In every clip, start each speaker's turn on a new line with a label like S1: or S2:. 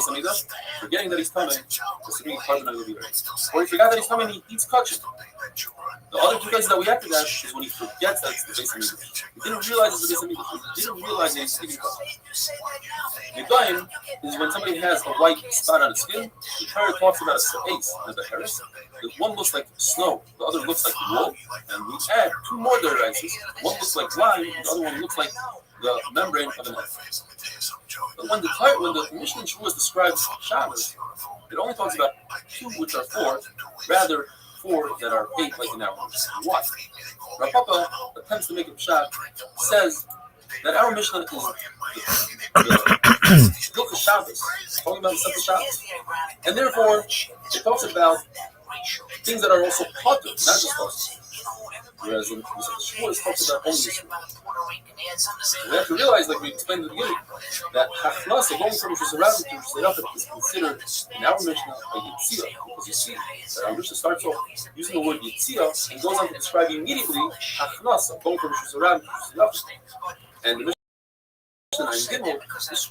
S1: Beis Hamikdash, forgetting that he's coming, is to be carbon of the beer. Or he forgot that he's coming, he eats kachim. The other two cases that we have to that is when he forgets that it's the Beis Hamikdash. He didn't realize it's the Beis Hamikdash. He didn't realize that he's eating kachim. Nigayim is when somebody has a white spot on his skin. The Torah talks about a ace as a harris. The one looks like snow, the other looks like wool, and we add two more derises. One looks like lime, the other one looks like the membrane of an egg. But when the Mishnah in Shavuos describes Shabbos, it only talks about two which are four, rather four that are eight, like in our Mishnah. Why? Rav Papa attempts to make a pshat, says that our Mishnah is the book of Shabbos, talking about the Sefer Shabbos, and therefore it talks about things that are also potter, not just potter. Whereas in Shavuos talks about only this. We have to realize, like we explained at the beginning, that Hachnasa, going from Rishus Harabim to Rishus Harabim, is considered in our Mishnah a Yitzia, because you see that our Mishnah starts off using the word Yitzia and goes on to describe immediately Hachnasa, going from Rishus Harabim to Rishus Harabim. And the Mishnah in Gimel is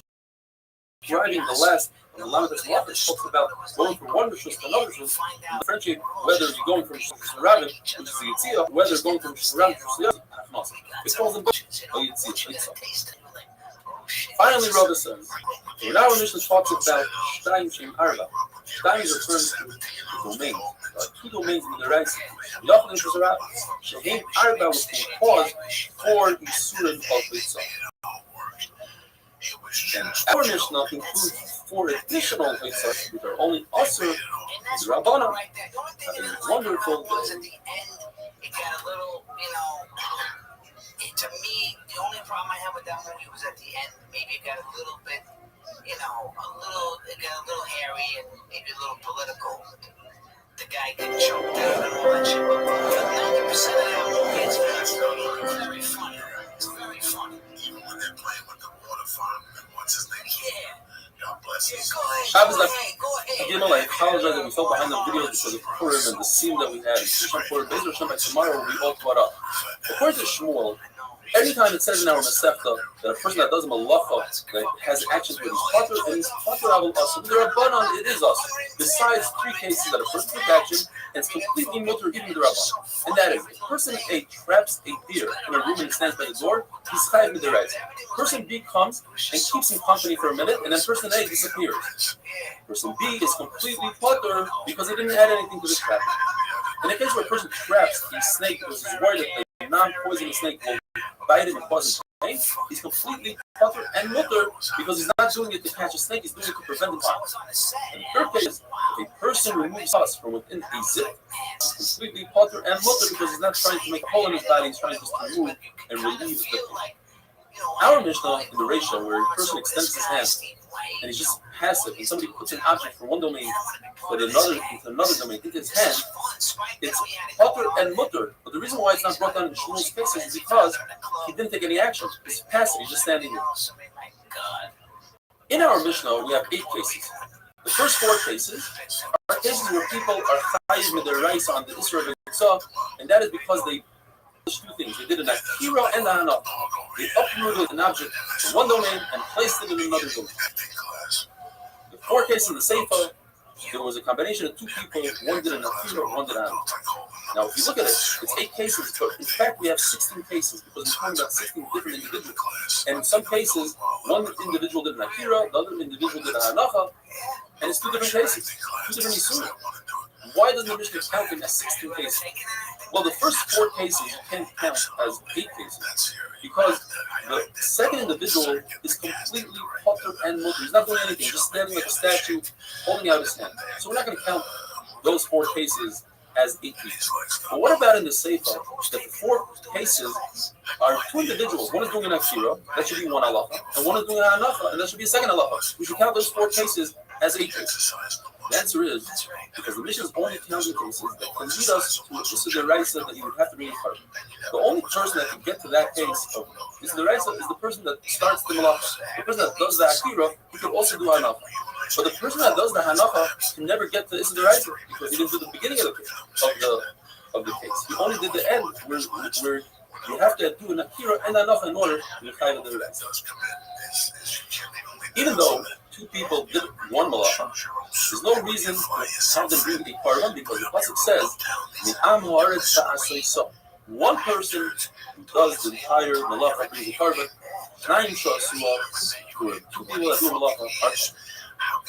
S1: describing the last. And the Lamed talks about going from one Rishus to another Rishus, and differentiate whether you're going from Rishus Harabim, which is the Yitzia, whether going from Rishus Harabim to Rishus Harabim. It calls them both a Yitzia. Finally, Rava says, when our Mishnah talks about Shtayim Shem Arba, Shtayim is referring to the domains. There are two domains in the Reis. Yachad and Rishus Harabim. Shehem Arba was cause for Yisurim of Yitzah. And our Mishnah includes four additional Yitzhak, which are only Asur, the Rabbana. Have a wonderful day.
S2: It got a little, to me, the only problem I had with that movie was at the end, maybe it got a little bit, it got a little hairy and maybe a little political. The guy getting choked out and all that shit. But 90% of that movie, it's very funny. It's very funny. Even when they're playing with the water farm, and what's his name? Yeah. God bless you.
S1: Shabbos, I apologize that we fell behind the videos because of Purim and the scene that we had. Purim, Bezer Hashem, by tomorrow will be all caught up. According to Shmuel, anytime it says in our Masechta that a person that does a malacha that has actions where he's potter and he's potter avol us, there are banan, it is us. Besides three cases that a person took action and it's completely mutter even the rabban, and that is if person A traps a deer in a room and stands by the door, he's chayav midiraisa. Person B comes and keeps him company for a minute, and then person A disappears. Person B is completely potter because he didn't add anything to the trap. In the case where a person traps a snake because he's worried that a non-poisonous snake will bite him and cause him pain, he's completely potter and mutter because he's not doing it to catch a snake, he's doing it to prevent the harm. And the third case, if a person removes us from within a zip, he's completely potter and mutter because he's not trying to make a hole in his body, he's trying just to remove and relieve the pain. Our Mishnah in the ratio where a person extends his hand and he's just passive, and somebody puts an object from one domain but another domain into his hand, it's potter and mutter. But the reason why it's not brought down in Shmuel's cases is because he didn't take any action. He's passive, he's just standing there. In our Mishnah, we have 8 cases. The first 4 cases are cases where people are chayiv with their rice on the Isra of Yitzah, and that is because they two things. They did an akira and a hanaf. They uprooted an object from one domain and placed it in another domain. The 4 cases in the Seifa, there was a combination of 2 people. One did an akira, one did a hanaf. Now, if you look at it, it's 8 cases, but in fact, we have 16 cases because we're talking about 16 different individuals. And in some cases, one individual did an akira, the other individual did a hanacha, and it's 2 different cases, 2 different isurim. Why doesn't the Mishnah count them as 16 cases? Well, the first 4 cases you can't count as 8 cases because the second individual is completely potter and mutter. He's not doing anything, just standing like a statue, holding out his hand. So we're not going to count those 4 cases as 8 cases. But what about in the Seifa? That the 4 cases are 2 individuals. One is doing an akira, that should be 1 halacha, and one is doing an hanacha, and that should be a second halacha. We should count those 4 cases as 8 cases. The answer is because the Mishnah is only counting cases that can lead us to this is the Raisa that you would have to read part. The only person that can get to that case of this is the Raisa is the person that starts the malacha. The person that does the akira, he could also do hanacha. But the person that does the hanacha can never get to this is the Raisa because he didn't do the beginning of the case, of the case. He only did the end where you have to do an akira and hanacha in order to be chayav the Raisa. Even though two people did one malacha, there's no reason to have them bring a korban because the pasuk says, "Mi'am haaretz ta'asei so." One person who does the entire malacha brings a korban. Nine shasua, two people that do malacha are.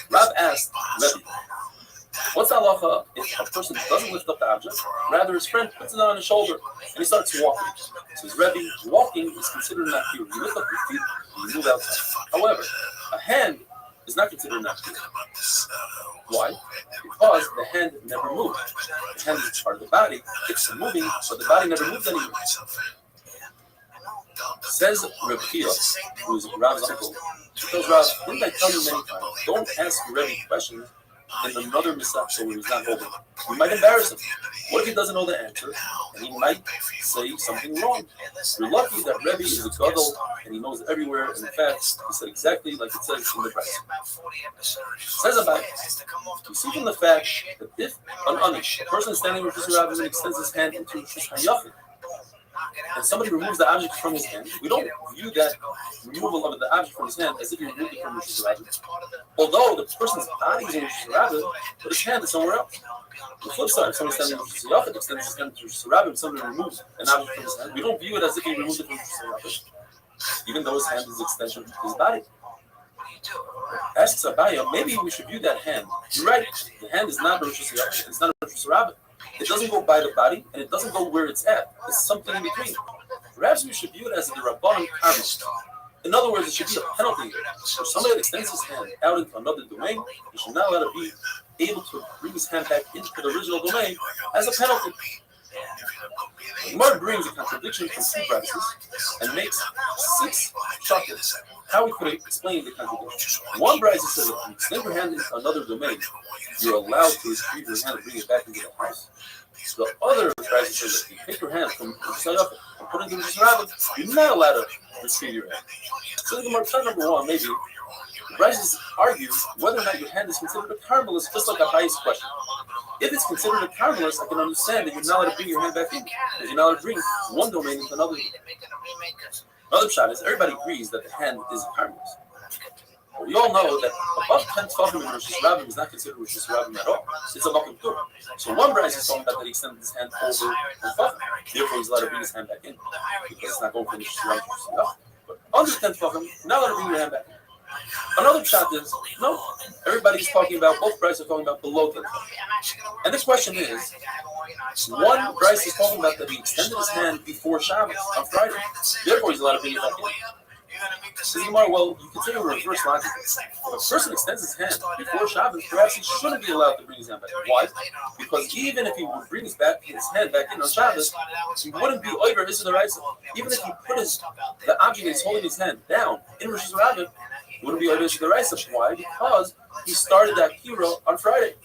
S1: Rab asked Rebbe, "What's the halacha if a person doesn't lift up the object, rather his friend puts it on his shoulder and he starts walking?" Says Rebbe, walking is considered not here. You lift up your feet and you move outside. However, a hand is not considered not here. Why? Because the hand never moved. The hand is part of the body. It's moving, but the body never moved anymore. Says Reb Chia, who is Rab's uncle, he tells Rab, "Didn't I tell you many times, don't ask Rebbe questions in another misach where he's not holding. You might embarrass him. What if he doesn't know the answer? And he might say something wrong. You're lucky that Rebbe is a gadol and he knows everywhere. And in fact, he said exactly like it says in the Brisa. Says about it. You see from the fact that if an anish, a person standing with his rabbi and extends his hand into his hayafin, and somebody removes the object from his hand, we don't view that removal of the object from his hand as if he removed it from Rosh Hashanah. Although the person's body is in Rosh Hashanah, but his hand is somewhere else. The flip side, if somebody standing in Rosh Hashanah extends his hand to Rosh Hashanah and somebody removes an object from his hand, we don't view it as if he removed it from Rosh Hashanah, even though his hand is an extension of his body. Asks Abaya, maybe we should view that hand. You're right, the hand is not Rosh Hashanah, it's not Rosh Hashanah. It doesn't go by the body, and it doesn't go where it's at. It's something in between. Perhaps we should view it as the Rabbanim karma. In other words, it should be a penalty. For somebody that extends his hand out into another domain, he should not let it be able to bring his hand back into the original domain as a penalty. Gemara brings a contradiction from two practices and makes 6 shaklas. How we could explain the contradiction? One brisa says if you extend your hand into another domain, you're allowed to retrieve your hand and bring it back into the house. The other brisa says if you take your hand from the Sayaf and put it into the Rabbit, you're not allowed to retrieve your hand. So the Gemara number 1, maybe the brisa argue whether or not your hand is considered a carmelist, just like a highest question. If it's considered a carmelist, I can understand that you're not allowed to bring your hand back in. Because you're not allowed to bring one domain into another. Another shot is everybody agrees that the hand is a carmelist. We all know that above 10 tefachim in Rosh Hashanah is not considered Rosh Hashanah at all. It's a makom tur. So one brisa is talking about that he extended his hand over the tefachim. Therefore, he's allowed to bring his hand back in because it's not going from Rosh Hashanah. But under 10 tefachim, you're not allowed to bring your hand back in. Another shot is, no, everybody's talking about, both brides are talking about below 10 tefachim. And this question is, one bride is talking about that he extended his hand before Shabbos on Friday. Therefore, he's allowed to bring it back in. Well, you consider reverse logic. If a person extends his hand before Shabbos, perhaps he shouldn't be allowed to bring his hand back. Why? Because even if he would bring his hand back in on Shabbos, he wouldn't be over his the right. Even if he put the object that's holding his hand down in Rosh Hashanah, he wouldn't be over his the right. Why? Because he started that hero on Friday.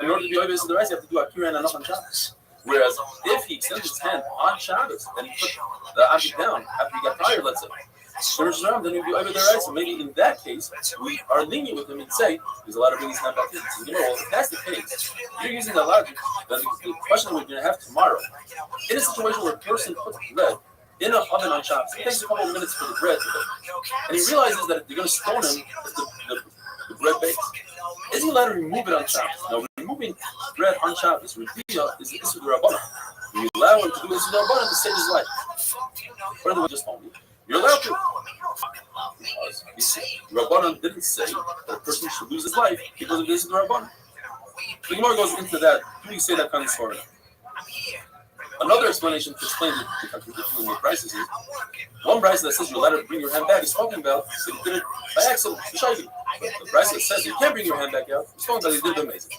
S1: In order to be over his the right, you have to do Akira and Anach on Shabbos. Whereas if he extended his hand on Shabbos and he put the object down after he got tired, let's say, then he'd be over there, right? So maybe in that case, we are lenient with him and say there's a lot of bringing his hand back in. So, well, if that's the case, you're using that logic, then the question we're going to have tomorrow, in a situation where a person puts bread in an oven on Shabbos, it takes a couple of minutes for the bread to bake, and he realizes that they're going to stone him if the bread bakes. Is he allowed to remove it on Shabbos? Now, removing bread on Shabbos, Rebbiya is the issue of the Rabbanan. You allow him to do this with the Rabbanan to save his life. What did we just told you? You're allowed to. Because Rabbanan didn't say that a person should lose his life because of this is the Rabbanan. The Gemara goes into that. Do you say that kind of story? Another explanation to explain the contradiction in the brises is one brise that says you're allowed to bring your hand back is talking about that he did it by accident. The brise that says you can't bring your hand back out is talking about he did it amazing.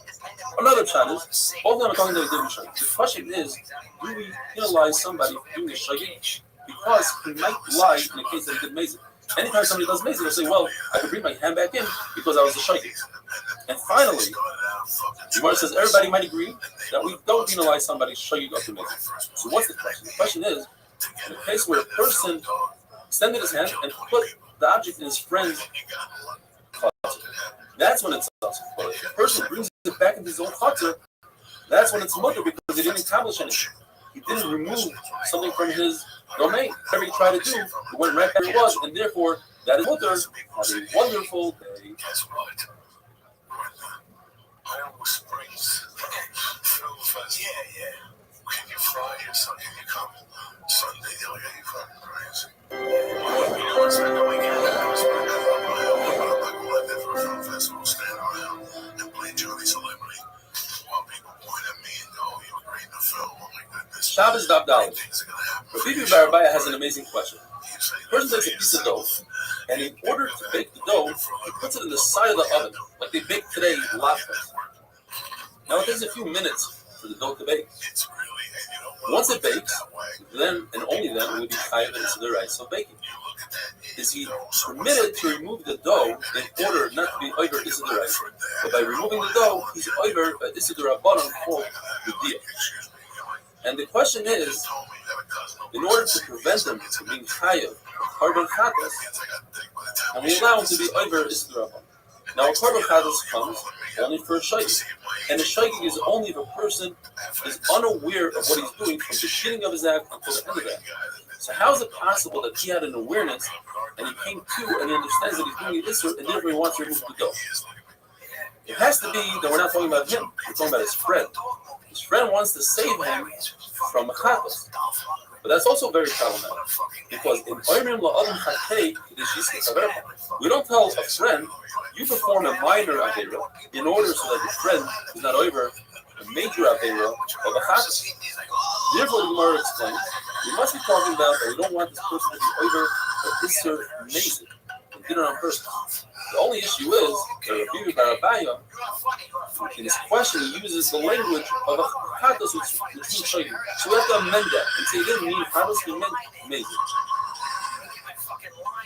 S1: Another child is both of them are talking about he did it. The question is, do we penalize somebody for doing a shaggy? Because he might lie in the case that he did amazing. Anytime somebody does amazing, they'll say, well, I could bring my hand back in because I was a shaykh. And finally, the Gemara says everybody might agree that we don't penalize somebody's shaykh of amazing. So what's the question? The question is, in a case where a person extended his hand and put the object in his friend's chutzner, that's when it's awesome. But if the person brings it back into his own chutzner, that's when it's mutter because he didn't accomplish anything. He didn't remove something from his domain. Whatever he tried to do, it went right where it was, and therefore that is mutter. Have a wonderful day.
S3: Guess what? Iowa Springs Film Fest. Yeah. Can you fly or something? Can you come Sunday? Oh, yeah, you fucking crazy. You know, it's like a weekend. I'm not going there for a film festival, stand around and play Johnny Celebrity while people point at me and go, oh, you agreed to film. Oh, my goodness.
S1: Shabbos Dab Dalet.
S3: Things are going to happen.
S1: Rabbi Barabaya has an amazing question.
S3: You say
S1: The person takes a piece of dough, and in order to bake the dough, he puts it in the side of the oven, like they bake today latkes. Now it takes a few minutes for the dough to bake.
S3: it's really, and you know what?
S1: Once it
S3: Look at
S1: bakes,
S3: that way.
S1: then and only then will be chayav into the rice of baking.
S3: You look at that.
S1: Is he permitted to remove the dough in order not to be over Isidore rice? But by removing the dough, he's over Isidore bottom called the deal. And the question is, in order to prevent them from being chayav, carbon chatas, and we allow him to be over Isidore bottom. Now a carbon chatas comes only for a shaykh, and a shaykh is only if a person is unaware of what he's doing from the beginning of his act until the end of the act. So how is it possible that he had an awareness and he came to and he understands that he's doing an Isser and therefore he wants to remove the dough? It has to be that we're not talking about him, we're talking about his friend. His friend wants to save him from a chatas. But that's also very problematic, because in Oymrim La'adam Chatei, we don't tell a friend, you perform a minor Avera in order so that the friend is not over a major Avera of a chatas. Therefore, the Gemara explains, we must be talking about that we don't want this person to be over a Isser Mazik and did it on purpose. The only issue is that Rabbi Barabaya, in his question, he uses the language of a chatas which means shaykh. So we have to amend that and say he didn't mean chatas, he meant Mazik.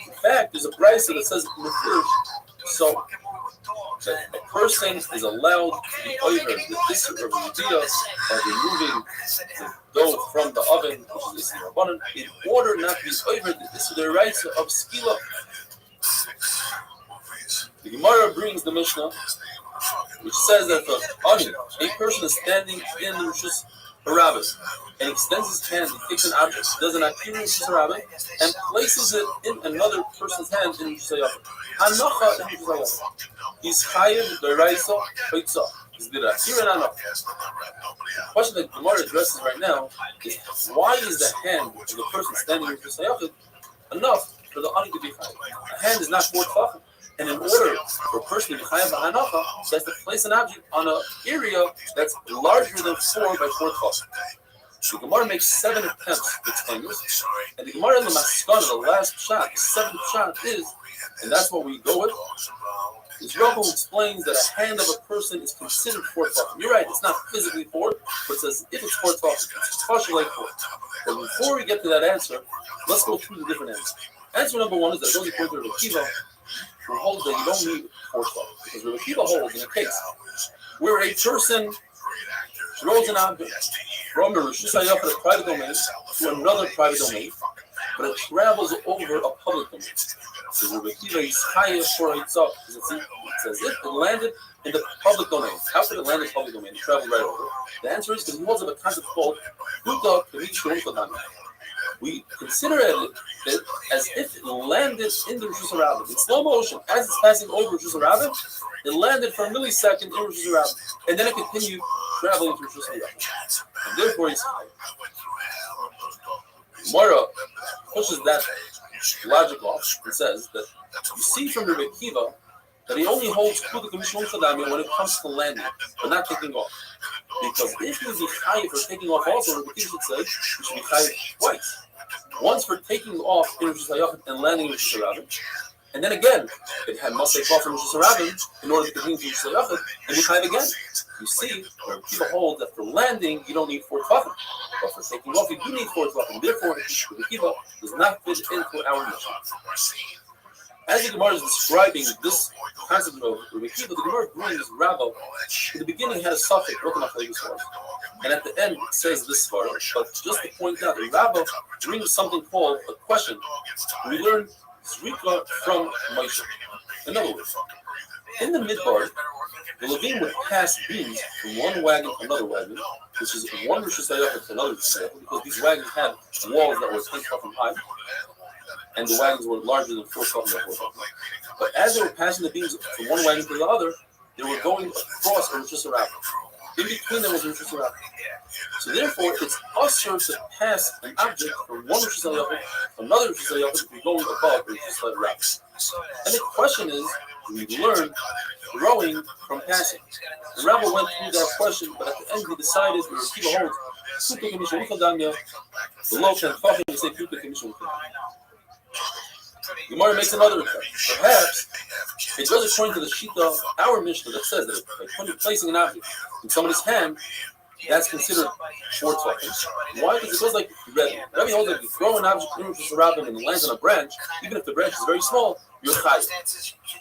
S1: In fact, there's a brisa that says in the first, so that a person is allowed to be over the Isser of the idea of removing the dough from the oven, which is Isser Rabbanan, in order not to be over the Isser rights of skila. The Gemara brings the Mishnah, which says that a person is standing in the Rishus Harabim and extends his hand, he takes an object, does an akir in Rishus Harabim, and places it in another person's hand in Rishus Hayachim. Hanocha in Rishus Hayachim. He's chayav d'oraisa chaytza. He's did akir and hanocha. The question that Gemara addresses right now is, why is the hand of the person standing in Rishus Hayachim enough for the ani to be chayav? A hand is not 4 tefachim. And in order for a person to be chayav b'hanacha, he has to place an object on an area that's larger than 4 by 4 tefachim. The Gemara makes 7 attempts to explain this, and the Gemara in the Maskana, the last shot, the 7th shot is, and that's what we go with. Is Rambam explains that a hand of a person is considered 4 tefachim. You're right; it's not physically 4, but it says if it's 4 tefachim, it's partially like 4. But before we get to that answer, let's go through the different answers. Answer number 1 is that it goes according to Rabbi Kiva, who holds that you don't need 4 tefachim, because Rabbi Kiva holds in a case where a person throws an object from a Rishus Hayachim, a private domain, to another private domain, but it travels over a public domain. So Rabbi Kiva is chayav for itself, because it says if it landed in the public domain. How could it land in the public domain? It traveled right over. The answer is because he holds of a concept called Huda Kavich Shurun. We consider it as if it landed in the Rishus Harabim. In slow motion, as it's passing over Rishus Harabim, it landed for a millisecond in Rishus Harabim, and then it continued traveling through Rishus Harabim. And therefore, it's Mara pushes that logic off and says that you see from Rabbi Kiva that he only holds Kudik Mishmon Chadami when it comes to landing, but not taking off. Because if you would be chayav for taking off also, Rabbi Kiva should say, you should be chayav twice. Once for taking off in Rishus Hayachim and landing in Rishus Harabim, and then again, it had must take off from Rishus Harabim in order to continue to Rishus Hayachim, and be chayav again. You see, where people hold that for landing, you don't need 4 tefachim, but for taking off, you do need 4 tefachim. Therefore, Rabbi Kiva does not fit into our mission. As the Gemara is describing this concept of Rabbi Kiva, the Gemara brings Rabbi. In the beginning, had a suffix, and at the end, it says this far. But just to point out, Rabbi brings something called a question. We learn Zrika from Moshe. In other words, in the midbar, the Levine would pass beams from one wagon to another wagon, which is one Rishus Hayachim to another Rishus Hayachim, because these wagons had walls that were 10 feet high. and the wagons were larger than 4 tefachim by 4 tefachim. But as they were passing the beams from one wagon to the other, they were going across a Rosh Hashanah. In between them was a Rosh Hashanah. So therefore, it's usher to pass an object from one Rosh Hashanah to another Rosh Hashanah if you're going above the Rosh Hashanah. And the question is, we learn growing from passing. The rabbi went through that question, but at the end he decided to keep a hold. The low can fucking say Gemara makes another request. Perhaps it goes according to the Shita of our Mishnah that says that by placing an object in somebody's hand, that's considered 4 tefachim. Why? Because it goes like Rebbe. Rebbe holds that if you throw an object in Rosh Hashanah and it lands on a branch, even if the branch is very small, you're chayav.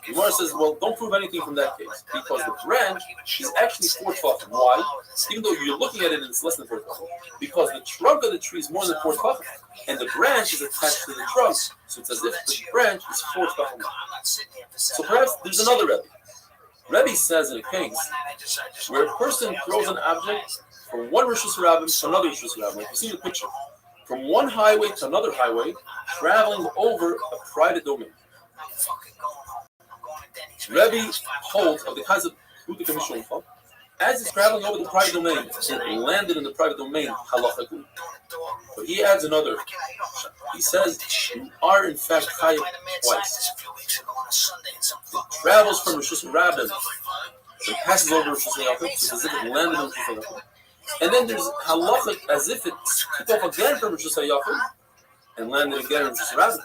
S1: Gemara says, well, don't prove anything from that case, because the branch is actually 4 tefachim. Why? Even though you're looking at it and it's less than 4 tefachim. Because the trunk of the tree is more than 4 tefachim, and the branch is attached to the trunk, so it's as if the branch is 4 tefachim. So perhaps there's another Rebbe. Rebbe says in a case where a person throws an object from one Rosh Hashanah to another Rosh Hashanah, like you see the picture, from one highway to another highway, traveling over a private domain. Rebbe holds of the concept of as it's traveling over the private domain, it landed in the private domain, halachically. But he adds another. He says, you are in fact chayav twice. It travels from Rosh Hashanah, it passes over Rosh Hashanah, so as if it landed in Rosh Hashanah. And then there's halachic as if it took off again from Rosh Hashanah and landed again in Rosh Hashanah.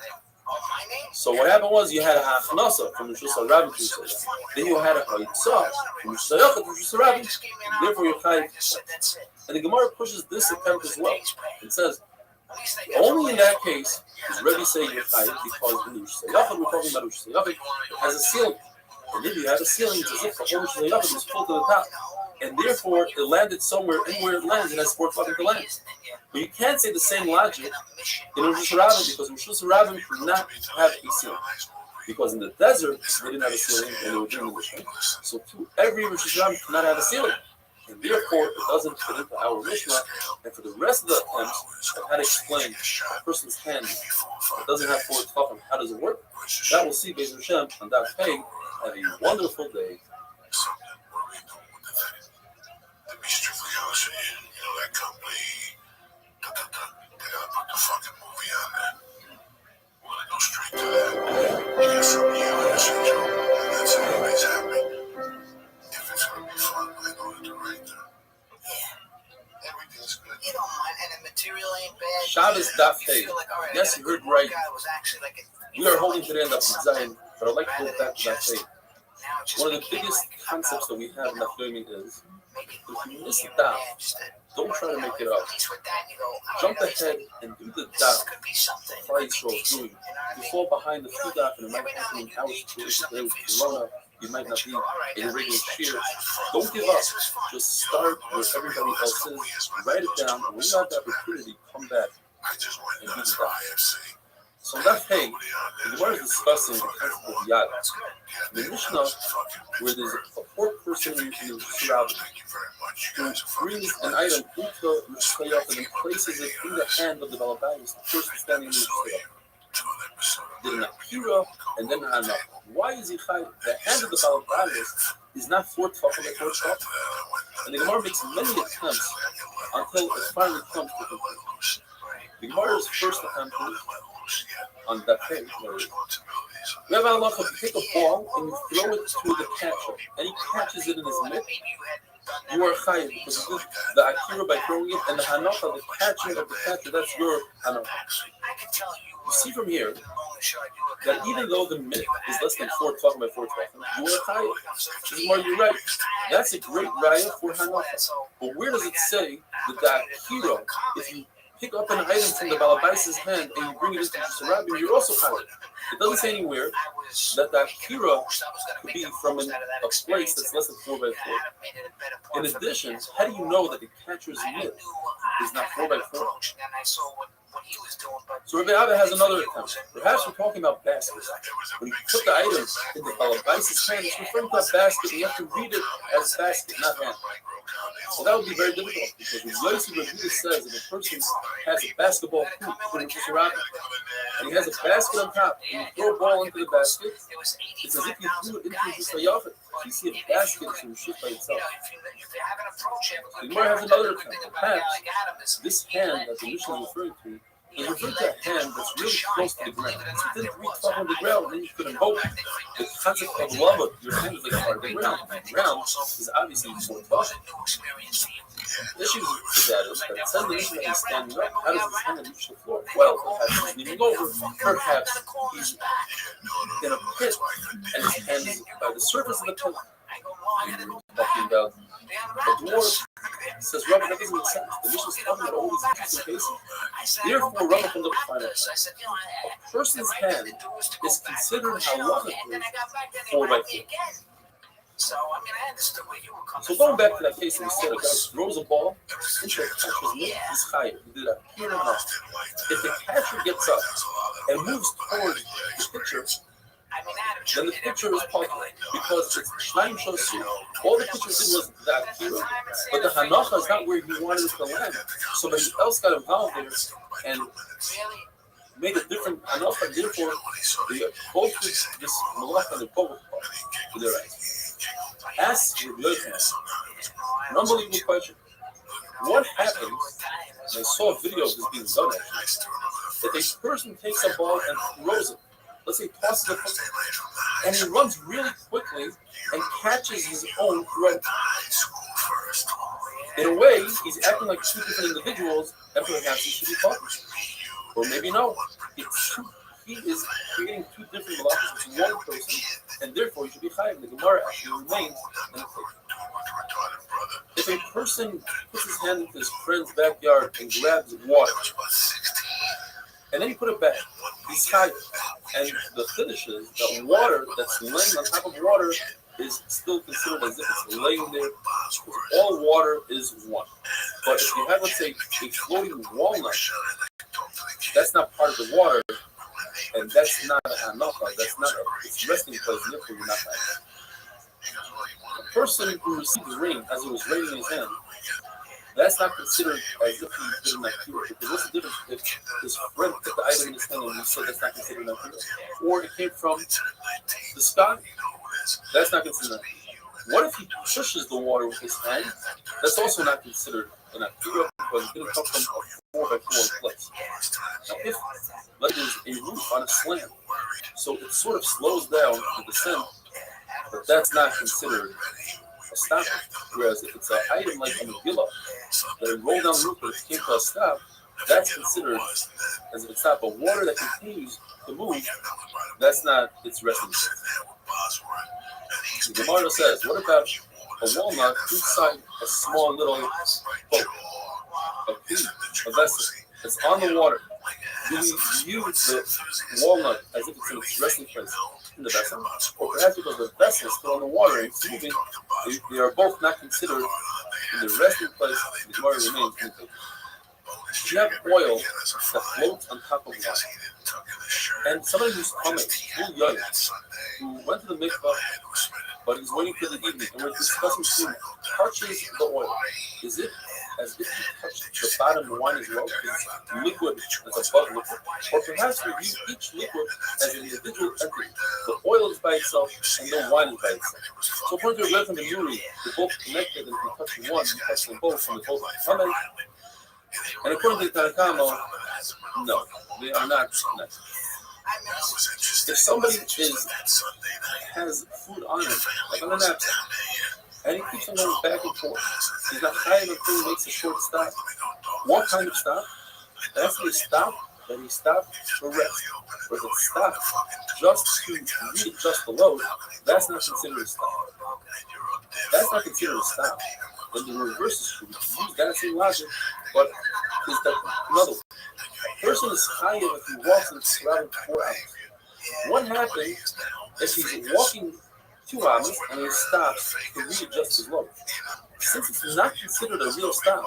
S1: So what happened was you had a hachnasa from Rosh Hashanah to Rosh Hashanah. Then you had a hayitzah from Rosh Hashanah to Rosh Hashanah. Therefore you're chayav. And the Gemara pushes this attempt as well. It says, only in that case does Rebbe say you're chayav, because in Rosh Hashanah we're talking about Rosh Hashanah, it has a ceiling. And if you have a ceiling, it's as if the whole Rosh Hashanah is full to the top. And therefore, it landed somewhere, and where it lands, it has 4 tefachim to land. But you can't say the same logic in Rosh Hashanah, because Rosh Hashanah did not have a ceiling. Because in the desert, they didn't have a ceiling, and they were doing the Mishnah. So too, every Rosh Hashanah cannot have a ceiling. And therefore, it doesn't fit into our Mishnah. And for the rest of the attempts, I've had to explain a person's hand that doesn't have 4 tefachim. How does it work? That we'll see, Beis Hashem, on that page. Have a wonderful day.
S3: Be strictly honest with you, you know that company, they gotta put the fucking movie on there. We're gonna go straight to that. You get some yelling and shit, Joe, and that's everybody's happy. If it's gonna be fun, I know the director. Yeah. Everything's good.
S2: You don't mind, and the material ain't bad.
S1: Shabbos Daf Hey. Yes, you heard right. We are holding today on the Zion, but I'd like to go back to Daf Hey. One of the biggest concepts that we have in Daf Yomi is, if you miss a daf, don't try to make it up. Jump ahead and do the daf Christ is doing. You fall behind the few daf and it might happen in our situation today with Corona. You might not be in a regular cheer. Don't give up. Just start where everybody else is. Write it down, and when you have the opportunity, come back and do the daf. So that hey, the Gemara is discussing the concept of yada. The Mishnah, where there's a poor person in the surrounding who brings an item into the Mishkayach and then places it in the hand of the Balabayas, the person standing in the Mishkayach. Then Akira and then Hana. Why is he high? The hand of the Balabayas is not 4 tefachim but 4 tefachim. And the Gemara makes many attempts until it finally comes to conclusion. The Gemara's first attempt on that page, we have a lot of take a ball and you throw it to the catcher, and he catches it in his mitt. You are chayav because you did the akira by throwing it, and the hanacha, the catching of the catcher, that's your hanacha. You see from here that even though the mitt is less than 4 tefachim by 4 tefachim, you are chayav. This is where you're right. That's a great raya for hanacha. But where does it say that the akira, if you pick up an item from the Balabai's hand and you bring it into the Sarabim, you're also chayav. It doesn't say anywhere that the akira could be from a place that's less than 4 by 4. In addition, how do you know that the catcher's mitt is not 4 by 4? So Rabbi Abba has another attempt. Perhaps we're talking about baskets. When you put the item in the Balabai's hand, it's referring to a basket. You have to read it as basket, not hand. So that would be very difficult because when Yossi Rabbi says if a person has a basketball hoop in a rocket and he has a basket on top and you throw a ball into the basket, it's as if you threw it into just a yafet. You see a basket is in shift by itself. The Gemara has another account. Perhaps this hand that the Mishnah is referring to is referring to a hand that's really close to the ground. It's within 3 feet of the ground, and then you could invoke the concept of lava. Your hand is like part of the ground. The ground is obviously more tough. The issue with that is that it says the Mishnah that he's standing up. How does his hand reach the floor? Well, perhaps he's leaning over. Perhaps he's in a pit, and his hand is by the surface of the pit. Talking about the dwarf. Says Rabbi, that doesn't make sense. The Mishnah is talking about all these interesting cases. Therefore, Rabbi comes up to find out. A person's hand is considered halachically 4 by 4. So going back to that case that we said, a guy throws a ball into a catcher's mitt, he's chayiv. He did that here and now. If the catcher gets up and moves towards the pitcher, then the pitcher is puzzled because it's Shnayim Shosu. All the pitcher did was that hero, but the hanacha is not where he wanted it to land. Somebody else got involved there and made a different hanacha, and therefore they both did this malach and the both to their eyes. Ask Rabbi Yochanan an unbelievable question. What happens, and I saw a video of this being done actually, if a person takes a ball and throws it, let's say tosses it, and he runs really quickly and catches his own throw. In a way, he's acting like 2 different individuals, and perhaps he should be punished. Or maybe no. He is creating 2 different velocities in one person, and therefore he should be chayiv. The Gemara actually remains in the faith. If a person puts his hand into his friend's backyard and grabs water, and then you put it back, he's chayiv. And the finish is that water that's laying on top of water is still considered as if it's laying there. All water is one. But if you have, let's say, a floating walnut, that's not part of the water, and that's not a hanacha, that's not its resting place, and therefore you're not chayiv. A person who received rain as it was raining in his hand, that's not considered as if he did not cure. Because what's the difference if his friend put the item in his hand and he said that's not considered not cure? Or it came from the sky? That's not considered not cure. What if he pushes the water with his hand? That's also not considered not cure because it didn't come from a 4 by 4 place. Now, if like there's a roof on a slant, so it sort of slows down the descent, but that's not considered a stop. Whereas if it's an item like a Megillah that rolled down the roof but it came to a stop, that's considered as if it's not. But water that continues to move, that's not its resting place. The Gemara says, what about a walnut inside a small little boat, a vessel that's on the water? Do we use the walnut as if it's in its resting place in the vessel? Or perhaps because the vessel is still on the water and it's moving, they are both not considered in the resting place. The Gemara remains moving. You have oil that floats on top of water. And somebody who's coming, who went to the mikvah, but he's waiting for the evening, and we're discussing soon, touches the oil. Is it as if you touch the bottom of the wine as well? Is liquid that's above liquid? Or perhaps we view each liquid as an individual entity. The oil is by itself, and the wine is by itself. So according to Rebbe and the Yuri, they're both connected, and if you touch one, you touch them both, and they're both coming. And according to the Tanakama, no, they are not connected. If somebody has food on him, like on a napkin, and he keeps on going back and forth, he's not chayiv until he makes a short stop. What kind of stop? That's the stop that he stopped for rest. Or if it stopped just to readjust the load, that's not considered a stop. That's not considered a stop. Then the reverse is true. Use that same logic, but is that another one? A person is chayiv if he walks and traveling 4 hours. What happens if he's walking 2 hours and he stops to readjust his load? Since it's not considered a real stop,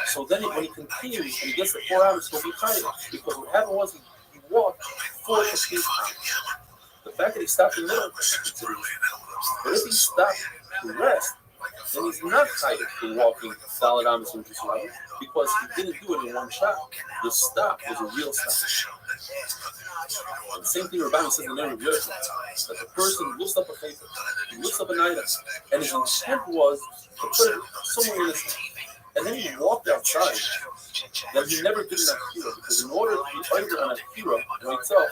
S1: so then when he continues and he gets to 4 hours, he'll be chayiv. Because what happened was he walked 4 complete hours. The fact that he stopped in the middle is considered. But if he stopped to rest, then he's not chayiv for walking Daled Amos from Rishus Rabin because he didn't do it in one shot. The stop was a real stop. And the same thing Rabban says in the name of Yosef, that the person lifts up a paper, he lifts up an item, and his intent was to put it somewhere in his hand. And then he walked outside, that he never did an akira, because in order to be under an akira in itself,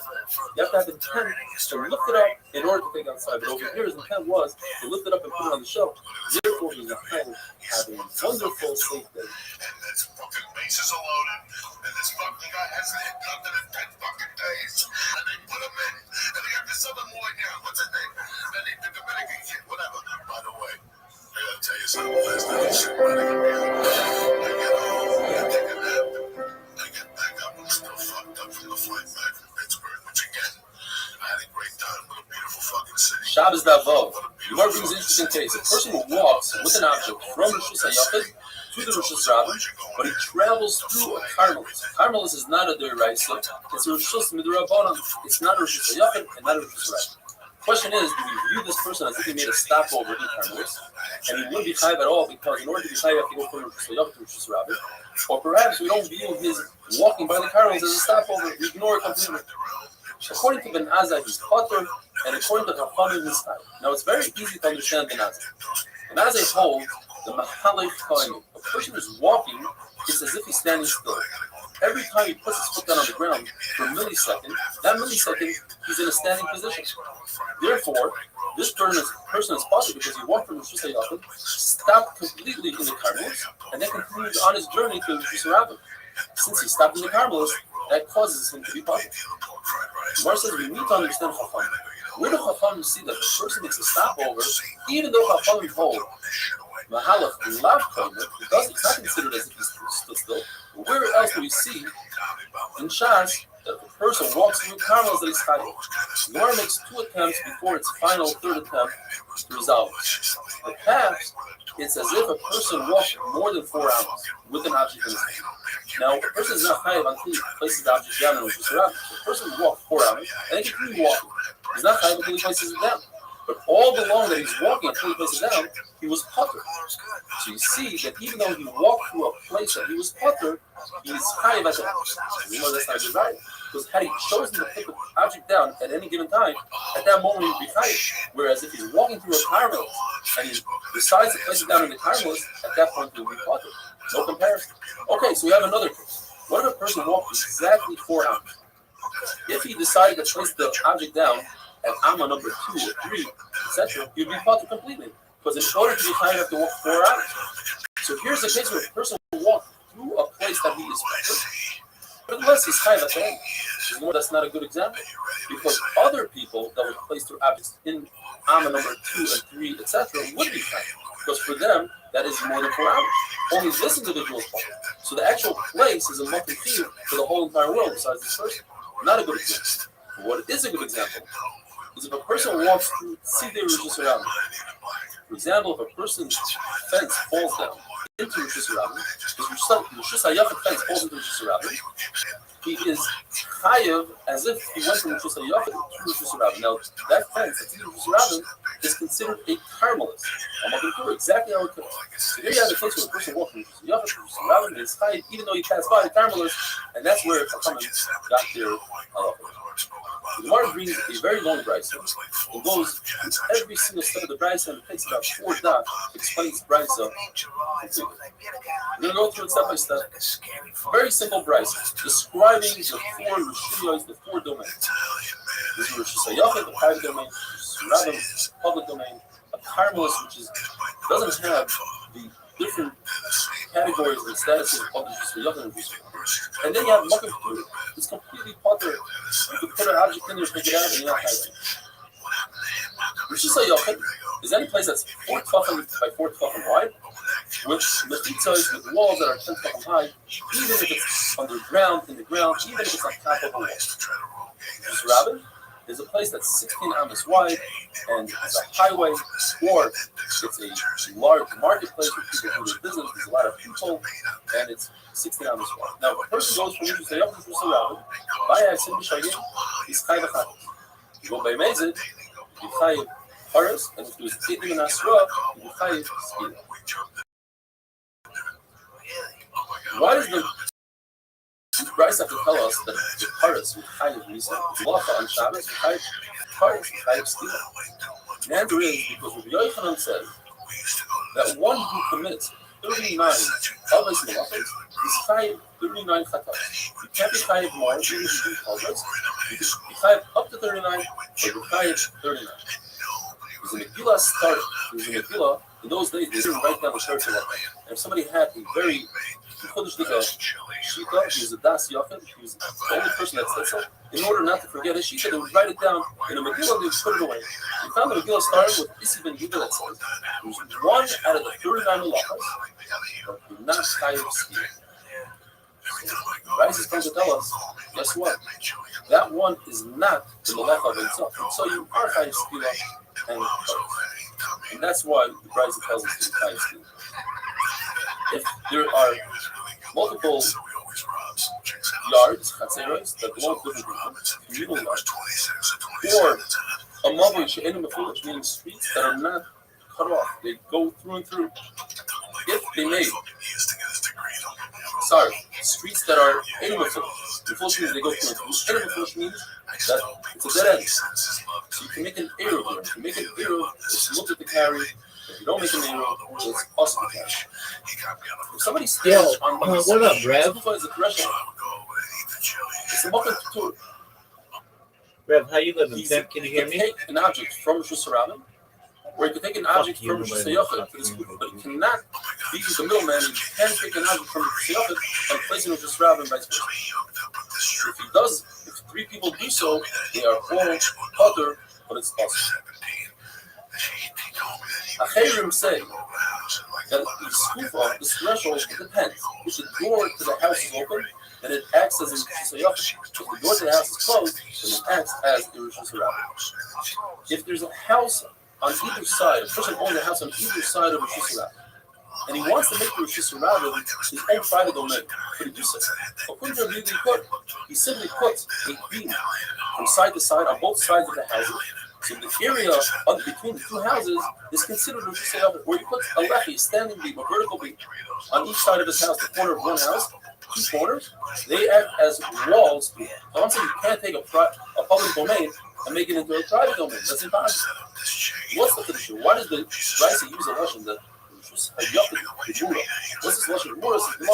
S1: you have to have intent to lift it up in order to take it outside. But over here, his intent was to lift it up and put it on the shelf. Therefore, he's not having a wonderful safe day.
S3: And this fucking bases are loaded, and this fucking guy hasn't hit nothing in 10 fucking days. And they put him in, and they got this other boy here. What's his name? And they the Dominican kid, whatever. By the way, I gotta tell you something. Last night, shit, running around. I get home, I take a nap. I get back up, I'm still fucked up from the flight back from Pittsburgh, which again, I had a great time. What a beautiful fucking city.
S1: Shabbos Davo. Gemara brings an interesting case. A person who walks with an object from Rishus HaYachid to the Rishus Rabin, but he travels through a Carmelis. Carmelis is not a Deraisa, it's a Rishus Midrabanan. It's not a Rishus HaYachid and not a Rishus Rabin. The question is, do we view this person as if he made a stopover in Carmelis, and he wouldn't be chayiv at all because in order to be chayiv, you have to go from Rishus HaYachid to Rishus Rabin? Or perhaps we don't view his walking by the Carmelis as a stopover, we ignore it completely. According to Ben Azai, he's potter, and according to Chachamim, he's chayiv. Now, it's very easy to understand Ben Azai. Ben Azai holds the Mahalech Kohanim. A person who's walking, it's as if he's standing still. Every time he puts his foot down on the ground for a millisecond, that millisecond, he's in a standing position. Therefore, this person is potter because he walked from Rishus HaYachid, stopped completely in the Carmelis, and then continued on his journey to Rishus Rabin. Since he stopped in the Carmelis, that causes him to be potter. Gemara says we need to understand Chachamim. Where do Chachamim see that the person makes a stopover, even though Chachamim hold Mahalach Lav Kohanim, it's not considered as if he's stood still. But where else do we see in Shas that if a person walks through Carmelis that he's chayiv? Gemara makes two attempts before its final third attempt to resolve it. Perhaps it's as if a person walks more than 4 hours with an object in his hand. Now, a person is not chayiv until he places the object down and Rishus Rabin. So a person will walk 4 hours and then continue walking. He's not chayiv until he places it down. But all the long that he's walking until he places it down, he was potter. So you see that even though he walked through a place that he was potter, he's chayiv at that. You know that's not good, right? Because had he chosen to put the object down at any given time, at that moment he'd be chayiv. Whereas if he's walking through a Carmelis and he decides to place it down in the Carmelis, at that point he'll be potter. No comparison. Okay, so we have another case. What if a person walked exactly 4 hours? If he decided to place the object down at Amma number 2 or 3, etc., he'd be potter completely. Because in order to be chayiv, you have to walk 4 hours. So here's the case where a person will walk through a place that he is potter, but unless he's chayiv at the end. That's not a good example. Because other people that would place their objects in Amma number 2 and 3, etc., would be chayiv. Because for them, that is more than 4 hours. Only this individual is potter. So the actual place is a multi-field for the whole entire world besides this person. Not a good example. But what is a good example is if a person walks through Sidei Rishus Rabin. For example, if a person's fence falls down into Rishus Rabin, if Rishus HaYachid fence falls into Rishus Rabin, he is chayiv as if he went from Rishus HaYachid to Rishus Rabin. Now, that fence that's in Rishus Rabin is considered a Carmelis. I'm walking through exactly how it goes. So here you have the case where a person walks from Rishus HaYachid to Rishus Rabin, and is chayiv even though he passed by the Carmelis, and that's where Chachamim got their halacha. The Gemara brings a very long brisa. It goes through every single step of the brisa and takes about 4 dots to explain the brisa. We're going to go through it step by step. Very simple brisa, describing the 4 rishuyos, the 4 domains. This is Rishus HaYachid, the private domain, Rishus Rabin, the public domain, a Carmelis, which doesn't have the different categories and statuses of the Rishus HaYachid and Rishus Rabin. And then you have Makom P'tur. It's completely potter. You can put an object in there, take it out, and you're not chayiv. Rishus HaYachid is any place that's 4 tefachim by 4 tefachim wide, with mechitzos, with walls that are 10 tefachim high, even if it's underground, in the ground, even if it's on top of a wall. Rishus Rabin is a place that's 16 amos wide, and it's a highway, or it's a large marketplace where people do their business. There's a lot of people, and it's 16 amos wide. Now, if a person goes from Rishus HaYachid to Rishus Rabin, by accident, he's chayiv achad. You go by Mezid, you chayiv Paras, and if there was Eidim and Asra, you would chayiv skila. Why does the Bryce have to tell us that the Paras would chayiv Misa, Lacha on Shabbos, would chayiv Paras, would chayiv skila? The answer is because Rabbi Yochanan says that one who commits 39 Avos Malachos is chayiv 39 chatas. You can't be chayiv more, even if you do Avos. You can be chayiv up to 39, but you're chayiv 39. There's a Megillah start. There's a Megillah. In those days, they didn't write down the church level. And if somebody had a very Chodesh Dika Shita, he was a Das Yachid, he was the only person that said so. In order not to forget his Shita, they would write it down in a Megillah, they would put it away. We found the Megillah started with Isi ben Yudah that says, there was one out of the 39 Malachos, but did not chayiv skila. Rice is going to tell us, guess what? That one is not the Malacha of himself. And so you are chayiv skila, and that's why the Bryce tells us to chayiv skila. If there are multiple yards, chatzeros, that belong to different people, communal yards, or a mavoi she'enim mefulish, meaning streets that are not cut off, they go through and through. If they made, streets that are enim mefulish, mefulish means they go through and through. Enim mefulish means that it's a dead end. So you can make an arrow here. If you make an arrow, it's mutter to carry. If you don't make an arrow, it's possible to carry. If somebody stands on one
S4: what up, Rev?
S1: it's a mutter to
S4: Rev, how you living? Pimp, can you hear me?
S1: Take an object from Rosh Hashanah, or you can take an object from Rosh Hashanah, but you cannot be the middleman. You can take an object from Rosh Hashanah and place it in Rosh Hashanah and vice versa. If he does, if three people do so, they are all other, but it's possible. Acherim say that the skufa, this threshold, it depends. If the door to the house is open, then it acts as a Rishus Hayachid. If the door to the house is closed, then it acts as a Rishus Hayachid. If there's a house on either side, a person owns a house on either side of Rishus Hayachid, and he wants to make the Rishus Hayachid his own private domain, could he do so? According to Rabbi Yehuda, he simply puts a beam from side to side on both sides of the houses. So the area between the two houses is considered a Rishus Hayachid, where he puts a lechi, standing beam, a vertical beam, on each side of his house, the corner of one house, two corners. They act as walls. So I'm saying you can't take a public domain and make it into a private domain. That's impossible. What's the tradition? Why does the Raisa use a lesson that Rishus Hayachid? What's this lesson? Mura says,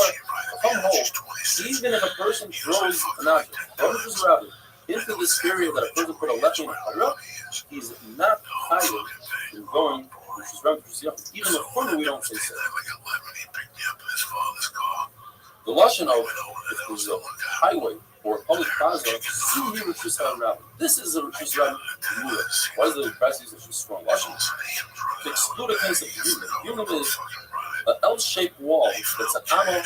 S1: come home. Even if a person throws an object, into this area that a person put a lechi in a hara, he's not chayiv in going Rishus Hayachid. Even the corner we don't say so. The lashon of if there's a highway or a public plaza, this is a Rishus Hayachid. Why is the price use such a strong lashon? To exclude a case of Yunam is an L-shaped wall that's an amo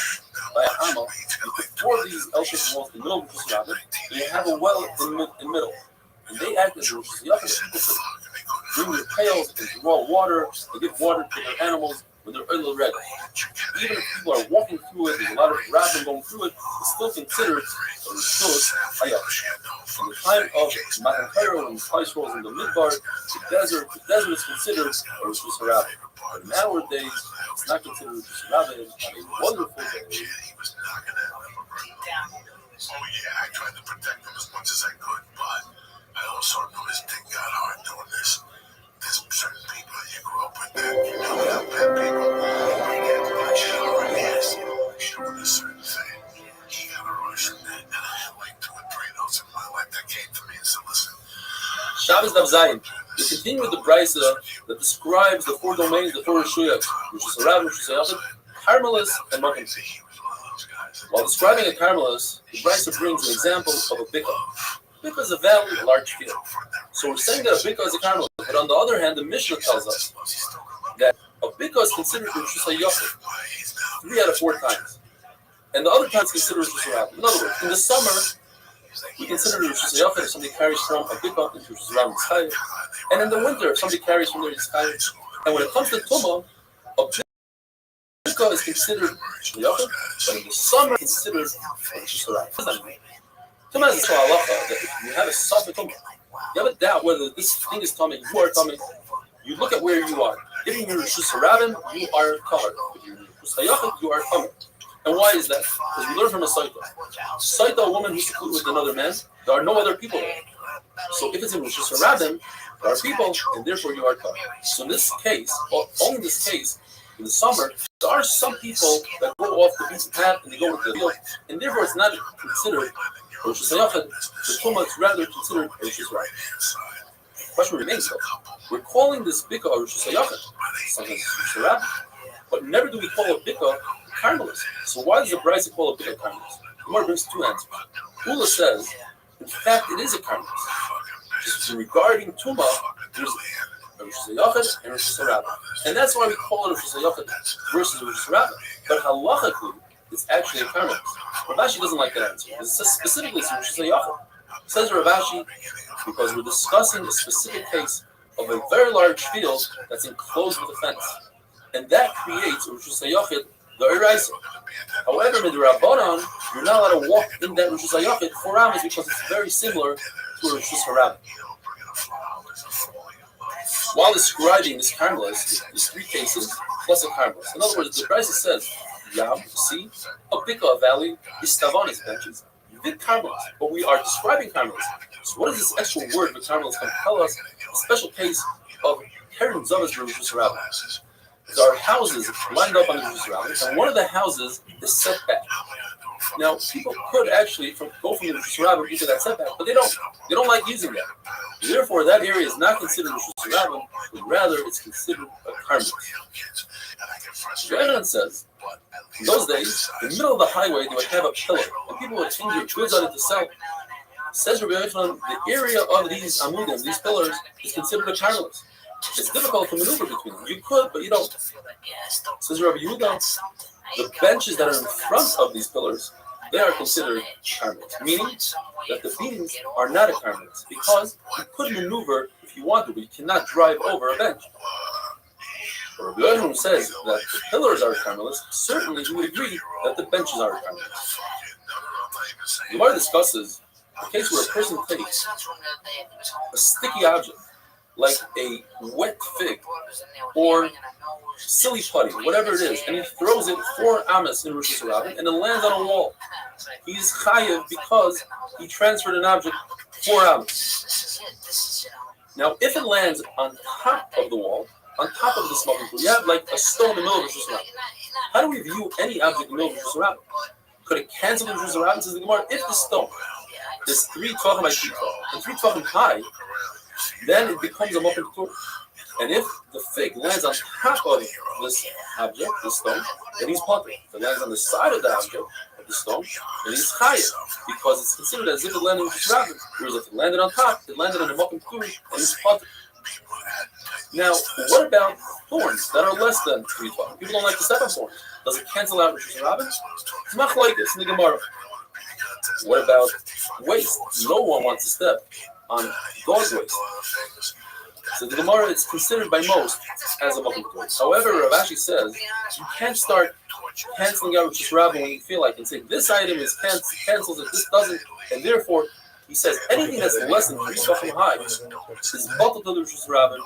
S1: by an amo. You put four of these L-shaped walls in the middle of Rishus Hayachid, and you have a well in the middle. And they act as Rishus Hayachid. People bring their pails and draw water, they give water to their animals when they're a little red. Even if people are walking through it, there's a lot of rabbin going through it, it's still considered a Rishus Hayachid. In the time of Matan Torah, when the place rolls in the Midbar, the desert is considered a Rishus Hayachid. But nowadays, it's not considered a Rishus Hayachid. It's a wonderful day.
S3: Oh yeah, I tried to protect him as much as I could, but I also knew his dick got hard doing this. There's certain people that you grew up with that you know that bad people. They get a rush or yes, doing a certain thing. He got a rush from that, and I had like 2 or 3 notes in my life that came to me and said, listen.
S1: Shabbos Daf Zayin. We continue with the Brisa that describes the 4 domains, the 4 Rishuyot, Rishus Hayachid, Rishus Hayachid, Carmelis, and Makom. While describing a Carmelis, the Brisa brings an example of a Bika. Bika is a valley, a large field. So we're saying that a Bika is a Carmelis, but on the other hand, the Mishnah tells us that a Bika is considered Rishus Hayachid 3 out of 4 times. And the other times considered Rishus Hayachid. In other words, in the summer, we consider Rishus Hayachid if somebody carries from a Bika into Rishus Hayachid. And in the winter, if somebody carries from there, it's Hayachid. And when it comes to Tumah, a Bika is considered Rishus Hayachid, but in the summer, it's considered Rishus Hayachid. Tumah is a halacha that if you have a suffix Tumah, you have a doubt whether this thing is tummy, you are tummy, You look at where you are. If you're Rishus Harabim, you are covered. If you're Rishus Hayachid, you are covered. And why is that? Because we learn from a Saita. Saita, a woman who's secluded with another man, there are no other people there. So if it's in Rishus Harabim, there are people, and therefore you are covered. So in this case, only in this case, in the summer, there are some people that go off the beaten path and they go into the field, and therefore it's not considered Rishus Hayachid. The Tumah is rather considered Rishus Harabim. The question remains though, we're calling this Bika a Rishus Hayachid, sometimes Rishus Harabim, but never do we call a Bika Carmelist. So why does the Brisa call a Bika Carmelist? The Gemara brings two answers. Ula says, in fact, it is a Carmelist. Just regarding Tumah, there's a Rishus Hayachid and Rishus Harabim. And that's why we call it a Rishus Hayachid versus a Rishus Harabim. But halachically, it's actually a Carmelist. Rav Ashi doesn't like that answer. It says specifically it's a Rishus Hayachid. It says Rav Ashi, because we're discussing a specific case of a very large field that's enclosed with a fence. And that creates a Rishus Hayachid, the Eraisa. However, in the Rabbanon, you're not allowed to walk in that Rishus Hayachid 4 hours because it's very similar to a Rishus Harabim. While describing this Carmelist, there's 3 cases plus a Carmelist. In other words, the Brisa says, Yam, sea, a Bika, a valley, Istavanis, benches, Vid Carmelist. But we are describing Carmelist. So what does this extra word for Carmelist tell us? A special case of Keren Zavas Rishus Harabim. There are houses lined up on the Rishus Harabim, and one of the houses is set back. Now, people could actually go from the Rishus Harabim into that setback, but they don't. They don't like using that. Therefore, that area is not considered Rishus Harabim, but rather it's considered a Carmelist. Yochanan says, in those days, in the middle of the highway, they would have a pillar, and people would change their goods on it to sell. Says Rabbi Yochanan, the area of these amudim, these pillars, is considered a Carmelist. It's difficult to maneuver between them. You could, but you don't. Says Rabbi Yehuda, the benches that are in front of these pillars, they are considered Carmelites, meaning that the beams are not a Carmelite, because you could maneuver if you want to, but you cannot drive over a bench. Rabbi Yochanan says that the pillars are Carmelites, certainly he would agree that the benches are Carmelites. The Gemara discusses a case where a person takes a sticky object, like a wet fig or silly putty, whatever it is, and he throws it 4 amas in Rishus Harabim and it lands on a wall. He's chayiv because he transferred an object 4 amas. Now, if it lands on top of the wall, on top of the smoking pool, you have like a stone in the middle of Rishus Harabim. How do we view any object in the middle of Rishus Harabim? Could it cancel the Rishus Harabim? Says the Gemara, if the stone is 3 tvachim by 3 tvachim and 3 tvachim high, then it becomes a mokum tur. And if the fig lands on top of this object, this stone, then he's potter. If it lands on the side of the object, of the stone, then he's chayav, because it's considered as if it landed in Rishus Harabim. Whereas if it landed on top, it landed in a mokum tur, and he's potter. Now, what about thorns that are less than 3 tvachim? People don't like to step on thorns. Does it cancel out Rishus Harabim? It's machlokes in the Gemara. What about waste? No one wants to step on dog's waste. So the Gemara is considered by most as a mokum tur. However, Rav Ashi says you can't start canceling out Rishus Harabim when you feel like and say this item is cancels it, this doesn't, and therefore he says anything that's less than 3 tvachim high is bottled to the Rishus Harabim,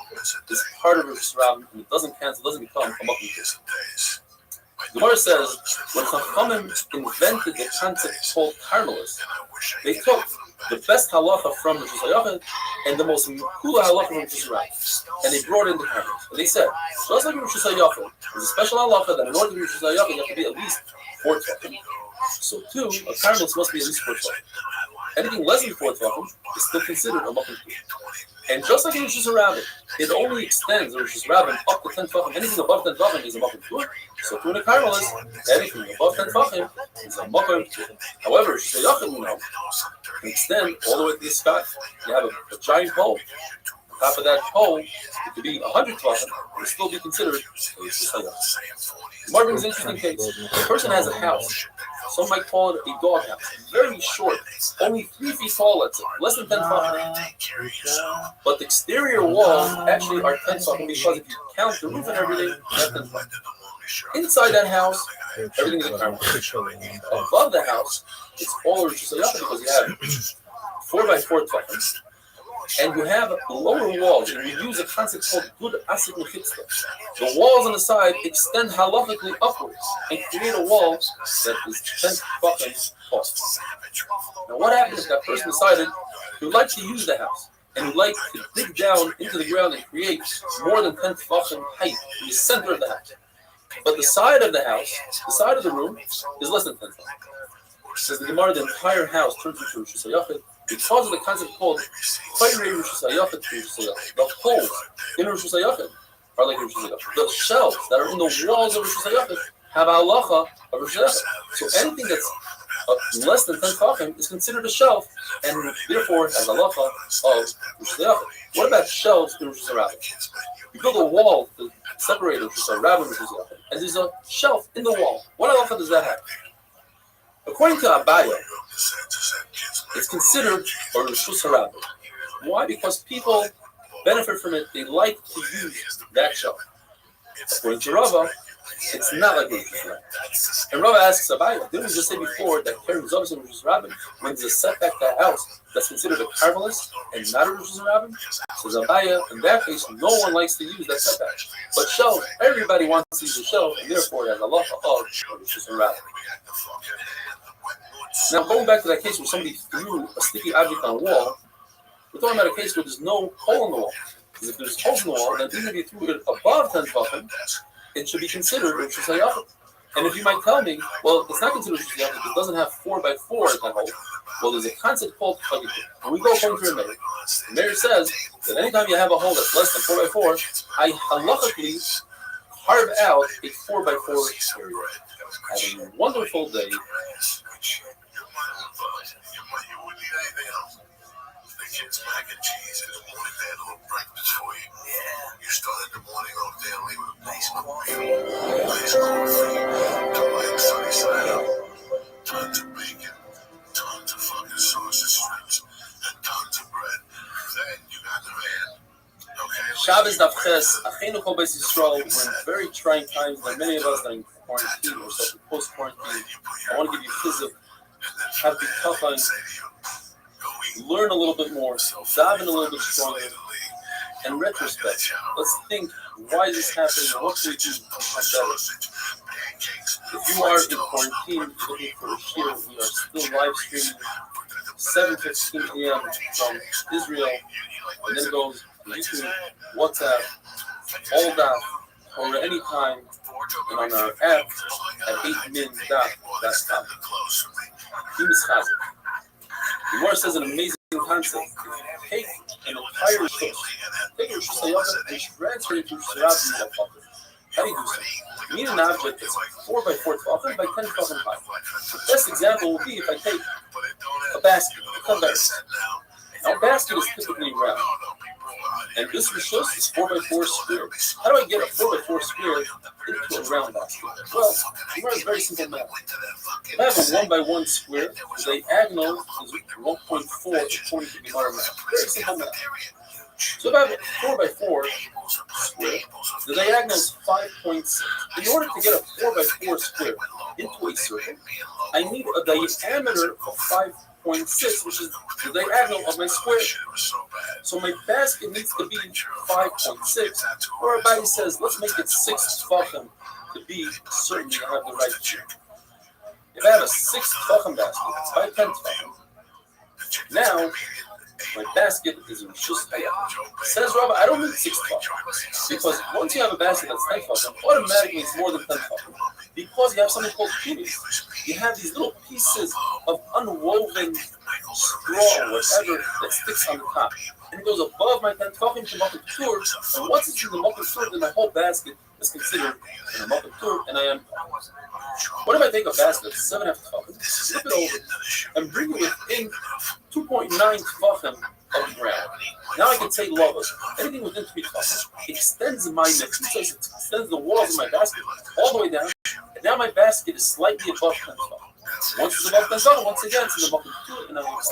S1: is part of Rishus Harabim, and it doesn't cancel, doesn't become a mokum tur. The Gemara says when Chachamim invented the concept called Carmelist, they took the best halacha from Rishus Hayachid and the most kula halacha from Rishus Harabim, and they brought in the Carmelist. And they said, just like Rishus Hayachid, there's a special halacha that in order to be Rishus Hayachid, you have to be at least 4 tvachim. So too, a Carmelist must be at least 4 tvachim. Anything less than 4 tvachim is still considered a mokum tur. And just like in Rishus Harabim, it only extends Rishus Harabim up to 10 tvachim. Anything above 10 tvachim is a mokum tur. So to a Carmelist, anything above 10 tvachim is a mokum tur. However, Rishus Hayachid, can extend all the way to the sky. You have a giant pole. On top of that pole, it could be 100 tvachim. It would still be considered a Rishus Hayachid. Gemara brings an interesting case. A person has a house. Some might call it a dog house. Very short, only 3 feet tall, let's say, less than 10 tvachim. But the exterior walls actually are 10 tvachim because if you count the roof and everything, that's 10 tvachim. Inside that house, everything is a Carmelist. Above the house, it's all Rishus Hayachid because you have 4 by 4 tvachim. and you have lower walls, and you use a concept called good asik mechitzah. The walls on the side extend halachically upwards and create a wall that is 10 tefachim tall. Now, what happens if that person decided he would like to use the house and would like to dig down into the ground and create more than 10 tefachim height in the center of the house? But the side of the house, the side of the room, is less than 10 tefachim. Says the Gemara, the entire house turns into Rosh Hashanah because of the concept called Chayrei Rosh Hashanah. The holes in Rosh Hashanah are like Rosh Hashanah. The shelves that are in the walls of Rosh Hashanah have a halacha of Rosh Hashanah. So anything that's less than 10 tefachim is considered a shelf, and therefore has a halacha of Rosh Hashanah. What about shelves in Rosh Hashanah? You build a wall to separate Rosh Hashanah and Rosh Hashanah, and there's a shelf in the wall. What halacha does that have? According to Abaya, it's considered a Rosh Hashanah. Why? Because people benefit from it. They like to use that shelf. According to Rava, it's not like Rosh Hashanah. And Rava asks Abaya, didn't we just say before that carrying Zobus and Rosh Hashanah, when there's a setback to a house that's considered a carvelist and not a Rosh Hashanah? Says Abaya, in that case, no one likes to use that setback. But shelf, everybody wants to use the shelf, and therefore it has a halacha of Rosh Hashanah. Now, going back to that case where somebody threw a sticky object on a wall, we're talking about a case where there's no hole in the wall. Because if there's holes in the wall, then even if you threw it above 10 tefachim, it should be considered Rosh Hashanah. And if you might tell me, well, it's not considered Rosh Hashanah because it doesn't have 4x4 in that hole. Well, there's a concept called chagigah. And we go according to Meir. Meir says that anytime you have a hole that's less than 4x4, I halachically carve out a 4x4 area. Have a wonderful day.
S3: You wouldn't eat anything else. The kids' mac and cheese in the morning, they had a little breakfast for you. Yeah. You started the morning off daily with a nice coffee. Two eggs sunny side up. Tons of bacon. Tons of fucking sausage strips. And tons of bread. Then you got the van. Okay.
S1: Shabbos Daf Ches, Achenu Kol Beis Yisrael, we're in very trying times, like many of us are in quarantine or post-quarantine. I want to give you physical. Have to be tough on, learn a little bit more, dive in a little bit stronger, and retrospect. Let's think, why is this happening, and what can we do to become better? If you are in quarantine, looking for a share, we are still live streaming 7:15 a.m. from Israel, and then it goes YouTube, WhatsApp, all that, or any time, and on our app at 8min.com. The Gemara says an amazing concept. Take an entire fish, take a Rosh Hashanah and transfer it to Rosh Hashanah. How do you do so? You need an object that's 4x4 tefachim by 10 tefachim high. The best example would be if I take a basket, a cut basket. Now, a basket is typically round, and this rishus is 4x4 square. How do I get a 4x4 square into a round basket? Well, the is very simple math. If I have a 1x1 square, the diagonal is 1.4 according to the Gemara math. Very simple math. So if I have a 4x4 square, the diagonal is 5.6. In order to get a 4x4 square into a circle, I need a diameter of 5.6, which is the diagonal of my square. So my basket needs to be 5.6. Or everybody says, let's make it 6 tefachim to be certain you have the right shape. If I have a 6 tefachim basket, it's by 10 tefachim. Now, my basket is in just says Rabbi, I don't need 6 tefachim. Because once you have a basket that's 10 tefachim, automatically it's more than 10 tefachim. Because you have something called pieces. You have these little pieces of unwoven straw or whatever that sticks on the top. And it goes above my 10 tefachim to Makom Tur. And once it's in the Makom Tur, then my whole basket is considered in the Makom Tur, and I am. What if I take a basket of 7.5 tefachim, flip it over, and bring it within 2.9 tefachim of the ground? Now I can say lovas. Anything within 3 tefachim extends my neck, extends the walls of my basket all the way down, and now my basket is slightly above 10 tefachim. Once it's above 10 tefachim, once again it's in the Makom Tur, and I'm above.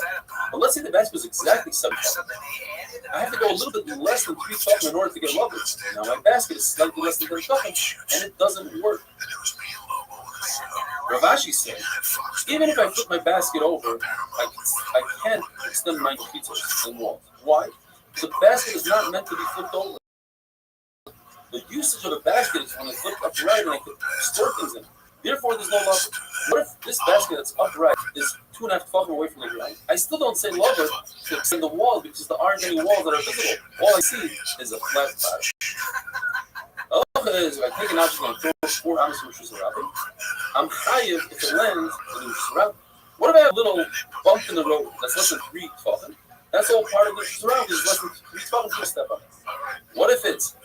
S1: But let's say the basket was exactly 7 tefachim. I have to go a little bit less than 3 tefachim in order to get lovas. Now my basket is slightly less than 10 tefachim, and it doesn't work. Rav Ashi said, even if I flip my basket over, I can't extend my pizzas and walls. Why? The basket is not meant to be flipped over. The usage of a basket is when it's flipped upright and I could store things in it. Therefore, there's no love. What if this basket that's upright is 2.5 tefachim away from the ground? I still don't say love it to in the wall because there aren't any walls that are visible. All I see is a flat patch. Halacha is if I take an object and throw 4 amos in Rishus Harabim, I'm chayiv if it lands in the Rishus Harabim. What if I have a little bump in the road that's less than 3 tefachim? That's all part of the Rishus Harabim. It's less than 3 tefachim to step on it. What if it's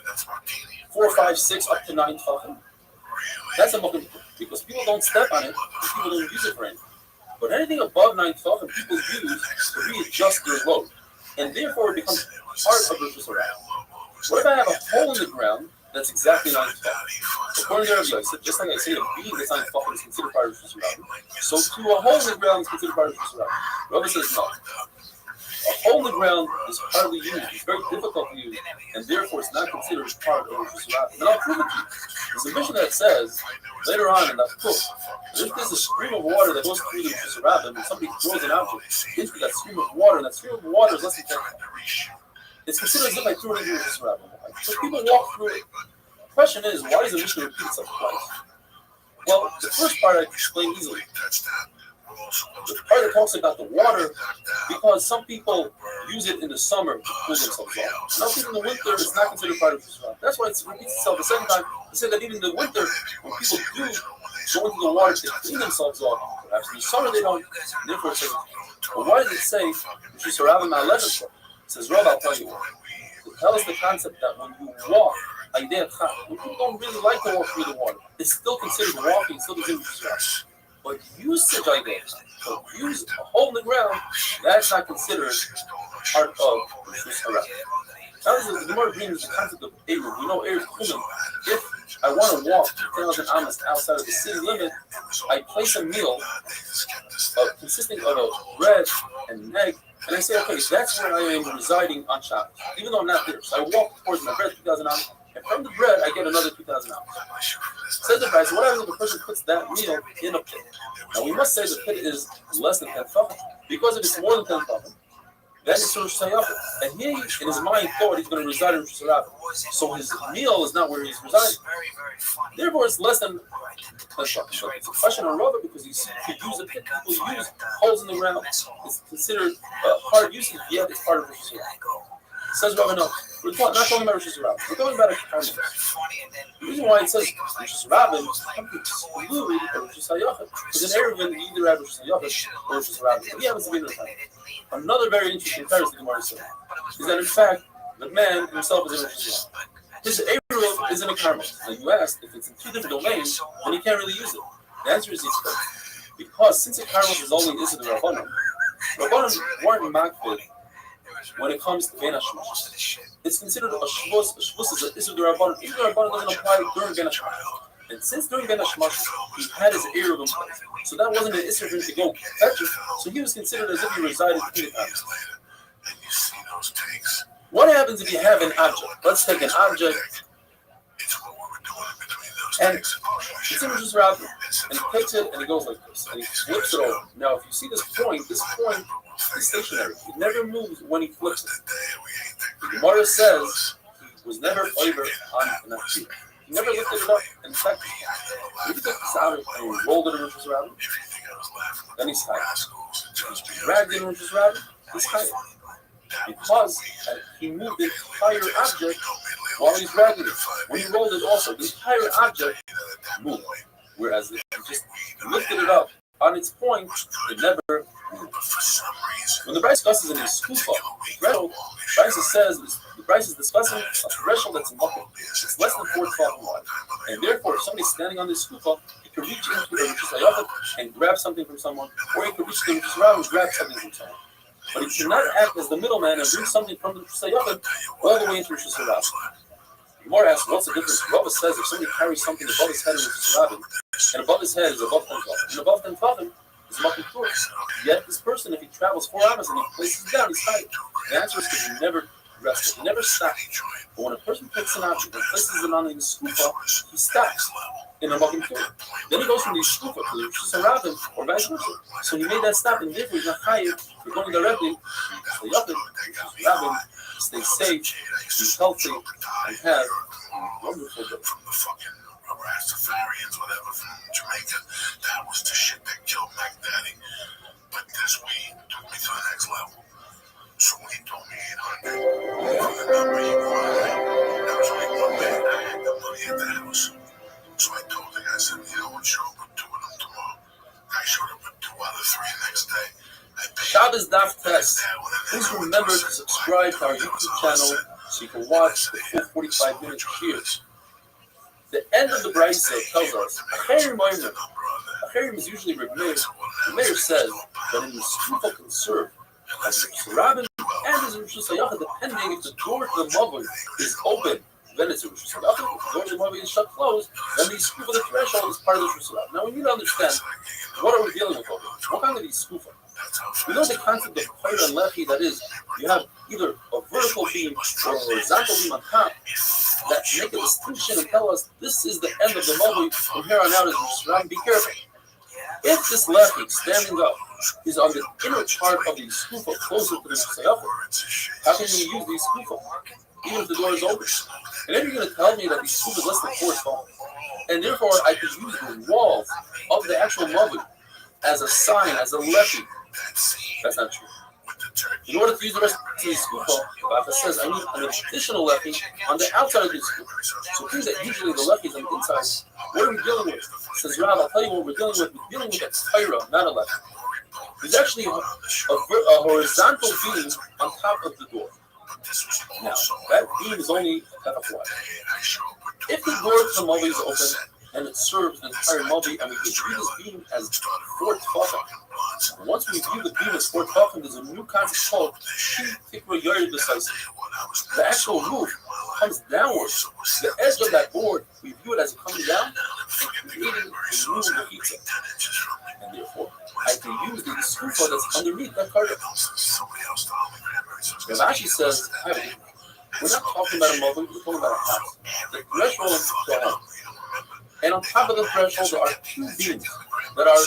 S1: 4, 5, 6, up to 9 tefachim? That's a mokum because people don't step on it and people don't use it for anything. But anything above 9 tefachim, people use to readjust their load, and therefore it becomes part of Rishus Harabim. What if I have a hole in the ground that's exactly 9 tefachim? According to Rabbi Yosef, just like I say, a beam that's 9 tefachim is considered part of Rishus Harabim, so too a hole in the ground is considered part of Rishus Harabim. Rabbi says no. A hole in the ground is hardly used. It's very difficult to use, and therefore it's not considered part of Rishus Harabim. And I'll prove it to you. There's a mission that says later on in that book, if there's a stream of water that goes through the Rishus Harabim and somebody throws an object into that stream of water, and that stream of water is less than 10 feet, it's considered as if I threw it into the Rishus Harabim. So people walk through it. The question is, why does the mission repeat itself twice? Well, the first part I can explain easily. The part that talks about the water, because some people use it in the summer to cool themselves off. Now, in the winter, it's not considered part of Rishus Harabim. That's why it repeats itself the second time. They say that even in the winter, when people do go into the water to clean themselves off, perhaps in the summer they don't. Therefore, it says, well, why does it say Rishus Harabim at 11? It says, Rob, I'll tell you what. To tell us the concept that when you walk, when people don't really like to walk through the water, it's still considered walking, still considered Rishus Harabim. But usage idea, so use a hole in the ground, that's not considered part of Rishus Harabim. Now, the Gemara brings the concept of Eruv. We know Eruv Kulim. If I want to walk 2,000 amos outside of the city limit, I place a meal consisting of a bread and an egg, and I say, okay, that's where I am residing on Shabbos, even though I'm not there. So I walk towards my bread, 2,000 amos, and from the bread, I get another 2,000 amos. Says the price, what happens if a person puts that meal in a pit? Now, we must say the pit is less than 10 tefachim, because if it's more than 10 tefachim, then it's Rosh Hashanah. And he, in his mind, thought he's going to reside in Rosh Hashanah. So his meal is not where he's residing. Therefore, it's less than 10 tefachim. But it's a question of rubber because you see, if you use a pit, people use holes in the ground. It's considered hard usage, yet it's part of Rosh Hashanah. Says Rabbi, no, we're not talking about Rishus Harabim. We're talking about a karma. The reason why it says Rishus Harabim is to exclude Rishus Hayachid. Because in Eruvin, you either have Rishus Hayachid or Rishus Harabim. But he happens to be in the time. Another very interesting comparison the Gemara says is that in fact, the man himself is in Rishus Harabim. His Eruv is in a karma. Now you asked if it's in 2 different domains, then he can't really use it. The answer is yes. Because since a karma is only this of the Rabbanim weren't makbid when it comes to Ben HaShmos. It's considered a Shvus. A Shvus is an Issur D'Rabbanan. Issur D'Rabbanan doesn't apply during Ben HaShmos. And since during Ben HaShmos, he had his Eruv in place. So that wasn't an Issur for him to go fetch it. So he was considered as if he resided in the house. What happens if you have an object? Let's take an object, and it's in Rishus Harabim, and he takes it and he goes like this, and he flips it over. Now, if you see this point is stationary. It never moves when he flips it. The Gemara says he was never over on an Akira. He never lifted it up. In fact, he took this out and he rolled it in Rishus Harabim. Then he's tired. He dragged it in Rishus Harabim. He's tired. Because he moved the entire object while he's dragging it. When he rolled it also, the entire object moved. Whereas if he just lifted it up on its point, it never moved. When the Bryce discusses in his skufa, threshold, the Bryce is discussing a threshold that's in bucket. It's less than 4 tefachim wide. And therefore, if somebody's standing on this skufa, he can reach into the Rishus Hayachid and grab something from someone, or he can reach the Rishus Harabim and grab something from someone. But he cannot act as the middleman and bring something from the Rishus Hayachid all the way into Rishus Harabim. Gemara asks, what's the difference? Rava says if somebody carries something above his head in Rishus Harabim, and above his head is above 10 tefachim, and above 10 tefachim is makom tur. Yet this person, if he travels 4 hours and he places it down, he's tired. The answer is because he never rested, he never stopped. But when a person picks an object and places it on the skufa, he stops in a makom tur. Then he goes from the skufa to the Rishus Harabim, or vice versa. So he made that stop, and therefore he's not chayiv for going directly to the Rishus Harabim stay safe, be healthy, and have a wonderful day.
S3: From the fucking Rastafarians, whatever, from Jamaica. That was the shit that killed Mac Daddy. But this weed took me to the next level. So when he told me 800 for the number he wanted, that was only one bag. I had the money at the house. So I told the guy, I said, you know what, show up with 2 of them tomorrow. I showed up with 2 out of 3 next day.
S1: Shabbos Daf Test. Please remember to subscribe to our YouTube channel so you can watch the full 45-minute cheers. The end of the Brisa tells us, Acherim is usually Reb Meir. The Meir says that in the Skufa can serve as a Rabbin and as a Rosh Hashanah, depending if the door to the Mavoi is open, then it's a Rosh Hashanah. If the door to the Mavoi is shut closed, then the Skufa, the threshold, is part of the Rosh Hashanah. Now we need to understand, what are we dealing with over here? What kind of these Skufa? We know the concept of Pyra and Lechi, that is, you have either a vertical beam or a horizontal beam on top that make a distinction and tell us this is the end of the Mavoi, from here on out is Rosh Hashanah. Be careful. If this Lechi, standing up, is on the inner part of the skufa closer to the Messiah, how can we use these skufa, even if the door is open? And if you're going to tell me that the skufa is less than 4 tall, and therefore I could use the walls of the actual Mavoi as a sign, as a lechi, that's not true. In order to use the rest of the skufa, Baba says I need an additional lechi on the outside of the skufa. So things that usually the lechi is on the inside, what are we dealing with? Says Rav, I'll tell you what we're dealing with. We're dealing with a Pyra, not a lechi. There's actually a horizontal beam on top of the door. Now, that beam is only a half wide. If the door to the Mavoi is open and it serves the entire Mavoi, and we can view this beam as 4 tefachim. Once we view the beam as 4 tefachim, there's a new concept called Tikra Yored Decisive. The actual roof comes downwards. The edge of that board, we view it as coming down and creating a new mechitza. And therefore, I can use the skufa that's underneath that carpet. Rashi says, we're not talking about a Mavoi, we're talking about a house. The threshold is the home. And on top of the threshold, there are 2 beams that are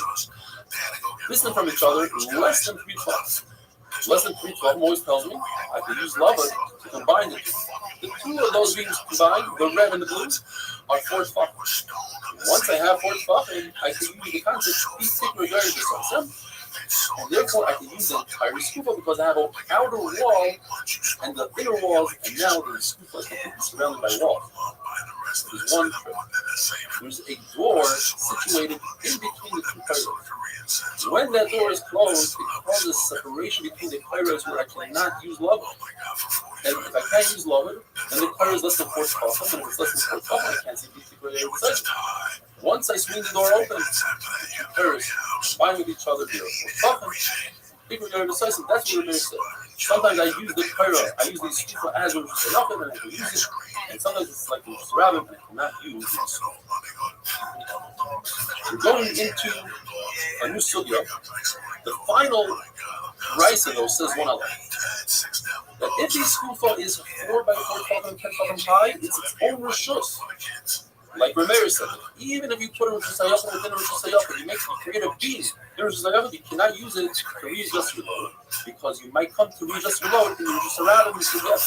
S1: distant from each other, less than 312. Less than 312 always tells me I can use lava to combine the 2. The 2 of those beams combined, the red and the blue, are 4 tefachim. Once I have 4 tefachim, I can use the concept of and therefore I can use the entire skufa because I have an outer wall and the inner walls, and now the skufa is completely surrounded by walls. There's one trick. There's a door situated in between the 2 pillars. When that door is closed, it causes separation between the pillars where I cannot use lava. And if I can't use lava, then the pillar is less than 4 tefachim, and if it's less than 4 tefachim, I can't see the Once I swing the door open, the 2 pillars combine with each other, they are 4 tefachim. People are decisive. That's what it is. Sometimes I use the pyra. I use these skufa as a shayachim, and I can use it. And sometimes it's like a rabbin, and I cannot use it. We're going into a new sugya. The final brisa though says one Allah. That if the skufa is 4 by 4 tefachim, 10 tefachim high, it's its own rishus. Like Rameir said, even if you put a Rosh Hashanah within a Rosh Hashanah, you create a beam in Rosh Hashanah, you cannot use it to readjust your load, because you might come to readjust your load and you just around and you forget.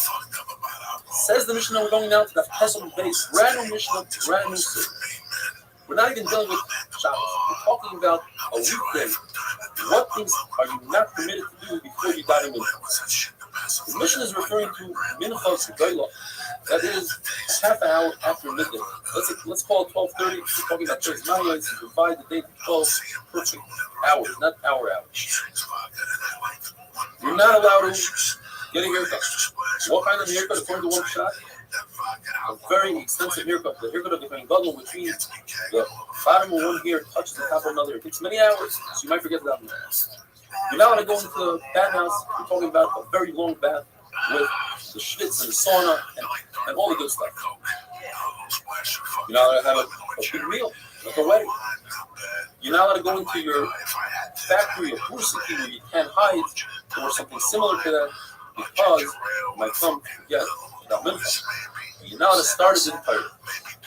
S1: Says the Mishnah, we're going now to the Pesach base, brand new Mishnah, brand new Sugya. We're not even dealing with Shabbos. We're talking about a weekday. What things are you not permitted to do before you got in Mincha? The Mishnah is referring to Mincha Segayla. That is a half an hour after midday. Let's call it 12:30. We're talking about Tez Maya. So divide the day to 12 perfect hours, not hours. You're not allowed to get a haircut. What kind of haircut, according to one shot? A very extensive haircut. The haircut of the Kohen Gadol, which means the bottom of one hair touches the top of another. It takes many hours, so you might forget that. You're not allowed to go into the bathhouse. We're talking about a very long bath with the schwitz and the sauna and all the good stuff. You're not allowed to have a big meal, like a wedding. You're not allowed to go into your factory or bursaki where you can't hide or something similar to that, because you might come to get about mincha. You're not allowed to start as in fire.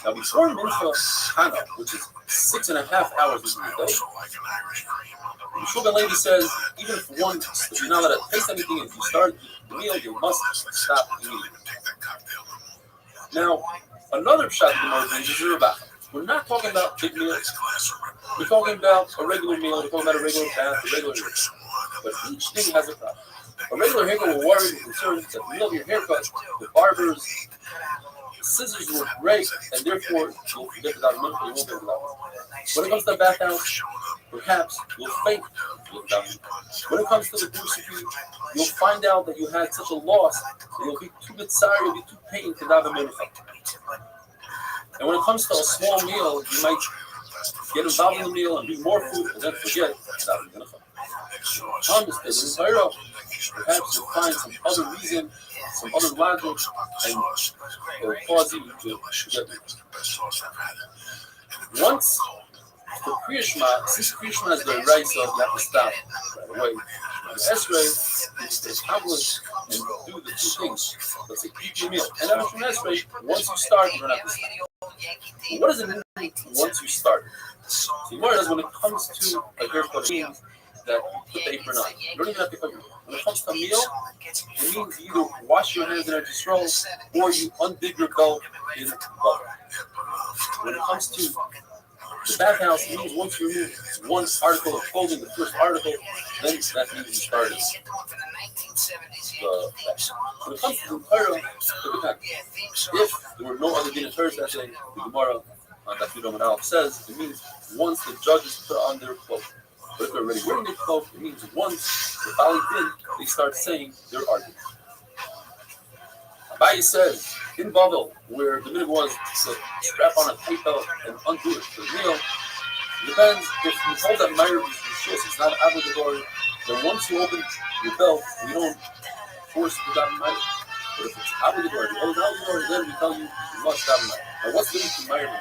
S1: Now, before Mincha Hana, which is 6.5 hours into the day, the Shulchan Lady says, even if you're not allowed to taste anything, if you start the meal, you must stop eating. Now, another shot of the Gemara is a Rebach. We're not talking about big meals. We're talking about a regular meal. We're talking about a regular bath, a regular meal. But each thing has a problem. A regular haircut will worry and concern that the meal of your haircut, the barber's scissors will break, and therefore you'll forget the dollar minute, you won't get the dollar. When it comes to the bathhouse, perhaps you'll faint. When it comes to the crucifix, you'll find out that you had such a loss that you'll be too bit sorry, you'll be too pained to daven mincha. And when it comes to a small meal, you might get involved in the meal and eat more food and then forget daven mincha. Perhaps you'll find some other reason, some other logic, and it'll cause you to forget. Once for Kriya Shema, since Kriya Shema is the right, so you have to stop right away. The Esrei, you have to accomplish and do the two things. Let's say eat your meal. And after Esrei, once you start, you don't have to stop. What does it mean once you start? So what does when it comes to a haircut, it means that you put the apron on. You don't even have to cut your hair. When it comes to a meal, it means you either wash your hands in a roll or you undid your belt in butter. When it comes to the bathhouse, it means once you remove one article of clothing, the first article, then that means you started. When it comes to the Torah, if there were no other dignitaries that day, the Gemara on that Yudom and Aleph says, it means once the judges put on their cloak. But if they're already wearing their cloak, it means once the Bali did, they start saying their argument. Abaye says, in Babel, where the minute was to strap on a tight belt and undo it for the meal, it depends if you hold that Meir is Rishus, it's not obligatory, then once you open your belt, we don't force the Daven Meir. But if it's obligatory, you hold it obligatory, then we tell you must Daven Meir. Now what's the difference in Meir?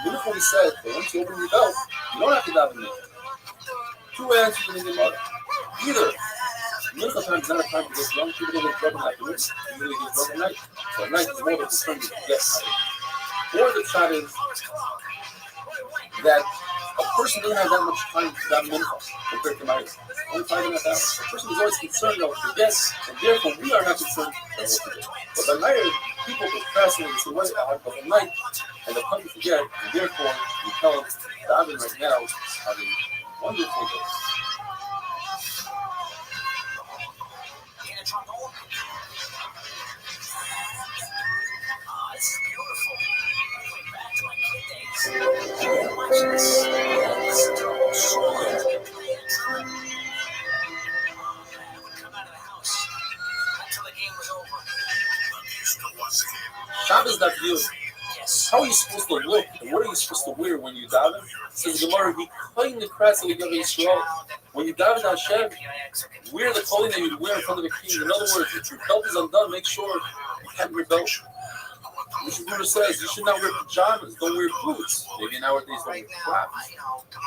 S1: The minute he said that once you open your belt, you don't have to Daven Meir. Two answers in the Gemara. Either mincha time is not a time to get drunk. People don't get drunk in the afternoon. You really get drunk at night. So at night is more of a time to get tired. Or the shot is that a person doesn't have that much time to that mincha compared to night. Only 5.5 hours. A person is always concerned about forget, and therefore we are not concerned that we'll forget. But by night, people procrastinate and say, wait, I'll have the whole night, and they'll come to forget, and therefore we tell them, Daven right now is having wonderful days.
S2: This is beautiful. Going back to my kid days. Watch this. Listen to the whole song. Play it. Oh man, I would come out of the house until the game was over.
S1: Shabbos that view. How are you supposed to look and what are you supposed to wear when you daven? Says Gemara, he clean the crest of the Yisrael. When you daven Hashem, wear the clothing that you wear in front of the king. In other words, if your belt is undone, make sure you have your belt. Mishnah says you should not wear pajamas, don't wear boots. Maybe nowadays don't wear flaps.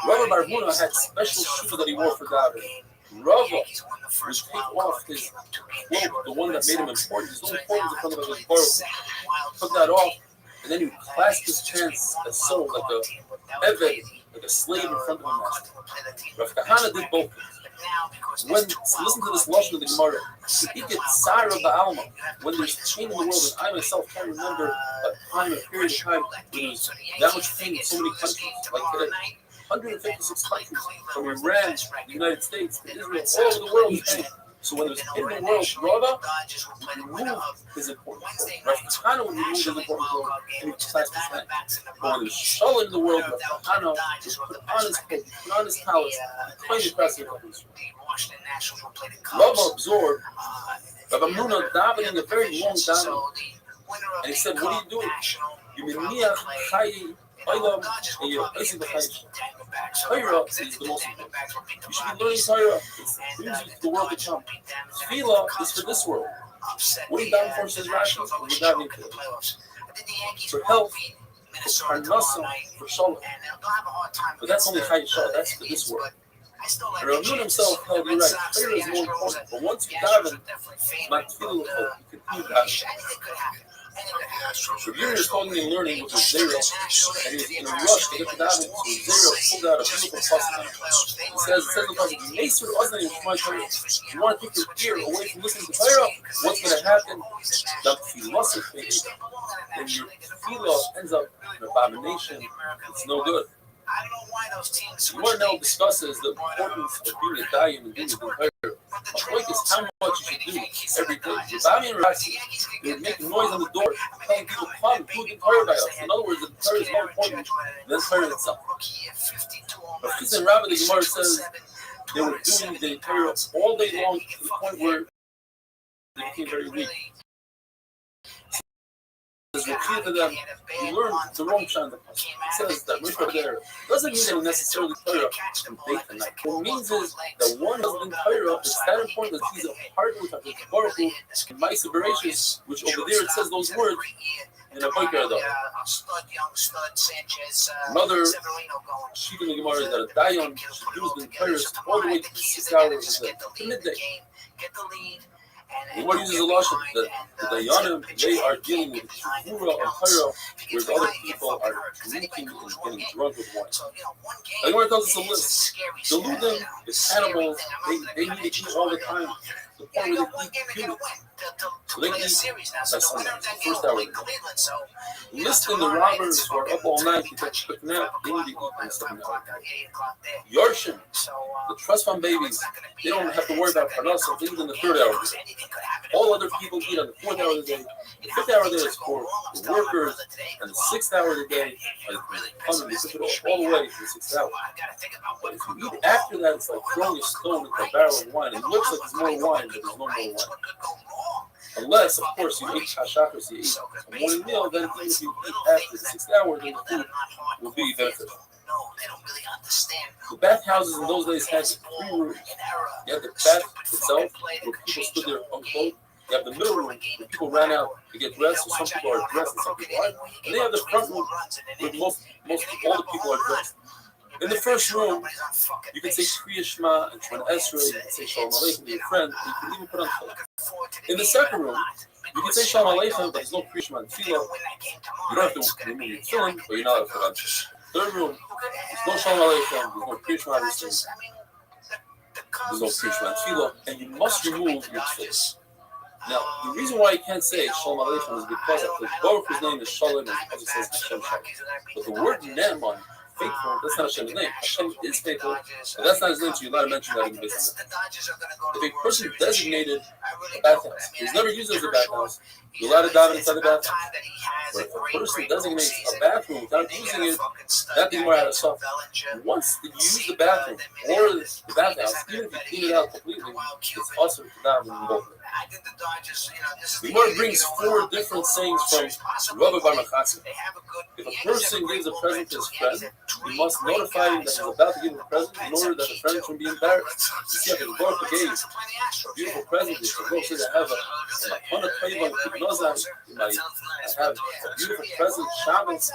S1: Rabbi Bar Huna had special shoes that he wore for davening. Rava would take off his cloak, the one that made him important. His own importance in front of his Baruch. Took that off, and then he clasped his hands as so, like a eved, like a slave in front of a master. Rav Kahana did both things. When listen to this lashon of the Gemara, he gets Sarah Ba'alma. When there's pain in the world, and I myself can't remember a time, a period of time when there's that much pain in so many countries, like today. 156 countries, from Iran, the United States, to Israel, all over the world is pain. So when there's pain in the world, Rava would remove his important role. Rav Kahana would remove his important role, and he would clasp his hand. But when there's shalom in the world, Rav Kahana would put on his coat, put on his palace, and claim the crest of Israel. Rava absorbed Rav Amnuna davening a very long davening, and he said, "What are you doing? You meniach chayi olam and you're placing the chayi." Torah is the most important. You should be learning Torah. It brings you to the world to come. Tefillah is for this world. What are you davening for? Says Rashi. We're davening for health, for parnasa, for shalom. But that's only chayi shalom. That's for this world. And Rav Nun himself held you right. Torah is more important. But once you daven, not tefillah, you continue davening. The Yuri is calling and learning with his Zera, and he's in a rush to get to daven, so Zera pulled out a beautiful pasuk. It says in the pasuk, "Meser Oznei Yishmai Torah." You want to take your ear away from listening to Torah? What's going to happen? That when your tefillah ends up in an abomination, it's no good. The Gemara now discusses the importance of being a dayan and doing the Torah. The point is how much you should do every day. Rabbi and Rashi, they would make noise on the door, telling people, "Come, do the Torah by us." In other words, the Torah is more important than Torah itself. But Chis and Rabbi, the Gemara says they were doing the Torah all day long to the point where they became very weak. As repeated to them, you learn the wrong shot. It says that Mishra there doesn't mean that he necessarily Torah from day to night. What it means is that one doesn't Torah is that important that he's a partner with HaKadosh Baruch Hu in Ma'aseh Bereshis, which over there it says those words in a Boker Adar. Another sheet in the Gemara is that a dayan should use the Torah all the way to 6 hours to midday. The Gemara uses a lashon that the dayanim, they are dealing with Shuvura and Torah, whereas other people are drinking and getting drunk with wine. The Gemara tells us a list. The Ludim, the cannibals, they need to eat all the time. The point where they eat puke. So they can eat by sunrise, the first hour of the day. Listing the robbers who are up all night to take a quick nap, they need to eat in the second hour. Yorshim, the trust fund babies, they don't have to worry about parnasa, they eat in the third hour of the day. All other people eat on the fourth hour of the day. The fifth hour of the day is for the workers, and the sixth hour of the day are the coming. They took it all the way to the sixth hour. But if you eat after that, it's like throwing a stone into a barrel of wine. It looks like there's more wine, but there's no more wine. Unless, of course, you eat hashakos, you eat a morning meal, then even if you eat after the sixth hour, then the food will be beneficial. The bathhouses in those days had 3 rooms. You had the bath itself, where people stood there unclothed. You have the middle room, where people ran out to get dressed, so some people are dressed and some people aren't. And they have the front room, where most all the people are dressed. In the first room, you can say Kriya Shema and Shemana Esrei, you can say Shalom Aleichem to your friend, you can even put on tefillin. In the second room, you can say Shalom Aleichem, but there's no Kriya Shema and tefillah. You don't have to remove your tefillin, but you're not allowed to put on tefillin. Third room, there's no Shalom Aleichem, there's no Kriya Shema, there's no Kriya Shema and tefillah, and you must remove your tefillin. Now, the reason why you can't say Shalom Aleichem is because Baruch Hu's name is Shalom, and because it says Hashem Shalom. But the word Ne'eman, faithful, that's not Hashem's name. Hashem is faithful, but that's not his name, so you're allowed to mention that in the business. If a person designated a bathhouse, he's never used it as a bathhouse, you're allowed to dive inside the bathhouse. But if a person designates a bathroom without using it, that thing might have to suffer. Once you use the bathroom or the bathhouse, even if you clean it out completely, it's awesome to dive in both. The Gemara brings 4 different sayings from Rabbi Bar Machasi. If a person gives a present to his friend, he must notify him that he's about to give him a present in order that the friend shouldn't be embarrassed. You see, if the Baruch Hu gave a beautiful present, he says, I have a beautiful present, Shabbos,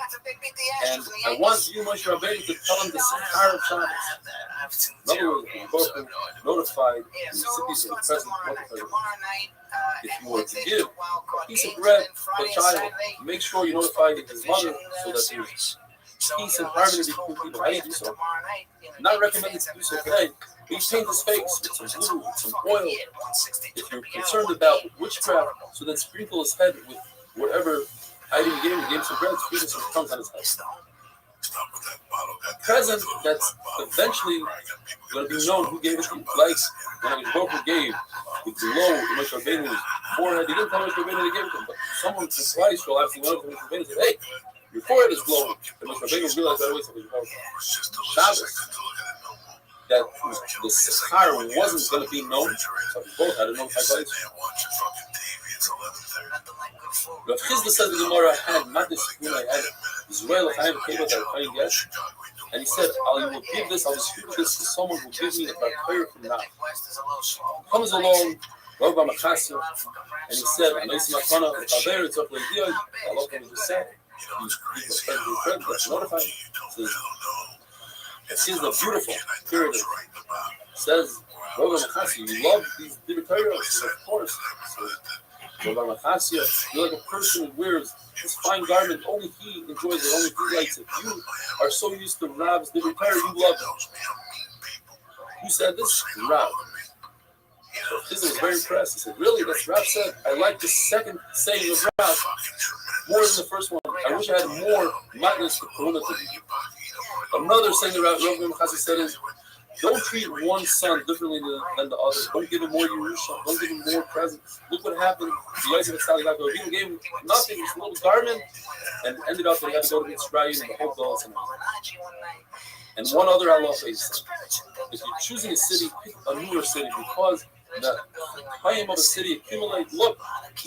S1: and I want you, Moshe Rabbeinu, to tell him the Sahara of Shabbos. In other words, the Baruch Hu notified the recipients of the present what the present was. If you were to give a piece of bread to a child, make sure you notify his mother so that there's peace and harmony between people. How do you do so? Not recommended to do so today. He paint his face with some glue, with some oil. If you're concerned about witchcraft, so then sprinkle his head with whatever item you gave him. Gave him some bread, sprinkle some crumbs on his head. A present that's eventually going to be known who gave it to you. Like when the Baruch Hu gave the glow to Moshe Rabbeinu's forehead, he didn't tell Moshe Rabbeinu to give it to him, but someone from Israel actually went up to Moshe Rabbeinu and said, hey, your forehead is glowing. And Moshe Rabbeinu realized that away, so it was Shabbos. That the Sahara wasn't going to be known, so we both had to know Chaitz. Rav Chizda said the Gemara had not this spoon I had Israel Chaim Keva that I get, and he said, I will give this, I'll distribute this to someone who gives me a prayer from now. Comes along Rabbi Machasi, and he said, I know it's Makana, it's Chaber, it's up like Dio, I love him just said, he's a friend, that's notified. This is a beautiful period. Says Rabbi Machasi, you love these different Torahs, of course. So, Rabbi Machasia, you're like a person who wears this fine garment, only he enjoys it, only he likes it. You are so used to Rab's different prayer, you love it. Who said this? Rab. So Chizah was very impressed. He said, really? That's Rab said. I like the second saying of Rab more than the first one. I wish I had more matnas to Corona to me. Another saying that Rabbi Machasia said is, don't treat one son differently than the other. Don't give him more Yerusha. Don't give him more presents. Look what happened. The Yosef Tzaddik gave him nothing, just a little garment, and ended up that he had to go to Restream and the whole Golas. And one other halacha is, if you're choosing a city, pick a newer city because the time of a city accumulate. Look,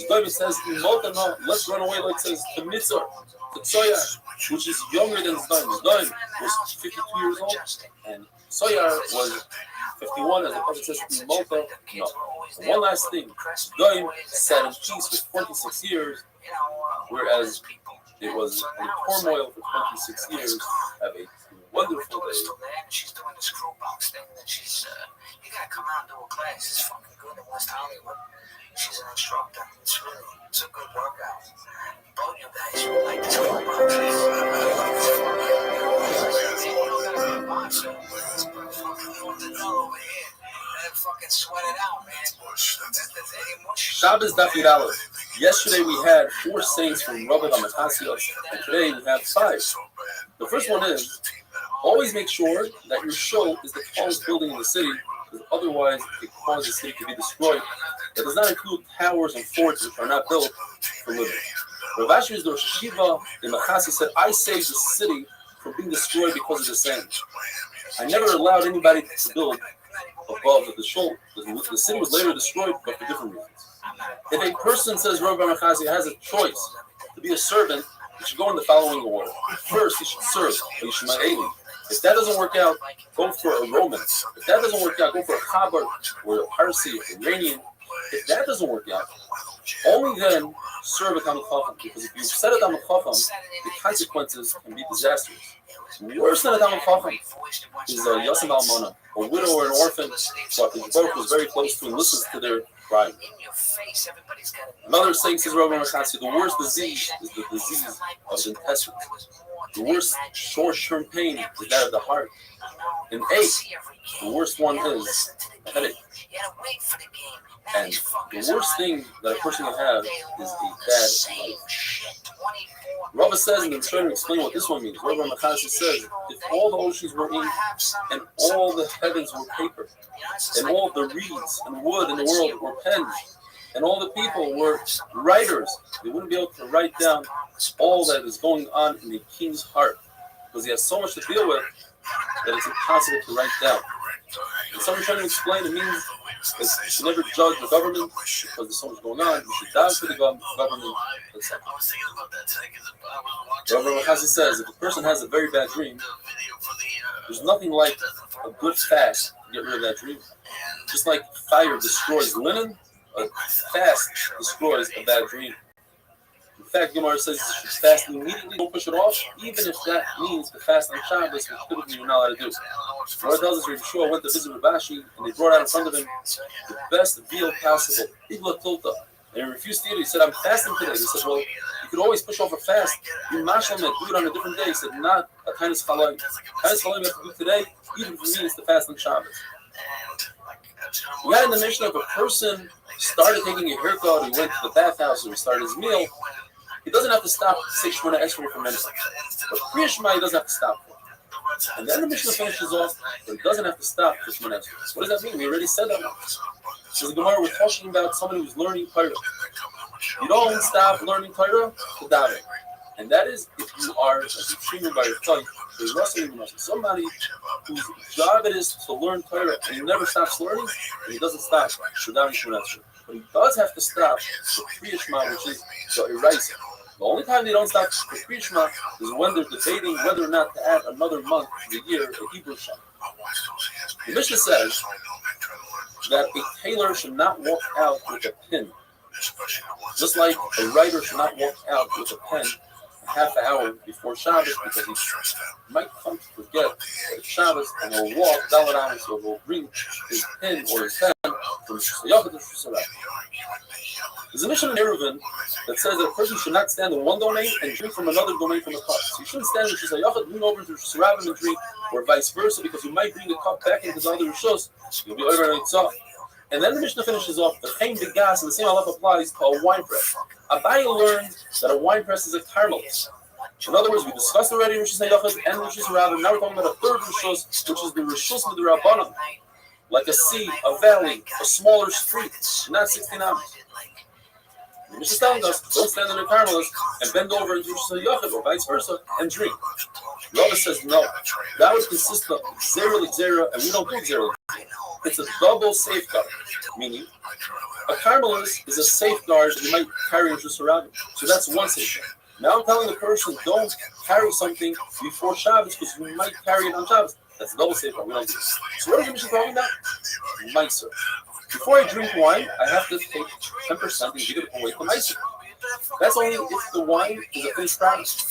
S1: David says, let's run away, like it says, to Mitzvah, to Tzoyar, which is younger than Zdaim. Zdaim was 52 years old, and Tzoyar was 51, as the Prophet says, in Malta. No. And one last thing, Zdaim sat in peace for 26 years, whereas it was in turmoil for 26 years. Have a wonderful day.
S2: She's doing the screw box thing that you gotta come out and do a class. It's fucking good in West Hollywood. She's an instructor. It's a good workout. Both you guys will like the screw box. Over here. And fucking sweat it out, man.
S1: Shabbos Daf Aleph. Yesterday we had 4 saints from Rabbi Machasia, and today we have 5. The first one is, always make sure that your show is the tallest building in the city, because otherwise it causes the city to be destroyed. That does not include towers and forts which are not built for living. Rav Asher's Rosh Shiva in Machasia said, I saved the city from being destroyed because of the sand. I never allowed anybody to build above the shoal. The city was later destroyed, but for different reasons. If a person, says Rabbi Machasia, has a choice to be a servant, he should go in the following order. First, he should serve. If that doesn't work out, go for a Roman. If that doesn't work out, go for a Chabar or a Parsi or Iranian. If that doesn't work out, only then serve a Talmid Chacham. Because if you set a Talmid Chacham, the consequences can be disastrous. Worse than a Talmid Chacham is a Yosem Almana, a widow or an orphan, so the Baruch was very close to and listens to their crying. Another saying, says Rabbi Machasia, the worst disease is the disease of the intestines. The worst short-term pain is that of the heart. And 8, the worst one is a headache. And the worst thing that a person can have is a bad life. Rabbi says, and I'm trying to explain what this one means. Rabbi Machasia says, if all the oceans were ink, and all the heavens were paper, and all the reeds and wood in the world were pens, and all the people were writers, they wouldn't be able to write down all that is going on in the king's heart, because he has so much to deal with that it's impossible to write down. And someone trying to explain, it means that you should never judge the government because there's so much going on. You should die for the government, etc. Rabbi Machasia says, if a person has a very bad dream, there's nothing like a good fast to get rid of that dream. Just like fire destroys linen, a fast destroys a bad dream. In fact, Gemara says you should fast immediately, don't push it off, even if that means to fast on Shabbos, which typically you're not allowed to do. Gemara tells us Yeshua went to visit Rabashi, and they brought out in front of him the best veal possible, Igla Tilta. And he refused to eat it. He said, I'm fasting today. He said, well, you could always push off a fast. You mashal it, do it on a different day. He said, not a Tainis Chalayim. Tainis Chalayim you have to do today, even if it means to fast on Shabbos. We had in the mission, if a person started taking a haircut, he went to the bathhouse, or he started his meal, he doesn't have to stop to say Shemona Esrei for minutes. But Kriya Shema, he doesn't have to stop for. And then the Mishnah finishes off, but he doesn't have to stop for Shemona Esrei. What does that mean? We already said that. So the Gemara, we're talking about somebody who's learning Torah. You don't stop learning Torah to daven. And that is if you are treated by your tongue, somebody whose job it is to learn Torah and he never stops learning, and he doesn't stop for davening Shemona Esrei. But he does have to stop for Kriya Shema, which is the erasing. The only time they don't stop for Kriya Shema is when they're debating whether or not to add another month to the year of Hebrew Shema. The Mishnah says that a tailor should not walk out with a pin, just like a writer should not walk out with a pen a half an hour before Shabbos, because he might come to forget that it's Shabbos and he'll walk Daladam, so he'll bring his pen or his pen from Shusayach to Shusayach. There's a mission in Eruvin that says that a person should not stand in one domain and drink from another domain from the cup. So you shouldn't stand in Rishus HaYachid, lean over to Rishus Rabbim and drink, or vice versa, because you might bring the cup back into the other Rishus. You'll be over and it's off. And then the Mishnah finishes off, the Chaim Begas, and the same halacha applies to a wine press. Abaye learned that a wine press is a carmelis. In other words, we discussed already Rishus HaYachid and Rishus Rabbim. Now we're talking about a third Rishus, which is the Rishus Midrabanan. Like a sea, a valley, a smaller street, not 16 hours. The Mishnah is telling us, don't stand in a carmelis and bend over into Rishus HaYachid or vice versa and drink. Rava says no. That would consist of Xera, and we don't do Xera. It's a double safeguard, meaning a carmelis is a safeguard that you might carry into surrounding. So that's one safeguard. Now I'm telling the person, don't carry something before Shabbos because you might carry it on Shabbos. That's a double safeguard. We don't do it. So what is the Mishnah talking about? Meiser. Before I drink wine, I have to take 10% and give it away to Meiser. That's only if the wine is a finished product.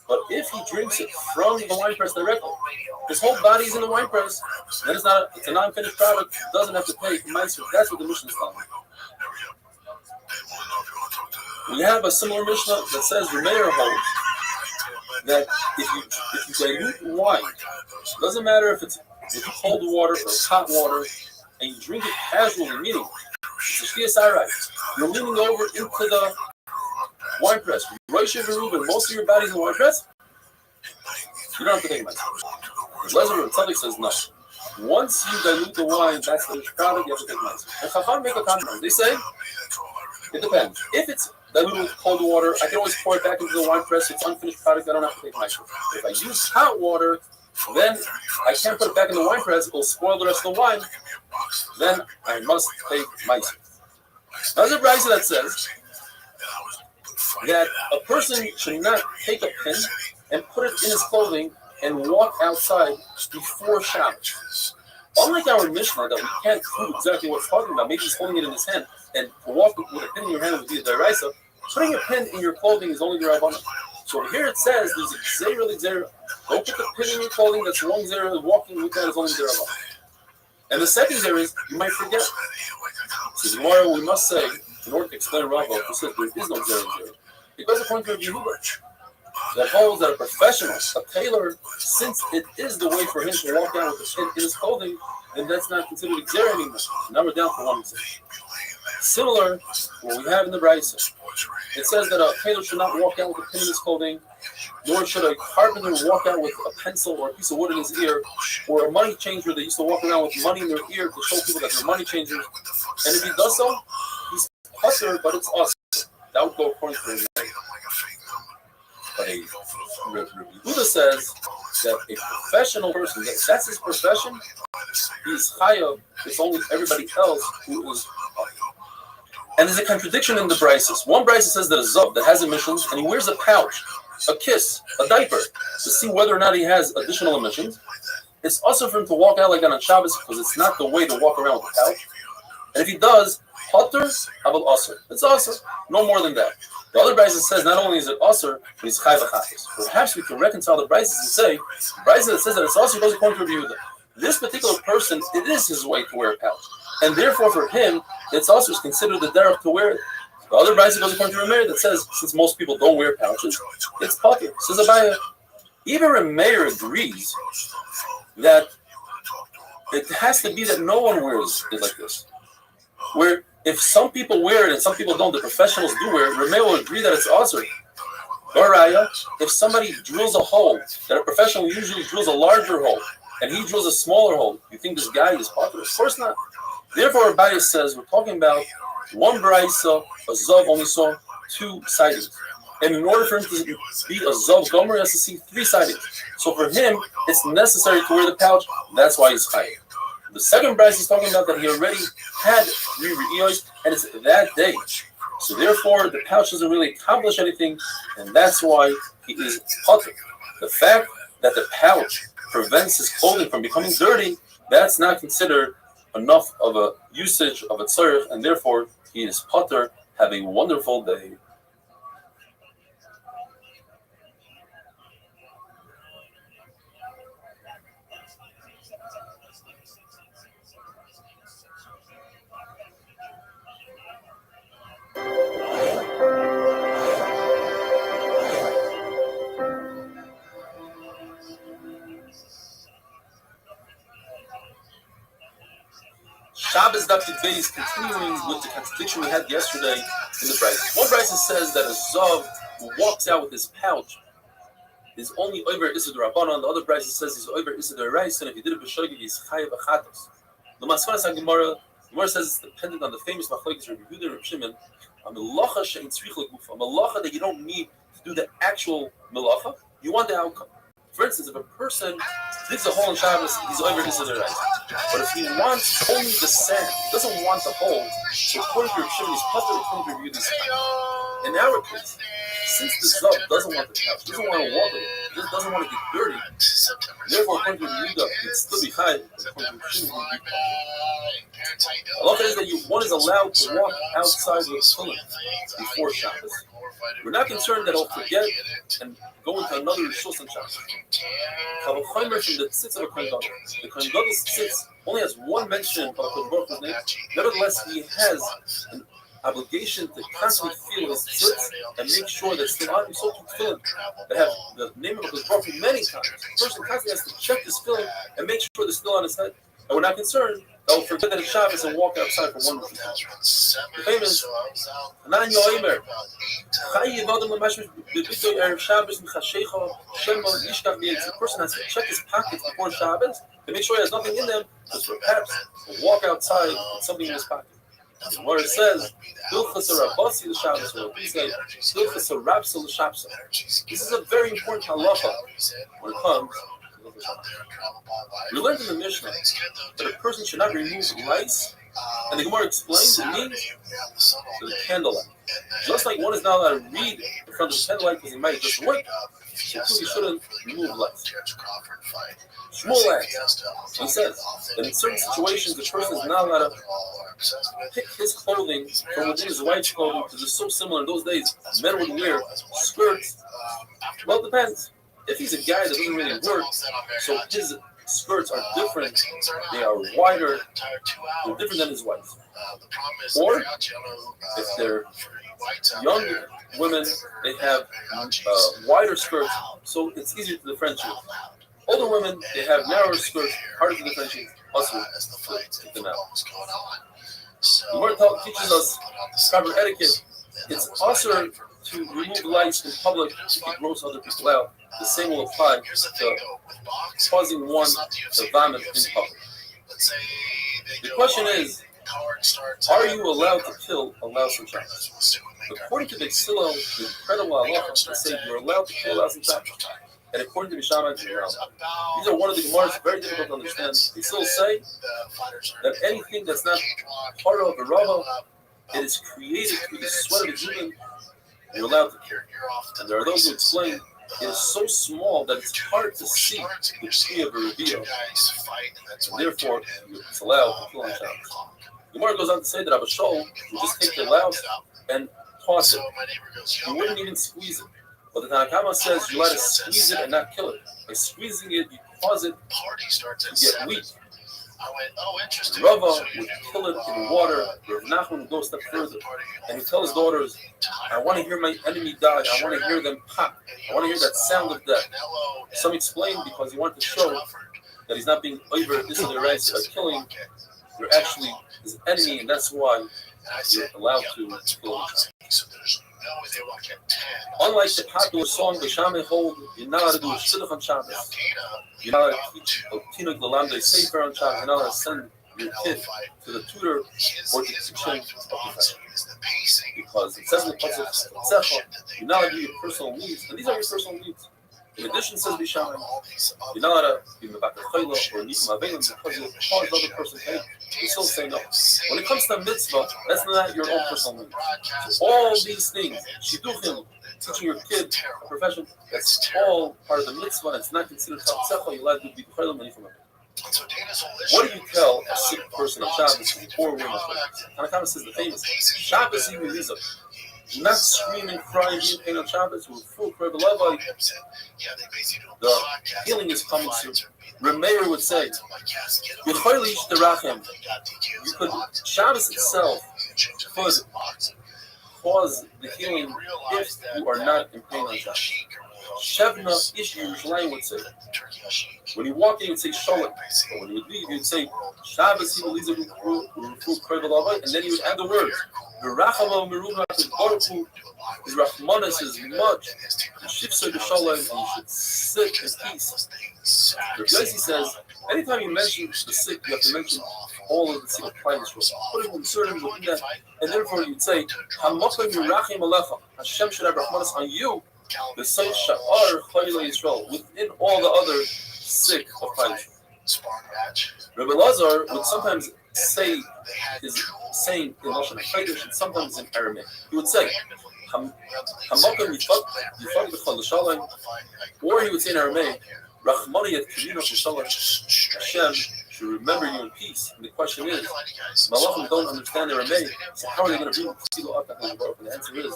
S1: But if he drinks it from the wine press directly, his whole body is in the wine press, then it's a non-finished product, doesn't have to pay for Meiser. That's what the Mishnah is telling me. We have a similar Mishnah that says Remeir holds that if you dilute wine, it doesn't matter if it's with cold water or hot water, and you drink it casually, meaning you're leaning over into the wine press. Most of your body's in the wine press. You don't have to take much. Lezer and Tzaddik says no. Once you dilute the wine, that's the product, you have to take much. And Chacham make a compromise. They say it depends. If it's diluted with cold water, I can always pour it back into the wine press. It's unfinished product. I don't have to take much. If I use hot water, then I can't put it back in the wine press. It'll spoil the rest of the wine. Then I must take mice. There's a brisa that says that a person should not take a pin and put it in his clothing and walk outside before Shabbos. Unlike our Mishnah, that we can't prove exactly what it's talking about, maybe he's holding it in his hand, and to walk with a pin in your hand would be a deraisa. Putting a pin in your clothing is only the Rabbanan. So here it says there's a Xera. Don't put the pin in your clothing, that's one Xera, walking with that is only the Rabbanan. And the second Xera is, you might forget. So tomorrow we must say, in order to explain Rava, who says there is no Xera. Because according to Rabbi Yehuda, that holds that a professional, a tailor, since it is the way for him to walk out with a pin in his clothing, then that's not considered Xera anymore. Now we're down for one Xera. Similar to what we have in the Brisa. It says that a tailor should not walk out with a pin in his clothing, nor should a carpenter walk out with a pencil or a piece of wood in his ear, or a money changer that used to walk around with money in their ear to show people that they're money changers. And if he does so, he's usher, but it's us. That would go according to the But Yehuda says that a professional person, that's his profession, he's chayav. It's only everybody else who is. And there's a contradiction in the brises. One brisa says that a zav that has emissions and he wears a pouch, a kiss, a diaper to see whether or not he has additional emissions. It's also for him to walk out like that on Shabbos because it's not the way to walk around with a pouch. And if he does, potter, aval aser. It's aser, no more than that. The other brisa says not only is it aser, but he's chayv achayis. Perhaps we can reconcile the brises and say, the brisa that says that it's aser goes according to Rabbi Yehuda. This particular person, it is his way to wear a pouch. And therefore for him, it's also considered the derech to wear it. The other brisa goes according to Rameir that says, since most people don't wear pouches, it's potter. Says Abaye. Even Rameir agrees that it has to be that no one wears it like this. Where if some people wear it and some people don't, the professionals do wear it, Rameir will agree that it's aser. Baraya, if somebody drills a hole, that a professional usually drills a larger hole, and he drills a smaller hole, you think this guy is potter? Of course not. Therefore, Abaye says we're talking about one brisa, a zav only saw two sightings. And in order for him to be a zav gomer, he has to see three sightings. So for him, it's necessary to wear the pouch. That's why he's chayav. The second brisa is talking about that he already had three re'iyos, and it's that day. So therefore, the pouch doesn't really accomplish anything, and that's why he is potter. The fact that the pouch prevents his clothing from becoming dirty, that's not considered enough of a usage of a tzarech, and therefore he is potter. Have a wonderful day. Shabbos Daftik Beis, continuing with the contradiction we had yesterday in the Brisa. One Brisa says that a Zav who walks out with his pouch is only over Issa Rabbanon. The other Brisa says he's over Issa Reis, and if he did it b'shogi, he's chayav achatos. The Maskanas Gemara says it's dependent on the famous machlokes Rabbi Yehuda and Rabbi Shimon. A melacha she'in tzrich legufa, a melacha that you don't need to do the actual melacha. You want the outcome. For instance, if a person digs a hole in Shabbos, he's over Issa Reis. But if he wants only the sand, he doesn't want the hole, so according to Rabbi Shimon, he's puzzled according to Rabbi Yehuda's time. In our case, since the Zav doesn't want the couch, doesn't want to walk with it, doesn't want to get dirty, therefore, according to Yehuda, it's still be high, according to Shimon, it would be Allah is that one is allowed to walk outside with tefillin before Shabbos. We're not concerned that he'll forget and go into another Rishus on Shabbos. From the tzitz of a Kohen Gadol. The Kohen Gadol's tzitz only has one mention of HaKadosh Baruch Hu's name. Nevertheless, he has an obligation to constantly feel his tzitz and make sure that still on so tefillin that have the name of HaKadosh Baruch Hu many times. The person constantly has to check his tefillin and make sure they're still on his head. And we're not concerned that will forget that it's Shabbos and walk outside for one week. The famous Hanan Yoimer. The person has to check his pockets before Shabbos to make sure he has nothing in them, because perhaps he'll walk outside with something in his pocket. And where it says, this is a very important halacha when it comes. We learned in the Mishnah that a person should not remove lights, and the Gemara explains it means to the candlelight. Just like one is not allowed to read in front of the candlelight because he might just wake, so too he shouldn't remove lights. Shmuel asks, he says that in certain situations the person is not allowed to pick his clothing from within his wife's clothing because it's so similar. In those days, men would wear skirts. Well, it depends. If he's a guy that doesn't really work, so his skirts are different, they are wider, they're different than his wife's. Or, if they're young women, they have wider skirts, so it's easier to differentiate. Older women, they have narrower skirts, harder to differentiate, also take them out. The Gemara teaches us proper etiquette. It's also to remove lights in public to gross other people out. The same will apply to causing one to vomit in public. The question is, are you allowed to kill a louse in Shabbos? According to the Tzilo, the incredible halacha, they say you're allowed to kill a louse in Shabbos. And according to Mishnah, these are one of the Gemaras very difficult to understand. They still say that anything that's not part of a rava, it is created through the sweat of a human, you're allowed to kill. And there are those who explain it is so small that it's hard to see the tree of a reveal. And therefore, it's allowed to kill on Shabbos. The Gemara goes on to say that Abba Shaul would just take the louse and toss it. He wouldn't even squeeze it. But the Tanakama says you let it squeeze it and not kill it. By squeezing it, you cause it to get weak. Rava would kill it in water. Rav Nachman would go a step further, and he tells his daughters, I want to hear my enemy die. I want to hear them pop. I want to hear that sound of death. Some explain because he wanted to show that he's not being over this in the rights by killing. You're actually his enemy, and that's why you're allowed to kill him. Unlike the popular song, the Shammai hold, you're not allowed to do a shidduch on Shabbos. You're not allowed to teach a tinuk l'lamdei sefer on Shabbos. You're not allowed to send your kid to the tutor or to teach him because it says in the pasuk, you're not allowed to do your personal needs, and these are your personal needs. In addition, says Bishamai, you're not allowed to be mebakar chayla or nichum avelim because you'll cause another person pain. You still say no. When it comes to mitzvah, that's not your own personal need. So all these things, shidduchim, teaching your kid a profession, that's all part of the mitzvah, and it's not considered tzatzecha. You're allowed to be chayla and nichum avelim. What do you tell a sick person on Shabbos or women? Tanakama says the famous Shabbos even rizah. Not screaming, crying, being pain on Shabbos with full krevelevi. The healing is coming soon. Remeir would say, you could, Shabbos itself could cause the healing if you are not in pain on Shabbos. Shevna Ish Yerushalayim would say. When he walked in, he would say Shalom. But when he would leave, he would say Shabbos Hibaliza Rufu Krevelavai, and then he would add the words V'rachamo Meruvah Baruchu. His Rahmanas is much. Shifsa B'Shalom, and you should sit in peace. Rabbi Yossi says, anytime you mention the sick, you have to mention all of the sick appliances. Put it in certain that, and therefore you would say, Hamakom Yirachim Alecha. Hashem should have Rahmanas on you. The Sayyid Sha'ar Chayla Yisrael, within all the other sick of Chayla Yisrael. Rabbi Lazar would sometimes say his saying in Lashon HaKodesh and sometimes in Aramaic. He would say, Hamakom Yifak B'Chol L'Shalom, or he would say in Aramaic, Rachmani Yet Kivino B'Shalom, Hashem should remember you in peace. And the question is, Malachim don't understand Aramaic, so how are they going to bring the Tefillah up at the Baruch? And the answer is,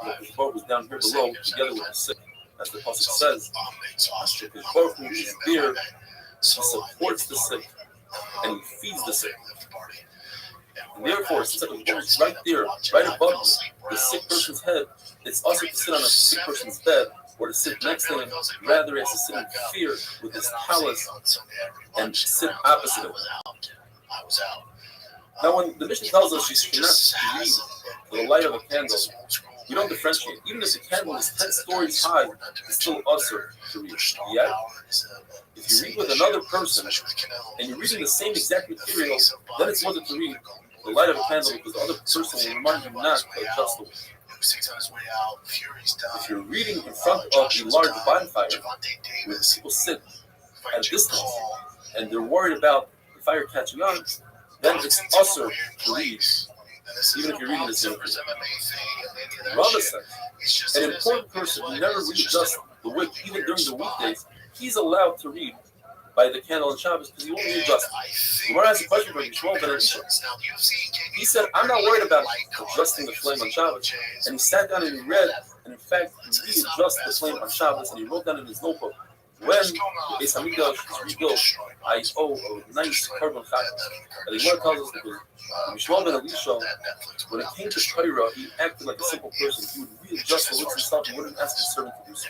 S1: the Baruch was down here below, together with the sick. As the Pasuk says, the Baruch is there, he supports the sick, and he feeds the sick. And therefore, since the Baruch is right there, right above the sick person's head, it's also to sit on a sick person's bed, or to sit next to him, rather as to sit in fear with his talus and sit opposite of him. Now, when the Mishnah tells us she cannot read to the light of a candle, we don't differentiate. Even if the candle is 10 stories high, it's still usher to read. Yet, if you read with another person and you're reading the same exact material, then it's worth it to read the light of a candle because the other person will remind you not to adjust the way. If you're reading in front of a large bonfire where people sit at a distance and they're worried about the fire catching on, then it's usher to read, even if you're reading the same person. Rama says, an important person who never readjusts the wick, even during the weekdays, he's allowed to read by the candle on Shabbos because he won't readjust. The Gemara asked a question from Yishmael ben Elisha. He said, I'm not worried about adjusting the flame on Shabbos. And he sat down and he read, and in fact, he readjusted the flame on Shabbos, and he wrote down in his notebook, when the Beis Hamikdash is rebuilt, I owe a nice carbon copy. And the Gemara tells us that Yishmael ben Elisha, when it came to Torah, he acted like a simple person. He would readjust the lips himself and wouldn't ask his servant to do so.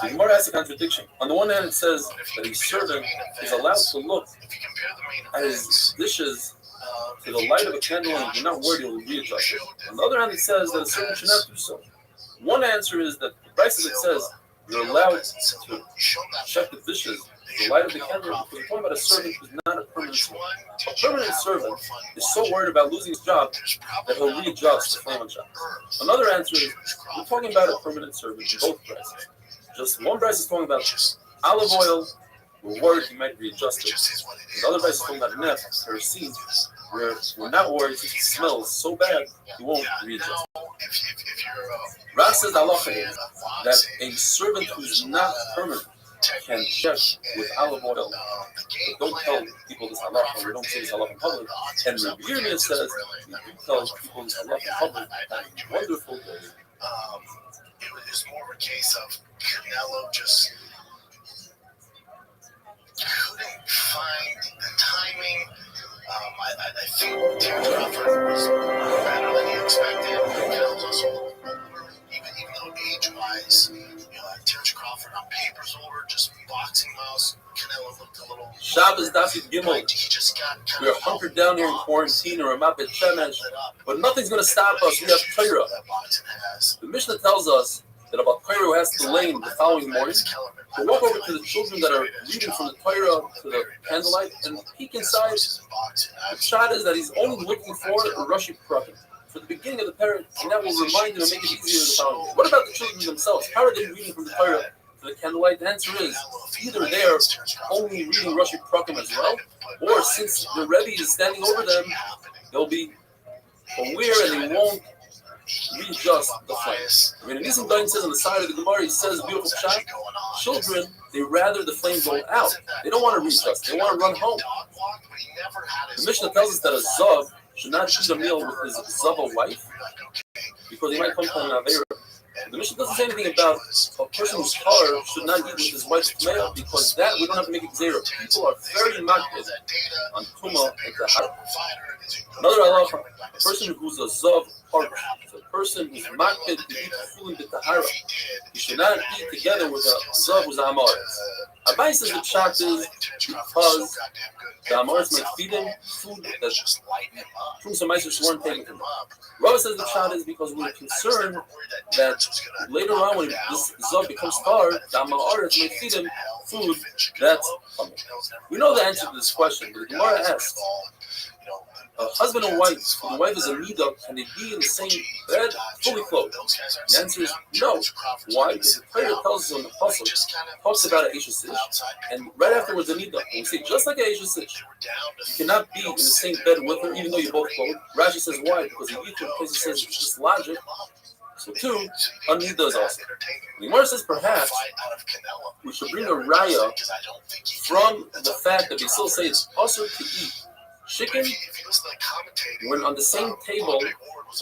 S1: The Gemara has a contradiction. On the one hand, it says that his servant is allowed to look at his dishes to the light of a candle and you're not worried he will readjust it. On the other hand, it says that a servant should not do so. One answer is that the prices it says you're allowed to check the dishes to the light of the candle because we're talking about a servant who's not a permanent servant. A permanent servant is so worried about losing his job that he'll readjust the flame on Shabbos. Another answer is we're talking about a permanent servant in both prices. Just one price is talking about olive oil, we're worried he might readjust it. The other price is talking about nef, kerosene, where we're not worried if it smells so bad, he won't readjust it. Rav says halacha that a servant who's not permanent can check with olive oil. But don't tell people this halacha, we don't say this halacha in public. And Rabbi Yirmiyah says, we do tell people this halacha in public. Wonderful day.
S3: It was more of a case of Canelo just couldn't find the timing. I think Terrence Crawford was better than he expected. Canelo's also a little older, even though age-wise, Terrence Crawford on paper's older, just boxing-wise, Canelo looked a little...
S1: Shabbos Dafid Gimel. We're hunkered down here in quarantine or Ramat Bet Shemesh, but nothing's going to stop us. We have Torah. The Mishnah tells us that about Torah who has to lane the following morning, to walk over to the children that are reading from the Torah to the candlelight and peek inside. The shot is that he's only looking for a Rashi Prakim for the beginning of the parrot, and that will remind him and make it easier the following day. What about the children themselves? How are they reading from the Torah to the candlelight? The answer is either they are only reading Rashi Prakim as well, or since the Rebbe is standing over them, they'll be aware and they won't readjust the flame. I mean, Nisim Dain says on the side of the Gemara, he says, beautiful shot, children, they rather the flame go out. They don't want to readjust. They want to run home. The Mishnah tells us that a Zav should not eat a meal with his Zava wife because he might come from an Aveira. The Mishnah doesn't say anything about a person whose car should not eat with his wife's tmeah, because that we don't have to make it zero. People are very makbid on tuma and tahara. Another halacha: a person who's a zav partner, a person who's makbid to eat chulin b'tahara, he should not eat together with a zav who's a hamaris. Abai says the pshat is because the hamaris might feed him food that from some mice weren't taken from him. Rava says the pshat is because we're concerned that later on when this zav becomes tar, the hamaris might feed him food that's coming. We know the answer to this question, but the Gemara asks, a husband and wife, the wife is a midah, can they be in the same bed, fully clothed? The answer is no. Why? Because the Torah tells us on the puzzle, talks about an Eishes Ish, and right afterwards a midah. And we say, just like an Eishes Ish, you cannot be in the same bed with her, even though you're both clothed. Rashi says why? Because the Yitro place says it's just logic. So two, a midah is also. The Gemara says perhaps we should bring a raya from the fact that they still say it's also to eat chicken when on the same table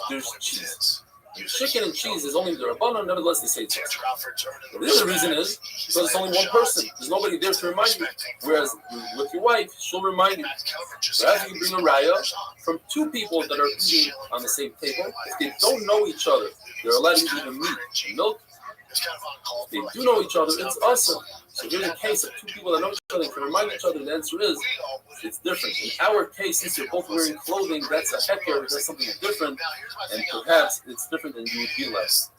S1: there's cheese. Chicken and cheese is only the rabbanon, nevertheless they say it's also. The other reason is because it's only one person. There's nobody there to remind you. Whereas with your wife, she'll remind you. Perhaps you can bring a raya from two people that are eating on the same table. If they don't know each other, they're allowed to eat even meat and milk. If they do know each other, it's awesome. So here's a case of two people that know each other and can remind each other. The answer is, it's different. In our case, since you're both wearing clothing, that's a hecker, that's something different, and perhaps it's different than you would be less.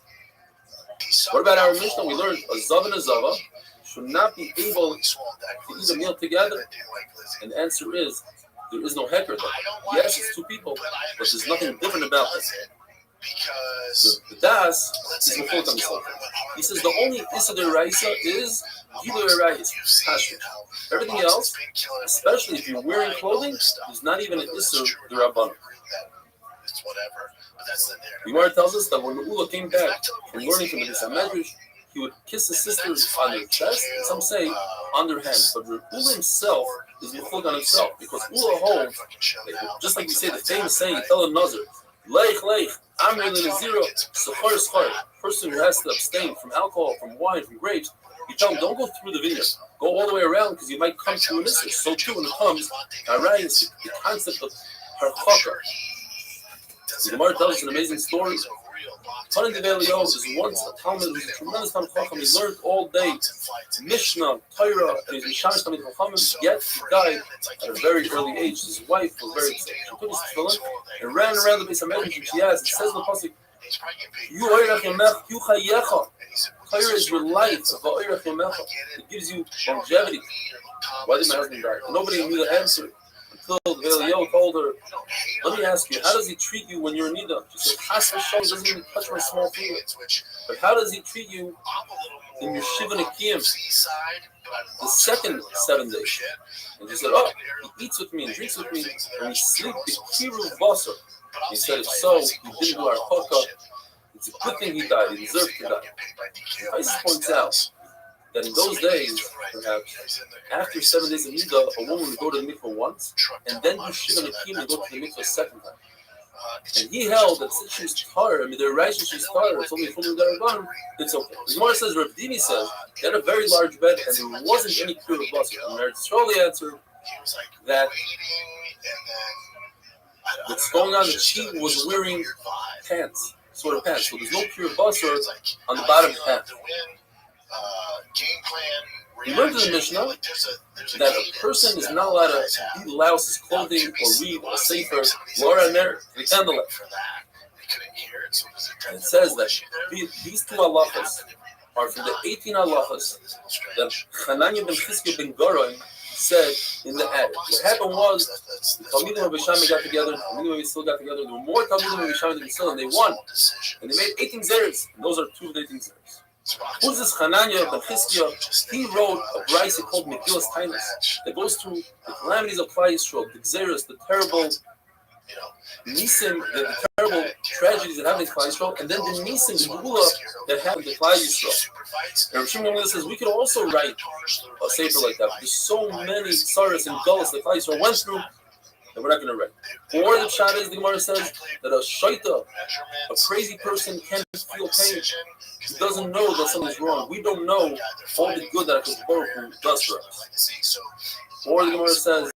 S1: What about our Mishnah? We learned a zav and a zava should not be able to eat a meal together. And the answer is, there is no hecker there. Yes, it's two people, but there's nothing different about this. The das is mufot on himself. He says the only issa deraisa is gilu erayis, kashrut. Everything else, especially if you're wearing clothing, there's not even an issa derabbanan. The Gemara tells us that when Ula came back from learning from the Medrash, he would kiss his sisters on their chest, and some say on their hands. But Ula himself is mufot on himself because Ula holds, just like we say the famous saying, tell a nazir, leich leich. Amr zero, schar, person who has to abstain from alcohol, from wine, from grapes, you tell him don't go through the vineyard, go all the way around because you might come to a mitzvah. So too when it comes, it's the concept of harchaka. The Gemara tells us an amazing story. Tanan Develio is once a Talmud who's a tremendous Talmud Chacham. He learned all day Mishnah, Torah, and he's Mishamish Talmud Chachamim. Yet he died at a very early age. His wife was very sick. She took his tefillin and ran around the base of Medrash and she asked, it says in the pasuk, "You oirach yamech, you chayecha." Torah is your life. It gives you longevity. Why did my husband die? And nobody knew the answer. Until Elio told her, let me ask you, how does he treat you when you're in Nida? She said, Chas v'shalom doesn't even touch my small finger. But how does he treat you in your Shiva Nekiyim, the second 7 days? And she said, oh, he eats with me and drinks with me, and we sleep the Kiru Basar. He said, if so, he didn't do our Chokah. It's a good thing he died. He deserved to die. Isis points out that in those days, perhaps, after 7 days of Nida, a woman would go to the mikveh once, and then do Shiva Nekim and go to the mikveh a second time. And he held that since she's tar, I mean, the Rashi she's tar, it's only from the Darabban, it's okay. The Gemara says, Rav Dini says, they had a very large bed, and there wasn't any cure of basar. And Eretz Yisrael answered that what's going on, that she was wearing pants, sort of pants, so there's no pure basar on the bottom of the pants. We learned in the Mishnah that a person is not allowed to blouse his clothing or read a sefer, Laura Ner, the candlelight. And it says that these two halachas are from the 18 halachas that Hananiah ben Chizkiah ben Goron said in the attic. What happened was the Talmidim of Bishami got together, the Talmidim of still got together. There were more Talmidim of Bishami than still, and they won. And they made 18 zeres, and those are two of the 18 zeres. Who's this Hananiah ben Chizkiah? He wrote a brisa called Megillas Tainus that goes through the calamities of Klal Yisrael, the Xeris, the terrible Nisim, the terrible tragedies that happened in Klal Yisrael, and then the Nisim, the Gula that happened in Klal Yisrael. And Rav Shimon says we could also write a sefer like that. There's so many tsaras and gullahs that Klal Yisrael went through. and we're not going to write. Or the pshat is, the Gemara says that a shaita, a crazy person, can't feel pain. He doesn't know that something's wrong. We don't know all the good that HaKadosh Baruch Hu does for us. Or the Gemara says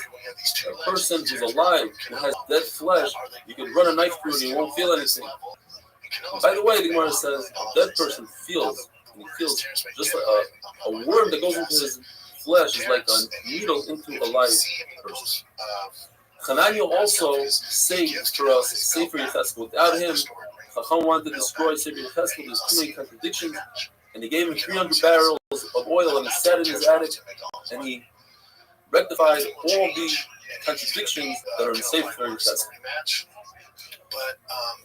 S1: a person who's alive, who has dead flesh, you can run a knife through it and you won't feel anything. And by the way, the Gemara says a dead person feels, and he feels just like a worm that goes into his flesh is like a needle into a live person. Hananiah also saved for us Sefer Yecheskel. Without him, Chacham wanted to destroy Sefer Yecheskel. There's too many contradictions, and he gave him 300 barrels of oil, and he sat in his attic, and he rectified all the contradictions that are in Sefer Yecheskel.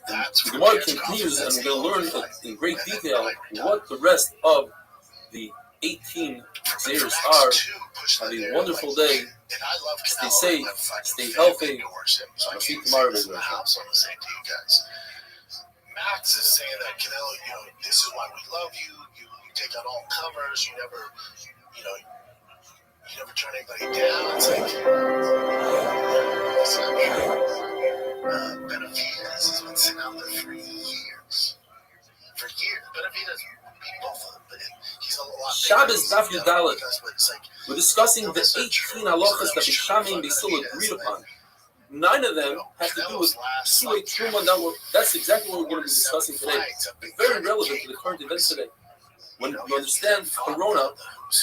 S1: The Gemara continues, and we're going to learn in great detail what the rest of the 18 Zeros are. Have a wonderful day. Stay safe. Stay healthy. I'll see you tomorrow.
S3: Max is saying that, this is why we love you. You take out all comers. You never turn anybody down. It's like, Benavides has been sitting out there for years. Benavides beat both of them, but he's a lot
S1: Shabbos Daf Yudalet. We're discussing the 18 halachas that Bishamim and Basil agreed upon. 9 of them have to do with Suei Truma. That's exactly what we're going to be discussing today. Very relevant to the current events today. When you understand Corona,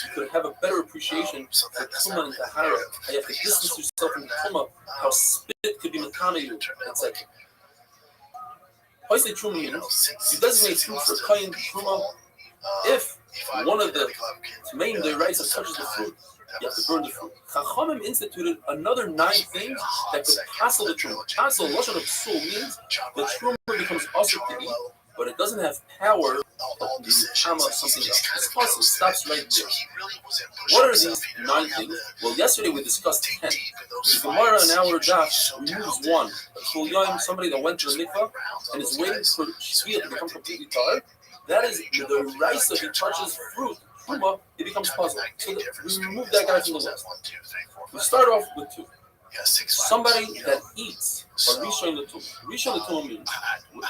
S1: you could have a better appreciation for Truma and Tahara. How you have to distance yourself from Truma. How spit could be Matana you. It's like, how is the Truma means? You designate food for Kayin Truma. If one of the main deraisa touches the fruit, you have to burn the fruit. Chachamim instituted another 9 things that could passel the truma. Passel, lashon of psul, means the truma becomes also to eat, but it doesn't have power to be tama of something else. This passel stops right there. What are these 9 things? Well, yesterday we discussed 10. The Gemara in our daf removes 1. Somebody that went to the mikvah and is waiting for shviyah to become completely tired. That is the rice that he touches fruit. Truma, it becomes puzzle. So we remove that guy from the list. We start off with 2. Somebody that eats a rishon l'tumah. Rishon l'tumah means,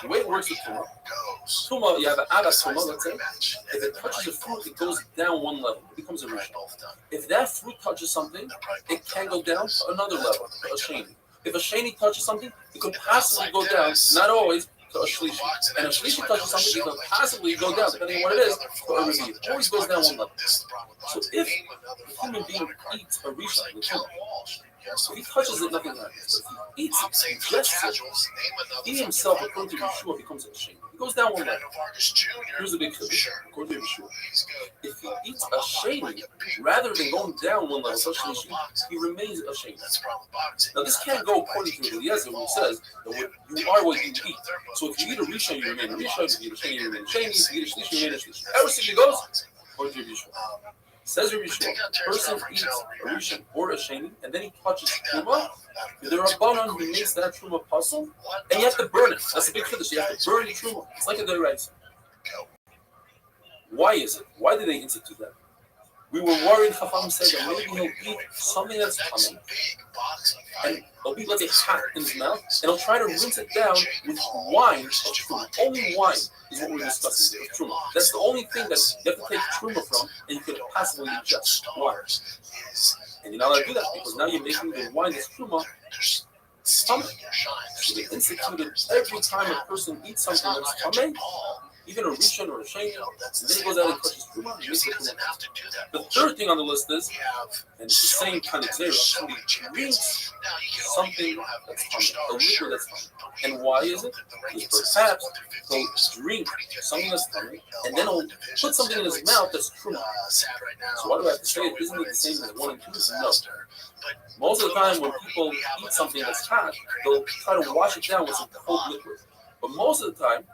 S1: the way it works with tumah, you have an aga tumah, let's say. If it touches a fruit, it goes down 1 level. It becomes a rishon. If that fruit touches something, it can go down to another level, a sheni. If a sheni touches something, it could possibly go down, not always, to a shlishi. And a shlishi touches something, it can possibly go down, depending on what it is, to a reviv. It always goes down 1 level. So if a human being eats a rishon l'tumah, so he touches it, nothing happens. But if he eats it, ingests it, he himself, according to Yeshua, becomes a shame. He goes down 1 level. Here's the big chiddush, according to Yeshua. If he eats a shame, rather than going down 1 level, he remains a shame. Now, this can't go according to Eliezer, who says that you are what you eat. So if you eat a rishon, you remain a rishon. If you eat a shame, you remain a shame. If you eat a shlish, you remain a shlish. Ever since he goes, according to Yeshua. Says Rabbi Yeshua, person eats a rishon or a sheni, and then he touches truma. There are banan who makes that truma puzzle, and you have to burn it. That's a big chiddush. You have to burn the truma. It's like a deraisa. Why is it? Why did they institute that? We were worried. Chacham said that maybe he'll eat something that's coming, and it'll be, let's say, hot in his mouth, and he'll try to rinse it down with wine of truma. Only wine is what we're discussing here, truma. That's the only thing that you have to take truma from, and you could possibly ingest wine. And you're not allowed to do that because now you're making the wine that's truma something. So they instituted every time a person eats something that's coming, even a rishon or a sheni, and then he goes out and touches truma. The third thing on the list is, and it's the same kind of zera, somebody drinks something that's coming, a liquor that's coming. And why is it? Because perhaps he'll drink something that's coming, and then he'll put something in his mouth that's truma. So why do I have to say it? Isn't it the same as 1 and 2? No. Most of the time when people eat something that's hot, they'll try to wash it down with some cold liquid. But most of the time,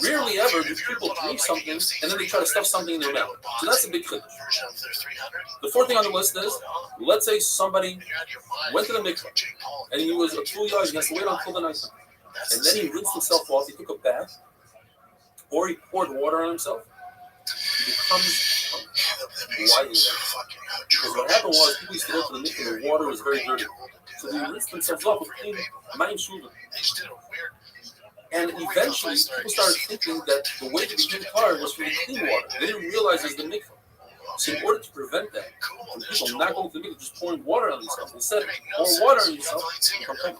S1: rarely ever do people drink something and then they try to stuff something in their mouth. So that's a big chiddush. The 4th thing on the list is, let's say somebody went to the mikvah and he was a full yard, he has to wait until the night time. And then he rinsed himself off, he took a bath, or he poured water on himself. He becomes why is that? Because what happened was people used to go to the mikvah and the water was very dirty. So they rinsed themselves off with clean mayim shuvim. And eventually, people started thinking that the way to become tar was from the clean water. They didn't realize it was the mikvah. So in order to prevent that, from people not going to the mikvah, just pouring water on themselves, instead, pour water on yourself, become tar.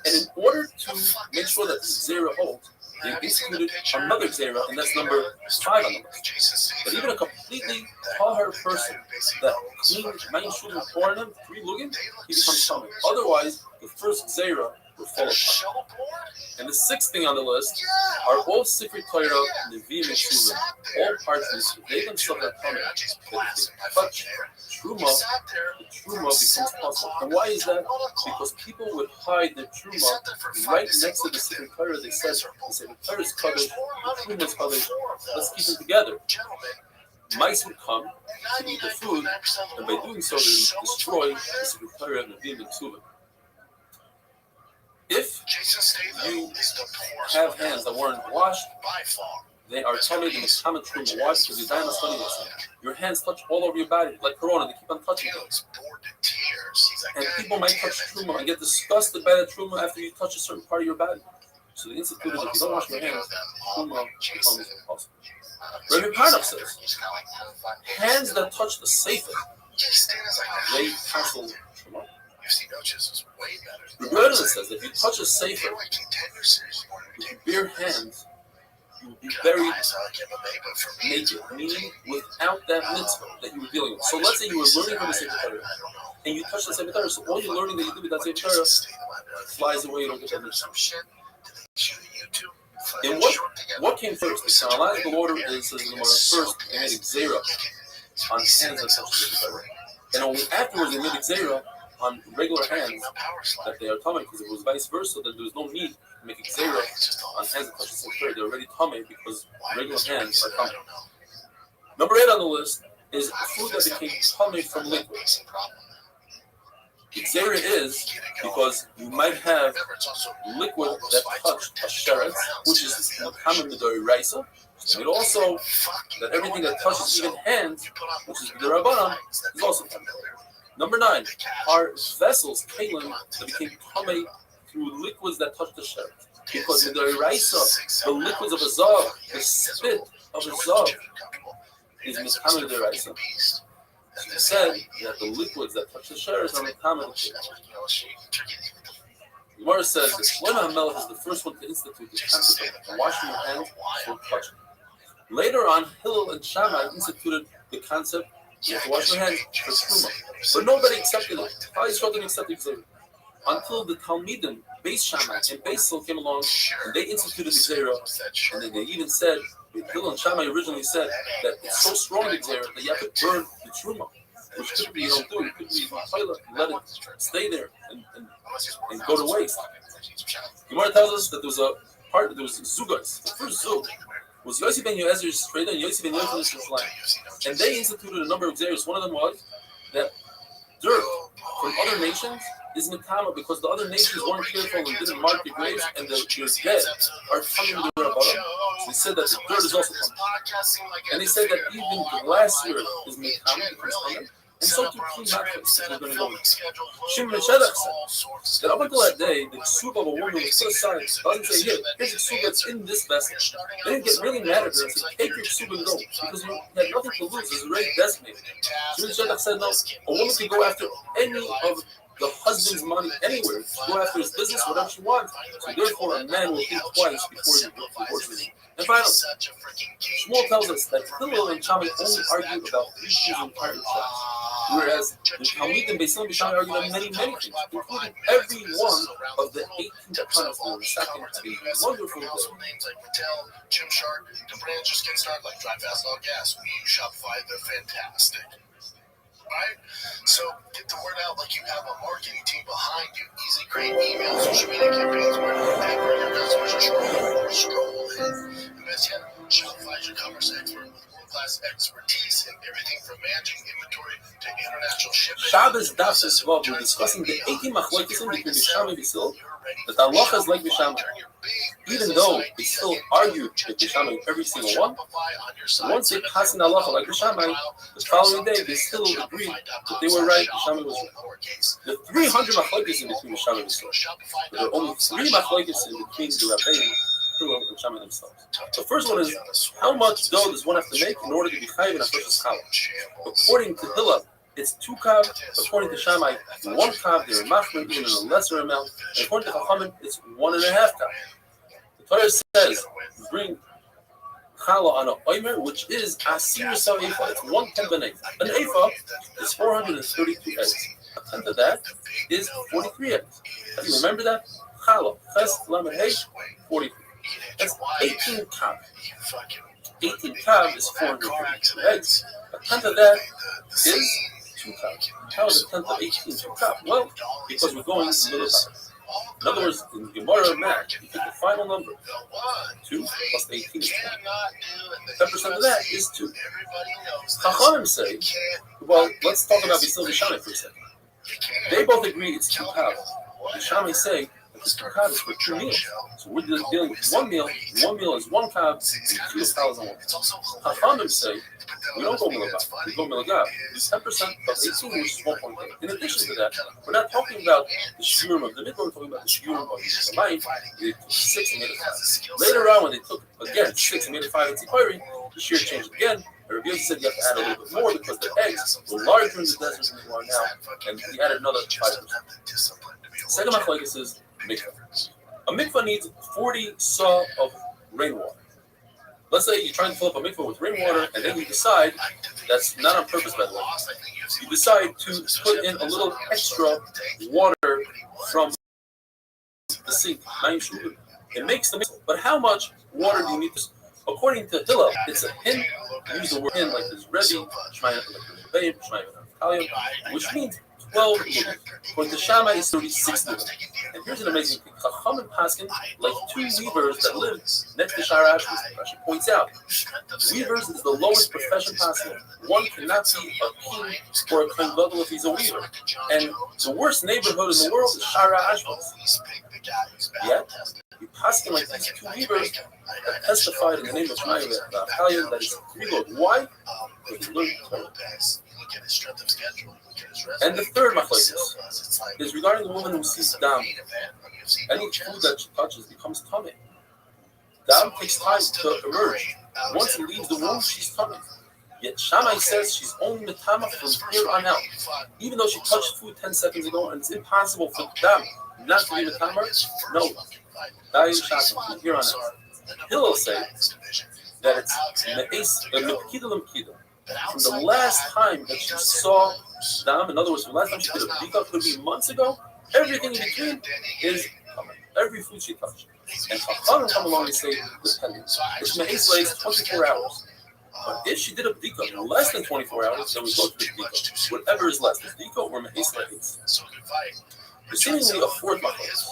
S1: And in order to make sure that this zera holds, they instituted another zera, and that's number 5 on the list. But even a completely tahar person that clean mayim shuvim pour on him, 3 lugim, he becomes tar. Otherwise, the first zera will fall apart. And the 6th thing on the list are all Sifrei Torah, Nevi'im, and Shuvim. All parts of they themselves are coming. But Truma, the Truma becomes possible. And why is that? Because people would hide their Truma right next to the Sifrei Torah. They said, the Sifrei Torah is covered, the Truma is covered, let's keep them together. Mice would come to eat the food, and by doing so, they would destroy the Sifrei Torah, Nevi'im, and Shuvim. If you have hands that weren't washed, they are tummy in the common truma. Why? Because you die on the study this. Your hands touch all over your body, like corona. They keep on touching you. And people might touch truma and get disgusted by the truma after you touch a certain part of your body. So the institute is if you don't wash your hands, truma becomes impossible. Rabbi Parnach says, hands that touch the sefer, they cancel truma. The Rebbe says that if you touch a sefer with your bare hands, you will be buried naked, meaning without that mitzvah that you were dealing with. So let's say you were learning from the Sefer Torah, and you touch the Sefer Torah, so all your learning that you do with that Sefer Torah flies away, you don't get that mitzvah. And what came first? The chronological order is, says the Gemara, first they made a gzera on hands that touch the Sefer Torah. And only afterwards they made a gzera on regular hands that they are tummy, because if it was vice versa, then there was no need to make a gzera on hands that touch the Sefer. They're already tummy because regular hands are tummy. Number 8 on the list is food that became tummy from liquid. Gzera is because you might have liquid that touched a sheret, which is common with the raisa. And also that everything that touches even hands, which is the rabbanan, is also tummy. Number 9 are vessels, kalim, that became tummy through liquids that touch the sheret. Because in the Raisa, the liquids of a zav, the spit of a zav, is mitamed in the Raisa. And they said that the liquids that touch the sheret are mitamed. The Gemara says that Shlomo HaMelech is the first one to institute the concept of washing your hands before touching. Later on, Hillel and Shammai instituted the concept you have to wash your hands for truma. But nobody accepted it. Probably didn't accept it until the Talmidim, Beis Shammai and Beis Hillel came along, and they instituted the Gzera. And then they even said, Hillel and Shammai originally said that it's so strong the Gzera that you have to burn the truma, which typically you don't do. You could leave the toilet and let it stay there and go to waste. Gemara tells us that there was Zugas, the first Zug. Was Yossi ben Yoezer's trader and Yossi ben Yoezer's line. And they instituted a number of Xeris. One of them was that dirt from other nations is Mikama because the other nations weren't careful and didn't mark the graves, and your dead are coming to the Rabbah. So they said that the dirt is also coming. And they said that even glassware is Mikama because coming. And so too clean mattress that we're going to go with. Shimon ben Shedach said that up until that day, the ksuba of a woman was put aside. Doesn't say, here, here's a ksuba that's in this vessel. They didn't get really mad at her and say, take your ksuba and go, because you had nothing to lose. It's already designated. Shimon ben Shedach said, no, a woman can go after any of the husband's money anywhere, go after his business, whatever she wants. So therefore, a man will think twice before he divorces her. And finally, Shmuel tells us that Hillel and Shammai only argued about issues in entire chapters, whereas the Talmud and Beis Hillel and Shammai argued on many things, including every one of the 18 appointments that were second to be wonderful.
S3: Names like Mattel, Gymshark, the brands just getting started like Drive Fast All Gas. We use Shopify; they're fantastic. Right? So get the word out like you have a marketing team behind you. Easy create email, social media campaigns where your customers are scrolling in. And that's Shopify is your commerce expert with world-class expertise in everything from managing inventory to international shipping.
S1: Shabbos Daf is we're discussing the 18 machlokes between Bisham and Bisil, that the halacha is like Bisham. Even though they still argue with Bisham in every single one, once they pass in halacha like Bisham, the following day they still agreed that they were right, Bisham was right. The 300 machlokes in between Bisham and Bisil. There are only 3 machlokes in between the Rabbeim, Hillel, and Shammai themselves. The first one is, how much dough does one have to make in order to be chayiv in a first challah? According to Hillel, it's 2 kav. According to Shammai, 1 kav. They're machmir even in a lesser amount. And according to Chachamim, it's 1.5 kav. The Torah says, bring challah on an oimer, which is asir sa ephah. It's 1/10 of an ephah. An ephah is 432 eggs. A tenth of that is 43 eggs. Have you remember that? Challah, ches, lamed, hey, 43. That's 18 kav. 18 kav is 432 eggs. A tenth of that is 2 kav. How is a tenth of 18 2 kav? Well, because we're going to middle kav. In other words, in Gemara Math, you take the final number. 2 plus 18 is 10. 10% of that is 2. Chachamim say, well, let's talk about Bisil Bisham for a second. They both agree it's 2 kav. Bisham say, this 2 kav is for 2 meals. So we're dealing with 1 meal. 1 meal is 1 kav, and 2 is 1,000 1. Hachamim say, we don't go milagav, we go milagav. It's 10% of 18, which is 1.8. In addition to that, we're not talking about the shiurim of the mikvah, we're talking about the shiurim of the mayim. They took 6 and made it 5. Later on, when they took, again, 6 and made it 5 in Tzipori, the shear changed again. Rabbi Yossi said you have to add a little bit more because the eggs were larger in the desert than they are now, and he added another 5%. Second machlokes is mikvah. A mikvah needs 40 saw of rainwater. Let's say you're trying to fill up a mikvah with rainwater, and then you decide, that's not on purpose by the way, you decide to put in a little extra water from the sink. It makes the mikvah. But how much water do you need to? According to Hillel, it's a hin. Use the word hin like this Rebbe, which means 12 liters. According to Shammai, it's 36 liters. And here's an amazing thing. Chachamim paskin, like 2 weavers that live next to Shara Ashby, Rashi points out. Weavers is the lowest profession possible. One cannot be a king or a kohen gadol if he's a weaver. And the worst neighborhood in the world is Shara Ashby. Yet, we paskin like these 2 weavers that testified in the name of Shemai that is 3 Lord. Why? Because they learned Torah. And the third machlokes is regarding the woman who sees dam. Any food that she touches becomes tummy. Dam takes time to emerge. Once it leaves the womb, she's tummy. Yet Shammai says she's only metama from here on out. Even though she touched food 10 seconds ago, and it's impossible for dam not to be metama, no. From here on out. Hillel says that it's me'es from the last time that she saw dam, in other words, from the last time she did a bika, could be months ago, everything in between is coming. Every food she touched. And Chachamim come along and say, depending. It's me'es lays 24 hours. But if she did a bika less than 24 hours, then we go to the bika. Whatever is less, the bika or me'es lays. There's seemingly a fourth machlokes,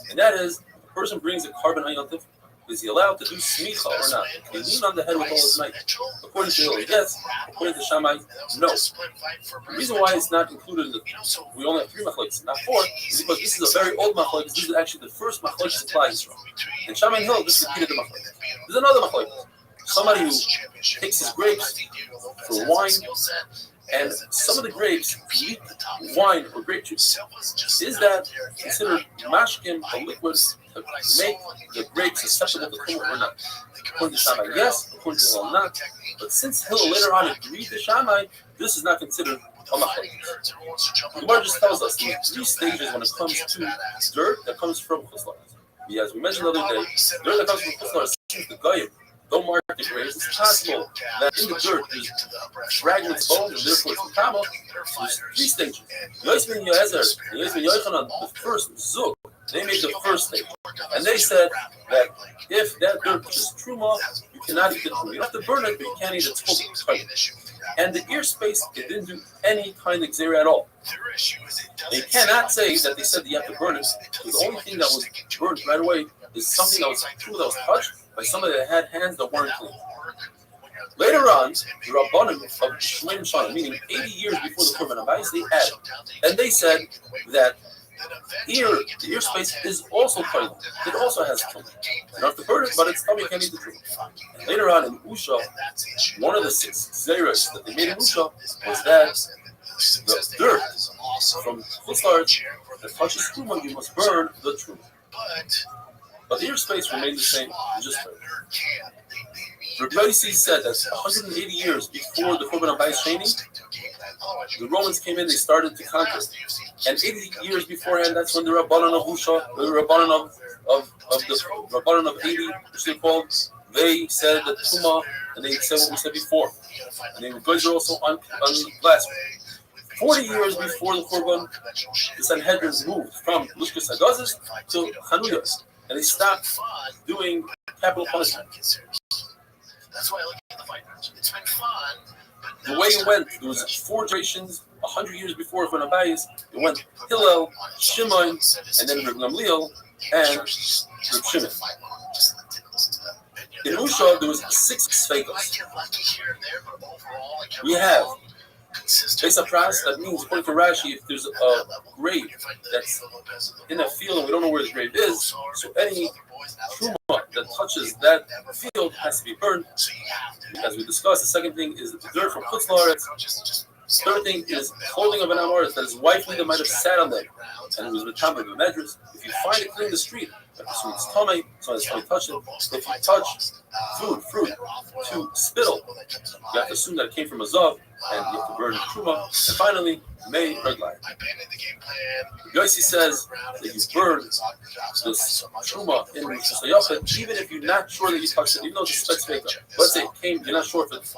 S1: and that is, the person brings a carbon ayantiv. Is he allowed to do smicha or not? Can he lean on the head with all his might? According to Hillel, yes. According to Shammai, no. The reason why it's not included in the, we only have 3 machlokes, not 4, is because this is a very old machlokes. This is actually the first machlokes applies from. And Shammai and Hillel just repeated the machlokes. There's another machlokes. Somebody who takes his grapes for wine, and some of the grapes eat wine or grape juice. Is that considered mashkim, a liquid, to make the grapes susceptible to kumar or not? According to Shammai, yes. According to Hillel, not. But since Hillel later on agreed to Shammai, this is not considered a machlokes. The Gemara just tells us there's 3 stages when it comes to dirt that comes from chuslar. As we mentioned the other day, dirt that comes from chuslar seems the goyim. Don't mark the grapes. It's possible that in the dirt there's fragments of bone, and therefore it's metama. There's 3 stages. Yosef ben Yoezer and Yosef ben Yochanan, the first zug, they made the first stage. And they said that if that dirt is truma, you cannot eat the truma. You have to burn it, but you can't eat it. It's called. And the ear space, it didn't do any kind of xera at all. They cannot say that they said that you have to burn it, because the only thing that was burned right away is something that was true, that was touched by somebody that had hands that weren't clean. Later on, the Rabbanim of Shlem Shana, meaning 80 years before the Korban Abayis, they added, and they said that the ear space is also toilet. It also has tummy. You don't have to burn it, but its tummy can eat the truma. And later on in Usha, one of the 6 zeros that they made in Usha was that the dirt from Chutzlaretz that touches truma, you must burn the truma. But the ear space remained the same. Just Rabbi said that 180 years before the Korban Abayis training, the Romans came in, they started to conquer. And 80 years beforehand, that's when the Rabbanon of Usha, the Rabbanon of the Rabbanon of 80, which they called, they said the Tumah, and they said what we said before. And they were also on blasphemy. 40 years before the Korban, the Sanhedrin moved from Lushkas Hagazis to Chanuyas, and they stopped doing capital punishment.
S3: That's why I look at the fight match. It's been fun.
S1: The way it went, there was 4 generations, 100 years before Korban Abayis. It went Hillel, Shimon, and then Reb Gamliel, and Reb Shimon. In Usha, there was 6 Sfeikos. We have Besa Pras, that means, according to Rashi, if there's a grave that's in a field and we don't know where the grave is, so any truma that touches that field has to be burned. As we discussed, the second thing is the dirt from Chutzlaretz. Third thing is clothing of an Amoris that his wife Lida might have sat on them, and it was with Tam of the Medras. If you find it clean in the street, you have to assume it's tummy, so it's tummy touch it. If you touch fruit to spittle, you have to assume that it came from a zav, and you have to burn the truma. And finally, May Redline. Yossi says that you burn this truma in Shusayafet, even if you're not sure that you touched it, even though it's a spectator. Let's say it came, you're not sure if it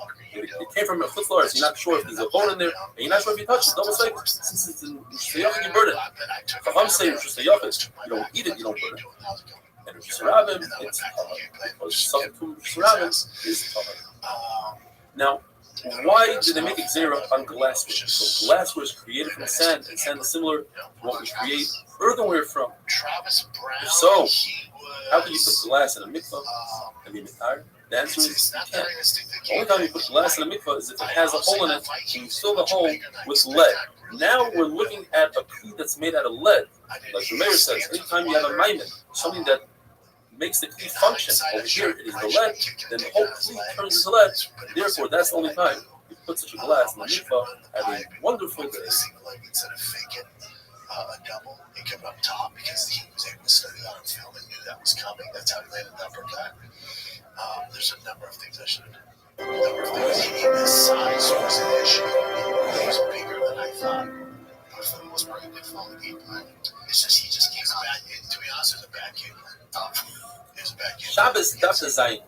S1: came from a Chutzlaretz, you're not sure if there's a bone in there, and you're not sure if you touched it. Double say, since it's in Shusayafet, you burn it. If I'm saying Shusayafet, you don't eat it, you don't burn it. And if it's Rabim, it's because something to Rabim is Now, why did they make a zera on glassware? So glassware is created from sand, and sand is similar to what we create earthenware from. If so, how can you put glass in a mikvah and be mitar? The answer is you can't. The only time you put glass in a mikvah is if it has a hole in it, and you fill the hole with lead. Now we're looking at a kli that's made out of lead. Like the mayor says, anytime you have a maimin, something that makes the kli function, over here it is the lead, then the whole kli turns into lead. Therefore, that's the only time you put such a glass in the mikvah. Have a wonderful day.
S3: Instead of faking a double, he kept up top because he was able to study that on film and knew that was coming. That's how he landed the uppercut. There's a number of things I should have done. A number of things. His size was an issue. He was bigger than I thought. I thought he was pretty good for the game plan. It's just he just keeps bad. To be honest, it was a bad game plan. It was a bad game.
S1: Shabbos Daf Zayin.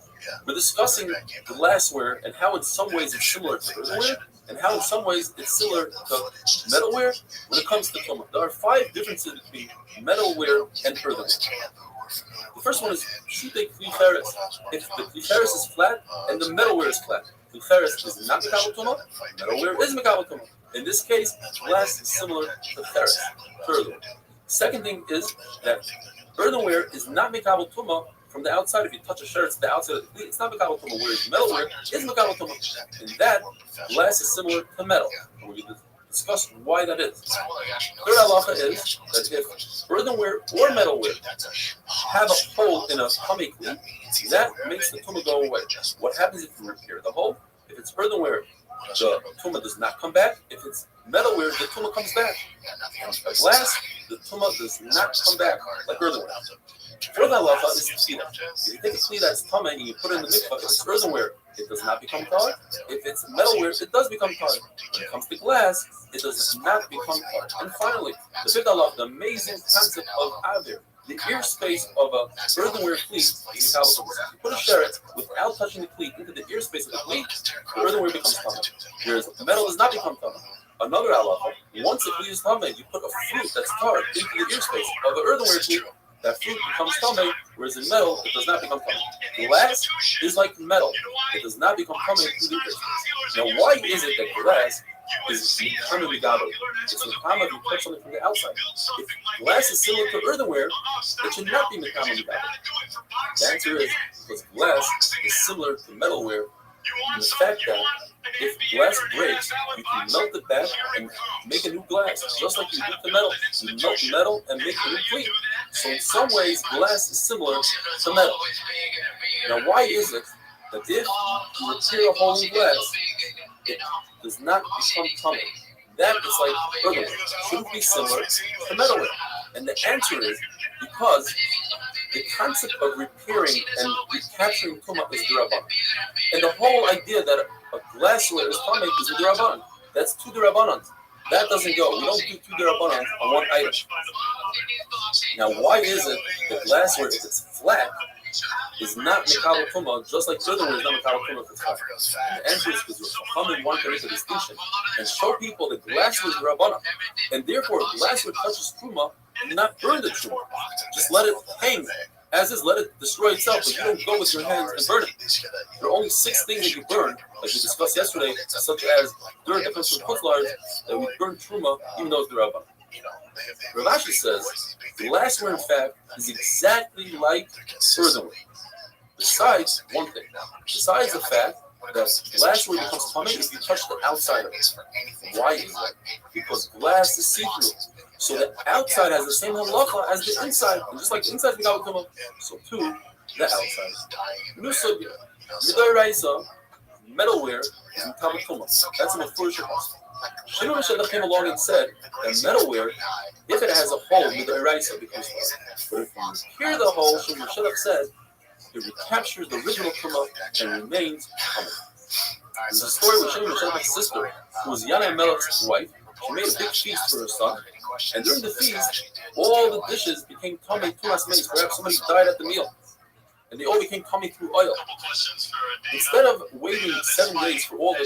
S1: We're discussing glassware and how in some ways it's similar to earthenware, and how in some ways it's similar to metalware when it comes to tumah. There are 5 differences between metalware and earthenware. The first one is shute kliferes. If the kliferes is flat and the metalware is flat, kliferes is not mekabel tumah, metalware is mekabel tumah. In this case, glass is similar to ferrous, earthenware. Second thing is that earthenware is not mekabel tumah from the outside. If you touch a shirt, it's the outside of the cleat. It's not mekabel tumah. Whereas metalware is mekabel tumah. In that, glass is similar to metal. And we discuss why that is. Third halacha is that if earthenware or metalware have a hole in a tummy cleat, that makes the tumah go away. What happens if you repair the hole? If it's earthenware, the tumah does not come back. If it's metalware, the tumah comes back. Glass, the tumah does not come back like earthenware. Fourth halacha is tefillah. If you take a kli that's tameh and you put it in the mikvah, if it's earthenware, it does not become tar. If it's metalware, it does become tar. When it comes to glass, it does not become tar. And finally, the fifth halacha, the amazing concept of avir, the ear space of a earthenware cleat. You put a sheret without touching the cleat into the ear space of the cleat, the earthenware becomes tameh. Whereas the metal does not become tameh. Another halacha, once the cleat is tameh, you put a fruit that's tar into the ear space of the earthenware cleat. That fruit becomes tameh, whereas in metal, it does not become tameh. Glass is like metal. It does not become tameh through the ear space. Now, why is it that glass is mekama b'gabel? It's mekama if you touch something from the outside. If glass is similar to earthenware, it should not be mekama b'gabel. The answer is because glass is similar to metalware, And the fact that if glass breaks, you can melt it back and make a new glass, just like you do the metal. You melt metal and make a new plate. So in some ways, glass is similar to metal. Now, why is it that if you repair a hole in glass, it does not become tummy? That is like earthware. Shouldn't be similar to metalware. And the answer is because the concept of repairing and recapturing tumah is derabanan. And the whole idea that a glassware is tumah is derabanan. That's two derabanan. That doesn't go. We don't do two derabanan on one item. Now, why is it that glassware, if it's flat, is not mekabel tumah, just like earthenware is not mekabel tumah if it's flat? And the answer is because Chachamim want to make a distinction and show people that glassware is derabanan, and therefore if glassware touches tumah, do not burn the tumah. Just let it hang as is. Let it destroy itself, but you don't go with your hands and burn it. There are only 6 things that you burn, like we discussed yesterday, such as during the difference from putlars, that we burn truma, even though it's derabanan. Rav Ashi says glassware, in fact, is exactly like earthenware. Besides one thing, besides the fact that glassware becomes tummy if you touch the outside of it. Why is that? Because glass is see-through. So the outside has the same halacha as the inside. And just like the inside is mekabel tumah, so too, the outside. New sugya. Midoraisa, metalware is mekabel tumah. That's in the first house. Shimon Meshach came along and said that metalware, if it has a hole, midoraisa becomes tumah. But if you repair the hole, Shimon Meshach said, it recaptures the original tumah and remains tumah. There's a story with Shimon Meshach's sister, who was Yana Melech's wife. She made a big feast for her son, and during the feast, all the dishes became tummy tumas meis. Perhaps somebody died at the meal, and they all became tummy through oil. Instead of waiting 7 days for all the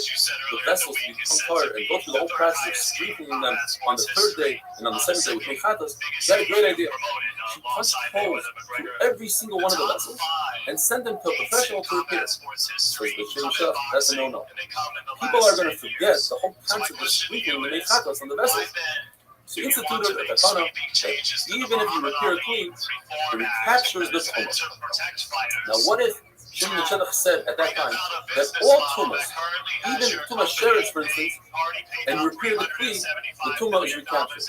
S1: vessels to become covered and go through the whole process of sprinkling them on the 3rd day and on the 7th day with mechatas, she had a great idea. She punched holes through every single one of the vessels and sent them to a professional to repair. So that's a no-no. People are going to forget the whole concept of sprinkling the mechatas on the vessels. So instituted a katana that even if you repair it clean, it recaptures the tumah. Now, what if Shimon Meshach said at that time that all tumas, even tumah sheretz, for instance, and you repair the clean, the tumah is recaptured?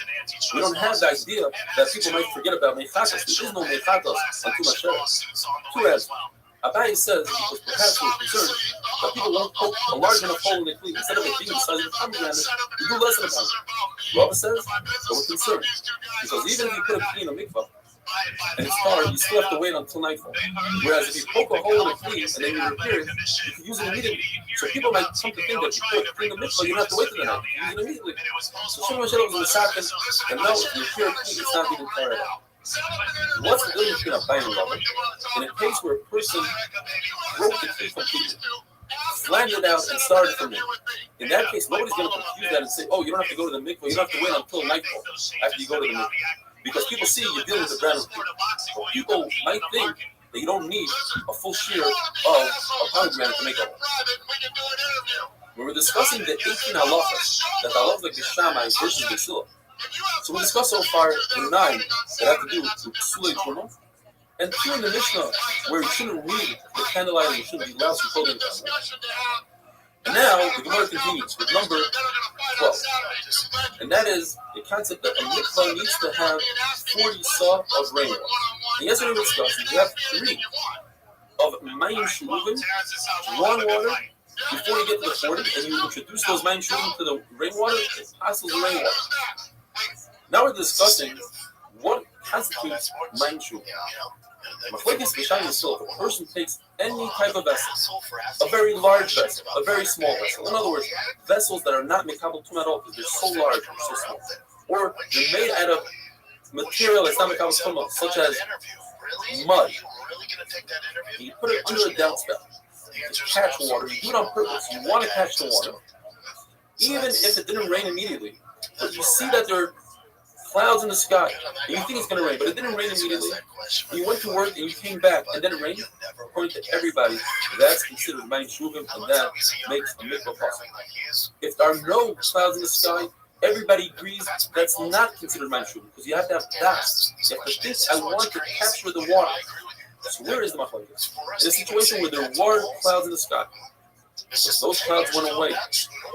S1: We don't have the idea that people might forget about mechatas. There is no mechatas on tumah sheretz. Two answers. Abai says because perhaps we're concerned that people won't poke a large enough hole in the cleat. Instead of it being the size of a pomegranate, you do less than a pomegranate. Rava says that we're concerned because even if you put a kli in a mikvah and it's hard, you still have to wait until nightfall. Whereas if you poke a hole in the cleat and then you repair it, you can use it immediately. So people might come to think that if you put a kli in the mikvah, you don't have to wait till the night. You use it immediately. So Shimon Meshach was in the second, and now if you repair a cleat, it's not even tired out. What's the difference between a buying rubber in a case where a person broke the key completely, slammed it out, and started from there? In that case, nobody's going to confuse that and say, "Oh, you don't have to go to the mikvah. You don't have to wait until nightfall after you go to the mikvah," because people see you're dealing with a brand new. People might think that you don't need a full shear of a pomegranate to make a hole. When we're discussing the 18 halachas, that halachas like the Shammai versus the Sila. So we discussed so far the 9 that have to do with Psulei Truma, and 2 in the Mishnah where you shouldn't read the candlelight and you shouldn't be loud for clothing. And now the Gemara continues with number 12, and that is the concept that a mikvah needs to have 40 saw of rainwater. And yesterday we discussed you have 3 of mayim shuruvim, warm water, before you get to the 40, and you introduce those mayim shuruvim to the rainwater, it passes the rainwater. Now we're discussing what constitutes mayim shuruvim. Machlekes b'shayim yisrael, if a person takes any type of vessel, a very large vessel, a very small vessel, in other words, vessels that are not mekabel tumah at all because they're so large or so small, or they're made out of material that's not mekabel tumah, such as mud, and you put it under a downspout to catch water. You do it on purpose. You want to catch the water, even if it didn't rain immediately. But you see that there are clouds in the sky, and you think it's going to rain, but it didn't rain immediately. And you went to work, and you came back, and then it rained. According to everybody, that's considered mayim shuruvim, and that makes a mikvah possible. If there are no clouds in the sky, everybody agrees that's not considered mayim shuruvim, because you have to have das. You have to think, I want to capture the water. So where is the machlokes? In a situation where there were clouds in the sky, Those clouds went away,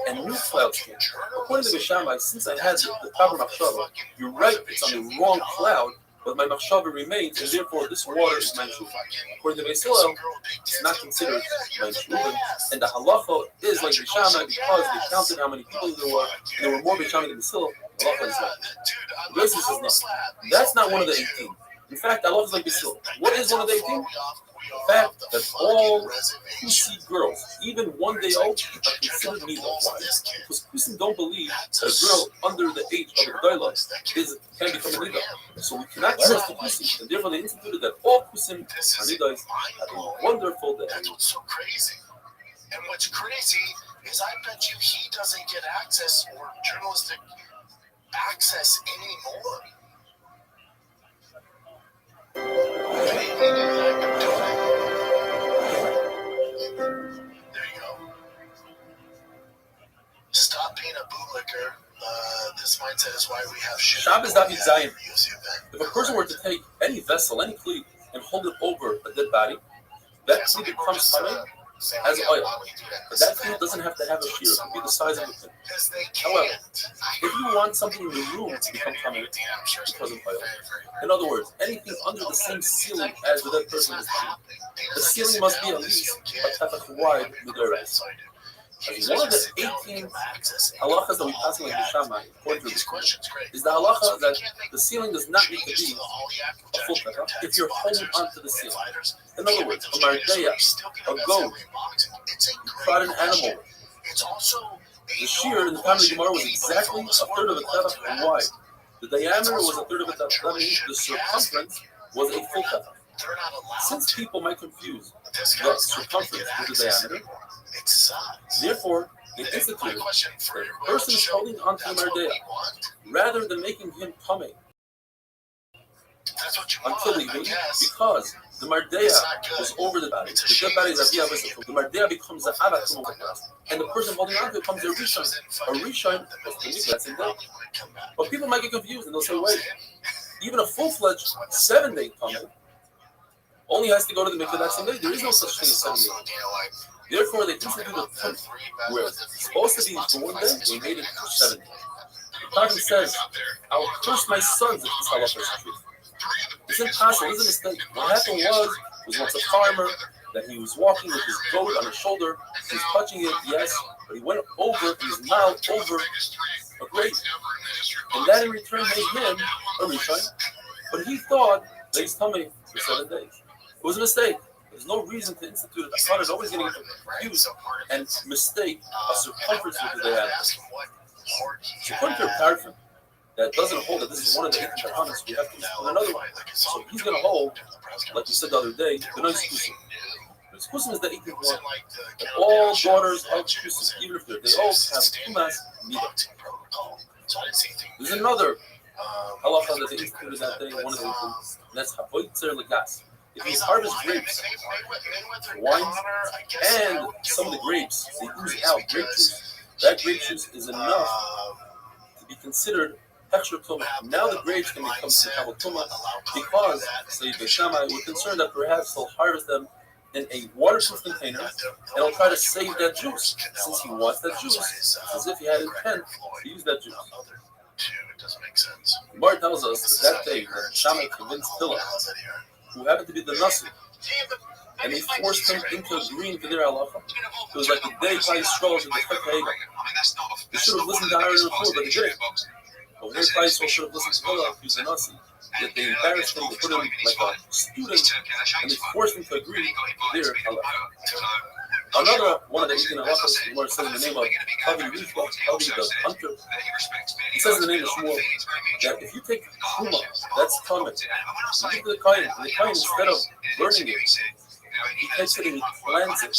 S1: and new clouds came. According to the Shammai, since I had the proper machshava, you're right, it's on the wrong cloud, but my machshava remains, and therefore this water is my shuva. According to Beisilel, it's not considered my shuva, and the halacha is like the Shammai because they counted how many people there were, and there were more Beishamai than Beisilel. Halacha is like the basis is not. That's not one of the 18. In fact, halacha is like Beisilel. What is one of the 18? The fact that all Kusi girls, even 1 day old, are considered nida. Why? Because Kusim don't believe that a girl under the age of a gdoila can become a nida. So we cannot trust the Kusim, and therefore they instituted that all Kusim are nidas. Have a wonderful day.
S3: That's what's so crazy. And what's crazy is I bet you he doesn't get access or journalistic access anymore. There you go. Stop being a bootlicker. This mindset is why we have shit.
S1: Shabbos David Zion. If a person were to take any vessel, any cleat, and hold it over a dead body, that cleat becomes tamei as oil. But that cleat doesn't have to have a shear. It can be the size of the thing. However, if you want something in the room to become tamei because of oil, in other words, anything under the same ceiling as the dead person is tamei, the ceiling must be at least a tefach wide with the rest. One of the 18 halachas that we pass like the Shammai, according to this question, is the halacha that the ceiling does not need to be a full tefach if you're holding onto the ceiling. In other words, a mardeya, a goat, you prod an animal. The shear in the time of the Gemara was exactly a third of a tefach wide. The diameter was a third of a tefach. That means the circumference was a full tefach. Since people might confuse the circumference with the diameter, therefore, they instituted that the person is holding onto the mardeya rather than making him tamei until he leaves, because the mardeya was over the body. The dead body is aviyah v'sefuk. The mardeya becomes a avat, and the person holding onto it becomes a rishon. A rishon is the mikvah that same day. But people might get confused and they'll say, wait, even a full-fledged 7-day tamei only has to go to the mikvah that same day. There is no such thing as 7 days. Therefore, they instituted a time where it's supposed to be for 1 day, they made it for 7 days. The Talmud says, I will curse my sons if this halacha is true. It's impossible, it's a mistake. What happened was once a farmer that he was walking with his goat on his shoulder, he was touching it, yes, but he went over his mouth over a grape. And that in return made him a rishon, but he thought that he's tamei for 7 days. It was a mistake. There's no reason to institute it. The son is always going to get confused and mistake a circumference with the diameter. So according to a tarfim that doesn't hold that this is one of the 18 tahanas, we have to put another one. So he's going to hold, like we said the other day, the nice kusim. The kusim is the 18th one. That all daughters of kusim, even if they're day old, have tumas nida. There's another halacha that they instituted that day, one of the 18, and that's havoitzer legas. If you harvest grapes, wine, and some of the grapes, they ooze out grape juice, that grape juice is enough to be considered extra tumah. Now the grapes can become some tumah because, say, the Shammai were concerned that perhaps he'll harvest them in a waterproof container and he'll try to save that juice. Since he wants that juice, it's as if he had intent to use that juice. The Gemara tells us that day that Shammai convinced Hillel, who happened to be the Nasi, and he forced him into agreeing to their halacha. It was like the day Klai Yisrael in the Chek Ha'egel. They should have listened to Aaron and Hur, but they didn't. But when Klai Yisrael should have listened to Hillel, he was a Nasi. Yet they embarrassed him, they put him like a student, and they forced him to agree to their halacha. Another one of the 18 halachas, the Gemara says in the name of Havi Rishba, Havi the hunter, he says in the name of Shmuel that if you take Truma, that's tamei, you give it to the Kohen, and the Kohen, instead of burning it, he takes it and he plants it.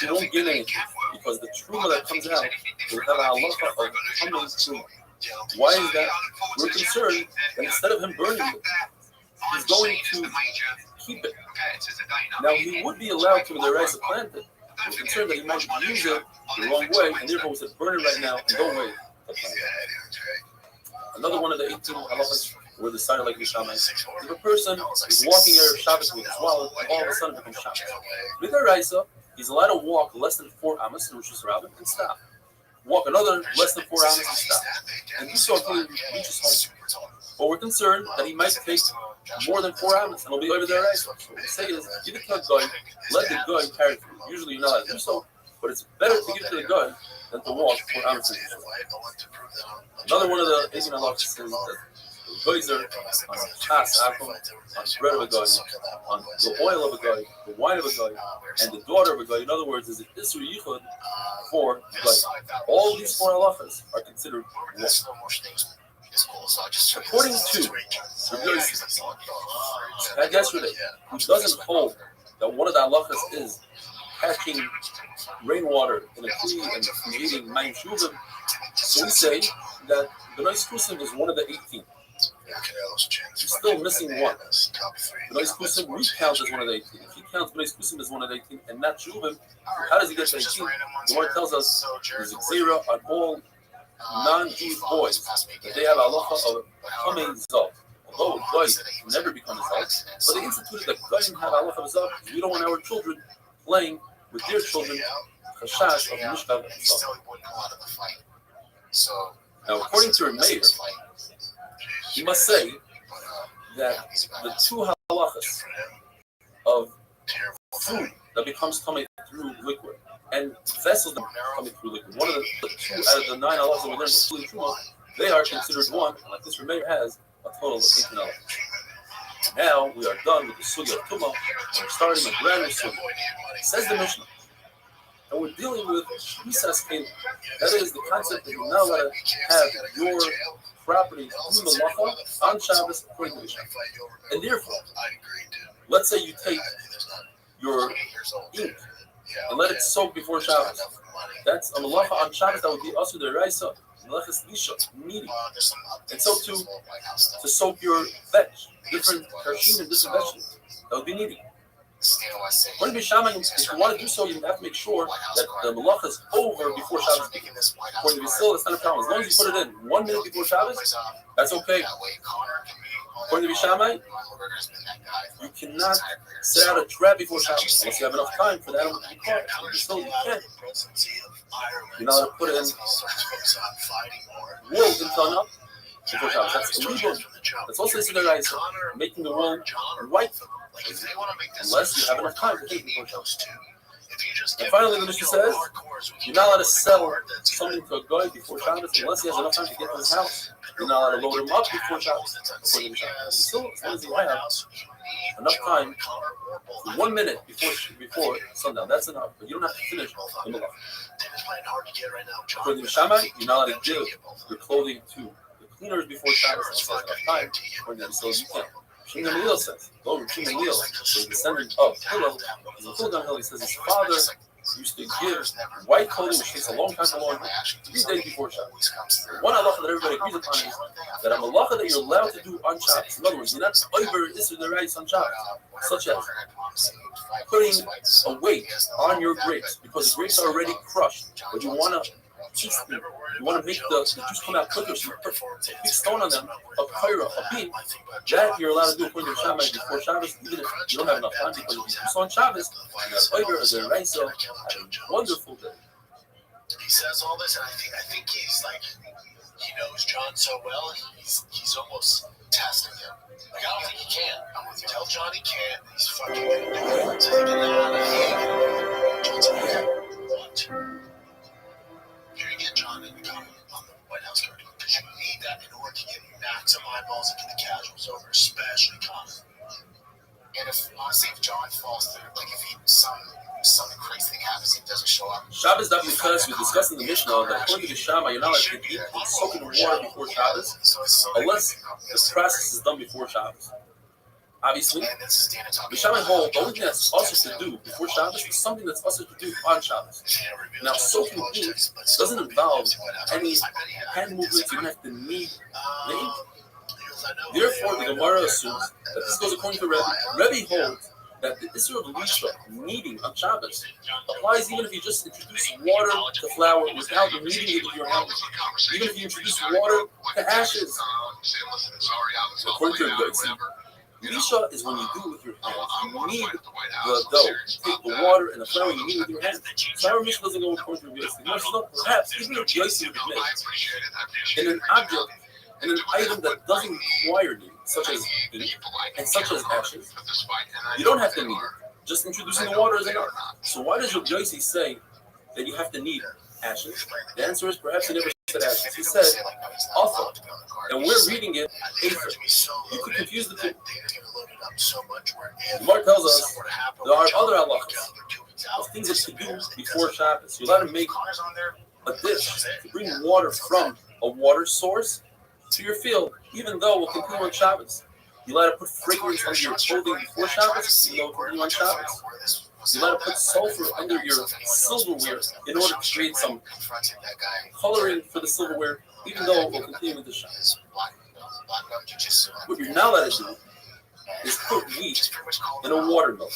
S1: He won't gain anything because the Truma that comes out will have a halacha of tamei Truma. Why is that? We're concerned that instead of him burning it, he's going to keep it. Now, he would be allowed to the rice to plant it. We're concerned that he might use it the wrong way, and therefore we said, burn it right now and don't wait. Another one of the 18 halachas were decided like the Shammai. If a person is walking Erev Shabbos with his wallet, all of a sudden it becomes Shabbos. With a Raisa, He's allowed to walk less than 4 amos in Rosh Hashanah and stop. Walk another less than 4 amos and stop. And he saw he reaches home. But we're concerned that he might take more than 4 amos and we'll be over there. Right? So what we say is, give it to a guy, let the guy carry it. Usually you're not allowed to do so, but it's better to give it to the guy than to walk 4 amos. Another one of the Asian halachas is that guys are on chas akum, on bread of a guy, on the oil of a guy, the wine of a guy, and the daughter of a guy. In other words, is an isur yichud for guy. All these 4 halachas are considered one. According to the yesterday, who doesn't hold that one of the halachas is catching rainwater in a tree and creating mayim shuvim, so we say that the Nois Kusim is one of the 18. He's still missing one. The Nois Kusim recounts as one of the 18. If he counts the Nois Kusim as one of the 18 and not shuvim, how does he get to 18? The Lord tells us there's a zera on all non-Jewish boys that they have halacha of becoming zav. Although guys never become zav, but they instituted that guys have halacha of zav because we don't want our children playing with their children chashash of mishkav and zav. Now, according to Rameir, you must say that the 2 halachas of food that becomes tummy through liquid and vessels that are coming through liquid, one of the 2 out of the 9 halachas that we learned in Truma, they are considered one, and like this Rameir has a total of 18 halachas. Now we are done with the sugya of Tumah, and we're starting a brand new sugya. Says the Mishnah, and we're dealing with Misas Kelim. That is the concept that you're not allowed to have your property in Malacha on Shabbos according to the Mishnah. And therefore, let's say you take your ink and let it soak before Shabbos. That's a Malacha on Shabbos that would be also the Raisa, Malachas Lisha, kneading. And so too, to soak your veg, different karshim and different vegetables. That would be kneading. According to Shammai, if you want to do so, you have to make sure that the malacha is over before Shabbos begins. According to Basil, it's not a problem. As long as you put it in 1 minute before Shabbos, that's okay. According to Shammai, you cannot set out a trap before Shabbos unless you have enough time for that animal to be caught. Still, you can't. You're not allowed to put it in wool until up before Shabbos. That's illegal. That's also making the wool white. Unless you have enough time to take before Shabbos. And finally, the Mishnah says, you're not allowed to sell something to a guy before Shabbos unless he has enough time to get to his house. You're not allowed to load him up before Shabbos. Still, as long as you have enough time, 1 minute before sundown, that's enough. But you don't have to finish the malach. According to Shammai, you're not allowed to give your clothing to the cleaners before Shabbos unless you have enough time. According to Basil, you can't. Shimon Gamliel says, Shimon Gamliel was a descendant of Hillel. In Hillel, he says his father used to give white clothing, which takes a long time to laundry, 3 days before Shabbos. One halacha that everybody agrees upon is that a halacha that you're allowed to do on Shabbos. In other words, you're not over isur the rights on Shabbos, such as putting a weight on your grapes because the grapes are already crushed, but you want to make the juice come out quicker, so you put a big stone on them, a pyra, a beam. That you're allowed to do according to Shammai before Shabbos, even if you don't have enough time, because if you do so on Shabbos, and the pyra is a raisa, have a wonderful day.
S3: He says all this, and I think he's like, he knows John so well, he's almost testing him. Like, I don't think he can. Tell John he can't. He's fucking gonna do it. Take it out of here. John's like, what? You're gonna get John in the comment on the White House curriculum because you need that in order to get maximum eyeballs and get the casuals over, especially Connor. And honestly, if John falls through, like if something crazy thing happens, he doesn't show up.
S1: Shabbos not because we discussed in the Mishnah that according to Shammai, you're not allowed to eat and soak in water before Shabbos unless the process is done before Shabbos. Obviously, the Shammai hold the only thing that's also to do before Shabbos is something that's also to do on Shabbos. Now, soaking ink doesn't involve any hand movements. You don't have to knead the ink. Therefore, the Gemara assumes that this goes according to Rebbe. Rebbe holds that the issue of Lisha, kneading on Shabbos, applies even if you just introduce water to flour without kneading it with your hands. Even if you introduce water to ashes. According to Rebbe, Lisha is when you do it with your hands. You knead the dough. Take the water and the flour and you knead with your hands. So our Mishnah doesn't go according to Rabbi Yossi. Perhaps even if Yossi would admit in an object, in an item that doesn't require kneading, such as ink and such as ashes, you don't have to knead it. Just introducing the water is enough. So why does Rabbi Yossi say that you have to knead ashes? The answer is perhaps he never said ashes. He said alpha. And we're reading it aether. You could confuse the two. The Gemara tells us there are other halachas of things that you do before Shabbos. You're allowed to make a dish to bring water from a water source to your field, even though we'll continue on Shabbos. You're allowed to put fragrance under your clothing before Shabbos, even though we'll continue on Shabbos. You're allowed to put sulfur under your silverware in order to create some coloring for the silverware, even though we'll continue with the Shabbos. What you're not allowed to do is put wheat in a watermill.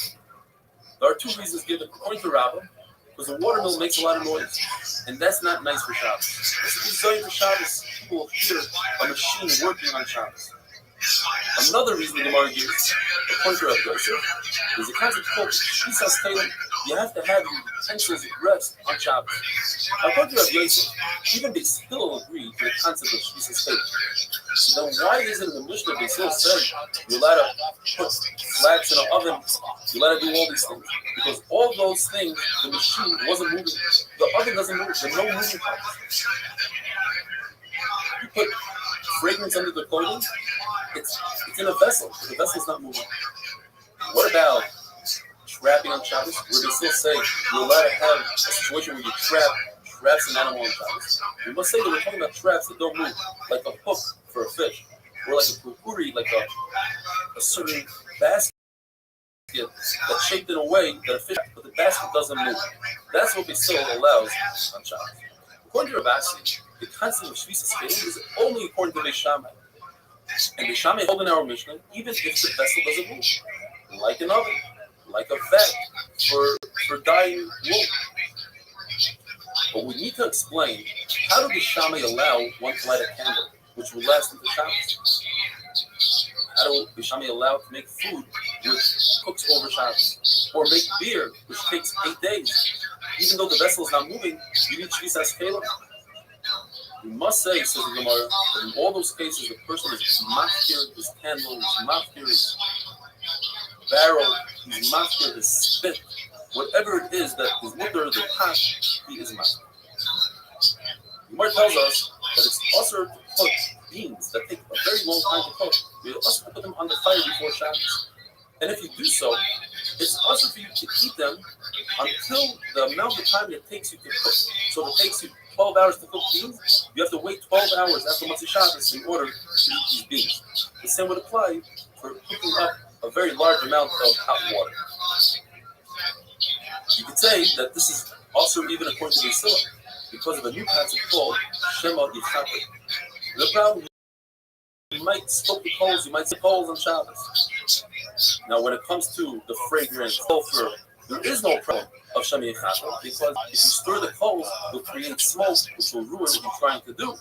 S1: There are two reasons given. According to Rabbah, because the watermill makes a lot of noise, and that's not nice for Shabbos. It's designed for Shabbos. People will hear a machine working on Shabbos. Another reason the Gemara gives, according to Rabbi Yosef, is the concept called Shisas Kalim. You have to have your utensils rest on Shabbos. According to Rabbi Yosef, even Beis Hillel agreed to the concept of Shisas Kalim. So then why is it in the Mishnah Beis Hillel said you're allowed to put flax in an oven, you're allowed to do all these things? Because all those things, the machine wasn't moving. The oven doesn't move. There's no moving parts. You put fragrance under the clothing, it's in a vessel. The vessel's not moving. What about trapping on Shabbos? Where they still say you're allowed to have a situation where you traps an animal on Shabbos. We must say that we're talking about traps that don't move, like a hook for a fish, or like a purpuri, like a certain basket that's shaped in a way that a fish, but the basket doesn't move. That's what still allows on Shabbos. According to Ravasi, the concept of Shvisas Kelim is only according to Beis Shammai. And Beis Shammai hold in our Mishnah, even if the vessel doesn't move, like an oven, like a vat for dyeing wool. But we need to explain, how do Beis Shammai allow one to light a candle, which will last into Shabbos? How do Beis Shammai allow to make food, which cooks over Shabbos? Or make beer, which takes 8 days? Even though the vessel is not moving, you need Shvisas Kelim. We must say, says the Gemara, that in all those cases, the person is mafkir his candle, he's mafkir his barrel, he's mafkir his spit, whatever it is that is mutter the pot, he is mafkir. The Gemara tells us that it's also to put beans that take a very long time to cook. We also put them on the fire before Shabbos. And if you do so, it's also for you to keep them until the amount of time it takes you to cook. So if it takes you 12 hours to cook beans, you have to wait 12 hours after Motzei Shabbos in order to eat these beans. The same would apply for cooking up a very large amount of hot water. You could say that this is also even according to the Islam, because of a new concept called Shema Yichapet. The problem is you might stoke the coals, you might see coals on Shabbos. Now when it comes to the fragrance, sulfur, there is no problem of Shema Yichapet, because if you stir the coals, you'll create smoke, which will ruin what you're trying to do.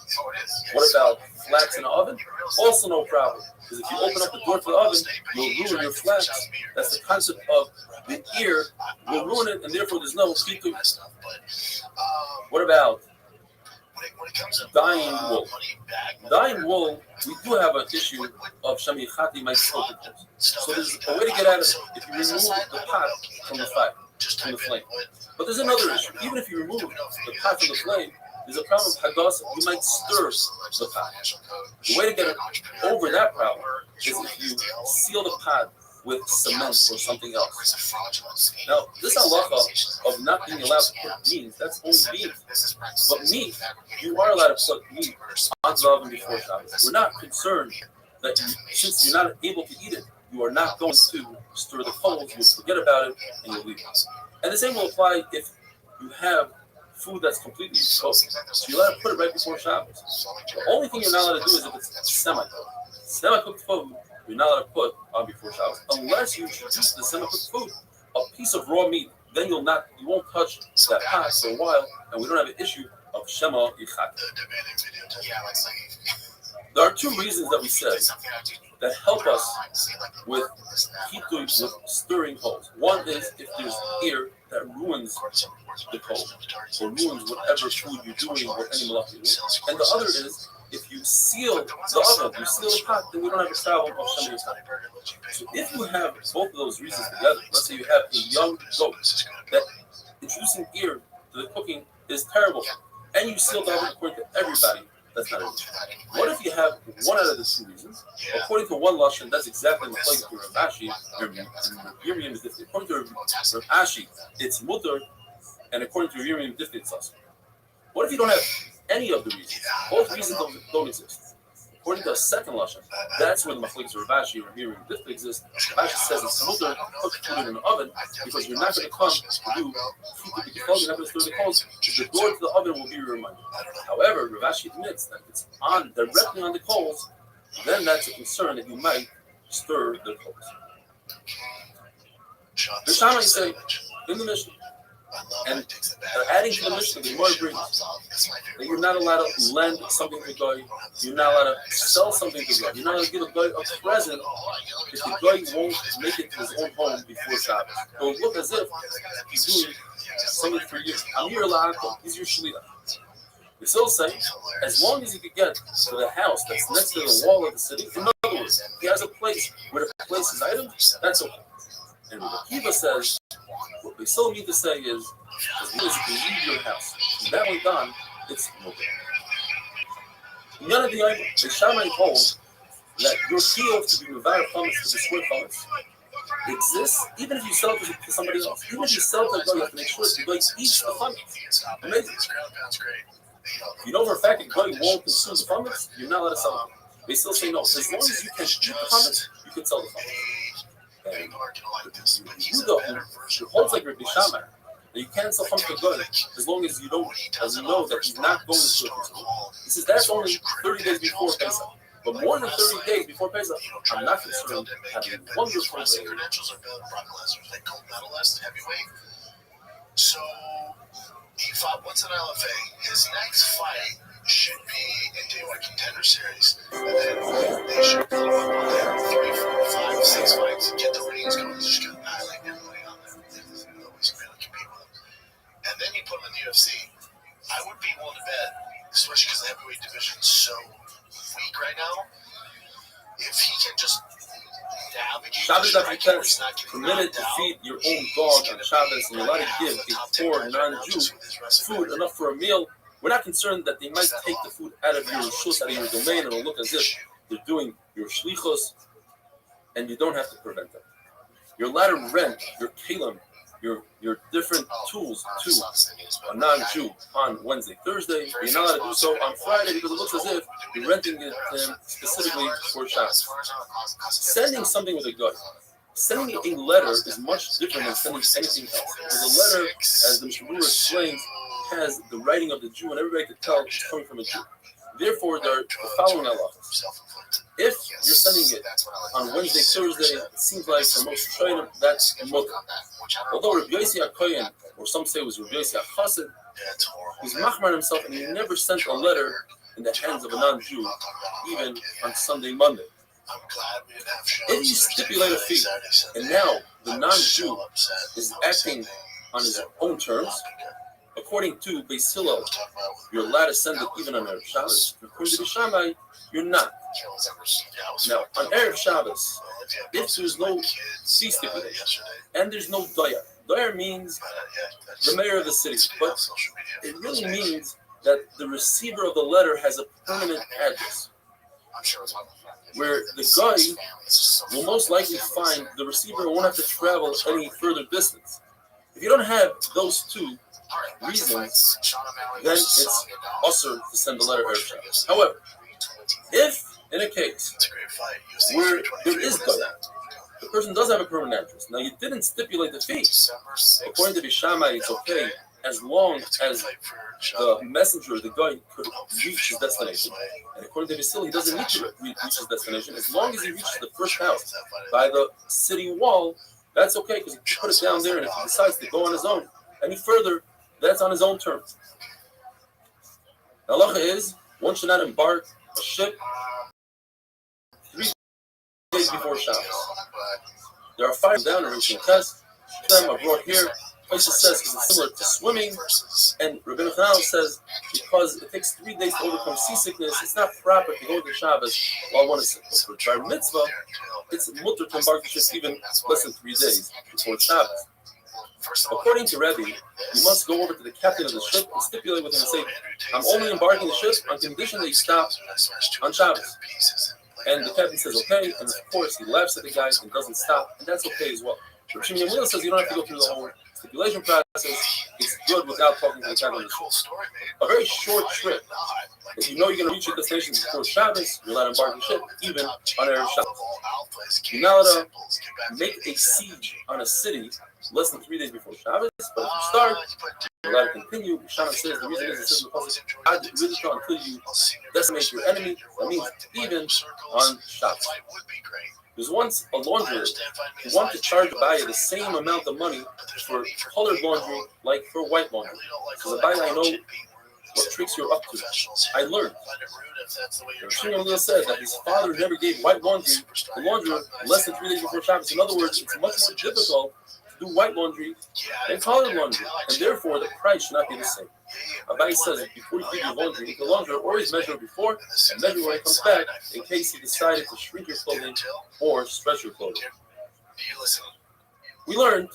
S1: What about flax in the oven? Also no problem, because if you open up the door to the oven, you'll ruin your flax. That's the concept of the ear will ruin it, and therefore there's no chitu. What about dyeing wool? Dyeing wool, we do have an issue of Shema Yichapet might soak it. So there's a way to get out of it if you remove the pot from the fire, from the flame. But there's another issue. Even if you remove the pot from the flame, there's a problem with hagasa. You might stir the pot. The way to get over that problem is if you seal the pot with cement or something else. Now, this halacha of not being allowed to put beans, that's only beans. But meat, you are allowed to put meat on the oven before Shabbos. We're not concerned that since you're not able to eat it, you are not going to stir the coals, you'll forget about it, and you'll leave it. And the same will apply if you have food that's completely cooked. So you're allowed to put it right before Shabbos. The only thing you're not allowed to do is if it's semi-cooked. Semi-cooked food, you're not allowed to put on before Shabbos, unless you introduce the semi-cooked food, a piece of raw meat. Then you won't touch that pot for a while, and we don't have an issue of Shema Yichapet. There are two reasons that we said that help us with stirring coals. One is if there's air that ruins the coal, or ruins whatever food you're doing or any malach you're doing. And the other is if you seal the oven, you seal the pot, then we don't have a problem of somebody's time. So if you have both of those reasons together, let's say you have a young goat that introducing air to the cooking is terrible, and you seal the oven according to everybody, that's not it. What if you have one out of the two reasons? According to one lashon, that's exactly what according to Rav Ashi, Yirmiyim is different. According to Rav Ashi, it's mutter, and according to Yirmiyim, it's us. What if you don't have any of the reasons? Both reasons don't exist. According to a second lashon, that's where the machlokes of Rav Ashi or Yirmiyim exist. Rav Ashi says it's mutter, cook food in an oven, because you're not going to come to do food to the coals, you're not going to stir the coals, the door to the oven will be your reminder. However, Rav Ashi admits that if it's on directly on the coals, then that's a concern that you might stir the coals. The Shammai say in the Mishnah, and adding to the Mishnah, the Gemara brings that you're not allowed to lend something to Goy, you're not allowed to sell something to Goy, you're not allowed to give a Goy a present if the Goy won't make it to his own home before Shabbos. It will look as if he's doing something for you. Amir La'akom, he's your Shliach. We still say, as long as he could get to the house that's next to the wall of the city, in other words, he has a place where to place his items, that's okay. And what Akiva says, what we still need to say is, as long as you can leave your house, and that way done, it's okay. None of the items, the Shammai holds that your field to be Mavara Chametz, to be square Chametz, exists even if you sell it to somebody else. Even if you sell it to a guy, you have to make sure that the guy eats the Chametz. Amazing. If you know for a fact that the guy won't consume the Chametz, you're not allowed to sell it. They still say no. So as long as you can eat the Chametz, you can sell the Chametz. And Yehuda, who holds like Rabbi Shammai, that you can't sell Chametz to a guy as long as you don't, as you know that he's not going to consume. He says that's only 30 days before Pesach. But more than 30 days before Pesach, I'm not concerned having a wonderful day.
S3: Credentials are better broadcasters, like gold medalist, heavyweight. So he fought once in LFA. His next fight should be in Day-One Contender Series. And then they should build up on that 3, 4, 5, 6 fights and get the ratings going. He's just going to annihilate everybody on there. He's always going to compete with them. And then you put him in the UFC. I would be willing to bet, especially because the heavyweight division is so weak right now, if he can just navigate
S1: Shabbos Afrikas permitted to feed your own dog on Shabbos, and you're allowed to give a poor non-Jew food enough for a meal. We're not concerned that they might take the food out of your reshus, out of your domain, and it'll look as if they're doing your shlichus, and you don't have to prevent them. You're allowed to rent your kelim, your different tools to a non-Jew on Wednesday, Thursday. You're not allowed to do so on Friday because it looks as if you're renting it to him specifically for Shabbos. Sending something with a gut. Sending a letter is much different than sending anything else. Because a letter, as the Mishnah explains, has the writing of the Jew, and everybody can tell it's coming from a Jew. Therefore, they're the following halachas. If you're sending it on Wednesday, Thursday, it seems like for most Shainim, that's mutter. Although Rabbi Yossi HaKohen, or some say it was Rabbi Yossi HaChassid, he's machmar himself, and he never sent a letter in the hands of a non-Jew, even on Sunday, Monday. If you stipulate a fee, and now the non-Jew is acting on his own terms, according to Beis Hillel, you're allowed to send it even on Erev Shabbos. According to Shammai, you're not. Now, on Erev Shabbos, if there's no fee stipulation, and there's no dayar, dayar means the mayor of the city, but it really means that the receiver of the letter has a permanent address, where the guy will most likely find the receiver won't have to travel any further distance. If you don't have those two reasons, then it's usher to send a letter Erev Shabbos. However, if in a case where there is dayar, the person does have a permanent address. Now you didn't stipulate the fee. According to Bishamai, it's okay as long as the messenger, the guy, could reach his destination. And according to Basil, he doesn't need to reach his destination. As long as he reaches the first house by the city wall, that's okay because he can put it down there, and if he decides to go on his own any further, that's on his own terms. The halacha is one should not embark a ship days before Shabbos. There are 5 down in Rishon Test. Them are brought here. Places says it's similar to swimming, and Rabbi Yochanan says because it takes 3 days to overcome seasickness, it's not proper to go to Shabbos while one is sick. But for Bar Mitzvah, it's mutter to embark the ship even less than 3 days before Shabbos. According to Rebbe, you must go over to the captain of the ship and stipulate with him and say, I'm only embarking the ship on condition that you stop on Shabbos. And the captain says, okay, and of course he laughs at the guy and doesn't stop, and that's okay as well. But Shimon Gamliel says you don't have to go through the whole stipulation process. It's good without talking to the captain of the ship. A very short trip. If you know you're going to reach your destination before Shabbos, you're allowed to embark the ship, even on Erev Shabbos. You're not allowed to make a siege on a city less than 3 days before Shabbos, but if you start, you're allowed to continue. Shana says the reason is it says in the passage, God really strong until you decimate your enemy. That means even on Shabbos. There's once a launderer who wanted to charge Abaya the same amount of money for colored laundry like for white laundry. So Abaya, I know what tricks you're up to. I learned. Shimon Gamliel said that his father never gave white laundry to launderer less than 3 days before Shabbos. In other words, it's much more difficult to do white laundry than colored laundry, and therefore the price should not be the same. Abai says that before you do your laundry, the launderer always measure before and measure when it comes back in case he decided to shrink your clothing or stretch your clothing. We learned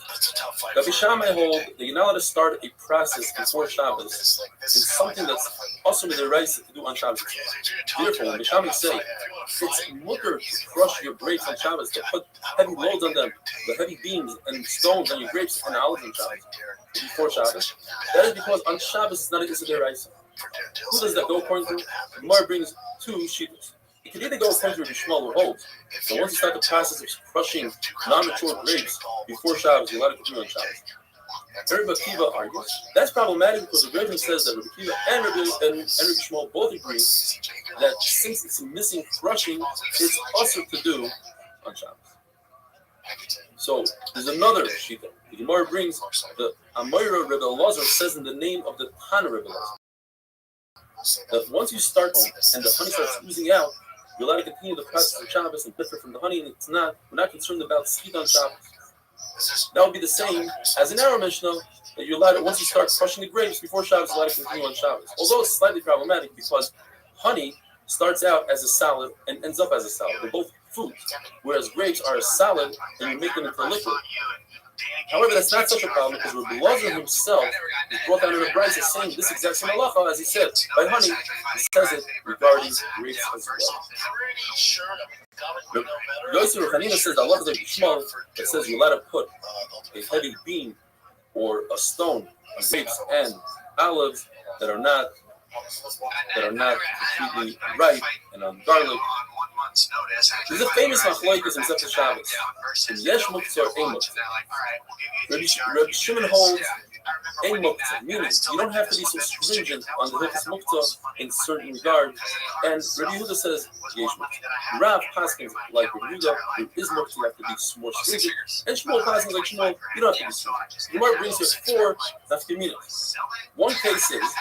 S1: that Bishamai hold that you're not allowed to start a process before Shabbos in something that's also with the rights to do on Shabbos. Therefore, when Bishamai say it's mutter to crush your grapes on Shabbos, to put heavy loads on them, the heavy beams and stones on your grapes and olives on Shabbos before Shabbos, that is because on Shabbos it's not a considered rights. Who does that go according to? Gemara brings 2 shittas. It can either go according to the Shmuel or holds. So once you start the process of crushing non-mature grapes before Shabbos, you're allowed to continue on Shabbos. Rabbi Akiva argues that's problematic because the Rebbe says that Rabbi Akiva and Rabbi Shmuel both agree that since it's missing crushing, it's also to do on Shabbos. So there's another shita. The Gemara brings the Amoira Rebbe Elazar says in the name of the Tana Rebbe Elazar that once you start and the honey starts oozing out, you're allowed to continue the process of Shabbos and differ from the honey, and we're not concerned about speed on Shabbos. That would be the same as in our Mishnah that you're allowed to, once you start crushing the grapes before Shabbos, you're allowed to continue on Shabbos. Although it's slightly problematic because honey starts out as a salad and ends up as a salad. They're both foods, whereas grapes are a salad and you make them into liquid. However, that's not such a problem because Rabbi Elazar himself is brought down in a brayso saying this exact same halacha as he said by honey. He says it regarding grapes as well. Yosef Hanina says I love the Shmuel that says you're allowed to put a heavy beam or a stone on grapes and olives that are not completely ripe and on garlic. There's a famous machlokes in Sefter Shabbos. In Yesh Muktzah or Ein Muktzah. Rabbi Shimon holds Ein Muktzah, meaning you don't have to be so stringent on the Hilchos Muktzah in certain regards. And Rabbi Yehuda says Yesh Muktzah. Rav paskins like Rabbi Yehuda, there is Muktzah, you have to be more stringent. And Shmuel paskins like Shmuel, you don't have to be stringent. The Gemara brings here 4 nafkaminas. One case is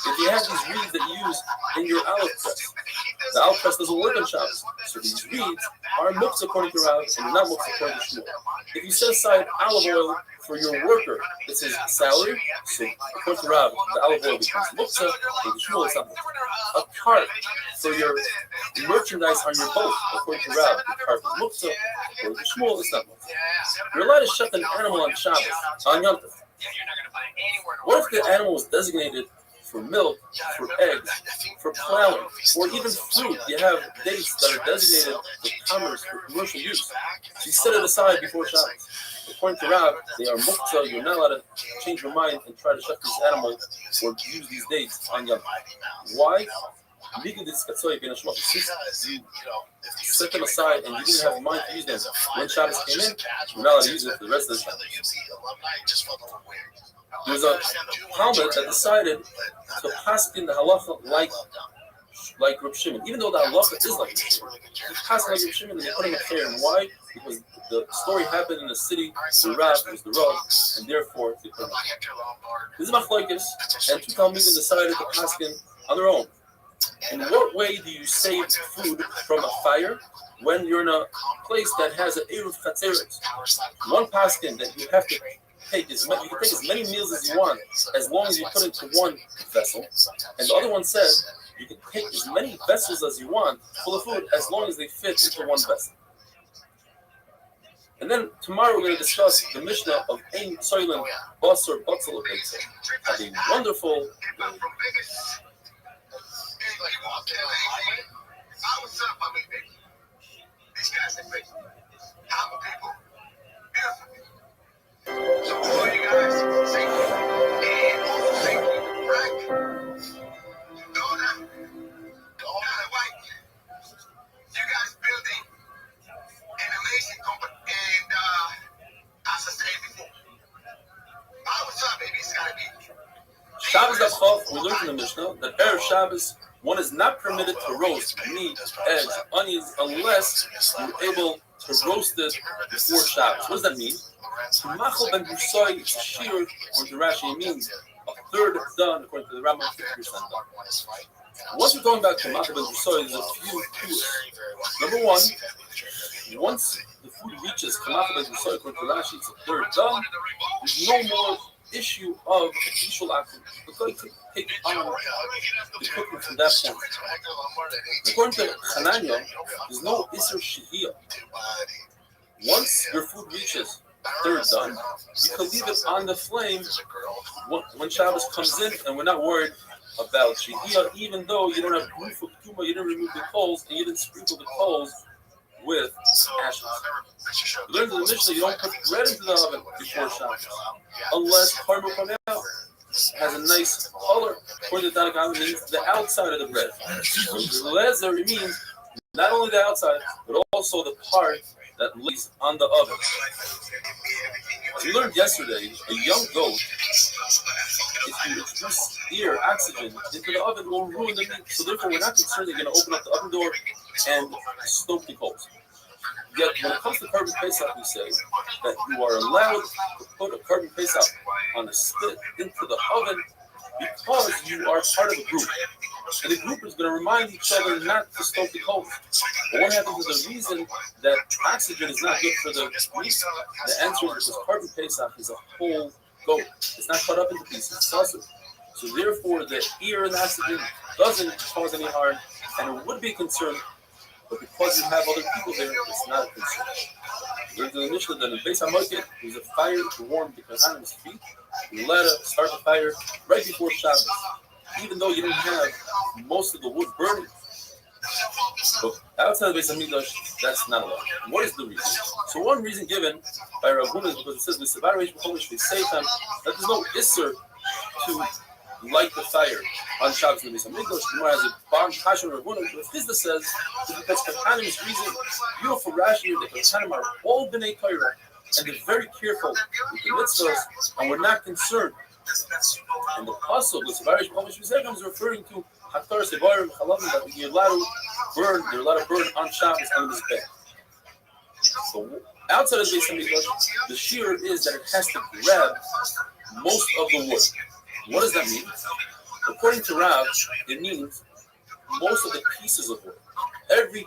S1: if you have these reeds that you use in your olive press, the olive press doesn't work on Shabbos. So these reeds are muktzah according to Rav and not muktzah according to Shmuel. If you set aside olive oil for your worker, it's his salary. So according to Rav, the olive oil becomes muktzah, and Shmuel is not muktzah. A cart for your merchandise on your boat, according to Rav, the cart is muktzah. According to Shmuel, it's not muktzah. You're allowed to shut an animal on Shabbos, on Yom Tov. What if the animal was designated for milk, for eggs, for plowing, or even fruit? You have dates that are designated for commerce, for commercial use. So you set it aside before Shabbos. According to Rav, they are muktzah. You're not allowed to change your mind and try to shut this animal or use these dates on Yom. Why? Since you set them aside and you didn't have a mind to use them when Shabbos came in, you're not allowed to use it for the rest of the Shabbos. There's a Talmud that decided to paskin the halacha like Reb Shimon, even though the halacha is like Reb Shimon. They paskin like Reb Shimon and they put him up there. And why? Because the story happened in a city where Rav was the Rav, and therefore they put him up there. This is machlokes, and 2 Talmudim decided to paskin on their own. In what way do you save food from a fire? when you're in a place that has an Eruv Chatzeret. One paskin that you have to take you can take as many meals as you want as long as you put into one vessel, and the other one said you can take as many vessels as you want full of food as long as they fit into one vessel. And then tomorrow we're going to discuss the Mishnah of Ein Soilem Basar Batzel Beitza. Have a wonderful day.
S3: These guys are big. Half the people. Beautiful. So all you guys, safety. And also safety. Right? Donna White. You guys building an amazing company. And as I said before, what's up, baby? It's gotta be.
S1: Shabbos Daf, we learned in the Mishnah that Erev Shabbos, one is not permitted to roast meat, eggs, onions, unless you're able to roast it before Shabbos. What does that mean? Machal ben Busoy, it's a shear, according to Rashi, it means a third done, according to the Rambam, 50% done. Once we're going back to Machal ben Busoy, there's a few clues. Number one, once the food reaches Machal ben Busoy, according to Rashi, it's a third done, there's no more issue of a visual action. The guy could take on the cooking from that point. According to Hananya, there's no Isser Shehiyah. Once your food reaches third done, you can leave it on the flame when Shabbos comes in, and we're not worried about Shehiyah, even though you don't have roof of Tuma, you didn't remove the coals, and you didn't sprinkle the coals with ashes. You learn in the Mishnah you don't put bread into the oven before Shabbos, unless Karma Panel has a nice color. According to Tanakh, it means the outside of the bread. Lezer, it means not only the outside, but also the part that lays on the oven. As we learned yesterday, a young goat, if you introduce air, oxygen, into the oven, will ruin the meat. So therefore, we're not concerned you're going to open up the oven door and stoke the coals. Yet, when it comes to carbon Pesach, we say that you are allowed to put a carbon Pesach on a spit into the oven because you are part of a group. And the group is going to remind each other not to stoke the coals. But what happens is the reason that oxygen is not good for the meat? The answer is because carbon Pesach is a whole goat. It's not cut up into pieces. It's sausage. So therefore, the air and the oxygen doesn't cause any harm, and it would be a concern. But because you have other people there, it's not a concern. There's the Mishnah that in Beis HaMikdash, there's a fire to warm the Kohanim's feet. You let it start the fire right before Shabbos, even though you didn't have most of the wood burning. But outside of Beis HaMikdash, that's not allowed. What is the reason? So one reason given by Rav Huna is because it says that there's no Isser to light the fire on Shabbos in the Beis HaMikdash. Gemara has a bomb kasher Rav Huna. But Chizda says that because Kohanim's reason, beautiful Rashi, the Kohanim are all b'nei Torah, and they're very careful with the mitzvahs, and we're not concerned. And the pasuk, the Sevarish Publish Vizegam, is referring to Haktar Sevarim Chalavim that they're allowed to burn on Shabbos on this bed. So outside of the Beis HaMikdash, the shear is that it has to grab most of the wood. What does that mean? According to Rav, it means most of the pieces of wood. Every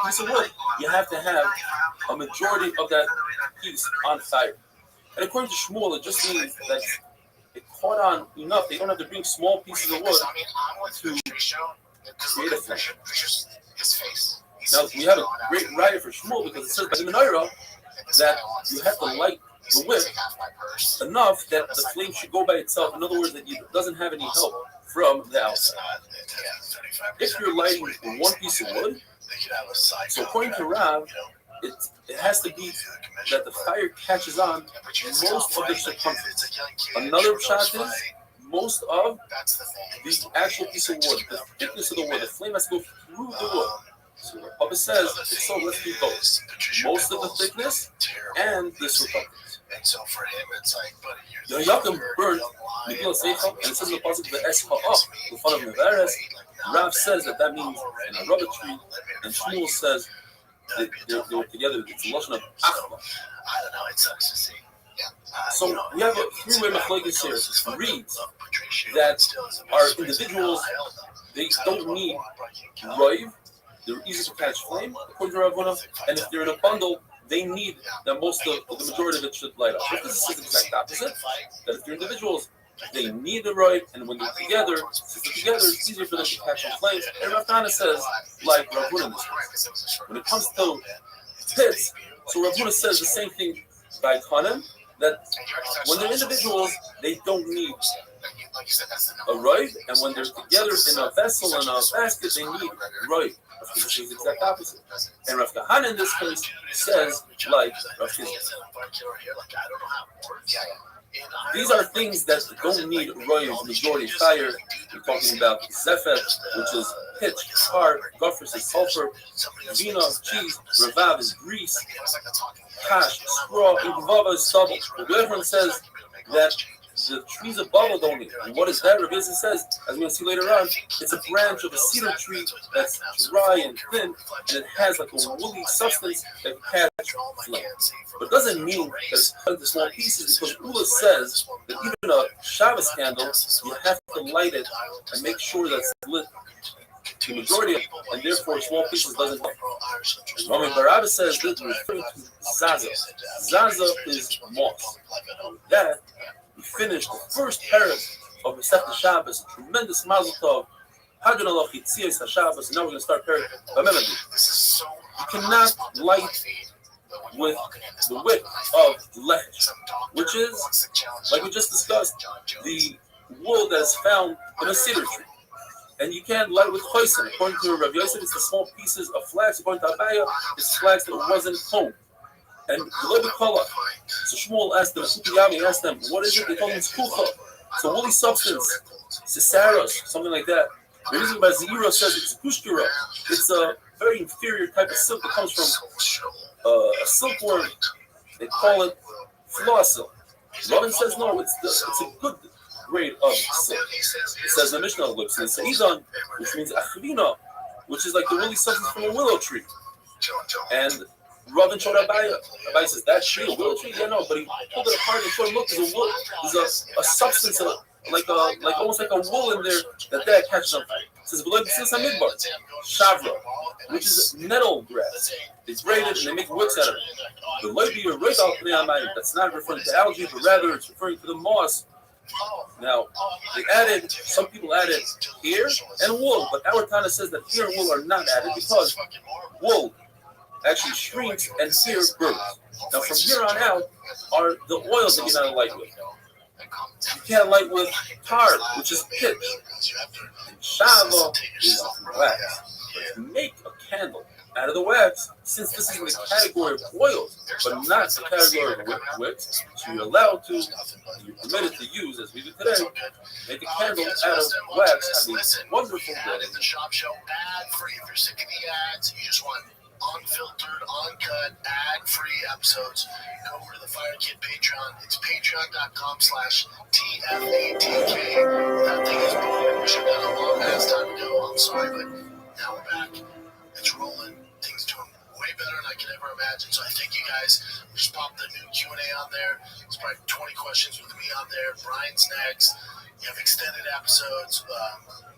S1: piece of wood, you have to have a majority of that piece on fire. And according to Shmuel, it just means that it caught on enough. They don't have to bring small pieces of wood to create a flame. Now, we have a great riot for Shmuel because it says by the menorah that you have to light the wick enough that the flame should go by itself. In other words, that it doesn't have any help from the outside. If you're lighting one piece of wood, so according to Rav, it has to be that the fire catches on most of the circumference. Another shot is most of the actual piece of wood, the thickness of the wood. The flame has to go through the wood. So what Papa says, so let's do both. Most of the thickness and the circumference.
S3: And so for him, it's like,
S1: The Yakim burned Mikil Seicha, and it says in the pasuk the Es Ha'af, the fun of Nevares. Rav says that means in a rubber tree, and Shmuel says that they were together. It's a lashon of Achla.
S3: I don't know, it sucks to see.
S1: So we have a three-way machlokes here. Reads that our individuals, they don't need roiv, They're easy to catch flame, according to Rav Huna, and if they're in a bundle, they need that the majority of it should light up. But this is the exact opposite. That if they're individuals, they need the right, and when they're together, since they're together, it's easier for them to catch the flames. And Rav Huna says, like Rav Huna in this case. When it comes to pits, so Rav Huna says the same thing by Kanem, that when they're individuals, they don't need a right, and when they're together in a vessel and a basket, they need right. This is the exact opposite. And Rav Kahana in this case says, like Rav Shizkiah. These are things that don't need royal majority fire. We're talking about zephet, which is pitch, tar, gopher is sulfur, vino, cheese, ravav is grease, hash, straw, and gvava is stubble. The Gevron says that the trees of bubble don't need. And what is that? Rabbi Yossi says, as we're going to see later on, it's a branch of a cedar tree that's dry and thin, and it has like a woolly substance that can catch flame. But it doesn't mean that it's cut into small pieces, because Ula says that even a Shabbos candle, you have to light it and make sure that it's lit the majority of it, and therefore small pieces doesn't help. Rami Barabba says that we're referring to Zaza. Zaza is moss. That we finished the first parak of Masechet Shabbos, a tremendous mazel tov. Hadron Allah Chitzias HaShabbos, and now we're going to start parak Bamemadi. You cannot light with the wick of lech, which is, like we just discussed, the wool that is found in a cedar tree. And you can't light with choisin. According to Rav Yosef, it's the small pieces of flax. According to Abaya, it's flax that wasn't combed. And so Shmuel asked them, Yami asked them, what is it? They told him it's kucha. It's a woolly substance, ciceros, something like that. The reason why Zero says it's kushkira, it's a very inferior type of silk that comes from a silkworm. They call it floss silk. Robin says no, it's a good grade of silk. It says the Mishnah looks and Seizon, which means achrina, which is like the woolly substance from a willow tree. And Robin showed Abaya. Abaya says, that tree, a willow tree? Yeah, no, but he pulled it apart and showed him, look, there's a substance, like almost like a wool in there that catches on fire. It says, midbar, shavra, which is nettle grass. They braid it and they make wicks out of it. The loibi or roidal, that's not referring to algae, but rather it's referring to the moss. Now, some people added hair and wool, but our Tana says that hair and wool are not added because wool actually shrinks and hair burns. Now, from here on out are the oils that you're not light with. You can't light with tar, which is pitch, and shava is wax. But to make a candle out of the wax, since this is in the category of oils, but not the category of wicks, so you're allowed to, you're permitted to use, as we do today, make a candle out of wax. Have a wonderful day.
S3: The shop show ad-free. If you're sick of the ads, you just want unfiltered, uncut, ad-free episodes, go over to the Fire Kid Patreon. It's patreon.com/TFATK. That thing is booming. We should have done a long ass time ago. I'm sorry, but now we're back. It's rolling. Things doing way better than I could ever imagine. So I thank you guys. We just popped the new Q&A on there. There's probably 20 questions with me on there. Brian's next. You have extended episodes.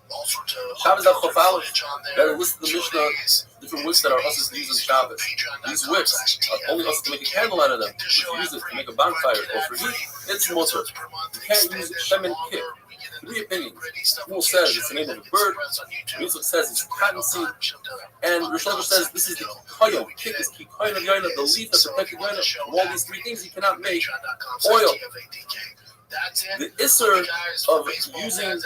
S3: All sorts of
S1: Shabbos
S3: footage on there.
S1: That lists the Mishnah, different wicks that are us to use in Shabbos. These wicks are only us to make a candle out of them. If you use it to make a bonfire or for heat, it's mutter. You can't use shemen kit. 3 opinions. Shmuel says it's the name of a bird. Yusuf says it's cottonseed. And Rishonim says this is the koyon. Kik is kikoyon of yaina, the leaf that protects the yaina. From all these 3 things, you cannot make oil. The isser of using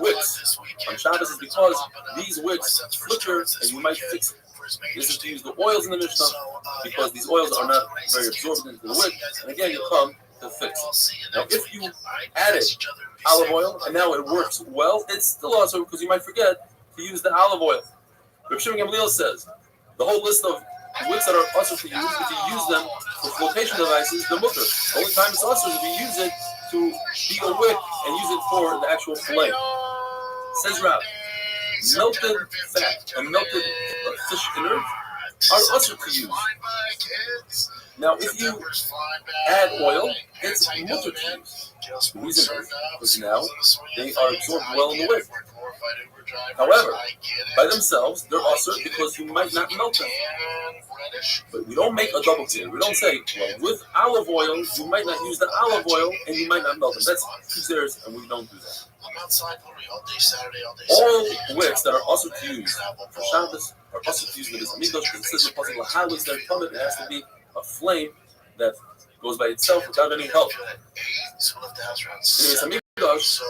S1: wicks on Shabbos is because these wicks flicker and you might fix it. This is to use the oils in the Mishnah because these oils are not very absorbed into the wick. And again, you come to fix it. Now, if you added olive oil and now it works well, it's still also because you might forget to use the olive oil. Reb Shimon Gamliel says the whole list of wicks that are also to use, if you use them for flotation devices, the mutter. The only time it's also if you use it to be a wick and use it for the actual flame. Says Rab, melted fat and melted fish inert are also to use. Now, if you add oil, it's mutter to use. The reason is because now they are absorbed well in the wick. However, by themselves, they're also because you might not melt them. But we don't make a double tier. We don't say, well, with olive oil, you might not use the olive oil and you might not melt them. That's two tiers, and we don't do that. All wicks that are also to use for Shabbos are also to use with this amigosh, because it says in the pasuk lahalis their tumid. It has to be a flame that goes by itself without any help. Anyways, amigosh,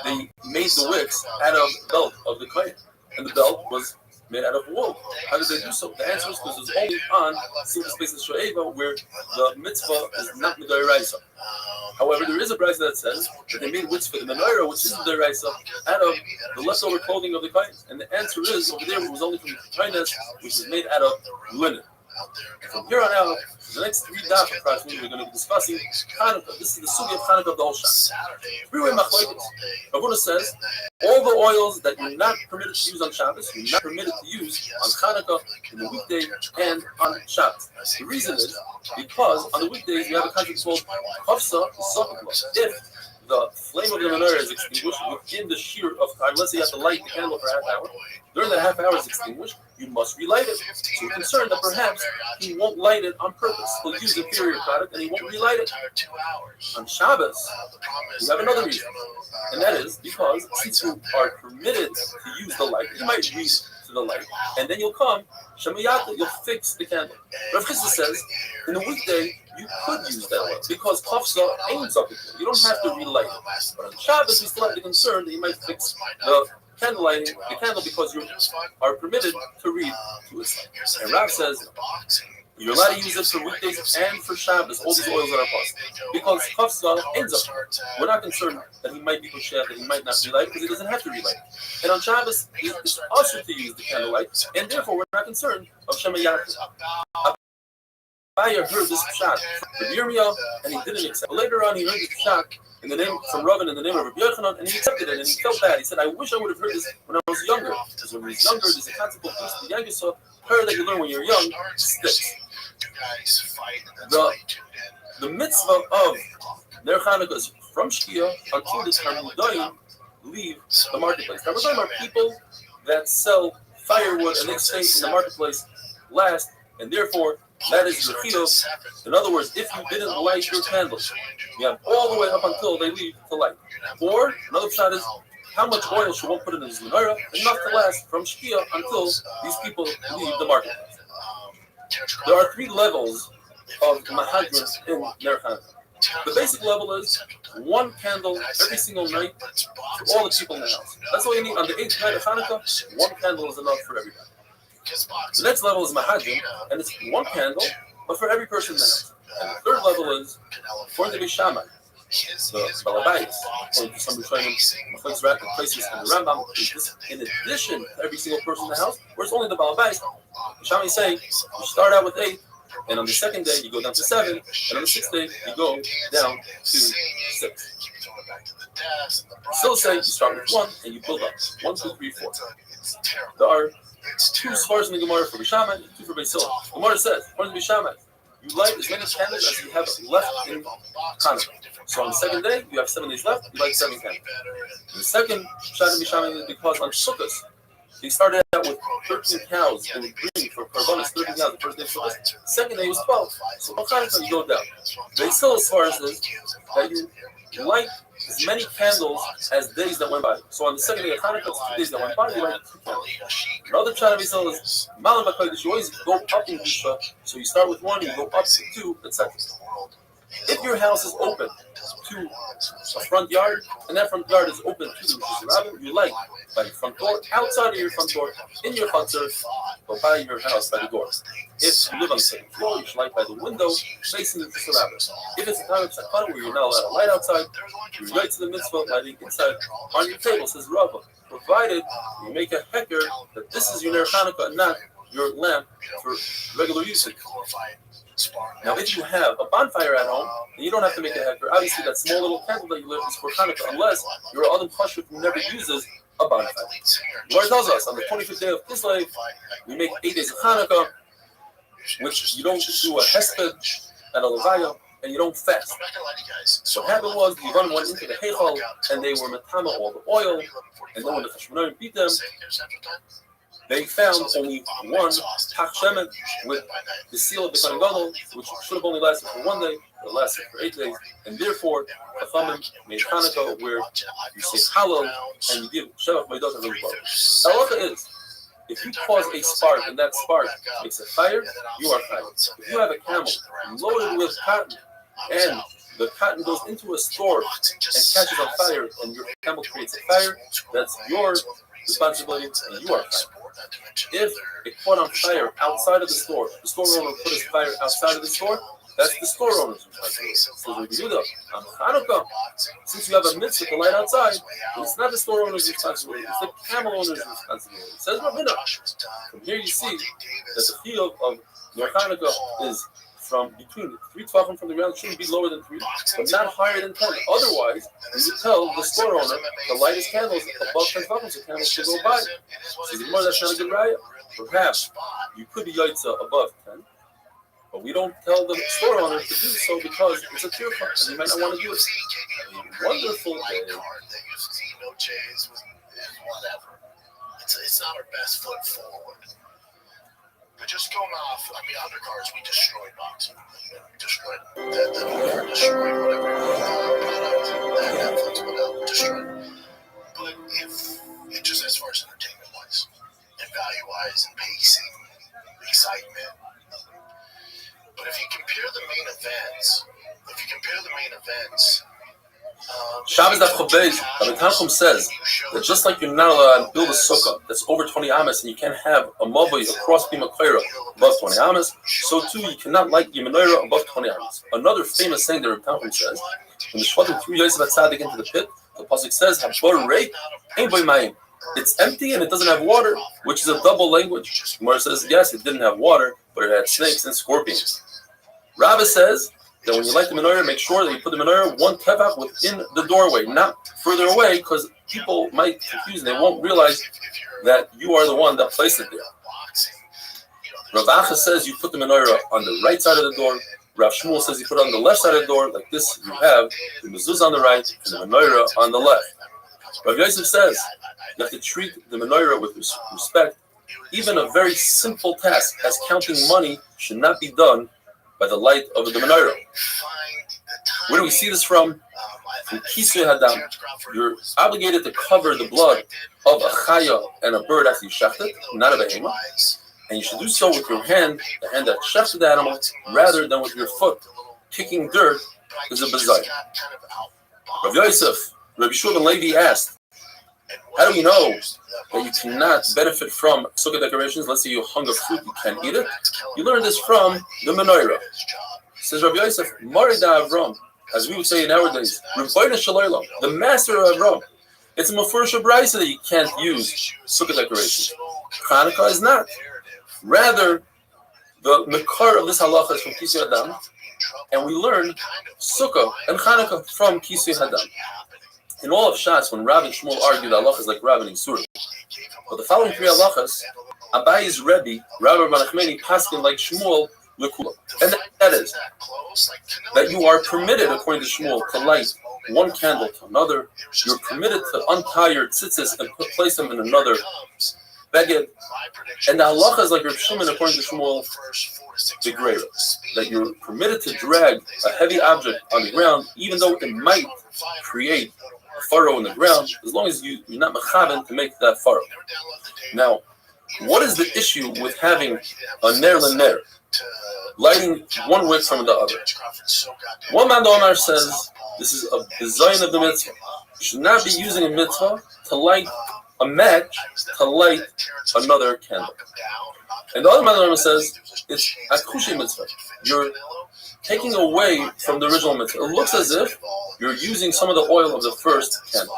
S1: they made the wicks out of the belt of the kohen, and the belt was made out of wool. How did they do so? The answer is because it was only on single spaces sho'eva where the mitzvah is not midoraisa. However, there is a brayso that says that they made wicks for the menorah, which is midoraisa, out of the leftover clothing of the kohen. And the answer is over there it was only from the kohenes, which is made out of linen. From here on out, the next 3 daf approximately, we're going to be discussing Hanukkah. This is the sugi of Hanukkah of the whole Shabbos. Three-way machlokes. Ravuna says all the oils that you're not permitted to use on Shabbos, you're not permitted to use on Hanukkah, in the weekday, and on Shabbos. The reason is because on the weekdays you have a concept called kafsa zakukla. If the flame of the menorah is extinguished within the shear of time, let's say you have to light the candle for a half hour. During that half hour is extinguished, you must relight it. So you're concerned that perhaps he won't light it on purpose. He'll use inferior product and he won't relight it. On Shabbos, you have another reason. And that is because since you are permitted to use the light, you might use to the light. And then you'll come, Shemayata, you'll fix the candle. Rav Chisda says, in the weekday, you could use that oil because kafsa aims up it. You don't have to relight it. But on Shabbos, you still have the concern that you might fix the candle lighting, the candle, because you are permitted to read to it. And Rav says you're allowed to use it for weekdays and for Shabbos, all these oils that are possible. Because kafsa ends up. We're not concerned that he might be kosher, that he might not relight, because he doesn't have to relight. And on Shabbos, it's also to use the candlelight, and therefore we're not concerned of Shemayat. Abaya heard this pshat from Yirmiyah, and he didn't accept. Later on, he heard this pshat in the name from Rav in the name of Rabbi Yochanan, and he accepted it, and he felt bad. He said, "I wish I would have heard this when I was younger." Because when he was younger, there's a concept of the youngest prayer that you learn when you're young sticks. The mitzvah of Ner Chanukah is from Shkia until the Talmudim leave the marketplace. Talmudim are people that sell firewood and they stay in the marketplace last, and therefore that is your chiyuv. In other words, if you didn't light your candles, you have all the way up until they leave to light. Or another shot is how much oil should one put in his menorah, enough to last from Shkia until these people leave the marketplace. There are 3 levels of mahadrim in Ner Chanukah. The basic level is 1 candle every single night for all the people in the house. That's all you need. On the 8th night of Hanukkah, 1 candle is enough for everybody. The next level is mahadrim, and it's 1 candle, but for every person in the house. And the 3rd level is according to Bishamai, the Balabayis, according to some Rishonim, places in the Rambam, is this in addition to every single person in the house, or it's only the Balabayis. Bishamai is saying you start out with 8, and on the 2nd day you go down to 7, and on the 6th day you go down to 6. Still say you start with 1 and you build up 1, 2, 3, 4. There are 2 svars in the Gemara for Bishamai, 2 for Beis Hillel. The Gemara says, according to Bishamai, you light as many candles as you have left in Hanukkah. So on the 2nd day, you have 7 days left, you light 7 candles. The second shot in Bishamai is because on Sukkot, they started out with 13 cows and green for Karbonis, 13 cows the first day of Sukkot. The second day was 12. So on Hanukkah, you go down. Beis Hillel as far as this, that you light as many candles as days that went by. So on the 2nd day of Hanukkah, it's 2 days that went by, you light 2 candles. Another shot of Beis Hillel is Malam HaKodesh. You always go up in Gusha, so you start with 1, you go up to 2, etc. If your house is open to a front yard, and that front yard is open to the Rabbin, you light by the front door, outside of your front door, in your chutzner, or by your house by the door. If you live on the 2nd floor, you should light by the window facing the Rabbin. If it's a time of Shachar where you're not allowed to light outside, you light to the mitzvah lighting inside on your table, says Rabbah, provided you make a hecker that this is your Ner Chanukah and not your lamp for regular usage. Now, if you have a bonfire at home, then you don't have to make a hecker. Obviously, that small little candle that you lit is for Hanukkah, unless you're an Adam Pashut who never uses a bonfire. The Gemara tells us on the 25th day of Kislev, we make 8 days of Hanukkah, which you don't do a hesped and a levaya, and you don't fast.
S3: I'm not gonna lie to you guys. So
S1: What happened was the Yevon went into the heichal, and they were metama all the oil, and then when the Chashmonaim beat them, they found only one Tach Shemet with the seal of the Kohen Gadol, which should have only lasted for 1 day, but it lasted for 8 days, and therefore Chachamim made Hanukkah where you say Hallel and you give Shevach Meidot and Rizbah. The halacha is, if you cause a spark and that spark makes a fire, you are fired. If you have a camel loaded with cotton and the cotton goes into a store and catches on fire and your camel creates a fire, that's your responsibility and you are fired. If it caught on fire outside of the store owner put his fire outside of the store, that's the store owner's responsibility. So we do that on Hanukkah, since you have a mitzvah to light outside, it's not the store owner's responsibility, it's the camel owner's responsibility. It says Ravina. From here you see that the field of Ner Hanukkah is from between 3 tvachim from the ground, shouldn't be lower than 3, but not higher than 10. Otherwise, you would tell the store owner to light his candles above 10 tvachim so candles should go by. So the more that's not a good raya. Perhaps you could be yaitza above 10, but we don't tell the store owner to do so because it's a tier car and you might not want to do it. A wonderful day.
S3: Whatever. It's not our best foot forward. But just going off, undercars, we destroyed boxing. We destroyed that destroyed whatever product, that Netflix, whatever, destroyed. But if it just as far as entertainment wise, and value wise, and pacing, excitement. But if you compare the main events,
S1: Shabbos Daf Chobeis, Rabbi Tanchum says that just like you're not allowed to build a sukkah that's over 20 amas and you can't have a mavoi, a cross beam of Kaira above 20 amas, so too you cannot light your menorah above 20 amas. Another famous saying that Rabbi Tanchum says, when the Shvatim threw Yosef HaTzadik into the pit, the pasuk says, "Habor reik, ein boi mayim." It's empty and it doesn't have water, which is a double language. Gemara says, yes, it didn't have water, but it had snakes and scorpions. Rabbi says that when you light the menorah, make sure that you put the menorah 1 tefach within the doorway, not further away, because people might confuse and they won't realize that you are the one that placed it there. Rav Acha says you put the menorah on the right side of the door. Rav Shmuel says you put it on the left side of the door, like this. You have the mezuzah on the right and the menorah on the left. Rav Yosef says you have to treat the menorah with respect. Even a very simple task as counting money should not be done by the light of the menorah. Where do we see this from? From Kisvei Hadam. You're obligated to cover the blood of a chaya and a bird after you shecht it, not a behema. And you should do so with your hand, the hand that shechted the animal, rather than with your foot. Kicking dirt is a bazai. Rav Yosef, Rabbi Shua ben Levi asked, how do we know that you cannot benefit from sukkah decorations? Let's say you hung a fruit, you can't eat it. You learn this from the menorah. Says Rabbi Yosef, Marida Avram, as we would say nowadays, the master of Avram. It's a Mefurish Braisa that you can't use sukkah decorations. Hanukkah is not. Rather, the Mekar of this halacha is from Kisvei Hadam, and we learn sukkah and Hanukkah from Kisvei Hadam. In all of Shas, when Rav and Shmuel argue the halachas like Rav and Yisur, but the following 3 halachas, Abayi's Rebbe, Rav Nachmani, paskin like Shmuel lekula, and that is that you are permitted, according to Shmuel, to light one candle to another. You're permitted to untie your tzitzis and place them in another beged. And the halacha is like Rav Shimon, according to Shmuel, the greater, that you're permitted to drag a heavy object on the ground, even though it might create a furrow in the ground, as long as you're not mechaven to make that furrow. Now, what is the issue with having a ner l'ner, lighting one wick from the other? One man Omar says this is a design of the mitzvah. You should not be using a mitzvah to light a match to light another candle. And the other man says it's akushi mitzvah. You're taking away from the original mitzvah. It looks as if you're using some of the oil of the first candle.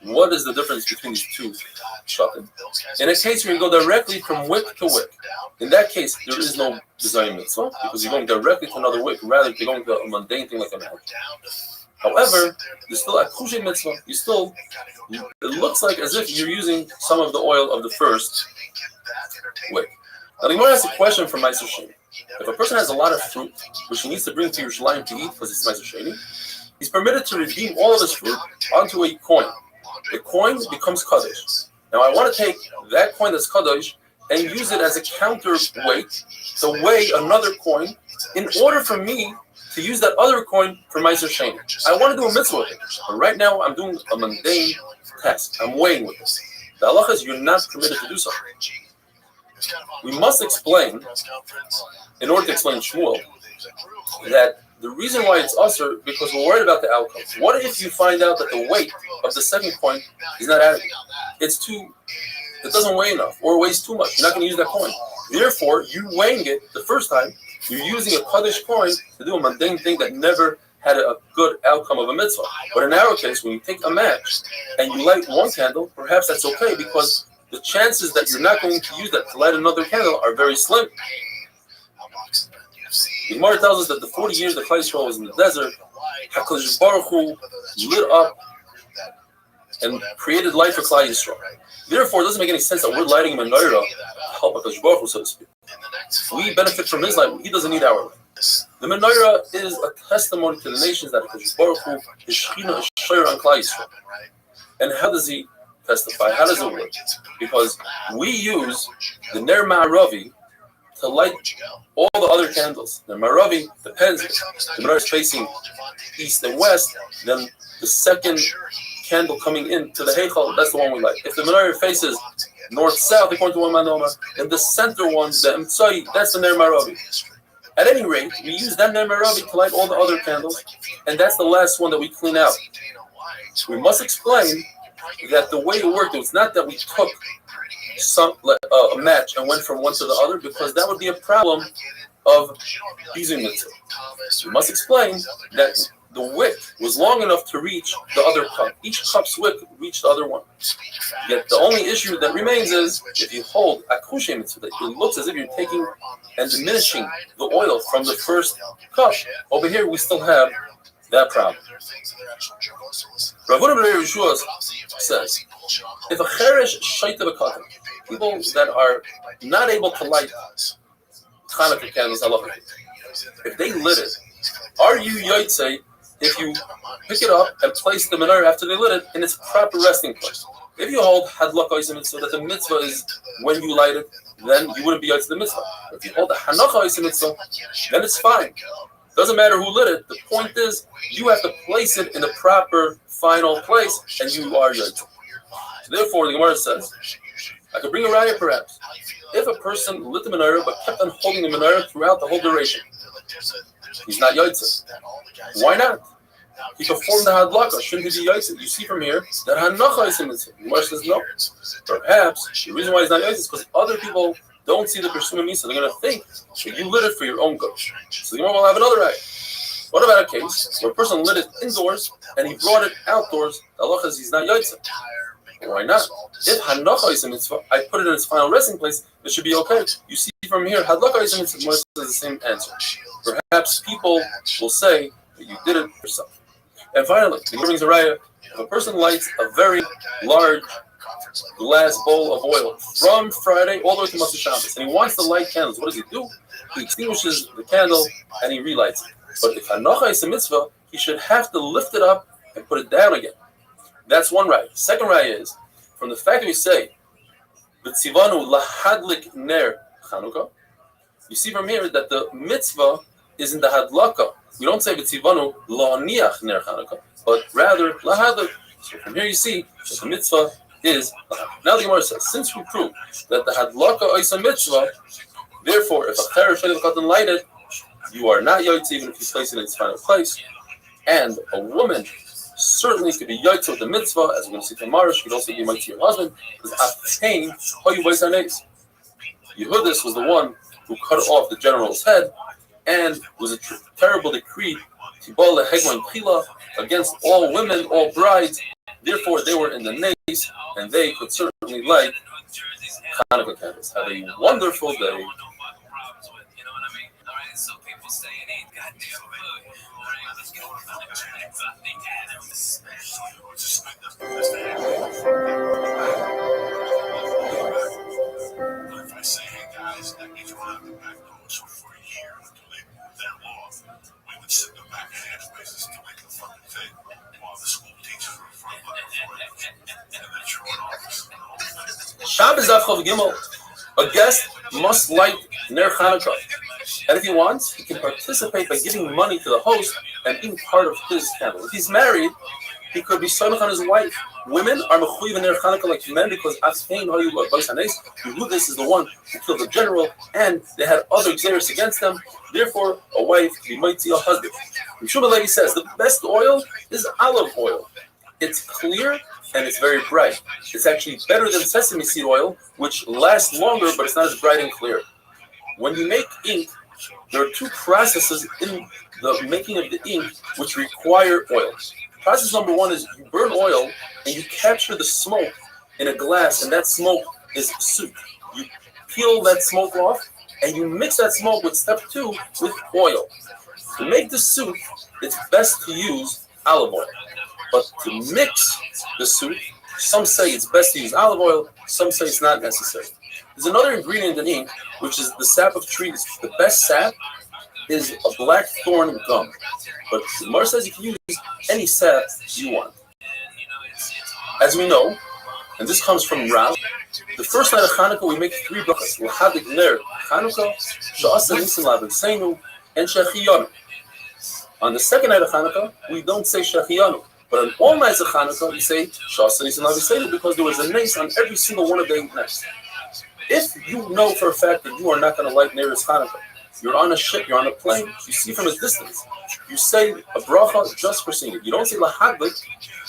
S1: What is the difference between these two shatim? In a case where you go directly from wick to wick, in that case there is no design mitzvah because you're going directly to another wick rather than going to a mundane thing like a match. However, there's still a kushe mitzvah. It looks like as if you're using some of the oil of the first wick. Now, the Gemara asks a question from Meiser Sheni. If a person has a lot of fruit, which he needs to bring to Yerushalayim to eat because it's Meiser Sheni, he's permitted to redeem all of his fruit onto a coin. The coin becomes Kaddish. Now, I want to take that coin that's Kaddish and use it as a counterweight to weigh another coin in order for me to use that other coin for Meiser Sheni. I want to do a mitzvah with it, but right now I'm doing a mundane task. I'm weighing with it. The halacha is you're not permitted to do so. We must explain, in order to explain Shmuel, that the reason why it's usher because we're worried about the outcome. What if you find out that the weight of the second coin is not adequate? It doesn't weigh enough or weighs too much. You're not going to use that coin. Therefore, you weighing it the first time, you're using a Kaddish coin to do a mundane thing that never had a good outcome of a mitzvah. But in our case, when you take a match and you light one candle, perhaps that's okay because the chances that you're not going to use that to light another candle are very slim. The Gemara tells us that the 40 years that Klal Yisrael was in the desert, HaKadosh Baruch Hu lit up and created light for Klal Yisrael. Therefore, it doesn't make any sense that we're lighting a menorah to help HaKadosh Baruch Hu, so to speak. We benefit from his light. He doesn't need our light. The menorah is a testimony to the nations that HaKadosh Baruch Hu is Shechina, is Shoyer on Klal Yisrael. And how does he testify? How does it work? Because we use the Ner Ma'aravi to light all the other candles. The Ma'aravi depends. The menorah is facing east and west. Then the second candle coming into the Heichal, that's the one we light. If the menorah faces north-south, according to one Manoma, then the center one, the Emtsai, that's the Ner Ma'aravi. At any rate, we use that Ner Ma'aravi to light all the other candles, and that's the last one that we clean out. We must explain that the way it worked, it was not that we took a match and went from one to the other, because that would be a problem of using mitzvah. We must explain that the wick was long enough to reach the other cup. Each cup's wick reached the other one. Yet the only issue that remains is if you hold a kushe mitzvah, it looks as if you're taking and diminishing the oil from the first cup. Over here, we still have that problem. Rav Huna ben Yeshua says, if a cheresh shaita b'katan, people that are not able to light Hanukkah candles, if they lit it, are you yotzei if you pick it up and place the menorah after they lit it in its proper resting place? If you hold hadlaka so that the mitzvah is when you light it, then you wouldn't be yotzei the mitzvah. If you hold the hanacha mitzvah, then it's fine. Doesn't matter who lit it. The point is, you have to place it in the proper final place, and you are yotzei. So therefore, the Gemara says, I could bring a raya perhaps. If a person lit the menorah but kept on holding the menorah throughout the whole duration, he's not yotzei. Why not? He performed the hadlaka. Shouldn't he be yotzei? You see from here that hanacha is in mitzvah. The Gemara says no. Perhaps the reason why he's not yotzei is because other people don't see the Persuma Misa. They're going to think that you lit it for your own good. So the Gemara will have another raya. What about a case where a person lit it indoors and he brought it outdoors? The halacha is he's not yotzei. Why not? If hanacha is a mitzvah, I put it in its final resting place, it should be okay. You see from here, hadlaka is a mitzvah, Moshe says the same answer. Perhaps people will say that you did it yourself. And finally, the Gemara brings a raya. If a person lights a very large glass bowl of oil from Friday all the way to Motzei Shabbos, and he wants to light candles, what does he do? He extinguishes the candle and he relights it. But if hanacha is a mitzvah, he should have to lift it up and put it down again. That's one raya. Second raya is, from the fact that we say, V'tzivanu lahadlik ner Chanukah, you see from here that the mitzvah is in the hadlaka. We don't say V'tzivanu la'aniach ner Chanukah, but rather lahadlik. So from here you see that the mitzvah is lahadlik. Now the Gemara says, since we prove that the hadlaka is a mitzvah, therefore if a cheresh sheilah b'katan light it, you are not yotzei even if you place it in its final place. And a woman certainly could be yotzei with the mitzvah, as we're going to see tomorrow. She could also be yotzei to your husband, because Atain Hoyu Bais Yehudis was the one who cut off the general's head, and was a terrible decree Tibal Hegman Pila against all women, all brides. Therefore, they were in the nace, and they could certainly light Hanukkah candles. Have a wonderful day.
S5: So people say it ain't goddamn food. Let's get on the
S3: guys that each one have the back door. So for a year, until they moved that law, we would sit in the back of their spaces to make the fucking thing while the school teachers were in front looking for it. And the truant office.
S1: Shabbos Daf Chav Gimel. A guest must light Ner Chanukah. And if he wants, he can participate by giving money to the host and being part of his candle. If he's married, he could be son on his wife. Women are mechuyev in Ner Chanukah like men because Ashein Hayu Bais Hanes. This is the one who killed the general, and they had other exeris against them. Therefore, a wife might see a husband. Shmuel Levi says the best oil is olive oil. It's clear and it's very bright. It's actually better than sesame seed oil, which lasts longer, but it's not as bright and clear. When you make ink, there are two processes in the making of the ink which require oil. Process number one is you burn oil and you capture the smoke in a glass, and that smoke is soup. You peel that smoke off and you mix that smoke with step two with oil. To make the soup, it's best to use olive oil. But to mix the soup, some say it's best to use olive oil, some say it's not necessary. There's another ingredient in ink, which is the sap of trees. The best sap is a blackthorn gum. But the Gemara says you can use any sap you want. As we know, and this comes from Rav, the first night of Hanukkah we make three brachas. L'chadik ner Hanukkah, she'asa nisim l'avosenu, and shechiyanu. On the second night of Hanukkah, we don't say shechiyanu. But on all nights of Hanukkah, we say she'asa nisim l'avosenu because there was a nace on every single one of the nights. If you know for a fact that you are not going to light Neiros Hanukkah, you're on a ship, you're on a plane, you see from a distance, you say a bracha just for seeing it. You don't say lahadlik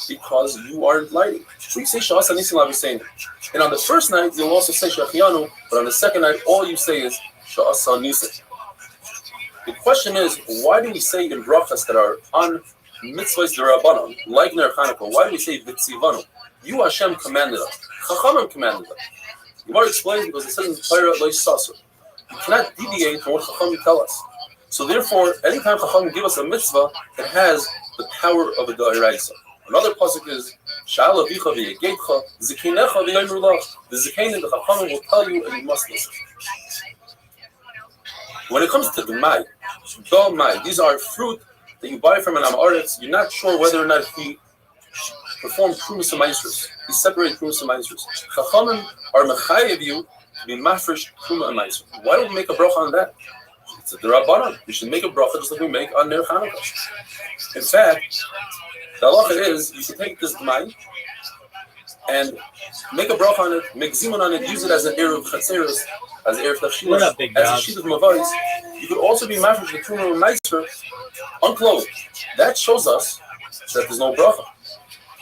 S1: because you aren't lighting. So you say sha'asa nisim l'avosenu. And on the first night, you'll also say shechiyanu, but on the second night, all you say is sha'asa nisim. The question is, why do we say in brachas that are on mitzvahs derabanan, like Ner Hanukkah, why do we say v'tzivanu? You Hashem commanded us. Chachamim commanded us. Gemara explains because it says in the Torah lo yisasu. You cannot deviate from what Chachamim tell us. So therefore, anytime Chachamim give us a mitzvah, it has the power of a d'oraisa. Another pasuk is Sha'al avicha v'yegetcha zikinecha v'yomer lach. The zikain and the Chachamim will tell you, and you must listen. When it comes to the mai, these are fruit that you buy from an amaretz. You're not sure whether or not he performed Trumas and Maisrus. He separated Trumas and Maisrus. Chachamim are mechayev you to be mafresh Truma and Maisrus. Why don't we make a bracha on that? It's a derabanan. We should make a bracha just like we make on Ner Hanukkah. In fact, the halacha is you should take this mai and make a bracha on it, make zimun on it, use it as an eruv chatzeros, as an eruv tafshilas, as a sheet of mavais. You could also be mafresh the Truma and Maisrus unclothed. That shows us that there's no bracha.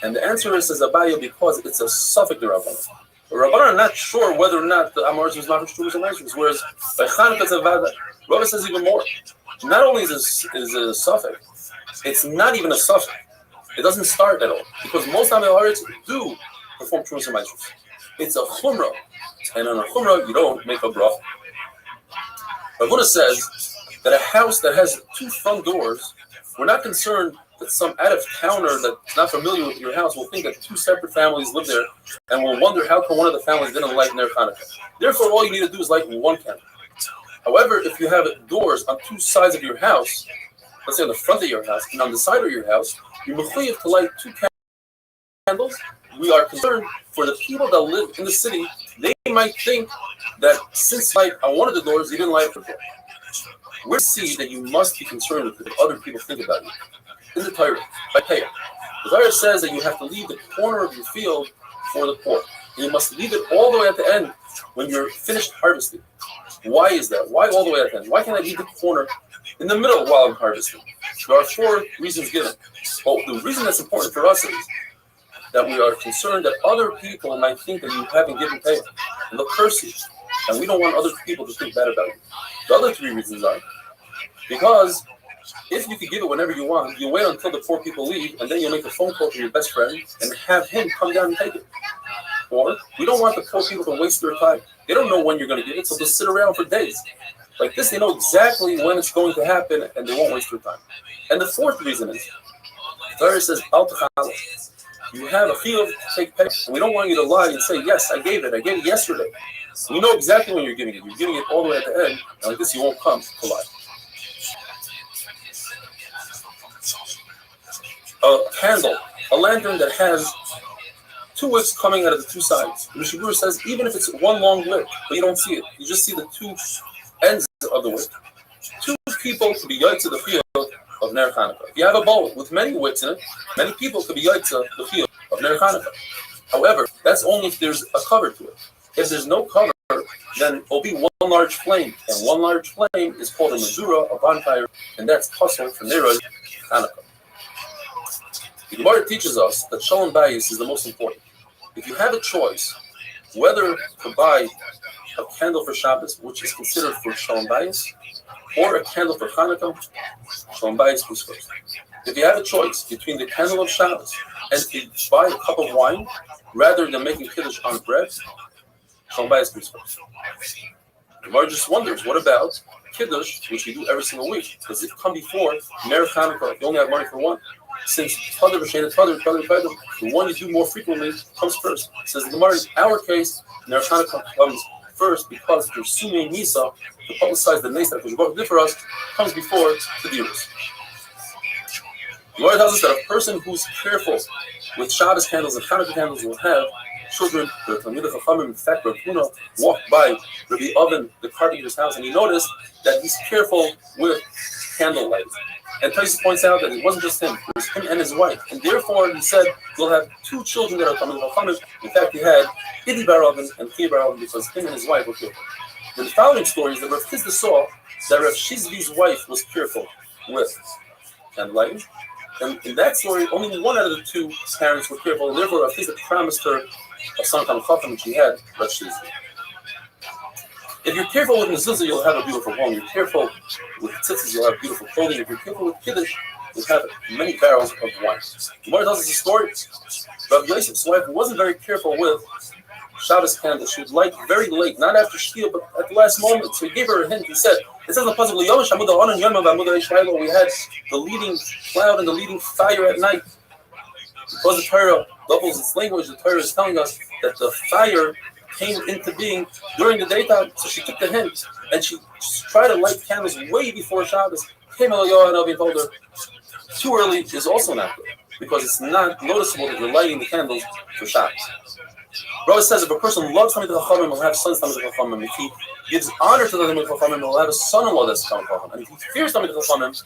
S1: And the answer is, says Abaya, because it's a suffix derabanan. The Rabbanan are not sure whether or not the Amaretz was mafresh Trumas and Maisrus, whereas by Chanukah it's a vada. Rabbi says even more. Not only is a suffix, it's not even a suffix. It doesn't start at all. Because most Amaretz do perform Trumas and Maisrus. It's a chumrah. And on a chumrah, you don't make a bracha. Ravuna says that a house that has two front doors, we're not concerned that some out-of-towner that's not familiar with your house will think that two separate families live there and will wonder how come one of the families didn't light Ner Hanukkah. Therefore, all you need to do is light one candle. However, if you have doors on two sides of your house, let's say on the front of your house and on the side of your house, you're mechuyev to light two candles. We are concerned for the people that live in the city. They might think that since light on one of the doors, you didn't light the door. We see that you must be concerned with what other people think about you. In the Torah, by Payah. The Torah says that you have to leave the corner of your field for the poor. And you must leave it all the way at the end when you're finished harvesting. Why is that? Why all the way at the end? Why can't I leave the corner in the middle while I'm harvesting? There are 4 reasons given. Well, the reason that's important for us is that we are concerned that other people might think that you haven't given Payah. And they'll curse you. And we don't want other people to think bad about you. The other 3 reasons are because if you could give it whenever you want, you wait until the poor people leave, and then you'll make a phone call to your best friend and have him come down and take it. Or we don't want the poor people to waste their time. They don't know when you're going to give it, so they'll sit around for days. Like this, they know exactly when it's going to happen, and they won't waste their time. And the 4th reason is, the Torah says, you have a chiyuv to take pay. We don't want you to lie and say, yes, I gave it yesterday. We know exactly when you're giving it. You're giving it all the way at the end, and like this, you won't come to life. A candle, a lantern that has two wicks coming out of the two sides. The Mishnah Berurah says even if it's one long wick, but you don't see it, you just see the two ends of the wick. Two people could be yotze the field of Ner Chanukah. If you have a bowl with many wicks in it, many people could be yotze the field of Ner Chanukah. However, that's only if there's a cover to it. If there's no cover, then it'll be one large flame, and one large flame is called a mezuzah, a bonfire, and that's puzzle for Ner Chanukah. The Gemara teaches us that Shalom Bayis is the most important. If you have a choice whether to buy a candle for Shabbos, which is considered for Shalom Bayis, or a candle for Hanukkah, Shalom Bayis goes first. If you have a choice between the candle of Shabbos and to buy a cup of wine rather than making Kiddush on bread, Shalom Bayis goes first. The Gemara just wonders, what about Kiddush, which we do every single week? Does it come before Ner Chanukah if you only have money for one? Since the one you do more frequently comes first. Says the Gemara, in our case, Ner Chanukah comes first because there's Sumei Nisa to publicize the nace that Kosh did for us comes before the Diros. The Gemara tells us that a person who's careful with Shabbos candles and Chanukah candles will have children. The Talmidei Chachamim, in fact, Rav Huna walked by Rabbi Oven, the carpenter's house, and he noticed that he's careful with candle light. And Tysus points out that it wasn't just him; it was him and his wife. And therefore, he said, we'll have two children that are Talmidei Chachamim. In fact, he had Idi Bar Oven and Ki Bar Oven because him and his wife were careful. The following story is that Rav Chisda saw that Rav Shizvi's wife was careful with candle lighting. And in that story, only one out of the two parents were careful, and therefore Rav Chisda promised her a son Talmidei Chacham, and she had Rav Shizvi. If you're careful with mezuzah, you'll have a beautiful home. You're careful with tzitzis, you'll have beautiful clothing. If you're careful with kiddush, you'll have many barrels of wine. The Gemara tells us a story. Rabbi Yosef's wife wasn't very careful with Shabbos candles. She would light very late, not after Shkia, but at the last moment. So he gave her a hint. He said, it says possibly we had the leading cloud and the leading fire at night. Because the Torah doubles its language, the Torah is telling us that the fire came into being during the daytime, so she took the hint and she tried to light candles way before Shabbos. Came Eliyahu and told her, too early is also not good because it's not noticeable that you're lighting the candles for Shabbos. Rava says if a person loves Talmidei Chachamim, he'll have sons Talmidei Chachamim. If he gives honor to the Talmidei Chachamim, he'll have a son-in-law that's Talmidei Chacham. And if he fears Talmidei Chachamim,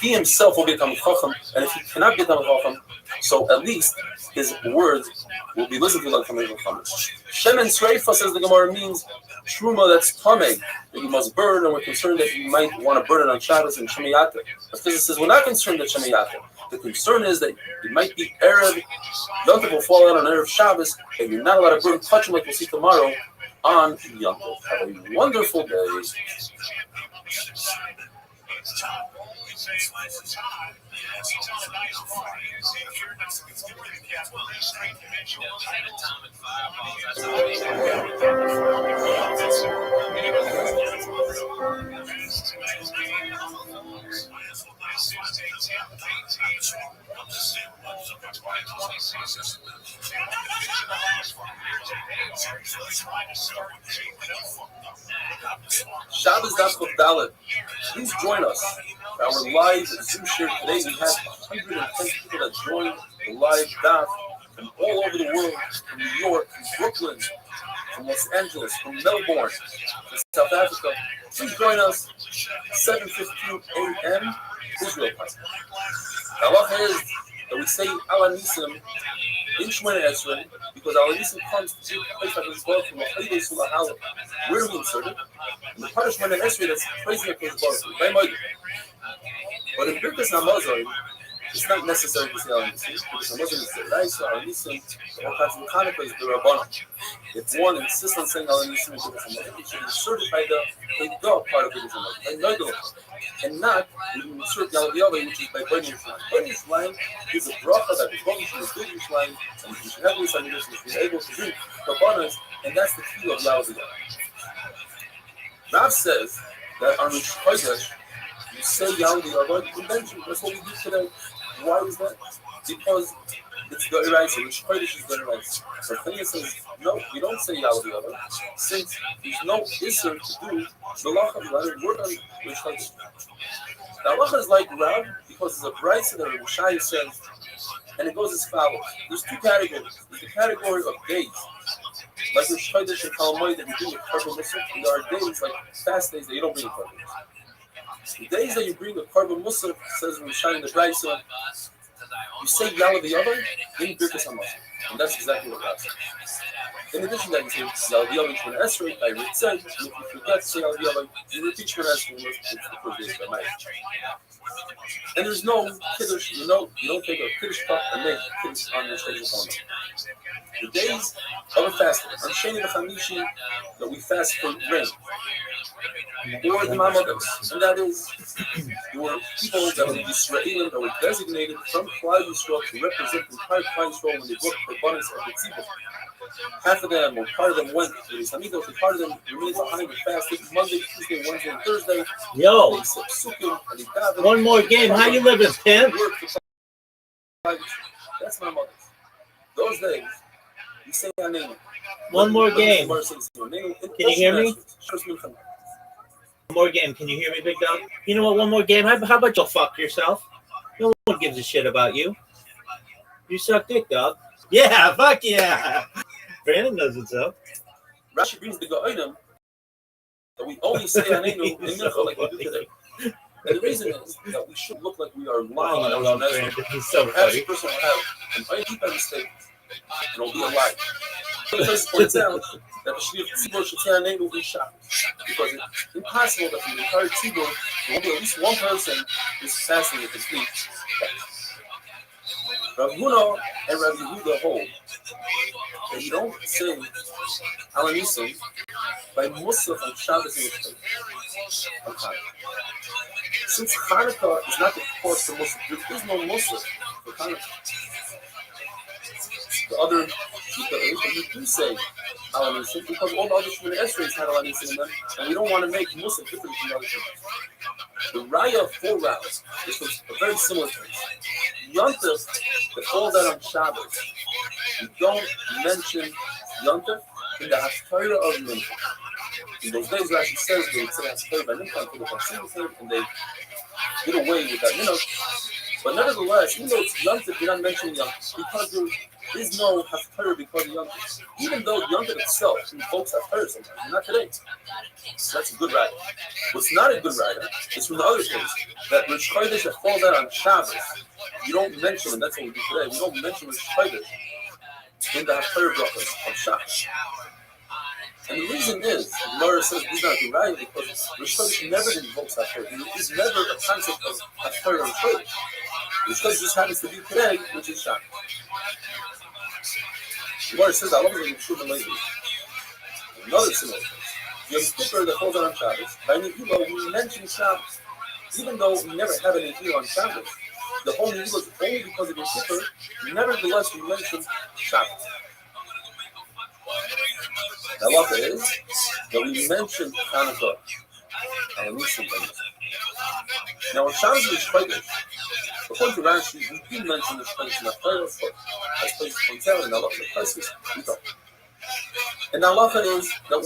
S1: he himself will be a Talmidei Chacham. And if he cannot be a Talmidei Chacham, so at least his words will be listened to like Talmidei Chachamim. Shemen Sreifa, says the Gemara, means truma that's tamei, that you must burn, and we're concerned that you might want to burn it on Shabbos and Shemiyata. The physicist says we're not concerned that Shemiyata. The concern is that it might be Erev, Yom Tov will fall out on Erev Shabbos, and you're not allowed to burn touch like we'll see tomorrow on Yom Tov. Have a wonderful day. Shabbos Daf Kuf Dalet. Please join us for our live Zoom share today. We have 110 people that joined the live Daf from all over the world, from New York, from Brooklyn, from Los Angeles, from Melbourne, from South Africa. Please join us 7:15 a.m. Israel time. The halacha is that we say Ala Nisim in Shemona Esrei because Ala Nisim comes to place like this from the Chayei Sulahala. Where do we insert it? In the part of Shemona Esrei that's praising the Kodesh. But in Birkas Hamazon, it's not necessary to say Ala Nisim because Hamazon is the Raisa, Ala Nisim, all kinds of Hanukkah is the Rabbanah. If one insists on saying Ala Nisim in Birkas Hamazon, it should be inserted by the Eidah part of Birkas Hamazon, by Neidel, and not insert Yalav, which is by Bnei Yisrael. Bnei Yisrael is a bracha that is going to the Bnei Yisrael, and you should have this on your list if you're able to do Rabbanas, and that's the key of Yalav. Rav says that on Rosh Chodesh, you say Yalav convention. That's what we do today. Why is that? Because it's the Eraisa, which Kodesh is the Eraisa. So Tanya says, no, we don't say Yalabiyah, since there's no Isser to do Malacha, let it work on which Kodesh. The halacha is like Rab because it's a brisa that Rabbi Shai says, and it goes as follows. There's two categories. There's the category of days, like the Chodesh and Kalmoy that you bring a korban musaf, and there are days like fast days that you don't bring a korban musaf. The days that you bring a korban musaf, says Rabbi Shai in the brisa, you say Yala the other in Birkas HaMasaf, and that's exactly what God said. In addition to that, you say Yala the other Shemon Esrei by Ritzay, and if you forget to say Yala the other, you repeat Shemon Esrei with the first days by night. And there's no kiddush, you don't take a kiddush cup and make kiddush on your stage of honor. The days of a fasting, on Sheni B'Chamishi, that we fast for rain. There were the Mamadas, and that is, there were people that were Yisraelim that were designated from Klal Yisrael to represent the entire Klal Yisrael when they brought the abundance of the tzibur. Half of them, or part of them, went to the Samidos, and part of them remained behind and fasted Monday, Tuesday, Wednesday, and Thursday.
S4: Yo,
S1: They said, "Sukim," and they gathered.
S4: one more game. How you living, pimp?
S1: That's my mother's. Those days, you say our name.
S4: One more game. Can you hear me? One more game. Can you hear me, big dog? You know what? One more game. How about you fuck yourself? No one gives a shit about you. You suck dick, dog. Yeah, fuck yeah. Brandon knows what's up.
S1: Rashi brings the item that we only say our name in Mincha like we do today. And the reason is that we should look like we are lying
S4: I
S1: on
S4: love
S1: our
S4: Brandon. He's so
S1: perhaps
S4: funny.
S1: the person will have an IDP mistake and it'll be a lie. The place points out that the Shliach Tzibur should say our name will be shocked because it's impossible that from the entire Tzibur there will be at least one person who's fasting at his feet. Rav Huna and Rav Yehuda hold that you don't say Alanisim by Musaf on Shabbos and Hanukkah. Since Hanukkah is not the cause for Musaf, there is no Musaf for Hanukkah. The other Shita is that you do say Alanisim because all the other Shemini Esreis had Alanisim in them, and we don't want to make Musaf different from the other Shemini. The Raya 4 rounds is a very similar thing. Yontif, that falls out on Shabbos, you don't mention Yontif in the Haftarah of Mincha. In those days, Rashi says they would say Haftarah by Mincha until the Haftarah thing, and they get away with that, But nevertheless, even though it's Yontif, you're not mentioning Yontif because there is no Haftarah because of Yontif. Even though Yontif itself invokes Haftarah sometimes, not today. So that's a good rider. What's not a good rider is from the other things that Rosh Chodesh that falls out on Shabbos, you don't mention, and that's what we do today. We don't mention Rosh Chodesh in the Haftarah brachos of Shabbos. And the reason is, Laura says he's not a good rider because Rosh Chodesh never invokes Haftarah. There's never a concept of Haftarah Rosh Chodesh. Rosh Chodesh just happens to be today, which is Shabbos. Laura says, I love it when you shoot the lady. Another similar thing. You have a skipper that falls out on Shabbos. By Nehila, we mention Shabbos. Even though we never have any Nehila on Shabbos, the whole Nehila is only because of your skipper. Nevertheless, we mention Shabbos. The halacha is that we mention Hanukkah and Nisan. Now, when Shabbos is Chodesh, according to Rashi, we do mention the Chodesh in the Torah, but as places points out in the halacha, the places we don't. And the halacha is that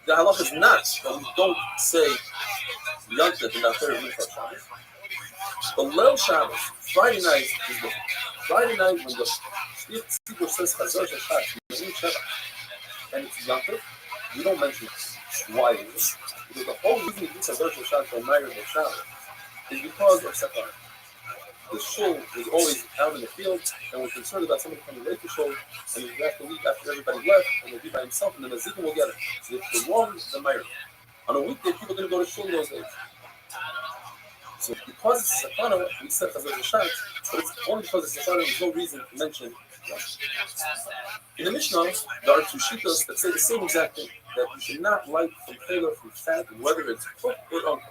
S1: the halacha is not that we don't say Yontif in the Torah of Shabbos. The Leil Shabbos, Friday night, is different. Friday night, when the Tzibur says Chazar Shashat, and it's Yontif, we don't mention it. Why is it? Because the whole reason we do Chazar Shashat for Meir of Shabbos is because of Sakar. The shul was always out in the field, and we're concerned about somebody coming late to shul, and you have to leave after everybody left, and he'll be by himself, and then the Zikim will get it. So if the wrong, the Meir. On a weekday, people didn't go to shul in those days. So because it's a sakana, we said Chazar Shashat, but it's only because it's a sakana, there's no reason to mention that. In the Mishnah, there are two shittas that say the same exact thing, that you should not light from failure from fat, whether it's cooked or uncooked.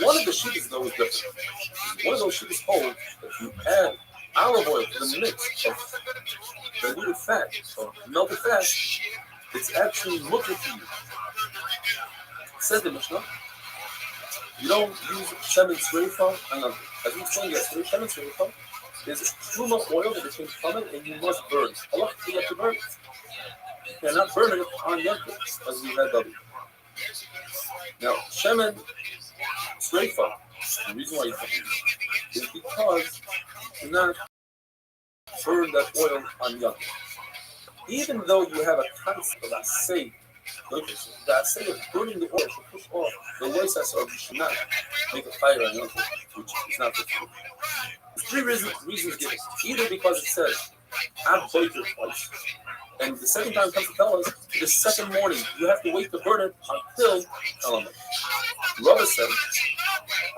S1: One of the shittas, though, is different. One of those shittas hold that you add olive oil to the mix of diluted fat, or melted fat, it's actually mutter to you. Says the Mishnah, you don't use shemen sreifa, as we explained yesterday, shemen sreifa is truma oil that became common, and you must burn. Allah, you have to burn. You cannot burn it on Yom Kippur, as we had double. Now, shemen, sreifa, the reason why you have to is because you cannot burn that oil on Yom Kippur. Even though you have a concept of asay, the asay of burning the oil should push off the loisas of you should not make a fire on Yom Kippur, which is not good for you. There's three reasons given. Either because it says, I've boited twice. And the second time comes to tell us, the second morning, you have to wait to burn it until Elamah. Rabbi said,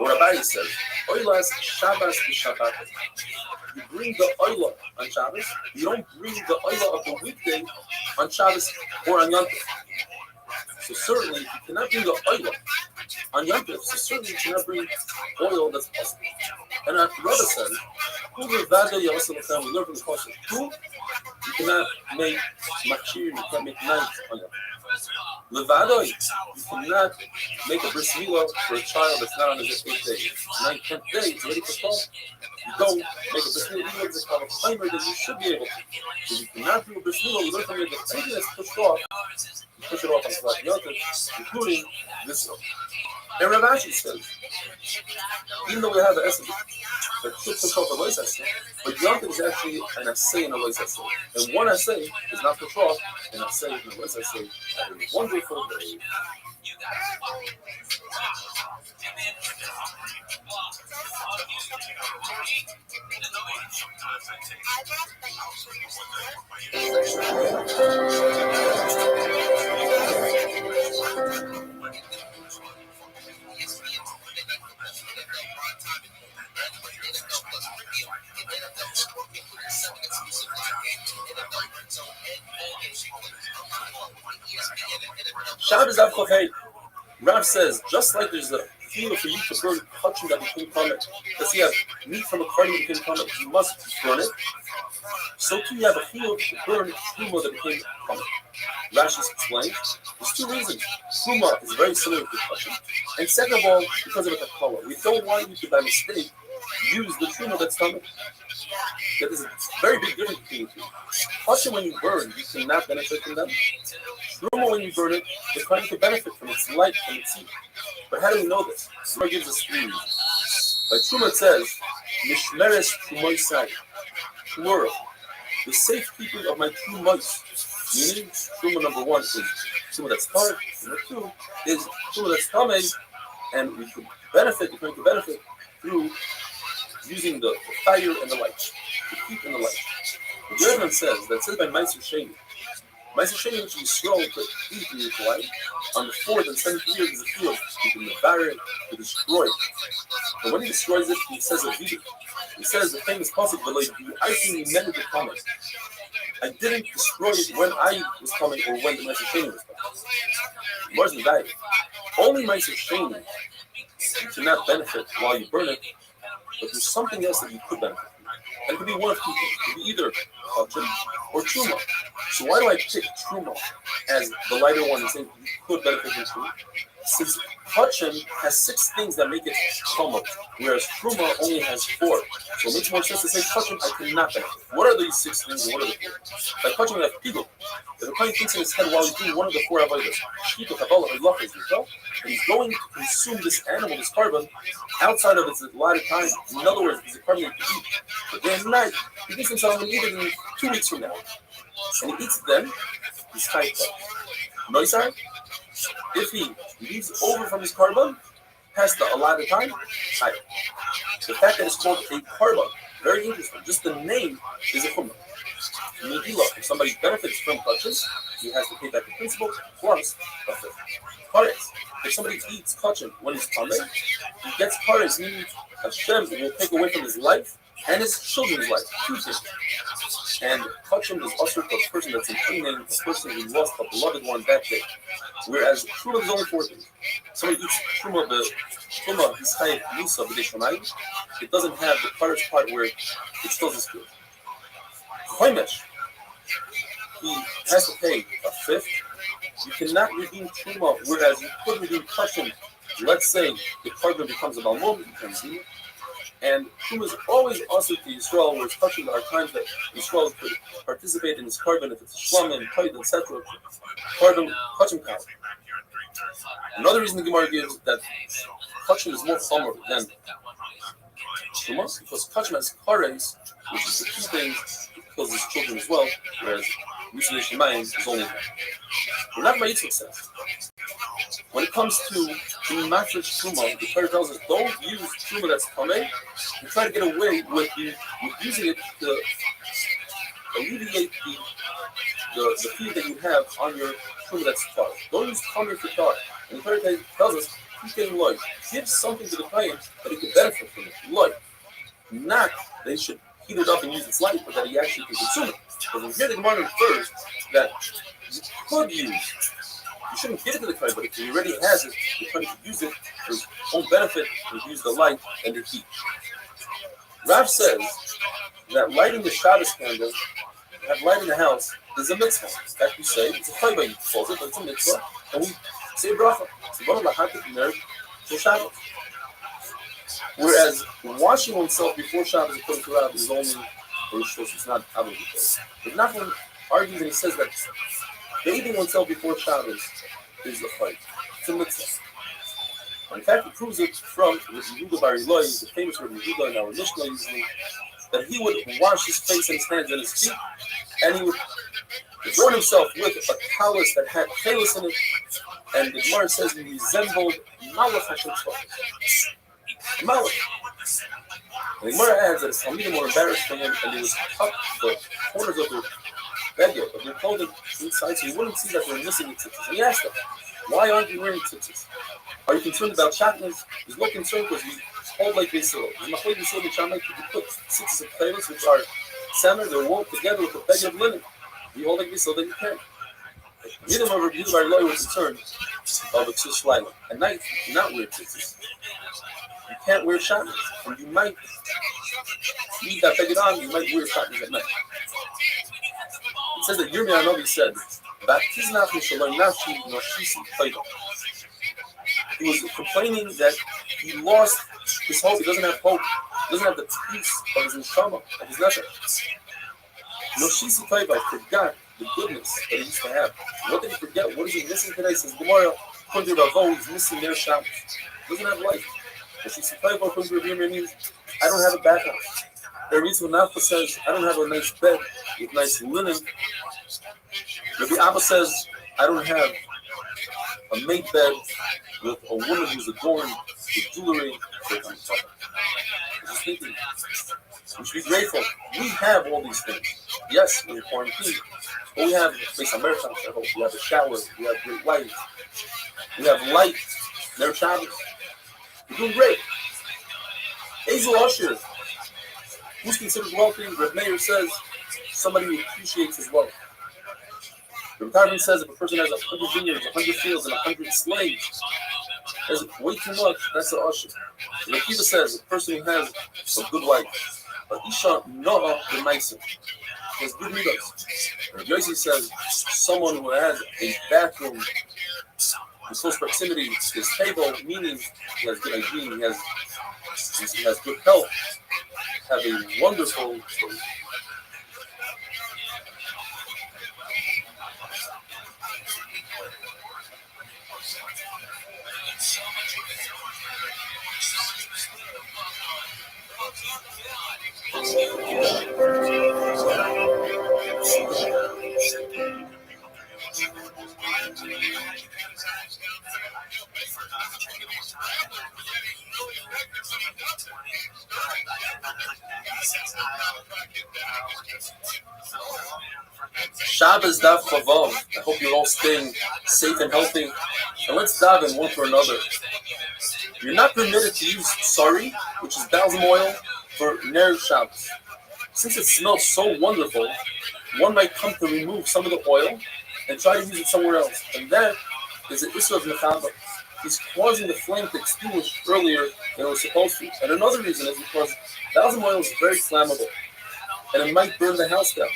S1: or Rabbi said, Oilas Shabbos Shabbat. You bring the oila on Shabbos, you don't bring the oila of the weekday on Shabbos or on Yom Tov. So certainly, you cannot bring the oila on Yom Tov, so certainly you cannot bring oil that's possible. And our Rabbi said, we learn from the question, you cannot make machir, you can't make knives on Yom Tov. Levado, you cannot make a bris milah for a child that's not on his 8th day. 9th, 10th day, it's ready for 12. You don't make a bris milah, even if it's called a timer, that you should be able to. So you cannot do a bris milah, we learn from it that anything that's pushed off, you push it off on Shabbat Yom Tov, including this one. And Rav Ashi says, even though we have the essence that should push off a lois essay, but Yom Tov is actually an assay in a lois essay. And one assay is not push off, an assay in a lois essay. A wonderful day. Shabbos Av Kofei. Rav says, just like there's a feel for you to burn kachim that became common, because you have meat from a carne that became common, you must burn it. So too, you have a feel to burn truma that became common. Rashi explains, there's two reasons. Truma is very similar to kachim, and second of all, because of the color. We don't want you to, by mistake, use the truma that's common. There is a very big difference between the two. Kachim, when you burn, you cannot benefit from them. Truma, when you burn it, the carne can benefit from its light and its heat. But how do we know this? Truma gives us three reasons. By Truma it says, Mishmeres Trumoisai, plural, the safekeeping of my true mice. Meaning, Truma number one is Truma that's hard, number two is Truma that's tamei, and we can benefit through using the fire and the light, the heat and the light. The Rebbe says by Meiser Sheni. Meiser Sheni, which is scroll to eat in your life, on the 4th and 7th year is a field. He can devour it, to destroy it. And when he destroys it, he says a video. He says the famous passage, I think he meant the comment. I didn't destroy it when I was coming or when the Meiser Sheni was coming. Where's the diet? Only Meiser Sheni you cannot benefit while you burn it, but there's something else that you could benefit from. And it could be one of two things. It could be either kachim or truma. So why do I pick truma as the lighter one and say you could benefit from truma? Since kachim has 6 things that make it truma, whereas truma only has 4. So it makes more sense to say kachim I cannot benefit. What are these 6 things and what are the 4? By kachim we have pigul. If the kohen thinks in his head while he's doing one of the 4 avodas, shkita, kabbalah, and lachas, and he's going to consume this animal, this carbon, outside of its allotted time. In other words, it's a carbon he can eat. But day and night, he thinks himself I'm going to eat it in 2 weeks from now. And he eats it then, he's tight. Noisai, if he leaves over from his carbon, past the allotted time, tight. The fact that it's called a carbon, very interesting. Just the name is a chumrah. If somebody benefits from kachim, he has to pay back the principal plus a fifth. Kares. If somebody eats kachim when he's tamei, he gets kares, meaning Hashem will take away from his life and his children's life. 2 things. And kachim is usher for a person that's intimidating, a person who lost a beloved one that day. Whereas truma is only 4 things. Somebody eats truma, the truma, his chayiv musa b'dei, it doesn't have the kares part where it still is good. Chomesh, he has to pay a fifth. You cannot redeem truma, whereas you could redeem kachim. Let's say the carbon becomes a balmum, you can redeem it. And Truma is always also to Yisrael, where it's touching. There are times that Yisrael could participate in his carbon, if it's Shlomim, Kaid, etc. Carbon, touching power. Another reason the Gemara gives that touching is more chomer than Truma, because touching has kares, which is the two things, kills his children as well, whereas Yisrael Shemayim is only one. We're not Yitzchak says. When it comes to mafresh truma, the Torah tells us don't use truma that's tamei. You try to get away with using it to alleviate the fear that you have on your truma that's tar. Don't use tamei for tar. And the Torah tells us keep getting loy. Give something to the client that he can benefit from it. Loy. Not that he should heat it up and use its light, but that he actually can consume it. Because here the Gemara refers that you could use. You shouldn't give it to the Kohen, but if he already has it, the Kohen should use it for his own benefit and use the light and the heat. Rav says that lighting the Shabbos candle, have light in the house, is a mitzvah. Like we say, it's a chayva, he calls it, but it's a mitzvah. And we say bracha. It's one of the hatik nerve for Shabbos. Whereas washing oneself before Shabbos, according to Rav, is only for Rishos, it's not obligated. But Nachman argues and he says that bathing oneself before Shabbos is a fight. It's a mitzvah. In fact, he proves it from Rabbi Yehuda Bar Eloi, the famous Rabbi Yehuda in our Mishnah usually, that he would wash his face and his hands and his feet, and he would adorn himself with a talus that had talus in it, and the Gemara says he resembled Malach Hashem's father. Malach. And the Gemara adds that his Talmidim were embarrassed for him, and they would tuck the corners of their beggar, but they're clothing inside, so you wouldn't see that they're missing the tzitzis. And he asked them, why aren't you wearing tzitzis? Are you concerned about shatnez? There's no concern because we hold like Beisilo. In Machlei Beisilo, the Shammai, you put tzitzis of clothes, which are semer, they're woven together with a bag of linen. You hold like Beisilo, then you can't. Neither of our Yehuda Bar Eloi was concerned of a tzitzis shlayla. At night, you do not wear tzitzis. You can't wear shatnez, and you might leave that bag on, you might wear shatnez at night. It says that Yirmiyah Novi said, he was complaining that he lost his hope, he doesn't have hope, he doesn't have the peace of his neshama, of his nefesh. Noshisi Taiba forgot the goodness that he used to have. What did he forget? What is he missing today? Says Gemara, according to Ravo, he's missing their Shabbos. He doesn't have life. Noshisi Taiba, according to Yirmiyah, means, I don't have a background. The reason Nafka says, I don't have a nice bed with nice linen. Rabbi Abba says, I don't have a made bed with a woman who's adorned with jewelry. I'm just thinking, we should be grateful. We have all these things. Yes, we're quarantined, but we have based on American Shabbos. We have a shower, we have great light, we have light. Their Shabbos. We're doing great. Ezel Usher, who's considered wealthy? Reb Meir says somebody who appreciates his wealth. Reb Tarfon says if a person has 100 vineyards, 100 fields, and 100 slaves, has way too much, that's an usher. Reb Kiva says a person who has a good wife, but Isha Noah the nicer, has good midos. Reb Yossi says someone who has a bathroom in close proximity to his table, meaning he has good hygiene, he has good health, have a wonderful story. Shabbos Dav Chavav. I hope you're all staying safe and healthy. And let's dive in one for another. You're not permitted to use sari, which is balsam oil, for Ner Shabbos. Since it smells so wonderful, one might come to remove some of the oil and try to use it somewhere else. And that is the issue of Mechaba. He's causing the flame to extinguish earlier than it was supposed to. And another reason is because balsam oil is very flammable, and it might burn the house down.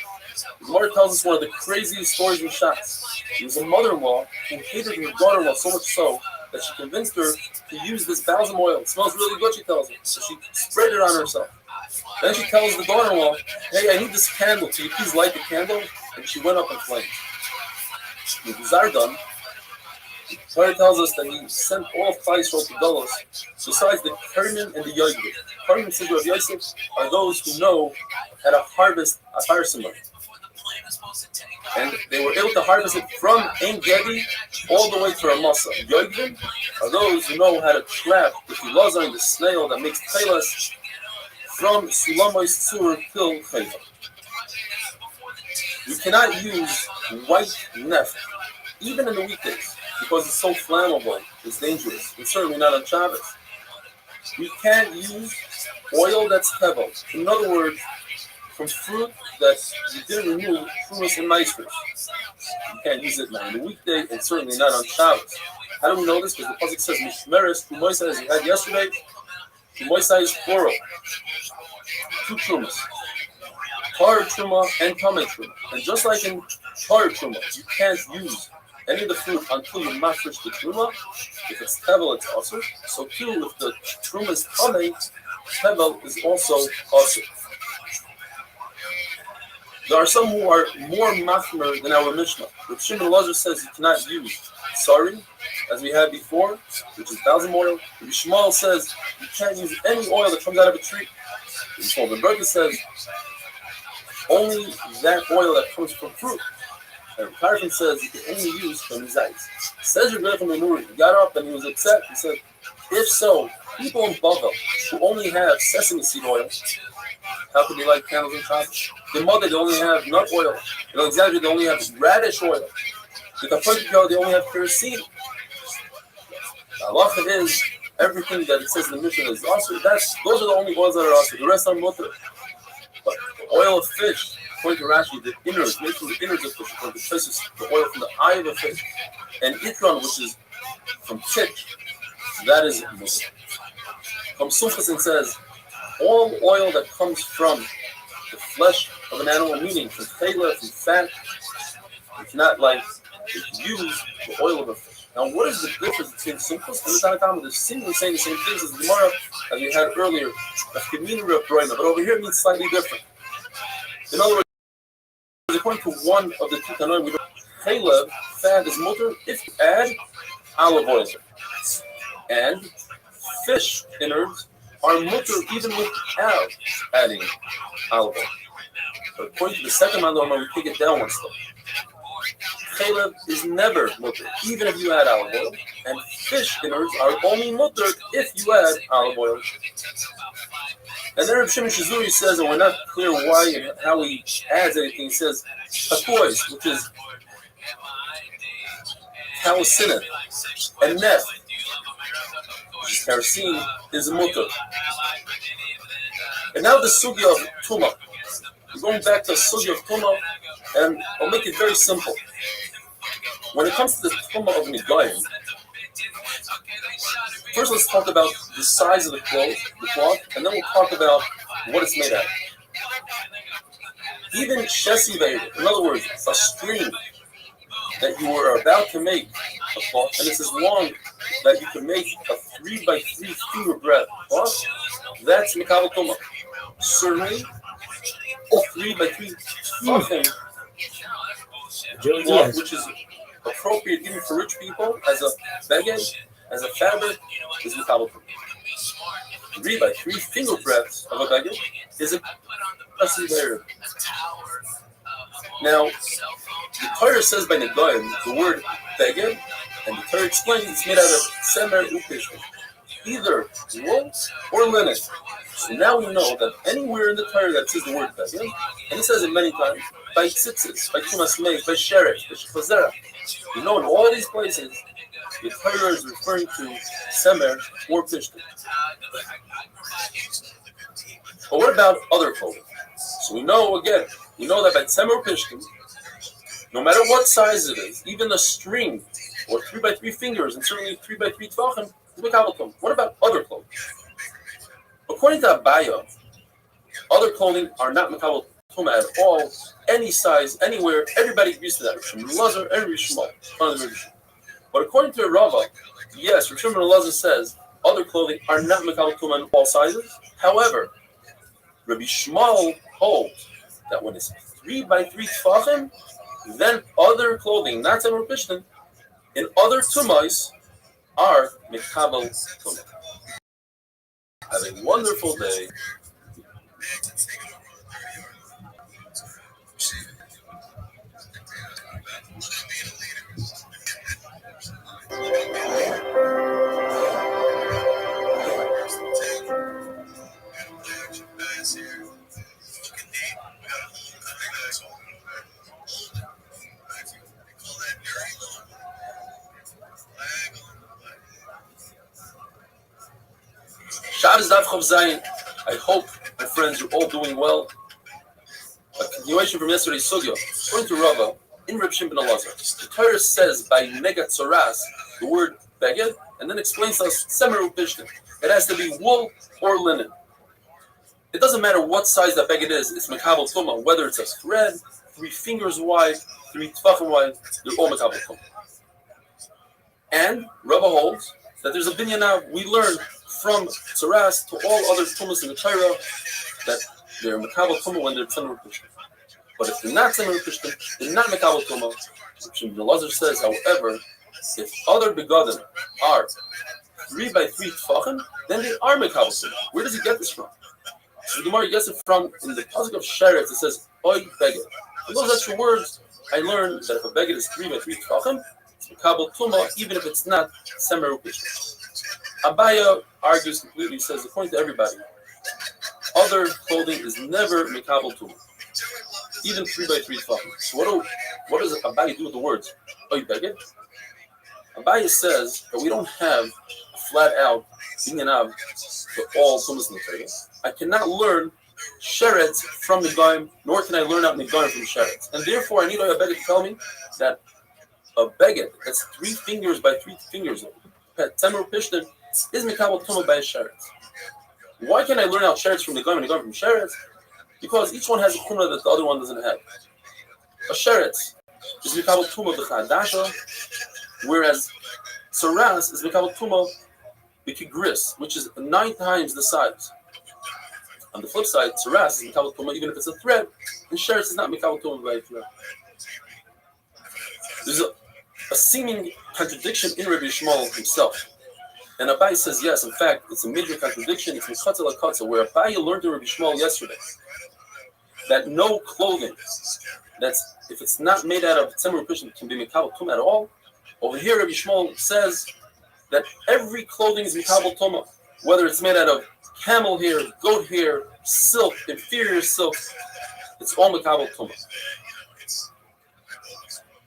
S1: The Gemara tells us one of the craziest stories in Shas. There was a mother-in-law who hated her daughter-in-law so much so that she convinced her to use this balsam oil. It smells really good, she tells her. So she sprayed it on herself. Then she tells the daughter-in-law, hey, I need this candle. Can you please light the candle? And she went up in flames. With the Zar done, the Torah tells us that he sent all of Klal Yisrael to Golos, besides the Kerman and the Yoigim. Kerman, says Rav Yosef, are those who know how to harvest a parsimony. And they were able to harvest it from Ein Gedi all the way to Ramasa. Yoigim are those who know how to trap the filazon, the snail that makes telas, from Sulamois Tzur till Chayva. You cannot use white neft, even in the weekdays, because it's so flammable, it's dangerous. It's certainly not on Shabbos. You can't use oil that's hevel. In other words, from fruit that you didn't remove fruits and nitrous. You can't use it now in the weekday, and certainly not on Shabbos. How do we know this? Because the pasuk says, Mishmeres, Kumoisa, as you had yesterday, Kumoisa is plural. Two trumas. Tar truma and Tamei truma. And just like in tar truma, you can't use any of the fruit until you mafresh the truma. If it's tevel, it's also. So too, if the truma is tamei, tevel is also also. There are some who are more mafmer than our Mishnah. Rav Shimon Elazar says you cannot use sari, as we had before, which is balsam oil. Rav Shmuel says you can't use any oil that comes out of a tree. Rav Berger says only that oil that comes from fruit. And Tarfin says you can only use from zayis. Says Rebbe from the Nuri, he got up and he was upset. He said, if so, people in Bavel who only have sesame seed oil, how could they light candles in Shabbos? The mother, they only have nut oil. In Alexandria, they only have radish oil. The Kapotikyo, they only have kerosene. The halacha is everything that it says in the Mishnah is also. Those are the only oils that are also. The rest are mutter. But the oil of fish, according to Rashi, the innards, made from the innards of fish, according to Tosis, the oil from the eye of a fish, and itron, which is from tit, that is mutter. From Sufis says, all oil that comes from the flesh of an animal, meaning from chayla, from fat, you cannot use the oil of a fish. Now, what is the difference between Sufis and the Tanakh? They're seemingly saying the same things as the Gemara, as we had earlier, but over here it means slightly different. In other words, according to one of the two Tanoim, we don't chayla, fat is mutter if you add olive oil. And fish innards are mutter even without adding olive oil. But according to the second mandama, we take it down one step. Chaylev is never mutter, even if you add olive oil, and fish innards are only mutter if you add olive oil. And then Reb Shimon Shizuri says, and we're not clear why and how he adds anything, he says, Hakois, which is Calicinate, and Nef, which is kerosene, is mutter. And now the sugya of Tuma. We're going back to the sugya of Tuma, and I'll make it very simple. When it comes to the Tuma of Nigayim, first let's talk about the size of the cloth, and then we'll talk about what it's made out of. Even Shesi Veir, in other words, a string that you were about to make a cloth, and it's as long that you can make a 3x3 finger breadth cloth, that's Mikabel Tuma. Certainly, a 3x3 tefachim cloth, which is appropriate even for rich people as a beged, as a fabric, is Mikabel Tuma. 3x3 finger breadths of a beged is a Shesi Veir. Now, the Torah says by Negoim, the word beged, and the Torah explains it's made out of semer upishim, either wool or linen. So now we know that anywhere in the Torah that says the word beged, and it says it many times, by tzitzis, by tumas meis, by sheretz, by shechazera. You know in all these places, the Torah is referring to semer or pishtim. But what about other clothing? So we know that by semer pishtim, no matter what size it is, even a string or 3x3 fingers, and certainly 3x3 tefachim, is Mikabel Tuma. What about other clothing? According to Abaya, other clothing are not Mikabel Tuma at all, any size, anywhere. Everybody agrees to that. From Lazar, every Shmuel. But according to Rava, Yes, Restream Elazar says other clothing are not Mekabel Tuma in all sizes. However, Rabbi Shmuel holds that when it's 3 by 3 tefachim, then other clothing, not Tzemar Pishtin, in other tumais are Mekabel Tuma. Have a wonderful day. Shabbos Daf Chav Zayin. I hope, my friends, you're all doing well. A continuation from yesterday's sugya. According to Rava, in Reb Shimon ben Elazar, the Torah says by Negat Tzoras the word beged, and then explains to us Semer Upishtim. It has to be wool or linen. It doesn't matter what size that beged is. It's Mekabel Tuma. Whether it's a thread, 3 fingers wide, 3 tefachim wide, they're all Mekabel Tuma. And Rava holds that there's a binyan now we learn from Tzoras to all other tumas in the Torah that they're Mekabel Tuma when they're Tzemar Upishtim. But if they're not Tzemar Upishtim, they're not Mekabel Tuma. Shimon ben Elazar says, however, if other begadim are 3 by 3 tefachim, then they are Mekabel Tuma. Where does he get this from? So the Gemara gets it from in the pasuk of Sheretz. It says, "Oy beged." In those extra words, I learned that if a beged is 3 by 3 tefachim, it's Mekabel Tuma, even if it's not Semer Upishtim. Abaya argues completely, says, according to everybody, other clothing is never Mekabel Tuma, even 3 by 3 tefachim. So what does Abaya do with the words Oy beged? Abaya says that we don't have a flat out binyan for all tumas in the Torah. I cannot learn sheretz from Negaim, nor can I learn out Negaim from sheretz. And therefore, I need a beged to tell me that a beged that's 3 fingers by 3 fingers, Tzemar Pishtin, is Mekabel Tuma by a sheretz. Why can't I learn out sheretz from Negaim and Negaim from sheretz? Because each one has a kumra that the other one doesn't have. A sheretz is Mekabel Tuma b'chadasha, whereas Tzoras is Mekabel Tuma b'kigris, which is 9 times the size. On the flip side, Tzoras is Mekabel Tuma even if it's a thread, and sheretz is not Mekabel Tuma by a thread. There's a seeming contradiction in Rabbi Shmuel himself. And Abai says yes, in fact, it's a major contradiction. It's Mechatzel HaKatzel, where Abai learned to Rabbi Shmuel yesterday that no clothing, that's if it's not made out of Tzemar Upishtim, can be Mekabel Tuma at all. Over here, Rabbi Shmuel says that every clothing is Mekabel Tuma, whether it's made out of camel hair, goat hair, silk, inferior silk, it's all Mekabel Tuma.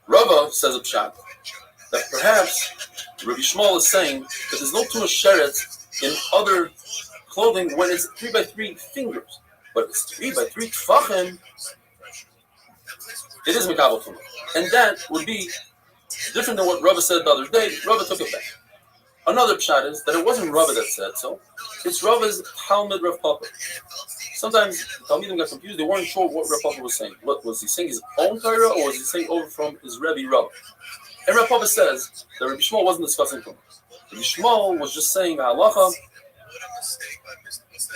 S1: Rava says a pshat that perhaps Rabbi Shmuel is saying that there's no Tuma sheretz in other clothing when it's 3 by 3 fingers, but it's 3 by 3 tefachim. It is Mekabel Tuma, and that would be different than what Rava said the other day. Rava took it back. Another pshat is that it wasn't Rava that said so; it's Rava's Talmud Rav Papa. Sometimes Talmidim got confused; they weren't sure what Rav Papa was saying. What was he saying? His own Torah, or was he saying over from his Rebbe Rava? And Rav Papa says that Rabbi Shmuel wasn't discussing Tuma. Rabbi Shmuel was just saying halacha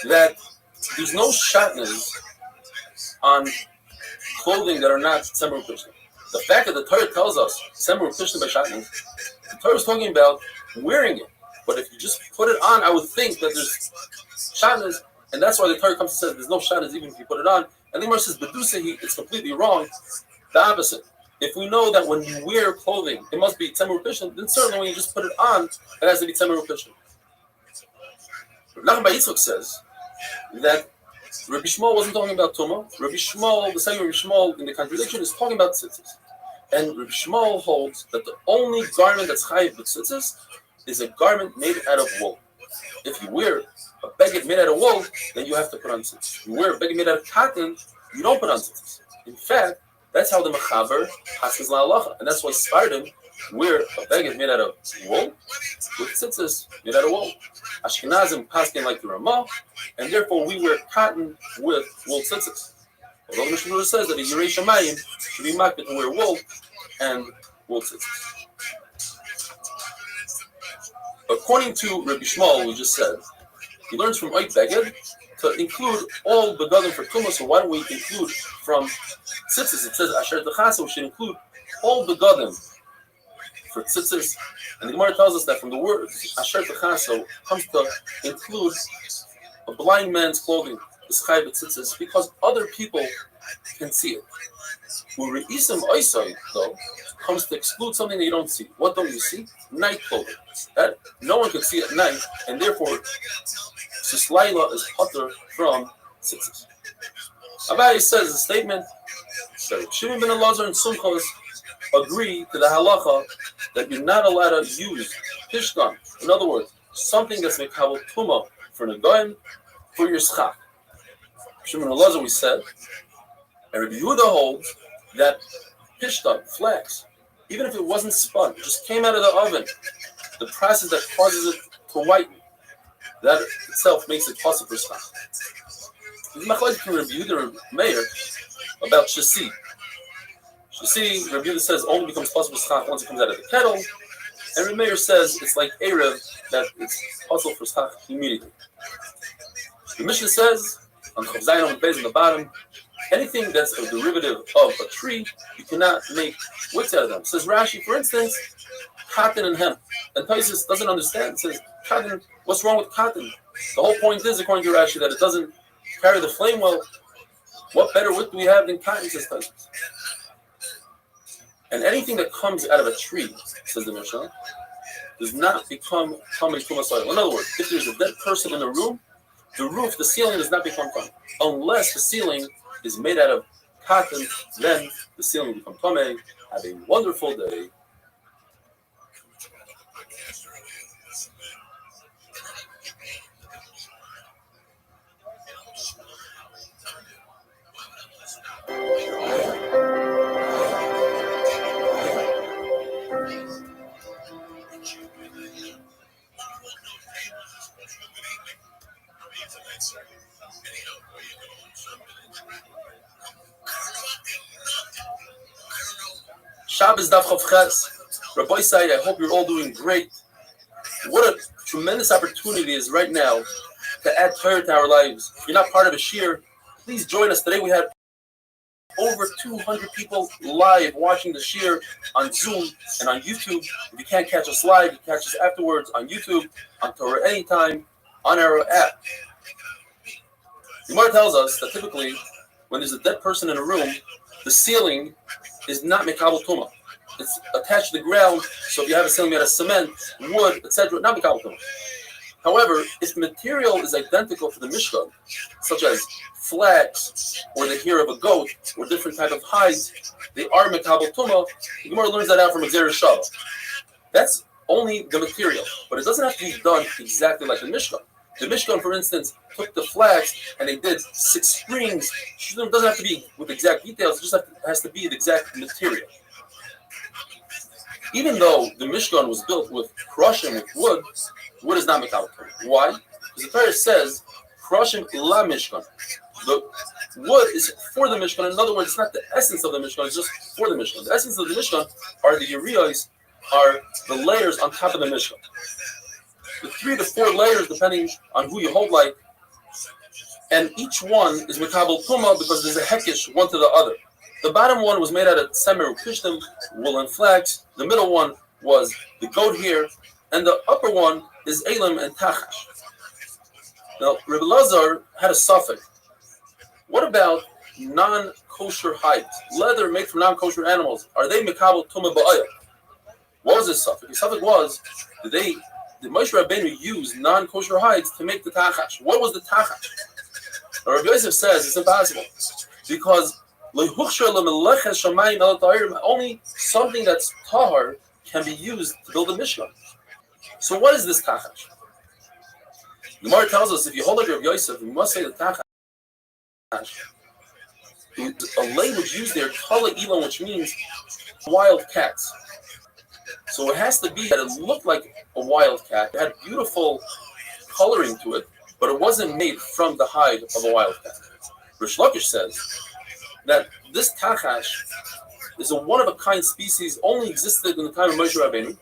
S1: that there's no shatnez on clothing that are not Tzemar Upishtim. The fact that the Torah tells us Tzemar Upishtim by shatnez, the Torah is talking about wearing it. But if you just put it on, I would think that there's shatnez, and that's why the Torah comes and says there's no shatnez even if you put it on. And the Gemara says Bedusehi, it's completely wrong. The opposite. If we know that when you wear clothing, it must be Tzemar Upishtim, then certainly when you just put it on, it has to be Tzemar Upishtim. Nachman Bar Yitzchak says that Rabbi Shmuel wasn't talking about Tumah. Rabbi Shmuel, the same Rabbi Shmuel in the contradiction, is talking about tzitzis. And Rabbi Shmuel holds that the only garment that's chayiv with tzitzis is a garment made out of wool. If you wear a beged made out of wool, then you have to put on tzitzis. If you wear a beged made out of cotton, you don't put on tzitzis. In fact, that's how the Mechaber passes la'alacha, and that's why Sfardim wear a beged made out of wool with tzitzis made out of wool. Ashkenazim paskin like the Ramah, and therefore we wear cotton with wool tzitzis. Although the Mishnah says that a Yirei Shamayim should be makbid to wear wool and wool tzitzis. According to Rabbi Shmuel, we just said, he learns from Oit Beged to include all begadim for Tumah. So why don't we include from tzitzis? It says Asher Techasa, we should include all begadim for tzitzis. And the Gemara tells us that from the word Asher Techasa comes to include a blind man's clothing, the schai b'tzitzis, because other people can see it. Where Re'isim Oisai, though, comes to exclude something that you don't see. What don't you see? Night clothing. That no one can see at night, and therefore Sislaila is utter from tzitzis. Abai says a statement that Shimon ben Elazar and Sumchos agree to the halacha that you're not allowed to use pishkan. In other words, something that's mekabel tuma for negoim for your schach. Shimon ben Elazar, we said, and Rabbi Yehuda holds that pishkan, flax, even if it wasn't spun, it just came out of the oven, the process that causes it to whiten, that itself makes it possible for schach. There's machlokes between Rabbi Yehuda and Meir about shasi. Shasi, Rabbi Yehuda says, only becomes possible for schach once it comes out of the kettle, and Rabbi Meir says it's like erev, that it's possible for schach immediately. The Mishnah says on the Zayin on the base on the bottom, anything that's a derivative of a tree, you cannot make wicks out of them. Says Rashi, for instance, cotton and hemp. And Taisus doesn't understand. Says, cotton, what's wrong with cotton? The whole point is, according to Rashi, that it doesn't carry the flame well. What better wick do we have than cotton, says Taisus. And anything that comes out of a tree, says the Mishnah, does not become common to soil. In other words, if there's a dead person in the room, the roof, the ceiling does not become common. Unless the ceiling is made out of cotton, then the ceiling will become tamei. Have a wonderful day. Shabbos Daf Chav Ches. Rabbi Said, I hope you're all doing great. What a tremendous opportunity is right now to add Torah to our lives. If you're not part of a shir, please join us. Today we had over 200 people live watching the shir on Zoom and on YouTube. If you can't catch us live, you catch us afterwards on YouTube, on Torah Anytime, on our app. The Gemara tells us that typically when there's a dead person in a room, the ceiling is not mekabel tuma. It's attached to the ground, so if you have a ceiling made out of cement, wood, etc., not mekabel tuma. However, if the material is identical to the Mishkan, such as flax or the hair of a goat or different type of hides, they are mekabel tuma. The Gemara learns that out from Xer Shabbat. That's only the material, but it doesn't have to be done exactly like the Mishkan. The Mishkan, for instance, took the flax and they did 6 strings. It doesn't have to be with exact details, it just has to be the exact material. Even though the Mishkan was built with crushing with wood, wood is not mekabel tuma. Why? Because the Torah says, crushing la Mishkan. The wood is for the Mishkan. In other words, it's not the essence of the Mishkan, it's just for the Mishkan. The essence of the Mishkan are the Yeriyos, are the layers on top of the Mishkan. The 3 to 4 layers, depending on who you hold like, and each one is mekabel tuma because there's a hekish one to the other. The bottom one was made out of semer upishtim, wool and flax. The middle one was the goat hair, and the upper one is elam and tachash. Now, Rebbe Lazar had a suffix. What about non-kosher hides? Leather made from non-kosher animals. Are they mekabel tuma ba'ayah? What was his suffix? His suffix was, did Moshe Rabbeinu use non-kosher hides to make the tachash? What was the tachash? Rabbi Yosef says it's impossible because only something that's tahar can be used to build a mishkan. So what is this tachash? The Gemara tells us if you hold like Rabbi Yosef, you must say the tachash. A language used there, kala ilan, which means wild cats. So it has to be that it looked like a wild cat. It had beautiful coloring to it, but it wasn't made from the hide of a wild cat. Rish Lakish says that this tachash is a one-of-a-kind species, only existed in the time of Moshe Rabbeinu,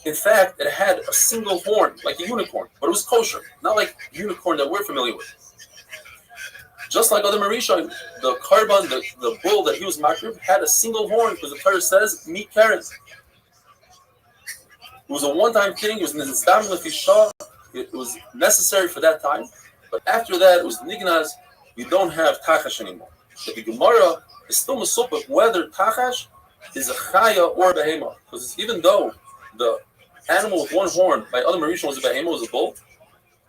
S1: In fact, it had a single horn, like a unicorn, but it was kosher, not like unicorn that we're familiar with. Just like other Marisha, the carbon, the bull that he was makrib, had a single horn because the Torah says, meat carrots. It was a one-time thing. It was nizdam lefisha. It was necessary for that time. But after that, it was nignaz. You don't have tachash anymore. But the Gemara is still mesupik whether tachash is a chaya or a behema. Because even though the animal with one horn by other Marisha was a behema, was a bull,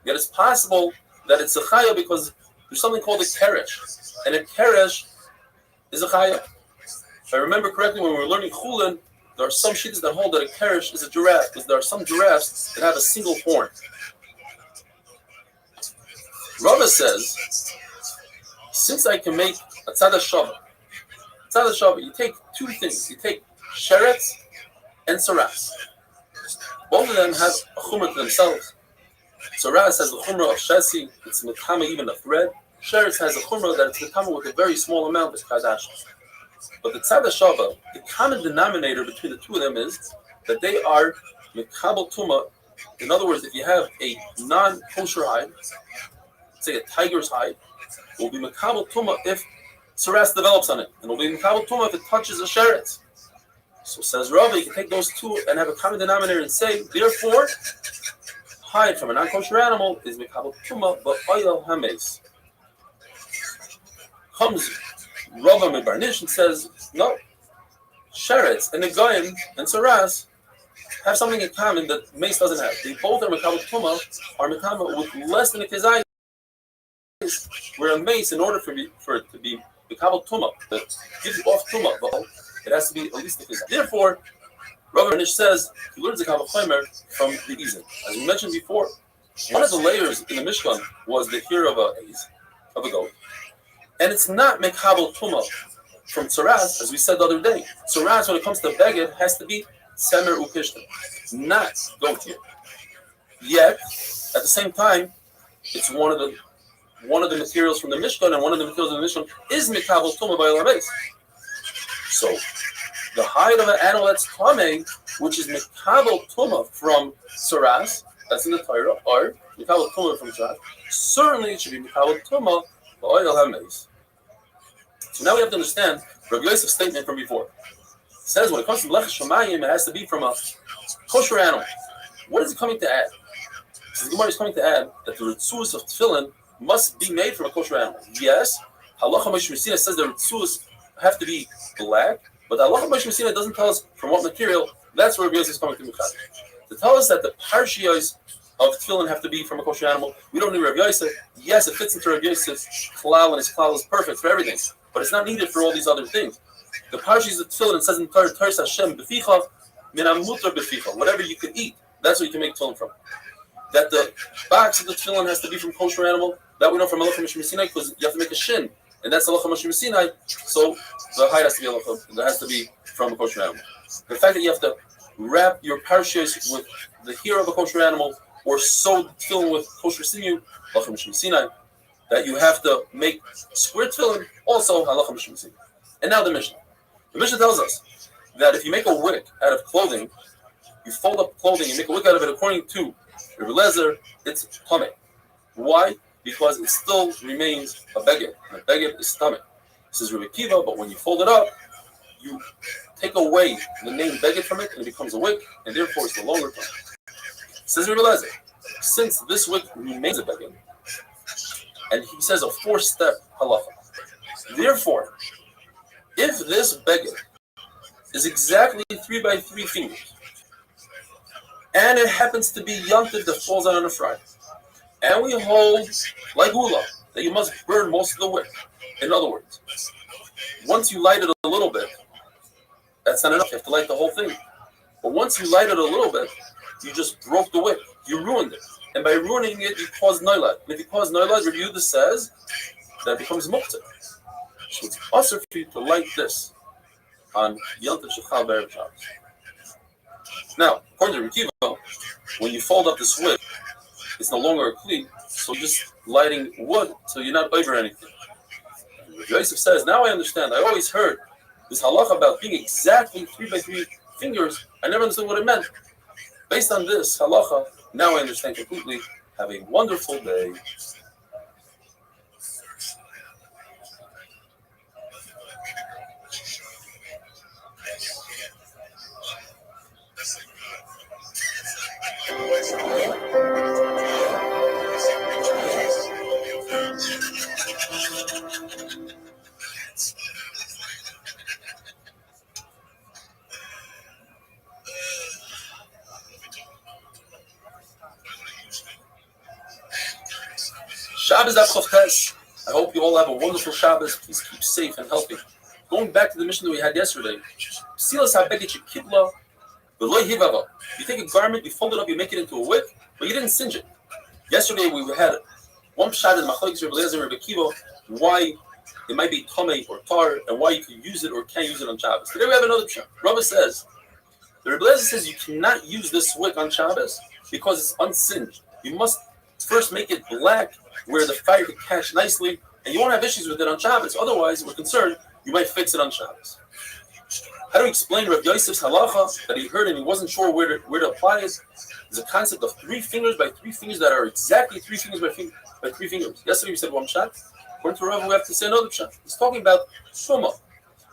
S1: yet it's possible that it's a chaya because there's something called a keresh. And a keresh is a chaya. If I remember correctly, when we were learning chulin, there are some shittas that hold that a keresh is a giraffe, because there are some giraffes that have a single horn. Rava says, since I can make a tzad shava, you take two things. You take sheretz and saras. Both of them have a chumrah to themselves. Saras has the chumrah of shesi, it's metama even a thread. Sheretz has a chumrah that it's metama with a very small amount of kadash. But the tzad shava, the common denominator between the two of them is that they are mekabel tuma. In other words, if you have a non-kosher hide, say a tiger's hide, it will be mekabel tuma if saras develops on it, and it will be mekabel tuma if it touches a sheretz. So says Rava, you can take those two and have a common denominator and say, therefore, hide from a non-kosher animal is mekabel tuma, but oyel hames. Comes Rava Mebarnish and says, no, sheretz and Negoyim and saras have something in common that mace doesn't have. They both are mekabel tuma, are mekabel with less than a kezai. Where a mace, in order for it to be mekabel tuma, that gives off tuma, it has to be at least a kezai. Therefore, Rava Mebarnish says he learns the kabel chomer from the izin. As we mentioned before, one of the layers in the Mishkan was the hair of a goat. And it's not mekabel tuma from tzaras, as we said the other day. Tzaras, when it comes to beged, has to be semer ukishta, not goat hair. Yet, at the same time, it's one of the materials from the Mishkan, and one of the materials of the Mishkan is mekabel tuma by alameis. So, the hide of an animal that's tamei, which is mekabel tuma from tzaras, that's in the Torah, or mekabel tuma from tzaras, certainly it should be mekabel tuma. So now we have to understand Rabbi Yosef's statement from before. It says when it comes to Meleches Shamayim, it has to be from a kosher animal. What is it coming to add? So the Gemara is coming to add that the ritzuos of tefillin must be made from a kosher animal. Yes, Halacha Moshe Messina says the ritzuos have to be black, but the Halacha Moshe Messina doesn't tell us from what material. That's where Rabbi Yosef is coming to Mechad. To tell us that the parshiyos of tefillin have to be from a kosher animal, we don't need Rabbi Yosef. Yes, it fits into Rabbi Yosef's klal, and his klal is perfect for everything, but it's not needed for all these other things. The parshiyos of tefillin, it says in Torah, Torah Hashem beficha min amutar beficha, whatever you can eat, that's what you can make tefillin from. That the box of the tefillin has to be from kosher animal, that we know from Halacha Moshe Sinai, because you have to make a shin, and that's Halacha Moshe Sinai, so the hide has to be halacha, that has to be from a kosher animal. The fact that you have to wrap your parshiyos with the hair of a kosher animal, or sew tefillin with kosher sinew, Halacha Moshe Sinai, that you have to make square tefillin, also Halacha Moshe Sinai. And now the Mishnah. The Mishnah tells us that if you make a wick out of clothing, you fold up clothing, you make a wick out of it according to Rebbe Lezer, it's tamei. Why? Because it still remains a beged, and a beged is tamei. This is Rebbe Kiva, but when you fold it up, you take away the name beged from it, and it becomes a wick, and therefore it's the longer term. Says Rebbe Lezer, since this wick remains a beged, and he says a 4-step halacha. Therefore, if this beged is exactly 3 by 3 fingers, and it happens to be yontif that falls out on a Friday, and we hold, like hula, that you must burn most of the wick. In other words, once you light it a little bit, that's not enough. You have to light the whole thing. But once you light it a little bit, you just broke the wick. You ruined it. And by ruining it, you cause noilad. And if you cause noilad, Rabbi Yehuda says that it becomes muktzah. So it's also for you to light this on Yontif Shechal B'Erev Shabbos. Now, according to Rabbi Kiva, when you fold up this wick, it's no longer a kli, so just lighting wood, so you're not over anything. Rabbi Yosef says, now I understand. I always heard this halacha about being exactly 3 by 3 fingers. I never understood what it meant. Based on this halacha, now I understand completely. Have a wonderful day. Shabbos Avchavtes. I hope you all have a wonderful Shabbos. Please keep safe and healthy. Going back to the mission that we had yesterday, Silas Habegit Kibla, Veloy Hivava. You take a garment, you fold it up, you make it into a wick, but you didn't singe it. Yesterday we had one shot in Machlokes Rebbe Eliezer and Rebbe Kiva, why it might be tomei or tar, and why you can use it or can't use it on Shabbos. Today we have another shot. Rabbi says, the Rebbe Eliezer says you cannot use this wick on Shabbos because it's unsinged. You must first make it black where the fire can catch nicely, and you won't have issues with it on Shabbos. Otherwise, we're concerned you might fix it on Shabbos. How do we explain Rav Yosef's halacha that he heard and he wasn't sure where to apply it? There's a concept of 3 fingers by 3 fingers that are exactly 3 fingers by 3 fingers. Yesterday we said one shot. According to Rav, we have to say another shot. He's talking about Shuma.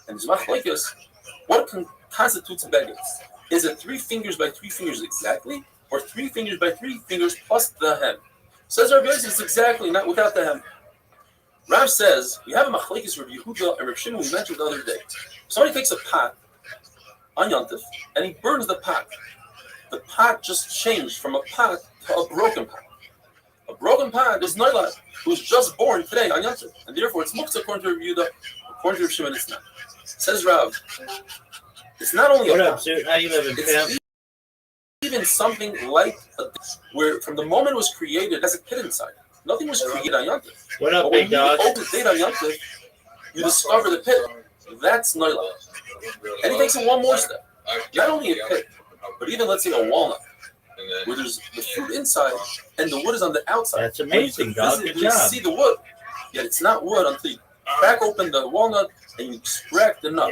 S1: And Zmach Lekes, what constitutes a beged? Is it 3 fingers by 3 fingers exactly, or 3 fingers by 3 fingers plus the hem? Says Rav Yosef, it's exactly, not without the hem. Rav says, we have a machlekes Rav Yehuda and Rav Shimon we mentioned the other day. Somebody takes a pot on Yontif and he burns the pot. The pot just changed from a pot to a broken pot. A broken pot is Noilad, who was just born today on Yontif, and therefore it's muktzah according to Rav Yehuda, according to Rav Shimon it's not. Says Rav, it's not only a pot.
S4: How you living,
S1: it's even something like where from the moment it was created, it has a pit inside. Nothing was created on Yontif.
S4: What up,
S1: but when
S4: big dog?
S1: you open the date on Yontif, you discover the pit. That's Noilad. And he takes it one more step. Not only a pit, but even let's say a walnut, where there's the fruit inside and the wood is on the outside.
S4: That's amazing, dog. Good
S1: you
S4: job.
S1: see the wood, yet it's not wood until you crack open the walnut and you extract the nut.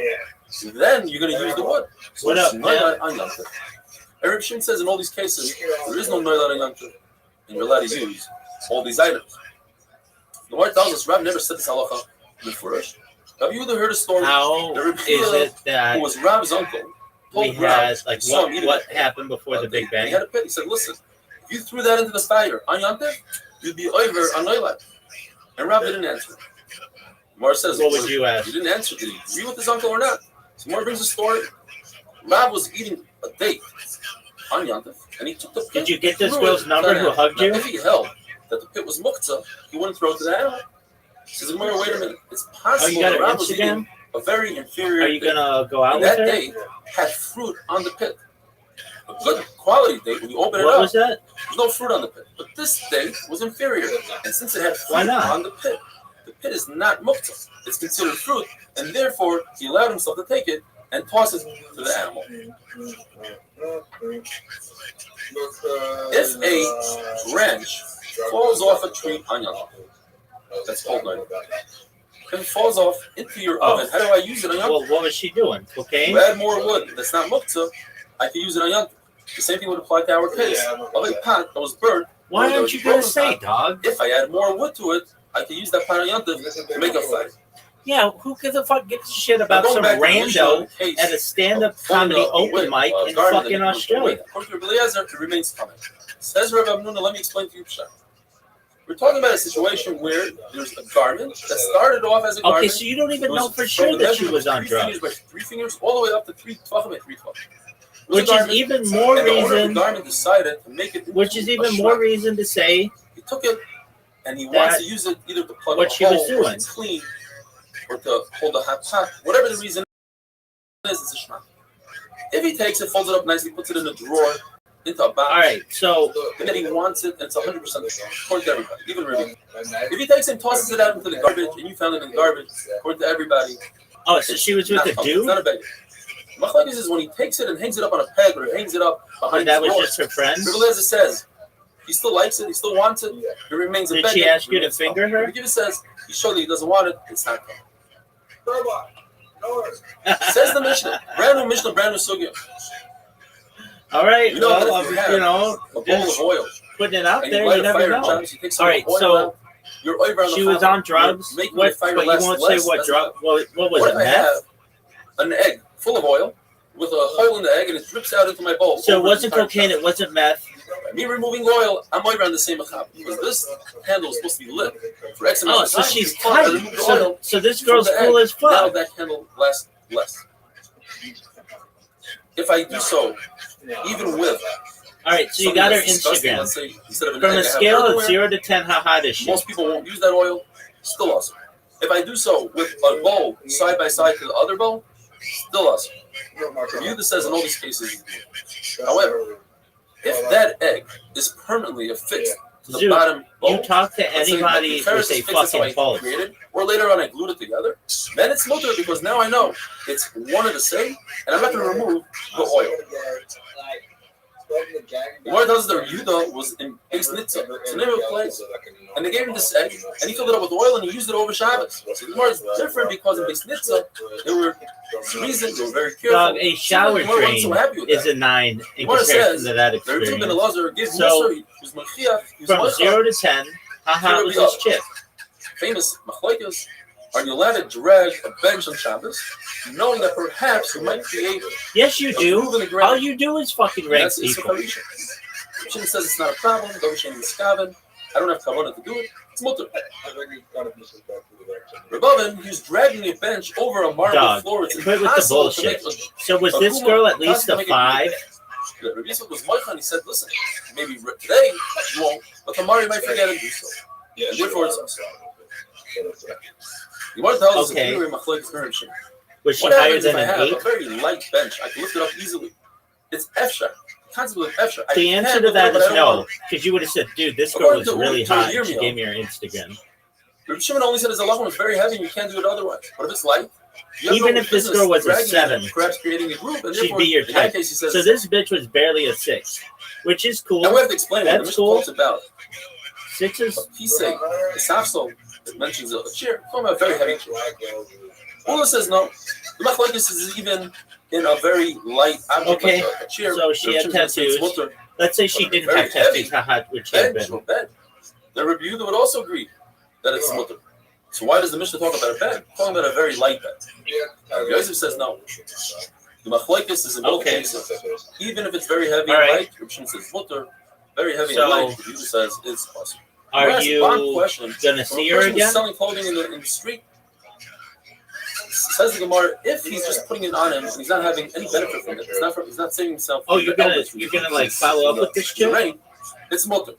S1: Then you're going to use the wood. So
S4: What up,
S1: Noilad on Yontif. Eric Shin says in all these cases, there is no Noilad on Yontif, and you're allowed to use all these items. The Lord tells us, Rab never said this halacha before us. Have you ever heard a story?
S4: How is it that
S1: who was Rab's uncle?
S4: we had, like, what happened before the Big Bang?
S1: He had a pit. He said, listen, if you threw that into the fire on Yontif, you'd be over on Noilad. And Rab didn't answer. Mar says,
S4: What would you ask?
S1: He didn't answer. Did he agree with his uncle or not? So Mar brings a story. Rab was eating a date on Yontif, and he took the pit.
S4: Did you get this girl's number who hugged you?
S1: If he held that the pit was muktzah, he wouldn't throw it to the animal. He says, wait a minute. It's possible
S4: you got
S1: that
S4: an
S1: Rab was
S4: Instagram?
S1: eating a very inferior
S4: Are you
S1: date.
S4: gonna go out
S1: And
S4: with
S1: that
S4: her?
S1: date had fruit on the pit. A good quality date, when you open it
S4: What
S1: up,
S4: was that?
S1: there's no fruit on the pit. But this date was inferior. And since it had
S4: Why
S1: fruit
S4: not?
S1: on the pit is not muktzah. It's considered fruit. And therefore, he allowed himself to take it and toss it to the animal. If a branch falls off a tree on Yom Tov, that's called Noilad. If it falls off into your oven, how do I use it on Yom Tov?
S4: Well, what was she doing? Cocaine?
S1: To add more wood that's not muktzah, I can use it on Yom Tov. The same thing would apply to our case. Of a pot that was burnt.
S4: Why aren't you gonna say, dog?
S1: If I add more wood to it, I can use that pot on Yom Tov to make a fire.
S4: Yeah, who gives a fuck gives a shit about some rando at a stand-up comedy open mic in fucking Australia?
S1: According to Rebbe Eliezer, it remains coming. Says Rebbe Amnuna, let me explain to you, Pshat. We're talking about a situation where there's a garment that started off as a garment.
S4: Okay, so you don't even know for sure that she was on drugs.
S1: 3 fingers all the way up to 3 tvachim by 3 tvachim.
S4: Which is even more reason.
S1: Decided to make it.
S4: Which is even more reason to say
S1: he took it and he wants to use it either to plug
S4: what
S1: a
S4: she
S1: hole
S4: was doing.
S1: or to clean or to hold a hot pot. Whatever the reason is, it's a shema. If he takes it, folds it up nicely, puts it in a drawer, into a box.
S4: All right, so
S1: and then he wants it, and it's 100% according to everybody, even Ruby. If he takes it and tosses it out into the garbage, and you found it in the garbage, according to everybody.
S4: Oh, so she was with the dude?
S1: It's not a beggar. Machlokes is when he takes it and hangs it up on a peg or hangs it up behind
S4: that
S1: his
S4: was
S1: door.
S4: just her friend?
S1: Rebbe Eliezer says he still likes it, he still wants it, it remains a beggar.
S4: Did she ask you to finger her?
S1: If he says he showed that he doesn't want it, it's not coming. Says the Mishnah, brand new sugya.
S4: All right.
S1: You know that
S4: Well,
S1: if you have
S4: you know,
S1: a bowl
S4: just
S1: of oil
S4: putting it out
S1: and you
S4: there,
S1: light
S4: you
S1: a
S4: never
S1: fire
S4: know.
S1: chunks, you take some
S4: All
S1: of the
S4: right,
S1: oil
S4: so
S1: out, you're over on the
S4: she was
S1: fire,
S4: on drugs.
S1: you're making
S4: What?
S1: the fire
S4: But you
S1: last
S4: won't
S1: less,
S4: say what
S1: that's
S4: drug? What was
S1: what
S4: it?
S1: if I
S4: Meth?
S1: have an egg full of oil with a hole in the egg and it drips out into my bowl?
S4: So it
S1: over the
S4: wasn't
S1: entire
S4: cocaine.
S1: chunk?
S4: It wasn't meth.
S1: By me removing oil, I'm over on the same machab because this handle is supposed to be lit for X amount
S4: Oh,
S1: of
S4: so
S1: time.
S4: she's
S1: Before I
S4: tight.
S1: remove the oil
S4: So this
S1: from
S4: girl's
S1: the
S4: cool
S1: egg,
S4: as
S1: now
S4: fuck.
S1: that handle lasts less. If I do so, even with
S4: All right, so you
S1: something
S4: got her
S1: that's disgusting,
S4: Instagram.
S1: let's say instead of an
S4: From
S1: egg,
S4: a
S1: I have
S4: scale of
S1: earthenware,
S4: 0 to 10, how hot is she?
S1: most people won't use that oil, still awesome. If I do so with a bowl side by side to the other bowl, still awesome. Review this says in all these cases. However, if that egg is permanently affixed to the
S4: Dude,
S1: bottom bowl,
S4: you talk to
S1: let's say
S4: anybody
S1: the ferrous
S4: with a
S1: is fixed, that's how
S4: fucking
S1: I
S4: pulse.
S1: created, or later on I glued it together, then it's mutter because now I know it's one of the same, and I'm not going to remove the oil. The Gemara tells us that Yehuda was in Beis Nitza, it's the name of a place, and they gave him this egg, and he filled it up with oil, and he used it over Shabbos. So the Gemara is different because in Beis Nitza, there were reasons, they were very careful.
S4: Dog, a shower
S1: So
S4: drain
S1: so happy with
S4: is
S1: that.
S4: a 9 in
S1: Gemara
S4: comparison
S1: says
S4: to that
S1: the Rebbe ben
S4: experience.
S1: Elazar gives
S4: So,
S1: Musar, he was Machiach, he was
S4: From
S1: Moicha,
S4: 0 to 10, how hot was this chick?
S1: famous Machlokes. Are you allowed to drag a bench on Shabbos, knowing that perhaps you might create
S4: Yes, you
S1: a
S4: do.
S1: groove in the
S4: All
S1: ground?
S4: you do is fucking
S1: And
S4: rank
S1: that's Issa
S4: people.
S1: Parisha. Rishon says it's not a problem. Rishon is Skaven. I don't have kavanah to do it. It's mutter. Rebavin, he's dragging a bench over a marble
S4: Dog,
S1: floor. It's
S4: quit with the
S1: impossible to make
S4: bullshit. So was this girl at least a 5?
S1: Rabbi Yisrael was Moichan. He said, listen, maybe today you won't, but tomorrow you might forget and do so. And therefore it's awesome. You want to tell us
S4: Okay.
S1: if you're Machlokes very Rishon.
S4: Was she
S1: What
S4: higher
S1: happens if
S4: than
S1: I
S4: an
S1: have
S4: 8?
S1: a very light bench? I can lift it up easily. It's Efshar. The concept of Efshar.
S4: The answer to that is no, because you would have said, dude, this girl was really hot, and she gave me her Instagram.
S1: Rabbi Shimon only said his Allah was very heavy and you can't do it otherwise. But if it's light, you have
S4: Even
S1: no
S4: if this
S1: business
S4: girl was a
S1: dragging
S4: 7,
S1: it, perhaps creating a group, and
S4: she'd
S1: therefore,
S4: be your
S1: in that
S4: type.
S1: case, he says,
S4: So this bitch was barely a 6, which is cool.
S1: now we have to explain what the
S4: That's
S1: Mishnah
S4: cool.
S1: talks about.
S4: 6 is
S1: He say the Safsol that mentions a chair, talking about a very heavy chair. Ula says no. The Machlokes is even in a very light object
S4: Okay,
S1: like a chair.
S4: so she had
S1: Rabbi Shimon says it's
S4: tattoos.
S1: mutter.
S4: Let's say she didn't have tattoos. How hot would she have
S1: Bench
S4: been?
S1: or bed. The Rabbi Yehuda would also agree that it's mutter. So why does the Mishnah talk about a bed? Talking about a very light bed. Rabbi Yosef says no. The Machlokes is in both
S4: Okay.
S1: cases. Even if it's very heavy
S4: All
S1: and
S4: right.
S1: light, Rabbi Shimon says mutter. Very heavy
S4: So,
S1: and light, Rabbi Yehuda says it's possible.
S4: Are you
S1: question,
S4: gonna
S1: from
S4: see
S1: a
S4: her
S1: person who's
S4: again?
S1: selling clothing in the street? Says the Gemara, if he's just putting it on him and he's not having any benefit from it, he's not saving himself.
S4: Oh,
S1: from
S4: you're
S1: the
S4: gonna
S1: elders,
S4: like follow up with this chick?
S1: Right. It's mutter.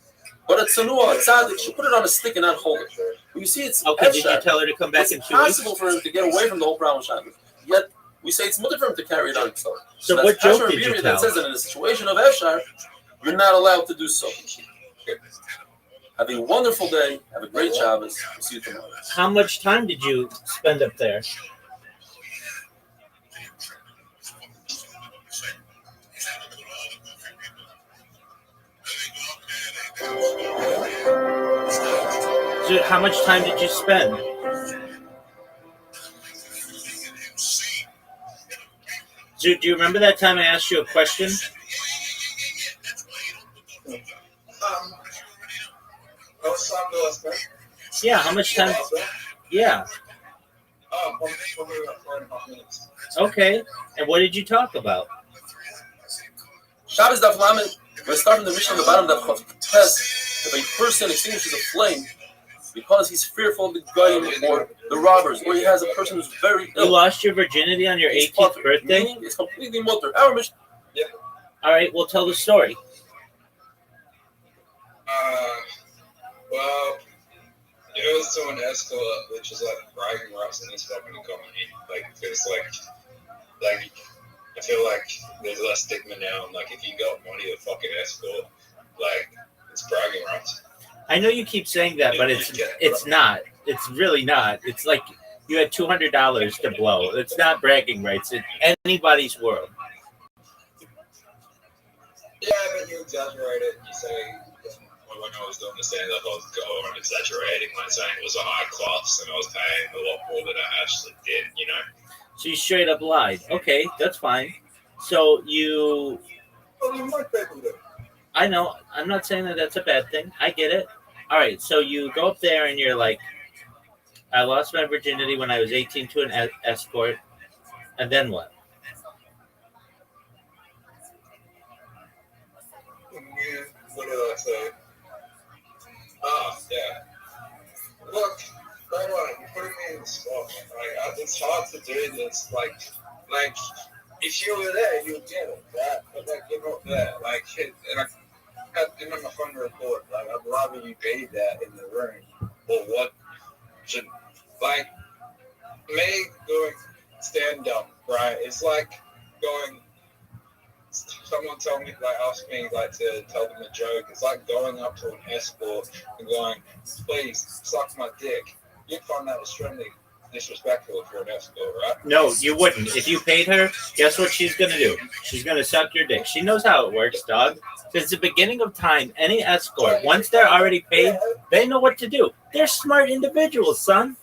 S1: But a tsanua, a tzaddik, should put it on a stick and not hold it. When you see it's
S4: Okay, did you
S1: efshar,
S4: tell her to come back
S1: it's
S4: in 2 weeks?
S1: impossible for him to get away from the whole problem of Shabbos. Yet we say it's mutter for him to carry it on himself.
S4: So
S1: that's
S4: what joke
S1: Asher
S4: did you
S1: Biri
S4: tell?
S1: that says that in a situation of efshar, you're not allowed to do so. Have a wonderful day. Have a great Shabbos. We'll see you tomorrow.
S4: How much time did you spend up there? So how much time did you spend? Do you remember that time I asked you a question? Yeah, how much time? Yeah. Okay. And what did you talk about?
S1: Shabbos Daf Lamed. We're starting the mission on the bottom of the test. If a person extinguishes a flame because he's fearful of the goyim or the robbers, or he has a person who's very
S4: You
S1: ill,
S4: lost your virginity on your
S1: he's
S4: 18th
S1: potter,
S4: birthday?
S1: meaning it's completely mutter. Our mission.
S4: All right, well, tell the story.
S6: Well, it was to an Escalade, which is like bragging rights in this fucking economy. Like, it's like, I feel like there's less stigma now, and like, if you got money to fucking escort, like, it's bragging rights.
S4: I know you keep saying that, but it's not. It's really not. It's like you had $200 to blow. It's not bragging rights. It's anybody's world.
S6: Yeah, but you exaggerate it. You say, when I was doing the stand-up, I was going exaggerating, like saying it was a high class, and I was paying a lot more than I actually did, So
S4: you straight up lied. Okay, that's fine. So you
S6: Well, you might people do.
S4: I know. I'm not saying that that's a bad thing. I get it. All right. So you go up there and you're like, I lost my virginity when I was 18 to an escort. And then what?
S6: Yeah, what did I say? Yeah. Look, hold on, you're putting me in the spot. Like, it's hard to do this. Like, if you were there, you would get it, right? But like, you're not there. Like, and I had in on my phone report. Like, I'd rather you be there in the room, or what should like me doing stand up, right? It's like going. Someone told me, like, asked me, like, to tell them a joke. It's like going up to an escort and going, please, suck my dick. You'd find that extremely disrespectful if you're an escort, right?
S4: No, you wouldn't. If you paid her, guess what she's going to do? She's going to suck your dick. She knows how it works, dog. Since the beginning of time, any escort, once they're already paid, they know what to do. They're smart individuals, son.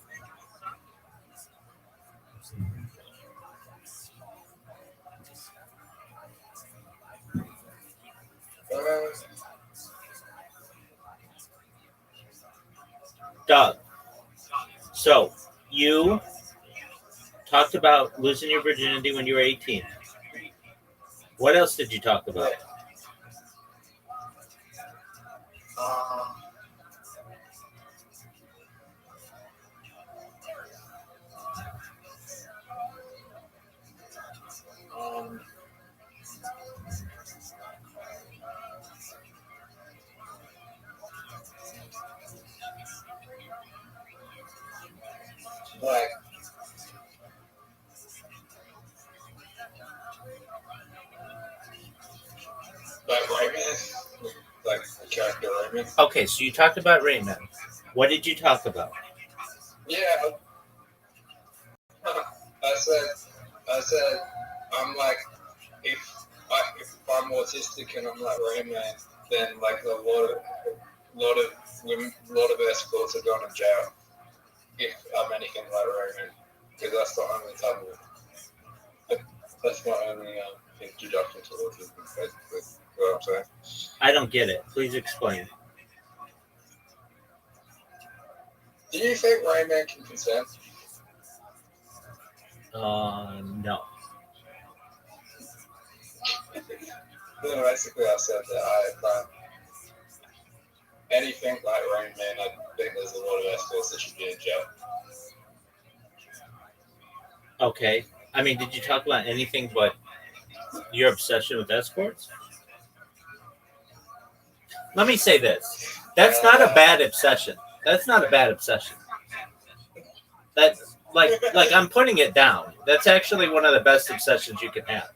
S4: Doug, so you talked about losing your virginity when you were 18. What else did you talk about?
S6: Like, Rayman, like the character Rayman.
S4: Okay, so you talked about Rayman. What did you talk about?
S6: Yeah, I said, I'm like, if I'm autistic and I'm like Rayman, then like a lot of women, a lot of escorts are going to jail if I'm anything like Rayman, because that's the only type of, that's my only introduction to autism, basically. What I'm saying.
S4: I don't get it. Please explain.
S6: Do you think Rayman can consent?
S4: No.
S6: Then basically I said that I find anything like Rayman, I think there's a lot of escorts that should be in jail.
S4: Okay. I mean, did you talk about anything but your obsession with escorts? Let me say this. That's not a bad obsession. That's not a bad obsession. That like I'm putting it down. That's actually one of the best obsessions you can have.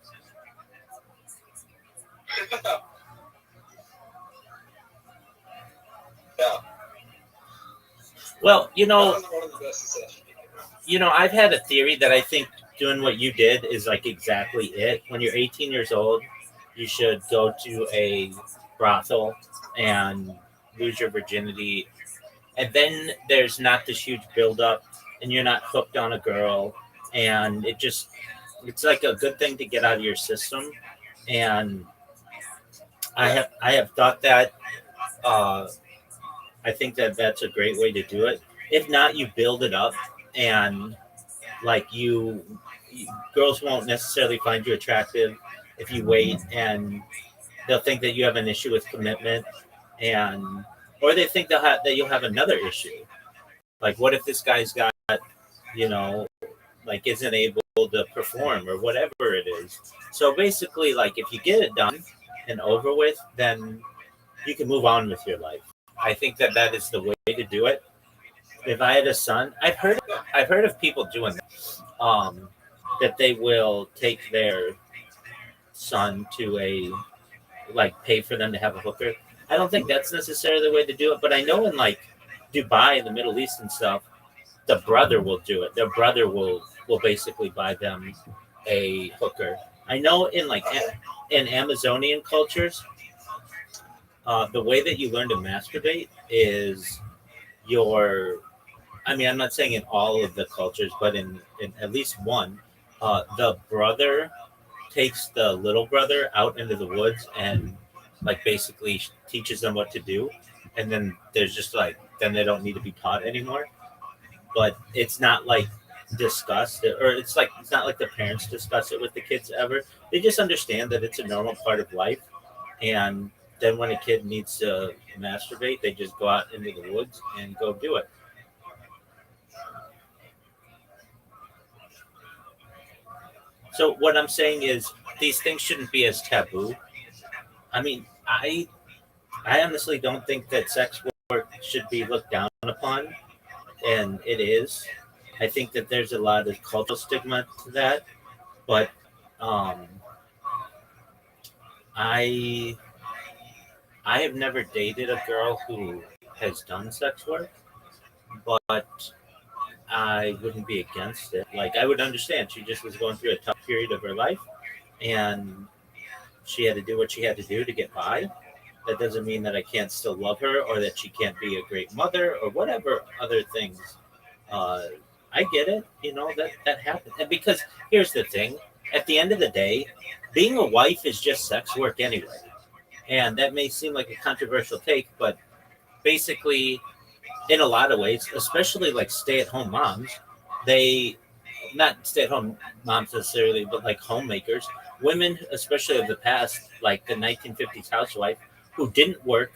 S6: Yeah.
S4: Well,
S6: That was one of the best obsessions you can have.
S4: I've had a theory that I think doing what you did is like exactly it. When you're 18 years old, you should go to a brothel and lose your virginity. And then there's not this huge buildup and you're not hooked on a girl. And it's like a good thing to get out of your system. And I have thought that, I think that that's a great way to do it. If not, you build it up and like girls won't necessarily find you attractive if you wait, and they'll think that you have an issue with commitment, and or they think that you'll have another issue. Like, what if this guy's got, you know, like isn't able to perform or whatever it is. So basically, like if you get it done and over with, then you can move on with your life. I think that that is the way to do it. If I had a son, I've heard of people doing that, that they will take their son to a, like, pay for them to have a hooker. I don't think that's necessarily the way to do it, but I know in like Dubai and the Middle East and stuff, the brother will do it. Their brother will basically buy them a hooker. I know in like in Amazonian cultures, the way that you learn to masturbate is I mean, I'm not saying in all of the cultures, but in at least one, the brother takes the little brother out into the woods and like basically teaches them what to do, and then there's just like then they don't need to be taught anymore. But it's not like discussed, or it's not like the parents discuss it with the kids ever. They just understand that it's a normal part of life, and then when a kid needs to masturbate, they just go out into the woods and go do it. So what I'm saying is these things shouldn't be as taboo. I mean, I honestly don't think that sex work should be looked down upon, and it is. I think that there's a lot of cultural stigma to that, but um, I I have never dated a girl who has done sex work, but I wouldn't be against it. Like I would understand she just was going through a tough period of her life, and she had to do what she had to do to get by. That doesn't mean that I can't still love her or that she can't be a great mother or whatever other things. Uh, I get it, that happens. And because here's the thing, at the end of the day, being a wife is just sex work anyway. And that may seem like a controversial take, but basically, in a lot of ways, especially like stay-at-home moms, they not stay-at-home moms necessarily, but like homemakers, women, especially of the past, like the 1950s housewife, who didn't work,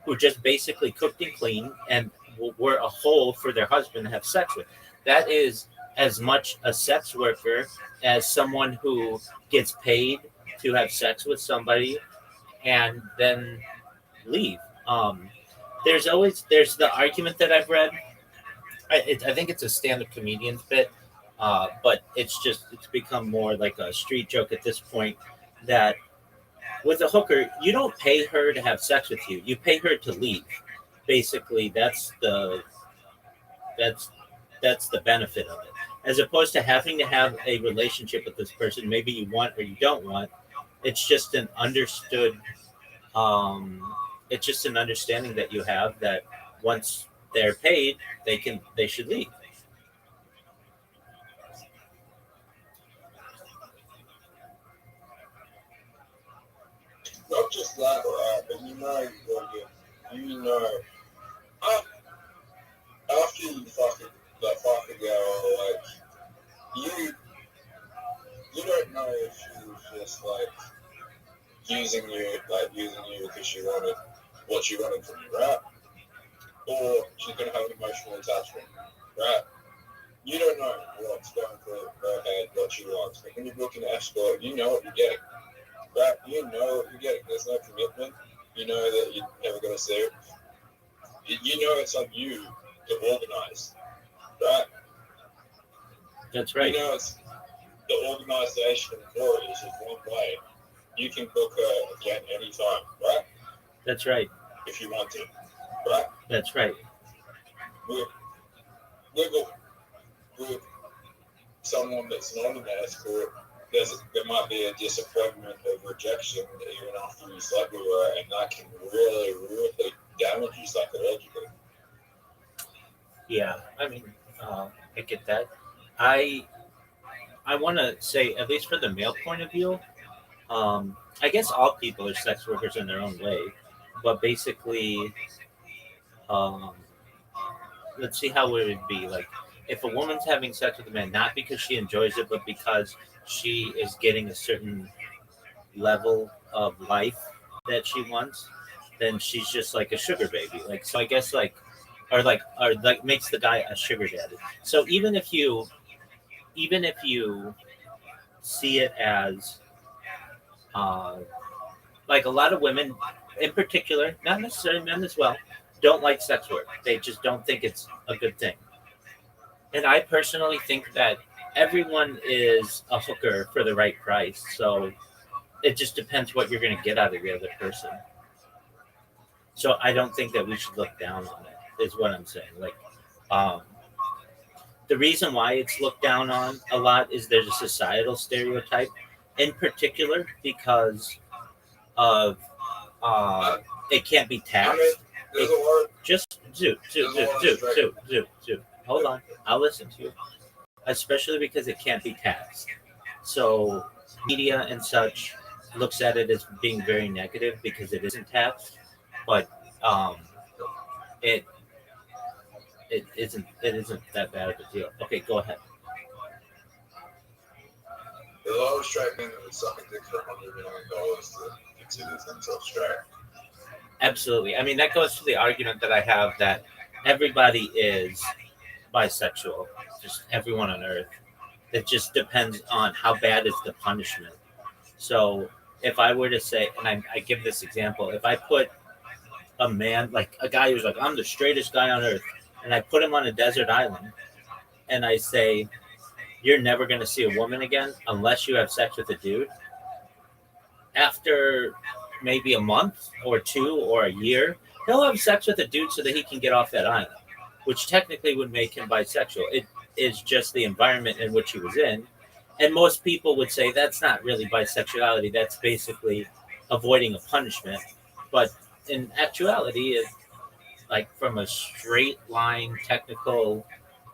S4: who just basically cooked and cleaned and were a hole for their husband to have sex with. That is as much a sex worker as someone who gets paid to have sex with somebody and then leave. There's the argument that I've read. I think it's a stand-up comedian's bit, but it's become more like a street joke at this point. That with a hooker, you don't pay her to have sex with you; you pay her to leave. Basically, that's that's the benefit of it, as opposed to having to have a relationship with this person. Maybe you want or you don't want. It's just an understood. Um, it's just an understanding that you have that once they're paid, they should leave.
S6: Not just that, right? But you know, uh, after you fuck a girl, like you you don't know if she was just like using you because she wanted what she wanted from you, right? Or she's gonna have an emotional attachment, right? You don't know what's going through her head, what she wants. But when you're booking an escort, you know what you're getting, right? You know what you're getting. There's no commitment. You know that you're never gonna see it. You know it's on you to organize, right?
S4: That's right.
S6: You know it's the organization for it is just one way. You can book her again anytime, right?
S4: That's right.
S6: If you want to, right?
S4: That's right.
S6: With, with someone that's not an escort, there might be a disappointment of rejection even after you slept with her, and that can really, really damage you psychologically.
S4: Yeah, I mean, I get that. I I want to say, at least for the male point of view, I guess all people are sex workers in their own way, but basically, um, let's see how it would be like if a woman's having sex with a man, not because she enjoys it, but because she is getting a certain level of life that she wants, then she's just like a sugar baby. Like, so I guess or like makes the guy a sugar daddy. So even if you see it as uh, like a lot of women in particular, not necessarily men as well, don't like sex work. They just don't think it's a good thing. And I personally think that everyone is a hooker for the right price. So it just depends what you're going to get out of the other person. So I don't think that we should look down on it, is what I'm saying. Like, um, the reason why it's looked down on a lot is there's a societal stereotype, in particular because of it can't be
S6: I mean,
S4: taxed.
S6: there's a lot.
S4: Just zoo. Hold on, I'll listen to you. Especially because it can't be taxed. So media and such looks at it as being very negative because it isn't taxed, but um, it it isn't that bad of a deal. Okay, go ahead.
S6: They'll always try men that would suck a dick for $100 million to consider themselves straight.
S4: Absolutely. I mean, that goes to the argument that I have that everybody is bisexual, just everyone on earth. It just depends on how bad is the punishment. So if I were to say, and I give this example, if I put a man, like a guy who's like, I'm the straightest guy on earth, and I put him on a desert island, and I say, you're never going to see a woman again unless you have sex with a dude, after maybe a month or two or a year, he'll have sex with a dude so that he can get off that island, which technically would make him bisexual. It is just the environment in which he was in. And most people would say that's not really bisexuality. That's basically avoiding a punishment. But in actuality, it, like from a straight line technical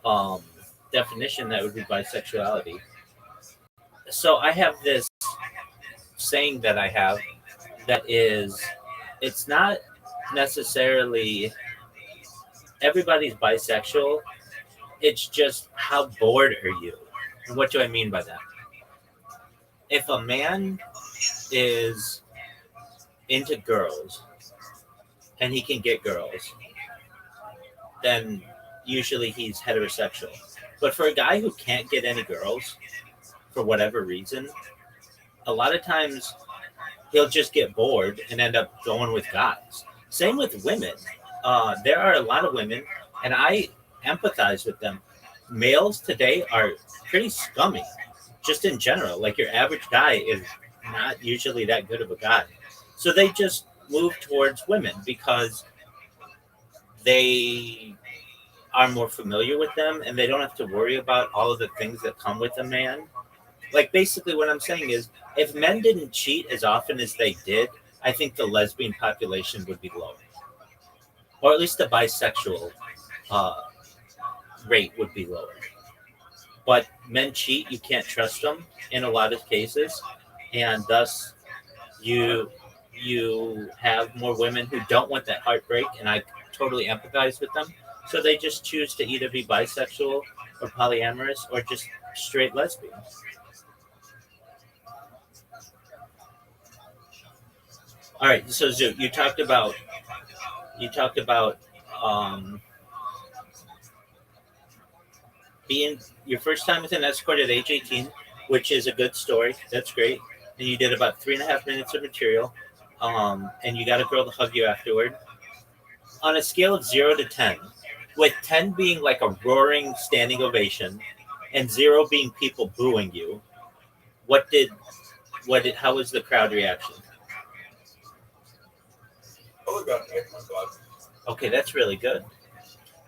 S4: um, definition, that would be bisexuality. So I have this saying that I have that is, it's not necessarily everybody's bisexual. It's just how bored are you? And what do I mean by that? If a man is into girls and he can get girls, then usually he's heterosexual. But for a guy who can't get any girls for whatever reason, a lot of times he'll just get bored and end up going with guys. Same with women. There are a lot of women, and I empathize with them. Males today are pretty scummy, just in general. Like your average guy is not usually that good of a guy. So they just move towards women because they are more familiar with them and they don't have to worry about all of the things that come with a man. Like basically what I'm saying is if men didn't cheat as often as they did, I think the lesbian population would be lower. Or at least the bisexual uh, rate would be lower. But men cheat, you can't trust them in a lot of cases, and thus you have more women who don't want that heartbreak, and I totally empathize with them. So they just choose to either be bisexual or polyamorous or just straight lesbian. All right, so Zoo, you talked about um, being your first time with an escort at age 18, which is a good story. That's great. And you did about 3.5 minutes of material, and you got a girl to hug you afterward. On a scale of 0 to 10, with 10 being like a roaring standing ovation, and 0 being people booing you, how was the crowd reaction?
S6: Probably about to make my butt.
S4: Okay, that's really good.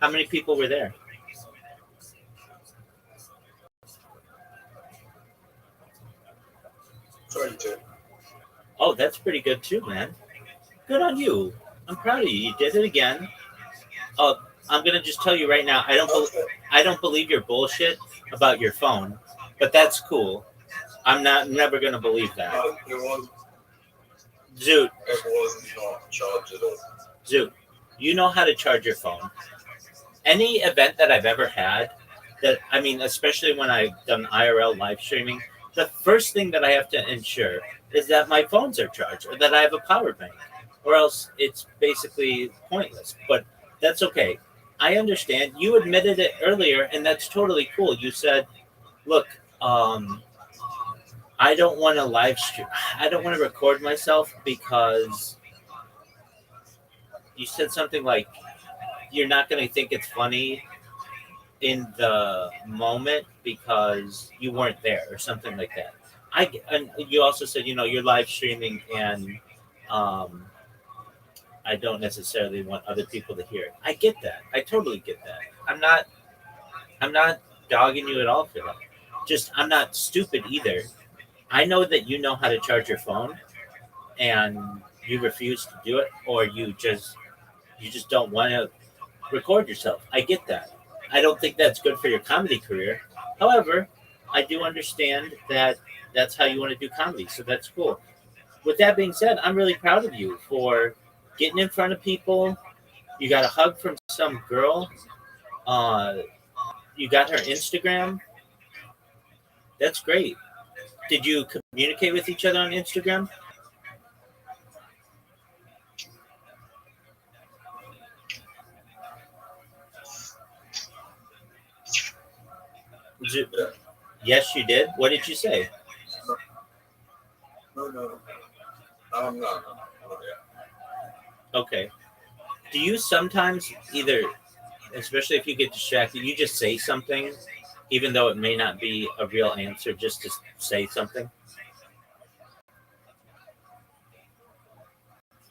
S4: How many people were there?
S6: 32.
S4: Oh, that's pretty good too, man. Good on you. I'm proud of you. You did it again. Oh, I'm gonna just tell you right now. I don't believe your bullshit about your phone, but that's cool. I'm never gonna believe that.
S6: It was.
S4: Zoot,
S6: It wasn't not charged at all.
S4: Zoot, you know how to charge your phone. Any event that I've ever had, that I mean, especially when I've done IRL live streaming, the first thing that I have to ensure is that my phones are charged or that I have a power bank, or else it's basically pointless. But that's okay. I understand. You admitted it earlier, and that's totally cool. You said, "Look, I don't want to live stream. I don't want to record myself because." You said something like, "You're not going to think it's funny in the moment because you weren't there," or something like that. And you also said, you're live streaming, and um, I don't necessarily want other people to hear it. I get that. I totally get that. I'm not dogging you at all for that. Just I'm not stupid either. I know that you know how to charge your phone, and you refuse to do it, or you just don't want to record yourself. I get that. I don't think that's good for your comedy career. However, I do understand that that's how you want to do comedy, so that's cool. With that being said, I'm really proud of you for getting in front of people. You got a hug from some girl. Uh, you got her Instagram. That's great. Did you communicate with each other on Instagram? Did you-
S6: Yeah.
S4: yes, you did. What did you say?
S6: No. No. Yeah.
S4: Okay. Do you sometimes either, especially if you get distracted, you just say something, even though it may not be a real answer, just to say something?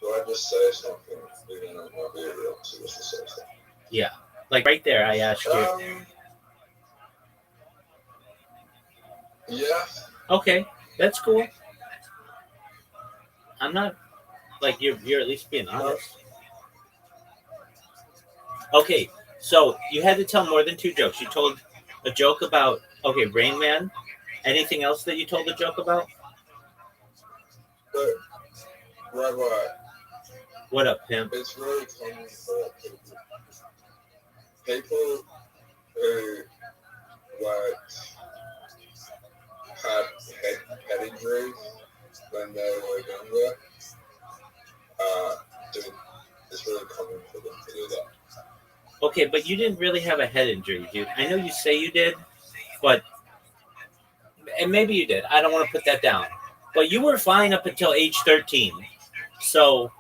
S6: So I just say something, even though it might be real, so just to say something.
S4: Yeah. Like right there, I asked you.
S6: Yeah.
S4: Okay, that's cool. I'm not like you're at least being honest. Okay, so you had to tell more than two jokes. You told a joke about Rain Man. Anything else that you told a joke about?
S6: But Rabbi,
S4: What up, pimp?
S6: it's really common for people who like had head injuries when they were younger. It's really common for them to do that.
S4: Okay, but you didn't really have a head injury, dude. I know you say you did, but and maybe you did. I don't want to put that down. But you were fine up until age 13. So,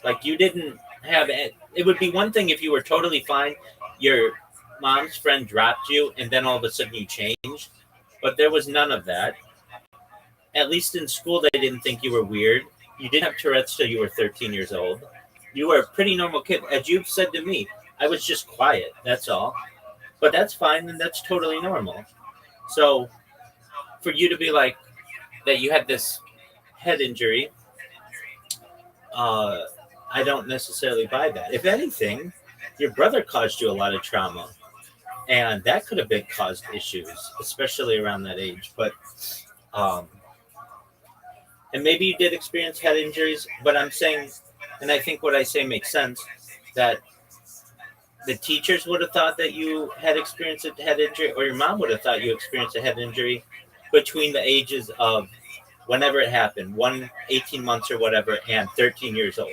S4: like, you didn't have it. It would be one thing if you were totally fine. Your mom's friend dropped you, and then all of a sudden you changed. But there was none of that. At least in school, they didn't think you were weird. You didn't have Tourette's till you were 13 years old. You were a pretty normal kid. As you've said to me, I was just quiet. That's all. But that's fine, and that's totally normal. So, for you to be like that you had this head injury, I don't necessarily buy that. If anything, your brother caused you a lot of trauma, and that could have been caused issues, especially around that age. But and maybe you did experience head injuries, but I'm saying, and I think what I say makes sense, that the teachers would have thought that you had experienced a head injury, or your mom would have thought you experienced a head injury between the ages of whenever it happened, 18 months or whatever, and 13 years old.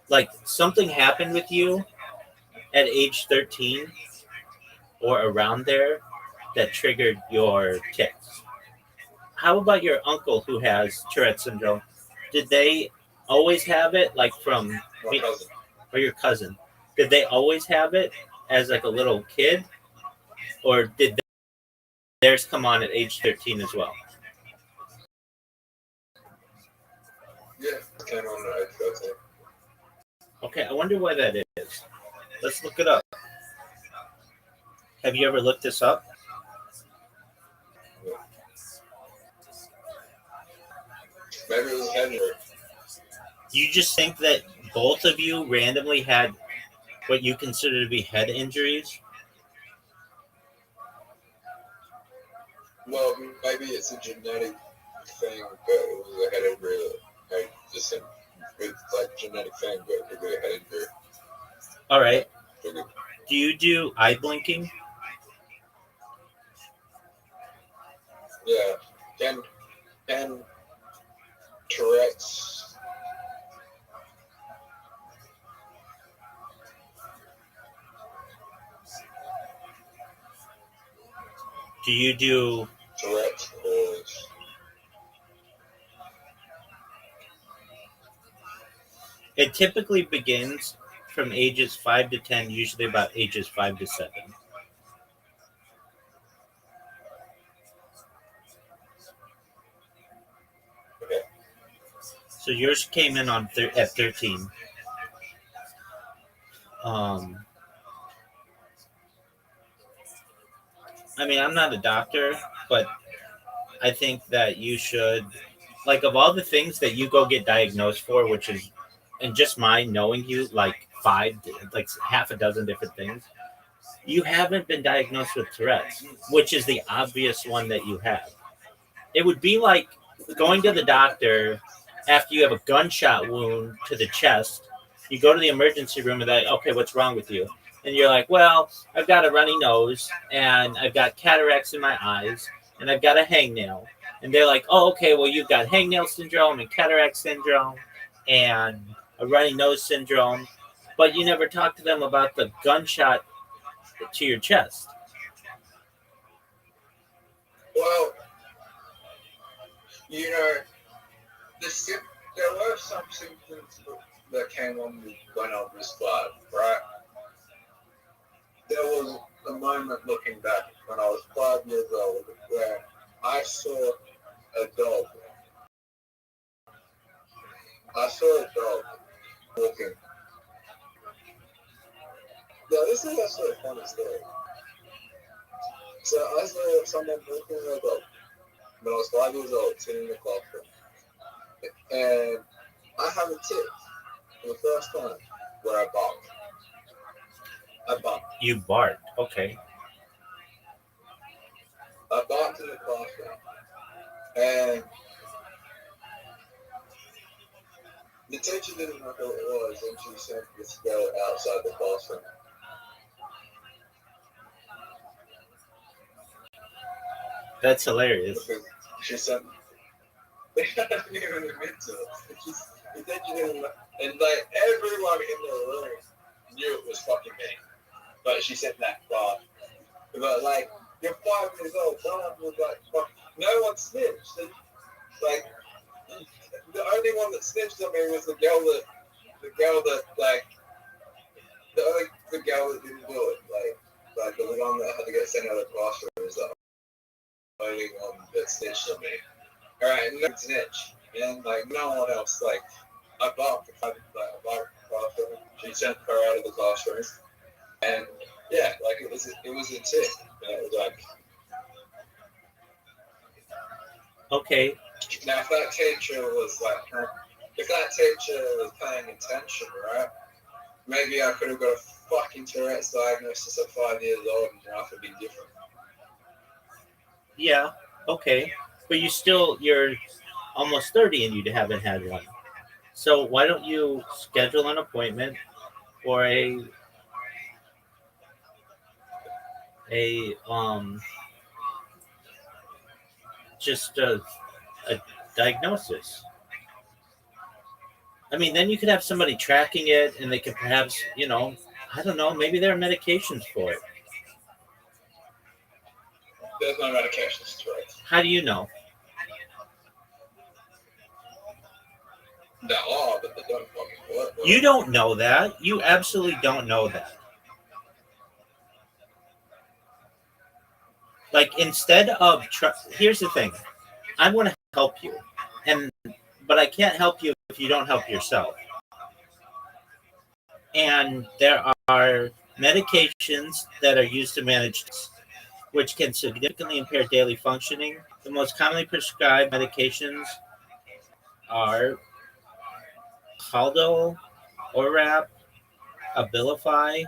S4: Like something happened with you at age 13 or around there that triggered your tics. How about your uncle who has Tourette syndrome? Did they always have it, like from
S6: My cousin.
S4: or your cousin? Did they always have it as like a little kid, or did theirs come on at age 13 as well?
S6: Yeah, it came on at age 13.
S4: Okay, I wonder why that is. Let's look it up. Have you ever looked this up?
S6: Maybe it was head injury.
S4: You just think that both of you randomly had what you consider to be head injuries?
S6: Well, maybe it's a genetic thing, but it was a head injury that just it's like genetic thing, but it could be a head injury.
S4: All right. Do you do eye blinking?
S6: Yeah, and Tourette's.
S4: Do you do
S6: Tourette's or
S4: it typically begins from ages 5 to 10, usually about ages 5 to 7.
S6: okay.
S4: So yours came in on at 13. I mean, I'm not a doctor, but I think that you should, like, of all the things that you go get diagnosed for, which is, and just my knowing you, like half a dozen different things. You haven't been diagnosed with Tourette's, which is the obvious one that you have. It would be like going to the doctor after you have a gunshot wound to the chest. You go to the emergency room and they're like, okay, what's wrong with you? And you're like, well, I've got a runny nose and I've got cataracts in my eyes and I've got a hangnail. And they're like, oh, okay, well, you've got hangnail syndrome and cataract syndrome and a runny nose syndrome. But you never talk to them about the gunshot to your chest.
S6: Well, you know, there were some symptoms that came on me when I was 5, right? There was a moment looking back when I was 5 years old where I saw a dog. I saw a dog walking. Now, this is actually a funny story. So I saw someone walking a dog when I was 5 years old, sitting in the classroom. And I have a tip for the first time where I barked. I barked.
S4: You barked. Okay.
S6: I barked in the classroom. And the teacher didn't know who it was, and she sent this girl outside the classroom.
S4: That's hilarious.
S6: Because she sent they didn't even admit to it. The teacher didn't know. And like everyone in the room knew it was fucking me. But she sent that far. But like, you're 5 years old, no one was like, fuck, no one snitched. And, like, the only one that snitched on me was the girl that didn't do it. Like the one that had to get sent out of the classroom is the only one that snitched on me. Alright, no snitch. And like no one else, like I barked in the classroom. She sent her out of the classroom. And yeah, like it was a tip. And it was like,
S4: okay.
S6: now if that teacher was paying attention, right? Maybe I could have got a fucking Tourette's diagnosis at 5 years old and life would be different.
S4: Yeah. Okay. But you're almost 30 and you haven't had one. So why don't you schedule an appointment for just a diagnosis? I mean, then you could have somebody tracking it and they could perhaps, I don't know, maybe there are medications for it.
S6: There's no medications to it.
S4: How do you know?
S6: There are, but they don't fucking work.
S4: You don't know that. You absolutely don't know that. Like, instead of here's the thing, I want to help you, but I can't help you if you don't help yourself. And there are medications that are used to manage this, which can significantly impair daily functioning. The most commonly prescribed medications are Haldol, Orap, Abilify,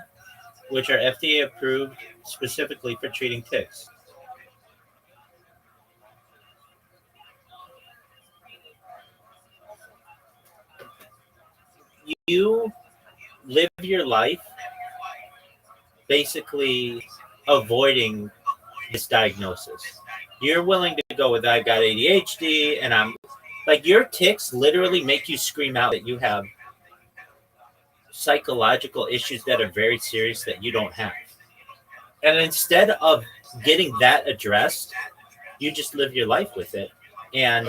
S4: which are FDA approved specifically for treating ticks. You live your life basically avoiding this diagnosis. You're willing to go with I've got ADHD and I'm like, your tics literally make you scream out that you have psychological issues that are very serious that you don't have. And instead of getting that addressed, you just live your life with it. And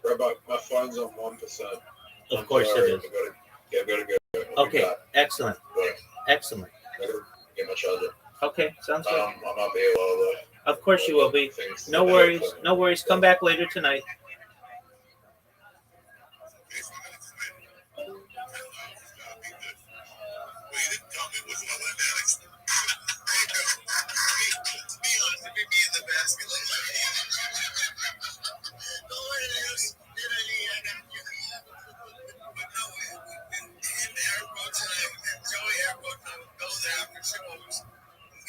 S6: Robot, my phone's on 1%.
S4: Of course it is.
S6: I gotta go.
S4: Okay, excellent. Excellent.
S6: I gotta get my charger.
S4: Okay, sounds good.
S6: I might be a while though.
S4: Of course you will be. No worries. No worries. Come back later tonight.
S3: she always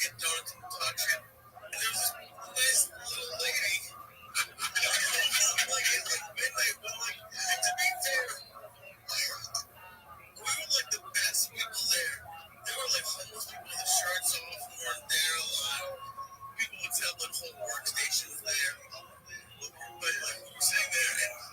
S3: get down to touch it. And there's this nice little lady. Like it's like midnight, but like to be fair, we were like the best people there. There were like homeless people with the shirts off who weren't there a lot. People would tell like whole workstations there. But like we were sitting there and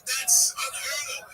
S3: that's unheard of.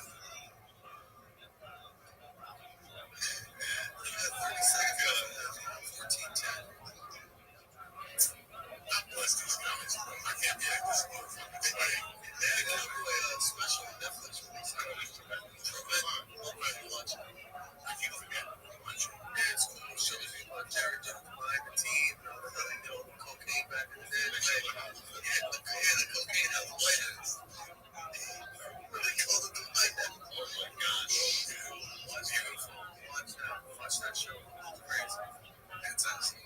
S3: Watch that show. It's crazy. Fantastic.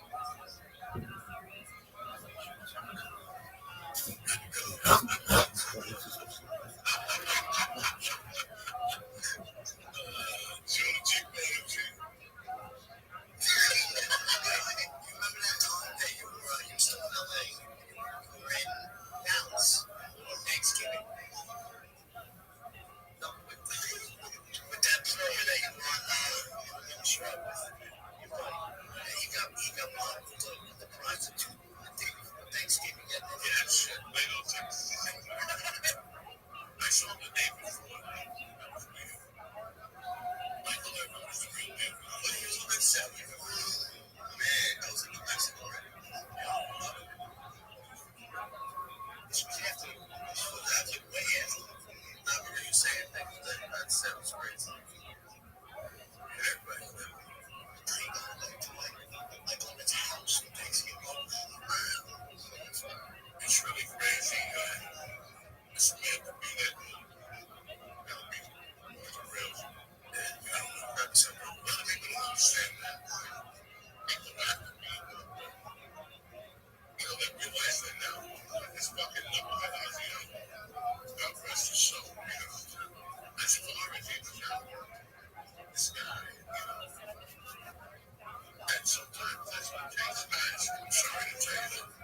S3: It's really crazy. This man could be that real. That's a lot of people don't understand that. People after me, they realize that now. This fucking knucklehead Ozzy, God rest his soul, That's authority, this guy, and sometimes that's what takes guys. I'm sorry to tell you that.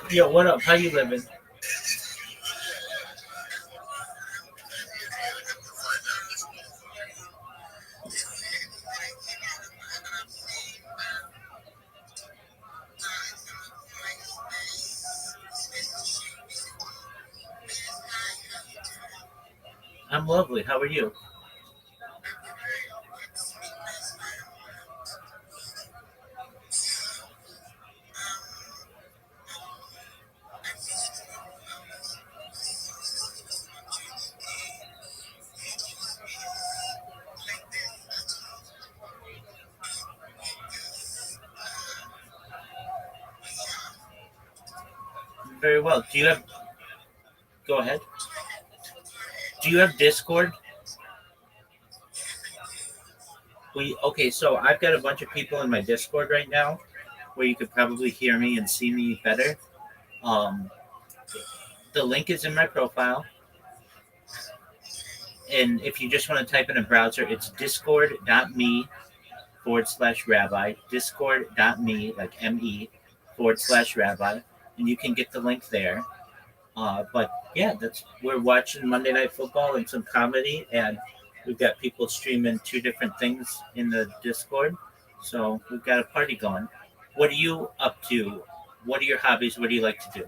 S4: Yo, what up? How you living? I'm lovely. How are you? Very well. Do you have? Go ahead. Do you have Discord? Okay, so I've got a bunch of people in my Discord right now, where you could probably hear me and see me better. Um, the link is in my profile, and if you just want to type in a browser, it's discord.me/rabbi, discord.me, like me/rabbi, and you can get the link there. But yeah, we're watching Monday Night Football and some comedy, and we've got people streaming two different things in the Discord, so we've got a party going. What are you up to? What are your hobbies? What do you like to do?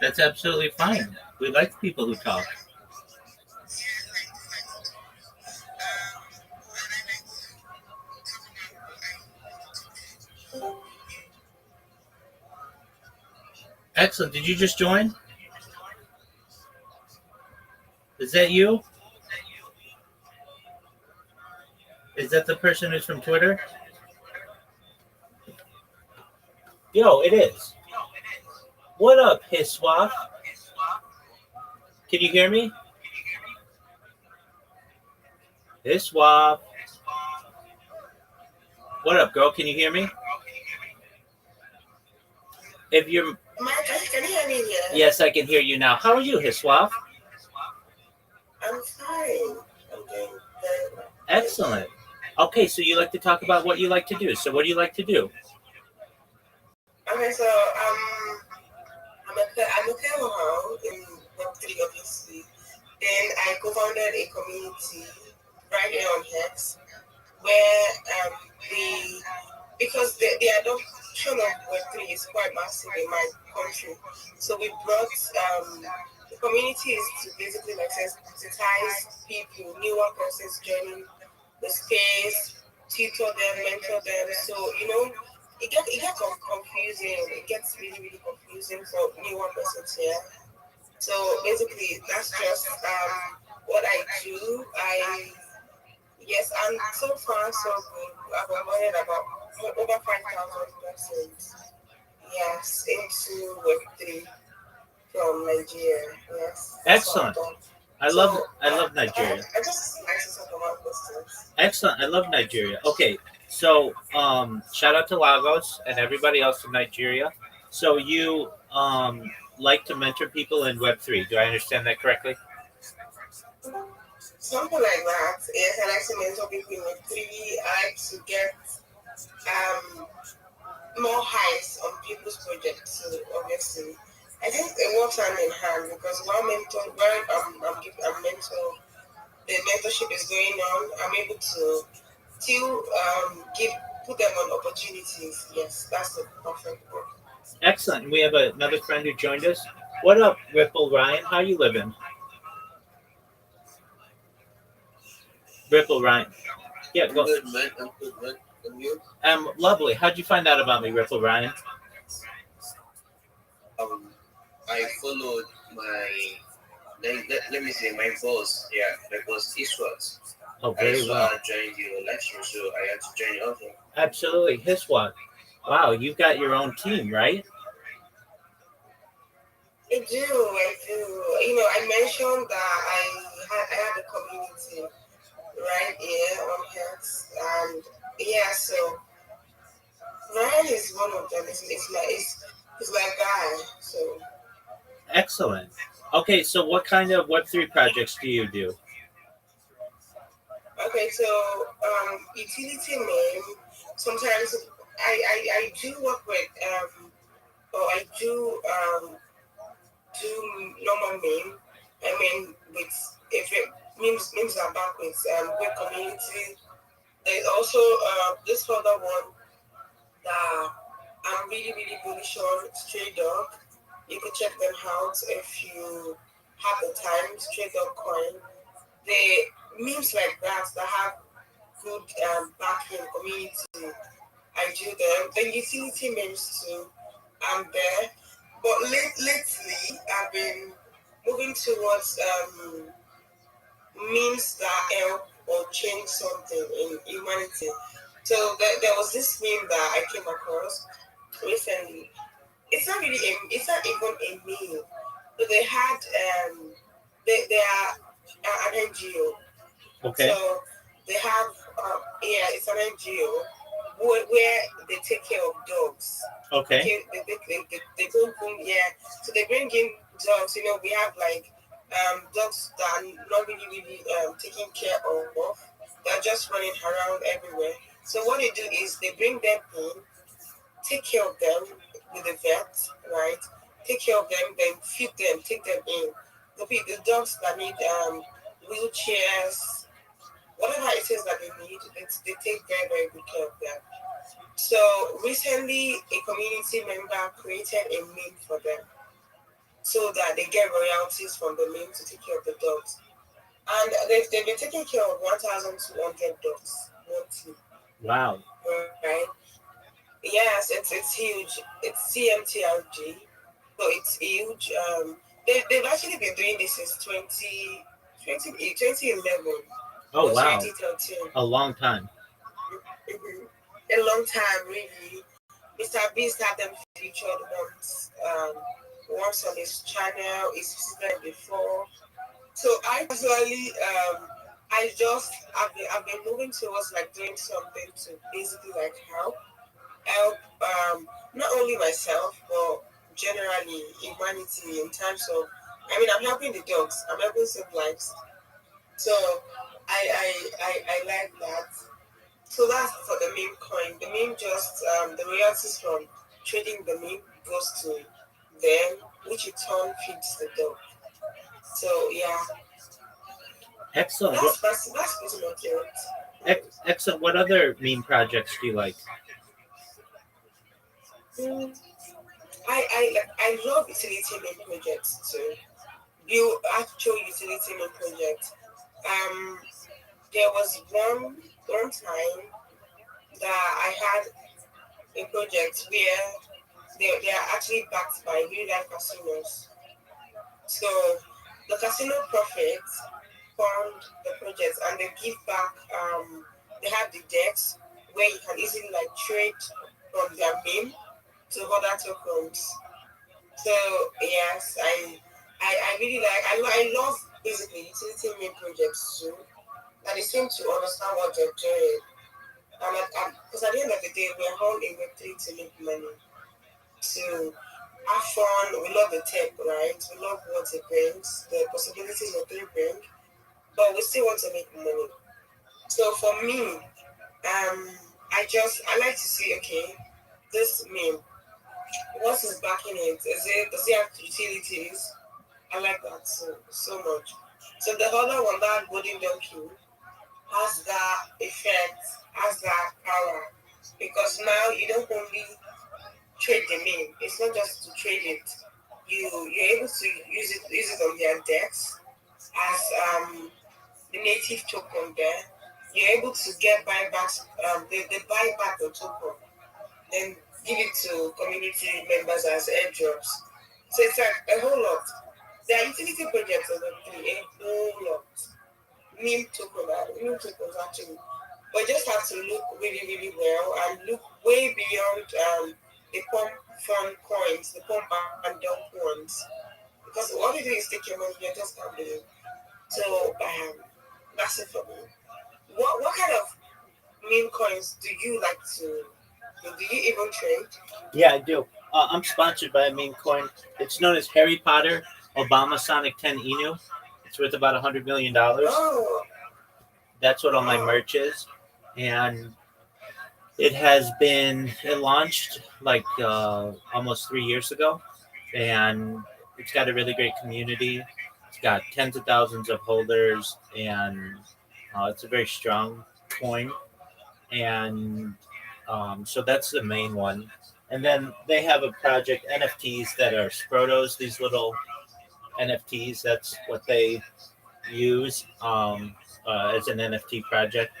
S4: That's absolutely fine. We like people who talk. Excellent. Did you just join? Is that you? Is that the person who's from Twitter? Yo, it is. What up, Hiswaf? Can you hear me? Hiswaf. What up, girl? Can you hear me? If you're
S7: Mike, can you hear me here?
S4: Yes, I can hear you now. How are you, Hiswaf?
S7: I'm fine. I'm doing very well.
S4: Excellent. Okay, so you like to talk about what you like to do. So what do you like to do?
S7: Okay, so I'm a fellow in Web3, obviously. Then I co-founded a community right here on Hex where because the adoption of Web3 is quite massive in my country. So we brought the community is to basically like sensitize people, newer persons joining the space, tutor them, mentor them. So it gets confusing. It gets really really confusing for newer persons here. So basically, that's just what I do. Yes, and so far so good. I've avoided about over 5,000 persons. Yes, into Web3 from Nigeria. Yes.
S4: Excellent. I love Nigeria.
S7: I just like to talk about questions.
S4: Excellent. I love Nigeria. Okay, so shout out to Lagos and everybody else in Nigeria. So you like to mentor people in Web3. Do I understand that correctly?
S7: Something like that. Yes, I like to mentor people in Web3. I like to get more heights on people's projects. So obviously, I think it works hand in hand because while I'm mentor, the mentorship is going on. I'm able to still put them on opportunities. Yes, that's the perfect word.
S4: Excellent. We have another friend who joined us. What up, Ripple Ryan? How you living? Ripple Ryan. Yeah, go.
S8: Good, man. I'm good, man. And you?
S4: Lovely. How'd you find out about me, Ripple Ryan?
S8: I followed let me say my boss. Yeah, my boss Iswat.
S4: Oh, very well.
S8: I joined your lecture, so I had to join you also.
S4: Absolutely. Hiswat. Wow, you've got your own team, right?
S7: I do. I mentioned that I had a community right here on Hex, and yeah, so Ryan is one of them. It's my guy. So
S4: Excellent. Okay, so what kind of Web3 projects do you do?
S7: okay, so utility name. Sometimes I do work with or I do normal name. I mean, with if it memes are back with web community. There's also this other one that I'm really really bullish on. Stray Dog. You can check them out if you have the time. Stray Dog Coin. The memes like that have good backing community. I do them. Then utility memes too. I'm there. But lately, I've been moving towards memes that help or change something in humanity. So there was this meme that I came across recently. It's not even a meme. So they had they are an NGO.
S4: Okay.
S7: So they have it's an NGO where they take care of dogs.
S4: Okay.
S7: Okay, they so they bring in dogs. We have like dogs that are not really taken care of. They're just running around everywhere. So what they do is they bring them in, take care of them with the vet, right? Take care of them, then feed them, take them in. The dogs that need wheelchairs, whatever it is that they need, they take very, very good care of them. So recently, a community member created a meme for them so that they get royalties from the meme to take care of the dogs. And they've been taking care of 1,200 dogs monthly,
S4: Wow.
S7: right? Yes, it's huge. It's CMTRG, so it's huge. They've actually been doing this since 2011
S4: Oh
S7: or
S4: wow.
S7: 2013.
S4: A long time.
S7: Mhm. A long time, really. Mr. Beast had them featured once on his channel. He's visited before. So I personally, I've been moving towards like doing something to basically like help not only myself but generally humanity in terms of. I mean, I'm helping the dogs. I'm helping save lives. So I like that. So that's for the meme coin. The meme just the royalties from trading the meme goes to them, which in turn feeds the dog. So yeah,
S4: Excellent.
S7: that's pretty much it.
S4: Excellent. What other meme projects do you like?
S7: Mm. I love utility meme projects too. Build actual utility meme projects. Um, there was one time that I had a project where they are actually backed by real life casinos. So the casino profits fund the project and they give back. They have the decks where you can easily like trade from their meme to other tokens. So yes, I really like I love basically utility meme projects too. That they seem to understand what they're doing. And because at the end of the day, we're all in Web3 to make money, to have fun. We love the tech, right? We love what it brings, the possibilities Web3 bring, but we still want to make money. So for me, I like to see, okay, this meme, what is backing it? Does it have utilities? I like that so much. So the other one, that golden donkey, has that effect, has that power. Because now you don't only trade the meme. It's not just to trade it. You're able to use it on their decks as the native token there. You're able to get buybacks. They buy back the token, then give it to community members as airdrops. So it's like a whole lot. There are utility projects on the three, a whole lot. Meme tokens actually. But you just have to look really, really well and look way beyond the pump fund coins, the pump and dump ones. Because all you do is take your money, you're just gambling. So that's it for me. What kind of meme coins do you like to do you even trade?
S4: Yeah, I do. I'm sponsored by a meme coin. It's known as Harry Potter Obama Sonic 10 Inu. It's worth about $100 million.
S7: Oh,
S4: That's what all my
S7: wow.
S4: merch is, and it launched like almost 3 years ago, and it's got a really great community. It's got tens of thousands of holders, and it's a very strong coin. And so that's the main one. And then they have a project NFTs that are Sprotos. These little NFTs. That's what they use as an NFT project.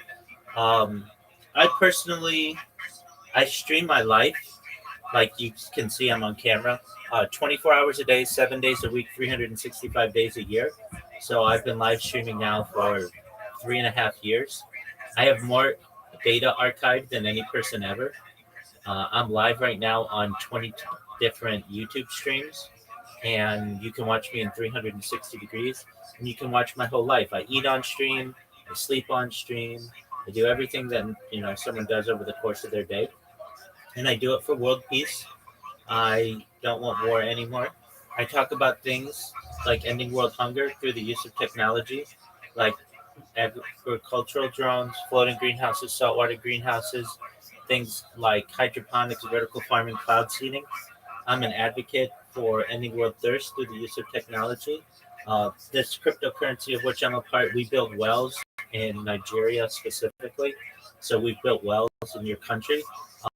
S4: Um, I personally I stream my life, like you can see I'm on camera, 24 hours a day, 7 days a week, 365 days a year. So I've been live streaming now for 3.5 years. I have more data archived than any person ever. I'm live right now on 20 different YouTube streams, and you can watch me in 360 degrees, and you can watch my whole life. I eat on stream, I sleep on stream, I do everything that someone does over the course of their day, and I do it for world peace. I don't want war anymore. I talk about things like ending world hunger through the use of technology, like agricultural drones, floating greenhouses, saltwater greenhouses, things like hydroponics, vertical farming, cloud seeding. I'm an advocate for ending world thirst through the use of technology. This cryptocurrency of which I'm a part, we build wells in Nigeria specifically. So we've built wells in your country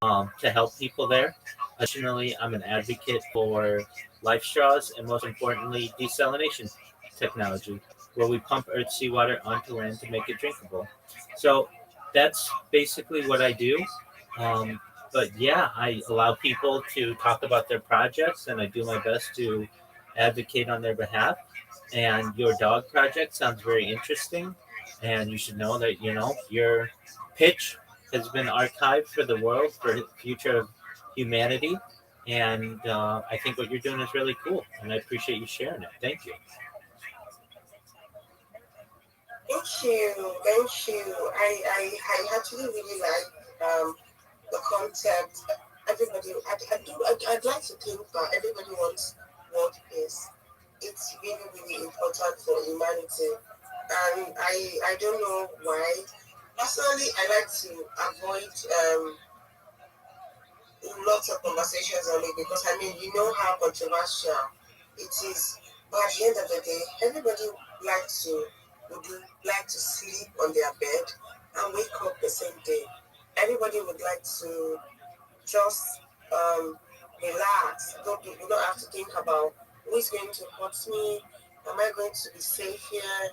S4: to help people there. Additionally, I'm an advocate for life straws and most importantly, desalination technology, where we pump earth seawater onto land to make it drinkable. So that's basically what I do. Um, but yeah, I allow people to talk about their projects and I do my best to advocate on their behalf. And your dog project sounds very interesting. And you should know that, your pitch has been archived for the world for the future of humanity. And I think what you're doing is really cool. And I appreciate you sharing it. Thank you.
S7: Thank you, thank you. I actually really like the concept. Everybody, I'd like to think that everybody wants world peace. It's really, really important for humanity, and I don't know why. Personally, I like to avoid lots of conversations on it because I mean, you know how controversial it is. But at the end of the day, everybody likes to would like to sleep on their bed and wake up the same day. Everybody would like to just relax. You don't have to think about who is going to hurt me. Am I going to be safe here?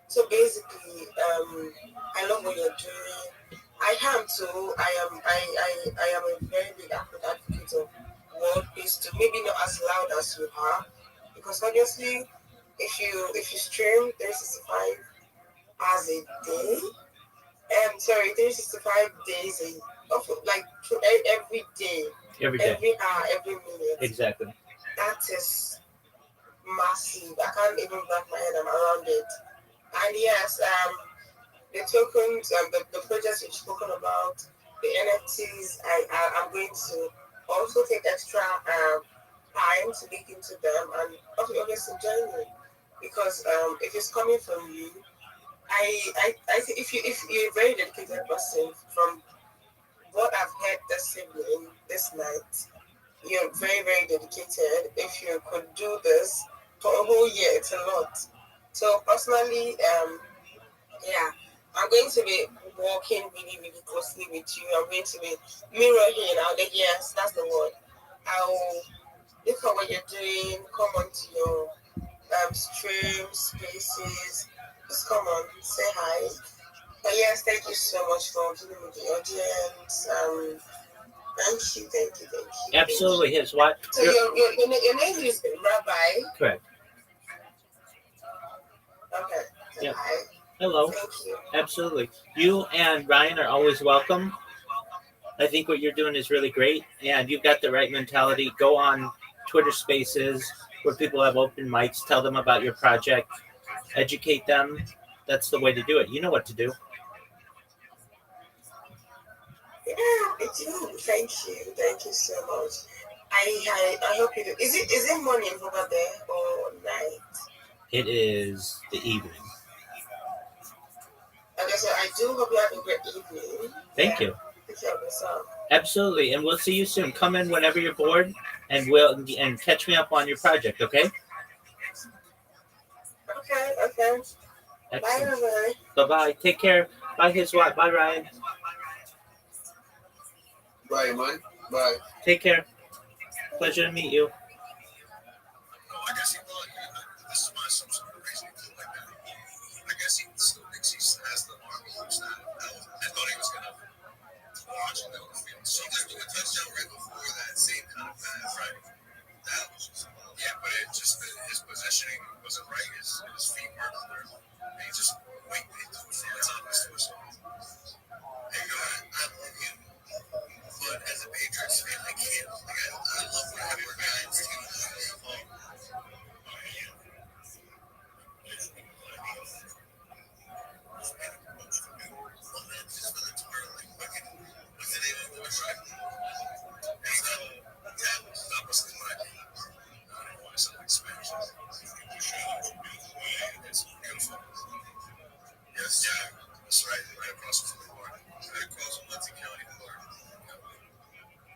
S7: So basically, I love what you're doing. I am too. I am a very big advocate of world peace too. Maybe not as loud as you are, because obviously, if you stream 365 hours a day, sorry, 365 days like every day,
S4: Every day.
S7: every hour, every minute.
S4: Exactly.
S7: That is massive. I can't even wrap my head around it. And yes, the tokens, the projects you've spoken about, the NFTs, I'm going to also take extra time to look into them and obviously join you because if it's coming from you, I think if you're a very dedicated person from what I've heard this evening, this night, you're very, very dedicated. If you could do this for a whole year, it's a lot. So personally, yeah, I'm going to be working really, really closely with you. I'm going to be mirroring out there. Yes, that's the word. I'll look at what you're doing, come on to your stream spaces. Just come on, say hi. But yes, thank you so much for giving me the audience. Thank you, thank you, thank you.
S4: Absolutely. Here's what.
S7: So your name is Rabbi.
S4: Correct.
S7: Okay.
S4: Yep.
S7: Hi.
S4: Hello.
S7: Thank you.
S4: Absolutely. You and Ryan are always welcome. I think what you're doing is really great, and you've got the right mentality. Go on Twitter Spaces where people have open mics. Tell them about your project. Educate them. That's the way to do it. You know what to do.
S7: Yeah, I do. Thank you. Thank you so much. I hope you do. Is it morning over there or night?
S4: It is the evening.
S7: Okay, so I do hope you have a great evening.
S4: Thank you.
S7: Take care of yourself.
S4: Absolutely, and we'll see you soon. Come in whenever you're bored, and we'll catch me up on your project. Okay.
S7: Okay. Okay. Bye,
S4: Excellent.
S7: everybody.
S4: Bye-bye. Take care. Bye, his wife. Bye, Ryan.
S3: Bye, man. Bye.
S4: Take care. Pleasure to meet you.
S3: No, I guess he thought, this is my assumption of the reason he flew like that. I guess he still thinks he has the army use that. I thought he was going to launch and they would feel something. That's right across from the border. Right across from Muncie County border.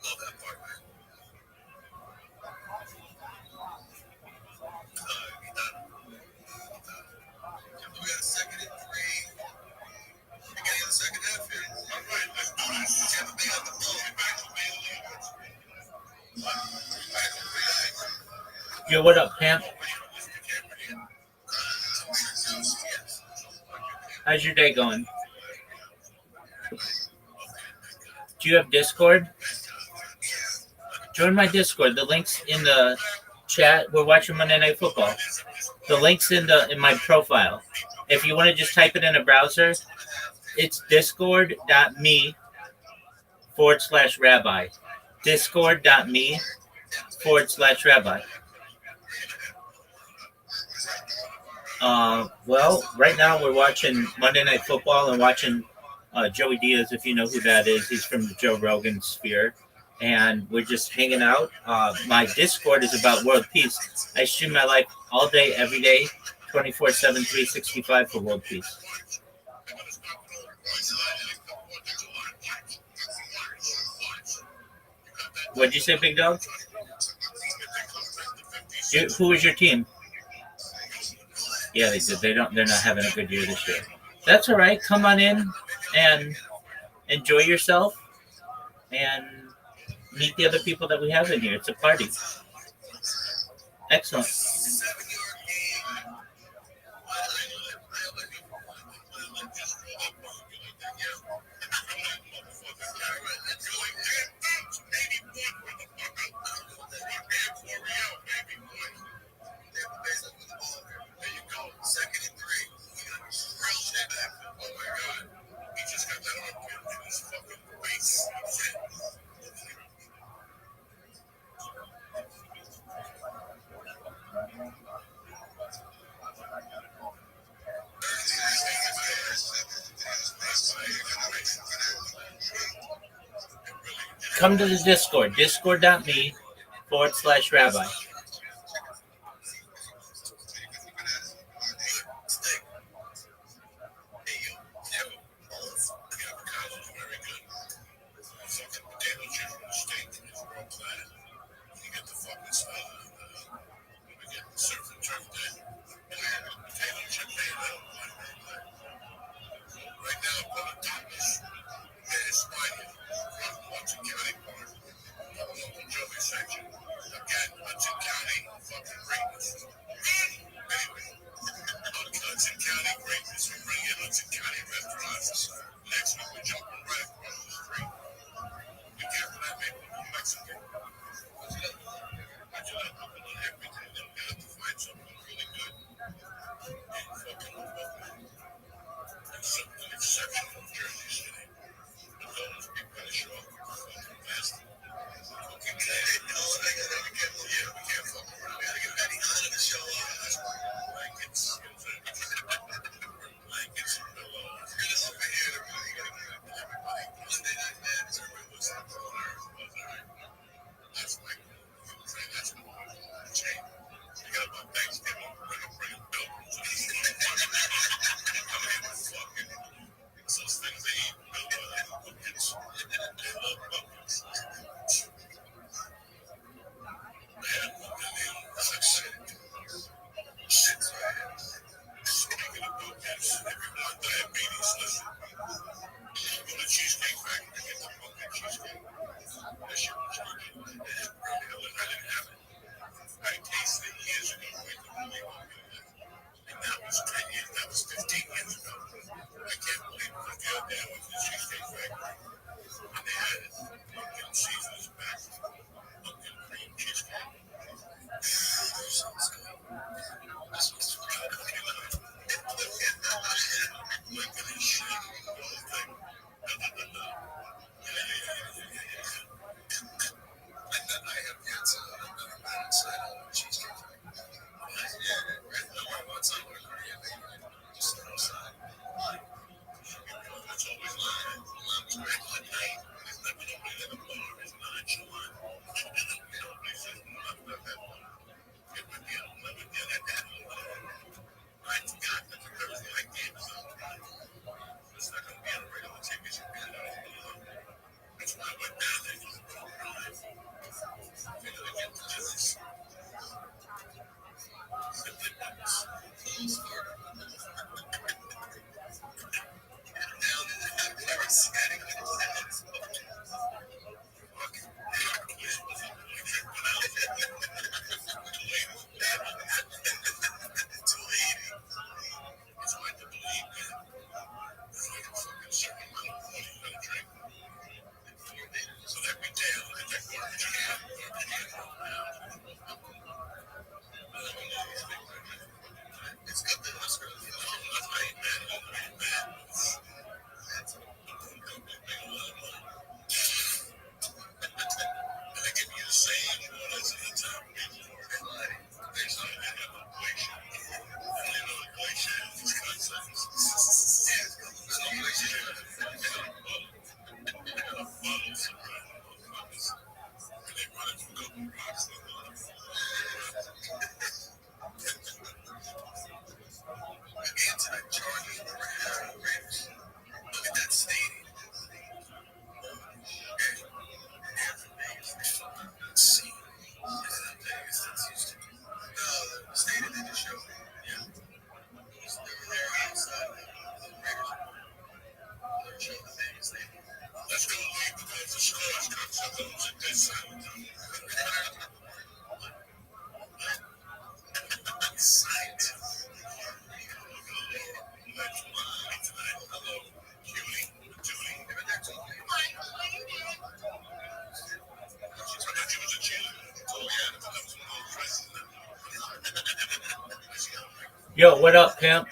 S3: Love that part, man. We got a second and 3. Beginning of the second half here. All right, let's do this. Tampa Bay on the ball. Back to me.
S4: Yo, what up, Pam? How's your day going? Do you have Discord? Join my Discord. The link's in the chat. We're watching Monday Night Football. The link's in my profile. If you want to just type it in a browser, it's discord.me/rabbi. Discord.me/rabbi. Well, right now we're watching Monday Night Football and watching Joey Diaz, if you know who that is. He's from the Joe Rogan sphere. And we're just hanging out. My Discord is about world peace. I stream my life all day, every day, 24/7, 365 for world peace. What'd you say, Big Dog? Who is your team? Yeah, they did. They're not having a good year this year. That's all right. Come on in and enjoy yourself and meet the other people that we have in here. It's a party. Excellent. Come to the Discord, discord.me/rabbi.
S3: Again,
S4: Yo, what up, pimp?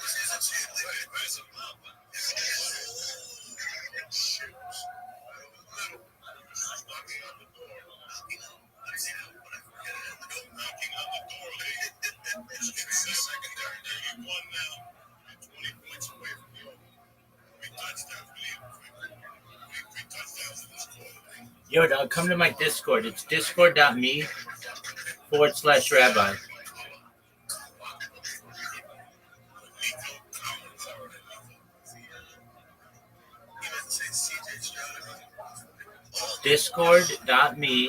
S4: Yo, dog, come to my Discord. It's discord.me/rabbi. Discord.me/rabbi.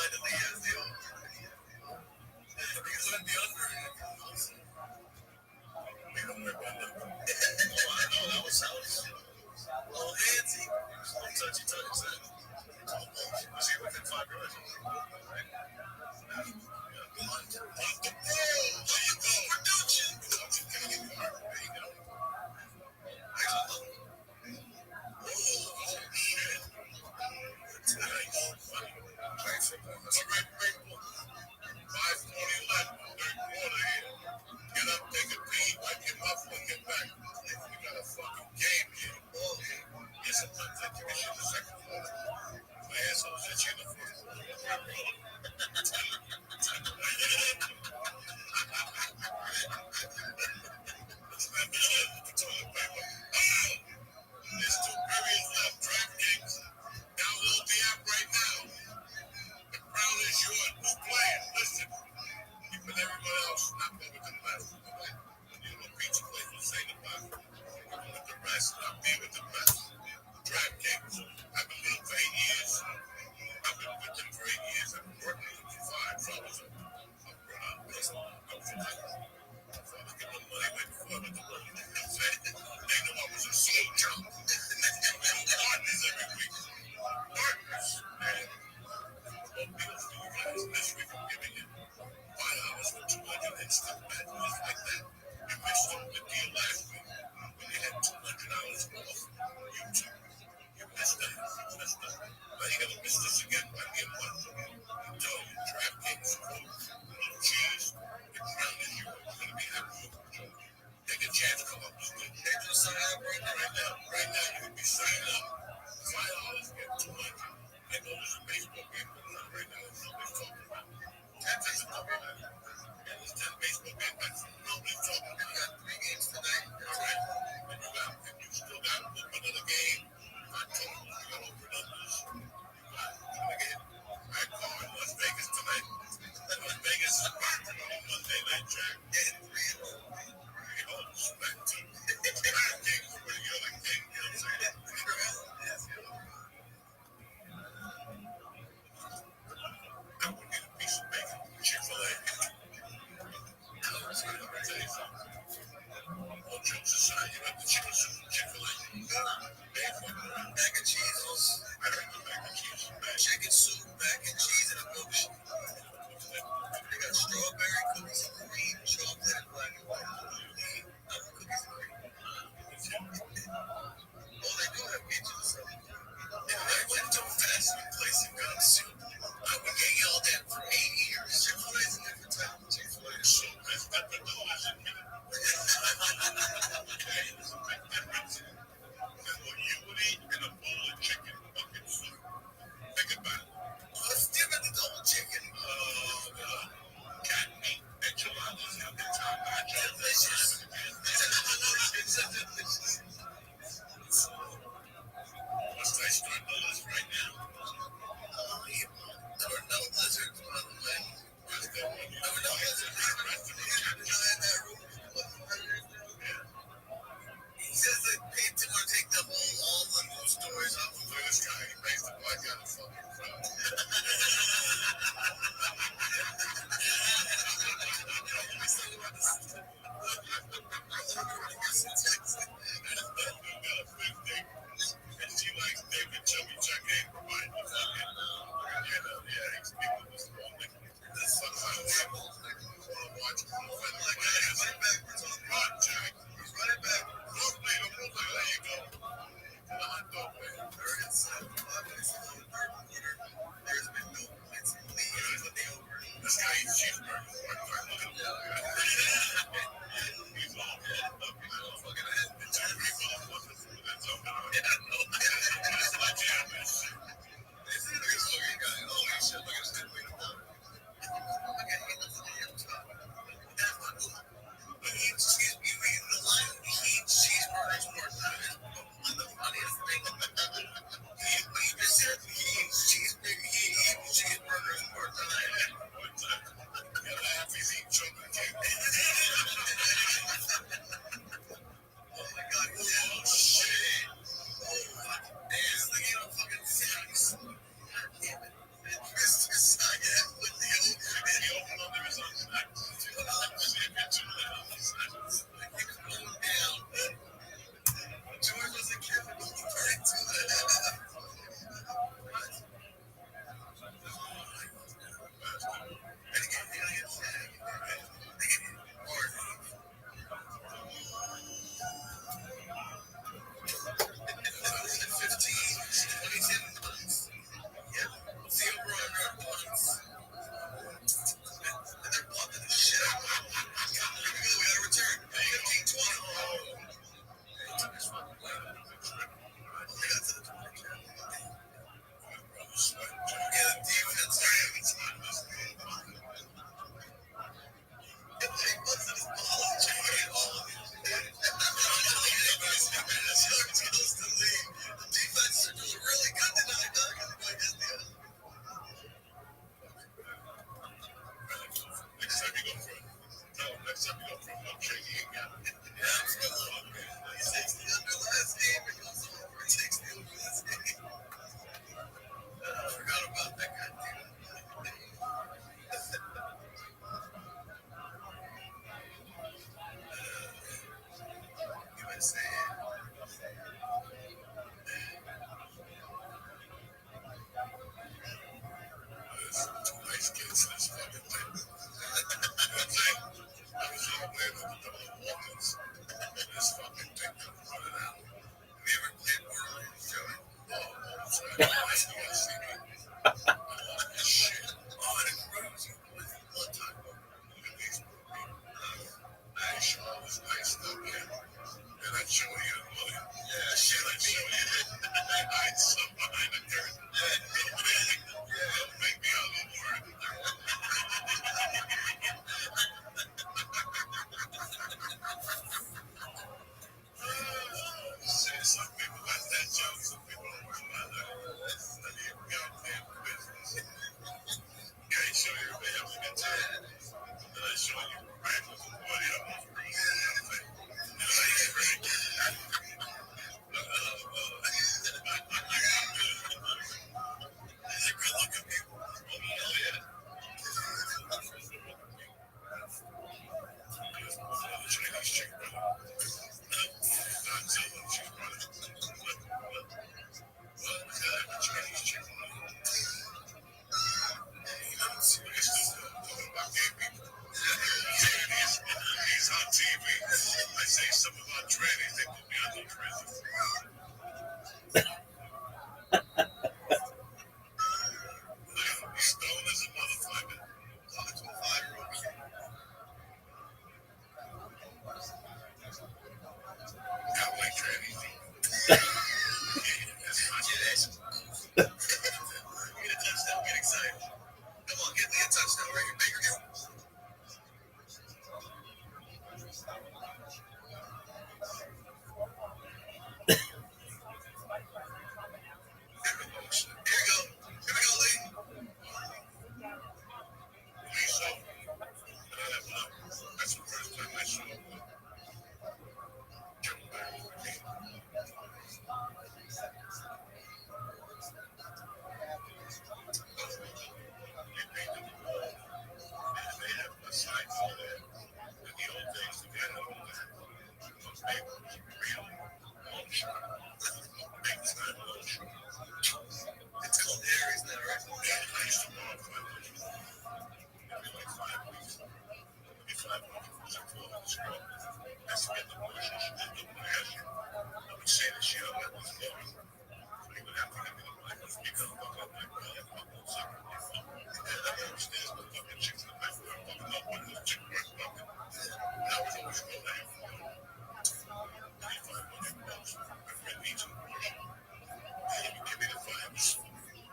S3: allegedly has the over. Because I'm the under. We don't worry about that. Oh, I know that was South. Oh, Nancy. Touchy, touchy. See if we can find her. Right? Off the ball. There you go. Production. There you go. Oh, shit. Nice. Nice. All right, great. 5:20 left. Third quarter here. Get up, take a beat, wipe your mouth, and get back. We got a fucking game here. Ball here. Yeah, sometimes I think I should in the second quarter. My asshole's at you in the fourth quarter. There's 2 periods left. DraftKings. Download the app right now. The crown is yours. Who's playing? Listen. You and everyone else, not go with the best. You know, Peach plays will say the best. Go with the rest, not be with the best. DraftKings. I've been with them for 8 years. I've been with them for 8 years. I've been working with them for 5. So I was a get my money way before I went to work. They know I was a slow jump. Partners every week. Partners. Man. What deals do you guys this week I'm giving you? $5 for 200 instant bet just like that. You missed the deal last week when you had $200 off YouTube. You missed that. Now you're gonna miss this again by me and one. I'm telling you, DraftKings, no cheese. The crown is yours. You're gonna be happy with it. Take a chance, come up. They just sign up right now. Right now, you can be signed up. $5 get 200. I know there's a baseball game going on right now that nobody's talking about. 10 doesn't talk about it. And there's 10 baseball games that nobody's talking about. You got 3 games tonight. All right. And you still got another game. I told you, you got over numbers. You're gonna get that car in Las Vegas talking about gay people. He's on TV. I say something about trannies, they put me on the prison. He's stoned as a motherfucker. Talking to a 5-year-old. Got white trannies. That's not your ass. Get a touchdown, get excited. Come on, get me a touchdown, Reagan Baker. It's called Aries now, right? I used to walk every like 5 weeks. Maybe 5 months before I told her this girl has to get the bush and she didn't look my ass. I would say that she hung up with his phone. So he would have to get me the black and speak up about my girl and my whole summer. And I understand the fucking chicks in the back were fucking up with the chick work fucking. And I was always going to have $25 my friend needs an abortion. And he would give me the vibes.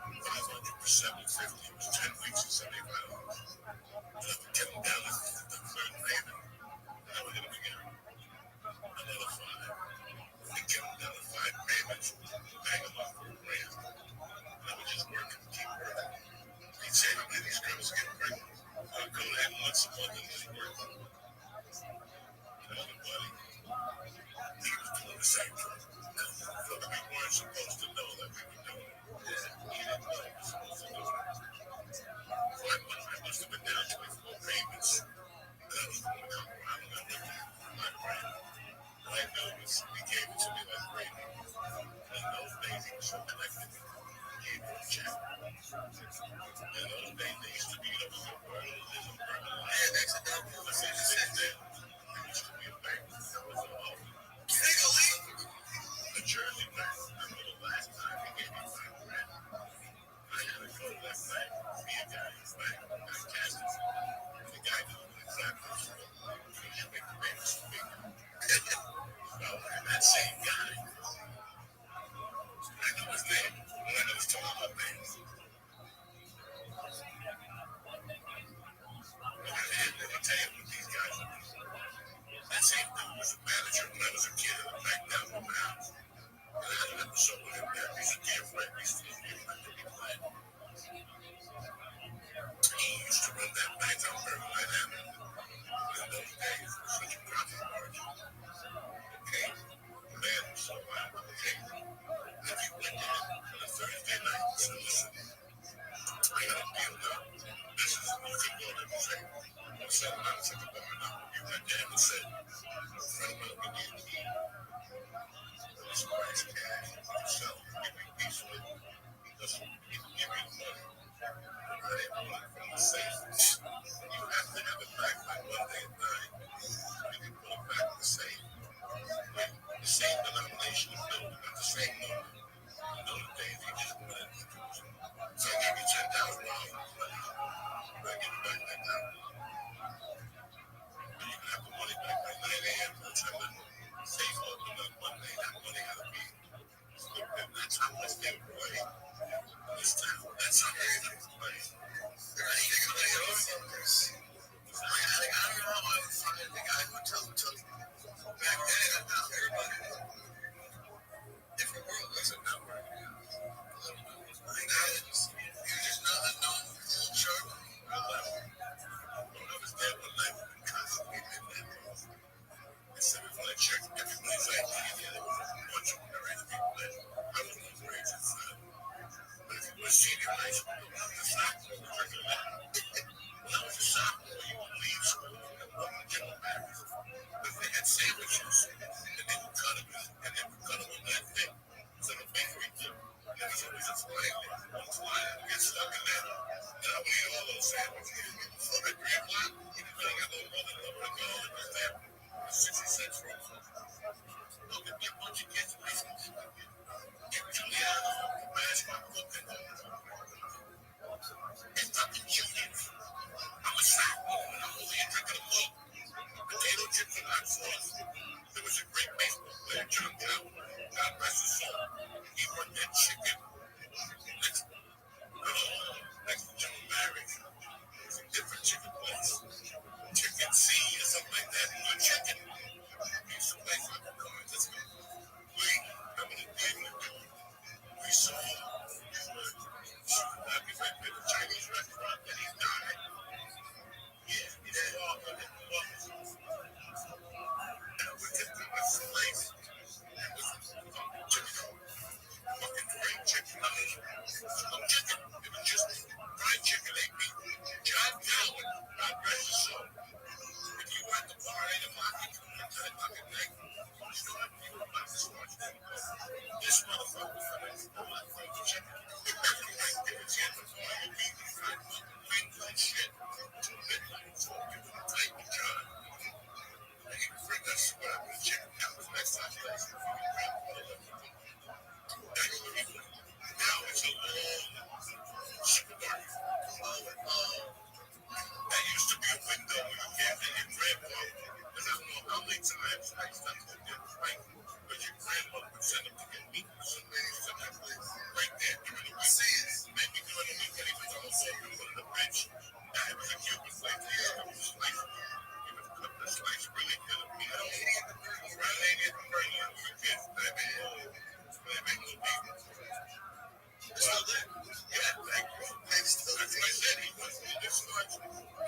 S3: 500 for 750. It was 10 weeks and $75. And I would get him down to the third payment. And I would hit him again. Another 5. And get him down to 5 payments. Bang him up for $1,000. And I would just work and keep working. He'd say how many of these girls get pregnant. I'd go ahead once a month and just work. Another buddy, he was doing the same thing. But we weren't supposed to know that we were doing it. He didn't know we were supposed to do it. I must have been down 24 payments. And I was going to come around and I looked at my brand. All I knew was he gave it to me like gravy. And in those days he was so connected. He gave me a check. In those days they used to be up so early. And accidentally, I said, sit there. There used to be a bank that was a Jersey bank. I remember the last time he gave me $5 grand. I had to go to that bank, be a guy in the bank, I cashed it. And the guy knew exactly what you make the payments for me. Well, that same guy, I know his name, but I know he's talking about names. Let me tell you what these guys are. That same dude was a manager when I was a kid at a bank down in my house. And I had an episode with him there. He's a dear friend. We used to be playing. He used to run that bank on Berkeley Line Avenue. In those days, it was such a profit margin. Okay? The man was so wild with the king. If you went in on a Thursday night and said, listen, I got a deal now. This is, you can go there and say, I'm selling out at the bar now. You went there and said, friend, I'm going to give you a key. This price cash, you sell, give me a piece of it. Listen, he can give you the money. I didn't want it from the safe. You have to have it back by Monday at 9. You can put it back in the safe. With the same denomination of note, not the same number. Those days, you just put it in. So I gave you $10,000 for money. I give you back that $10,000. And you can have the money back by 9 a.m. No time to safe open on Monday. That money had to be flipped in. That's how much they would play this town. That's how they would play. They're not even going to get off on this. I don't know how I would find the guy who took back then. Everybody, different world, that's a number. You're just not unknown. Sure. I was there one night when we constantly did that. I said, if I check everybody's ID, there was a bunch of underage people there. I was underage inside. But if you were senior high school, it's not regular.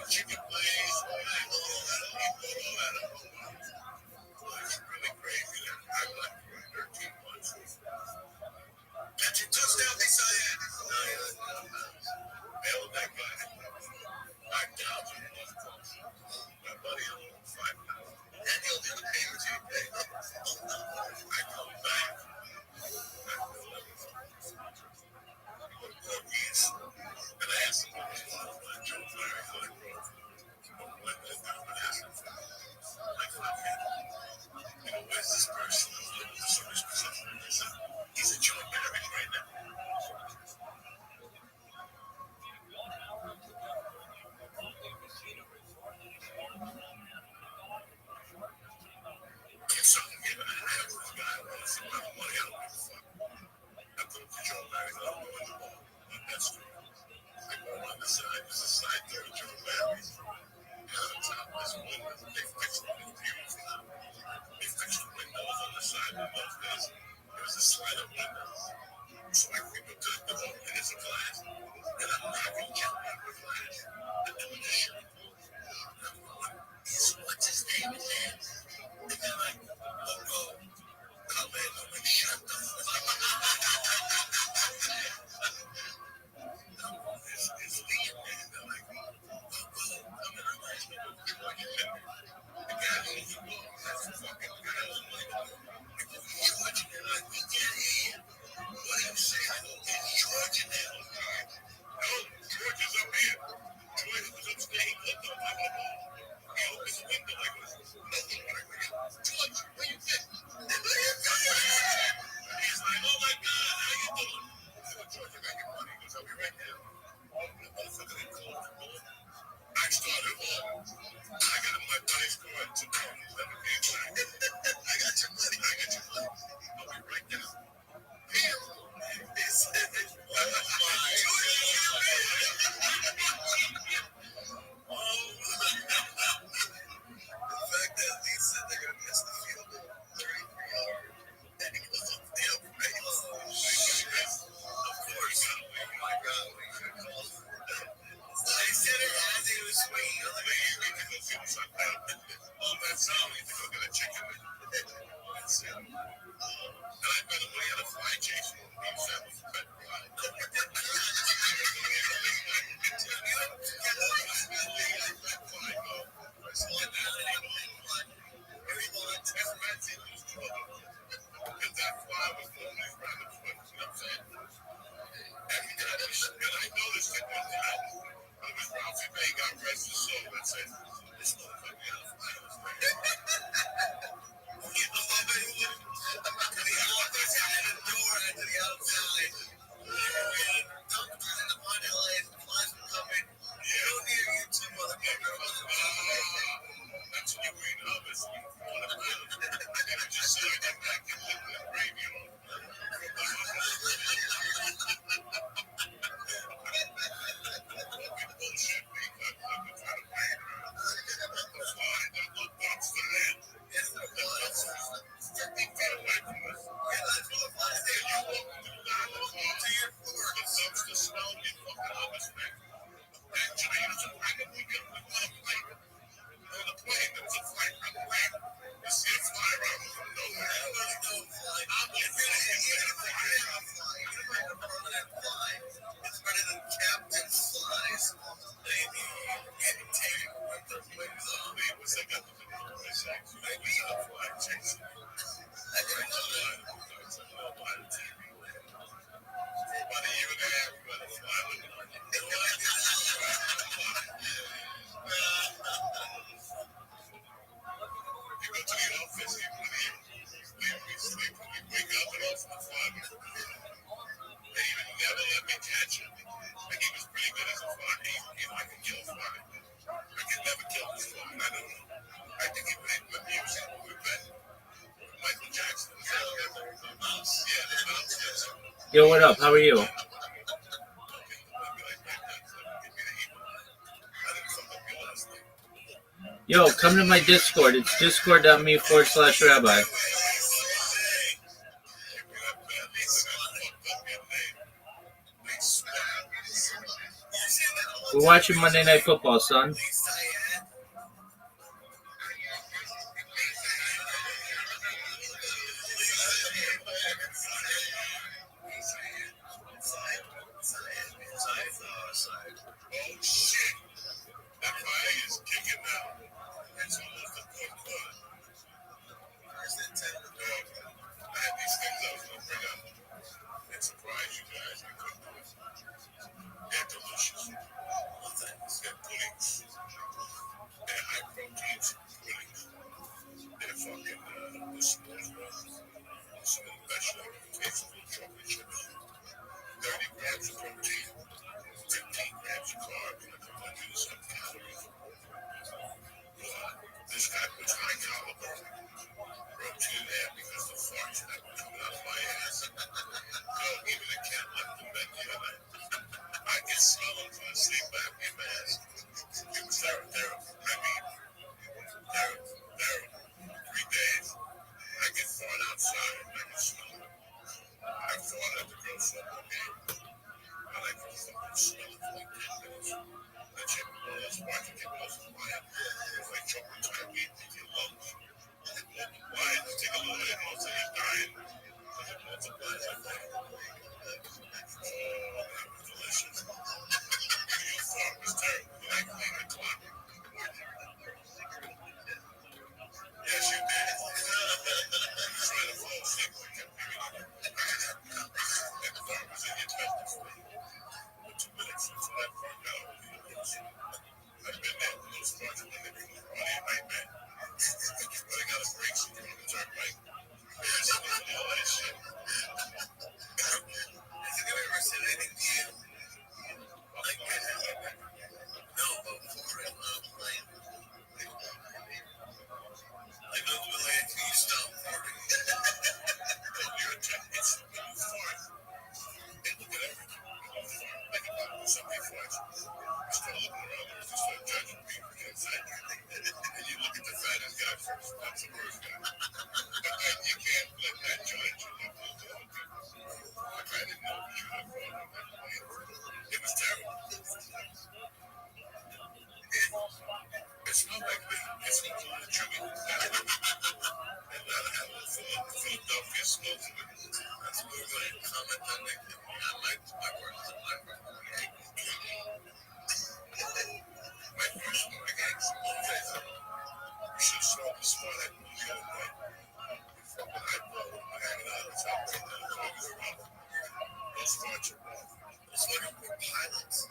S3: chicken plays, all that. I don't eat all that. Well, it's really crazy that I left for 13 months. Catch your touchdown, they saw that. Nailed that guy. Knocked out him. My buddy on 5 pounds. And he'll do the papers he paid. I come back. Cookies. And I asked him what was going on. Joe Larry, what I wrote. What I asked him for. Like, where's this person? He's a Joe Larry right now. Something given a half of the guy wants some money. I don't give a fuck. I put him to Joe Larry, I don't know in the ball. On that street. I go on the side. There's a side door to Joe Larry's. And on top of this window, they fixed it. It's beautiful. They fixed the windows on the side of those days. There was a slide up window. So I creep up to the door, and there's a glass. And I'm knocking Joe out with glass. I'm doing this shit. What's his name in there? And they're like, oh, come in. I'm like, shut the fuck up. It's Lee in there. They're like, oh, come in. I'm like, George is in there. The guy who's the dog, that's the fucking guy. I'm like, George, and they're like, we can't hear. What do you say? I go, it's George in there. No, George is up here. George was upstairs. He looked up like a ball. He opened the window like this. Nothing. George, where you been? He's like, oh my God, how you doing? I said, George, I got your money. He goes, I'll be right there. The motherfucker didn't close the door. I started walking. I got my buddy's car at 2 o'clock. He never came back. I got your money. I'll be right there. He said, the fact that Lee said they're going to miss the field goal 33-yard, and he was up there, right? Of course. Oh my God. They said it as he was swinging. I was like, you need to go see what's up there. Oh, that's how we need to go get a chicken. That's it. And I bet him when he had a fly chase when he was at the fed fly.
S4: Yo, what up? How are you? Yo, come to my Discord. It's discord.me/rabbi. We're watching Monday Night Football, son.
S3: Oh shit! That fire is kicking now. It's almost a good blood. Where's that tender dog? I had these things I was gonna bring up and surprise you guys. I couldn't do it. They're delicious. Well, thanks. They're puddings. They're high protein puddings. They're fucking the s'mores ones. Some of the best like tastes of chocolate chips. 30 grams of protein, 15 grams of carbs, and a couple of some calories. This guy puts high caliber protein there because the farts that were coming out of my ass. No, even the cat left them back the other night. I can smell them from the sleep back in my ass. It was terrible. I mean, terrible. 3 days. I get fart outside and I can smell it. I fought at the girls' football game. I like to fucking smell it for like 10 minutes. That shit, all those farts get most of mine. It's like chocolate type meat in your lungs. Why? Take a little bit, also you're dying. Because it multiplies like that. Oh, that was delicious. Your fart was terrible. You like clean the clock. Yes, you did. You was trying to fall asleep. I kept hearing it. That fart was in your testicles. For 2 minutes until that fart got over your lips. I've been there with those farts when they become a body nightmare. But I got a break so you're on the turnpike. Yes, I was all that shit. Has anyone ever said anything to you? Like that? No, but before I love playing. Like those Billy, can you stop farting? You're a tech. It's when you fart. They look at everything. You fart. Think about it. Somebody farts. You start looking around and you start judging people. You know what I'm saying? And you look at the fattest guy first. That's the worst guy. But you can't let that judge you. Like those other people. Like I didn't know you had fart on that plane. It was terrible. It smelled like me. It smelled a little chewy. And now I have a Philadelphia smoke to it. That's what we're going to comment on that. I like my work. My first one, I got some more days. You should have saw the spot I moved the other night. Fucking eyeball. I'm hanging out of the top. The dog is rough. Those farts are rough. Those fucking pilots.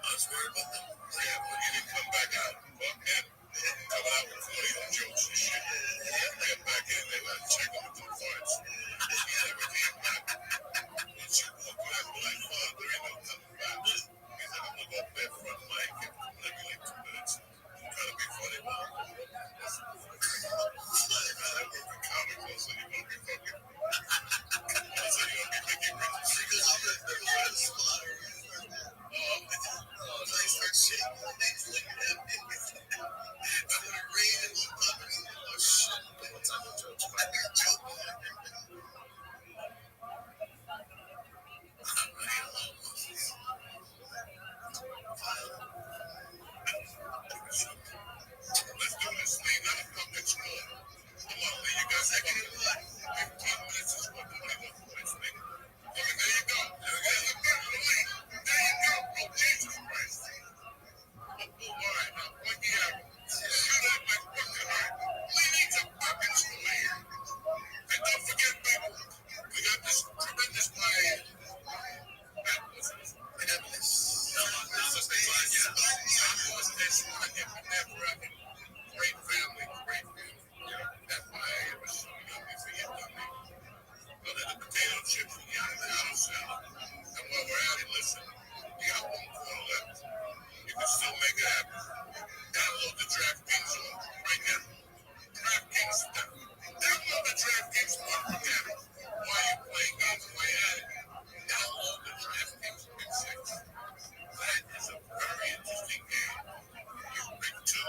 S3: I was worried about them. Yeah, but you didn't come back out. Fuck him. Coming out with 40 jokes and shit. Get back in, they let check them with the farts. He never came back. Once you walk out, I'm like, fuck, there ain't no coming back. He said, I'm gonna go up there front mic and let me like 2 minutes. I'm trying to be funny, man. I work with comics, so you won't be fucking. So you won't be making references. Because I'm the best. Nice for shit. I'm gonna read and look up and oh shit. What type of jokes? I got joke. Let's do this thing. Not a public school. Come on, man. You got second in line. 15 minutes is what 21 points, nigga. Okay, there you go. There you go. Oh, Jesus Christ. Oh, all right, now, point the arrow. Shoot at my fucking heart. We need to fucking school here. And don't forget, people, we got this tremendous play. Great family. That's why I was showing up for you. Other than potato chips and yada salad. And while we're at it, listen, we got 1 quarter left. You can still make it happen. Download the DraftKings right now. DraftKings. Download the DraftKings app. While you're playing games, play at it. Download the DraftKings Pick 6. That is a very interesting game. You pick 2.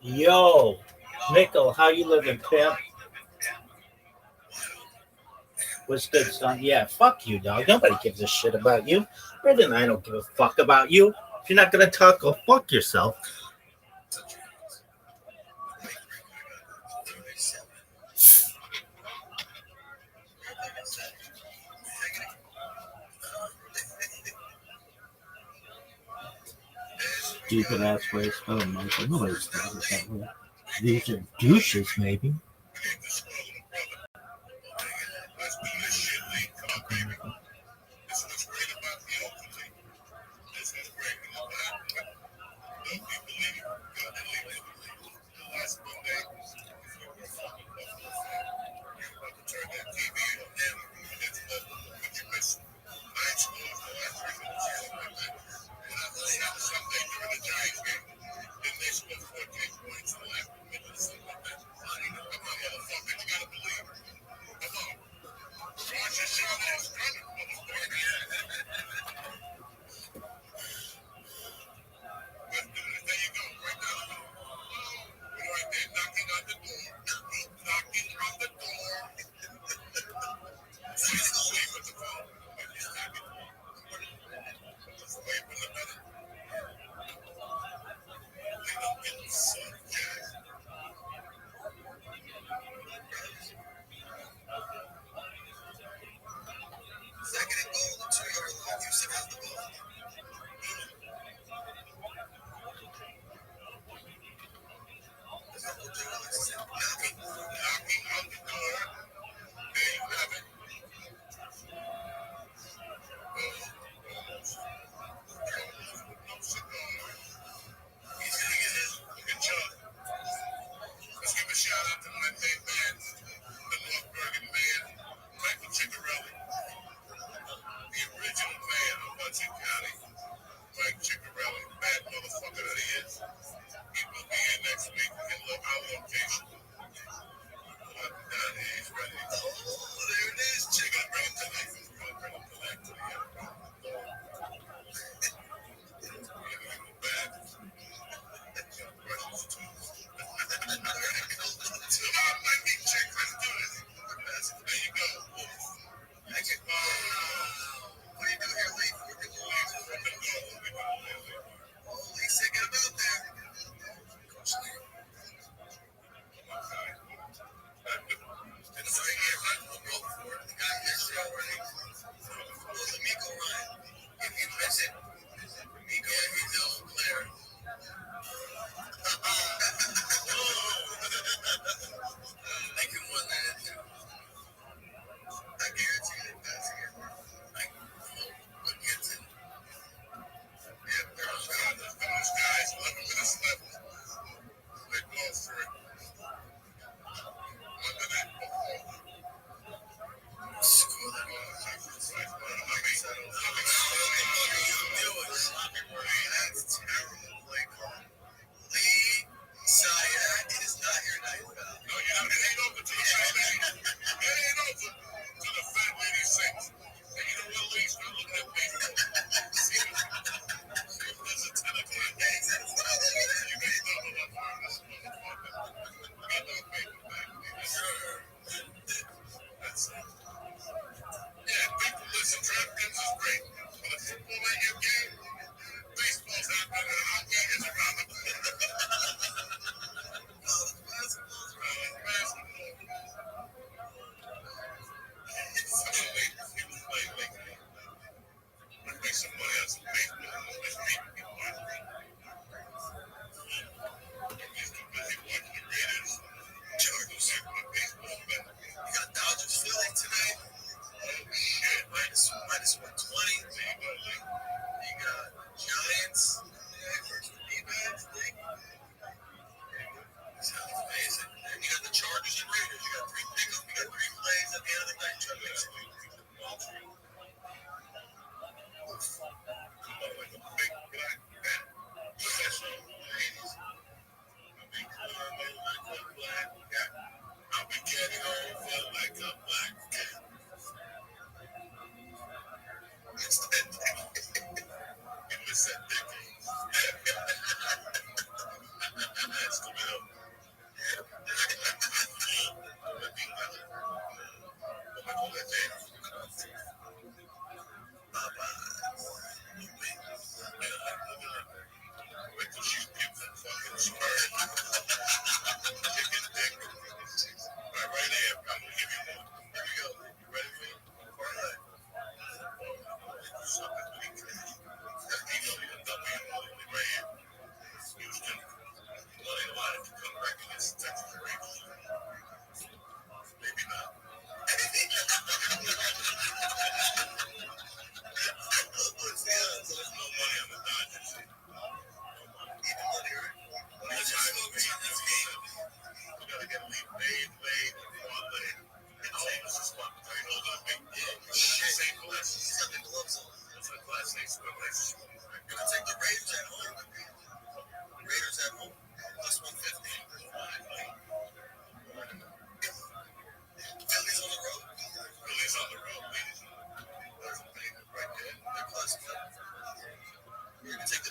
S4: Yo, Mickle, how you living, pimp? What's good, son? Yeah, fuck you, dog. Nobody gives a shit about you. Brandon and I don't give a fuck about you. If you're not gonna talk, go fuck yourself. Stupid ass way of spelling Michael. Nobody spells it that way. These are douches, maybe.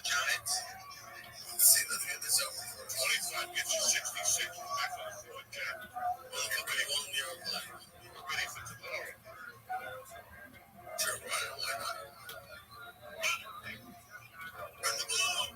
S3: Giants. See, let's get this over for 25 gets you 66. Back on the floor, Jack. Well, you're ready 1 year of life. We're ready for tomorrow. Sure, right, why not? Run the ball.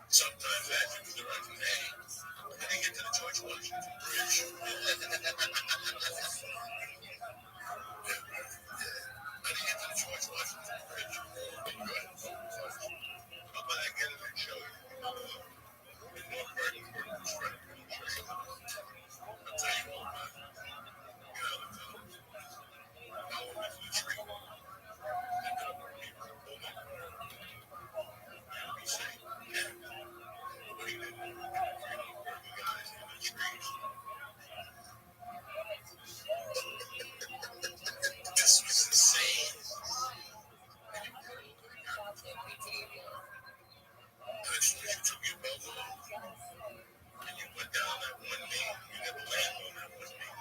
S3: Sometimes after the direction, hey, I didn't get to the George Washington Bridge. I didn't get to the George Washington Bridge. Good. How about I get it and show you? In North Burton, I'll tell you all about it. Get out of town. Now we're into the tree. And then we're people. You'll be safe. Yeah. Nobody did. Working guys in the trees. This was insane. And as soon as you took your belt off, and you went down that one knee, you never landed on that one knee.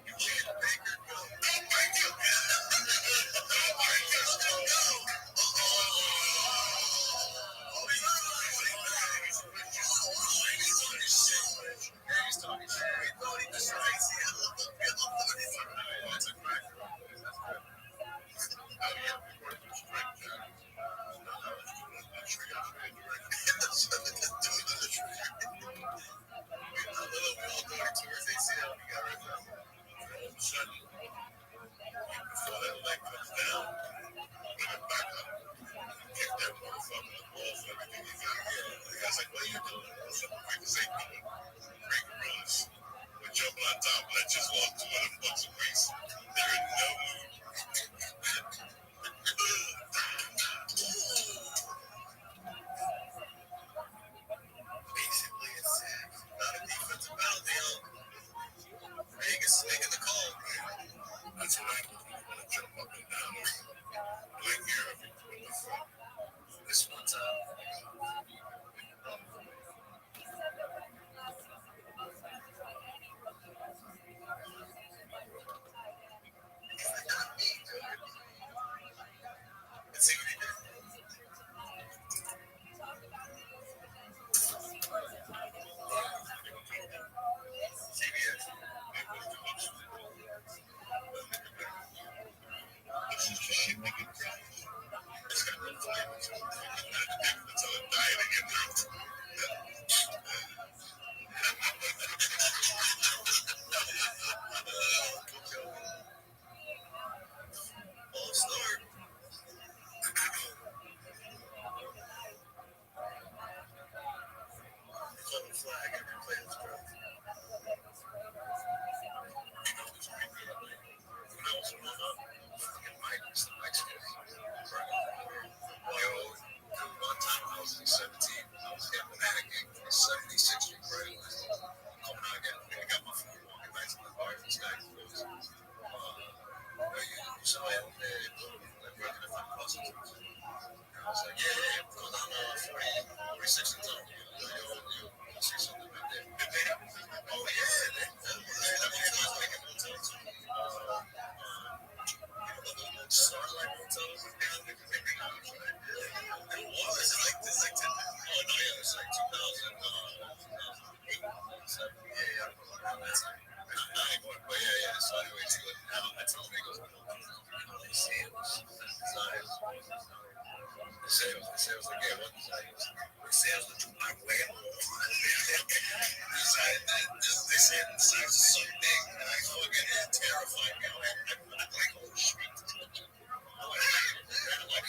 S3: You can't make her go. Don't break your head. Don't break your still go. That's what I want to jump up and down. Like here, this one time. Let's see what he did. CBS. bag every player's bro. Who knows? Fucking Mike, Mr. Mexican. Yo, one time I was in 17, I was getting panicking for 76th Street right away. Coming out again, I got my phone walking back to the bar. This guy goes, you saw him there, like working at my prostitutes. And I was like, yeah, because I'm 46 and something. You see something right there. Did they have? Oh, yeah. I was making hotels. Starlight hotels down there. It was like this, like 10. Oh, no, yeah, it's like 2008. Yeah, around that time. But yeah. So anyway, I tell him, he goes, they say it was design. They say it was like, yeah, what design? They say it was the Tupac way. They said the size is so big, and I fucking, it terrified me. I'm like, oh shit. I'm like,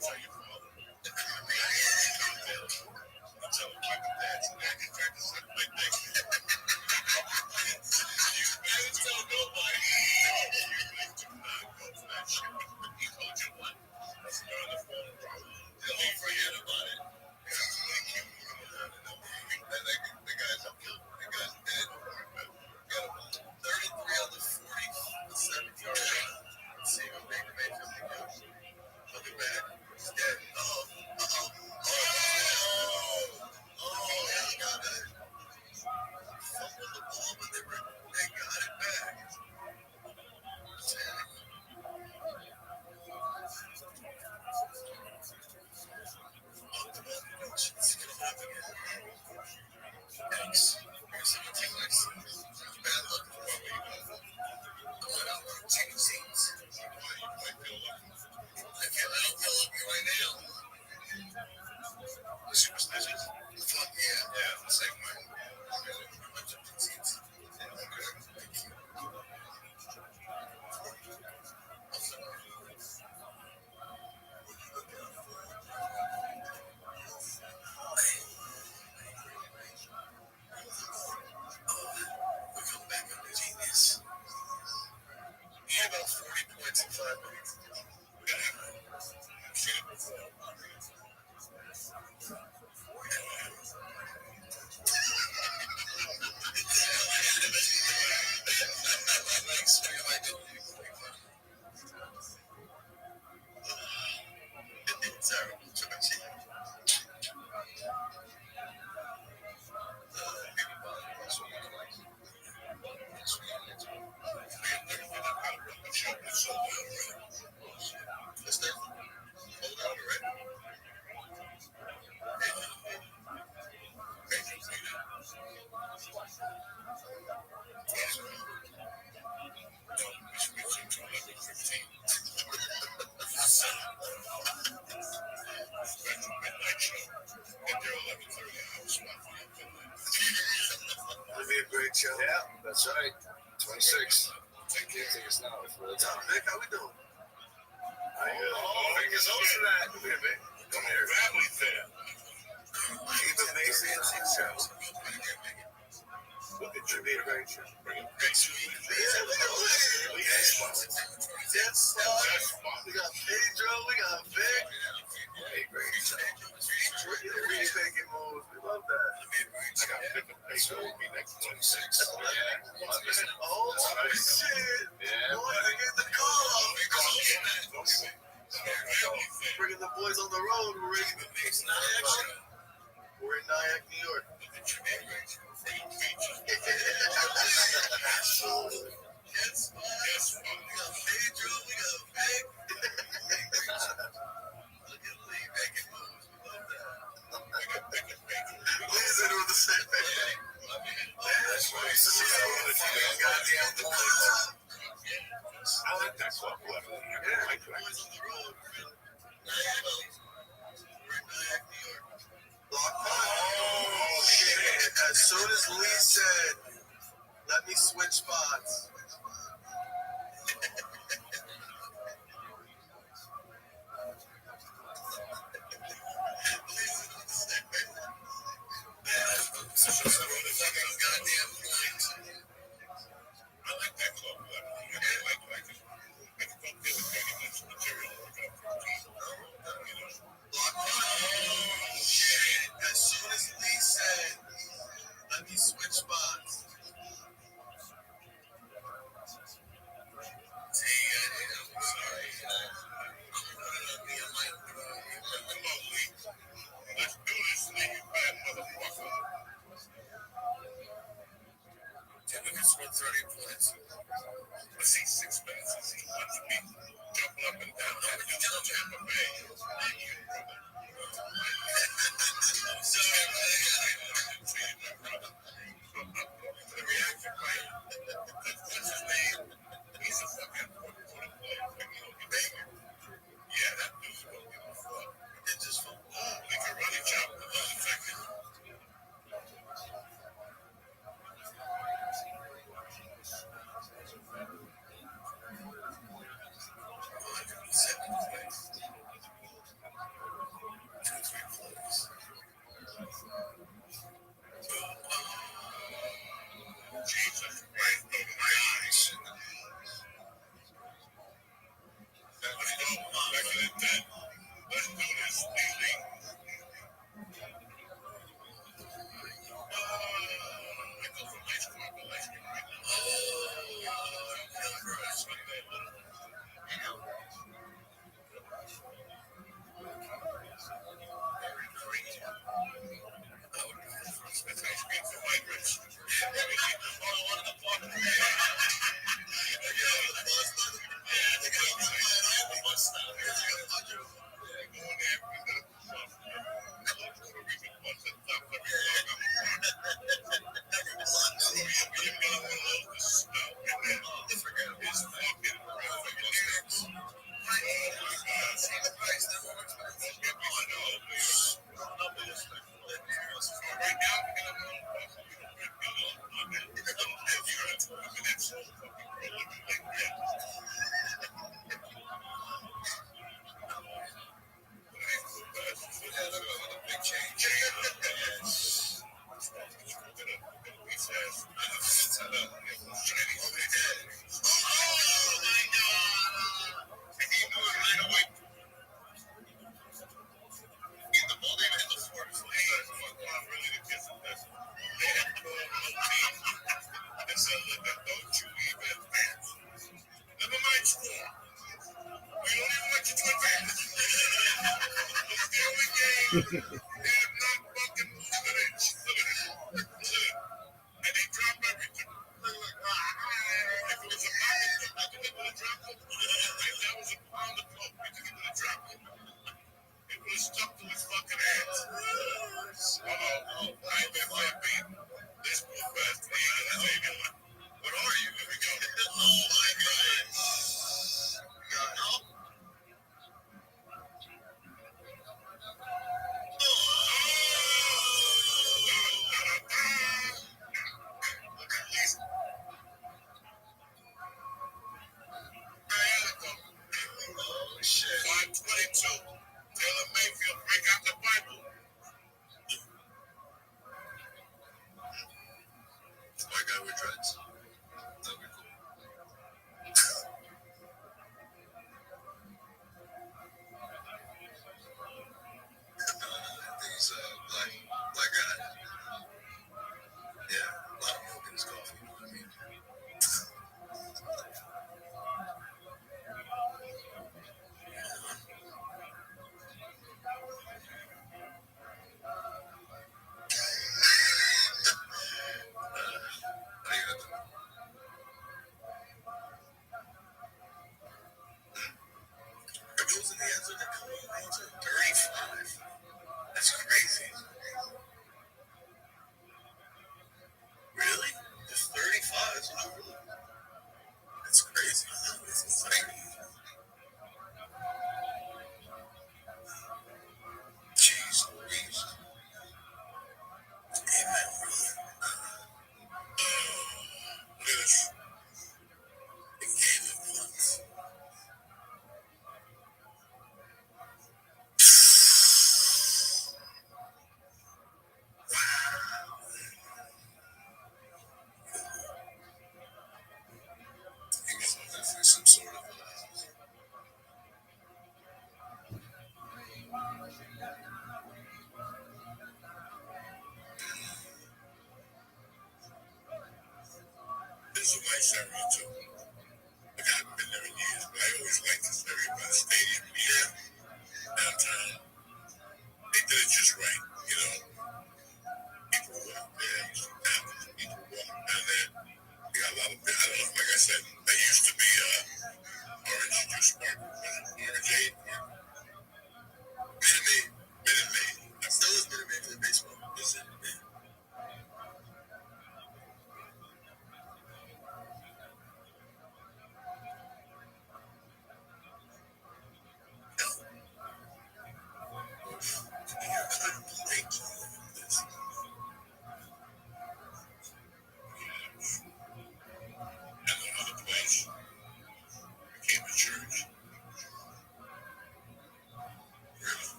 S3: tell you from I'm telling you that I can practice it like that. You better tell nobody. You do not go for that shit. He told you what? That's not on the phone, bro. They'll forget about it. The guy's up killed. The guy's dead. Forget about it. 33 out of 40, 7 yards. See him make 50 kills. Looking back. He's dead. He got it. Fumbled the ball, but they got it back. It's gonna happen again. Thanks. Bad luck for what we got. Going out on chicken seats. I don't feel lucky right now. The superstitious? Fuck yeah. Yeah, the same way. I'm chicken seats. We come back on the genius. He had about 40 points in 5 minutes. We got him. I've seen it before. Terrible. Too much heat. It'll be a great show. Yeah, that's right. 26. Take us now. What's up, Vic? How we doing? Vic is hosting that. Come here, Vic. Come here. Family fair. Keep it Macy and see shows. Look at your big great show. Bring it. Great show. Yeah, we got spots. Yes, we got Pedro. We got Vic. Hey, great show. We're really making moves. We love that. I got to pick up Pedro. Will be next 26. Yeah. Oh, shit. Yeah. Boy, they get the call. Bringing the boys on the road. We're in Nyack. We're in Nyack, New York. Absolutely. Yes. We got Pedro. We got Vic. Look at Lee making moves. We love that. Lee's into the same thing. That's right. I like that club. Yeah, I like that. Boys on the road. We're in Nyack, New York. Oh, shit. As soon as Lee said, let me switch spots. fucking moving it. And they drop everything. If it was a pound of coke, I think they would have dropped it. If that was a pound of coke, I think they would have dropped it. It would have stuck to his fucking hands. I ain't been being this poor fast. What are you? Here we go. Oh my God. No. Oh shit. 522. Taylor Mayfield, break out the Bible. White guy with dreads. That'd be cool. He's black guy. Yeah, a lot of milk in his coffee, you know what I mean? How you gonna do? If it was in the end zone, come on, 35. That's crazy. Really? Just 35 is what you really. That's crazy. It's insane. Jeez Louise. Amen, brother. Look at this. The game of once. He was definitely some sort of there's a white ceremony too. Like, I haven't been there in years, but I always liked this area by the stadium here, downtown. They did it just right, you know. People walk there, people walk down there. You got a lot of, I don't know, like I said, that used to be Orange Juice Park, Orange Aid Park. Minute Maid. That still is Minute Maid for the baseball. Is it? Yeah.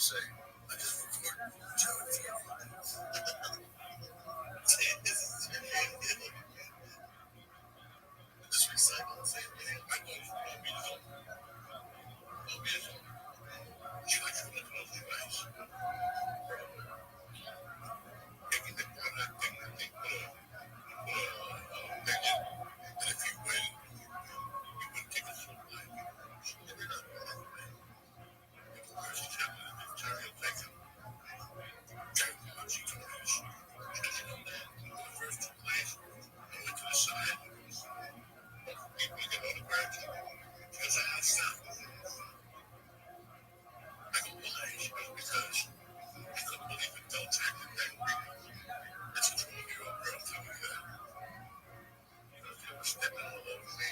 S3: say, I just record Joe and just recycle the same thing. I know you want me to go. I'll be at home. You like to look at device. Taking the product thing that they put opinion. And if you win, you win tickets for life. And they're not running away. If the person traveling in the Ontario takes them, check how much you can finish. Because you know that. For the first two plays, I went to the side. People get autographed. Because I had stuff. I go, why? Because I couldn't believe it. Don't take it that way. That's a 12-year-old girl telling me that. You know, they were stepping all over me.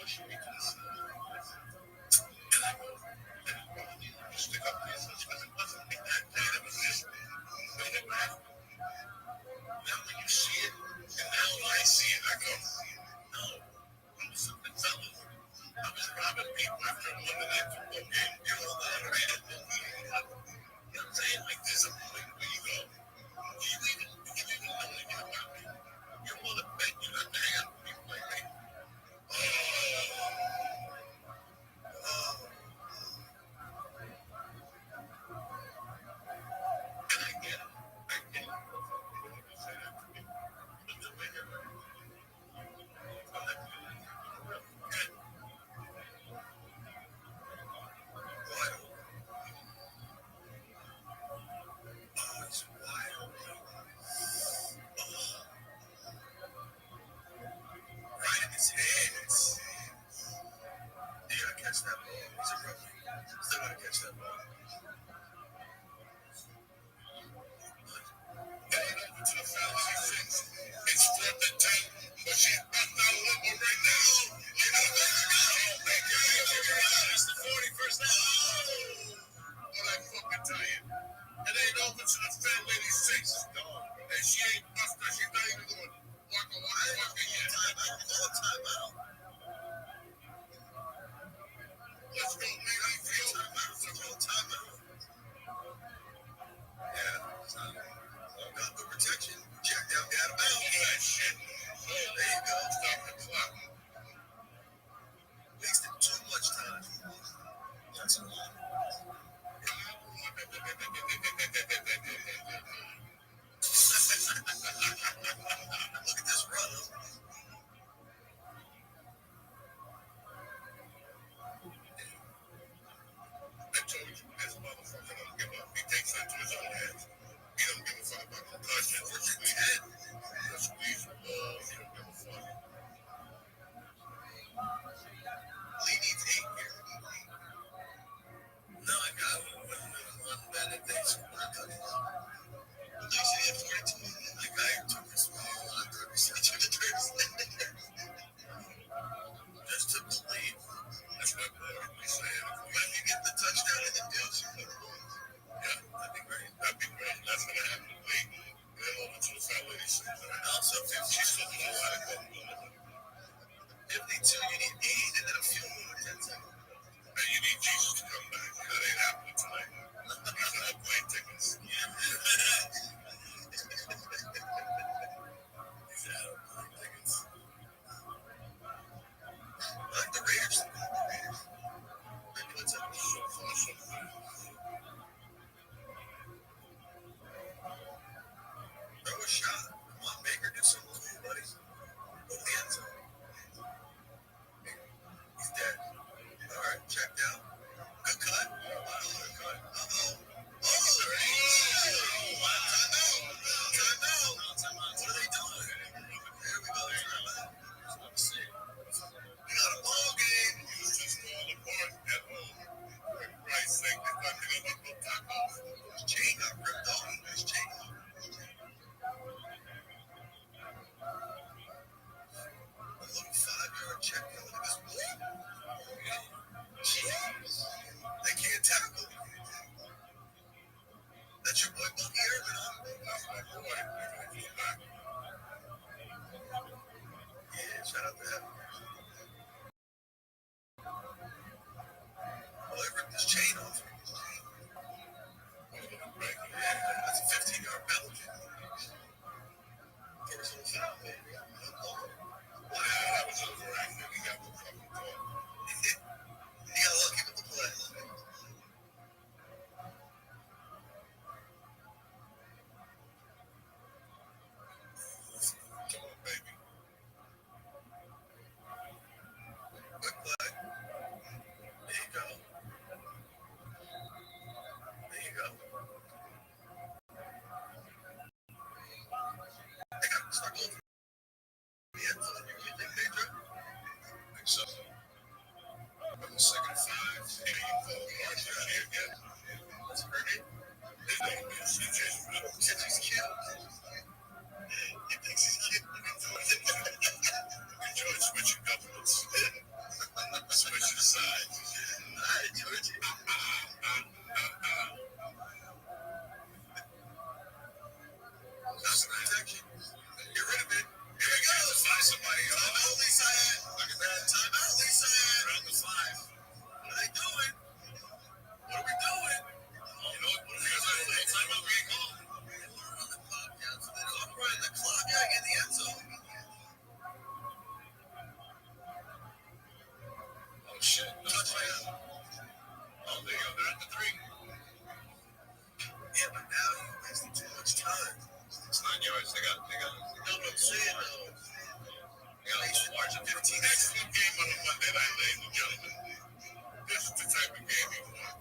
S3: Pushing me to the side. And I go, just stick up for yourself. Because it wasn't like that day. It was just way that happened. Now when you see it, and now when I see it, I go, no, I was something fellas. I was robbing people after I won that football game. You know that, right? You know what I'm saying? Like, there's a point where you go, do you even know anything about me? Your mother bet you not to hang out with people like me. And I get it. I get it. You say that to me. But the way they're running, I'm not doing that. Good. Why? What's her name? His name is CJ. Since he's cute. He thinks he's cute. Enjoy switching governments. Switching sides. Alright, Georgie. That's an protection. Get rid of it. Here we go. Let's find somebody. Time out, Lisa. Look at that. Time out, Lisa. Round the 5. What are they doing? What are we doing? You know what? What are we going to do? Time out, we ain't going. We're on the clock, yeah. So they don't run the clock back in the end zone. Oh, shit. Touchdown. Oh, there you go. They're at the 3. Yeah, but now you're wasting too much time. It's 9 yards. They got. No, I'm saying, though. They got a little margin. 15. Excellent game on a Monday night, ladies and gentlemen. This is the type of game you want.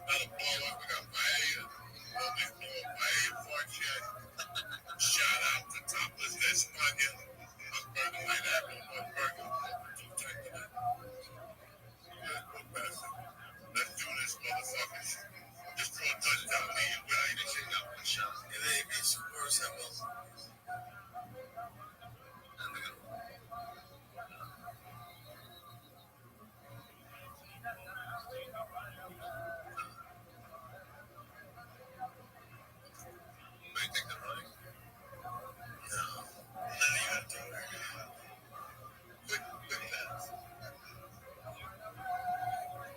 S3: Not a blowout. We got paella. Nobody's blowing paella for yet. Shout out to Topless España. I'm burger like that. One burger. Type of that. Let's go past it. Let's do this, motherfuckers. Just throw a touchdown. Me and Willie, they shake out one shot. And they be scores him up. And they're gonna. What do you think they're running? No. Now you have to work. Quick pass.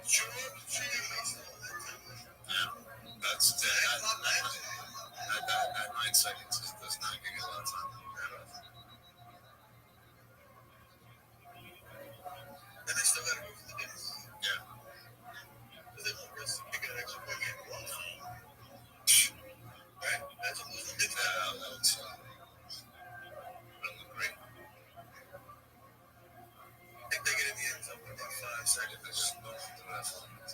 S3: Sure. Yeah. That's dead. At 9 seconds, does not give you a lot of time. And they still got to go for the dance. Yeah. Because they won't risk kicking an extra point game. Right? That's a little bit. That would look great. If they get in the end zone in about 5 seconds, they're just going to the rest of it.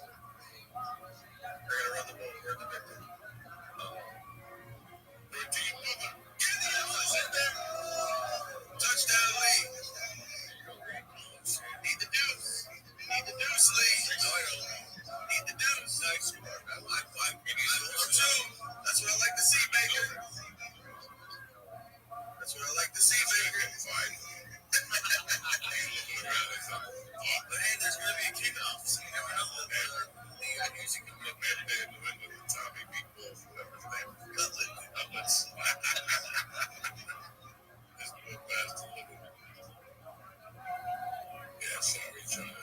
S3: They're going to run the ball. We're the victim. Good team, mother. Get the Evans in there. Touchdown lead. Need the deuce. Need the deuce lead. Need the deuce. Nice work. I like score too. That's what I like to see, Baker. That's what I like to see, Baker. But hey, there's going to be a kickoff, so you never know. The music can be a bit dead in the Tommy B. Wolf, whatever his name is. Cutlets. Just do it fast a little. Yeah, sorry, Charlie.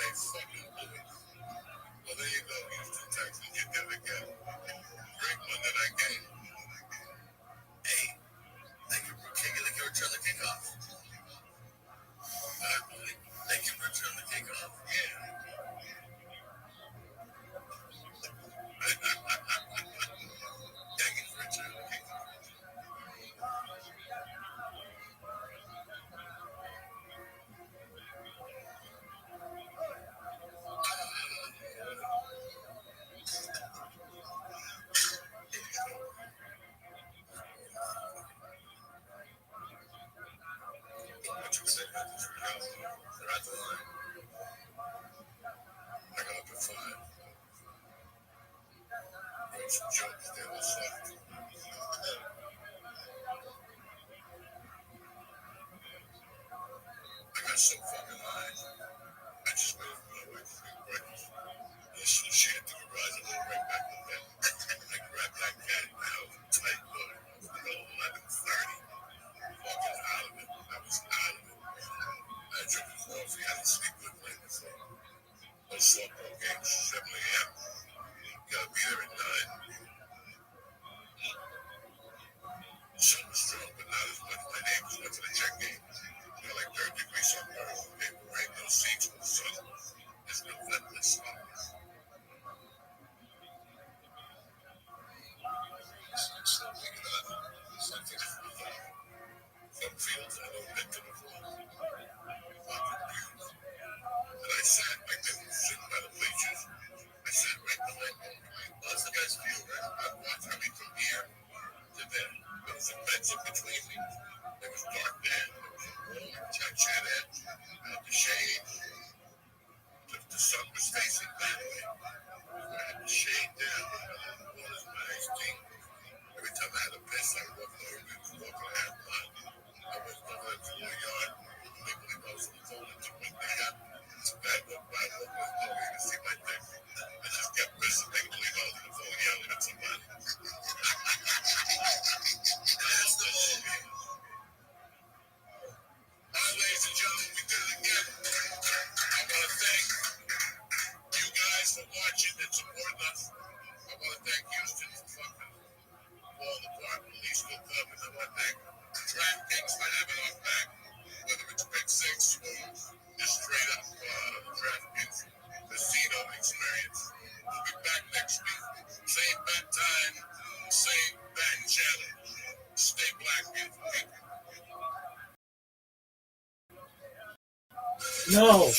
S3: They fucking blew it. Well, there you go, Houston Texans. You did it again. Great Monday night game. Hey, thank you for return the kickoff. Thank you for return the kickoff. Yeah. Thank you for return the kickoff. What you said about the 3 out. They're at the line. I got up at 5. There's some jokes there was left. I got so fucking high. I just went from my wife to breakfast. She had to rise a little right back on that. I grabbed that cat in the house and tight loaded. It was about 11:30. Fucking out of it. I was out of it. I had drinking coffee. I didn't sleep good night before. No softball game, 7 a.m. Gotta be there at 9. Sun was strong, but not as much. My neighbors went to the check game. They're like 3rd degree sunburn. They were right no seats with the sun. There's no wetness. Some fields I don't get to before. Fucking beautiful. And I sat like they were sitting by the bleachers. I sat right behind them. Well, that's the guy's field, right? I watched from here to there. There was a fence in between me. It was dark then. It was warm. I sat out the shade. The sun was facing that way. I had the shade down. The water's my iced tea. Every time I had a piss, I walked over and walked a half mile. I went over to the yard. They believe I was on the phone and took my thing out. So I walked by, walked over to see my thing. I just kept pissing. They believe I was on the phone yelling at somebody. That's the movie. Ladies and gentlemen, we did it again. I want to thank you guys for watching and supporting us. I want to thank Houston for fucking falling apart. Police still coming. I want to thank DraftKings for having our back, whether it's Pick Six or just straight up DraftKings casino experience. We'll be back next week. Same bad time, same bad channel. Stay black, beautiful people.
S4: No.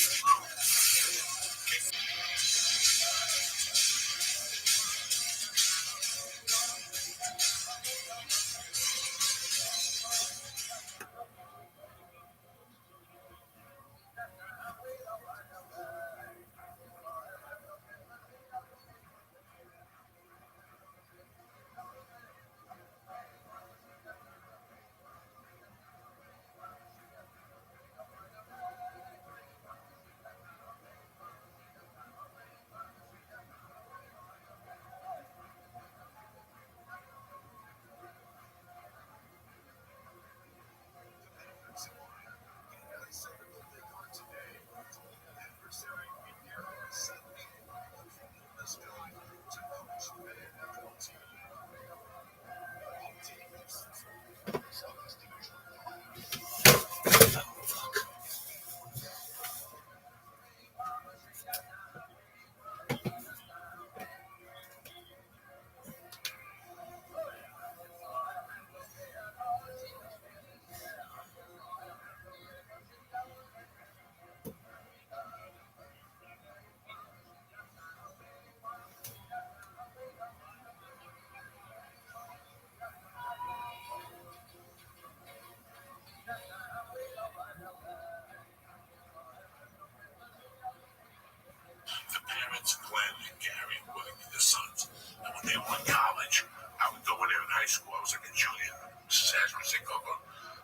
S3: The parents, Glenn and Gary, were the sons. And when they were in college, I would go in there in high school. I was like a junior. Mrs. Ash would say, go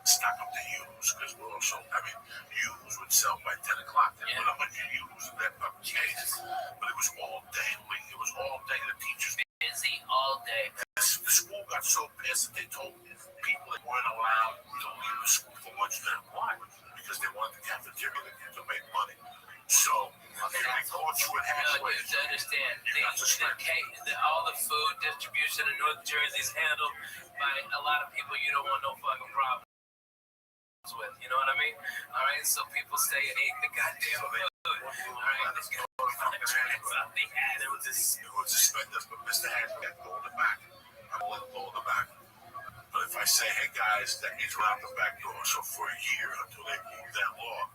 S3: stock up the used, because we're also, used would sell by 10 o'clock. They put 100 used in that fucking case. But it was all day, Lee. It was all day. The teachers
S2: Busy all day.
S3: the school got so pissed that they told people they weren't allowed to leave the school for lunch now. Why? Because they wanted the cafeteria to make money. So, they caught you at halfway.
S2: You understand,
S3: You're not suspended.
S2: all the food distribution in North Jersey is handled by a lot of people you don't want no fucking problems with. You know what I mean? All right, so people stay and eat the goddamn food. All right, this guy
S3: They would suspend us, but Mr. Hash got to go in the back. I'm going to go in the back. But if I say, hey guys, that means we're out the back door. So for a year until they moved that law,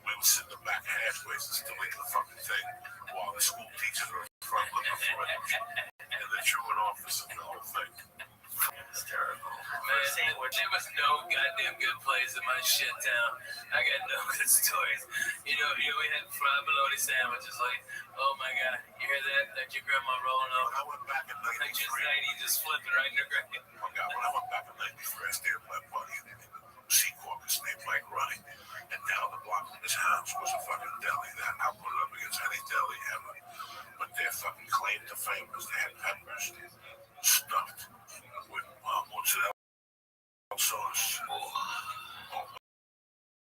S3: we would sit in the back halfways and still eat the fucking thing while the school teachers were in front looking for it. And the truant office and the whole thing. It's terrible.
S2: Man, there was no goddamn good place in my shit town. I got no good stories. You know, we had fried bologna sandwiches. Like, oh my god, you hear that? Like your grandma rolling up.
S3: When I went back in
S2: Like just
S3: 93,
S2: just flipping right in her grave.
S3: oh God, when I went back in 93, I stayed with my buddy in Seacorp, his name Mike Running. And down the block from his house was a fucking deli that I'll put it up against any deli ever. But their fucking claim to fame was they had peppers stuffed with mozzarella sauce. Oh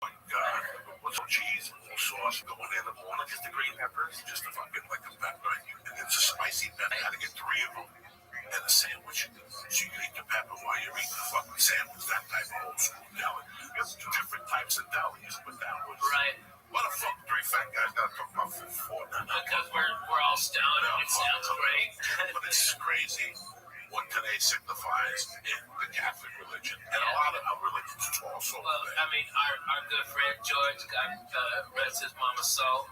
S3: my God. What's some cheese and more sauce going in the morning? Just the green peppers? Just the fucking like a pepper. And it's a spicy pepper. I had to get 3 of them. And a sandwich. So you can eat the pepper while you're eating the fucking sandwich. That type of old school deli. There's different types of delis, but that was
S2: Right.
S3: What the fuck 3 fat guys gotta talk about food for?
S2: Because we're all stoned and it sounds great.
S3: But it's crazy what today signifies in the Catholic religion. And a lot of our religions also.
S2: Well, I mean, our good friend George, God rest his mama's soul.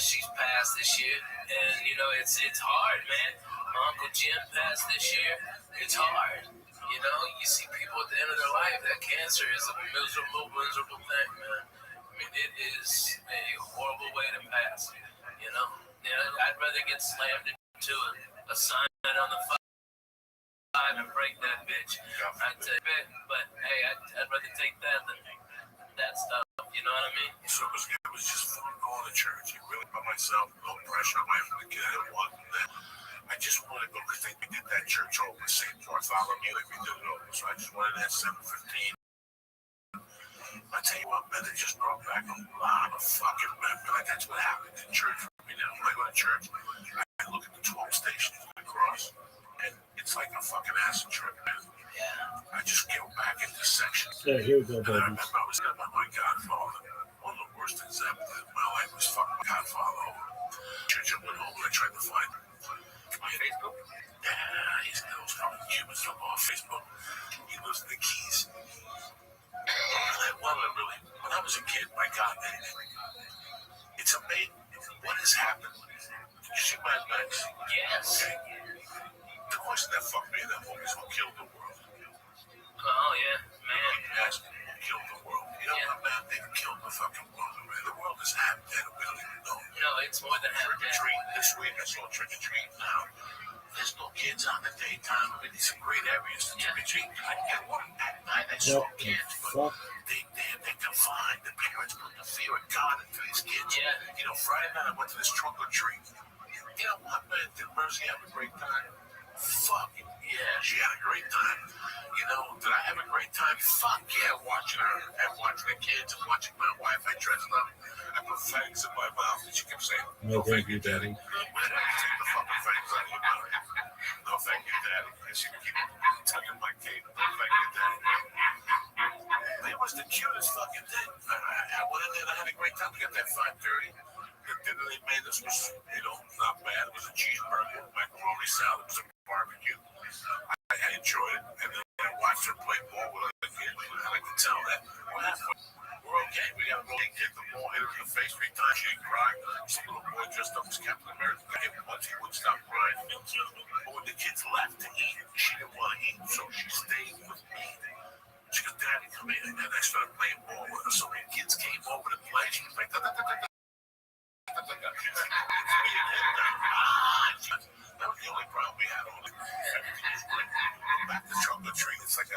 S2: She's passed this year, and you know it's hard, man. My Uncle Jim passed this year. It's hard.
S5: You know, you see people at the end of their life, that cancer is a miserable, miserable thing, man. I mean, it is a horrible way to pass. You know, I'd rather get slammed into a sign on the side and break that bitch. I'd take it, but hey, I'd rather take that than that stuff. You know what I mean?
S3: So it was just fun going to church. It really by myself, no pressure. My family kid I didn't want that. I just wanted to go because we did that church over the St. Bartholomew, like we did it over. So I just went in at 7:15. I tell you what, man, it just brought back a lot of fucking memories. Like that's what happened in church for me now. When I go to church, I look at the 12 stations of the cross, and it's like a fucking acid trip, man.
S5: Yeah.
S3: I just go back into sections.
S4: Yeah, here we go,
S3: And I
S4: baby.
S3: remember I was got my godfather. One of the worst things I ever did in my life was fuck my godfather over. Church, I went home and I tried to find him.
S5: On Facebook?
S3: Yeah, he's those fucking Cubans from off Facebook. He lives in the Keys. When I was a kid, my God, man, it's amazing what has happened. Did you see Mad Max?
S5: Yes.
S3: Okay. The question that fucked me in that movie is what killed the world.
S5: Oh, yeah, man.
S3: Ask me what killed the world. You know what, man? They killed the fucking world, man. The world is half dead. We don't even know.
S5: No, it's more than half
S3: Trick or
S5: dead.
S3: treat this week. I saw trick or treat now. There's no kids on the daytime. I mean, these are great areas to trick or treat. I get one at night. I saw kids, but they're confined. The parents put the fear of God into these kids.
S5: Yeah.
S3: You know, Friday night I went to this trunk or treat. You know what, man? Did Mercy have a great time? Fuck yeah, she had a great time. You know, did I have a great time? Fuck yeah, watching her and watching the kids and watching my wife. I dressed up. I put fangs in my mouth and she kept saying,
S4: No, thank you, Daddy.
S3: take the fucking fangs out of your mouth. No, thank you, Daddy. And she would keep tugging my cape. No, thank you, Daddy. It was the cutest fucking thing. I went in there and I had a great time. We got that 5:30. The dinner they made us was, you know, not bad. It was a cheeseburger, macaroni salad, it was a barbecue. I enjoyed it. And then I watched her play ball with other kids. And I could tell that we're okay. We got a little kid, the ball hit her in the face 3 times. She cried. Some little boy dressed up as Captain America. I hit him once, he wouldn't stop crying. But when the kids left to eat, she didn't want to eat, so she stayed with me. She goes, Daddy, come in. And I started playing ball with her. So when kids came over to play, she was like, da, da, da, da, da. That was the only problem we had on it. Everything was great. Back to trunk or treat, it's like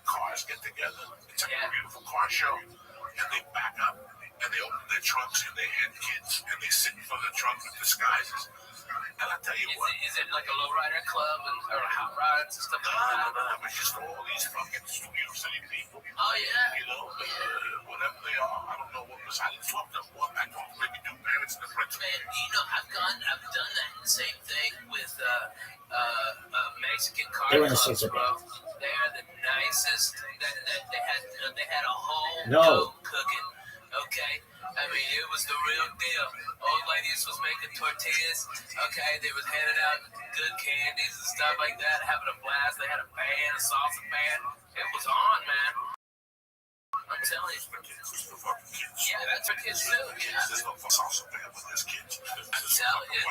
S3: cars get together. It's like a beautiful car show. And they back up and they open their trunks and they hand kids and they sit in front of the trunk with disguises. And I tell you what.
S5: Is it like a lowrider club or hot rods and stuff like that?
S3: No, it was just all these fucking Studio City people.
S5: Oh, yeah.
S3: You know, whatever they are. I don't know what was. I didn't talk to them. Well, I talked to maybe 2 parents and the principal.
S5: Man, you know, I've done that same thing with Mexican car clubs, bro. They are the nicest. They had a whole dough cooking. Okay, I mean it was the real deal. Old ladies was making tortillas. Okay, they was handing out good candies and stuff like that, having a blast. They had a band, a salsa band. It was on, man. I'm telling you.
S3: It's the fucking kids.
S5: Yeah, that's for kids too. Yeah.
S3: There's no salsa band with this kids.
S5: I'm telling you,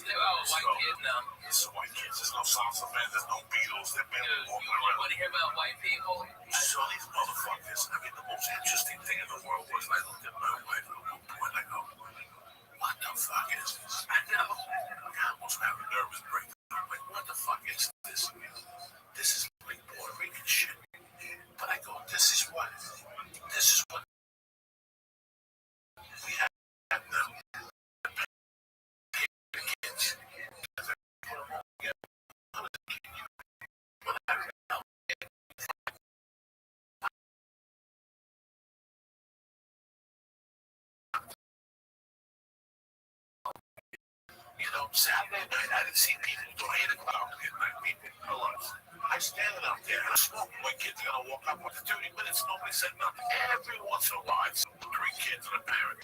S5: they're all white kids now.
S3: It's the white kids. There's no salsa band. There's no Beatles. They're
S5: Dude,
S3: barely walking
S5: you
S3: around.
S5: want to hear about white people?
S3: So these motherfuckers, I mean, the most interesting thing in the world was I looked at my wife at one point and I go, what the fuck is this?
S5: I know.
S3: I almost have a nervous breakdown. I'm like, what the fuck is this? This is like Puerto Rican shit. But I go, this is what we have now. The kids. You know, Saturday night, I didn't see people until 8 o'clock at night. People pull ups. I'm standing out there and I'm smoking. My kids are going to walk up after 30 minutes. Nobody said nothing. Every once in a while, it's 3 kids and a parent.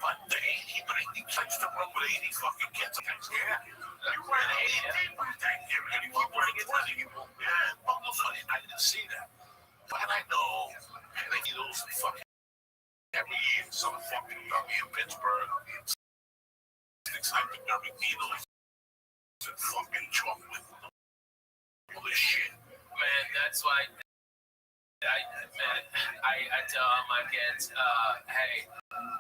S3: But the 80 touched the room with 80 fucking kids. I'm like, yeah, you ran 80 people. Thank you. And you keep running 20. Yeah, well, no funny. I didn't see that. But I know, and they need those fucking every year, some fucking dummy in Pittsburgh. Hypodermic needles and fucking chocolate. All this shit.
S5: Man, that's why I tell all my kids, hey,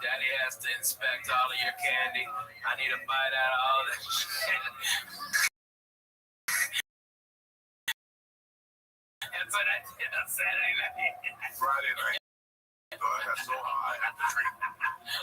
S5: Daddy has to inspect all of your candy. I need a bite out of all this shit. That's what I did on Saturday night.
S3: Friday night, I got so high I had to drink.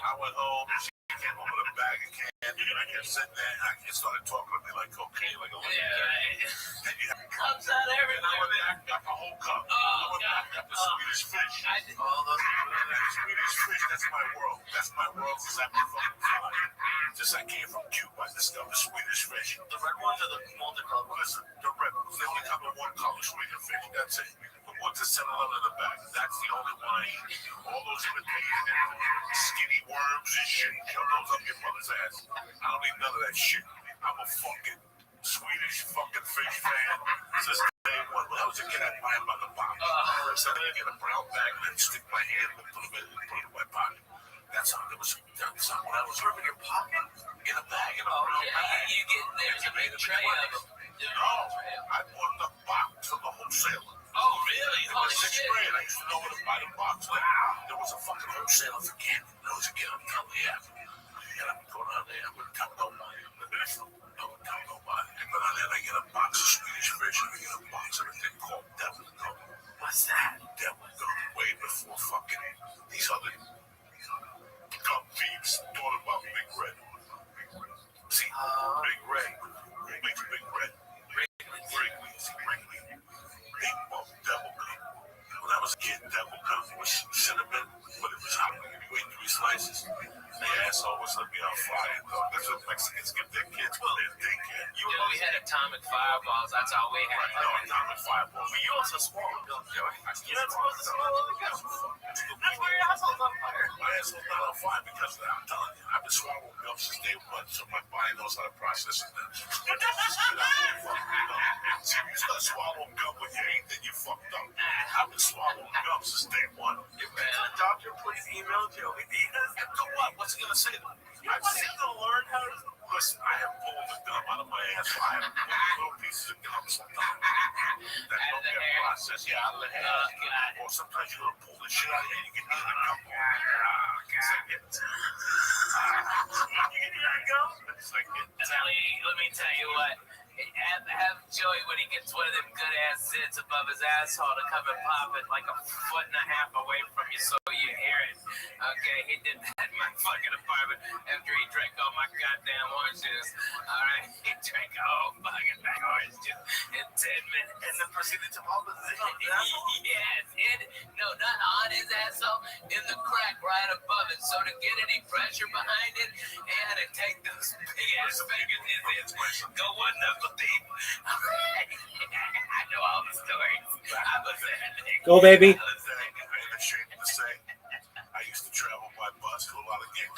S3: I went home, she came home with a bag of candy, and I kept sitting there, and I just started talking to me like cocaine, like a little kid. And you have
S5: Comes out everywhere.
S3: I got the whole cup.
S5: Oh,
S3: I
S5: God.
S3: got the Swedish fish.
S5: I did.
S3: All those Swedish fish, that's my world. That's my world because I'm fucking fine. Just I came from Cuba, I discovered Swedish fish. The red ones or the multicolored ones? Listen, the red ones. They only come in one color, Swedish fish. That's it. The ones that sell out in the back. That's the only one I eat. All those imitated skinny worms and shit. Shove those up your mother's ass. I don't need none of that shit. I'm a fucking Swedish fucking fish fan. Since day one, when I was a kid, I'd buy them by the box. So then I get a brown bag and then stick my hand and put it in my pocket. That's how it was. That's how when I was in your pocket, in a bag, in a brown bag.
S5: You get there's a big tray of them.
S3: No, I bought the box from the wholesaler.
S5: Oh, really?
S3: In
S5: Holy
S3: the sixth
S5: shit.
S3: grade, I used to know where to buy the box. Like, there was a fucking wholesaler for candy. When I was a kid, I'm telling you. And I would go down there, I wouldn't tell nobody. I wouldn't tell nobody. I go down there and I get a box of Swedish fish and I get a box of a thing called Devil Gum.
S5: What's that?
S3: Devil Gum. Way before fucking these other gum thieves thought about Big Red. See, Big Red. Who makes Big Red? Wrigley. See, Wrigley. Big Bum Devil Gum. When I was a kid, Devil Gum was cinnamon, but it was hot. You ate 3 slices. The asshole was let me on fire, dog. That's what Mexicans give their kids when they're daycare.
S5: We had atomic fireballs. That's all we had.
S3: Right, no, atomic fireballs. But you also swallowed gum, Joey. You're not supposed to swallow the gum. That's why your asshole's on fire. My asshole's not on fire because of that. I'm telling you, I've been swallowing gum since day one, so my body knows how to process it now. See, if you start swallowing gum when you ain't, then you fucked up. I've been swallowing gum since day one. If you're a doctor, please email Joey Diaz. And go what? What's he gonna say to me? I've seen to learn how to. Listen, I have pulled the gum out of my ass. I have little pieces of gum sometimes. That don't get processed. Yeah, out of the hair.
S5: Oh, God.
S3: Or sometimes you gotta pull the shit out of here. You can hear the gum.
S5: Oh, God.
S3: You can hear the gum? It's like
S5: Let me tell you what. Have Joey, when he gets one of them good ass zits above his asshole, to come and pop it like a 1.5 feet away from you so you hear it. Okay, he did that in my fucking apartment after he drank all my goddamn orange juice. Alright, he drank a whole fucking bag of orange juice in 10 minutes. And then proceeded to pop his zit on his asshole? Yes, no, not on his asshole, in the crack right above it. So to get any pressure behind it, he had to take those big ass fingers in his go one knuckle deep. I know all the stories. I was there.
S4: Go, baby.
S3: I ain't ashamed to say, I used to travel by bus to a lot of gigs.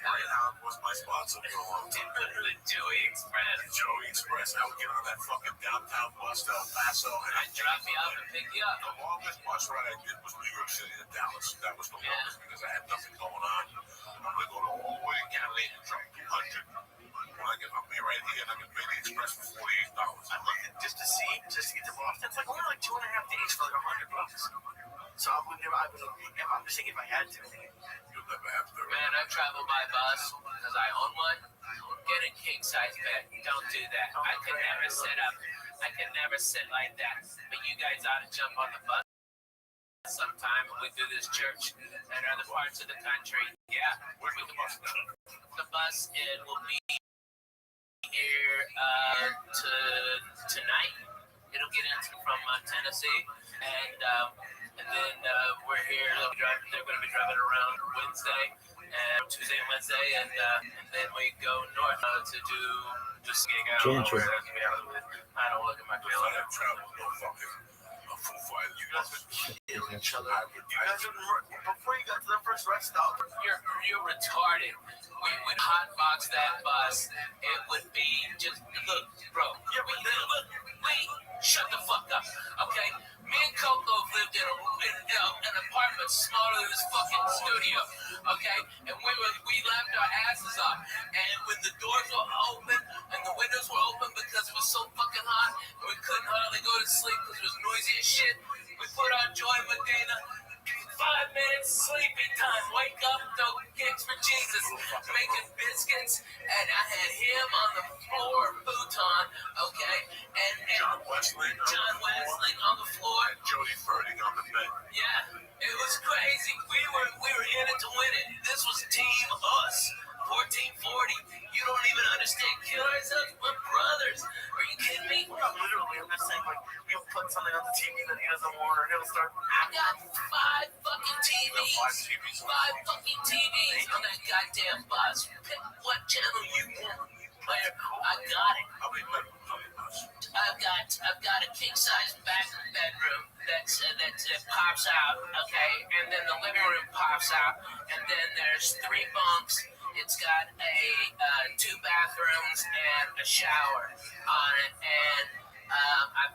S3: Greyhound was my sponsor for a long time.
S5: The Joey Express.
S3: Joey Express. I would get on that fucking downtown bus to El Paso. And
S5: I'd drop me off and pick you up.
S3: The longest bus ride I did was New York City to Dallas. That was the longest because I had nothing going on. I'm going to go all the way to Cali and drop 200. When I get up here right here, and I can pay the express for $48. I'd like it just to get to Boston. It's like only like 2.5 days for like $100. So I would never, I'm just saying if I had to. You'll never have to.
S5: Man, I've traveled by bus because I own one. Get a king size bed. Don't do that. I could never sit up. I could never sit like that. But you guys ought to jump on the bus sometime when we do this church and other parts of the country. Yeah.
S3: Where's the bus?
S5: The bus, it will be here tonight. It'll get in from Tennessee, and then we're here. They're going to be driving around Tuesday and Wednesday, and then we go north to do just gig out.
S4: Gentry.
S5: I don't look at my calendar.
S3: I have traveled no fucking Foo Fighters. You guys would kill each other. Before you got to the first rest stop.
S5: You're retarded. We would hotbox that bus. It would be just look, bro. Wait, shut the fuck up, okay? Me Me and Coco lived in an apartment smaller than this fucking studio, okay? And we laughed our asses off. And when the doors were open and the windows were open because it was so fucking hot, and we couldn't hardly go to sleep because it was noisy as shit, we put on Joy Medina. 5 minutes sleepy time. Wake up, throw kicks for Jesus. Making biscuits, and I had him on the floor, futon, okay? And
S3: John Wesley
S5: on the floor.
S3: Jody Ferding on the bed.
S5: Yeah, it was crazy. We were in it to win it. This was Team Us. 1440. You don't even understand. Kill ourselves. We're brothers. Are you kidding me?
S3: No, literally, I'm just saying, like, you'll put something on the TV that he doesn't want, or he'll start.
S5: I got 5 fucking TVs. 5 fucking TVs on that goddamn bus. Pick what channel you want. Player, I got it.
S3: How many bedrooms on the bus?
S5: I've got a king size back bedroom that pops out, okay, and then the living room pops out, and then there's 3 bunks. It's got a 2 bathrooms and a shower on it, and I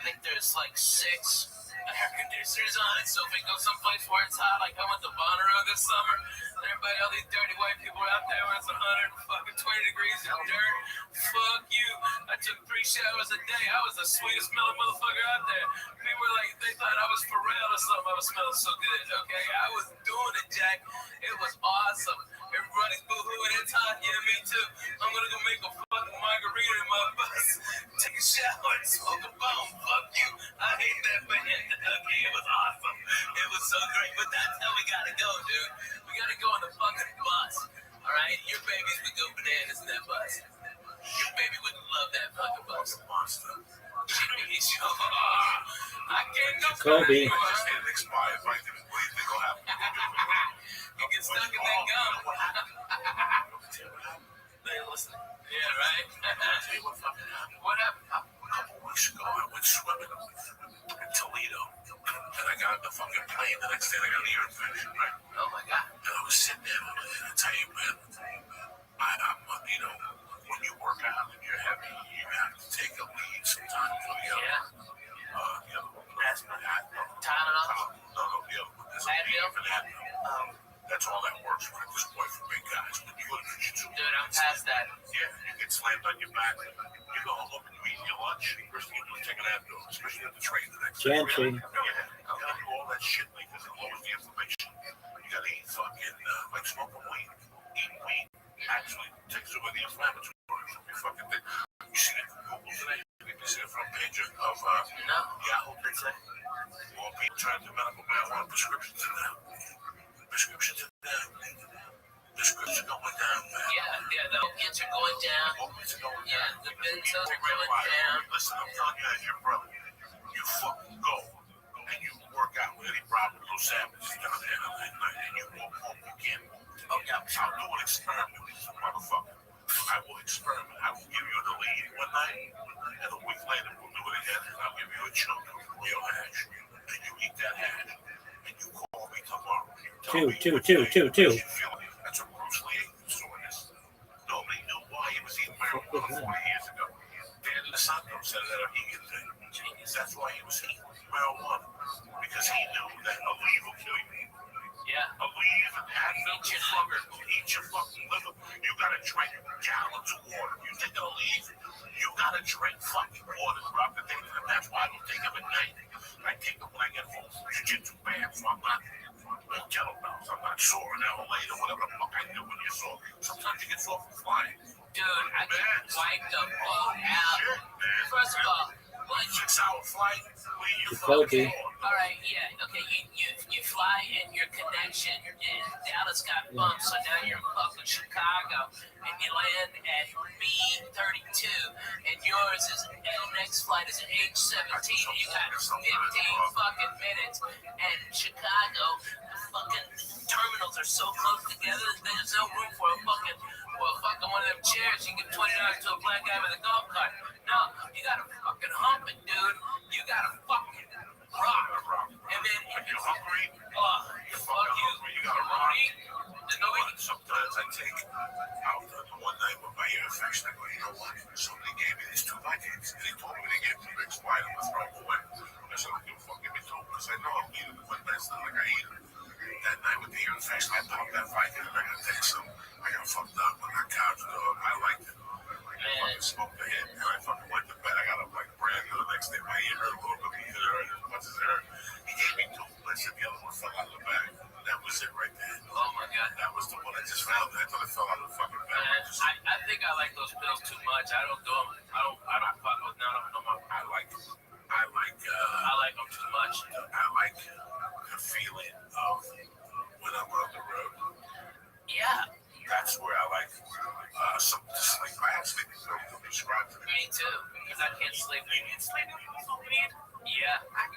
S5: think there's like 6 air conditioners on it, so if we go someplace where it's hot, like I went to Bonnaroo this summer, everybody, all these dirty white people are out there when it's 120 degrees in dirt. Fuck you. I took 3 showers a day. I was the sweetest smelling motherfucker out there. People were like, they thought I was Pharrell or something. I was smelling so good, okay? I was doing it, Jack. It was awesome. Everybody's boo-hooing. It's hot. Yeah, me too. I'm gonna go make a fucking margarita in my bus, take a shower, and smoke a bone. Fuck you. I hate that band. Okay, it was awesome. It was so great, but that's how we gotta go, dude. We gotta go on the fucking bus. All right, your babies would go bananas in that bus. Your baby would love that fucking bus.
S3: Monster.
S5: I can't go.
S4: Kobe.
S3: It expired, right? What do you think will happen?
S5: You get stuck in that gum. Hey, listen. Yeah, right. What happened?
S3: A couple weeks ago, I went swimming in Toledo, and I got on the fucking plane. The next day, I got an ear infection, right?
S5: Oh my God.
S3: And I was sitting there, and I tell you, man, I'm you know, when you work out and you're heavy, you have to take a lead sometimes. So,
S5: Yeah.
S3: the other one, Tylenol.
S5: Tylenol.
S3: No, the other one. There's a
S5: Advil?
S3: for that. That's all that works for at this point for big guys. When you go to jiu-jitsu,
S5: Dude, I'm past that.
S3: yeah, you get slammed on your back. You go home and you eat your lunch. First thing you do is take an Advil, especially at the train the next day.
S4: Gentry.
S3: Yeah, you gotta do all that shit because it lowers the inflammation. You gotta eat fucking, like smoking weed. Eating weed actually takes away the inflammatory from your fucking thing. You see that from Google today? You see the front page of
S5: No.
S3: Yahoo today? More people trying to do medical marijuana prescriptions in there. Prescriptions are down. Prescriptions are going down, man.
S5: Yeah, the opiates are going down.
S3: Opiates are going
S5: Yeah,
S3: down.
S5: the benzos are going down.
S3: Listen, I'm telling you as your brother, you fucking go and you work out with Eddie Bravo, those savages down there and you won't begin. Oh, yeah, I'll do an experiment with this motherfucker. I will experiment. I will give you the lead one night, and a week later we'll do it again, and I'll give you a chunk of real hash, and you eat that hash, and you call me tomorrow. You tell me
S4: Two.
S3: what you feel. That's what Bruce Lee was doing this. Nobody knew why he was eating marijuana 40 years ago. Dan DeSanto said that he could genius. That's why he was eating marijuana, because he knew that a leaf will kill you.
S5: Yeah.
S3: A leaf and eat your fucking liver. You gotta drink gallons of water. You take a leaf, you gotta drink fucking water throughout the day. And that's why I don't take them at night. I take them when I get home from jiu-jitsu band, so I'm not kettlebells. I'm not sore an hour later, whatever the fuck I do when you're sore. Sometimes you get sore from flying.
S5: Dude, I get wiped the fuck out.
S3: Shit, man.
S5: First of all, like,
S3: 6-hour flight.
S4: Kobe.
S5: all right, yeah, okay, you fly and your connection in Dallas got bumped, so now you're in fucking Chicago, and you land at B-32, and yours is, next flight is at H-17, you got 15 fucking minutes, and Chicago, the fucking terminals are so close together, there's no room for a fucking one of them chairs, you give $20 to a black guy with a golf cart. No, you gotta fucking hump it, dude. You gotta fucking rock. And then if you're hungry, fuck you.
S3: You gotta rock.
S5: Nobody.
S3: Sometimes I take out the one night with my ear infection. I go, you know what? Somebody gave me these 2 Vikings, and they told me they gave me 2 big spider. I'm gonna throw them away. I said, I don't give a it's not like I ate it. That night with the infection, I popped that Viking and I got take some. I got fucked up on that couch, dog. I liked it. I fucking smoked the hit and I fucking went to bed. I got up like brand new the next day. My ear hurt a little bit, my ear hurt as much as it hurt. He gave me two blitzes, the other one fell out of the bag. That was it right there.
S5: Oh my god.
S3: That was the one I just found. I thought it fell out of the fucking bag.
S5: I think I like those pills too much. I don't do them. I don't fuck with none of them.
S3: I like them too much. I like the feeling of when I'm on the road.
S5: Yeah.
S3: That's where I like something to sleep. I have sleeping pills to prescribe to me.
S5: Me too, because I can't sleep. You need sleeping pills for me? Yeah. I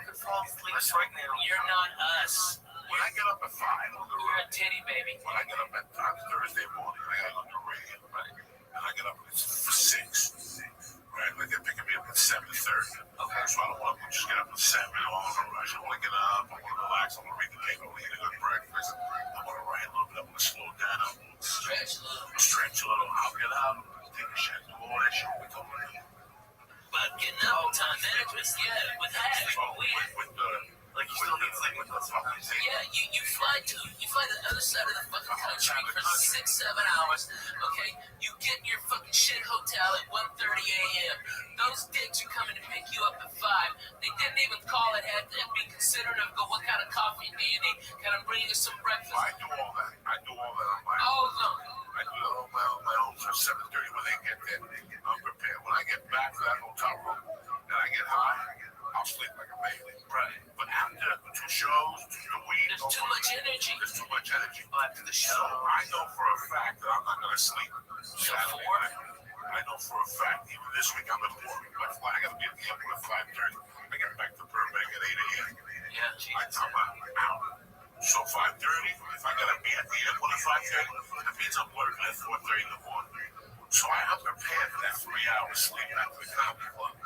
S5: could fall asleep right now. You're not us.
S3: When I get up at 5 on the
S5: We're
S3: road,
S5: a titty baby.
S3: when I get up at Thursday morning, I gotta look at the radio, right? And I get up at 6, right? Like they're picking me up at 7:30.
S5: Okay.
S3: So I don't want to just get up at 7. I don't want to rush. I want to get up. I want to relax. I want to read the paper. I want to eat a good breakfast. I want to write a little bit. I want to slow down. I want to
S5: Stretch a little.
S3: stretch a little. I'll get out. Take a shit. Do all that shit we told me.
S5: But getting up time management, yeah, with that,
S3: With the, like you still need sleep with the fucking thing.
S5: yeah, you fly to the other side of the fucking country for 6-7 hours. Okay, you get in your fucking shit hotel at 1:30 a.m. Those dicks are coming to pick you up at 5. They didn't even call it and be considerate of go. What kind of coffee do you need? Can I bring you some breakfast?
S3: I do all that. I do all that on my own.
S5: All of them.
S3: I do that on my own for 7:30 when they get there. I'm prepared. When I get back to that hotel room and I get high, I'll sleep like a baby.
S5: Right.
S3: But after the 2 shows, the weed,
S5: There's too much energy.
S3: There's too much energy.
S5: After the show.
S3: So I know for a fact that I'm not going to sleep Saturday
S5: Four?
S3: night. I know for a fact, even this week, I'm in Florida. My flight, I got to be at the airport at 5:30. I get back to Burbank at 8 a.m.
S5: Yeah, Jesus.
S3: I'm out. So 5:30, if I got to be at the airport at 5:30, that means I'm working at 4:30 in the morning. So I am prepared for that 3 hours sleep after the comedy club.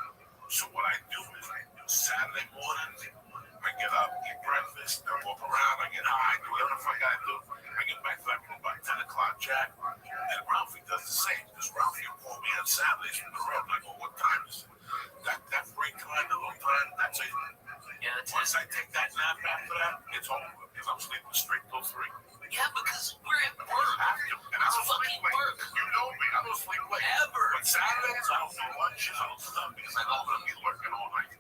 S3: So what I do is Saturday morning, I get up, eat breakfast, I walk around, I get high, do whatever the fuck I do. I get back to that room about 10 o'clock, Jack. And Ralphie does the same, because Ralphie will call me on Saturdays from the road. And I go, what time is it? That break time, the little time, that's it.
S5: Yeah, that's
S3: Once I take that nap after that, it's over, because I'm sleeping straight till 3.
S5: Yeah, because we're at work.
S3: And I don't sleep
S5: Fucking
S3: late.
S5: work.
S3: You know me, I don't sleep late.
S5: Ever.
S3: But Saturdays, I don't do lunches, I don't do nothing, because I know I'm going to be working all night.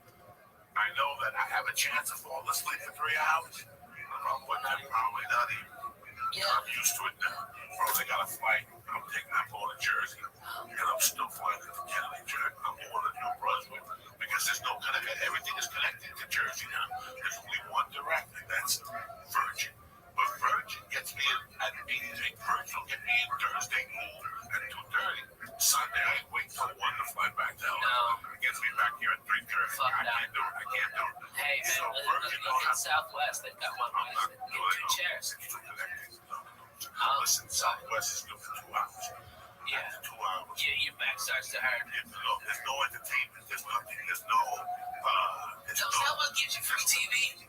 S3: I know that I have a chance to fall asleep for 3 hours. But I'm probably not even.
S5: Yeah.
S3: I'm used to it now. Bro, they got a flight. I'm going to Jersey. And I'm still flying to Kennedy, Jersey. I'm going to New Brunswick. Because there's no connected. Everything is connected to Jersey now. There's only one direct, and that's Virgin. But Virgin gets me in at 8. Virgin will get me in Thursday noon at 2:30. Sunday, I wait till 1 to fly back down.
S5: No.
S3: It gets me back here at 3:30.
S5: Fuck
S3: I
S5: that.
S3: can't do it. I can't do it.
S5: Hey, man,
S3: So
S5: look
S3: Virgin don't
S5: at
S3: have
S5: Southwest. They've got one
S3: I'm not
S5: place.
S3: doing
S5: Get 2
S3: it.
S5: chairs.
S3: It's too connected. No. Listen, Southwest is good for 2 hours.
S5: Yeah.
S3: After 2 hours.
S5: Yeah, your back starts to hurt.
S3: There's no entertainment. There's nothing. There's no.
S5: So Southwest gives you free TV.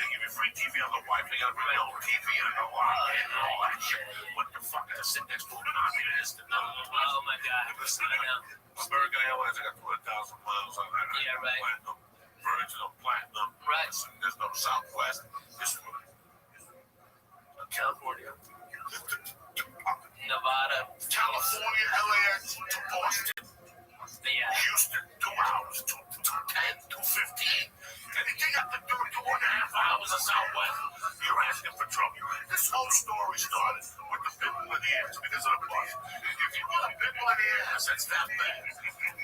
S3: They give you free TV on the Wi-Fi. They got your own TV and a line and all that shit. What the fuck? I sit next to an army and this and that.
S5: Oh my God.
S3: Listen,
S5: I know.
S3: American Airlines, I got 200,000 miles on that.
S5: Yeah, right.
S3: Platinum. Virgin or Platinum.
S5: Right.
S3: There's no Southwest. This one.
S5: California.
S3: Nevada.
S5: Nevada.
S3: California, LAX to Boston.
S5: Yeah.
S3: Houston, 2 hours, 2:10, 2:15. Anything after 2.5 hours of Southwest, you're asking for trouble. This whole story started with the pimple in the ass because of the bus. If you want a pimple in the ass, that's that bad.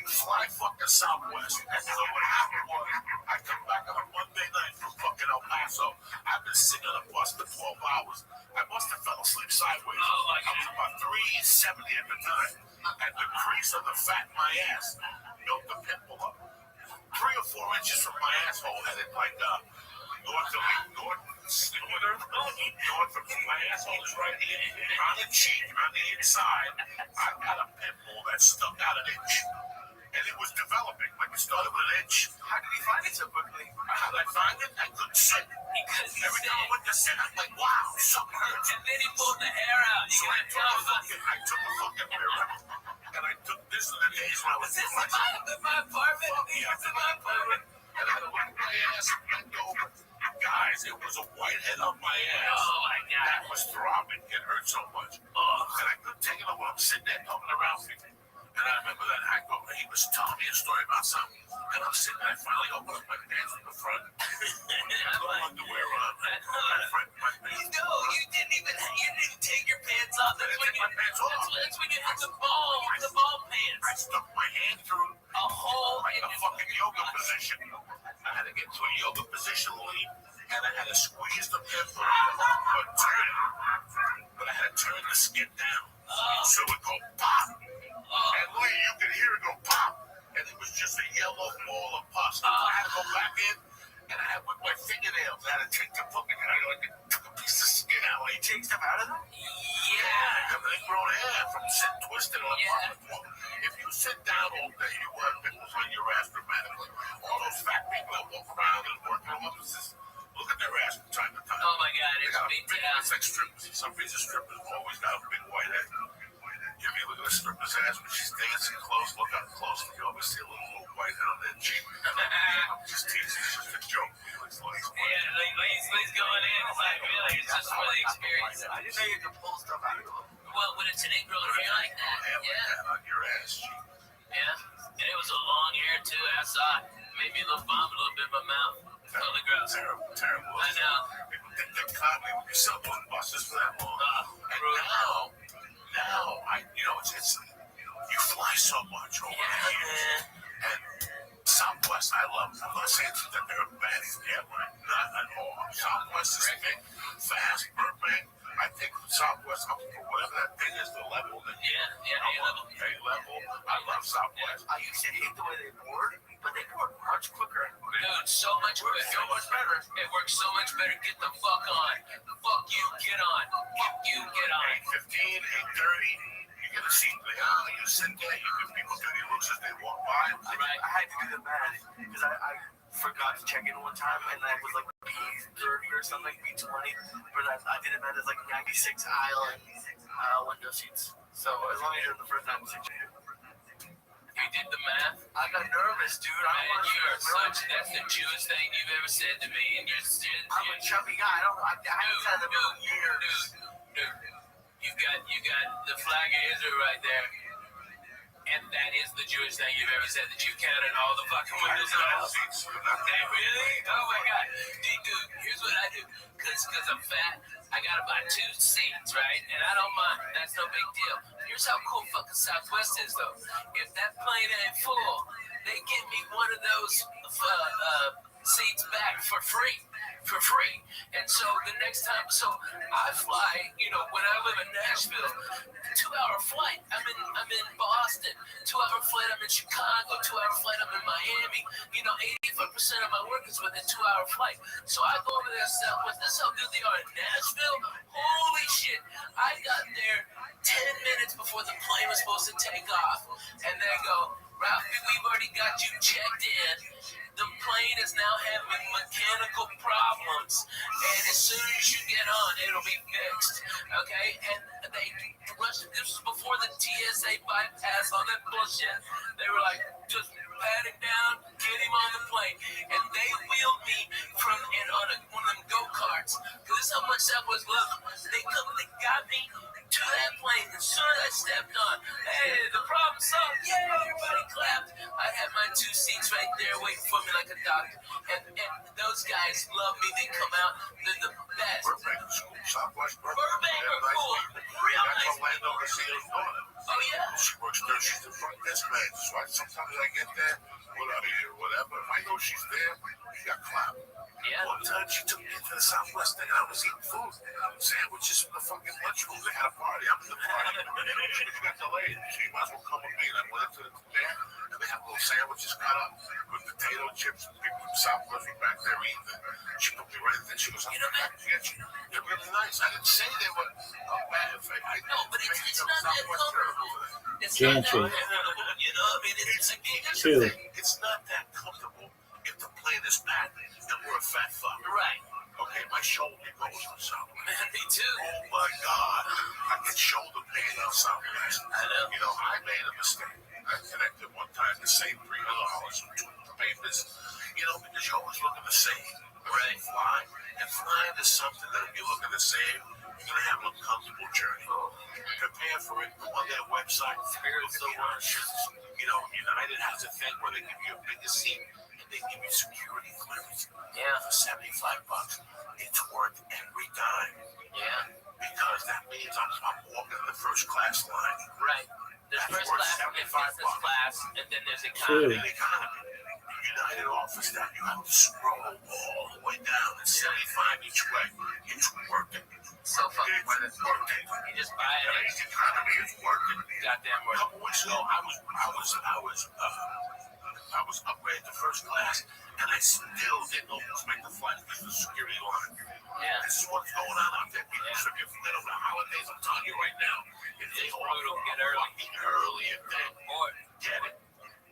S3: Fly fucking Southwest. And so what happened was, I come back on a Monday night from fucking El Paso. I've been sitting on a bus for 12 hours. I must have fell asleep sideways. I was about 370 at the time. And the crease of the fat in my ass built the pimple up. 3 or 4 inches from my asshole, and it like north of my asshole is right here. On the cheek, on the inside, I've got a pimple that stuck out an inch. And it was developing, like it started with an inch. How did he find it so quickly? How did I find it? I couldn't sit. Every time I went to sit, I'm like, wow, something hurts.
S5: And then he pulled the hair out.
S3: So I took a fucking mirror, and I took this in the days when I was
S5: Is this my apartment?
S3: Yeah.
S5: It's in my apartment.
S3: and I went my ass and bent over. Guys, There was a whitehead on my ass.
S5: Oh my God.
S3: That was throbbing. It hurt so much. And I couldn't take it over. I'm sitting there talking around people. And I remember that actor, he was telling me a story about something. And I'm sitting there, I finally opened up my pants from the front. I had no underwear on.
S2: You didn't take your pants off.
S3: I didn't take my pants off.
S2: That's when you hit the ball pants.
S3: I stuck my hand through
S2: A hole
S3: like
S2: in
S3: a fucking yoga position. I had to get to a yoga position, Lee, and I had to squeeze the pimple, but I had to turn the skin down so it would go pop. And Lee, you could hear it go pop, and it was just a yellow ball of pus. I had to go back in, and I had with my fingernails, I had to take the fucking, took a piece of skin out. You take stuff out of them?
S2: Yeah.
S3: And they grown hair from sitting twisted on
S2: Yeah.
S3: the floor. If you sit down all day, you will have pimples on your ass dramatically. All those fat people that walk around and work in offices, look at their ass from time to time.
S2: Oh my God,
S3: They
S2: it's
S3: got a
S2: me
S3: big,
S2: down.
S3: it's like strippers. Some reason strippers always got a big white head. You ever look at a stripper's ass when she's dancing close? Look up closely. You always see a little white head on their cheek. Just teasing. It's just a joke. It's like,
S2: Lee's going in. It's like, really, it's just for the experience. I didn't know you could pull stuff out of it. Well, when it's an ingrown hair like that, yeah.
S3: on your ass cheek.
S2: Yeah. And it was a long hair, too. I saw it. Made me vomit a little bit in my mouth. Totally gross.
S3: Terrible, terrible.
S2: I know.
S3: People think they're comedy when you sell balloon busters for that long. And now, it's you fly so much over the years. And Southwest, I love them. I'm not saying that they're a bad airline. Not at all. Southwest is big, fast, Burbank. I think Southwest, up to whatever that thing is, the level that A-level. I love Southwest.
S2: I used to hate the way they board, but they board much quicker. Dude, so much quicker. So much better. It works so much better. Get the fuck on. Fuck you, get on. Fuck you, get on.
S3: 8:15, 8:30. You get a seat there. You sit there. You give people dirty looks as they walk by.
S2: Right.
S9: I had to do the math because I forgot to check in one time and I was like B30 or something, B20, but I did it math as like 96 aisle and window seats. So as long as you're in the first 96.
S2: You did the math?
S9: I got nervous, dude.
S2: That's the Jewish thing you've ever said to me. And
S9: I'm a chubby guy. I haven't said that in years.
S2: Dude, you got the flag of Israel right there. And that is the Jewish thing you've ever said, that you counted all the fucking windows in the house. Really? Oh my God. Dude, here's what I do. Cause I'm fat, I gotta buy 2 seats, right? And I don't mind. That's no big deal. Here's how cool fucking Southwest is, though. If that plane ain't full, they give me one of those seats back for free. And so the next time, I fly, when I live in Nashville, 2-hour flight, I'm in Boston, 2-hour flight, I'm in Chicago, 2-hour flight, I'm in Miami. 85% of my work is within 2-hour flight. So I go over there, Southwest, that's how good they are in Nashville. Holy shit, I got there 10 minutes before the plane was supposed to take off. And they go, Ralphie, we've already got you checked in. The plane is now having mechanical problems, and as soon as you get on, it'll be fixed. Okay? And they rushed. This was before the TSA bypass, all that bullshit. They were like, just pat him down, get him on the plane, and they wheeled me from in on one of them go-karts. Cause this is how much Southwest loved. They got me to that plane as soon as I stepped on. Hey, the problem solved. Yeah, everybody clapped. I had my 2 seats right there waiting for me like a doctor. And those guys love me. They come out. They're the best.
S3: Burbank is cool. Southwest Burbank.
S2: Burbank are cool. Real
S3: That's
S2: nice.
S3: Orlando Garcia's daughter.
S2: Oh, yeah?
S3: She works there. She's the front desk manager. So sometimes I get there, whatever. If I know she's there, she got clapped.
S2: Yeah.
S3: One time she took me into the Southwest thing and I was eating food. Sandwiches from the fucking lunchroom. They had a party. I'm in the party. She got delayed. So you might as well come with me. And I went into the there and they had little sandwiches cut up with potato chips. And people from Southwest were back there eating it. She put me right in there. She goes, they're really nice. I didn't say they were bad.
S2: No, but it's not that comfortable. It's
S4: Gantry.
S2: not that comfortable. It's a gig.
S4: Two.
S3: It's not that comfortable if the plane is packed and we're a fat fuck.
S2: Right.
S3: Okay, my shoulder goes on Southwest.
S2: Man, me too.
S3: Oh my God, I get shoulder pain on Southwest.
S2: I know.
S3: I made a mistake. I connected one time to save $300 from 2 papers. Because you're always looking to save. Right. Fly. And flying is something that if you're looking to save, you're going to have an uncomfortable journey. Prepare for it on their website. Spirits the worst. You know, United has a thing where they give you a bigger seat and they give you security clearance.
S5: Yeah.
S3: For $75. It's worth every dime.
S5: Yeah.
S3: Because that means I'm walking in the first class line.
S5: Right. There's
S3: That's
S5: first
S3: worth
S5: class, and business
S3: $75.
S5: class, and then there's
S3: In
S5: economy.
S3: the economy, the United office that you have to scroll all the way down. It's $75 each way. It's working.
S5: So fucking worth it.
S3: It's working.
S5: You just buy it.
S3: Today's economy is working.
S5: Goddamn
S3: A
S5: worth it.
S3: couple weeks ago, I was upgraded to first class, and I still didn't almost make the flight because of the security line.
S5: Yeah.
S3: This is what's going on out there. People should get forget over the holidays. I'm telling you right now, if they order
S5: Get early.
S3: early, if they
S5: Or
S3: get it.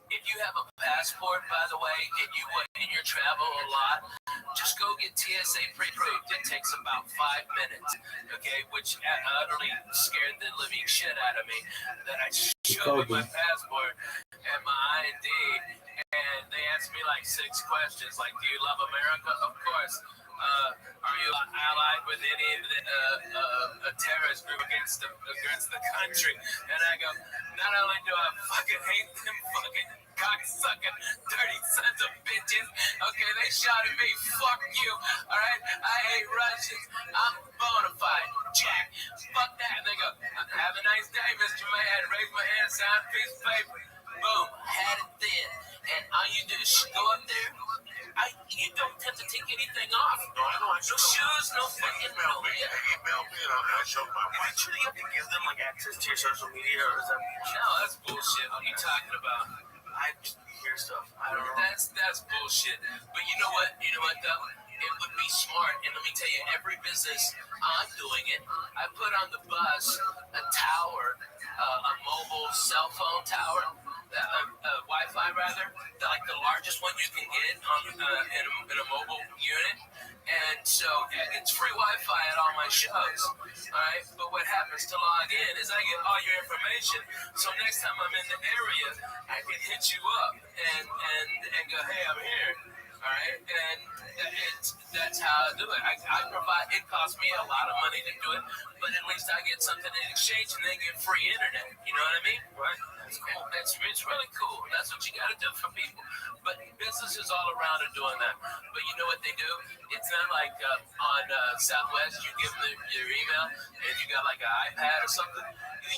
S5: if you have a passport, by the way, and you travel a lot, just go get TSA pre-approved. It takes about 5 minutes, okay? Which utterly scared the living shit out of me. That I showed my passport and my ID, and they asked me like 6 questions, like, "Do you love America?" Of course. Are you allied with any of the terrorist group against the country? And I go, not only do I fucking hate them fucking cocksucking dirty sons of bitches, okay, they shot at me, fuck you, all right? I hate Russians. I'm bona fide, Jack. Fuck that. And they go, have a nice day, Mr. Man. Raise my hand, sign a piece of paper. Boom, had it then. And all you do is go up there. You don't tend to take anything off.
S3: No, I know.
S5: No shoes, no fucking
S3: Email me.
S5: yeah.
S3: They email me, and I show my wife.
S9: Eventually, you have to give them like access to your social media, or is that bullshit?
S5: No, that's bullshit. What are you talking about?
S9: I just hear stuff. I don't know.
S5: That's bullshit. But you know what? You know what though? It would be smart, and let me tell you, every business I'm doing it. I put on the bus a tower, a mobile cell phone tower, Wi-Fi rather, like the largest one you can get on in a mobile unit. And so it's free Wi-Fi at all my shows. All right, but what happens to log in is I get all your information. So next time I'm in the area, I can hit you up and go, hey, I'm here. All right, and that's how I do it. I provide. It costs me a lot of money to do it, but at least I get something in exchange, and they get free internet. You know what I mean?
S9: Right? That's cool.
S5: It's really cool. That's what you got to do for people. But businesses all around are doing that. But you know what they do? It's not like on Southwest, you give them your email, and you got like an iPad or something.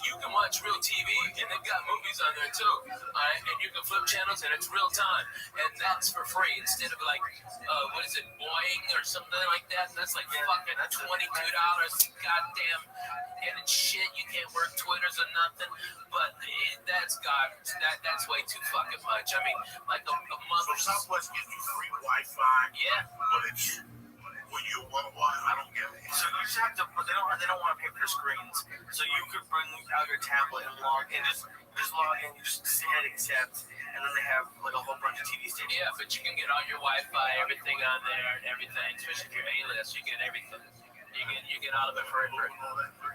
S5: You can watch real TV, and they've got movies on there too. All right, and you can flip channels, and it's real time, and that's for free instead of like what is it, Boeing or something like that. That's like fucking $22. Goddamn, getting shit. You can't work Twitters or nothing. But that's way too fucking much. I mean, like a month.
S3: So Southwest gives you free Wi-Fi.
S5: Yeah.
S3: But it's when you want Wi-Fi, I don't get it.
S9: So you just have to, but they don't want to pay for the screens. So you could bring out your tablet and log in, just log in, you just hit accept, and then they have like a whole bunch of TV stations.
S5: Yeah, but you can get all your Wi-Fi, everything on there, and everything. Especially if you're A-list, you get everything. You get all of it for free.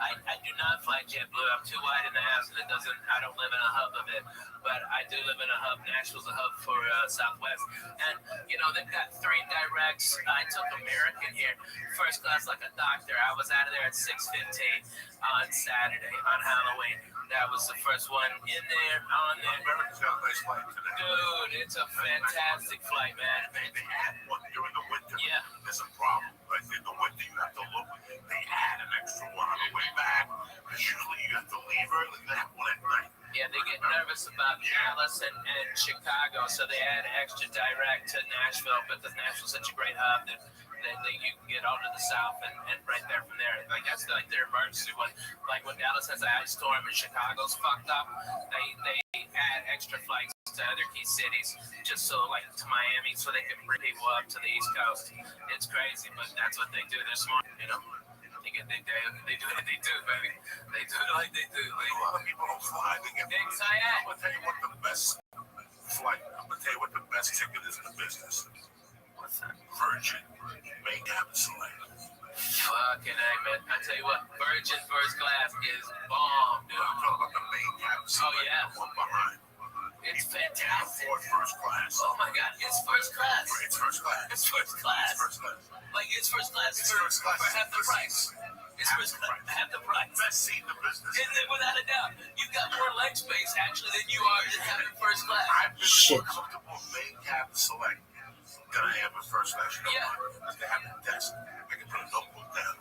S5: I do not fly JetBlue. I'm too wide in the ass, and I don't live in a hub of it. But I do live in a hub. Nashville's a hub for Southwest. And, they've got 3 directs. I took American here, first class like a doctor. I was out of there at 6:15 on Saturday, on Halloween. That was the first one in there, on there.
S3: America's got a nice flight today.
S5: Dude, it's a fantastic flight, man.
S3: They add one during the winter.
S5: Yeah.
S3: There's a problem. Right? In the winter, you have to look. They add an extra one on the way back. Because usually you have to leave early. They have one at night.
S5: Yeah, they get nervous about Dallas and Chicago, so they add extra direct to Nashville because Nashville's such a great hub that you can get all to the south and right there from there. Like that's like their emergency one. Like when Dallas has an ice storm and Chicago's fucked up, they add extra flights to other key cities just so like to Miami so they can bring people up to the East Coast. It's crazy, but that's what they do. They're smart, They do what they do, baby. They do it like they do.
S3: A lot of people don't fly. They get
S5: Big Sayat.
S3: I'm going to tell you what the best flight, I'm going to tell you what the best ticket is in the business.
S9: What's that?
S3: Virgin. Main cabin select.
S5: Fucking A, man. I tell you what, Virgin first class is bomb, dude.
S3: I'm talking about the main cabin select.
S5: Oh, yeah.
S3: The one behind.
S5: It's fantastic.
S3: Or first class.
S5: Oh my god, it's first class.
S3: It's first class.
S5: It's first class.
S3: It's first class.
S5: Like it's first class
S3: It's
S5: for,
S3: first class.
S5: for half the price. It's first class half the price.
S3: Best seat in the business.
S5: And then without a doubt, you've got more leg space actually than you are in having first class.
S3: I've been more comfortable main cabin select than I am in first class. You know
S5: Yeah.
S3: why? They have a desk. I can put a notebook down.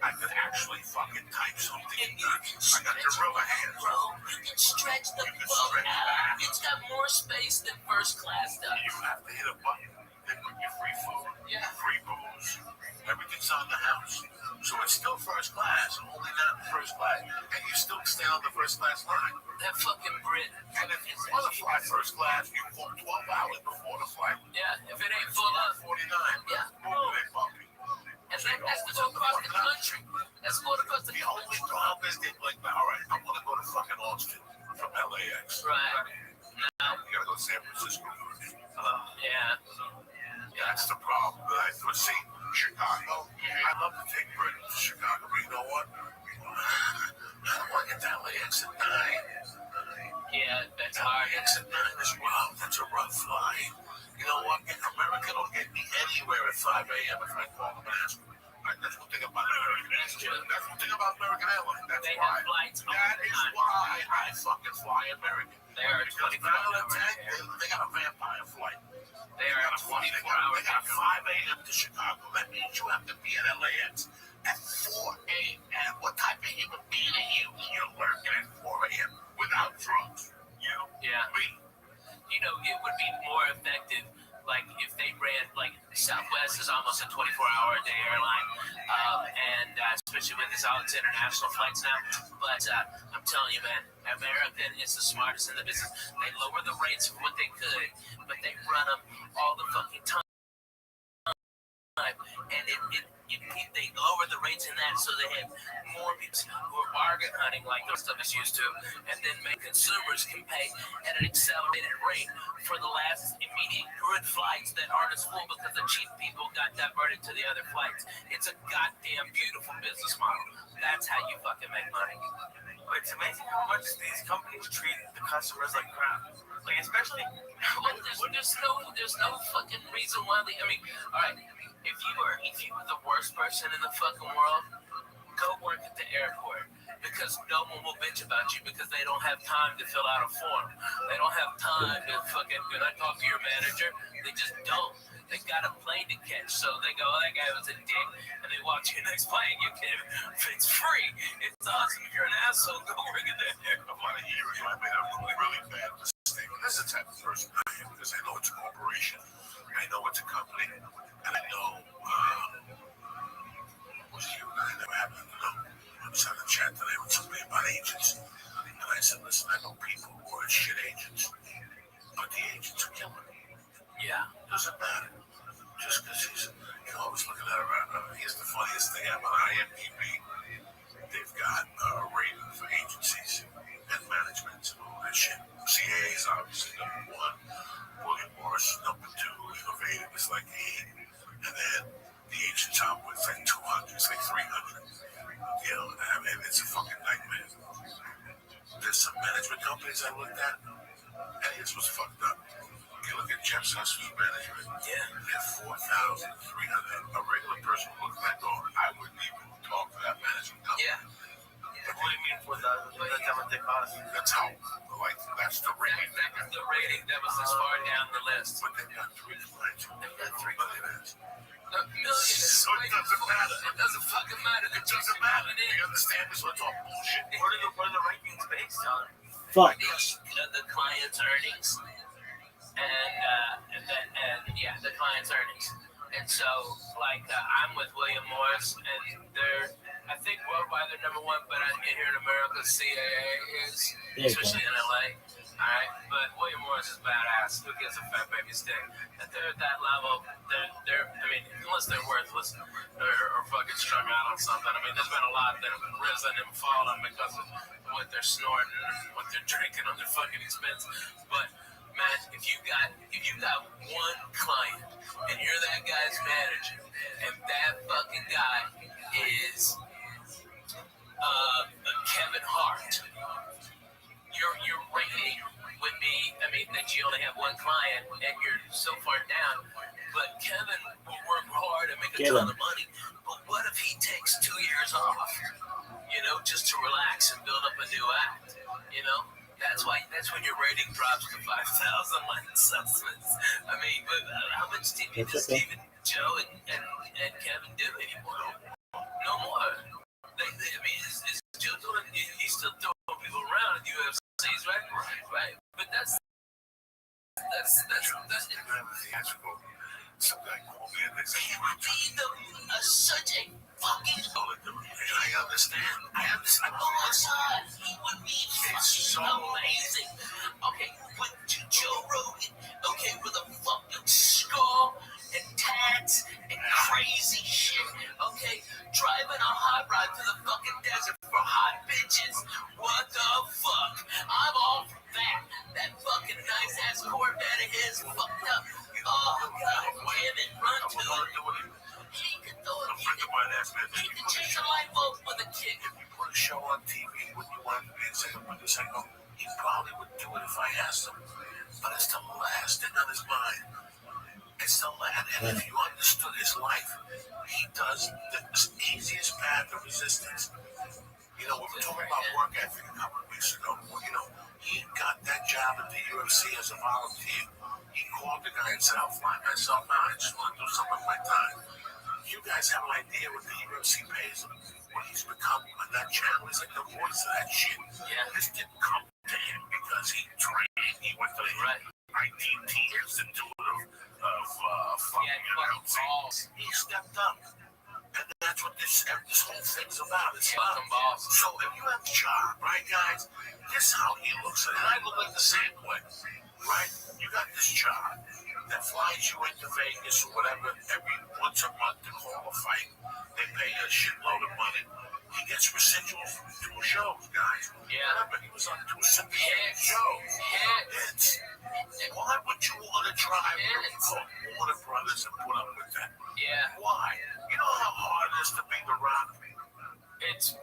S3: I can actually fucking type something.
S5: And you can
S3: I got gorilla hands.
S5: bro, you can stretch the
S3: You can
S5: boat
S3: stretch
S5: out.
S3: back.
S5: It's got more space than first class does.
S3: You have to hit a button. They bring you free food,
S5: Yeah.
S3: free booze. Everything's on the house. So it's still first class, only not first class. And you still stay on the first class line.
S5: That fucking Brit.
S3: And if you want to fly first class, you book 12 hours before the flight.
S5: Yeah, if it ain't full up.
S3: 49.
S5: Yeah.
S3: Boom, they bump you.
S5: And that's to go across the country. That's going across the
S3: The only
S5: country.
S3: problem is they're like, all right, I want to go to fucking Austin from LAX.
S5: Right. Now,
S3: You gotta go to San Francisco first.
S5: yeah.
S3: That's the problem that I foresee. Chicago. I'd love to take Britain to Chicago, but you know what? I don't want to get to LAX at 9.
S5: Yeah, that's hard.
S3: LAX at 9 is rough. That's a rough flight. You know what? America don't get me anywhere at 5 a.m. if I call them and ask them. Right, that's one thing about American Airlines. That's one thing about American Airlines. That's
S5: They
S3: why.
S5: have flights all
S3: That
S5: the
S3: is
S5: time.
S3: why I fucking fly American.
S5: They are
S3: Because
S5: 24
S3: 9 out of
S5: hours
S3: 10,
S5: there.
S3: they got a vampire flight.
S5: They are
S3: got a
S5: 24
S3: They
S5: hours.
S3: got 5 a.m. to Chicago. That means you have to be at LAX at 4 a.m. What type of human being are you? You're working at 4 a.m. without drugs. You know?
S5: Yeah.
S3: Me.
S5: You know, it would be more effective, like, if they ran, like, Southwest is almost a 24-hour-a-day airline, and especially with all its international flights now. But I'm telling you, man, American is the smartest in the business. They lower the rates of what they could, but they run them all the fucking time. And they lower the rates in that so they have more people who are bargain hunting like those stuff is used to, and then make consumers can pay at an accelerated rate for the last immediate good flights that aren't as full because the cheap people got diverted to the other flights. It's a goddamn beautiful business model. That's how you fucking make money.
S9: But it's amazing how much these companies treat the customers like crap. Like, especially,
S5: Well, there's no fucking reason why I mean, all right, if you were the worst person in the fucking world, go work at the airport, because no one will bitch about you because they don't have time to fill out a form. They don't have time to fucking, can I talk to your manager? They just don't. They got a plane to catch, so they go, oh, that guy was a dick, and they watch your next plane. You can, it's free. It's awesome. If you're an asshole, go work at that airport.
S3: About a year ago, I made a really bad mistake. This is the type of person I am because I know it's a corporation. I know it's a company. And I know, was you and I never happened to know. I was having a chat today with somebody about agents. And I said, listen, I know people who are shit agents, but the agents are killing me.
S5: Yeah.
S3: Doesn't matter. Just because I was looking at it, here's the funniest thing about IMDb. They've got a rating for agencies and management and all that shit. CAA is obviously number 1. William Morris is number 2. Innovative is like 8. And then the agent top was like 200. It's like 300. You know, I mean, it's a fucking nightmare. There's some management companies I looked at, and here's what's fucked up. You look at Jeff Susser's management, they're 4,300. A regular person who looks at that door, I wouldn't even talk to that management company.
S5: Yeah.
S9: what do you mean for that? That's how much they cost.
S3: That's how, like, that's the rating.
S5: That was the rating that was this far down the list.
S3: But they've got 3 flights.
S5: They've got 3
S3: millionaires.
S5: Millions.
S3: So it doesn't matter.
S5: It doesn't fucking matter.
S3: It doesn't matter. You understand this? Let's talk bullshit.
S9: What are the rankings based on?
S4: Fuck.
S5: The client's earnings, and the client's earnings. And so, like, I'm with William Morris, and I think worldwide they're number 1, but here in America, CAA is, especially in LA. All right, but William Morris is badass. Who gives a fat baby stick? If they're at that level, they're I mean, unless they're worthless or fucking strung out on something. I mean, there's been a lot that have risen and fallen because of what they're snorting and what they're drinking on their fucking expense. But man, if you got one client and you're that guy's manager, and that fucking guy is Kevin Hart, your rating would be, I mean, client and you're so far down. But Kevin will work hard and make a
S4: Get
S5: ton
S4: him.
S5: of money. But what if he takes 2 years off? You know, just to relax and build up a new act. You know, that's when your rating drops to 5,000 like assessments. I mean, but how much TV does Stephen, Joe, and Kevin do anymore? No more. I mean, is Joe doing? He's still throwing people around in UFC's right? But that's
S3: theatrical. Some guy called me and they said,
S5: he would be such a fucking.
S3: I understand.
S5: Oh my God, he would be fucking amazing. Okay, but Joe Rogan, okay, with a fucking skull and tats and crazy shit, okay, driving a hot rod to the fucking desert for hot bitches. What the fuck? I'm all for that. That fucking nice ass Corvette of his fucked up. Oh God, damn it, run to it. He can do it. He can change a light bulb with a kick.
S3: If you put a show on TV when you want to be a second producer, he probably would do it if I asked him. But it's the last thing on his mind. It's the last. And if you understood his life, he does the easiest path of resistance. You know, we were talking about work ethic a couple of weeks ago. Well, you know, he got that job at the UFC as a volunteer. He called the guy and said, I'll fly myself out. I just want to do something with my time. You guys have an idea what the UFC pays him? What he's become on that channel? He's like the voice of that shit.
S5: Yeah.
S3: This didn't come to him because he trained. He went to the ITT Institute of fucking announcing. He stepped up. And that's what this whole thing's about. It's about. So if you have a job, right, guys, this is how he looks at it. And I look like the same way, right? You got this job that flies you into Vegas or whatever every once a month to call a fight. They pay a shitload of money. He gets residuals from 2 shows, guys.
S5: Yeah.
S3: Remember, he was on 2 syndicated shows. Hits. Why would you want to drive for Warner Brothers and put up with that?
S5: Yeah.
S3: Why? You know how hard it is to be the Rock?
S5: It's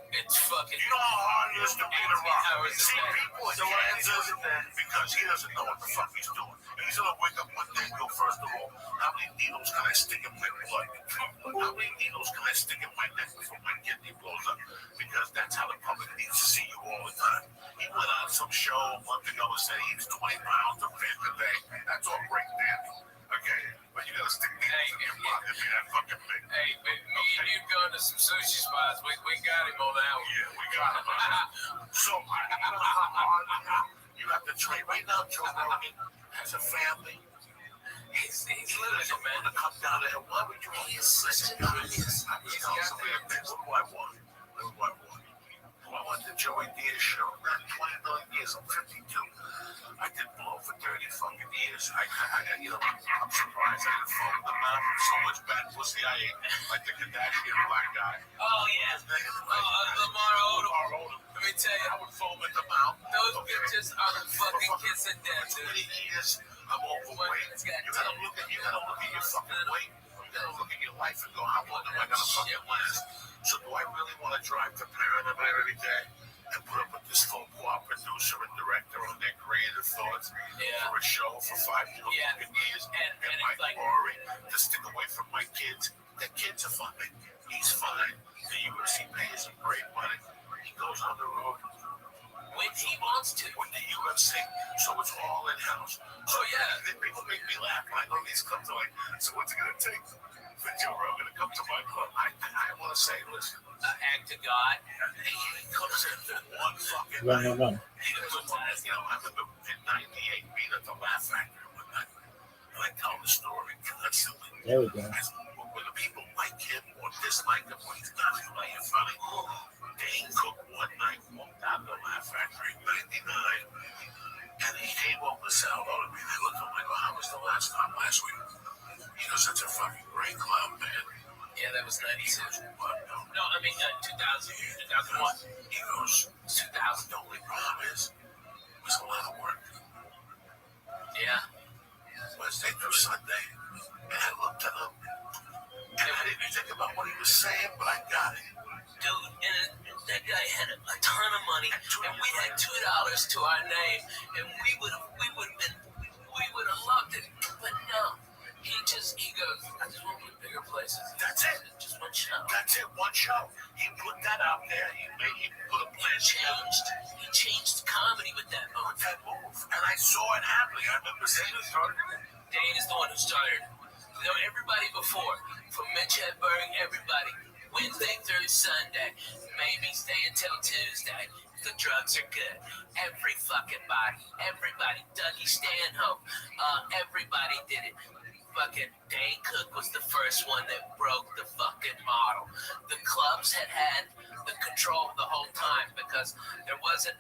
S5: fucking.
S3: You know how hard it is to be the Rock?
S5: Hours a
S3: See,
S5: day.
S3: people in Kansas, because he doesn't know what the fuck he's doing. He's gonna wake up one day and go, first of all, how many needles can I stick in my blood? How many needles can I stick in my neck before my kidney blows up? Because that's how the public needs to see you all the time. He went on some show a month ago and said he eats 20 pounds of fish a day. That's all great and dandy. Okay, but you gotta stick needles in your blood to be that fucking big.
S5: Hey, but me and you going to some sushi spots. We got him on that one.
S3: Yeah, we got him. So, you have to train. Right now, Joe Rogan has a family.
S5: He's living it, man.
S3: To come down there. Why would you want to
S5: Such a genius.
S3: He's got that. What do I want? I want the Joey Diaz show. Not 20 million years. I'm 52. I did blow for 30 fucking years. I'm surprised I didn't fall in the mouth with so much bad pussy I ate. Like the Kardashian black guy.
S5: Oh, yeah. Lamar Odom. Let me tell you,
S3: I would foam in the mouth.
S5: those bitches are the fucking kiss of death,
S3: For 20
S5: dude.
S3: years, I'm overweight. You gotta look at your fucking weight. You gotta look at your life and go, how long am I gonna fucking last? So do I really want to drive to Paramount every day and put up with this phone call producer and director on their creative thoughts for a show for 5 fucking years?
S5: And
S3: Am I
S5: it's like,
S3: boring to stick away from my kids? The kids are fine. He's fine. The UFC pays him great money. He goes on the road
S5: when he wants to.
S3: with the UFC, so it's all in house. So yeah, people make me laugh when I go to these clubs. I'm like, so what's it gonna take for Joe Rogan to come to my club? I want to say, listen,
S5: Act to God.
S3: he comes in for one fucking
S4: Run,
S3: night.
S4: run, run.
S3: He was one, I remember in '98 being at the Laugh Factory one night, and I tell the story constantly.
S4: There we go.
S3: When the people like him or dislike him when he's not playing funny, Dane Cook one night walked out of the Laugh Factory in '99, and he came over to say hello to me. They looked at him, I go, how was the last time last week? He goes, that's a fucking great club, man.
S5: Yeah, that was 92.
S3: What?
S5: No, I mean 2000, 2001.
S3: He goes,
S5: 2000.
S3: the only problem is, it was a lot of work.
S5: Yeah.
S3: Wednesday through Sunday, and I looked at him, and I didn't think about what he was saying, but I got it.
S5: Dude, and that guy had a ton of money, and we had $2 to our name, and we would have we would have loved it, but no. He goes, I just want to put bigger places.
S3: That's it.
S5: Just one show.
S3: That's it, one show. He put that out there. He put a plan together.
S5: He changed comedy with that move.
S3: And I saw it happening. I remember saying it started.
S5: Dane is the one who started. You know, everybody before, from Mitch Hedberg, everybody, Wednesday through Sunday, maybe stay until Tuesday. The drugs are good. Every fucking body, everybody, Dougie Stanhope, everybody did it. Fucking Dane Cook was the first one that broke the fucking model. The clubs had the control the whole time because there wasn't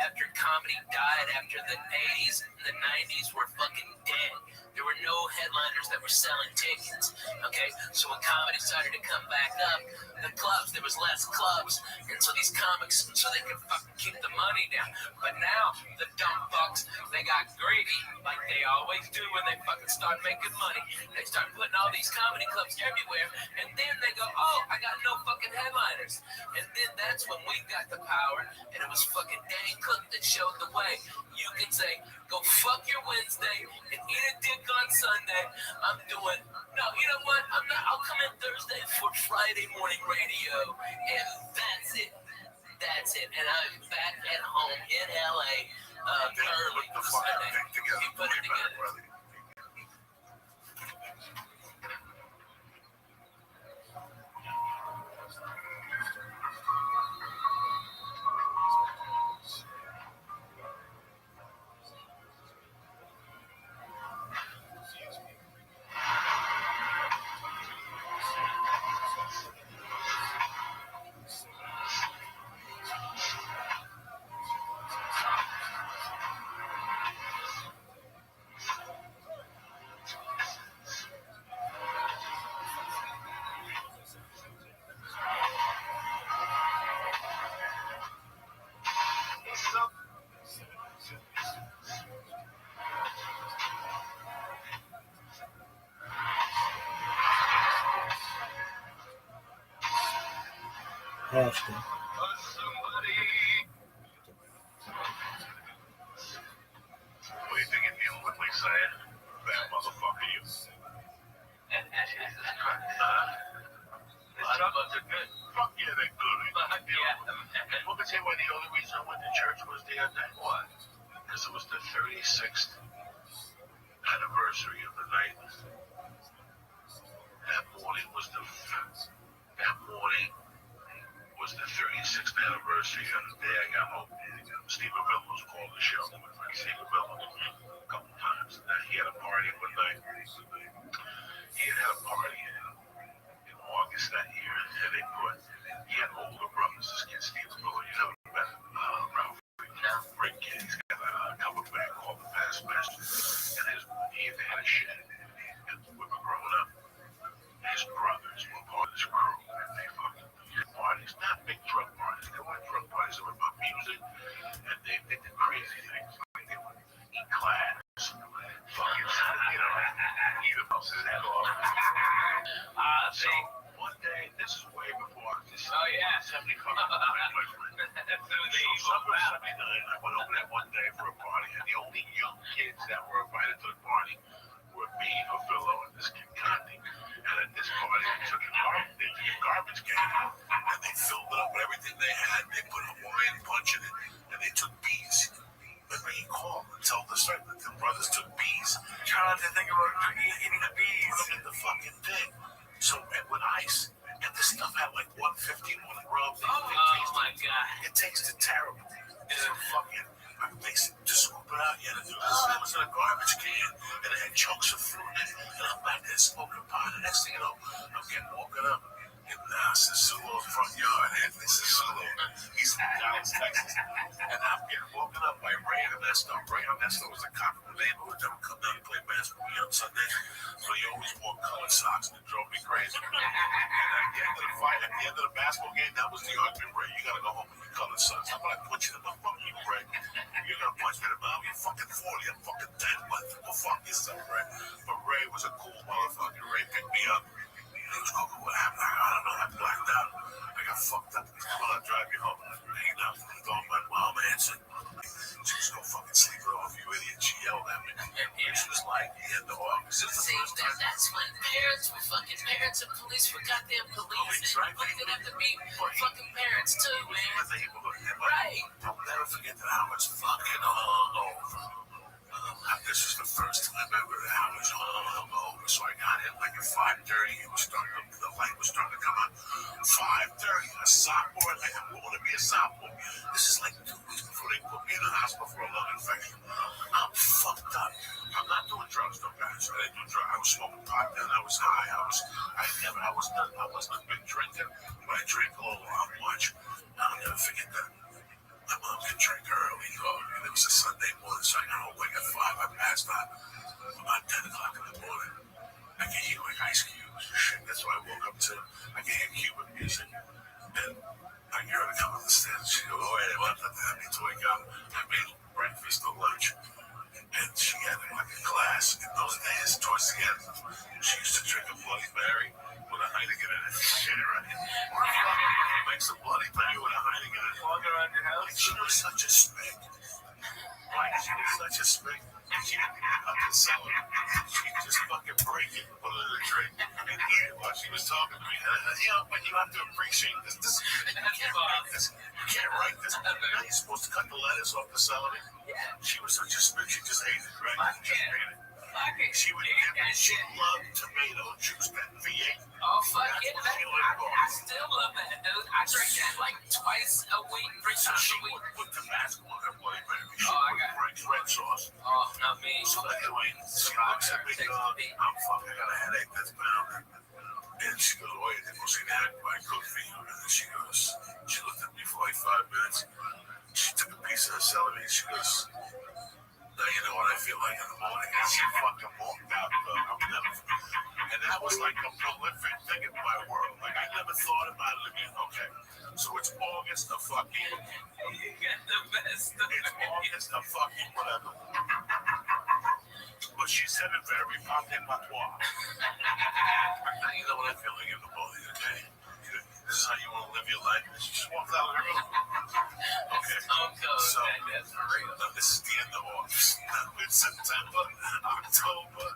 S5: after comedy died after the 80s and the 90s were fucking dead. There were no headliners that were selling tickets. Okay, so when comedy started to come back up, the clubs, there was less clubs, and so these comics, so they could fucking keep the money down. But now the dumb fucks, they got greedy like they always do when they fucking start making money. They start putting all these comedy clubs everywhere, and then they go, oh, I got no fucking headliners. And then that's when we got the power, and it was fucking Dane Cook that showed the way. You can say, go fuck your Wednesday and eat a dick on Sunday. I'm doing, no, you know what? I'll come in Thursday for Friday morning radio, and that's it. That's it. And I'm back at home in LA early Sunday. You put it together.
S4: Ashton.
S3: What do you think of dealing with Lisa? Bad motherfucker, you.
S5: Jesus Christ. The drugs are good.
S3: Fuck yeah, they're good.
S5: Yeah.
S3: Let me tell you why the only reason I went to church was the other day. Why? Because it was the 36th anniversary of the night. That morning was the 36th anniversary of the day I got home. Steve Avila was called the show. My friend Steve Avila a couple times. He had a party one night. He had a party in August that year, and he had older brothers. This kid Steve Avila, you never met Ralph. Great kid. He's got a cover band called the Past Master, and he had a shed. And we were growing up. His brothers were part of this crew, and they fucking parties, not big drug parties. They weren't drug parties. They were about music, and they did crazy things. Like they would eat class, fucking, eat a his head off. So one day, this is way before this.
S5: Oh yeah,
S3: 75. Summer of 79. I went over there one day for a party, and the only young kids that were invited to the party were me, Avilo, and this kid Condi. And at this party, they took a garbage can, and they filled it up with everything they had. They put Hawaiian punch in it, and they took bees. Remember, he called and told us that the brothers took bees.
S9: Trying to think about eating the bees.
S3: Put them in the fucking thing. So, and with ice. And this stuff had like 150 on the rub.
S5: Oh my God.
S3: It tasted terrible. It's a fucking, they just scoop it out. You had to do this. It was in a garbage can, and it had chunks of fruit in it. And I'm back there smoking pot. The next thing you know, I'm getting woken up. And this is Sulo's front yard, and this is Sulo. He's in Dallas, Texas. And I'm getting woken up by Ray Ernesto. Ray Ernesto was a cop in the neighborhood that would come down and play basketball on Sunday. So he always wore colored socks, and it drove me crazy. And at the end of the fight, at the end of the basketball game, that was the argument, Ray. You gotta go home with your colored socks. I'm gonna punch you in the fuck you, Ray. You're gonna punch me in the mouth. You're fucking 40. I'm fucking 10. What? Go fuck yourself, Ray. But Ray was a cool motherfucker. Ray picked me up. He was going, what happened? I don't know. I blacked out. I got fucked up. Come on, I'll drive you home. Hanging out with the dog. My mom answered. She was gonna fucking sleep it off, you idiot. She yelled at me.
S5: That's when parents were fucking parents and police were goddamn police. And police didn't have to be fucking parents too, man. Right.
S3: I'll never forget that I was fucking hungover. This is the first time ever that I was hungover. So I got in like at 5:30. It was starting to, the light was starting to come on. 5:30. A sophomore. I want to be a sophomore. This is like 2 weeks before they put me in the hospital for a lung infection. I'm fucked up. I'm not doing drugs though, guys. I didn't do drugs. I was smoking pot then. I was high. I wasn't a big drinker, but I drank a little. How much? I'll never forget that. My mom could drink early, and it was a Sunday morning, so I got home like at 5. I passed out about 10 o'clock in the morning. I could hear like ice cubes and shit. That's why I woke up to. I could hear Cuban music. And I hear her come up the stairs. She goes, "Oh, wait, what? That means wake up." I made breakfast or lunch. And she had like a glass. In those days, towards the end, she used to drink a Bloody Mary with a Heineken in it. Shit, right? Makes a Bloody Mary with a Heineken in it.
S9: Walking around your house.
S3: Like, she was such a spig. Like, she was such a spig. She didn't have to sell it. She'd just fucking break it, put it in a drink, and eat it while she was talking to me. But you have to appreciate this. You can't write this. You can't write this. Now you're supposed to cut the lettuce off the celery. She was such a spig. She just ate it, right? She just ate it. She would she loved tomato juice, that V8.
S5: Oh, fuck it. I still love that, dude. I drink that like twice a week, 3 times
S3: She
S5: a week.
S3: would put Tabasco on her Bloody Mary. She
S5: Oh, I
S3: would
S5: got
S3: bring red sauce.
S5: Oh, not me.
S3: So anyway, she looks at me, I'm fucking, I got a headache that's pounding. And she goes, "Oh, you didn't go see that? I cooked for you." And then she looked at me for like 5 minutes. She took a piece of her celery and she goes, "Now you know what I feel like in the morning." And she fucking walked out. And that was like a prolific thing in my world. Like, I never thought about it again. Okay, so it's August the fucking...
S5: You got the best.
S3: It's August the fucking whatever. But she said it very patois. Now you know what I feel like in the morning, okay? This is how you want to live your life. She just walked out of the room. Okay, so
S5: That's for real.
S3: now this is the end of August. Now it's September, October,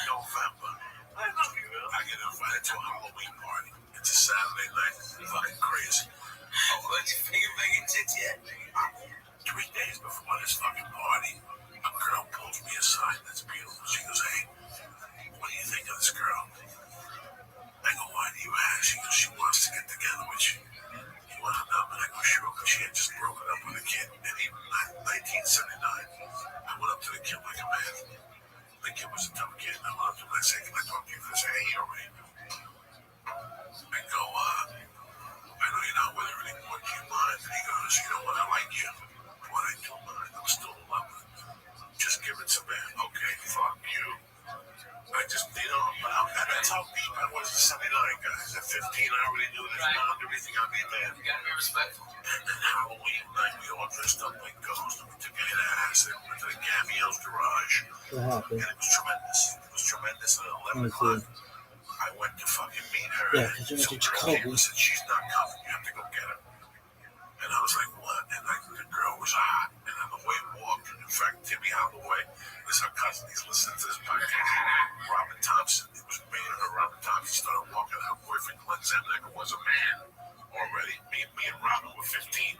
S3: November. I love you, man. I get invited to a Halloween party. It's a Saturday night. Fucking crazy.
S5: Oh, what you finger banging shit yet?
S3: 3 days before this fucking party, a girl pulls me aside. That's beautiful. She goes, "Hey, what do you think of this girl?" I go, "Why do you ask?" She goes, "She wants to get together with you." You want to know? And I go, "Sure," because she had just broken up with a kid. And even in 1979, I went up to the kid like a man. The kid was a tough kid. And I went up to him and I said, "Can I talk to you for a second?" He already knew. I go, "I know you're not with her anymore. Do you mind?" And he goes, "You know what? I like you. But I do mind. I'm still in love with her. Just give it to me." Okay, fuck you. I just, that's how deep I was at 79, guys. At 15, I already knew this. Right. Everything I'd be there.
S5: You gotta be respectful.
S3: And then Halloween night, we all dressed up like ghosts. We took a hit of acid, went to the Gabrielle's garage. And it was tremendous. It was tremendous. At 11 o'clock, I went to fucking meet her.
S4: Yeah, because you went to Jacoby.
S3: Said, "She's not coming. You have to go get her." And I was like, "What?" And the girl was hot. And on the way walking, in fact, Timmy Holloway is her cousin. He's listening to this podcast. Robin Thompson. It was me and her. Robin Thompson started walking. Her boyfriend, Glenn Zemnick, was a man already. Me and Robin were 15.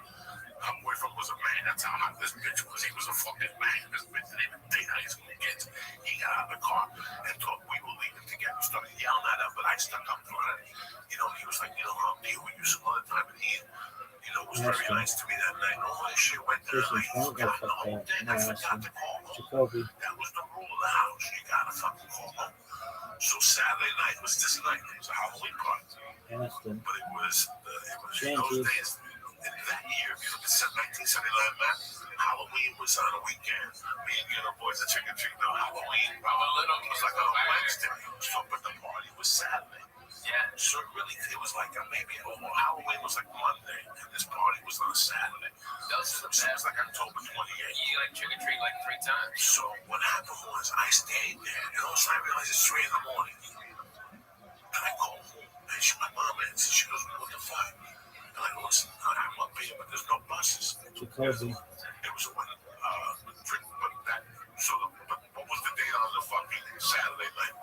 S3: Her boyfriend was a man. That's how hot this bitch was. He was a fucking man. This bitch didn't even date high school kids. He got out of the car and thought we were leaving together. Started yelling at him, but I stuck up for it. You know, he was like, "I'll deal with you some other time." And he, was very nice to me that night. All that shit went down. I forgot the whole thing. I forgot to call home.
S4: Jacoby.
S3: That was the rule of the house. You gotta fucking call home. So Saturday night was this night. It was a Halloween party.
S4: Aniston.
S3: But it was
S4: Thank
S3: those
S4: you.
S3: days. In that year, if you look at 1979, Matt, Halloween was on a weekend. Me and the other boys at Chicken Chick, no, Halloween was like on a Wednesday. So, but the party was Saturday.
S5: Yeah.
S3: So it was like Halloween was like Monday, and this party was on a Saturday.
S5: Those are the
S3: So it
S5: best.
S3: was like October 28th.
S5: You like trick or treat like 3 times.
S3: So what happened was I stayed there, and all of a sudden I realized it's 3 in the morning. And I called home, and my mom answered. She goes, "What the fuck?" And I go, "Listen, I'm up here, but there's no buses."
S4: Jacoby.
S3: It was when but what was the date on the fucking Saturday night?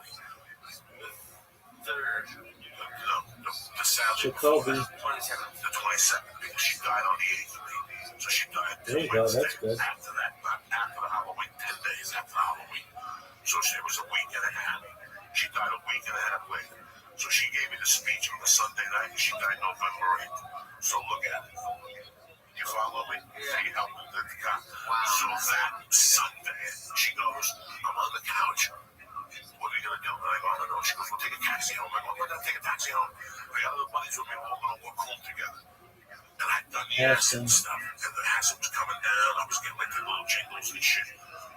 S4: Jacoby.
S9: 27th. The 27th, because she died on the 8th. So she died
S4: There you go,
S9: Wednesday.
S4: that's good.
S9: After that, not after the Halloween, 10 days after Halloween. So it was a week and a half. She died a week and a half later. So she gave me the speech on the Sunday night, and she died November 8th. So look at it. You follow me? Yeah. She helped me with the guy. Wow. So that Sunday, she goes, I'm on the couch. What are you going to do? And I go, I don't know. She goes, we'll take a taxi home. I go, we're going to take a taxi home. I got other buddies with me. We're all going to walk home together. And I'd done the acid stuff. And the acid was coming down. I was getting like the little jingles and shit.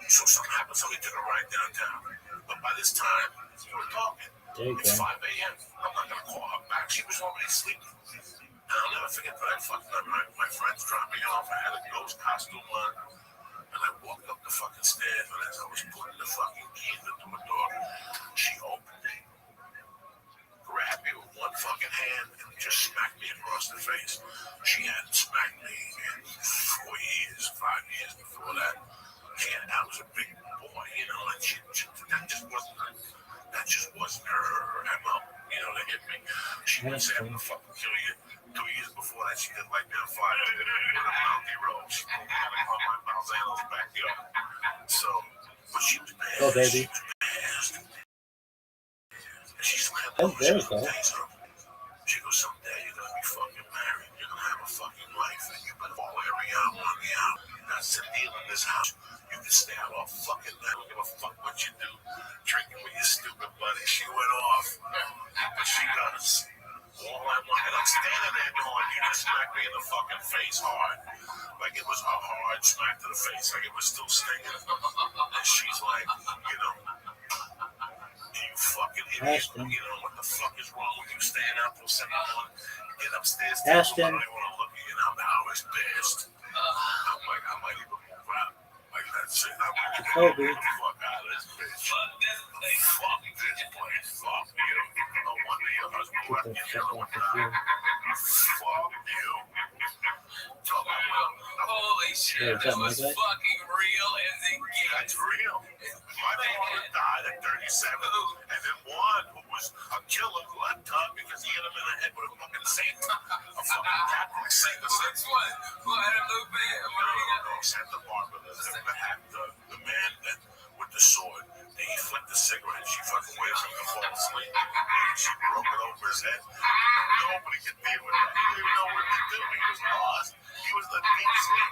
S9: So something happened. Somebody took a ride downtown. But by this time, we were talking. It's 5 a.m. I'm not going to call her back. She was already sleeping. And I'll never forget that my friends dropped me off. I had a ghost costume on. And I walked up the fucking stairs. And as I was putting the fucking keys into the door, she opened it, grabbed me with one fucking hand, and just smacked me across the face. She hadn't smacked me in 4 years, 5 years before that. And I was a big boy, you know, and that just wasn't her MO, you know, to hit me. She didn't say, I'm gonna fucking kill you. 2 years before that, she did light me on fire with a mounty road. She put me on my Balzano's backyard. So, but she was mad.
S4: Oh, baby.
S9: She was mad. And she slammed
S4: Oh, there you go.
S9: She goes, someday you're gonna be fucking married. You're gonna have a fucking life, and you better follow every hour on the hour. That's the deal in this house. You can stay out all fucking night. I don't give a fuck what you do. Drinking with your stupid buddy. She went off. But she got us. All I want, and I'm standing there going, you just smacked me in the fucking face hard. Like it was a hard smack to the face. Like it was still stinging. And she's like, you know, you fucking idiot. You know, what the fuck is wrong with you? Staying out till 7 o'clock. Get upstairs.
S4: Ashton.
S9: I don't even want to look at you. And I was pissed. I'm like, I might even move out. Like, that's it. I'm like,
S4: Jacoby.
S9: get the fuck out of this bitch. Fuck this place. Fuck you. No wonder your husband left you the other one time. Fuck you. Talk about,
S5: Holy shit, that was fucking real as it gets.
S9: That's real. My father died at 37, and then one who was a killer left Tug because he hit him in the head with a fucking saint. A fucking Catholic saint.
S5: Which one? Who had a little bit?
S9: No, Santa Barbara, the man that with the sword. He flicked the cigarette. She fucking waited for him to fall asleep. She broke it over his head. Nobody could deal with that. He didn't even know what to do. He was lost. He was the deep sleep.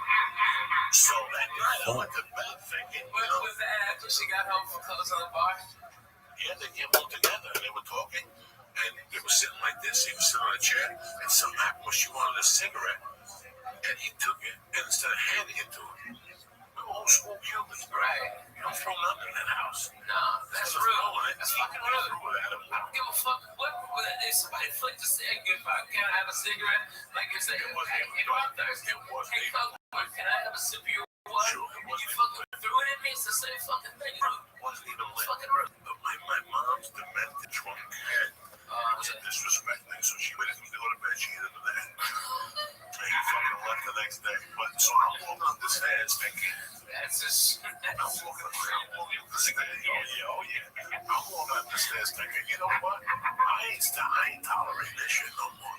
S9: So that night I went to bed thinking,
S5: What was that after she got home from closing the bar?
S9: Yeah, they came home together and they were talking. And they were sitting like this. He was sitting on a chair. And something happened where she wanted a cigarette. And he took it. And instead of handing it to her, old school Cubans,
S5: right?
S9: You don't throw nothing in that house.
S5: Nah, that's rude. That's fucking rude.
S9: I don't
S5: give a fuck. What if somebody flicked a cigarette? Can I have a cigarette? Like you said, if I'm thirsty, hey, can I have a sip of your water?
S9: Sure,
S5: you fucking threw it at me. It's the same fucking thing.
S9: It wasn't even lit.
S5: Fucking rude.
S9: But my mom's demented drunk head was a disrespect thing, so she waited for me to go to bed. She hit him in the head. And he fucking left the next day. But so I'm walking up the stairs thinking,
S5: that's just.
S9: I'm walking up the stairs. Oh yeah. I'm walking up the stairs thinking, you know what? I ain't tolerating this shit no more.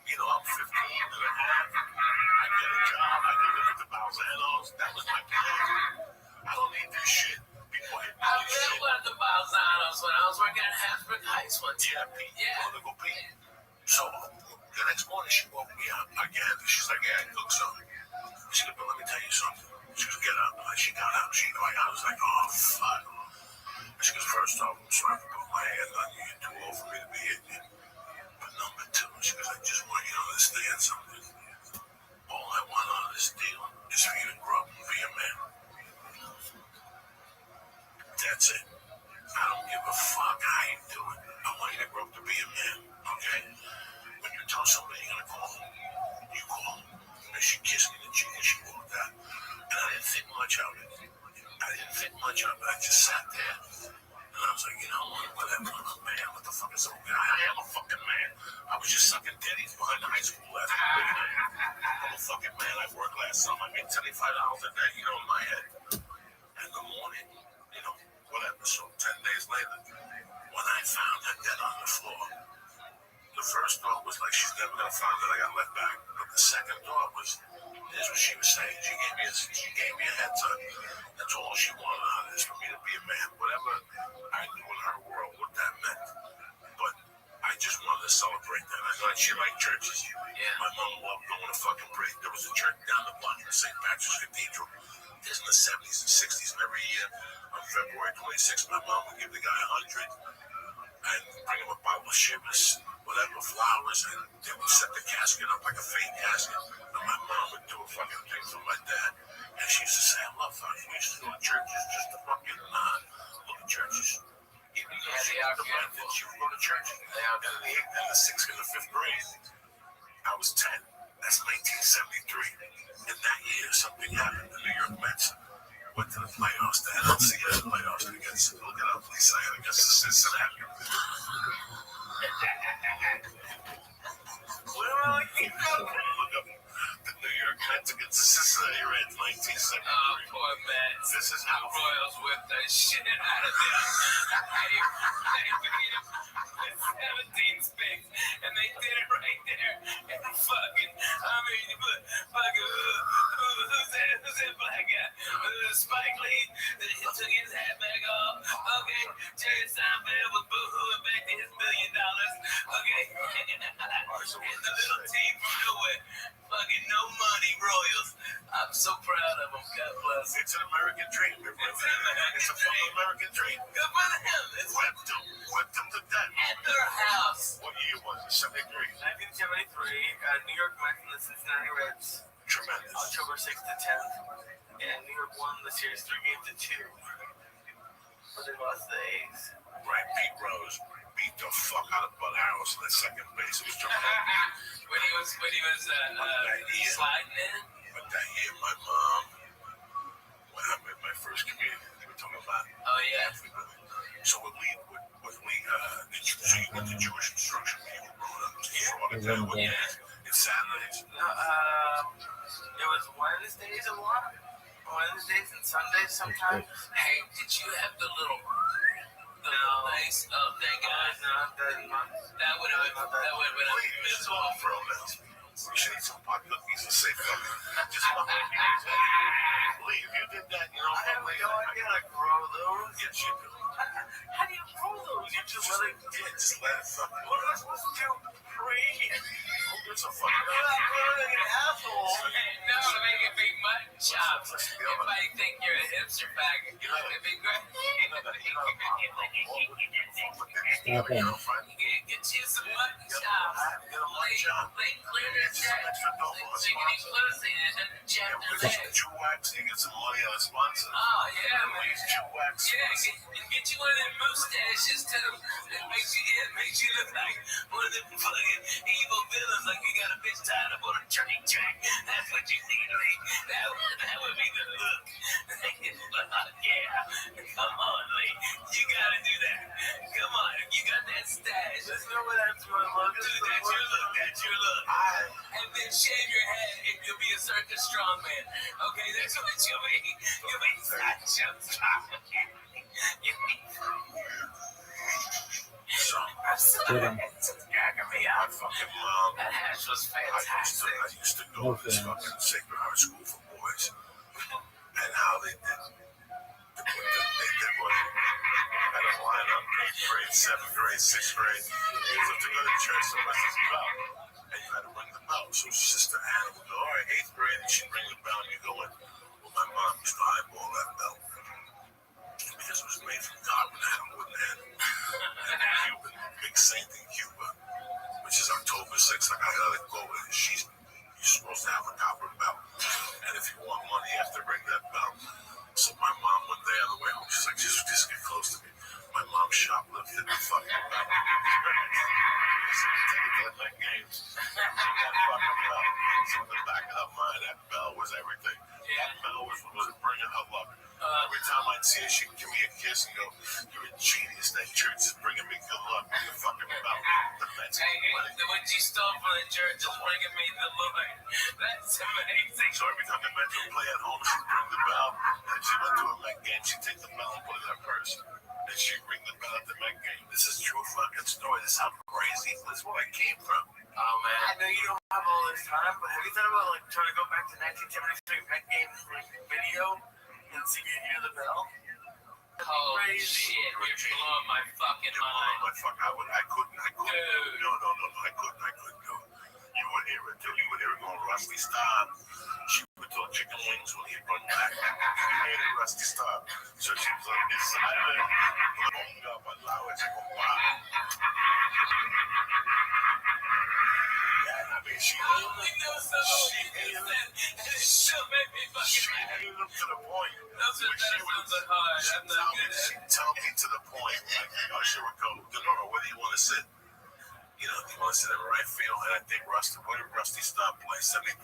S9: You know, I'm 15 and a half. I get a job. I can live at the Balzanos. That was my plan. I don't need this shit. People hit me
S5: I
S9: with shit.
S5: lived at the Balzanos when I was working at Hasbrook Heights one time.
S9: Yeah, Pete. Yeah. You want to go Pete? So the next morning she woke me up again. She's like, yeah, I cook something. She said, but let me tell you something. She goes, get up. And she got up. I was like, oh, fuck. She goes, first off, I'm sorry to put my hand on you. You're too old for me to be hitting you. But number two, she goes, I just want you to understand something. All I want on this deal is for you to grow up and be a man. That's it. I don't give a fuck how you do it. I want you to grow up to be a man, okay? When you tell somebody you're gonna call them, you call them. And she kissed me in the cheek and she walked out. And I didn't think much of it. I just sat there. And I was like, you know what, whatever, I'm a man. What the fuck is up? I am a fucking man. I was just sucking titties behind the high school last week. I'm a fucking man. I worked last summer. I made $75 a day, you know, in my head. And the morning, you know, whatever. So 10 days later, when I found her dead on the floor, the first thought was like
S3: she's never gonna find that I got let back. But the second thought was, here's what she was saying. She gave me a heads up. That's all she wanted out of this, for me to be a man. Whatever I knew in her world what that meant. But I just wanted to celebrate that. I know she liked churches.
S5: Yeah.
S3: My mom loved going to fucking pray. There was a church down the block in St. Patrick's Cathedral. There's in the 70s and 60s, and every year on February 26th, my mom would give the guy 100 and bring him a bottle of shivers, whatever, flowers, and they would set the casket up like a fake casket. And my mom would do a fucking thing for my dad. And she used to say, I love how we used to go to churches just to fucking look at churches. Even though she was demanded, she would go to church. And in the 6th and the 5th grade, I was 10. That's 1973. In that year, something happened. The New York Mets went to the playoffs, the NLCS playoffs, against, look it up, please, against the Cincinnati. Well, you know, look up the New York Mets against the Cincinnati Reds, 1973.
S5: Oh, poor Mets.
S3: This is
S5: The
S3: how
S5: Royals whipped the shit out of them. They beat them with 17 picks, and they did it right there. And fucking, I mean, fucking, who's that black guy? Spike Lee, he took his hat back off. Okay, Jerry Seinfeld was boo-hooing back to his $1 billion. Okay, and the little team from nowhere. Fucking no money Royals. I'm so proud of them. God bless.
S3: It's an American dream. It's a fucking American dream.
S5: Good for them. It's
S3: Whipped them to death.
S5: at their house.
S3: What year was it? 73.
S9: 1973, New York Mets and the Cincinnati Reds.
S3: Tremendous.
S9: October 6th to 10th. And New York won the series 3-2. But they lost the A's.
S3: Right, Pete Rose beat the fuck out of Bud Harris in the second base. It was tremendous.
S5: when he was sliding in.
S3: But that year, my mom, when I made my first community, we were talking about.
S5: Oh yeah.
S3: So when we so you went to Jewish instruction when you were growing up. It's Saturdays.
S9: No, it was Wednesdays a lot. Wednesdays and Sundays sometimes.
S5: Hey, did you have the little nice that guy? That would have been a miserable
S3: for a minute. We should eat some pot cookies and say fucking just fucking leave. You did that, you know.
S9: I have no idea how to grow those.
S3: Yes, you do.
S9: How do you grow those? You just let it.
S3: Yeah, just let it fucking.
S9: What am I supposed to do? Pray?
S3: Who gives a fuck?
S9: I'm not growing an asshole.
S5: No, to make it big mutton chops. Everybody think you're a hipster faggot.
S3: You know,
S5: It'd be great. Get you some mutton chops. Lay clear their check. Chickeny pussy and then check their legs.
S3: Chew wax, you get some money on a sponsor.
S5: Oh, yeah, man.
S3: Please, chew wax.
S5: Yeah, and get you one of them mustaches, too. That makes you look like one of them fucking evil villains, like you got a bitch tied up on a train track. That's what you need, Lee. That would be the look. Yeah, come on, Lee. You gotta do that. Come on, you got that stash.
S9: There's no way that's my look.
S5: Dude, that's your look. That's your look. And then shave your head and you'll be a circus strongman. Okay, that's what you'll be. You'll be such a strongman. I'm sorry. It's gagging me
S3: My
S5: out.
S3: fucking mom.
S5: That hash was fantastic.
S3: I used to go to this fucking Sacred Heart School for Boys. And how they did what had a lineup, 8th grade, 7th grade, 6th grade. You have to go to church, somebody says bell. And you had to ring the bell. So Sister Anna would go, all right, 8th grade, and she'd ring the bell, and you go in. Well, my mom used to eyeball that bell. Because it was made from carbon and a wooden handle. And in Cuba, big saint in Cuba, which is October 6th, like I gotta go with it. You're supposed to have a copper bell. And if you want money, you have to ring that bell. So my mom one day on the way home, she's like, just get close to me. My mom shoplifted the fucking bell. Take it to the Met games. That fucking bell. So in the back of her mind, that bell was everything. That bell was bringing her luck. Every time I'd see her, she'd give me a kiss and go, you're a genius. That church is bringing me good luck with the fucking bell. The Mets
S5: Hey, what you stole from the church is bringing me the Lord. That's amazing.
S3: So every time the Mets would play at home, she'd ring the bell. And she went to a Met game, she'd take the bell and put it in her purse. And she'd ring the bell at the Met game. This is true fucking story. This is how crazy. This is where I came from.
S5: Oh man.
S9: I know you don't have all this time, but have you thought about like trying to go back to 1973 Met Games like video and see if you hear the bell?
S5: Holy shit, you're blowing my fucking mind.
S3: I couldn't.
S5: Dude.
S3: No, I couldn't do it. You would hear it, dude. You would hear it going, Rusty, stop. She would throw chicken wings when he'd run back. She hated Rusty, stop. So she was like, it's silent. Up, allow it to go by. Yeah, I mean, she
S5: I only know some of what you said, and it still made me fucking mad.
S3: hated him to the point.
S5: Those are better sounds than hard. I'm not good at
S3: She'd tell me to the point, like, oh, she would go, Denora, where do you want to sit? You know, he wants to sit in right field, and I think where did Rusty stop play? 73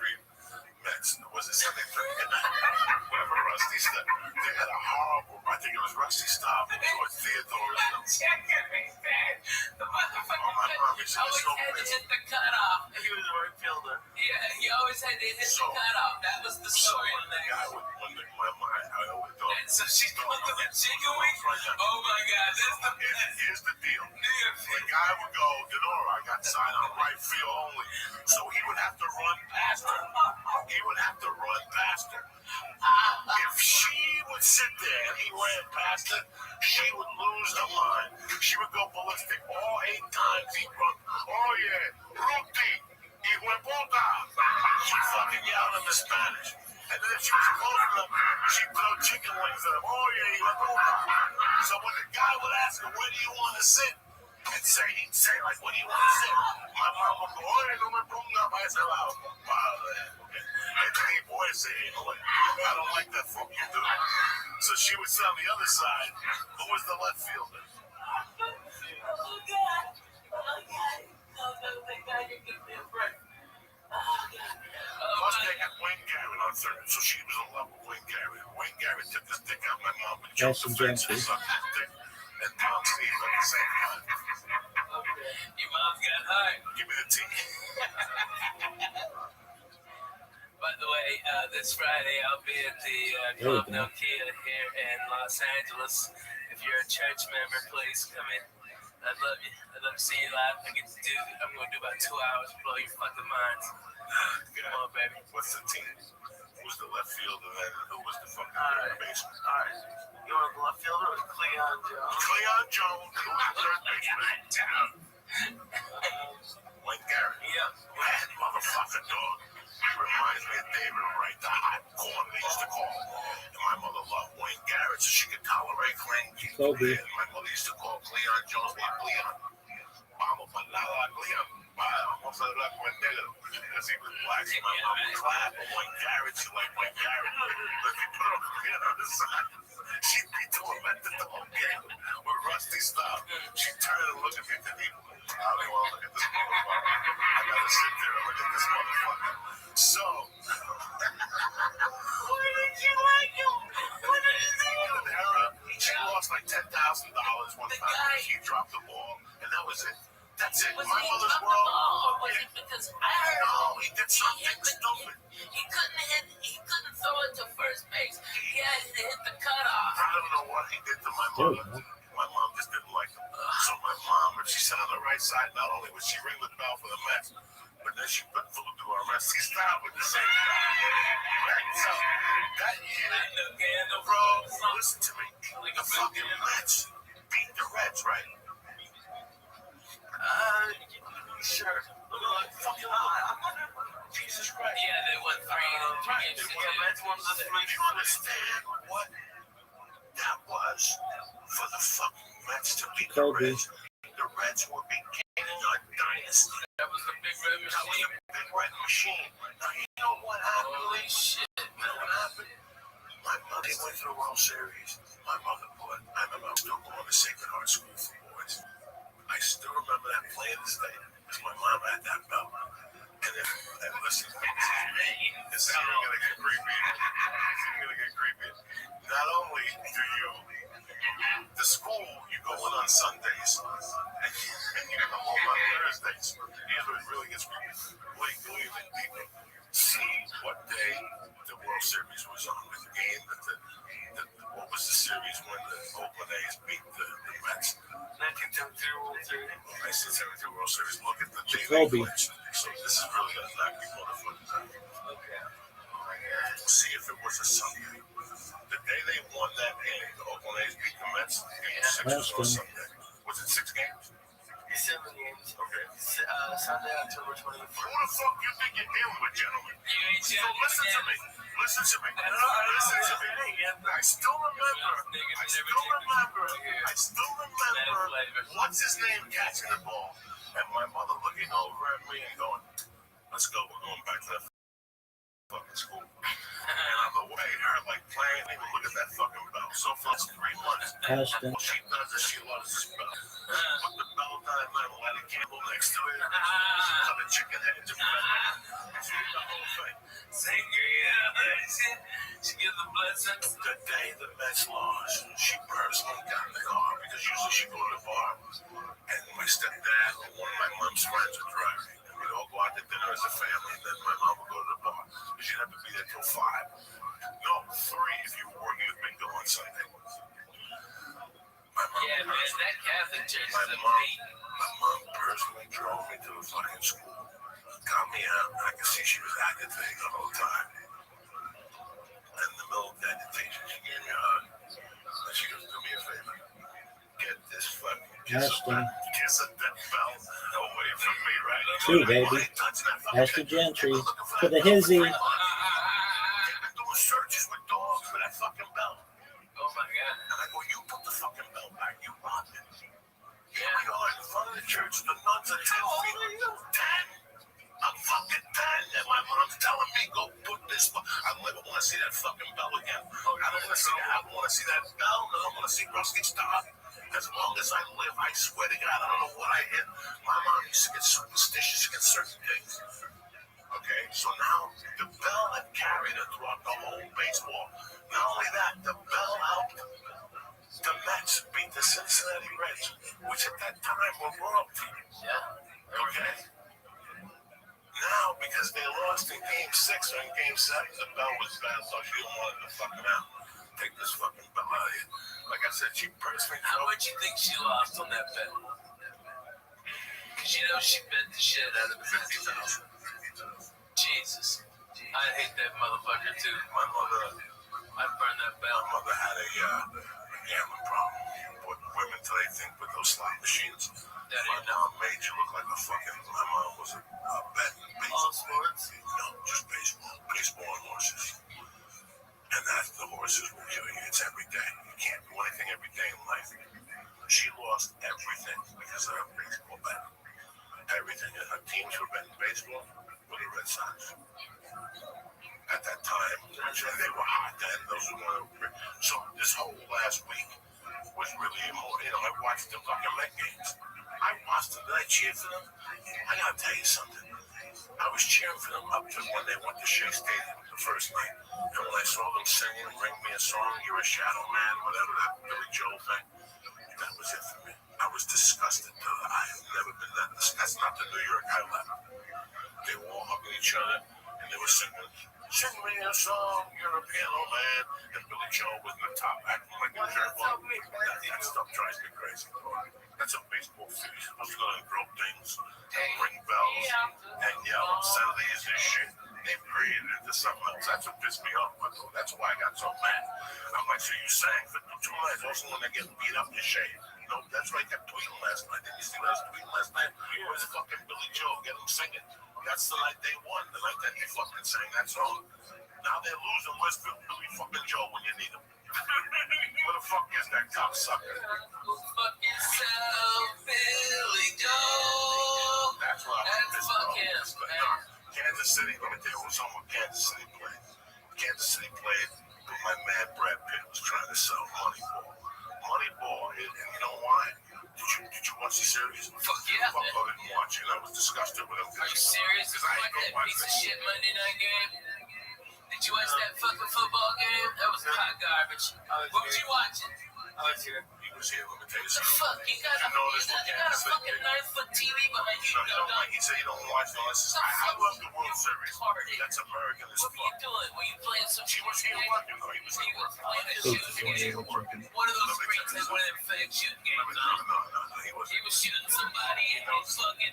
S3: Mets. Was it 73? Whatever Rusty stopped. They had a horrible, I think it was Rusty stop or Theodore.
S5: The motherfucker
S3: Oh, my mom, it's
S5: always
S3: so
S5: had to
S3: crazy.
S5: hit the cutoff.
S9: He was a right fielder.
S5: Yeah, he always had to hit the
S3: So-
S5: cutoff. That was the
S3: So
S5: story.
S3: when the guy would, when my mind, I always thought,
S5: And so she's going to the chicken wings. Oh my God, that's the best.
S3: here's the deal.
S5: New York
S3: The
S5: City.
S3: guy would go, Denora, I got signed on right field only. So he would have to run past her. He would have to run past her. If she would sit there and he ran past her, she would lose her mind. She would go ballistic. All 8 times he'd run. Oh yeah, Ruti, hijo de puta. She'd fucking yell him in Spanish. And then if she was close enough, she'd throw chicken wings at him. Oh yeah, hijo de puta. So when the guy would ask her, where do you want to sit? He'd say like, what do you want to sit? My mom would go, oye, no me ponga para ese lado, compadre. And then he boy say, I don't like that fucking dude. So she would sit on the other side. Who was the left fielder?
S5: Oh God. Oh God. No, thank God you give me a break. Oh God.
S3: Plus they got Wayne Garrett on third. So she was in love with Wayne Garrett. Wayne Garrett took his dick out. My mom would jump the fence and suck his dick. And Tom Steve at the same time.
S5: Your mom's got high.
S3: Give me the tea.
S5: By the way, this Friday I'll be at the Club Nokia here in Los Angeles. If you're a church member, please come in. I'd love you. I'd love to see you live. I'm going to do about 2 hours, blow your fucking minds. Come on, baby.
S3: What's the team? Who's the left fielder and who was the fucking baseman?
S9: Alright. You want the left fielder or Cleon Jones?
S3: Cleon Jones, who was third baseman. Wayne Garrett.
S5: Yeah.
S3: That motherfucker, dog. Reminds me of David Wright, the hot corn they used to call. And my mother loved Wayne Garrett so she could tolerate clean.
S4: Kobe.
S3: And my mother used to call Cleon Jones like Cleon. Vamos para la Cleon. Vamos a hablar con el negro. Because he was black. So my mom would clap for Wayne Garrett. She liked Wayne Garrett. Let me put on Cleon on the side. She'd be to him at the whole game with Rusty style. She'd turn and look at me and be, I don't want to look at this motherfucker. I gotta sit there and look at this motherfucker. So,
S5: Why did you like him? What did you do?
S3: she lost like $10,000 one time. He dropped the ball, and that was it. That's it.
S5: Was
S3: My
S5: he
S3: mother's
S5: dropped the
S3: world.
S5: ball, or was it because I heard
S3: No, he did something stupid.
S5: he couldn't throw it to first base. He had to hit the cutoff.
S3: I don't know what he did to my mother. My mom just didn't like him. So my mom, if she sat on the right side, not only would she ring the bell for the Mets, but then she put voodoo on Rusty style with the same guy. So that year, bro, listen to me. The fucking Mets beat the Reds, right?
S9: Sure.
S3: Fucking Jesus Christ.
S5: Yeah, they won three games to two.
S9: That's one of the
S3: Do you understand what that was for the fucking Mets to beat the
S4: Kobe.
S3: Reds? The Reds were beginning a dynasty.
S5: That was the big red
S3: That was
S5: machine.
S3: a big red machine. Now, you know what happened?
S5: Holy shit.
S3: You know what happened? My mother went to the World Series. My mother put, I remember I was still going to Sacred Heart School for Boys. I still remember that play this day because my mom had that belt. And listen, this is going to get creepy. This is going to get creepy. Not only do you, the school, you go in on Sundays and you come home on Thursdays. Here's what really gets me. Blake Williams people see what day the World Series was on. The game that what was the series when the Oakland A's beat the Mets?
S9: 1973 World Series.
S3: 1973 World Series. Look at the day
S4: Kobe.
S3: they clinched. See if it was a Sunday. The day they won that game, the Oakland A's beat the Mets. Game 6 was on Sunday. Was it 6 games?
S9: 7 games.
S3: Okay.
S9: Sunday, October 24th.
S3: Who the fuck you think you're dealing with, gentlemen? So listen to me. Listen to me.
S9: I don't know.
S3: Listen to me. I still remember what's his name catching the ball. And my mother looking over at me and going, let's go. We're going back to that fucking school. And on the way, her like playing, even look at that fucking bell. So far, it's 3 months. What she does is she loves this bell. She put the bell down and light a candle next to it. She cut a chicken head into it. She did the whole thing.
S5: She gives the blood sense.
S3: The day the Mets lost, she personally got in the car because usually she go to the bar. And my stepdad or one of my mom's friends would drive me. And we'd all go out to dinner as a family. And then my mom would go to the bar. But she'd have to be there till 5. No, 3 if you were working with Bingo on Sunday. My mom
S5: Yeah, man, that Catholic church is a beat.
S3: My mom personally drove me to the fucking school. Got me out. And I could see she was agitating the whole time. And in the middle of the agitation, she gave me a hug. And she goes, do me a favor. Get this fucking kiss of that bell away from me, right?
S4: 2, baby. That's the gentry. For the hizzy.
S3: They've been doing searches with dogs for that fucking bell.
S5: Oh my God.
S3: And I go, you put the fucking bell back, you robbed it. Here we are in front of the church, the nuns are 10 feet. 10? I'm fucking 10, and my mom's telling me, go put this. I never want to see that fucking bell again. I don't want to see that. I don't want to see that bell. I don't want to see Rusty stop. As long as I live, I swear to God, I don't know what I hit. My mom used to get superstitious against certain things. Okay, so now the bell had carried her throughout the whole baseball. Not only that, the bell helped the Mets beat the Cincinnati Reds, which at that time were royalty.
S5: Yeah.
S3: Okay? Now, because they lost in Game 6 or in Game 7, the bell was bad, so she didn't want to fuck him out. Take this fucking bell out of here. Like I said, she personally
S5: How much you think she lost on that bet? Because you know she bet the shit out of the
S3: 50,000.
S5: Jesus. I hate that motherfucker too.
S3: My mother
S5: that bell.
S3: My mother had a gambling problem. What women today think with those slot machines. My mom made you look like a fucking. My mom was a bet in baseball.
S5: All sports?
S3: No, just baseball. Baseball and horses. And that's the horses will kill you. It's every day. You can't do anything every day in life. She lost everything because of her baseball bet. Everything. And her teams were betting baseball were the Red Sox. At that time, they were hot then. Those were one of the. So this whole last week was really important. You know, I watched the fucking Met games. I watched them. Did I cheer for them? I gotta tell you something. I was cheering for them up to when they went to Shea Stadium the first night. And when I saw them singing, Ring Me a Song, You're a Shadow Man, whatever that Billy Joel thing, that was it for me. I was disgusted. I have never been that disgusted. That's not the New York I left. They were all hugging each other, and they were singing, Sing me a song, you're a piano man. And Billy Joel was in the top acting like a jerk. That stuff drives me crazy. That's a baseball field. You're supposed to go and throw things and ring bells and yell. Instead of these shit, they've created it to something else. That's what pissed me off. That's why I got so mad. I'm like, so you sang for 2 nights. Also, when they get beat up, you shave. You know, that's why I kept tweeting last night. Did you see what I was tweeting last night? It was fucking Billy Joel. Get him singing. That's the night they won. The night that they fucking sang that song. Now they're losing. Where's Billy fucking Joel when you need him? Where the fuck is that cocksucker?
S5: Go fuck yourself, Billy Joel.
S3: That's what I'm pissed off. Kansas City, let me tell you what song Kansas City played. Kansas City played, but my man Brad Pitt was trying to sell Moneyball. Moneyball, and you know why? Did you watch the series?
S5: Fuck yeah.
S3: Fuck, I didn't watch it. I was disgusted with him.
S5: Are you serious? Did you watch that piece of shit Monday night game? Did you watch that fucking football game? That was hot garbage. What was you watching?
S9: I was here.
S3: He was here. Let me tell you
S5: The
S3: something.
S5: fuck? You got a fucking 9-foot TV behind you.
S3: No, he said he don't watch it unless it's. I love the World Series. That's American as
S5: What were you
S3: fuck.
S5: doing? Were you playing some
S3: He was here working. No, he was here working.
S5: playing a shooting game? One of those screens had one of them fake shooting games on it.
S3: No, he wasn't.
S5: He was shooting somebody in fucking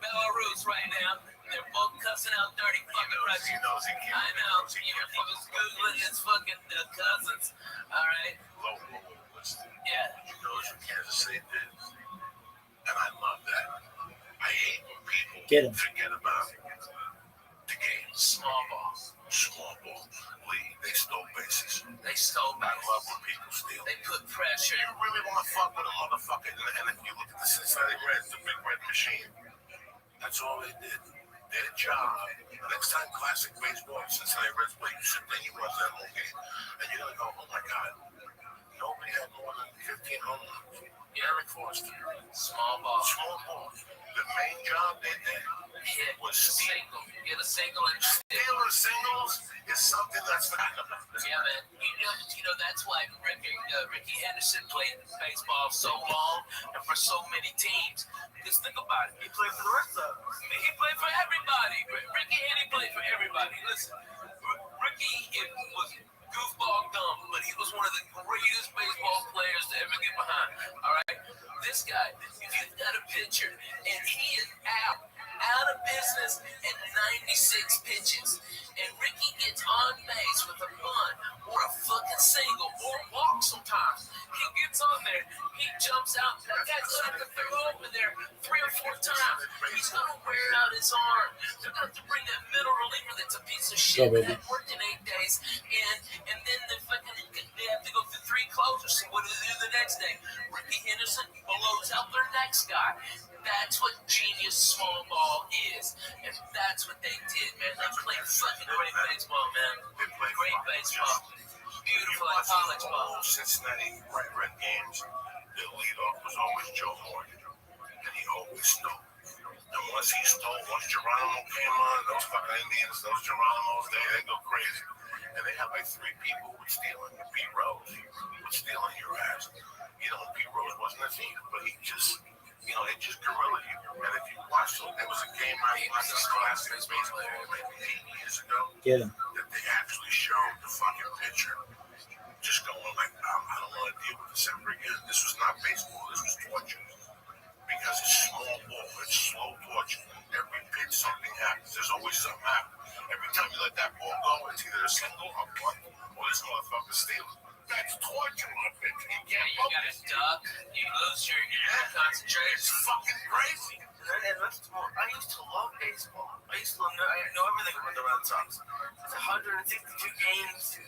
S5: Belarus right now. They're both cussing out dirty fucking Russians.
S3: He knows he can't.
S5: I know. He was Googling his fucking cousins. All right.
S3: Listen.
S5: Yeah.
S3: He knows what Kansas City did. And I love that. I hate when people forget about the game.
S5: Small ball.
S3: Small ball. They stole bases.
S5: They stole
S3: I
S5: bases.
S3: love when people steal.
S5: They put pressure.
S3: You really want to fuck with a motherfucker? And if you look at the Cincinnati Reds, the big red machine, that's all they did. Their job. Next time classic baseball, Cincinnati Reds play, you sit there and you watch that whole game. And you're going to go, oh my God, nobody had more than 15 home runs. Eric Foster.
S5: Small ball.
S3: Small ball. The main job they did was steal.
S5: Get a single and
S3: Stealing singles is something that's forgotten about.
S5: yeah, man. You know that's why Ricky Henderson played baseball so long and for so many teams. Just think about it.
S9: He played for the rest of us.
S5: He played for everybody. Ricky Henry played for everybody. Listen, Ricky was goofball dumb, but he was one of the greatest baseball players to ever get behind. All right, this guy, if you've got a pitcher and he is out of business in 96 pitches, and Ricky gets on base with a bunt or a fucking single or a walk sometimes, he gets on there, he jumps out, that guy's gonna have to throw over there 3 or 4 times. He's gonna wear out his arm. They're gonna have to bring that middle reliever that's a piece of shit that had worked in 8 days, and then they have to go through 3 closers. So what do they do the next day? Ricky Henderson blows out their next guy. That's what genius small ball is, and that's what they did, man. They played fucking great baseball, man. Great baseball. Beautiful college ball.
S3: Cincinnati Red games, the leadoff was always Joe Morgan, and he always stole. And once he stole, once Geronimo came on, those fucking Indians, those Geronimos, they go crazy. And they had like 3 people who were stealing. Pete Rose was stealing your ass. You know, Pete Rose wasn't a thief, but he just, you know, it just guerrilled you. And if you watch, there was a game I watched in classic baseball maybe 8 years ago that they actually showed the fucking pitcher just going like, I don't want to deal with this ever again. This was not baseball. This was torture. Because it's small ball. It's slow torture. Every pitch, something happens. There's always something happens. Every time you let that ball go, it's either a single, a bunt, or this motherfucker steals. That's torture on a pitch. You can't
S5: You gotta duck. You lose your concentration.
S3: It's fucking crazy.
S9: And I used to love baseball. I know everything about the Red Sox. It's 162 games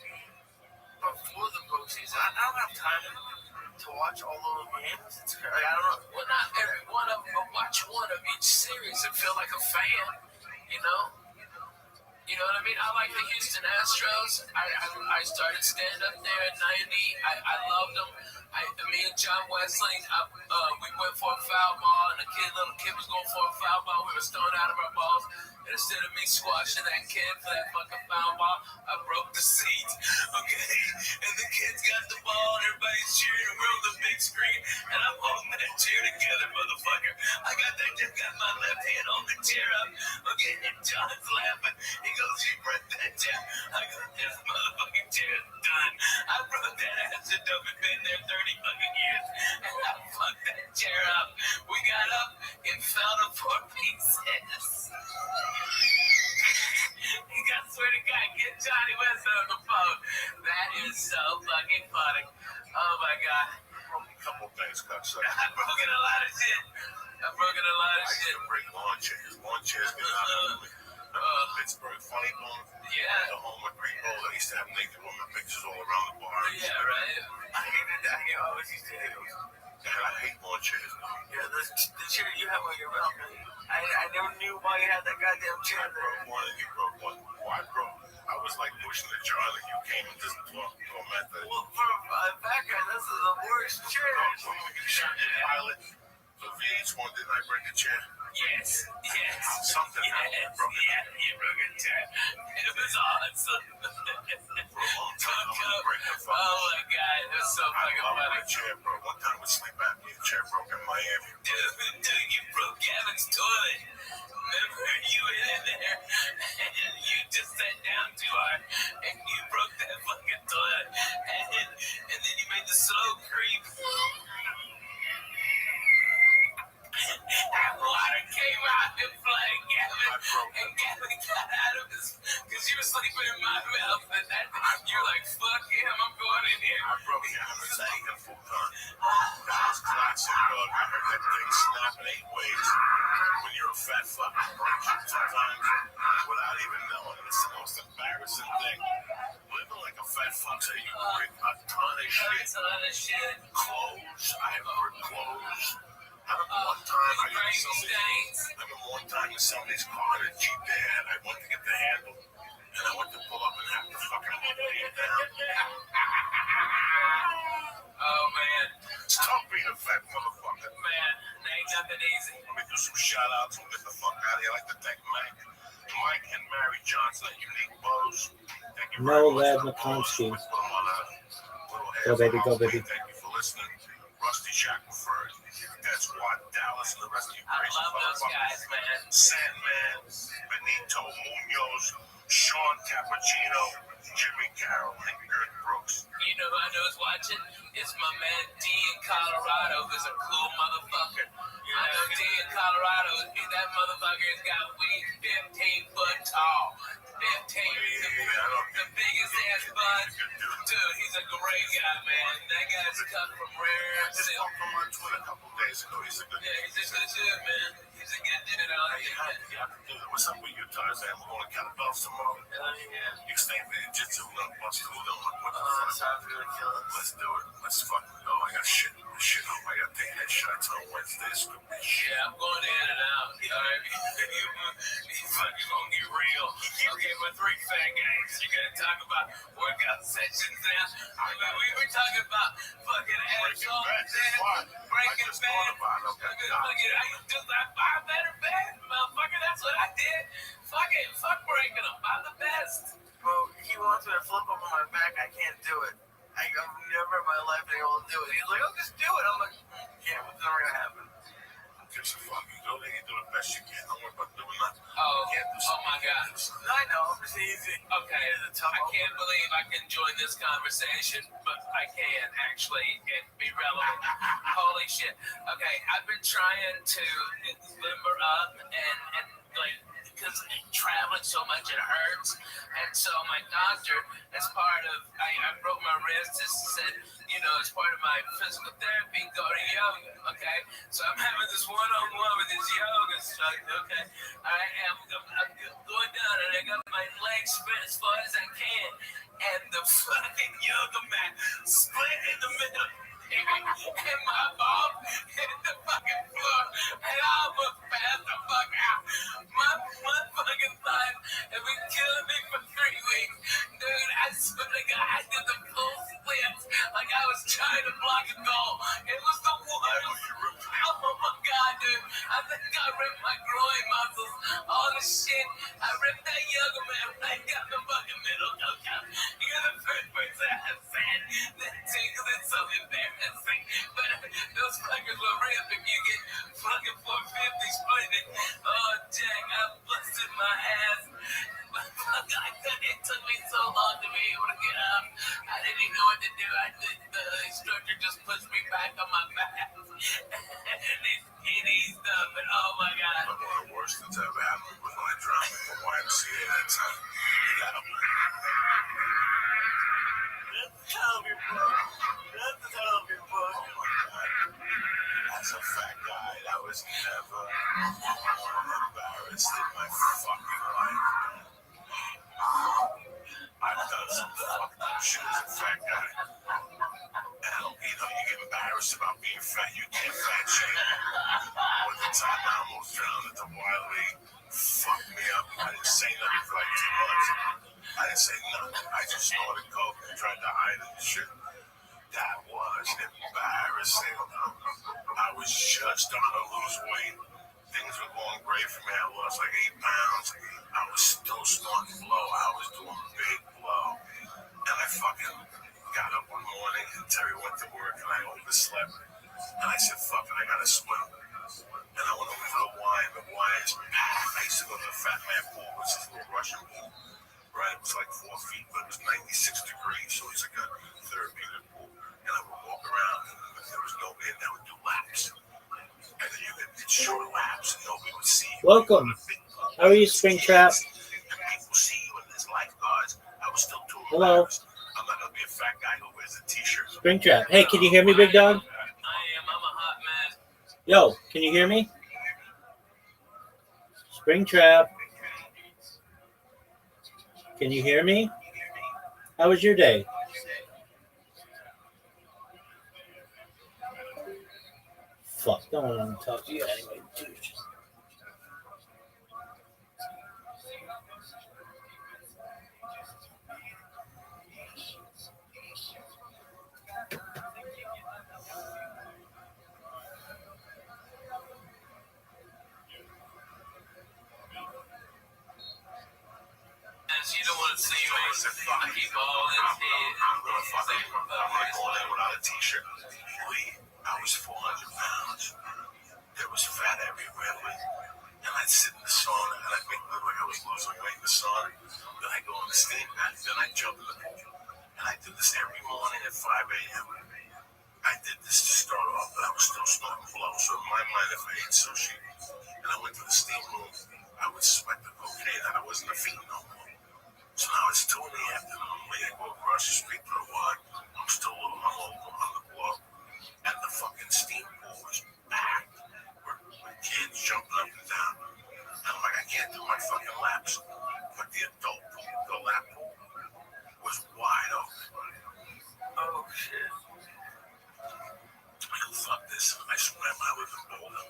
S9: before the postseason. I don't have time to watch all those games. It's I don't know.
S5: Well, not every one of them, but watch one of each series and feel like a fan, you know? You know what I mean? I like the Houston Astros. I started stand-up there in 90. I loved them. Me and John Wesley, we went for a foul ball, and little kid was going for a foul ball. We were stoned out of our balls. And instead of me squashing that kid for that fucking foul ball, I broke the seat. Okay? And the kids got the ball, and everybody's cheering, and we're on the big screen, and I'm holding that chair together, motherfucker. I got my left hand on the chair up. Okay? And John's laughing. He goes, you broke that chair. I go, this motherfucking chair is done. I broke that ass and done been there 30 fucking years. And I fucked that chair up. We got up, it fell to 4 pieces. You got to swear to God, get Johnny West on the phone. That is so fucking funny. Oh my God.
S3: A couple things got sucked.
S5: I've broken a lot of shit.
S3: I used to break lawn chairs. Lawn chairs get out of the Pittsburgh Funny Bone.
S5: Yeah.
S3: The home of Green Bowl. They used to have naked women pictures all around the bar.
S5: Yeah, right.
S9: I hated that. I always used to hate those.
S3: And I hate lawn chairs.
S9: Yeah, the chair you have on your balcony. I never knew why you had that goddamn chair
S3: I
S9: there.
S3: broke one and you broke one. Why broke? I was like pushing the jar like you came and just talked to a method.
S9: Well, for a back guy, this is the worst chair.
S3: So we get shot in the pilot. So VH1, didn't I break the chair?
S5: Yes.
S3: Something happened. Broke it.
S5: Yeah, you broke a chair. It was awesome.
S3: For a long time, I was breaking
S5: Oh my God, it was so
S3: I
S5: fucking
S3: love
S5: funny.
S3: my chair, bro. One time with sleep apnea, chair broke in Miami.
S5: Dude, you broke Gavin's toilet. Remember, you went in there and you just sat down too hard and you broke that fucking toilet. And then you made the slow creep. And water came out and flooded Gavin. sleeping in my mouth, and that you're like, fuck him, I'm going in here.
S3: I broke down and sang a full time. That was classic, dog. I heard that thing snap in 8 ways. When you're a fat fuck, sometimes without even knowing, it's the most embarrassing thing. Living like a fat fuck, so you break a ton of shit. Clothes. I have ripped clothes. I remember one time I remember one time in somebody's car in a Jeep they had. I went to get the handle, and I went to pull up and have to fucking lay it down.
S5: Oh man,
S3: It's tough being a fat motherfucker.
S5: man, ain't nothing easy.
S3: Let me do some shout outs and get the fuck out of here. I'd like to thank Mike and Mary Johnson at Unique Bows. Thank you very much for the
S4: McConsky.
S3: bows. We put them on a little
S4: Go, baby, go,
S3: hair.
S4: baby.
S3: Thank you for listening. Rusty Shackelford, Dead Squad Dallas, and the rest of you
S5: I
S3: crazy
S5: love those guys, man.
S3: Sandman, Benito Munoz, Sean Cappuccino, Jimmy Carroll, and Gert Brooks.
S5: You know who I know is watching? It's my man D in Colorado, who's a cool motherfucker. I know D in Colorado, that motherfucker has got weed 15 foot tall. 15. The biggest ass bud. Dude, he's a great guy, man. That guy's cut from rare
S3: I just
S5: silk.
S3: talked from on Twitter a couple days ago. He's a good
S5: Yeah, he's a good dude, man. He's a good dude. I like him.
S3: What's up with you, Tarzan? We're going to kettlebells tomorrow.
S5: Yeah.
S3: You stay in the jiu-jitsu, we're going to bust through them. What the
S5: Oh,
S3: fuck?
S5: sounds really killer.
S3: Let's do it. Let's fucking go. I got shit home. I got to take headshots on Wednesday. Screw this shit.
S5: Yeah, I'm going in and out. Alright, you fucking gonna get real. Okay, my 3 fat guys. You're gonna talk about workout sessions now. I mean, we were talking about fucking asshole Breaking Bad. I better bed, motherfucker. That's what I did. Fuck it. Fuck breaking them. I'm the best.
S9: Bro, he wants me to flip up on my back. I can't do it. I've never in my life been able to do it. He's like, oh, just do it. I'm like, yeah, it's never gonna happen.
S3: Just fucking go there and do the best you can. Don't worry about doing nothing.
S5: Oh,
S3: You can't do
S5: oh
S3: something.
S5: my God.
S9: I know, it's easy.
S5: Okay, I can't believe I can join this conversation, but I can actually and be relevant. Holy shit. Okay, I've been trying to limber up and like, because traveling so much it hurts. And so my doctor, as part of, I broke my wrist, said, you know, as part of my physical therapy, go to yoga, okay? So I'm having this one-on-one with this yoga instructor, okay? I'm going down and I got my legs spread as far as I can. And the fucking yoga mat split in the middle. And my ball hit the fucking floor. And I almost passed the fuck out. My fucking thigh have been killing me for 3 weeks. Dude, I swear to God, I did the full splits like I was trying to block a goal. It was the worst. Oh my God, dude. I think I ripped my groin muscles. All the shit. I ripped that yoga mat right down the fucking middle. You're the first person I've said that too, because it's so embarrassing. But those fuckers will rip if you get fucking 450 splitted. Oh, Jack, I busted my ass. It took me so long to be able to get up. I didn't even know what to do. The instructor just pushed me back on my back. And it eased up, and oh my God.
S3: One of the worst things ever happened was when I drowned in the YMCA that time. You got him.
S9: Tell me, bro. Tell me, bro.
S3: Oh my God. As a fat guy, I was never more embarrassed in my fucking life. I've done some fucked up shit as a fat guy. And, you know, you get embarrassed about being fat, you can't fat shame. One time I almost drowned at the Wild League. Fucked me up. I didn't say nothing for like 2 months. I didn't say nothing. I just snorted coke and tried to hide it and shit. That was embarrassing. I was just starting to lose weight. Things were going great for me. I lost like 8 pounds. I was still snorting blow. I was doing big blow. And I fucking got up one morning and Terry went to work and I overslept. And I said, fuck it, I gotta swim. And I went over to the Y, and the Y is packed. I used to go to the Fat Man Pool, which is a little Russian pool. Right? It was like 4 feet, but it was 96 degrees, so it's like a therapeutic pool. And I would walk around, and if there was nobody in there, I would do laps. And then you could get short laps, and nobody would see you.
S4: Welcome. How are you, Springtrap?
S3: And people see you, and there's lifeguards
S4: Hello.
S3: I'm not gonna be a fat guy who wears a t-shirt.
S4: Springtrap. Hey, can you hear me, big dog?
S5: I am. I'm a hot mess.
S4: Yo, can you hear me? Springtrap. Can you hear me? How was your day? Fuck, don't want to talk to you anyway, dude.
S5: You don't want to see me. I keep all this head.
S3: I'm gonna go in without a t-shirt. Lee, I was 400 pounds. There was fat everywhere, Lee. And I'd sit in the sauna and I'd make look like I was losing weight in the sauna. Then I'd go in the steam bath, then I'd jump in the pool. And I did this every morning at 5 a.m. I did this to start off, but I was still smoking blow. So in my mind, if I ate sushi and I went to the steam room, I would sweat the cocaine that I wasn't a fiend no more. So now it's 2 in the afternoon. When I go across the street to the water, I'm still a little hungover on the blow. And the fucking steam pool was packed with kids jumping up and down. And I'm like, I can't do my fucking laps. But the adult pool, the lap pool, was wide open.
S5: Oh, shit.
S3: Fuck this. I swam. I was in Boulder.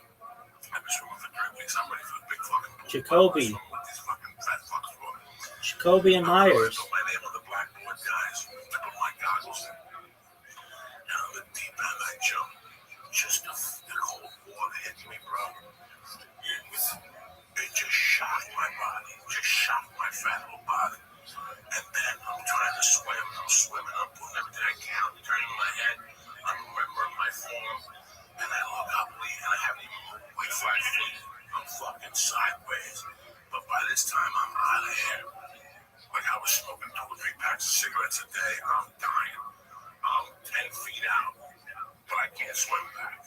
S3: I've been swimming for 3 weeks. I'm ready for the big fucking pool.
S4: Jacoby.
S3: I'm swimming with these fucking fat fucks for me.
S4: Jacoby and Myers.
S3: I put my name on the blackboard, guys. I put my goggles in. And on the deep end, I jumped. Just the cold water hit me, bro. It just shocked my body. Just shocked my fat little body. And then I'm trying to swim. I'm swimming. I'm doing everything I can. I'm turning my head. I'm remembering my form. And I look up, Lee, and I haven't even moved like 5 feet. I'm fucking sideways. But by this time, I'm out of here. Like I was smoking 2 or 3 packs of cigarettes a day. I'm dying. I'm 10 feet out. But I can't swim back.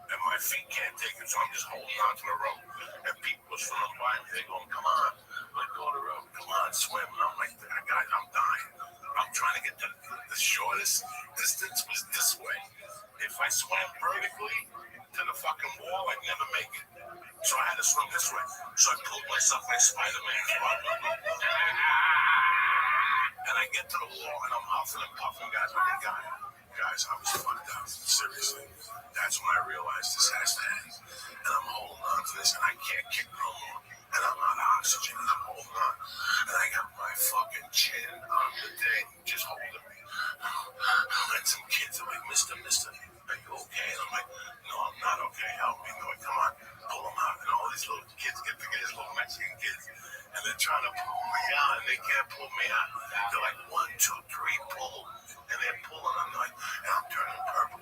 S3: And my feet can't take it, so I'm just holding on to the rope. And people are swimming by me. They're going, come on. Let go of the rope. Come on, swim. And I'm like, guys, I'm dying. I'm trying to get the shortest distance was this way. If I swam vertically to the fucking wall, I'd never make it. So I had to swim this way. So I pulled myself like Spider-Man. And I get to the wall, and I'm huffing and puffing, guys. Guys, I was fucked up. Seriously. That's when I realized this has to end. And I'm holding on to this, and I can't kick no more. And I'm on oxygen, and I'm holding on. And I got my fucking chin on the thing, just holding me. And some kids are like, Mister, are you okay? And I'm like, no, I'm not okay. Help me. And they're like, come on, pull them out. And all these little kids get together, these little Mexican kids. And they're trying to pull me out, and they can't pull me out. They're like, 1, 2, 3, pull. And they're pulling. I'm like, and I'm turning purple.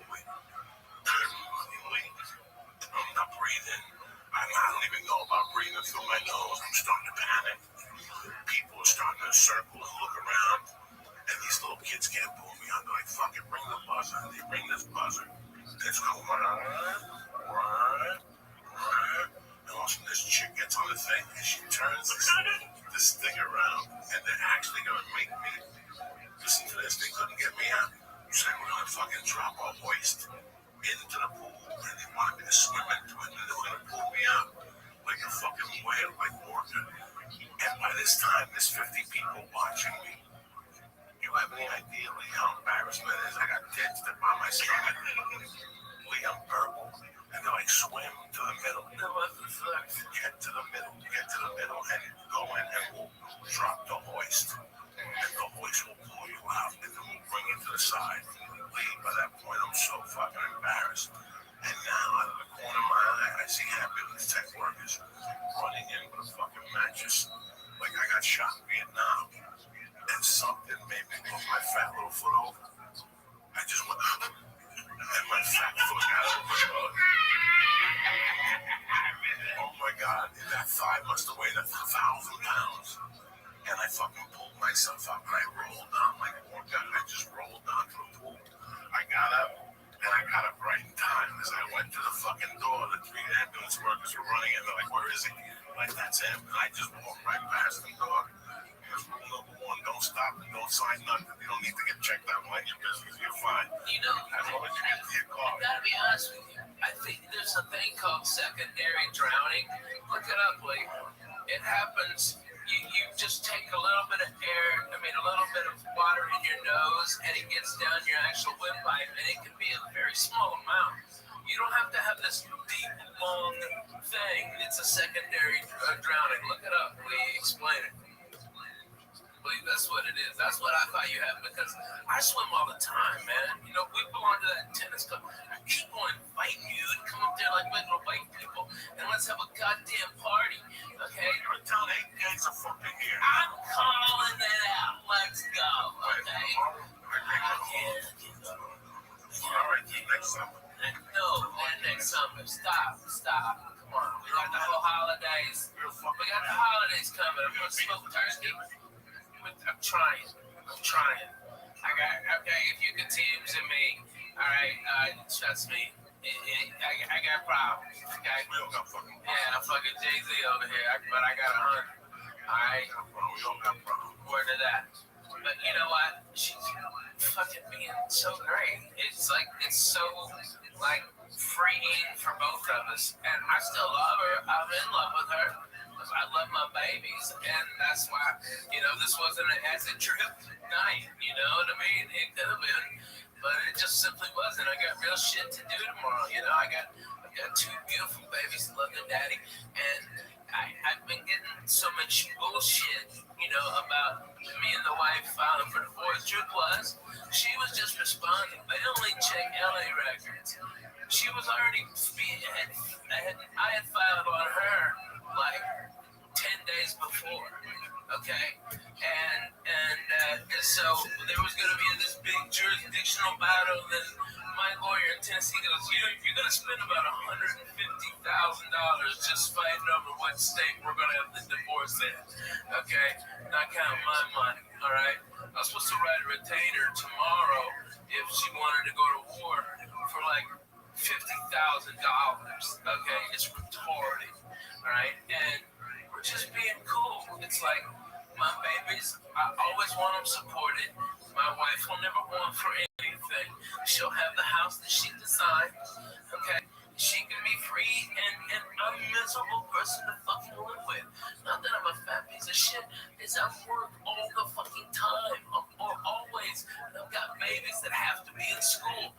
S3: I'm not breathing. I don't even know about breathing through my nose. I'm starting to panic. People are starting to circle and look around. And these little kids can't pull me out. They're like, fuck it, ring the buzzer. They ring this buzzer. It's going run. And all of a sudden this chick gets on the thing and she turns this thing around. And they're actually going to make me listen to this. They couldn't get me out. So we're going to fucking drop our waist into the pool. And they wanted me to swim into it. And they were going to pull me out like a fucking whale, like water. And by this time, there's 50 people watching me. You have any idea, Lee, how embarrassment it is? I got dead stuck by my stomach. Lee, I'm purple. And they're like, swim to the middle. Get to the middle. Get to the middle and go in and we'll drop the hoist. And the hoist will pull you out and then we'll bring you to the side. Lee, by that point, I'm so fucking embarrassed. And now, out of the corner of my eye, I see ambulance tech workers running in with a fucking mattress. Like I got shot in Vietnam. And something made me put my fat little foot over. I just went, and my fat foot got over. Oh my God, that thigh must have weighed 1,000 pounds. And I fucking pulled myself up and I rolled down like a workout. I just rolled down to the pool. I got up and I got up right in time as I went to the fucking door. The 3 ambulance workers were running in. They're like, where is he? Like, that's him. And I just walked right past the door. Rule number 1, don't stop stop. Don't sign nothing. You don't need to get checked out. Mind your business. You're fine.
S5: You know,
S3: As long as you get to your car.
S5: I gotta be honest with you. I think there's a thing called secondary drowning. Look it up, Lee. It happens. You just take a little bit of air, a little bit of water in your nose, and it gets down your actual windpipe, and it can be a very small amount. You don't have to have this deep, long thing. It's a secondary drowning. Look it up. Lee, explain it. Lee, that's what it is. That's what I thought you had, because I swim all the time, man. You know, we belong to that tennis club. People inviting you to come up there like regular white people, and let's have a goddamn party, okay?
S3: You're telling 8 guys are fucking here.
S5: I'm calling it out. Let's go, okay?
S3: I can't go. All right, next summer.
S5: No, man, next summer. Stop. Come on. We got the whole holidays. We got the holidays coming. I'm gonna smoke turkey. I'm trying. Okay, if you can teams in me, all right, trust me. I got problems. Okay?
S3: We don't got fucking problems.
S5: Yeah, I'm fucking Jay-Z over here, but I got 100. All right?
S3: We don't got problems.
S5: Word to that. But you know what? She's fucking being so great. It's so freeing for both of us. And I still love her. I'm in love with her. I love my babies. And that's why, this wasn't an acid trip night. You know what I mean? It could have been. But it just simply wasn't. I got real shit to do tomorrow. I got 2 beautiful babies that love their daddy. And I've been getting so much bullshit, about me and the wife filing for divorce. Truth was, she was just responding. They only check LA records. She was already, I had filed on her like 10 days before. Okay, and so there was going to be this big jurisdictional battle. Then my lawyer in Tennessee goes, you're going to spend about $150,000 just fighting over what state we're going to have the divorce in. Okay, not counting my money. All right, I was supposed to write a retainer tomorrow if she wanted to go to war for like $50,000. Okay, it's retarded. All right, and we're just being cool. It's like my babies, I always want them supported. My wife will never want for anything. She'll have the house that she designed. Okay, she can be free and I'm a miserable person to fucking live with. Not that I'm a fat piece of shit. It's I work all the fucking time. Or always. And I've got babies that have to be in school.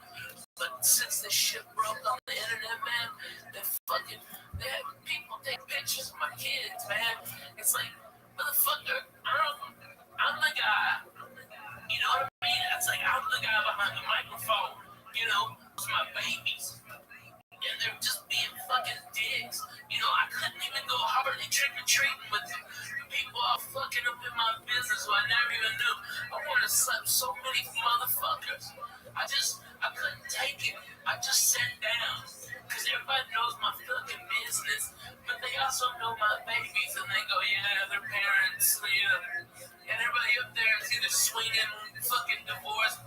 S5: But since this shit broke on the internet, man, they have people take pictures of my kids, man. It's like, motherfucker, I'm the guy. You know what I mean? It's like I'm the guy behind the microphone. It's my babies. And they're just being fucking dicks. I couldn't even go hardly trick-or-treating with the people all fucking up in my business who I never even knew. I want to slap so many motherfuckers. I couldn't take it. I just sat down. Because everybody knows my fucking business. But they also know my babies. And they go, yeah, their parents, And everybody up there is either swinging, fucking divorced,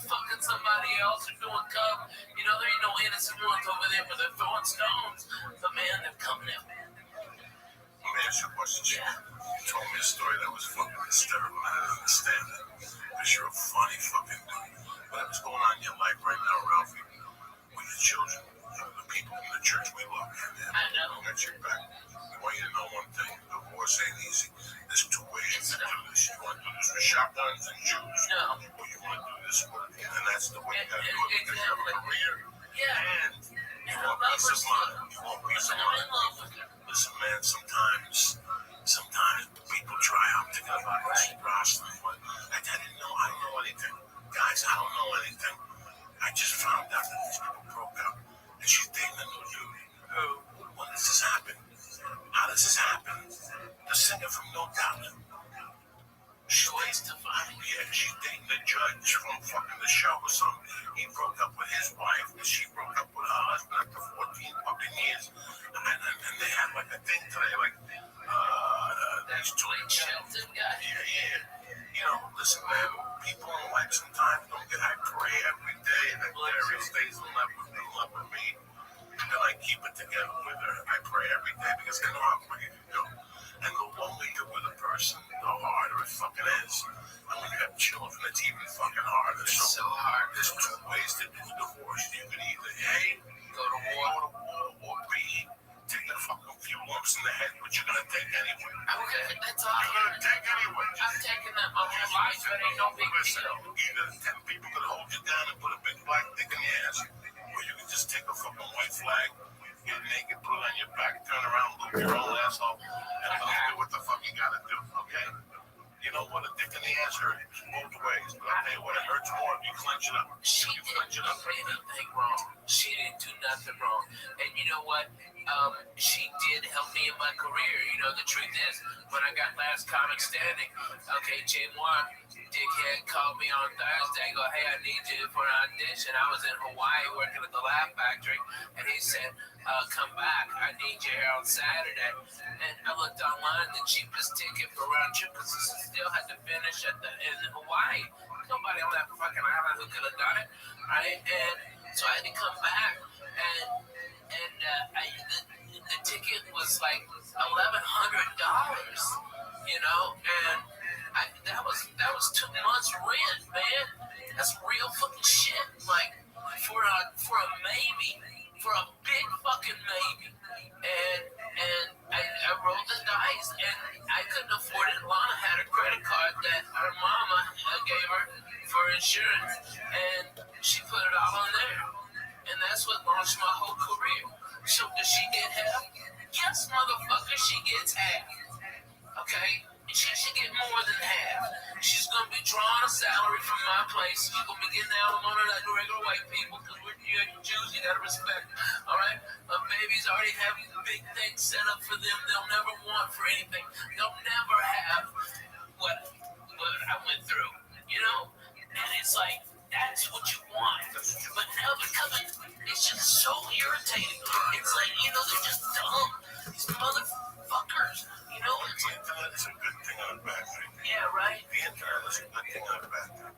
S5: fucking somebody else, or doing coke. There ain't no innocent ones over there, but they're throwing stones. But man, they're coming at me.
S3: Let me ask you a question.
S5: Yeah.
S3: You told me a story that was fucking hysterical. I didn't understand it. Because you're a funny fucking dude. What's going on in your life right now, Ralphie? With your children, the people in the church we love, man.
S5: I know.
S3: Got your back. I want you to know one thing. Divorce ain't easy. There's 2 ways to do this. You want to do this with shotguns and Jews.
S5: No.
S3: Or you want to do this with, and that's the way you got to do it. Because you have a career.
S5: Yeah.
S3: And you want peace of mind. You want peace of mind. Listen, man, sometimes people try out to get about this wrestling, but I didn't know. I don't know anything. Guys, I don't know anything. I just found out that these people broke up. And she's dating a new dude. When does this happen? How does this happen? The singer from No Doubt. She's dating a judge from fucking the show or something. He broke up with his wife, but she broke up with her husband after 14 fucking years. And they had like a thing today, like, these 2
S5: Shelton guy.
S3: Yeah. Listen, man, people in life sometimes don't get. I pray every day that Larry stays in love with me. And I keep it together with her. I pray every day because I know how quick it can go. And the longer you're with a person, the harder it fucking is, and when you have children, it's even fucking harder.
S5: It's so hard.
S3: There's two ways to do divorce. You can either A,
S5: Go to war.
S3: or B, take a fucking few lumps in the head, but you're gonna take anyway.
S5: Okay, that's all.
S3: You're gonna take anyway.
S5: I'm taking that my whole life. It ain't no big
S3: Listen,
S5: deal.
S3: either 10 people can hold you down and put a big black dick in your ass, or you can just take a fucking white flag, get naked, put it on your back, turn around, loop your own asshole, and do what the fuck you gotta do, okay? You know what? A dick in the ass hurts both ways, but I'll tell you what, it hurts more if you clench it up.
S5: She
S3: You clench it
S5: didn't
S3: up.
S5: do anything wrong. She didn't do nothing wrong. And you know what? She did help me in my career. You know, the truth is, when I got Last Comic Standing, okay, Jay Moore, dickhead, called me on Thursday, go, hey, I need you for an audition. I was in Hawaii working at the Laugh Factory, and he said, come back. I need you here on Saturday. And I looked online, the cheapest ticket for round trip, because he still had to finish in Hawaii. Nobody on that fucking island who could have done it, right? And so I had to come back, and the ticket was like $1,100, you know, and that was 2 months rent, man. That's real fucking shit. Like for a maybe, for a big fucking maybe, and I rolled the dice, and I couldn't afford it. Lana had a credit card that her mama gave her for insurance, and she put it all on there. And that's what launched my whole career. So does she get half? Yes, motherfucker, she gets half. Okay? And she should get more than half. She's gonna be drawing a salary from my place. She's gonna be getting alimony like regular white people, because we're Jews, you gotta respect. Alright? My babies already have big things set up for them they'll never want for anything. They'll never have what I went through. You know? And it's like, that's what you want. But now they're coming. It's just so irritating. It's like, you know, they're just dumb. These motherfuckers. You know, it's
S3: The
S5: like,
S3: internet is a good thing on a bad thing.
S5: yeah, right?
S3: The internet is a good thing on a bad thing.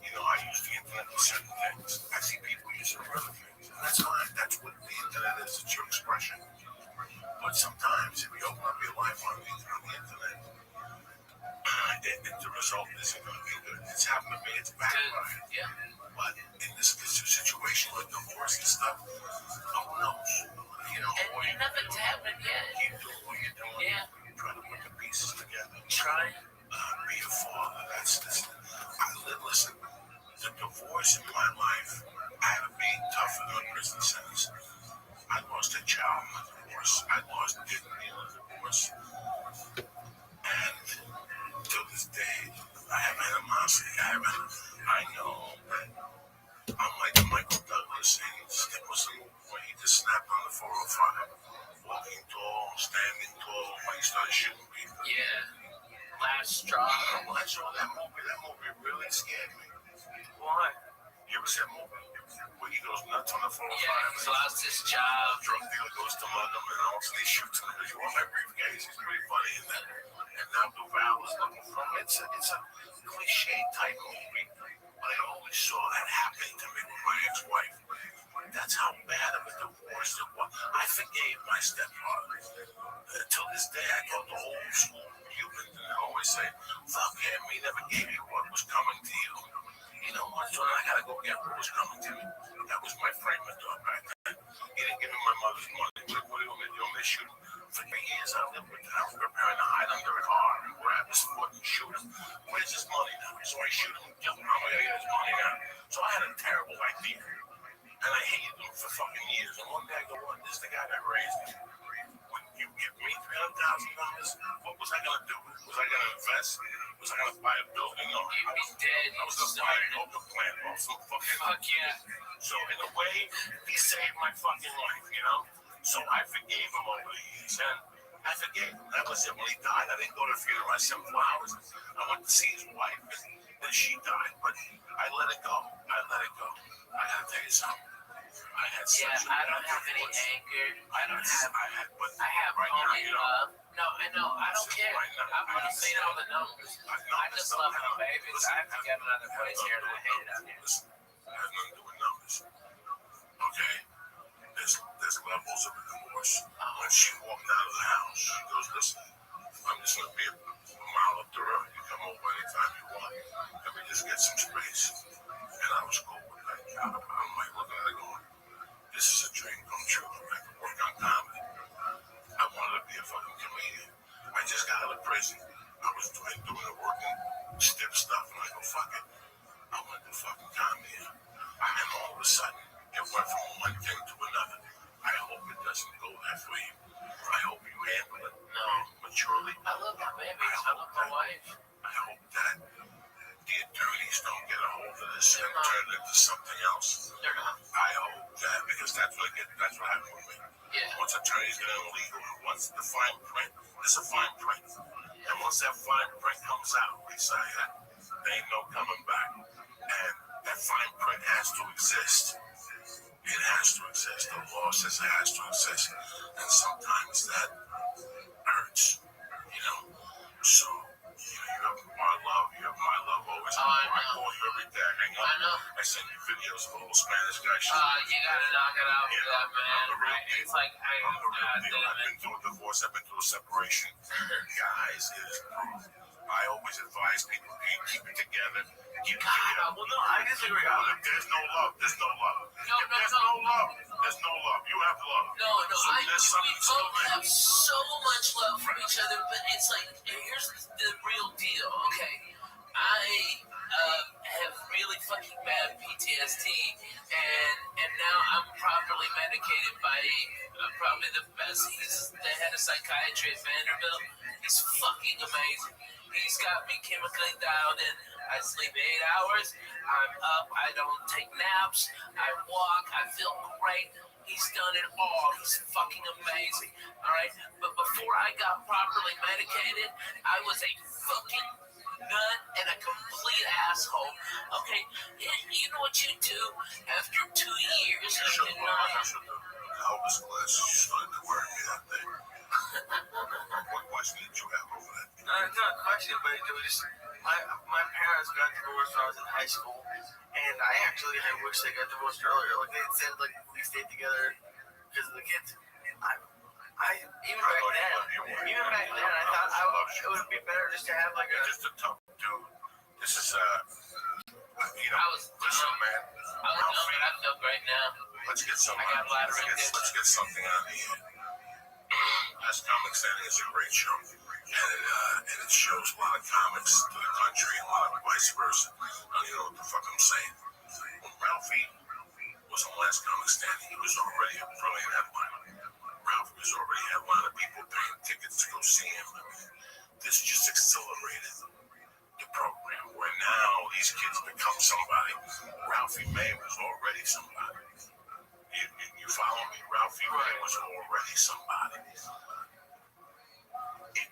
S3: You know, I use the internet for certain things. I see people use it for other things. And that's fine. That's what the internet is. It's your expression. But sometimes, if you open up your life on the internet, the result isn't going to be good. It's happened to me. It's backfired.
S5: Yeah.
S3: But in this situation with divorce and stuff, who knows? You know,
S5: And nothing's happened yet.
S3: keep doing what you're doing.
S5: Yeah.
S3: Try to put the pieces together.
S5: Try.
S3: Be a father. Listen, the divorce in my life, I had to be tough in a prison sentence. I lost a child in the divorce. I lost dignity in the divorce. And to this day, I have animosity. I know that I'm like Michael Douglas in Step Was a Movie, where he just snapped on the 405. Walking tall, standing tall, when he started shooting people.
S5: Yeah. Last straw.
S3: When I saw that movie really scared me.
S5: Why?
S3: You ever seen that movie where he goes nuts on the 405?
S5: Yeah, he's lost his job.
S3: Drug dealer goes to London and all of a sudden he shoots him because you want my briefcase. He's pretty funny in that. And now Duval is looking for him. It's a cliche type movie, but I always saw that happening to me with my ex-wife. That's how bad of a divorce it was. I forgave my stepfather. Till this day, I go to old school Cubans and I always say, fuck him, he never gave you what was coming to you. You know what, son, I gotta go get what was coming to me. That was my frame of thought back then. He didn't give me my mother's money. What do you want me to do? I'm gonna shoot him. For 3 years, I lived with him. I was preparing to hide under a car and grab his foot and shoot him. Where's his money now? So I shoot him and kill him. I'm gonna get his money now. So I had a terrible idea. And I hated him for fucking years. And one day I go, what? This is the guy that raised me. When you give me $300,000, what was I gonna do? Was I gonna invest? Was I gonna buy a building? No.
S5: You'd be dead.
S3: I was gonna buy a yoga plant or some fucking.
S5: Fuck yeah.
S3: So in a way, he saved my fucking life, you know? So I forgave him over the years. And I forgave him. That was it. When he died, I didn't go to the funeral. I sent flowers. I went to see his wife, and then she died. But I let it go. I gotta tell you something. I had such
S5: Yeah, I don't have any
S3: divorce.
S5: anger. I have
S3: right now,
S5: only
S3: you know,
S5: love. No, I know. I don't care.
S3: Right now,
S5: I'm gonna say all the numbers. I just love my babies. I have to get another place here, and I hate it out here.
S3: Listen, it has nothing to do with numbers. Okay? There's levels of a divorce. When she walked out of the house, she goes, listen, I'm just gonna be a mile up the road. You come over anytime you want. Let me just get some space. And I was cool with that. I'm like looking at it going, this is a dream come true. I can work on comedy. I wanted to be a fucking comedian. I just got out of prison. I was doing the working stiff stuff, and I go, fuck it. I want to do fucking comedy. And all of a sudden, it went from one thing to another. I hope it doesn't go that way. I hope you handle it maturely.
S5: I love my babies. I love my wife.
S3: I hope that the attorneys don't get a hold of this and turn it into something else.
S5: They're not.
S3: I hope that, because that's what happened with me.
S5: Yeah.
S3: Once attorneys get illegal, once the fine print, there's a fine print. And once that fine print comes out, we say that there ain't no coming back. And that fine print has to exist. It has to exist. The law says it has to exist. And sometimes that hurts, you know. So, you have my love, you have my love always.
S5: Oh, I
S3: call you every day.
S5: I know.
S3: I send you videos of a little Spanish guy.
S5: You gotta knock it out with that, man. Right? It's like,
S3: I'm the real deal. I've been through a divorce. I've been through a separation. Guys, it is brutal. I always advise people, keep it together. Keep it together.
S9: Well, no, I disagree.
S3: If there's no love, there's no love. If there's no love, there's no love. You have love.
S5: No,
S3: So there's
S5: we
S3: something
S5: both
S3: still
S5: have so much love for each other, but it's like, here's the real deal, okay? I have really fucking bad PTSD, and now I'm properly medicated by probably the best. He's the head of psychiatry at Vanderbilt. He's fucking amazing. He's got me chemically dialed in. I sleep 8 hours. I'm up. I don't take naps. I walk. I feel great. He's done it all. He's fucking amazing. All right? But before I got properly medicated, I was a fucking nut and a complete asshole. Okay? You know what you do after 2 years? You deny it.
S3: Elvis glass, you started to wear me that day. What question did you have over that?
S9: It's not a question, but it was just my parents got divorced when I was in high school, and I wish they got divorced earlier. Like they said, like we stayed together because of the kids. Even back then, I thought it would be better just to have like
S3: You're just a tough dude. This is listen, man.
S5: I feel great now.
S3: Let's get something.
S5: I got bladder
S3: Let's get something out of here. As Comic Standing is a great show, and it shows a lot of comics to the country, and a lot of vice versa. You know what the fuck I'm saying? When Ralphie was on Last Comic Standing, he was already a brilliant headliner. Ralphie was already headlining, people paying tickets to go see him. This just accelerated the program, where now these kids become somebody. Ralphie May was already somebody. You follow me? Ralphie May was already somebody. It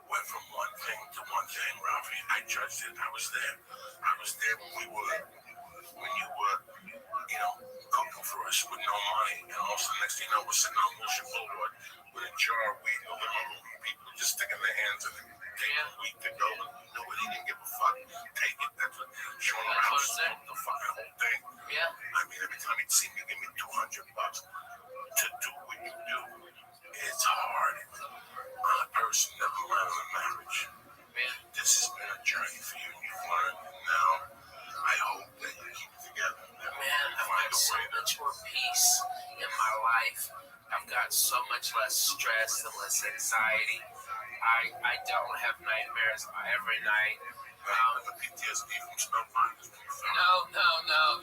S3: went from one thing to one thing, Ralphie. I judged it. I was there when you were, cooking for us with no money. And also the next thing you know, we're sitting on Wilshire Boulevard with a jar of weed in the living room. People just sticking their hands in it, taking weed to go. Nobody didn't give a fuck. Take it. That's what Sean Rouse said. The fucking whole thing.
S5: Yeah.
S3: I mean, every time he'd see me, give me $200 to do what you do. It's hard on a person never learned in a marriage.
S5: Man.
S3: This has been a journey for you, and you've learned. And now, I hope that you keep it together.
S5: Man, I've got so much more peace in my life. I've got so much less stress and less anxiety. I don't have nightmares every night.
S3: The PTSD from Snowflake.
S5: No,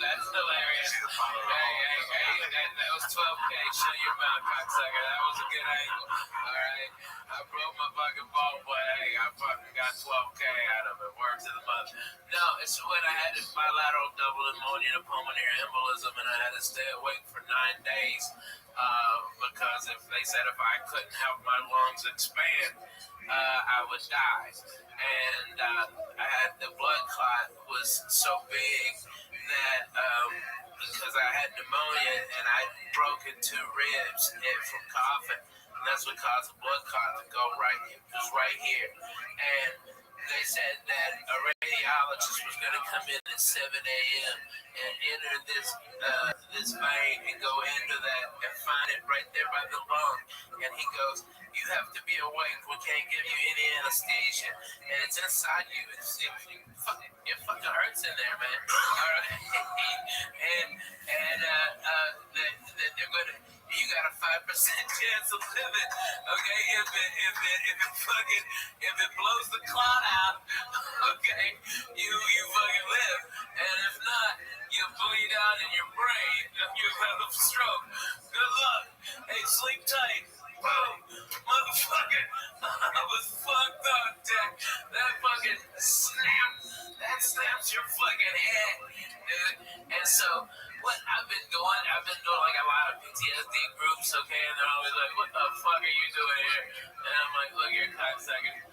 S5: that's hilarious. Hey, that was 12K. Shut your mouth, cocksucker. That was a good angle. All right, I broke my fucking ball, but hey, I fucking got 12K out of it. Works of the month. No, it's when I had bilateral double pneumonia, pulmonary embolism, and I had to stay awake for 9 days because they said if I couldn't help my lungs expand, I would die. And I had the blood clot was so big that because I had pneumonia and I broken 2 ribs from coughing, and that's what caused the blood clot to go right here. And they said that a geologist was going to come in at 7 a.m. and enter this vein and go into that and find it right there by the lung. And he goes, you have to be awake. We can't give you any anesthesia. And it's inside you. It fucking hurts in there, man. All right. They're going to, you got a 5% chance of living. Okay, if it blows the clot out, okay, you fucking live. And if not, you bleed out in your brain. You have a stroke. Good luck. Hey, sleep tight. Boom. Motherfucker. I was fucked up, Jack. That fucking snaps your fucking head, dude. And so, what I've been doing like a lot of PTSD groups, okay, and they're always like, what the fuck are you doing here? And I'm like, look here, cocksucker.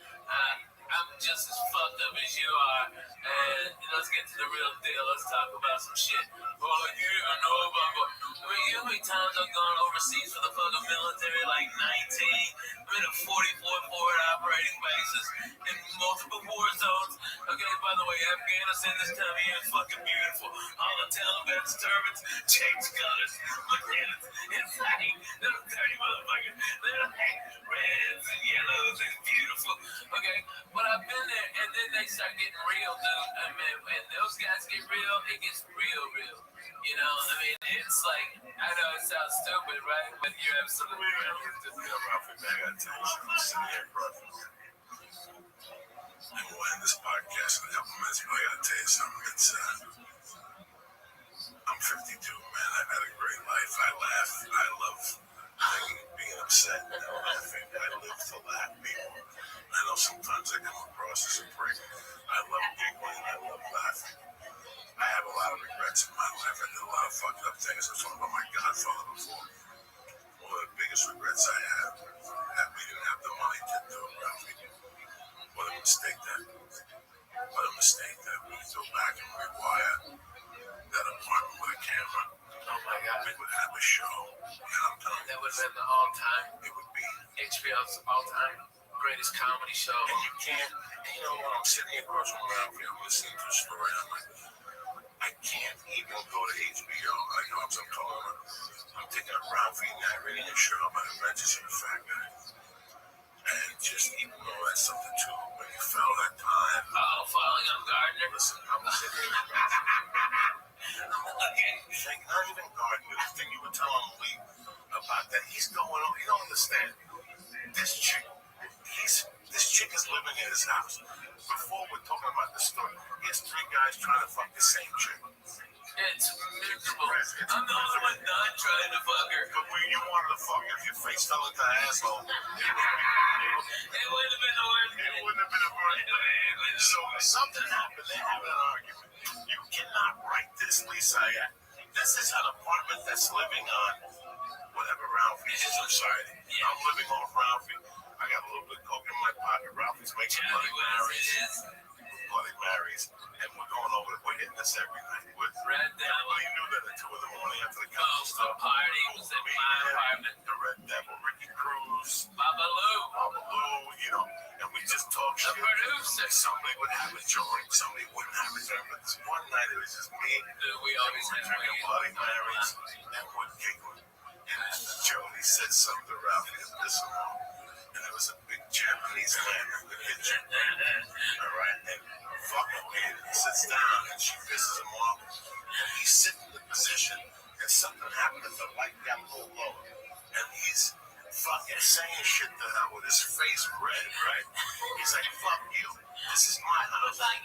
S5: I'm just as fucked up as you are, and let's get to the real deal. Let's talk about some shit. Well, you even know about, I mean, you know how many times I've gone overseas for the fucking military? Like 19. I'm in a 44 forward operating bases in multiple war zones. Okay, by the way, Afghanistan this time of year is fucking beautiful. All the Taliban's turbans, change colors, look at it. It's like, those dirty motherfuckers. They're like reds and yellows. It's beautiful. Okay, but I've been there, and then they start getting real, dude. I mean, when those guys get real, it gets real. You know, I mean, it's like, I know it sounds stupid, right? But you're absolutely right.
S3: Ralphie, man, I gotta tell you something. I'm sitting here, brother. And we'll end this podcast in a couple minutes, but I gotta tell you something. It's, I'm 52, man. I've had a great life. I laugh. I love being upset and laughing. I live to laugh, people. I know sometimes I come across as a prick. I love giggling. I love laughing. I have a lot of regrets in my life. I did a lot of fucked up things. I was talking about my Godfather before. One of the biggest regrets I have that we didn't have the money to do it, Ralphie. What a mistake that. What a mistake that we go back and rewire that apartment with a camera.
S5: Oh my God.
S3: We would have a show. And I'm telling you,
S5: that would have been the all-time.
S3: It would be
S5: HBO's all-time greatest comedy show.
S3: And you can't, you know, when I'm sitting across from Ralphie, I'm listening to a story, I'm like, I can't even go to HBO. I know I'm talking about. I'm thinking of Ralphie narrating a show about Adventures of the Fat Guy. And just even though that's something too, when you fell that time.
S5: Oh, falling on Gardner.
S3: Listen, I'm sitting here. Like, not even Gardner. The thing you were telling Lee about that, he's going on. You don't understand. This chick is living in his house. Before we're talking about the story, he has 3 guys trying to fuck the same chick.
S5: It's miserable. I'm the only one not trying to fuck her.
S3: But when you wanted to fuck her, if your face fell into an asshole,
S5: it wouldn't have been the worst.
S3: It wouldn't have been a worst. So something happened. They have an argument. You cannot write this, Lisa. This is an apartment that's living on whatever Ralphie is. I'm sorry. I'm living off Ralphie. I got a little bit of coke in my pocket. Ralphie's making Bloody Marys. And we're going over it. We're hitting this every night.
S5: Red Devil.
S3: You knew that at 2 in the morning after the council
S5: stuff. The party was at my apartment.
S3: The Red Devil, Ricky Cruz.
S5: Babaloo,
S3: you know. And we just talk shit.
S5: The producer.
S3: Somebody would have a joint. Somebody wouldn't have a joint. But this one night it was just me.
S5: Dude, we always had
S3: drinking Bloody Marys. And we're giggling. And Jody said something to Ralphie to piss him off. And there was a big Japanese man in the kitchen. All right? And fucking kid, he sits down and she pisses him off. And he's sitting in the position and something happened if the light got a little lower. And he's fucking saying shit to her with his face red, right? He's like, fuck you. This is my house.
S5: Like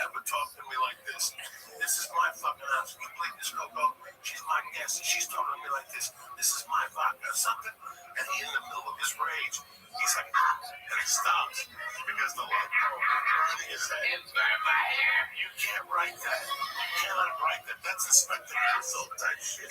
S3: Ever talk to me like this? This is my fucking house. You play this Coco. She's my guest. And she's talking to me like this. This is my vodka or something. And he in the middle of his rage. He's like, and he stops because the light burning his head.
S5: It burned my hair.
S3: You can't write that. You cannot write that. That's Inspector Clouseau type shit.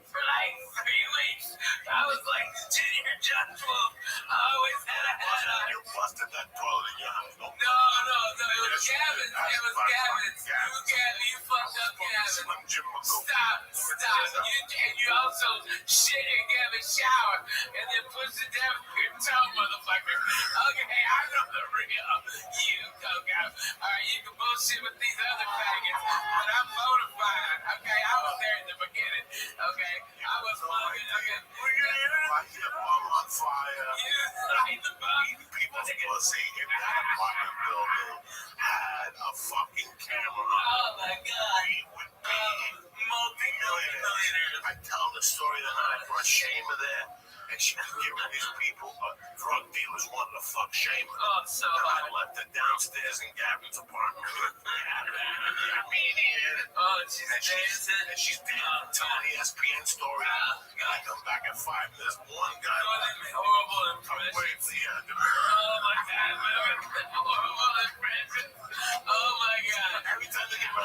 S5: For like 3 weeks, I was like Junior Judge Wolf. I always had a hat on.
S3: You busted that toilet in your house.
S5: No, it was Gavin's. It was Gavin's. You fucked up Gavin. Stop. You also shit in Gavin's shower and then pushed it down your toe, motherfucker. Okay, I know on the real. You, Coco. Alright, you can bullshit with these other faggots, but I'm bona fide. Okay, I was there in the beginning. Okay, I was fucking. Okay,
S3: Light the bomb on fire.
S5: you light the bomb.
S3: People's pussy in that apartment building had a fucking camera.
S5: Oh my god.
S3: We would be multi-millionaires. I tell the story that I brought Shayma there, and she was giving these people, drug dealers wanted to fuck Shayma.
S5: Oh, so
S3: And I
S5: hot.
S3: left her downstairs in Gavin's apartment.
S5: Oh, she's
S3: And
S5: dancing.
S3: she's dancing, telling the ESPN story. And I come back at 5 minutes. One guy,
S5: Horrible
S3: I'm
S5: impression.
S3: waiting for you.
S5: Oh my god, horrible impression. Oh my god.
S3: Every time they get my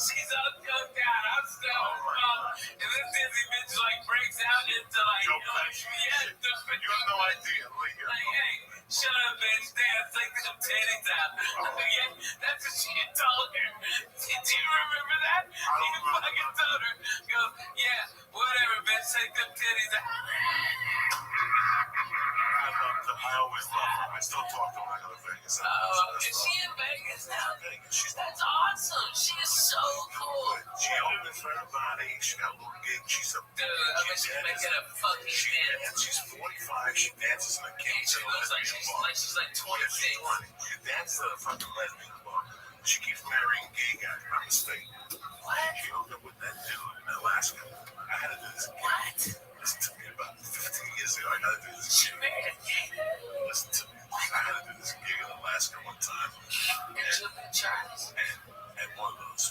S5: She's all coked out. I'm still and this dizzy bitch like breaks out into like
S3: Joe Pesci. You have no idea.
S5: like, hey, shut up, bitch. Dance, take them titties out. Yeah, that's what she told her. Do you remember that? He fucking told her. Goes, yeah, whatever, bitch. Take them titties out.
S3: I always love her. I still talk to her when I go to Vegas.
S5: Is she in Vegas now? That's awesome. She is so cool.
S3: She opens for everybody. She got a little gig. She's a
S5: Dude, I bet she's making a fucking dance.
S3: She's 45. She dances in a
S5: Hey,
S3: cage.
S5: she looks like she's like 26.
S3: She dances at a fucking lesbian bar. She keeps marrying gay guys by mistake.
S5: What?
S3: She hooked up with that dude in Alaska. I had to do this.
S5: What?
S3: Listen to me, about 15 years ago, I got to do this.
S5: She married a gay man.
S3: Listen to me. I had to do this gig in Alaska one time.
S5: And you've been Charles.
S3: And one of those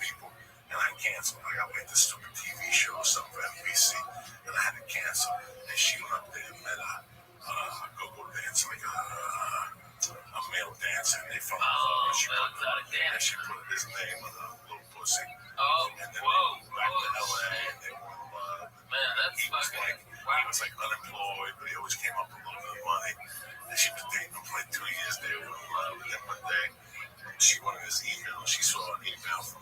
S3: people. And I canceled. I got like this stupid TV show or something for NBC. And I had to cancel. And she went up there and met a go-go dancer, like a male dancer. And they fell in love. And she put his name on a little pussy.
S5: Oh,
S3: And then
S5: whoa.
S3: they moved back to LA and they were in love.
S5: Man, that's
S3: He was
S5: fucking.
S3: he was like unemployed, but he always came up with a little bit of money. And she was dating him for like 2 years. They were in love. And then one day, she wanted his email. She saw an email from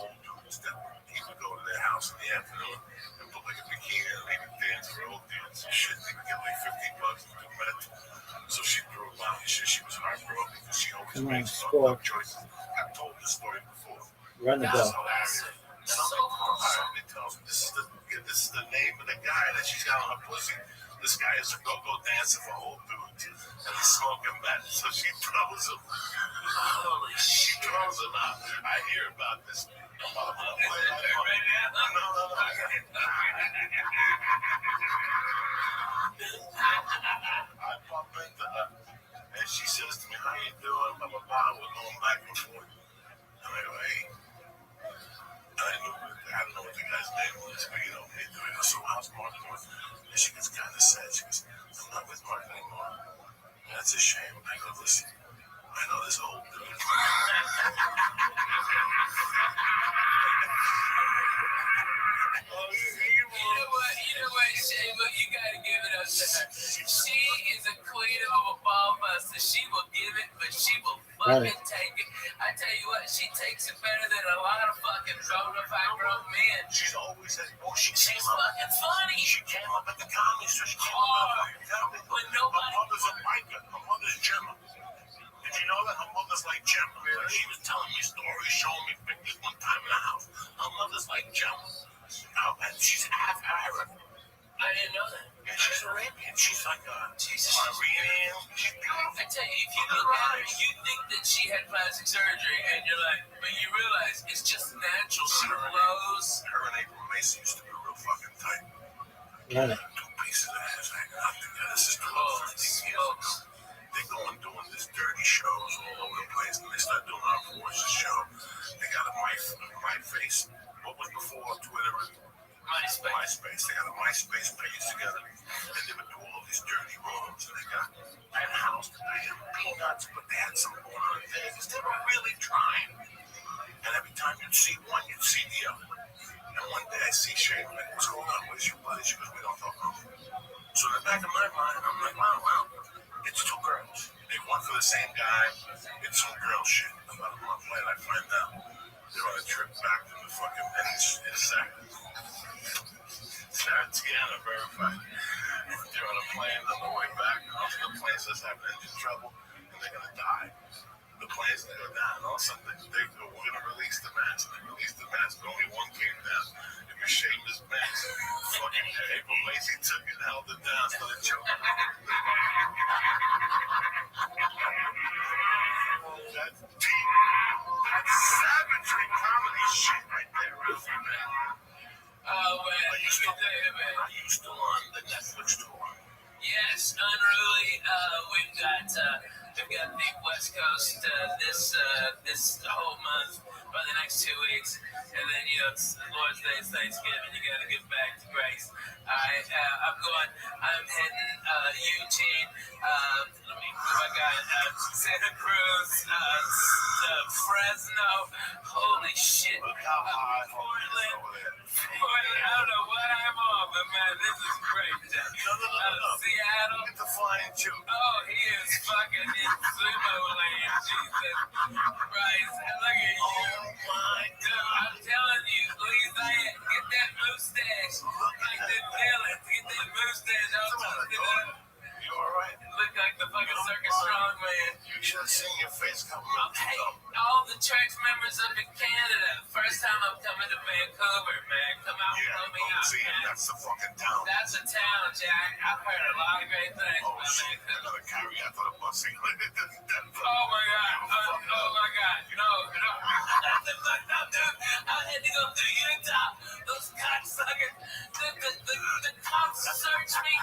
S3: old dudes that he would go to their house in the afternoon and put like a bikini and they would dance for old dudes and shit. They would get like $50 to do meth. So she threw him out and shit. She was heartbroken because she always
S4: Come on,
S3: makes
S4: score.
S3: tough choices. I've told this story before.
S4: Run the
S3: That's
S4: ball.
S3: hilarious. Somebody tells me this is the name of the guy that she's got on her pussy. This guy is a go-go dancer for old dudes, and he's smoking meth, so she throws him.
S5: Holy
S3: She
S5: shit.
S3: throws him out. I hear about this.
S5: Right now?
S3: I bump into her, and she says to me, "How you doing?" Blah blah blah. We're going back and forth. And I go, "Hey." I don't know what the guy's name was, but you know, they do it. So how's Mark doing? And she gets kind of sad. She goes, "I'm not with Mark anymore. That's a shame." I go, "Listen, I know this old dude."
S5: You know what, Shayma, you gotta give it up to her. She is a queen of a ball buster. She will give it, but she will fucking take it. I tell you what, she takes it better than a lot of fucking bona fide grown men.
S3: She's always said, "Oh, she's
S5: fucking funny.
S3: She came up at the comedy store. She came up at the comedy store.
S5: But nobody.
S3: Her mother's a biker. Her mother's Gemma. Did you know that her mother's like Gemma? She was telling me stories, showing me pictures one time in the house. Her mother's like Gemma. And she's half Arab.
S5: I didn't know that.
S3: And she's Arabian. She's like a Iranian. She's beautiful.
S5: I tell you, if you look at her, you think that she had plastic surgery, and you're like, but you realize it's just natural. She glows.
S3: Her and April Mason used to be real fucking tight.
S4: Run it.
S3: 2 pieces of ass hanging out together. This is 12, 15 years ago. They go and doing these dirty shows all over the place, and they start doing our voices show. They got a MySpace. What was before Twitter? MySpace. They got a MySpace page together, and they would do all these dirty rooms, and they got that house to pay them peanuts, but they had some going on things. They were really trying. And every time you'd see one, you'd see the other. And one day I see Shay, I'm like, "What's going on? Where's your buddy?" She goes, "We don't talk no more." So in the back of my mind, I'm like, wow. It's 2 girls. They went for the same guy. It's some girl shit. About a month later, I find out they're on a trip back to the fucking, and it's Sarah Tiana verified. plane on the way back. The plane starts having engine trouble, and they're gonna die. The plane's gonna go down. All of a sudden, they go, we're gonna release the mask. And they released the mask, but only one came down. If you shave this mask, fucking April Lacey took it, held it down, started choking. That's savagery comedy shit right there, isn't it?
S5: Oh, man,
S3: Are you still on the Netflix tour?
S5: Yes, unruly. We've got the West Coast this whole month for the next 2 weeks, and then it's Lord's Day, it's Thanksgiving. You got to get back to Grace. I'm hitting Eugene. I got Santa Cruz, Fresno. Holy shit!
S3: Look how high
S5: Portland.
S3: over there.
S5: I don't know what I'm on, but man, this is great.
S3: No.
S5: Seattle.
S3: Get the flying joke.
S5: Oh, he is fucking in sumo land. Jesus Christ. And look at you.
S3: Oh my
S5: Dude, I'm telling you, Lisa, get that mustache. Like the villains, get that mustache. I'll toast it up.
S3: You alright?
S5: Look like the fucking circus strongman.
S3: You should have seen your face coming up.
S5: Hey, all the church members up in Canada. First time I'm coming to Vancouver, man. Come out and help me out,
S3: See,
S5: man.
S3: that's the fucking town.
S5: That's a town, Jack. I've heard a lot of great things
S3: Oh
S5: about
S3: shit, I
S5: Vancouver.
S3: gotta carry after the bus. See, Denver.
S5: Oh my god. Oh my god. No. That's the fucked up, dude. I had to go through Utah. Those cocksuckers. The cops searched me.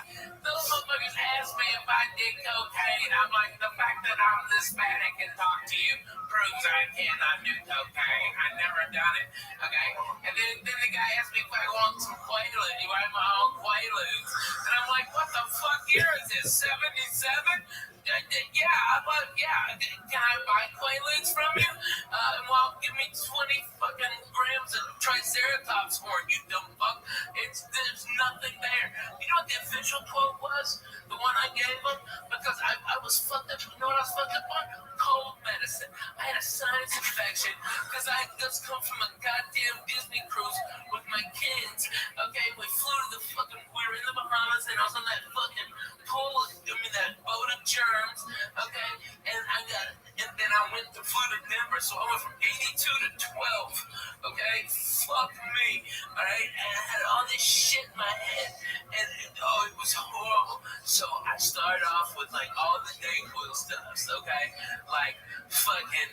S5: Those motherfuckers asked me if I did cocaine. I'm like, the fact that I'm Hispanic and talk to you proves I cannot do cocaine. I never done it. Okay? And then the guy asked me if I want some Quaaludes. You want my own Quaaludes? And I'm like, what the fuck year is this? 77? Yeah. Can I buy Quaaludes from you? Well, give me 20 fucking grams of Triceratops horn, you dumb fuck. There's nothing there. You know what the official quote was? The one I gave him? Because I was fucked up. You know what I was fucked up on? Cold medicine. I had a sinus infection because I had just come from a goddamn Disney cruise with my kids. Okay, we were in the Bahamas and I was on that fucking pool. Give me that boat of germs. Okay, and then I flew to Denver, so I went from 82 to 12. Okay, fuck me. All right, and I had all this shit in my head, and it was horrible. So I started off with like all the Dayquil stuffs. Okay, like fucking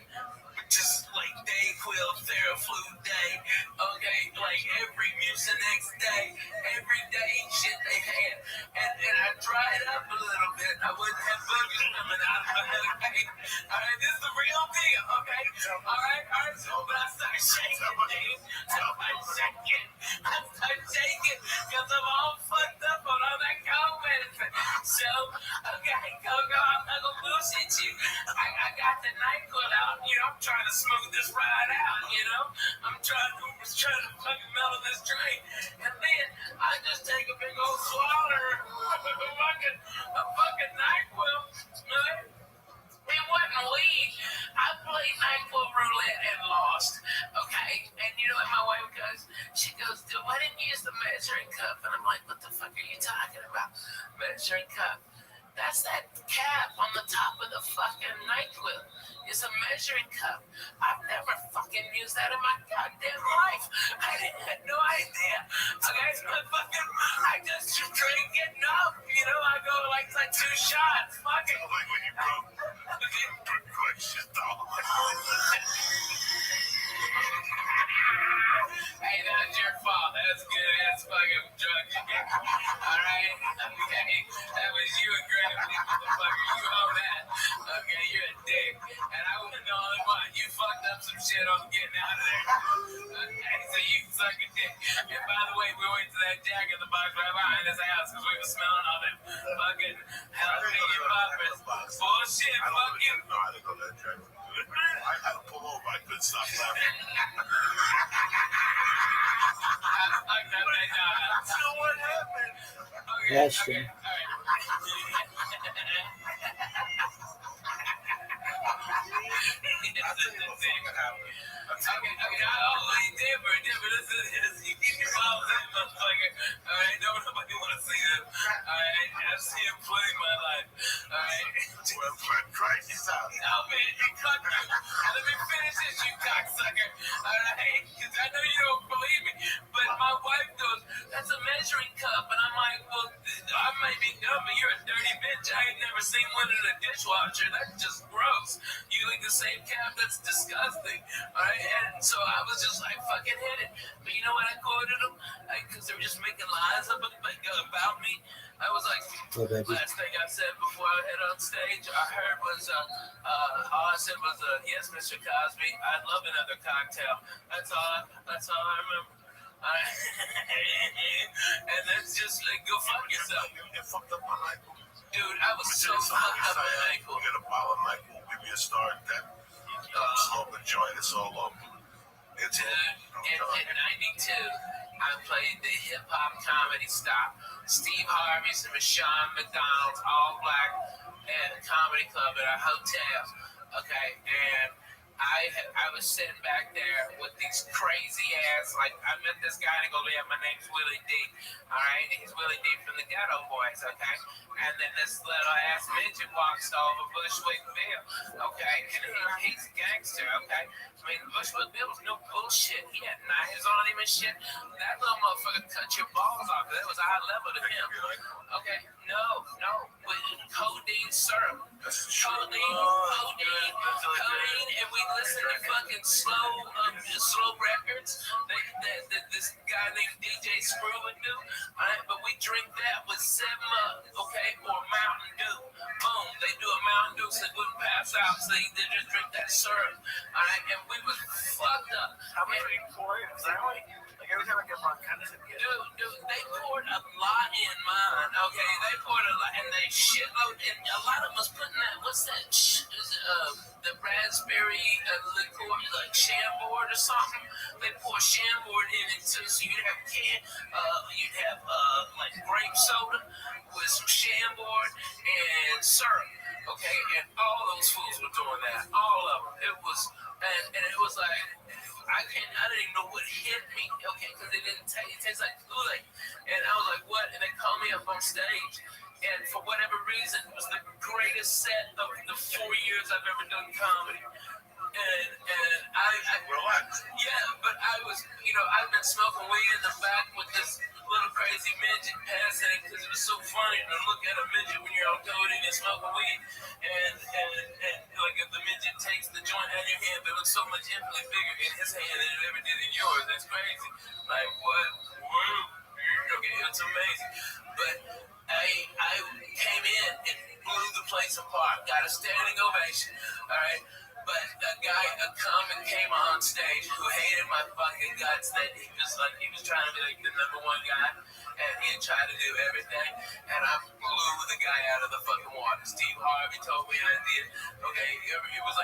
S5: just like Dayquil, Theraflu Day. Okay, like every Mucinex day, every day shit they had, and I dried up a little bit. I wouldn't have boogers coming out of my head. Okay, all right, this is the real deal. Okay, all right. So, but I started shaking, dude. I started shaking because I'm all fucked up on all that cold medicine. So, okay, Coco, I'm not gonna bullshit you. I got the NyQuil out. I'm trying to smooth this ride out. I'm trying to fucking mellow this drink, and then I just take a big old swallow of fucking NyQuil. It wasn't weed. I played NyQuil roulette and lost. Okay? And you know what my wife goes? She goes, dude, why didn't you use the measuring cup? And I'm like, what the fuck are you talking about? Measuring cup. That's that cap on the top of the fucking NyQuil. It's a measuring cup. I've never fucking used that in my goddamn life. I had no idea. Okay, I just drink it up. I go like 2 shots. Fuck it.
S3: Like when you broke shit down.
S5: Hey, that's your fault. That's good ass fucking drugs you get. Alright? Okay. That was you and Gravity, motherfucker. You own that. Okay, you're a dick. And I wasn't the only one. You fucked up some shit on getting out of there. Okay, so you suck a dick. And by the way, we went to that Jack in the Box right behind his house because we were smelling all that fucking jalapeno poppers. Bullshit, fuck you.
S3: No, I didn't go to that Jack. I had to pull over. I couldn't stop laughing.
S5: So what happened? Okay,
S4: Restream.
S5: Okay, Denver, listen to this. You keep Alright, nobody want to see him. Alright, I've seen him play my life. Alright.
S3: Well, Christ is out.
S5: No, man, he cut you. Let me finish this, you cocksucker. Alright? Because I know you don't believe me. But my wife goes, that's a measuring cup. And I'm like, well, I might be dumb, but you're a dirty bitch. I ain't never seen one in a dishwasher. That's just gross. You like the same cap? That's disgusting. Alright? And so I was just like, fucking hit it. But you know what I quoted them? Because they were just making lies up about me. I was like, last thing I said before I head on stage, I heard was, all I said was, yes, Mr. Cosby, I'd love another cocktail. That's all I remember. And that's just like, go fuck yourself.
S3: You fucked up my ankle.
S5: Dude, I was so fucked up my ankle.
S3: You get a bottle of Michael, give me a star at that. Smoke a joint, it's all over. It's
S5: in 92, I played the hip hop comedy stop. Steve Harvey's and Rashawn McDonald's, all black, and a comedy club at a hotel. Okay, and I was sitting back there with these crazy ass, like, I met this guy and he goes, yeah, my name's Willie D. All right, and he's Willie D from the Ghetto Boys, okay? And then this little ass midget walks over Bushwick Bill, okay? And he's a gangster, okay? I mean, Bushwick Bill was no bullshit. He had knives on him and shit. That little motherfucker cut your balls off. That was a high level to him. Okay, no. With codeine syrup. Codeine, and we listen to fucking slow records that this guy named DJ Screw would do. Right? But we drink that with 7-Up, okay, or Mountain Dew. Boom, they do a Mountain Dew so they wouldn't pass out, so they just drink that syrup. All right, and we was fucked up.
S9: How much are you pouring? Because I only, like, every time I get bronchitis,
S5: Dude, they poured a lot in mine, okay? They poured a lot, and they shitload, and a lot of them was putting that, what's that, the raspberry liqueur, like Chambord or something? They pour Chambord in it too, so you'd have like grape soda with some Chambord and syrup, okay? And all those fools were doing that, all of them. It was, and it was like, I didn't even know what hit me, okay, because it tastes like Kool-Aid. And I was like, what? And they called me up on stage. And for whatever reason, it was the greatest set of the 4 years I've ever done comedy. And I
S3: relax.
S5: Yeah, but I was, I've been smoking weed in the back with this little crazy midget passing it because it was so funny to look at a midget when you're out codeine and smoking weed. And like if the midget takes the joint out of your hand, it looks so much infinitely bigger in his hand than it ever did in yours. That's crazy. Like what? Okay, it's amazing. But I came in and blew the place apart. Got a standing ovation. All right. But a comic came on stage who hated my fucking guts. That he was trying to be like the number one guy, and he tried to do everything, and I blew the guy out of the fucking water. Steve Harvey told me I did. Okay, it was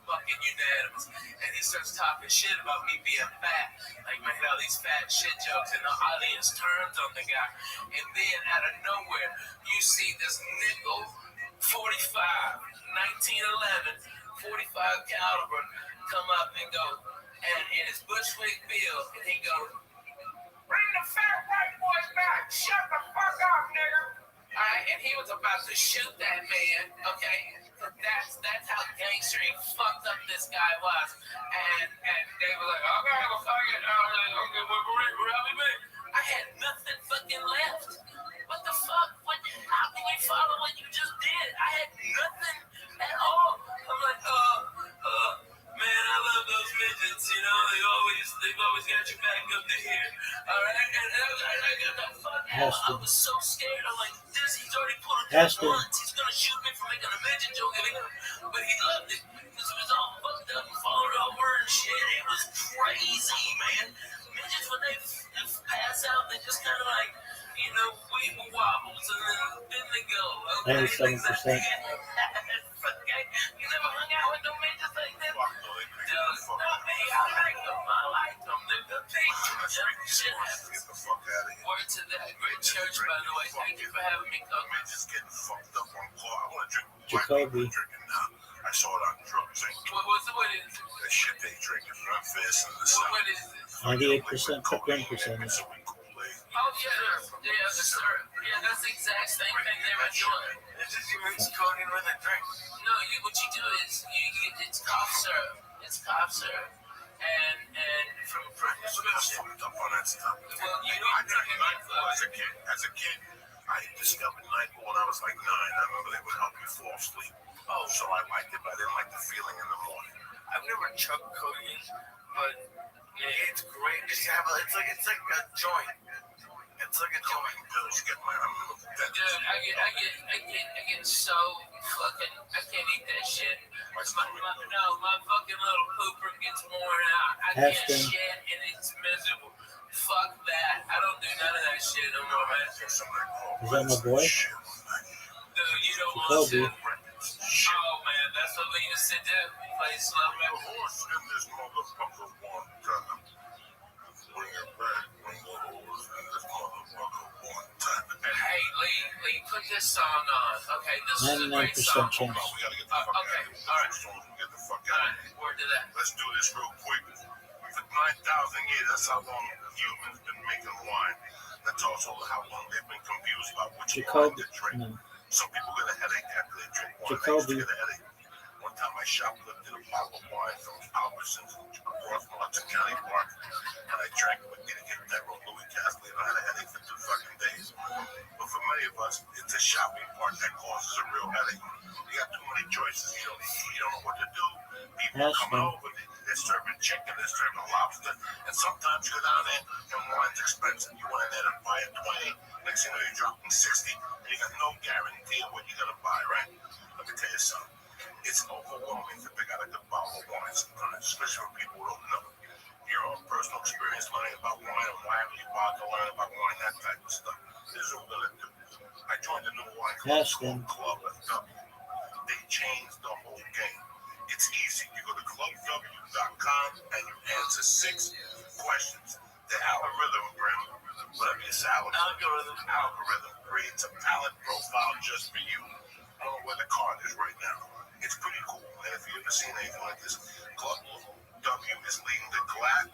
S5: fucking unanimous, and he starts talking shit about me being fat, like made all these fat shit jokes, and the audience turns on the guy, and then out of nowhere you see this nickel 45, 1911. 45 caliber come up and go, and it's Bushwick Bill, and he goes, bring the fat white boys back, shut the fuck up, nigga. All right, and he was about to shoot that man, okay? That's how gangster fucked up this guy was, and they were like, okay, well, fuck it, okay, we'll be. I had nothing fucking left. What the fuck? How can you follow what you just did? I had nothing at all. I'm like, man, I love those midgets, they've always got your back up to here. All right, and I got the fuck out. I was so scared. I'm like, he's already pulled a gun once. He's gonna shoot me for making a midget joke, but he loved it because it was all fucked up and falling over and shit. It was crazy, man. Midgets, when they pass out, they just kind of like, weeble wobbles, and then they go. Okay?
S4: 97%.
S5: You never hung out with no midgets like that? Dude, not me. I like them. They're the pink. Shit happens.
S3: Get the fuck out of here.
S5: Word to that great church, by the way. Thank you for having me, Coach.
S3: Man, just getting fucked up on call. I want to drink.
S4: Jacoby.
S3: Drinking now. I I saw it on drugs.
S5: What is it?
S3: That shit they drink in Memphis and the
S5: What is it?
S4: 98% cocaine percentage.
S5: Oh yeah, the syrup. Yeah, that's the exact same thing they were doing.
S9: It's just you mix codeine with a drink.
S5: No, what you do is it's cough syrup. It's cough syrup, and from
S3: Fucked up on that stuff.
S5: well, you
S3: I
S5: don't
S3: drank
S5: drink
S3: Nightfall as a kid. As a kid, I discovered Nightfall when I was like 9. I remember they would help you fall asleep. Oh, so I liked it, but I didn't like the feeling in the morning.
S9: I've never chugged codeine, but it's great just to have it's like a joint. It's like a joint.
S3: Pills get my
S5: Dude, I get so fucking. I can't eat that shit. My fucking little pooper gets worn out. I can't
S4: Ashton.
S5: shit and it's miserable. Fuck that. I don't do none of that shit no more, man.
S4: Is that my boy?
S5: Dude, you don't want
S4: Kobe.
S5: to. Oh man, that's what we used to do. Play slow
S3: The
S5: metal.
S3: horse in this motherfucker want to bring it back. Bring the horse in this motherfucker want time.
S5: Hey, Lee, put this song on. Okay, this is a great
S4: 99%
S5: song.
S4: chance.
S3: We gotta get the fuck out of
S5: Okay,
S3: here.
S5: all right.
S3: So we can get the fuck
S5: All
S3: out of
S5: right,
S3: here.
S5: word to that.
S3: Let's do this real quick. For 9,000 years, that's how long humans been making wine. That's also how long they've been confused about which wine
S4: Jacoby.
S3: to drink.
S4: No.
S3: Some people get a headache after they drink wine. I used
S4: Jacoby.
S3: to get a headache. One time I shoplifted a bottle of wine from Albertsons across Biloxi County Park, and I drank it with Kitty Devereaux, Louis Casley, and I had a headache for 2 fucking days. But for many of us, it's a shopping part that causes a real headache. You got too many choices. You don't know what to do. People come over, they're serving chicken, they're serving lobster, and sometimes you go down there and wine's expensive. You went in there to buy a 20, next thing you know you're dropping 60, and you got no guarantee of what you're gonna buy, right? Let me tell you something. It's overwhelming to pick out a good bottle of wine sometimes, especially when people don't know. Your own personal experience learning about wine and why you bought to learn about wine, that type of stuff. This is what we're gonna do. I joined a new wine club called Club W. They changed the whole game. It's easy. You go to clubw.com and you answer 6 questions. The algorithm, whatever your algorithm creates a palette profile just for you. I don't know where the card is right now. It's pretty cool. And if you've ever seen anything like this, Club W is leading the great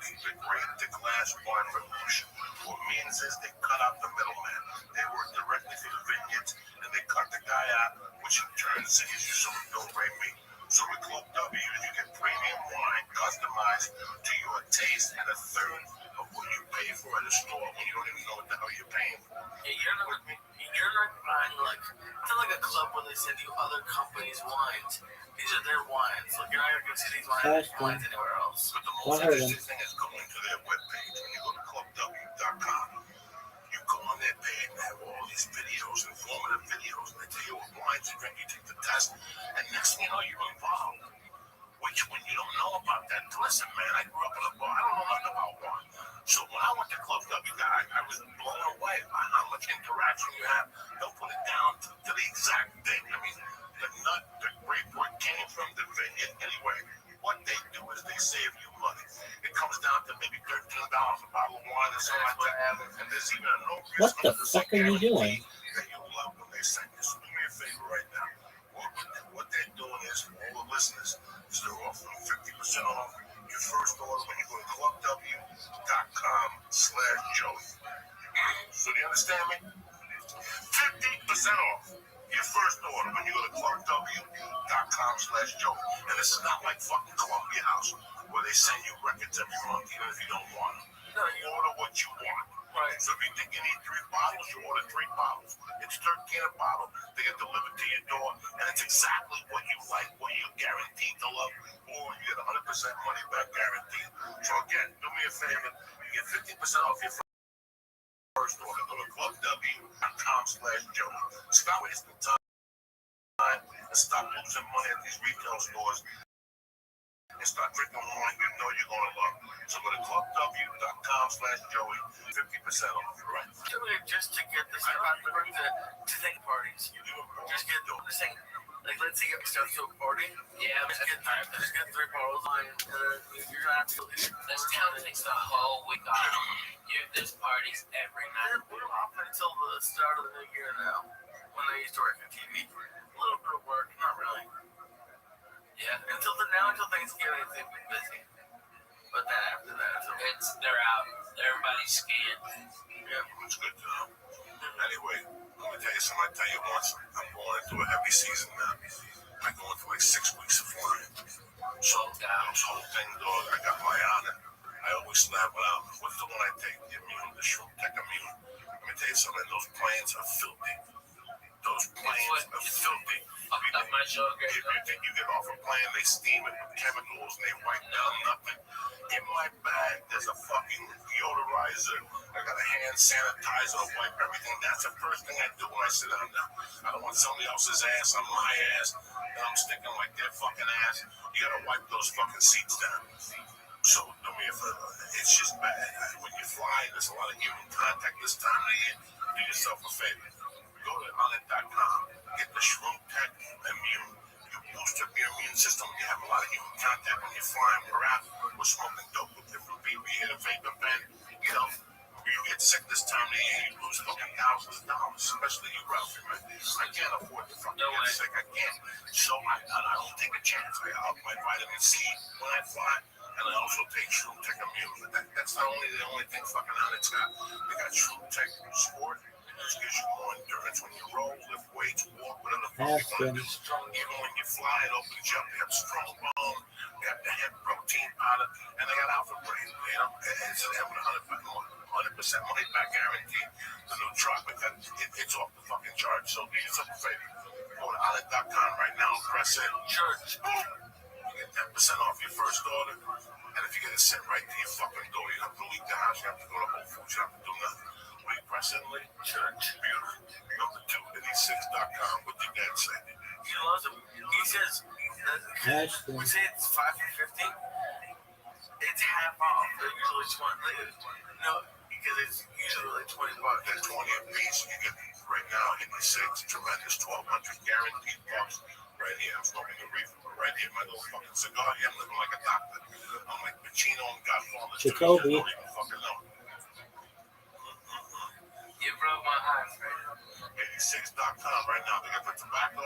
S3: glass wine revolution. What it means is they cut out the middleman. They work directly for the vineyards, and they cut the guy out, which in turn saves you some no-brain meat. So with Club W, you get premium wine customized to your taste and a third of what you pay for at a store when you don't even know what the hell you're paying for.
S9: Yeah, you're not buying it's not like a club where they send you other companies' wines. These are their wines. Like you're not gonna go see these wines anywhere else.
S3: But the most interesting thing is going to their webpage. When you go to clubw.com, you go on their page and they have all these videos, informative videos, and they tell you what wines you drink, you take the test, and next thing you know, you're involved. Which when you don't know about that, listen, man, I grew up in a bar. I don't know nothing about wine. So when I went to Club W, I was blown away by how much interaction you have. They'll put it down to the exact thing. I mean, the nut, the grape, where it came from, the vineyard. Anyway, what they do is they save you money. It comes down to maybe $13 a bottle of wine or something like that. And there's even a no risk.
S4: What the fuck are you doing?
S3: That you'll love when they send you. So do me a favor right now. What they're doing is, all the listeners, is they're offering 50% off your first order when you go to clubw.com/Joey. So do you understand me? 50% off your first order when you go to clubw.com/Joey. And this is not like fucking Columbia House where they send you records every month, even if you don't want them. No, you order what you want. Right. So if you think you need 3 bottles, you order 3 bottles. It's $13 a bottle. They get delivered to your door, and it's exactly what you like, what you're guaranteed to love, or you get 100% money back guaranteed. So again, do me a favor. You get 50% off your first order. Go to clubw.com/Joey. Stop wasting time and stop losing money at these retail stores. And start drinking wine you know you're going to love. So go to clubw.com/Joey, 50% off, right?
S9: Just to get this to thing parties. Just get this thing. Like, let's say you stuff to a party.
S5: Yeah,
S9: just get 3 bottles of wine, and you're gonna have to.
S5: This town takes the whole week off. There's parties every night.
S9: We're off until the start of the new year now. When I used to work on TV, a little bit of work, not really. Yeah, until Thanksgiving, it's been busy. But then after that,
S5: they're out. Everybody's skiing.
S3: Yeah, it's good to know. Anyway, let me tell you something. I tell you once, I'm going into a heavy season now. I'm going for like 6 weeks of flying. So those whole thing, dog, I got my honor. I always slap it out. What's the one I take? The Immune, the Shroom Tech Immune. Let me tell you something. Those planes are filthy. Those planes are filthy.
S5: Fucked up my sugar.
S3: If you think you get off a plane, they steam it with chemicals and they wipe down nothing. In my bag, there's a fucking deodorizer. I got a hand sanitizer to wipe everything. That's the first thing I do when I sit down now. I don't want somebody else's ass on my ass, and I'm sticking like their fucking ass. You gotta wipe those fucking seats down. So, do me a favor. It's just bad. When you fly, there's a lot of human contact this time of the year. Do yourself a favor. Go to onit.com. Get the Shroom Tech Immune. You boost up your immune system. You have a lot of human contact when you're flying. We're out. We're smoking dope with different people. You hit a vapor pen. You know, you get sick this time of the year. You lose fucking thousands of dollars. Especially you, Ralphie, man. I can't afford to fucking get sick. I can't. So I don't take a chance. I up my vitamin C when I fly. And I also take Shroom Tech Immune. That's not only the only thing fucking on it's got. They got Shroom Tech Sport. Which gives you more endurance when you roll, lift weights, walk, whatever the fuck you want to do. Even when you fly, it opens you up. They have strong bone, they have the hemp protein powder, and they got alpha brain. You know, it's an 100% money back guarantee. The new truck, it's off the fucking chart. So do yourself a favor. Go to onit.com right now and press in. Church. You get 10% off your first order. And if you get it sent right to your fucking door, you don't have to leave the house, you have to go to Whole Foods, you have to do nothing. When you press in link, church, beautiful. Number 2, eddy6.com. What your dad say?
S9: he loves it. He says, we say it's 5 for 50. It's half off. They're usually 20. No, because it's usually like $20.
S3: That's 20 a piece. You get right now, Eddy6, tremendous 1,200 guaranteed bucks. Right here, I'm smoking the reefer. Right here, my little fucking cigar. Yeah, I'm living like a doctor. I'm like Pacino and Godfather.
S4: Jacoby.
S3: I don't even fucking know.
S5: You broke my heart, right?
S3: Eddy6.com right now. They got the tobacco,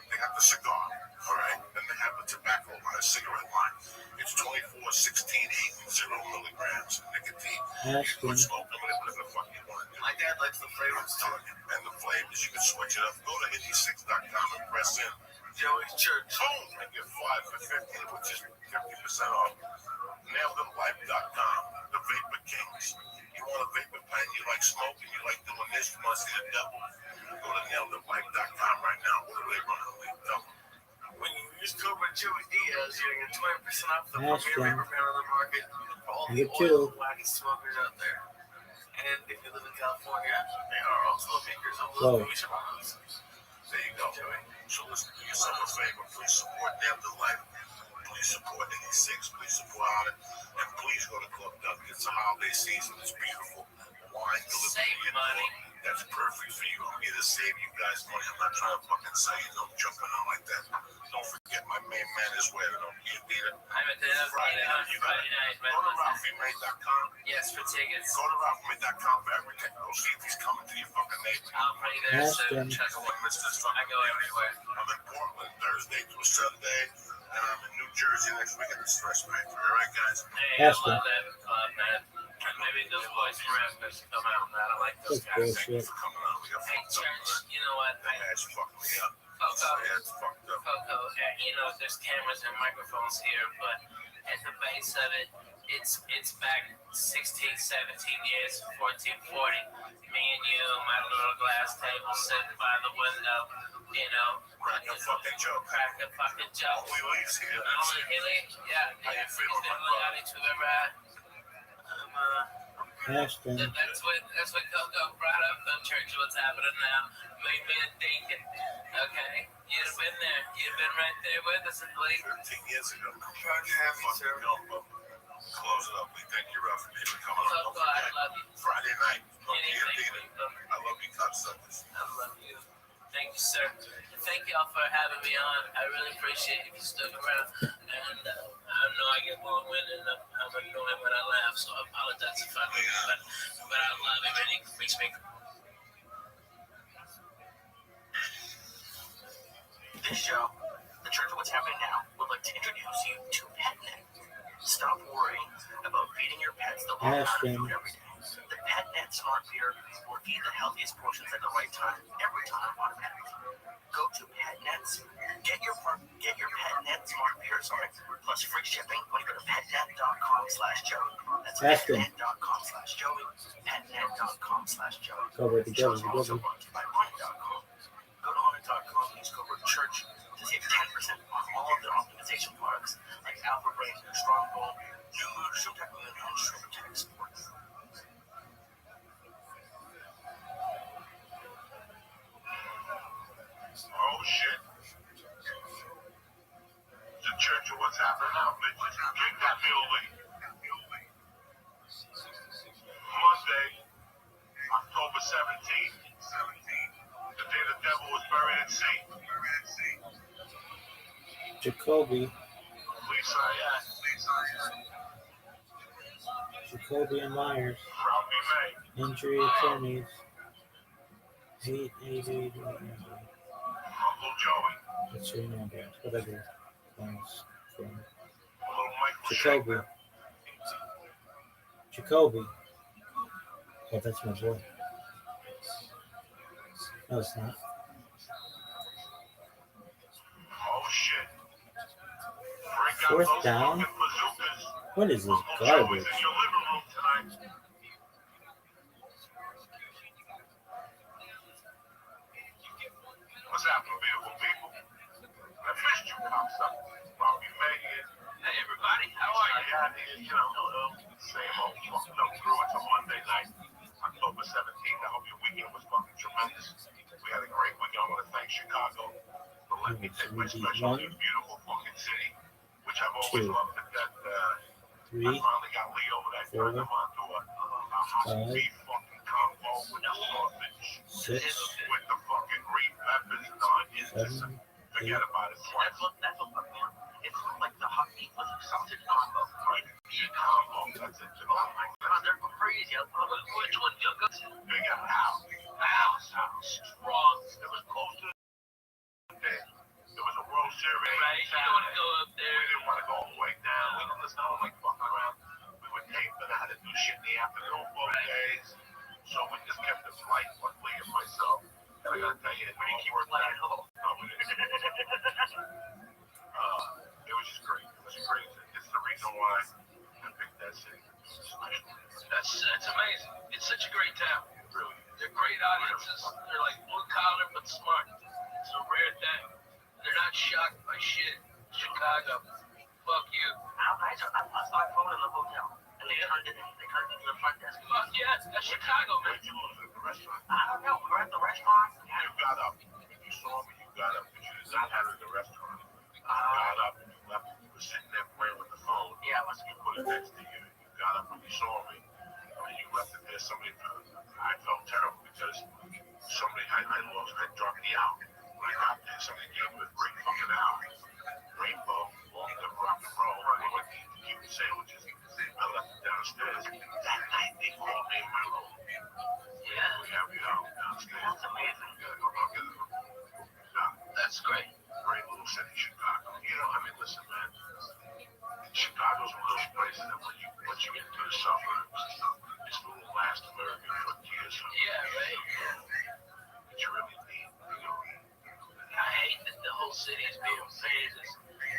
S3: they got the cigar, all right? Then they have the tobacco line, a cigarette line. It's 24, 16, 8, and 0 milligrams of nicotine. You can smoke them whatever the fuck you want.
S9: My dad likes the flavors too.
S3: And the flavors, you can switch it up. Go to Eddy6.com and press in.
S9: Joey's Church.
S3: Boom! And get 5 for 50, which is 50% off. NailedItLife.com, the Vapor Kings. You want a vapor pen, you like smoking, you like doing this, you want to see the devil, go to NailedItLife.com right now. What are they running? Double.
S9: When you use code Joey Diaz, you're going to get 20% off the premier vapor pen on the market for all the oil wagon smokers out there. And if you live in California, they are also makers of those Misha bombs.
S3: There you go. So listen, do yourself a favor. Please support Nailed It Life. Please support Eddy6. Please support Honor. And please go to Club Duck. It's a holiday season. It's beautiful. Wine delivered to your door. That's perfect for you. I'm here to save you guys money. I'm not trying to fucking sell you no jumping on like that. Don't forget my main man is wearing on you, Peter.
S5: I'm at the Friday night.
S3: Go to RalphieMay.com.
S5: Yes, for tickets.
S3: Go to RalphieMay.com for everything. Go see if he's coming to your fucking neighborhood.
S5: I'll put you there, so check
S3: I wouldn't miss this fucking
S5: I go everywhere.
S3: I'm in Portland Thursday through Sunday, and I'm in New Jersey next week at the Stress Factory. All right, guys?
S5: Hey, I love that club, man. Maybe those boys from Memphis come out and I like those guys.
S3: Thank you for coming out. We got
S5: Hey,
S3: fucked up,
S5: Church,
S3: man.
S5: you know what?
S3: That ass fucked me up.
S5: Coco,
S3: That's fucked up.
S5: you know, there's cameras and microphones here, but at the base of it, it's back 16, 17 years, 14, 40. Me and you, my little glass table sitting by the window, you know.
S3: Crack a fucking joke.
S5: Crack a fucking joke.
S3: Only leaves here.
S5: Only Hilly? Yeah.
S3: How you feel,
S5: Is
S3: my
S5: that
S3: brother?
S5: reality to the right? That's what Coco brought up the church. What's happening now? Made me a deacon. Okay, you'd have been there. You'd have been right there with us, I believe.
S3: 13 years ago.
S9: I'm proud to have you, sir.
S3: Close it up. We thank you, Ralph, for coming on.
S5: Coco, I love you.
S3: Friday night.
S5: Anything.
S3: I love you, Constance.
S5: I love you. Thank you, sir. And thank y'all for having me on. I really appreciate if you stuck around. And I know I get long-winded and I'm annoying when I laugh, so I apologize if I do. But I love it, and it makes me.
S9: This show, The Church of What's Happening Now, would like like to introduce you to PetNet. Stop worrying about feeding your pets the wrong amount of food every day. The PetNet Smart Feeder will feed the healthiest portions at the right time every time automatically. Go to PetNet's, get your PetNet Smart Feeder, plus free shipping when you go to petnet.com/Joey. That's petnet.com/Joey. Petnet.com/Joey. Shows also brought to you by Money.com. Go to Honor.com and use code CHURCH to save 10% on all of their optimization products like Alpha Brain, Stronghold, New Mood, Showtech Moon, and Showtech Sports.
S3: Oh shit. The church of what's happening now, bitches. Drink that Muley. Monday, October 17th. The day the devil was buried at sea.
S4: Jacoby.
S3: Lisa,
S4: Jacoby and Myers.
S3: Robbie May.
S4: Injury attorneys. 888.
S3: Uncle Joey.
S4: That's your number. Whatever. Thanks.
S3: Little Michael
S4: Jacoby.
S3: Shaker.
S4: Jacoby. Oh, that's my boy. No, it's not.
S3: Oh shit. Break out
S4: Fourth
S3: those
S4: down?
S3: fucking bazookas.
S4: What is this
S3: Uncle Joey's
S4: garbage?
S3: in your living room tonight. What's happening, beautiful people? I missed you, cocksucker. Robbie May here.
S9: Hey everybody, how are you?
S3: I here, same old fucking up through. It's a Monday night, October 17th. I hope your weekend was fucking tremendous. We had a great weekend. I want to thank Chicago for letting me take my special to this beautiful fucking city, which I've always loved. I finally got Lee over there, turned him onto a hot beef fucking combo with the sausage, with the fucking green peppers and onions. Forget about it.
S9: That's what it's like the hot meat with sausage combo.
S3: Right. Beef combo. That's it.
S9: Oh my god, they're crazy. Which one do you go to?
S3: Big house.
S9: Strong.
S3: It was close to the day. There was a World Series.
S9: Right, you don't want to go up there.
S3: We didn't want to go all the way down. We didn't listen. I don't like fucking around. We were taping. I had to do shit in the afternoon both days. So we just kept it light, luckily, and myself. And I gotta tell you, we didn't keep working that home. No, we didn't. It was just great. It was great. It's the reason why I picked that city.
S9: That's amazing. It's such a great town.
S3: Really.
S9: They're great audiences. They're like blue collar but smart. It's a rare thing. They're not shocked by shit. Chicago. Fuck you. How nice. I lost my phone in the hotel. And they turned it into the front desk. Fuck yeah, that's Chicago, man.
S3: Where'd you lose it? The restaurant?
S9: I don't know. We're at the restaurant.
S3: You got up. You saw me. You got up. But you did not have it in the restaurant. You got up. You left. You were sitting there playing with the phone.
S9: Yeah, I must
S3: You put it next to you. You got up when you saw me. And you left it there. I felt terrible because I lost. I dropped me out. When I got there, somebody gave me a great fucking hour. Rainbow, long the rock and roll. I went to eat the Cuban sandwiches. I left it downstairs. That night, they called me in my room.
S9: Yeah.
S3: We have you out downstairs.
S9: That's amazing.
S3: You gotta go back in the room.
S9: That's great.
S3: Great little city, Chicago. Listen, man. Chicago's one of those places that once you get into the suburbs, it's the last American frontier.
S9: Yeah, right.
S3: It's really neat,
S9: I hate that the whole city is being phased as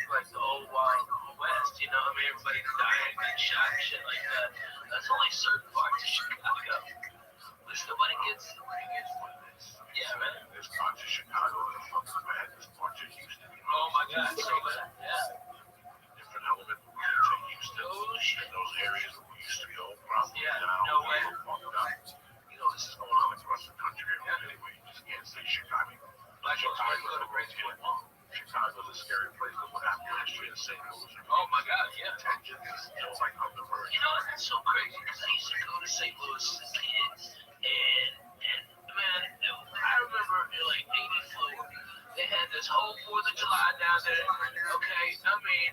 S9: like the old Wild West, you know? I mean, everybody's dying, getting shot and shit like that. That's only certain parts of Chicago. At least nobody gets. Yeah, man.
S3: There's parts of Chicago that are fucking bad. There's parts of Houston.
S9: Oh my God, so bad. Yeah.
S3: Different element of Houston.
S9: Oh shit.
S3: In those areas where we used to be old property
S9: Yeah,
S3: now.
S9: no way.
S3: This is going on across the country. Anyway, you just can't say Chicago. Chicago's a scary place. Look what happened last year in St. Louis.
S9: Oh my God, yeah.
S3: Tensions, like on the verge.
S9: You know, that's so crazy because I used to go to St. Louis as a kid, and man, I remember in like '84, they had this whole 4th of July down there. Okay, I mean,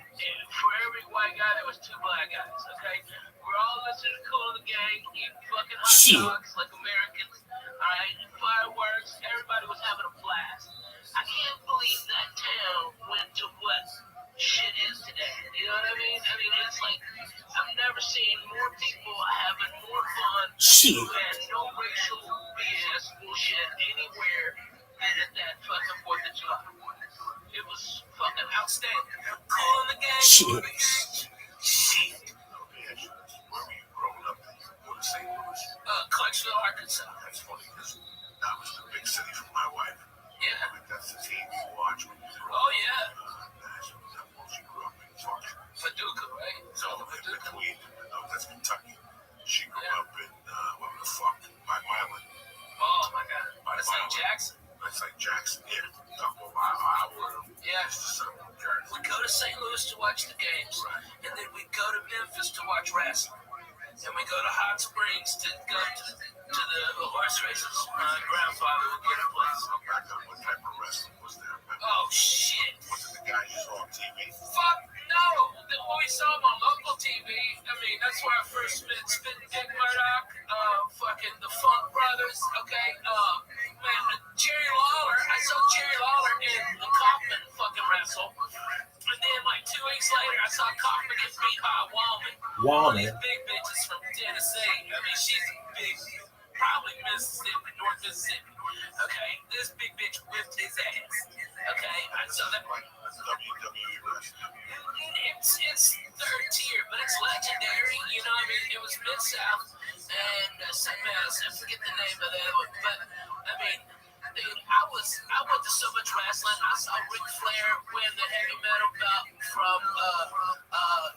S9: for every white guy, there was 2 black guys. Okay, we're all listening to Cool and the Gang, eating fucking hot dogs like Americans. All right, fireworks. Everybody was having a blast. I can't believe that town went to what shit
S5: fucking 4th of July. It was fucking outstanding. Cool in the game.
S4: Shit.
S5: Shit.
S3: Where were you growing up? Go to St. Louis.
S5: Clarksville, Arkansas.
S3: That's funny because that was the big city for my wife.
S5: Yeah.
S3: I think that's the team you watch when you grow up.
S5: Oh, yeah.
S3: She grew up in fucking
S5: Paducah, right?
S3: no, in the Queen. No, that's Kentucky. She grew up in what the fuck? My Milan.
S5: Oh, my God. That's like Jackson.
S3: That's like Jackson. Yeah. Couple of hours.
S5: Yeah. We go to St. Louis to watch the games, and then we go to Memphis to watch wrestling. And we go to Hot Springs to go to the horse races. My grandfather would get a place.
S3: What type of wrestling was there?
S5: Oh, shit.
S3: Was it the guy you saw on TV?
S5: Fuck no. When we saw him on local TV, I mean, that's where I first met Spit Dick Murdoch, fucking the Funk Brothers, okay? Man, Jerry Lawler. I saw Jerry Lawler in the Kaufman fucking wrestle. And then, like, 2 weeks later, I saw Kaufman get beat by a woman. One of these big bitches from Tennessee. I mean, she's big, probably Mississippi, North Mississippi. Okay, this big bitch whipped his ass. Okay, I saw that.
S3: WWE wrestling.
S5: It's third tier, but it's legendary. You know what I mean? It was Mid South and something else. I forget the name of that one, but I mean, dude, I went to so much wrestling. I saw Ric Flair win the heavy metal belt from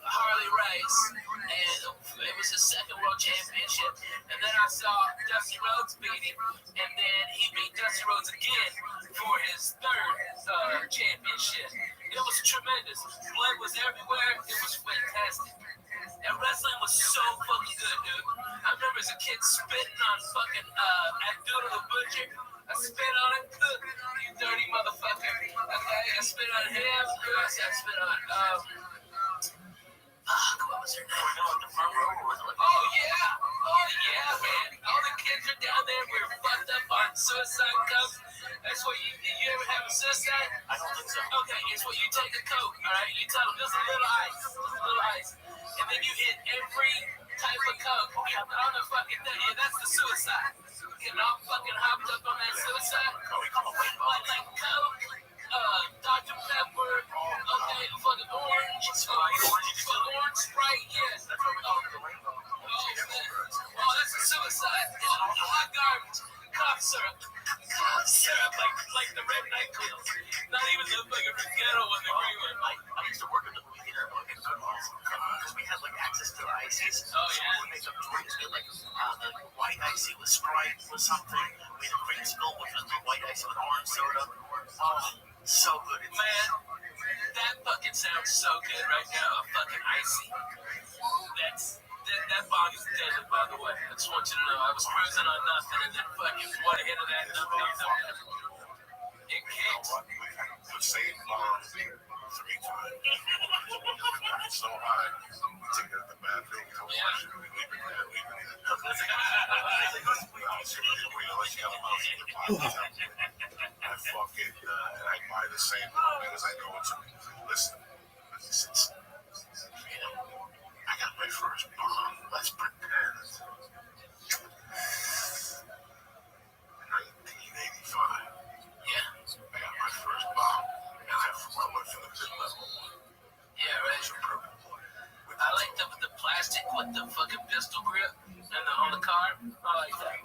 S5: Harley Race, and it was his second world championship. And then I saw Dusty Rhodes beat him, and then he beat Dusty Rhodes again for his third championship. It was tremendous. Blood was everywhere. It was fantastic. And wrestling was so fucking good, dude. I remember as a kid spitting on fucking Abdullah the Butcher. I spit on it. You dirty motherfucker. Okay, I spit on him. Who else I spit on? What was her name? Oh, yeah, man. All the kids are down there. We're fucked up on suicide cups. That's what you ever have a suicide? I don't think so. Okay, it's what you take a Coke, all right? You tell them, there's a little ice. And then you hit every type of Coke on the fucking thing. Yeah, that's the suicide. Getting all fucking hopped up on that suicide. Like Coke, Dr. Pepper, okay, fucking orange, orange Sprite, yes. Oh, that's a suicide. Hot garbage. Cough syrup, like the red NyQuil. Not even the fucking ghetto one, the green one. I used to work in the movie theater because we had like access to the ices. Oh yeah. So we would make up drinks with like the white icy with Sprite or something. We had a creamsicle with the white icy with orange soda. Oh, so good. Man, that fucking sounds so good right now. A fucking icy. That bong is deadly, by the way. I just want you to know. I was cruising on nothing, and then fucking one hit of that it kicked.
S3: The same bomb 3 times. It's so high. We take it at the bathroom. We don't wash it. We leave it there. I fucking and I buy the same one because I know it's. Listen, I got my first bomb. Let's pretend. 1985.
S5: Yeah.
S3: I got my first bomb, and I went for the mid-level one.
S5: Yeah, right. I like the plastic with the fucking pistol grip and on the car. I like that.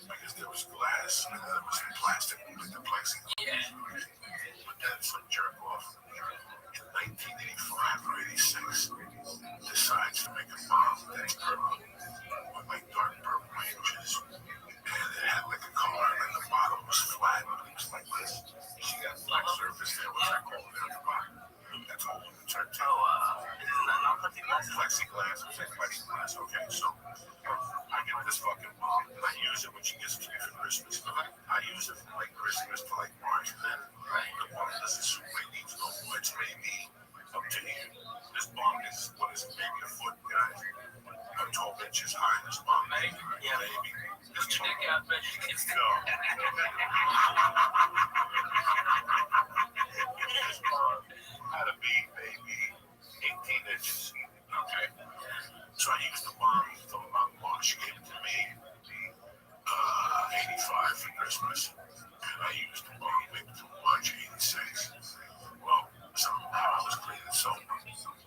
S3: Because there was glass and there was plastic with the plexiglass.
S5: Yeah.
S3: But then some jerk off in 1985 or 86 decides to make a bomb that's purple with like dark purple ranges. And it had like a car and the bottom was flat. It was like this. She got black surface there, which I call it at the bottom. That's all in the turntable. Plexiglass. I'm saying plexiglass. Okay, so I get this fucking bomb and I use it when she gets to me for Christmas. I use it from like Christmas to like March. And then the bomb doesn't suit my needs no more. It's maybe up to here. This bomb is, what is it, maybe a foot, guys? I'm 12 inches high. This bomb, maybe. Yeah, maybe.
S5: Put your dick out, man.
S3: This bomb had to be maybe 18 inches. Okay. So I used the bomb from Mount Launch. She gave it to me 85 for Christmas. And I used to bump way too much, 86. Well, somehow I was clean and sober.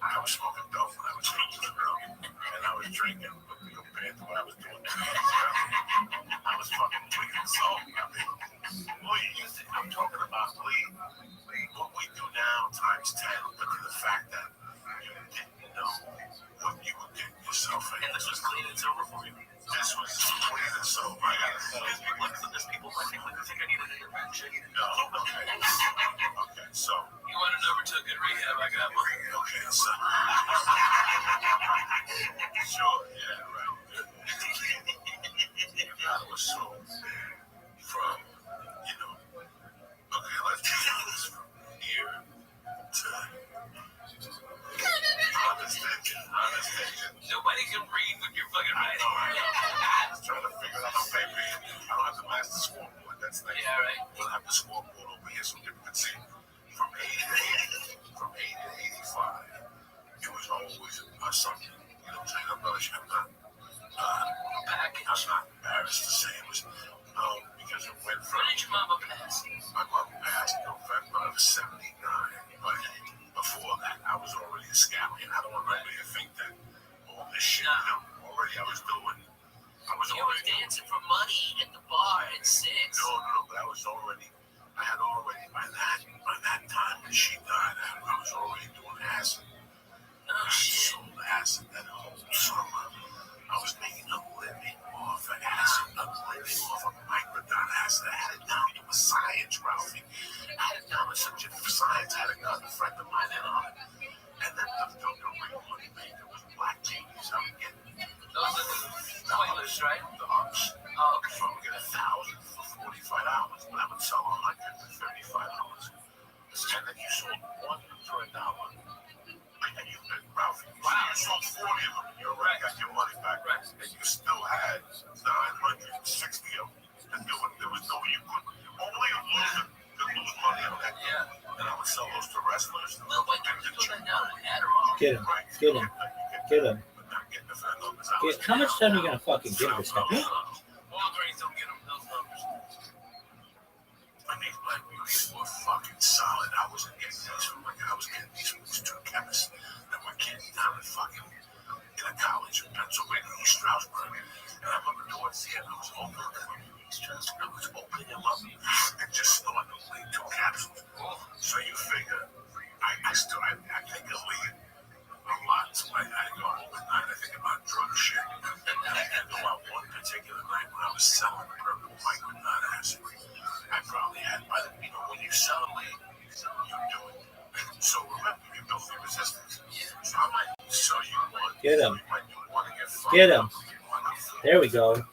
S3: I was smoking dope when I was 18, and I was drinking, but compared to what I was doing, I was fucking clean and sober. I mean, I'm talking about weed. What we do now times 10, but to the fact that you didn't know what you were getting yourself in.
S9: And this was clean and sober for you.
S3: This was clean and sober. I gotta say.
S9: There's people I think I need an intervention.
S3: No, okay, so.
S5: You want a number 2 good rehab? I got one.
S3: Okay, so. Sure, yeah, right. You gotta assume from, okay, let's do this from here to. Understand.
S5: Nobody can read with your fucking
S3: I
S5: right
S3: know.
S5: hand.
S3: I was trying to figure out on paper. I don't have to match the scoreboard. That's nice.
S5: Yeah, right.
S3: We'll have the scoreboard over here so people can see. From 80 to 85, it was always something. You know what I'm saying? I'm not embarrassed to say it was because it went from.
S5: When did your mama pass?
S3: My mom passed in November of '79, but before that, I was already a scallion. I don't want anybody to think that all this shit already I was doing.
S5: You were dancing for money at the bar at 6.
S3: No, but I had already, by that time when she died, I was already doing acid.
S5: Oh, shit.
S3: Sold acid that whole summer. I was making a living off of acid, a living off of microdot acid. I had it down to a science, Ralphie. I had it down to such a science. I had another friend of mine in on it. And then the real money maker was black TVs. I would get
S5: Those are the toilets, right?
S3: the ups.
S5: Oh, okay.
S3: So I would get 1,000 for $45, but I would sell 100 for $35. And then you sold one for $1. And you, Ralphie, you sold 40 of them. You already got your money back.
S5: Right.
S3: And you still had 960 of them. And there was no, you could only lose money on that.
S5: Yeah.
S3: And I would sell those to wrestlers.
S5: Well, why don't you go down to Adderall?
S4: Get him. Get him. Get him. How much time are you gonna fucking give this guy?
S5: Walgreens don't get them those numbers.
S3: I mean, like, these were fucking solid. I was getting these from these two chemists that were getting down in fucking in a college in Pennsylvania, East Stroudsburg. And I remember towards the end, I was opening them up and just snorting them like 2 capsules. So you figure, I think a lead a lot. So I go home at night, I think about drug shit. And I go out one particular night when I was selling purple microdot acid. I probably had, when you sell a lead, you do it. So remember, you build your resistance. So I might sell you one.
S4: Get him.
S3: You might do one and get fucked.
S4: Get him. There we go.
S3: And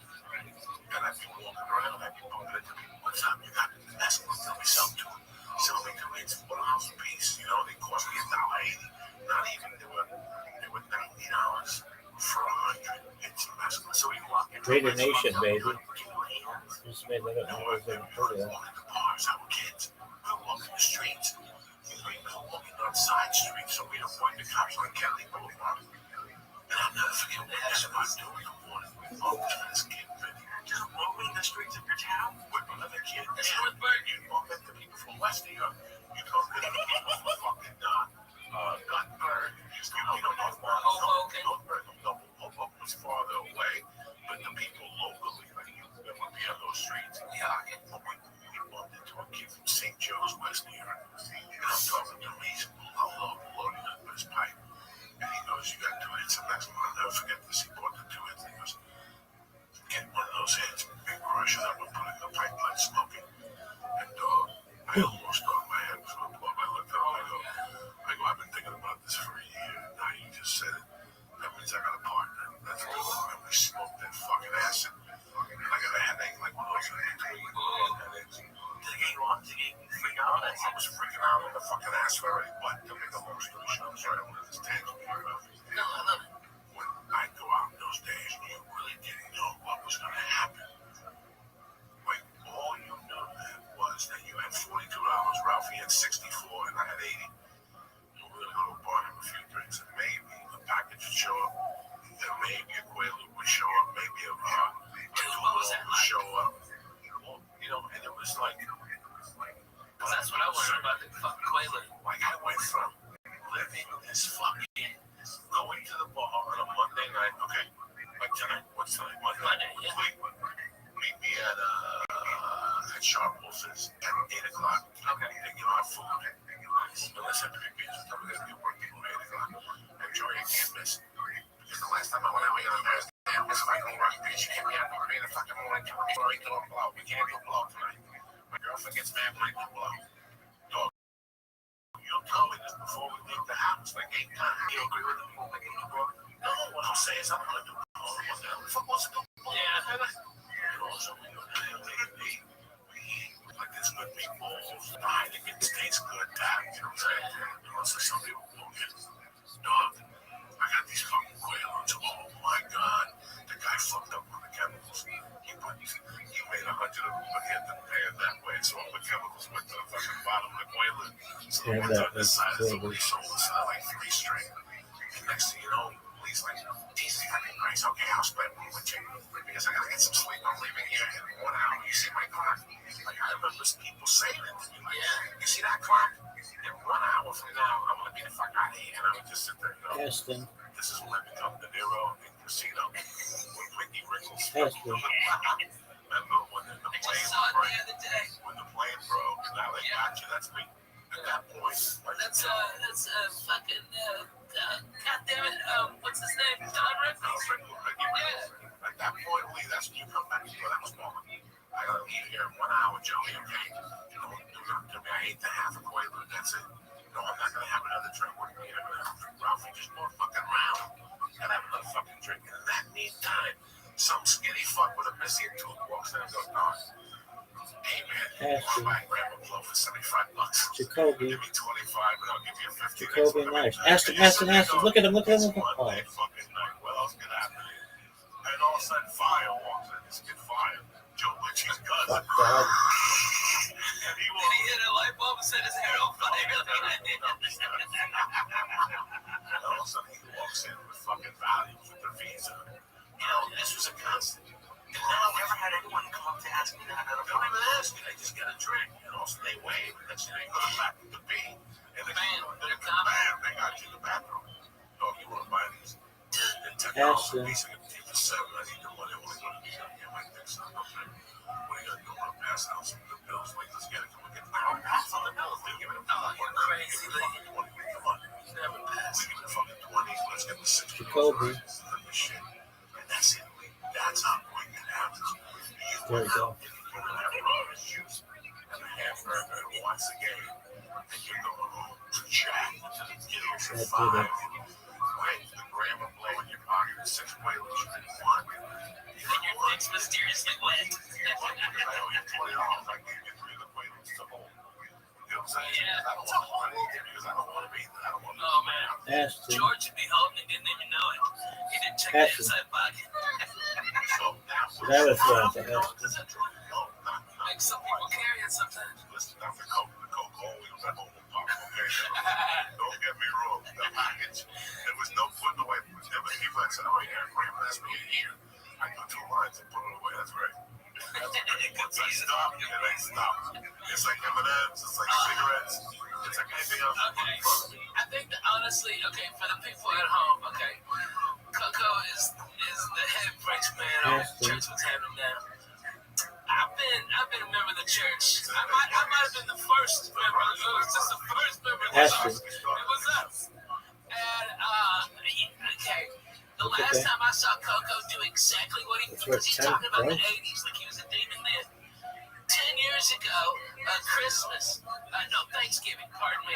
S3: I'd be walking around, I'd be bumping into people. What's up? You got that's what tell me something to it. Sell me to it for $1 a piece. They cost me $1.80. Not even they were $90 for 100. It's mescaline. So you walk into
S4: Raider Nation, baby.
S3: We
S4: Just made that up. I wasn't heard of that.
S3: were walking the bars, our kids. We were walking the streets. We were walking on side streets, so we don't point the cops on Kennedy Boulevard. And I'll never forget what this was doing in the morning. We walked to this kid, just roaming the streets of your town with another kid. That's Northburg. You bump into people from West New York. You bump into people from fucking Guttenberg. Northburg was farther away, but the people locally, like that would be on those streets. But we bumped into a kid from St. Joe's, West New York. And I'm talking to him. He's loading up his pipe. And he goes, you got 2 hits of mescaline. I'll never forget this. He bought the 2 hits. He goes, get one of those hits, big crushes. I would put in the pipe like smoking. And I almost thought my head was going to blow. I looked up and I go, I've been thinking about this for a year. Now you just said it. That means I got a partner. That's good. And we smoked that fucking acid. And I got a headache like one of those headaches. Did it get you on? Did it get you freak out? I was freaking out with the fucking acid already. But to make a long story short, I'm sorry, I wanted this tangent here.
S5: No, I love it.
S3: When I go out in those days, you really didn't know what was going to happen. Like, all you knew then was that you had $42
S5: That's what I wonder about the fucking Quaalude.
S3: Like I went from living this fucking going to the bar on a Monday night. Okay, like tonight. What's tonight? Monday. Yeah. Meet me at Sharp Wolf's at 8 o'clock. Okay. And you know, food. Nice. Unless I'm big bitch, I'm gonna be working at 8 o'clock. Enjoy it, can't miss. Because the last time I went out, we got a damn this fucking rock bitch. You hit me out in the fucking morning. Sorry, don't blow. We can't do blow tonight. My girlfriend gets mad when I do blow. Dog. You told me this before we leave the house, like 8 times. You agree with me? No, what I'm saying is I'm gonna do blow. What the fuck wants to do blow? Yeah, you know, so we go down there, we eat like this good meatballs. I think it tastes good, tap. You know what I'm saying? You know, so some people will get dog. I got these fucking Quaaludes. Oh my god, the guy fucked up on the chemicals. He made 100 of them, but he had to pay it that way. So all the chemicals went to the fucking bottom of the Quaalude. So the ones on this side is what he sold. So they're like 3 straight. And next thing you know, he's like, Jesus fucking Christ, okay, I'll split one with you. Because I gotta get some sleep. I'm leaving here in 1 hour. You see my clock? Like, I remember people saying it to me. Like, yeah, you see that clock? In 1 hour from now, I'm gonna be the fuck out of here. And I would just sit there and go,
S4: Aston.
S3: This is when I become De Niro in Casino with Mickey Rickles.
S4: Aston.
S3: Remember when the plane broke? When the plane broke, and now they got you. That's me. At that point, like,
S5: That's fucking goddamn it, what's his name? John Rickles.
S3: Yeah. At that point, Lee, that's when you come back to you. That was moment. I gotta leave here in 1 hour, Joey. Okay. You know, do not to me. I hate to have a Quaalude. That's it. No, I'm not gonna have another drink. We're gonna have another drink. Ralphie just more fucking round. Gotta have another fucking drink. And in that meantime, some skinny fuck with a missing tooth walks in and goes, no. Hey man, I'll buy grandma blow for $75.
S4: Jacoby.
S3: Give me 25 and I'll give you 50.
S4: Jacoby and Nash. Aston. Look at him.
S3: Monday fucking night. What else can happen? And all of a sudden, Fire walks in. This kid Fire. Joe Litchie's cousin.
S4: Fuck God.
S3: And he
S5: hit a light bulb and set his hair on fire.
S3: And all of a sudden, he walks in with fucking values with the visa. You know, this was a constant.
S9: And now I've never had anyone come up to ask me that.
S3: They don't even ask me. They just get a drink. You know, so they wave. And then they go back to the B. And they they got you in the bathroom. Oh, you want to buy these? And technology, basically, for 7, I need the money. I want to go to the museum. Like this. What are you going to do? I'm going to pass out some of the bills. Like, let's get it. Come on, get it. I don't pass on the bills. They give it a
S5: You're crazy.
S3: Come on.
S5: Never pass.
S3: We give it fucking 20s. Let's get the 60.
S4: Jacoby.
S3: Shit. And that's it. That's how quick it happens.
S4: There we go.
S3: You're going to have orange juice and a hamburger once a game. And you're going home to chat to the kids for 5. Wait, the grandma blow in your pocket is 6 Quaaludes you didn't want.
S5: And your dick's mysteriously wet.
S3: I owe you $20. I gave you 3 of the Quaaludes to hold. You know what I'm saying?
S5: Yeah.
S3: I don't want money because I don't want to be there. I don't want to
S5: Oh, man.
S4: Aston.
S5: George would be holding it, didn't even know it. He didn't check the
S4: Aston.
S5: inside pocket.
S3: So
S4: That was wrong to Aston.
S5: Like some people carry it sometimes.
S3: Listen, not the Coke always was at home and pop. Okay, don't get me wrong. The package, there was no putting away. There was people that said, "Oh yeah, grandma, that's me here." I do 2 lines and put it away. That's right. Once I stop, it ain't stop. It's like M&M's. It's like cigarettes. It's like anything else.
S5: Okay. I think that honestly, okay, for the people at home, okay, Coco is the head French man on church was having now. I've been a member of the church. I might have been the first member. It was just the first member of the church. It was us. And okay, the last time I saw Coco do exactly what he was talking about the 80s, like he was a demon then. 10 years ago, Christmas, Thanksgiving, pardon me,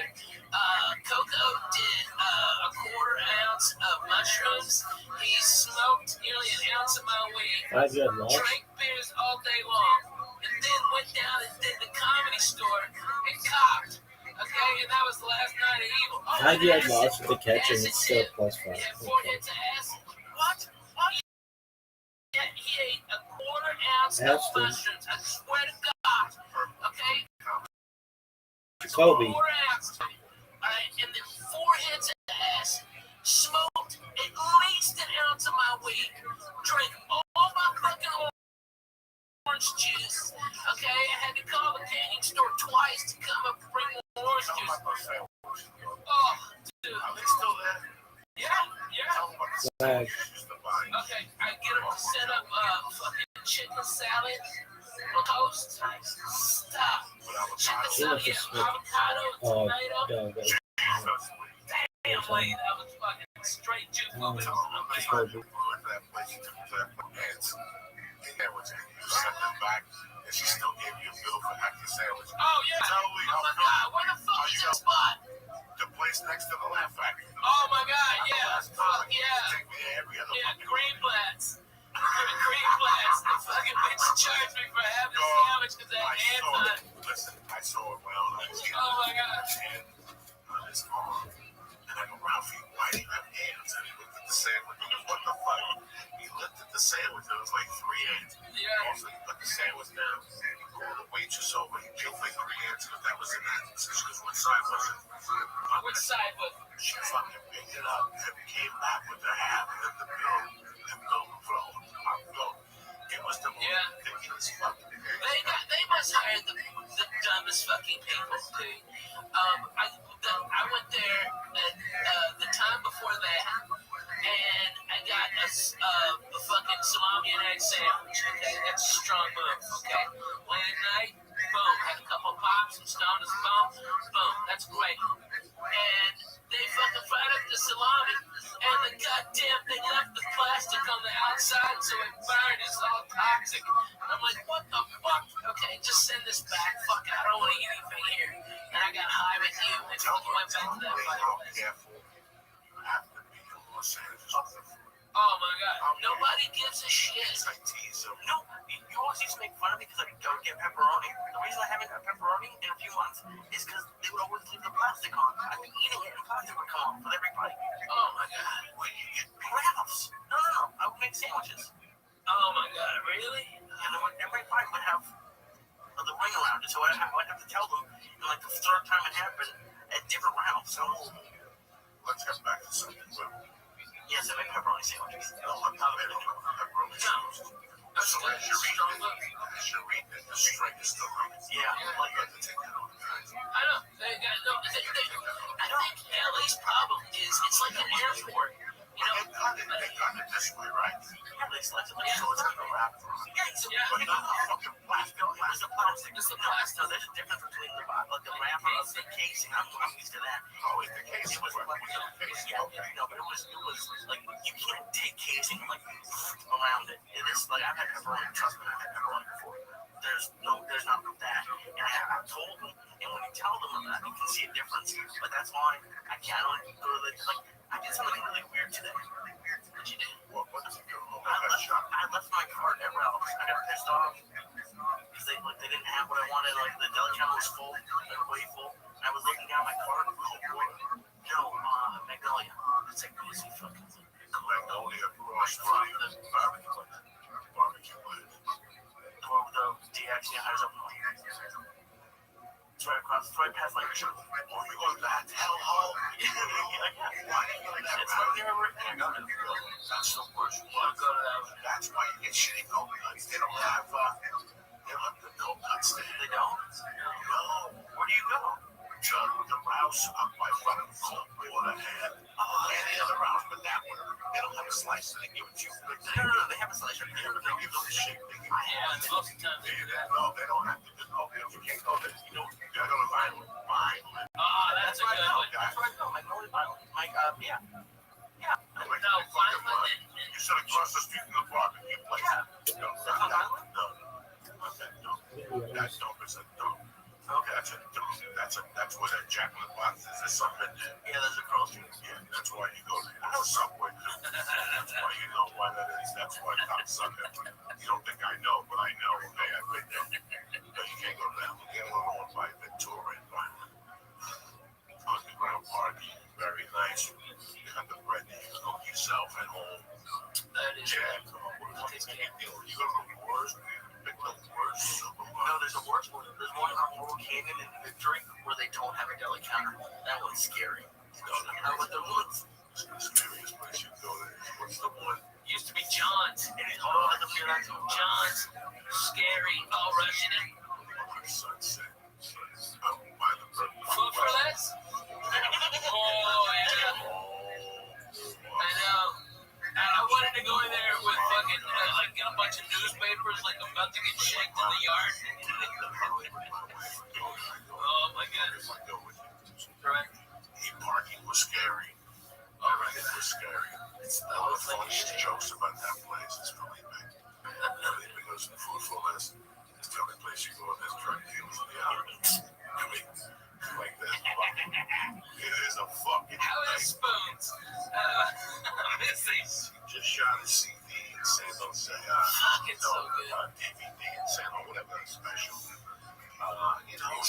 S5: Coco did a 1/4 ounce of mushrooms. He smoked nearly an ounce of my weed, drank beers all day long, and then went down and did the Comedy Store and copped. Okay, and that was the last night of evil. Oh,
S4: 5 yard loss with the catch, and it's still +5.
S5: Yeah, 4 hits of acid. What? He ate a 1/4 ounce of mushrooms. I swear to God. Okay?
S4: Jacoby.
S5: 4 ounces. Alright, and then 4 hits of acid. Smoked at least an ounce of my weed. Drank all my fucking orange juice. Okay? I had to call the candy store twice to come.
S4: Bag.
S5: Okay, I get him to set up fucking chicken salad on toast. Stop. Chicken salad, avocado,
S4: Oh,
S5: tomato.
S4: dog.
S5: Damn, lady, that was fucking straight juice moving. I'm like,
S3: Back, and she still gave you a bill for half your sandwich.
S5: oh yeah. Oh my god, where the fuck is that spot?
S3: The place next to the Laugh Factory.
S5: Oh my god, yeah. Fuck yeah.
S3: Take me there every other
S5: Yeah,
S3: fucking
S5: Greenblatt's. Greenblatt's. The fucking bitch charged me for having a sandwich because they had hands on it.
S3: Listen, I saw it when I was like,
S5: Oh my god.
S3: and on his arm. And I go, Ralphie, why do you have hands? And he looked at the sandwich. He goes, what the fuck? He looked at the sandwich. There was like 3 hands.
S5: Yeah.
S3: Also, he put the sandwich down. He called the waitress over. He gave like 3 hands. Because that was in that. So she goes, what side was it?
S5: Which side was it?
S3: She fucking picked it up and came back with the half and the bill. The bill flow. It was the most ridiculous fucking thing.
S5: They must hire the dumbest fucking people, dude. I went there the time before that, and I got a fucking salami and egg sandwich. Okay, that's a strong move. Okay, late at night, boom, had a couple pops and stoned as boom, that's great. And they fucking fried up the salami, and the goddamn thing left the plastic on the outside, so it burned. It's all toxic. And I'm like, what the fuck? Okay, just send this back. Fuck it, I don't want to eat anything here. And I got high with you, and fucking went back to that fucking place.
S3: Careful. You have to be in Los Angeles.
S5: Oh my god, nobody gives a shit.
S3: I tease them.
S9: No, you always used to make fun of me because I don't get pepperoni. The reason I haven't got pepperoni in a few months is because they would always leave the plastic on. I'd be eating it and plastic would come off with every bite.
S5: Oh my god.
S3: When you get
S9: Wraps. No. I would make sandwiches.
S5: Oh my god, really?
S9: And then every bite would have the ring around it. So I'd have to tell them, and like the third time it happened, at different rounds. So
S3: let's get back to something.
S9: yes, I make pepperoni sandwiches.
S3: No, I'm not making pepperoni sandwiches.
S5: That's
S3: So
S5: good.
S3: as you're eating it, the string is still on.
S9: Yeah.
S3: Well, you have to take that on the guys.
S5: I know. I think LA's problem is it's like an airport. You know?
S3: They got it this way, right?
S9: Yeah, they selected the
S3: So it's like a wrap. But not the fucking plastic.
S9: It was the plastic.
S5: It's the plastic.
S9: No, there's a difference between the wrapper and the casing. I'm used to that.
S3: Oh, it's the case.
S9: It was like no, but it was like you can't take casing like around it. It is like I've had pepperoni. Trust me, I've had pepperoni before. There's not that. And I've told them, and when you tell them that, you can see a difference. But that's why I can't go to the like. I did something really weird today. What'd you do?
S3: What did you do?
S9: I left my cart at Ralph's. I got pissed off because they didn't have what I wanted. Like the deli counter was full, like way full. I was looking down my cart. No, Magnolia. It's like easy fucking thing.
S3: Magnolia Cross the barbecue place.
S9: The one with the DX hires up north. It's right across. It's right past like the show.
S3: Oh, you going to that hellhole?
S9: Yeah.
S3: Why do you like that?
S9: It's right there where I go to.
S3: That's the worst.
S5: You want to go to that one?
S3: That's why you get shitty coconuts. They don't have the coconuts there.
S9: They don't?
S3: No.
S9: Where do you go?
S3: John, the rouse up by fucking cold water and any other rouse but that one. They don't have a slice, so they give it to you.
S9: No, they have a slice right there.
S3: They give you the shit. They give you
S5: Yeah, most of the time they do that.
S3: No, they don't have to do it. You can't go there. You gotta go to Vineland.
S5: Oh, that's a good one.
S9: That's where I go. Magnolia Island. Yeah. Yeah.
S5: No, Vineland and
S3: You said across the street from the barbecue place.
S9: Yeah.
S3: No,
S9: That's not Vineland?
S3: no. Not that dumb. That dumb is a dumb.
S9: Okay.
S3: That's a dumb. That's where that Jack in the Box is. There's something there.
S9: Yeah, there's a cross street.
S3: Yeah, that's why you go there. There's a subway too. That's why you know why that is. That's why cops suck at me. You don't think I know, but I know. Okay, I've been there. No, you can't go to that. You can't go to one by Ventura and Vineland. Underground party, very nice. You have the bread that you cook yourself at home.
S5: that is.
S3: Yeah, come on. What is it? You go to the worst. Pick the worst supermarket.
S9: No, there's a worse one. There's one on Laurel Canyon in Victory where they don't have a deli counter. That one's scary. How about the woods?
S3: It's the scariest place you go there. What's the one?
S5: Used to be John's.
S9: It is all like a fear like
S5: John's. Scary. All rushing it.
S3: On Sunset. Out by the
S5: Food for less? Oh, yeah. I know.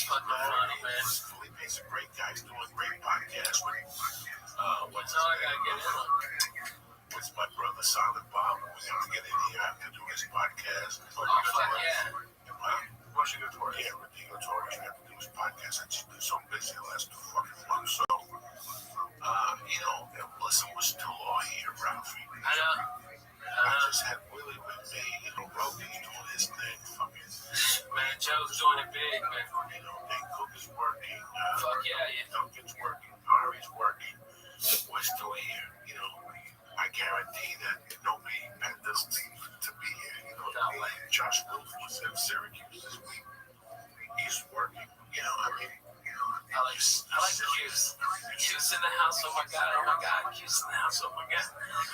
S5: It's fucking funny, man.
S3: Felipe's a great guy. He's doing a great podcast with
S5: What's all I gotta get in on?
S3: with my brother Silent Bob. We have to get in here after doing his podcast.
S5: Oh, fuck yeah.
S3: What's your good work? Yeah, Rodrigo Torres. We have to do his podcast. I've just been so busy the last 2 fucking months. So, Melissa was still all here, Ralphie.
S5: I know.
S3: I just had Willie with me. Roby's doing his thing. Fucking.
S5: Man, Joe's doing it big, man.
S3: Dave Cook is working.
S5: Fuck yeah.
S3: Duncan's working. Ari's working. We're still here. I guarantee that nobody meant this to be here. Like Josh Wolf was in Syracuse this week. He's working.
S5: I like the Q's. Q's in the house, oh my god, Q's in the house, oh my god.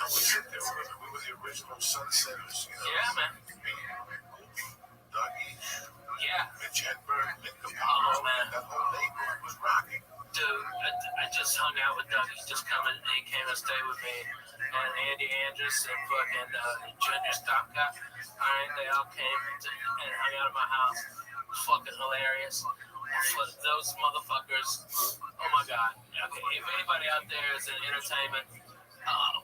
S3: We sit there, we were the original Sunsetters.
S5: Yeah, man.
S3: Dougie.
S5: Yeah.
S3: Mitch Hedberg, Nick
S5: Oh,
S3: Capaldo.
S5: man.
S3: That whole neighborhood was rocking.
S5: Dude, I just hung out with Doug. He just he came and stayed with me. And Andy Andrews and fucking Junior Stopcock. Alright, they all came and hung out at my house. It was fucking hilarious. Those motherfuckers, oh my god. Okay, if anybody out there is in entertainment,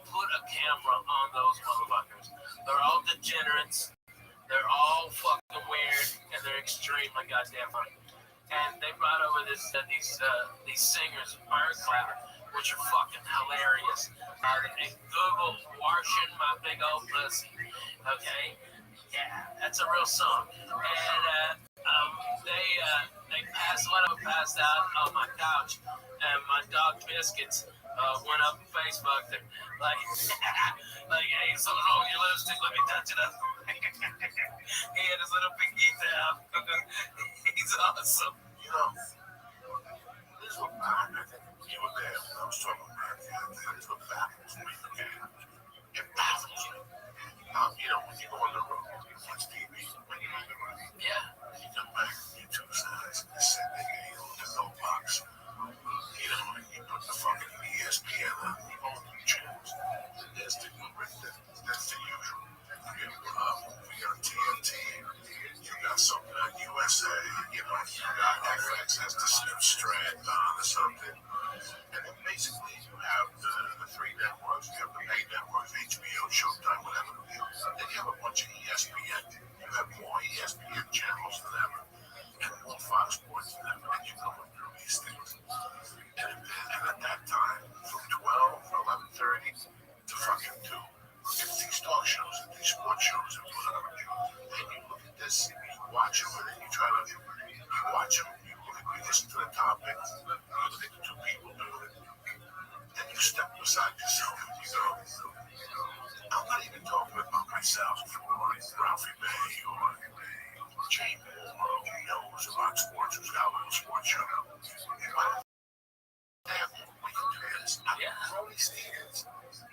S5: put a camera on those motherfuckers. They're all degenerates. They're all fucking weird, and they're extremely goddamn funny. And they brought over these singers, Bird Cloud, which are fucking hilarious. And Google "Washing My Big Old Pussy." Okay, yeah, that's a real song. And they passed one of them passed out on my couch, and my dog Biscuits went up on Facebook and like, hey, something wrong with your lipstick? Let me touch it up. He had his little pinky tab. He's awesome.
S3: This is what I think you were there when I was talking about this what baffles me, okay? It baffles me. When you go on the road, you watch TV, when you leave the room, you come back, you two sides, you sit there, you look at no box. You put the fucking ESPN on, you go on the channels, and there's the that's the usual. You have a movie on TNT, you got something on USA, you got FX has the Strand on or something. And then basically you have the 3 networks, you have the main networks, HBO, Showtime, whatever. Then you have a bunch of ESPN. You have more ESPN channels than ever, and more Fox Sports than ever, and you go through these things. And at that time, from 12 or 11:30 to fucking 2, it's these talk shows and these sports shows and whatever. And you look at this, you watch them, and then you try to, you watch them, you listen to the topic, you look at the 2 people doing it, and you step beside yourself and you go, I'm not even talking about myself or Ralphie May or Jay Moore who knows about sports, who's got a little sports show. Damn, we can do this. Crowley Stevens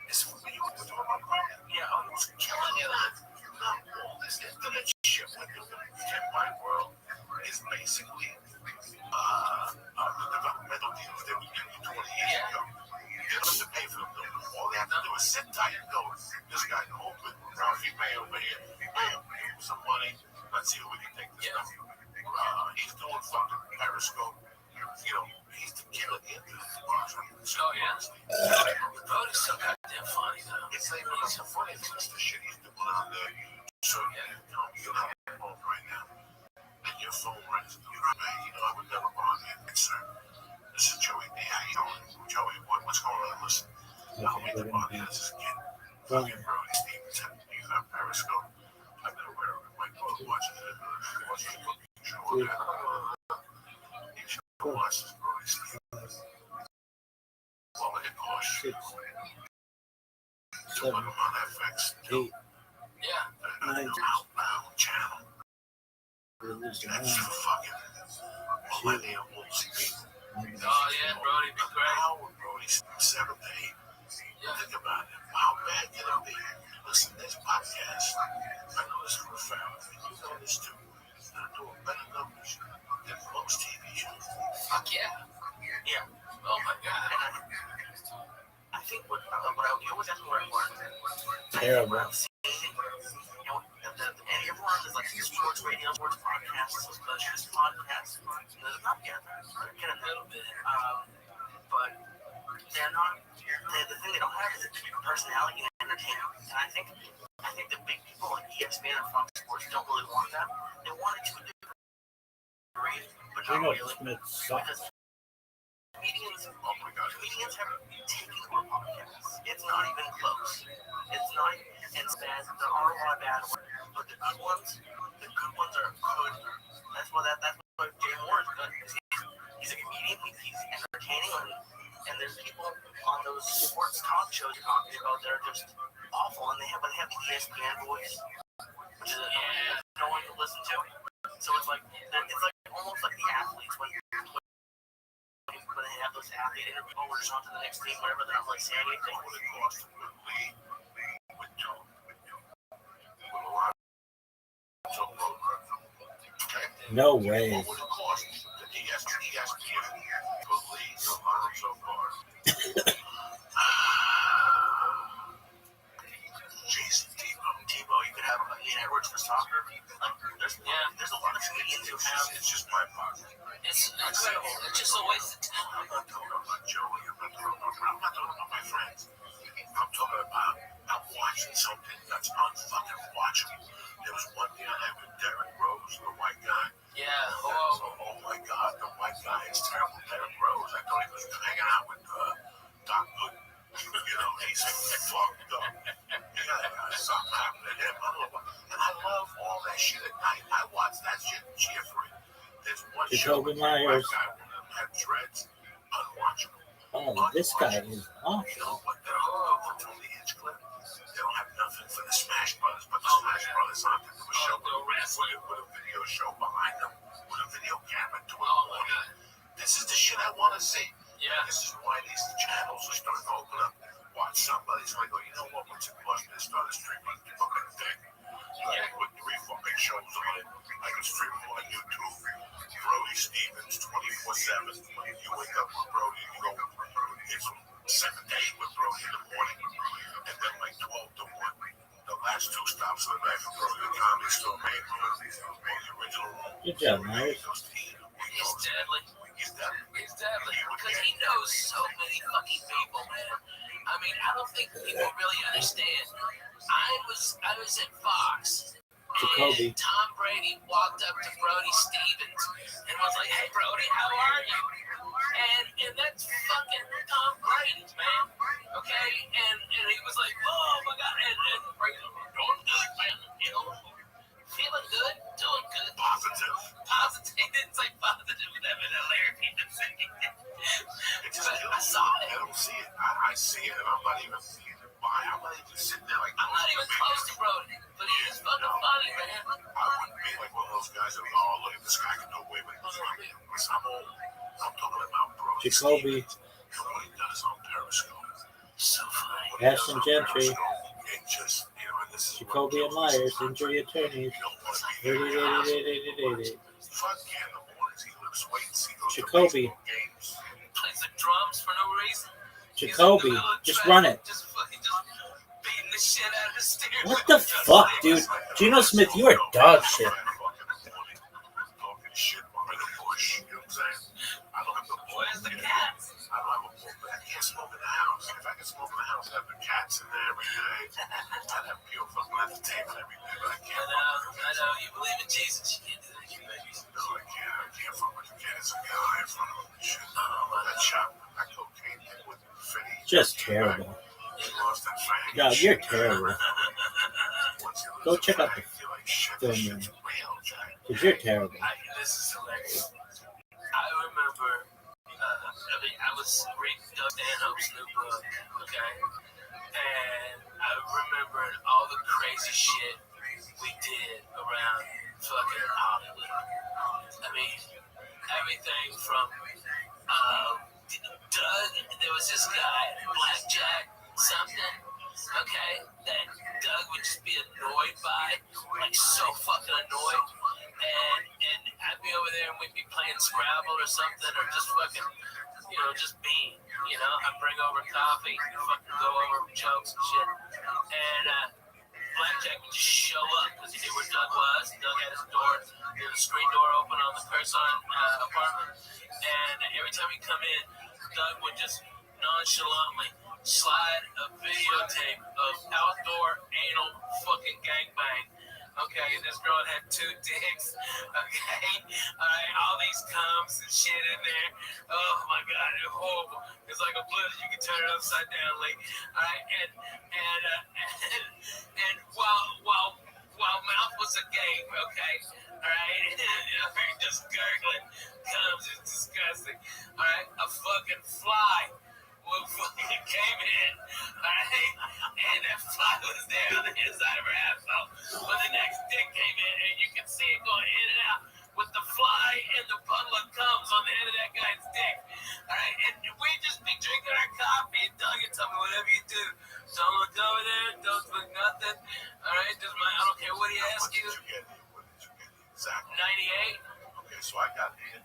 S3: is familiar with the program. I was killing it. All this internet shit with the Ken White world is basically the developmental deals that we did 20 years ago. You don't have to pay for them, though. All they have to do is sit tight and go, this guy open, Ralphie May over here, some money, let's see if we can take this stuff. He's doing fucking Periscope. He's the killer in this box.
S5: Oh, yeah. Brody's so goddamn funny, though.
S3: It's not even so funny, it's just the shit he's doing on there. So, you have a phone right now, and your phone rings, I would never bother you, concern. This is Joey D. How you doing? Joey, what's going on? Listen, I don't mean to bother you. This is again. Fucking Brody Stevens. He's on Periscope. I've been aware of it. My brother watches the cooking show. You should watch this Brody Stevens. Well, it costs you. 2 of them on FX.
S4: 8,
S3: Yeah.
S4: 9,
S3: Outbound channel. That's for fucking millennial people.
S5: Oh, yeah, Brody, be great.
S3: How would Brody 7 to 8? Think about it. How bad can it be? Listen, this podcast, I know this for a fact, and you know this too. They're doing better numbers than most TV shows.
S5: Fuck yeah.
S3: Yeah.
S5: Oh, my God.
S9: I think what I always ask for
S4: terrible.
S9: And everyone is like these sports radio, sports podcasts, those podcasts. There's not they're not. The thing they don't have is a personality and entertainment. And I think the big people like ESPN and Fox Sports don't really want that. They want it to a degree, but not really. Because comedians have taken over podcasts. It's not even close. It's not, and bad. There are a lot of bad ones, but the good ones are good. That's why Jay Moore is good. He's a comedian. He's entertaining, and there's people on those sports talk shows you're talking about that are just awful, and they have the ESPN voice, which is no one can listen to. So it's like almost like the athletes when they have those athlete interviews, we're just on to the next team, whatever. They're not like saying anything.
S4: No way.
S9: Tebow, you could have Ian Edwards for soccer. Like, there's a lot of comedians who have. It's just my part.
S5: It's incredible. It's just a waste of time.
S3: I'm not talking about Joey. I'm not talking about my friends. I'm talking about I'm watching something that's unfucking watchable. There was one thing I had with Derek Rose, the white guy.
S5: Yeah.
S3: Oh my God, the white guy is terrible. Derek Rose. I thought he was hanging out with Doc Good. You know, he's fucked up. You gotta something happened to him. And I love all that shit at night. I watch that shit cheerfully. There's one show with the white guy had dreads, unwatchable.
S4: Oh, this guy is awful.
S3: You know what? They're all over the Hinchcliffe. They don't have nothing for the Smash Brothers, but the Smash Brothers aren't going to do a show with a video show behind them, with a video camera to it. This is the shit I want to see.
S5: Yeah.
S3: This is why these channels are starting to open up. Watch somebody's like, oh, you know what? What's it cost me to start a streaming fucking thing? Like, with 3 fucking shows on it. I can stream them on YouTube. Brody Stevens, 24/7. You wake up with Brody, you go, it's 7 to 8 with Brody in the morning. And then like 12 to 1. The last 2 stops of the night for Brody, the Comedy Store main room, or the original room.
S4: Good job, Myers.
S5: He's deadly. He's deadly because he knows so many fucking people, man. I mean, I don't think people really understand. I was at Fox.
S4: Jacoby.
S5: And Tom Brady walked up to Brody Stevens and was like, "Hey, Brody, how are you?" And that's fucking Tom Brady, man. Okay, and he was like, "Oh my God," and Brady, doing good, man. You know, feeling good, doing good, positive. It's like positive. That been hilarious. I saw it.
S3: I don't see it. I see it, and I'm not even sitting there like.
S5: I'm not even close to Brody, but he is fucking funny, man.
S3: I wouldn't be like one of those guys that, oh, look at this guy can do away with it. I'm old. I'm talking about Brody
S4: Jacoby.
S3: Stevens and what he does on Periscope.
S5: So funny.
S4: Ashton Gentry.
S3: It just, you know, and this is
S4: Jacoby and Myers, injury attorneys.
S3: Fuck yeah, in the mornings, he lives wait and see those
S4: Jacoby.
S3: games.
S5: Plays the drums for no reason.
S4: Jacoby, just run it.
S5: Just beating the shit out of the steering.
S4: What the fuck, dude? Geno Smith, you are dog shit.
S3: Talking shit behind the bush, you know what I'm saying? I don't have the bull.
S5: Where's the cats?
S3: I don't have a bull, but I can't smoke in the house. If I can smoke in the house, I'd have the cats in there every day. I'd have pure fucking entertainment every day, but I can't.
S5: I know. You believe in Jesus. You can't do that, you babies.
S3: No, I can't fuck with the cats. I get high in front of them and shit. That shot, that cocaine with Fetty.
S4: Just terrible.
S3: He lost that fang.
S4: God, you're terrible. Go check out the film, man. Because you're terrible.
S5: This is hilarious. I remember, I was reading Doug Stanhope's new book, okay? And I remembered all the crazy shit we did around fucking Hollywood. I mean, everything from Doug, there was this guy, Blackjack something, okay, that Doug would just be annoyed by, like so fucking annoyed. And I'd be over there and we'd be playing Scrabble or something, or just fucking, you know, just being, you know, I'd bring over coffee, fucking go over jokes and shit. And Blackjack would just show up because he knew where Doug was. Doug had his door, the screen door open on the Curson apartment. And every time he'd come in, Doug would just nonchalantly slide a videotape of outdoor anal fucking gangbang. Okay, this girl had 2 dicks. Okay, all these cums and shit in there. Oh my god, it's horrible. It's like a blizzard. You can turn it upside down, like. Alright, and while mouth was a game, okay. Alright, just gurgling cums is disgusting. Alright, a fucking fly. What fucking came in, alright? And that fly was there on the inside of her asshole. When the next dick came in, and you can see it going in and out with the fly and the puddle of cums on the end of that guy's dick. Alright, and we just be drinking our coffee, and Doug, you tell me whatever you do. Don't look over there, don't look nothing. Alright, I don't care what he asks you.
S3: What did you get exactly?
S5: 98.
S3: Okay, so I get here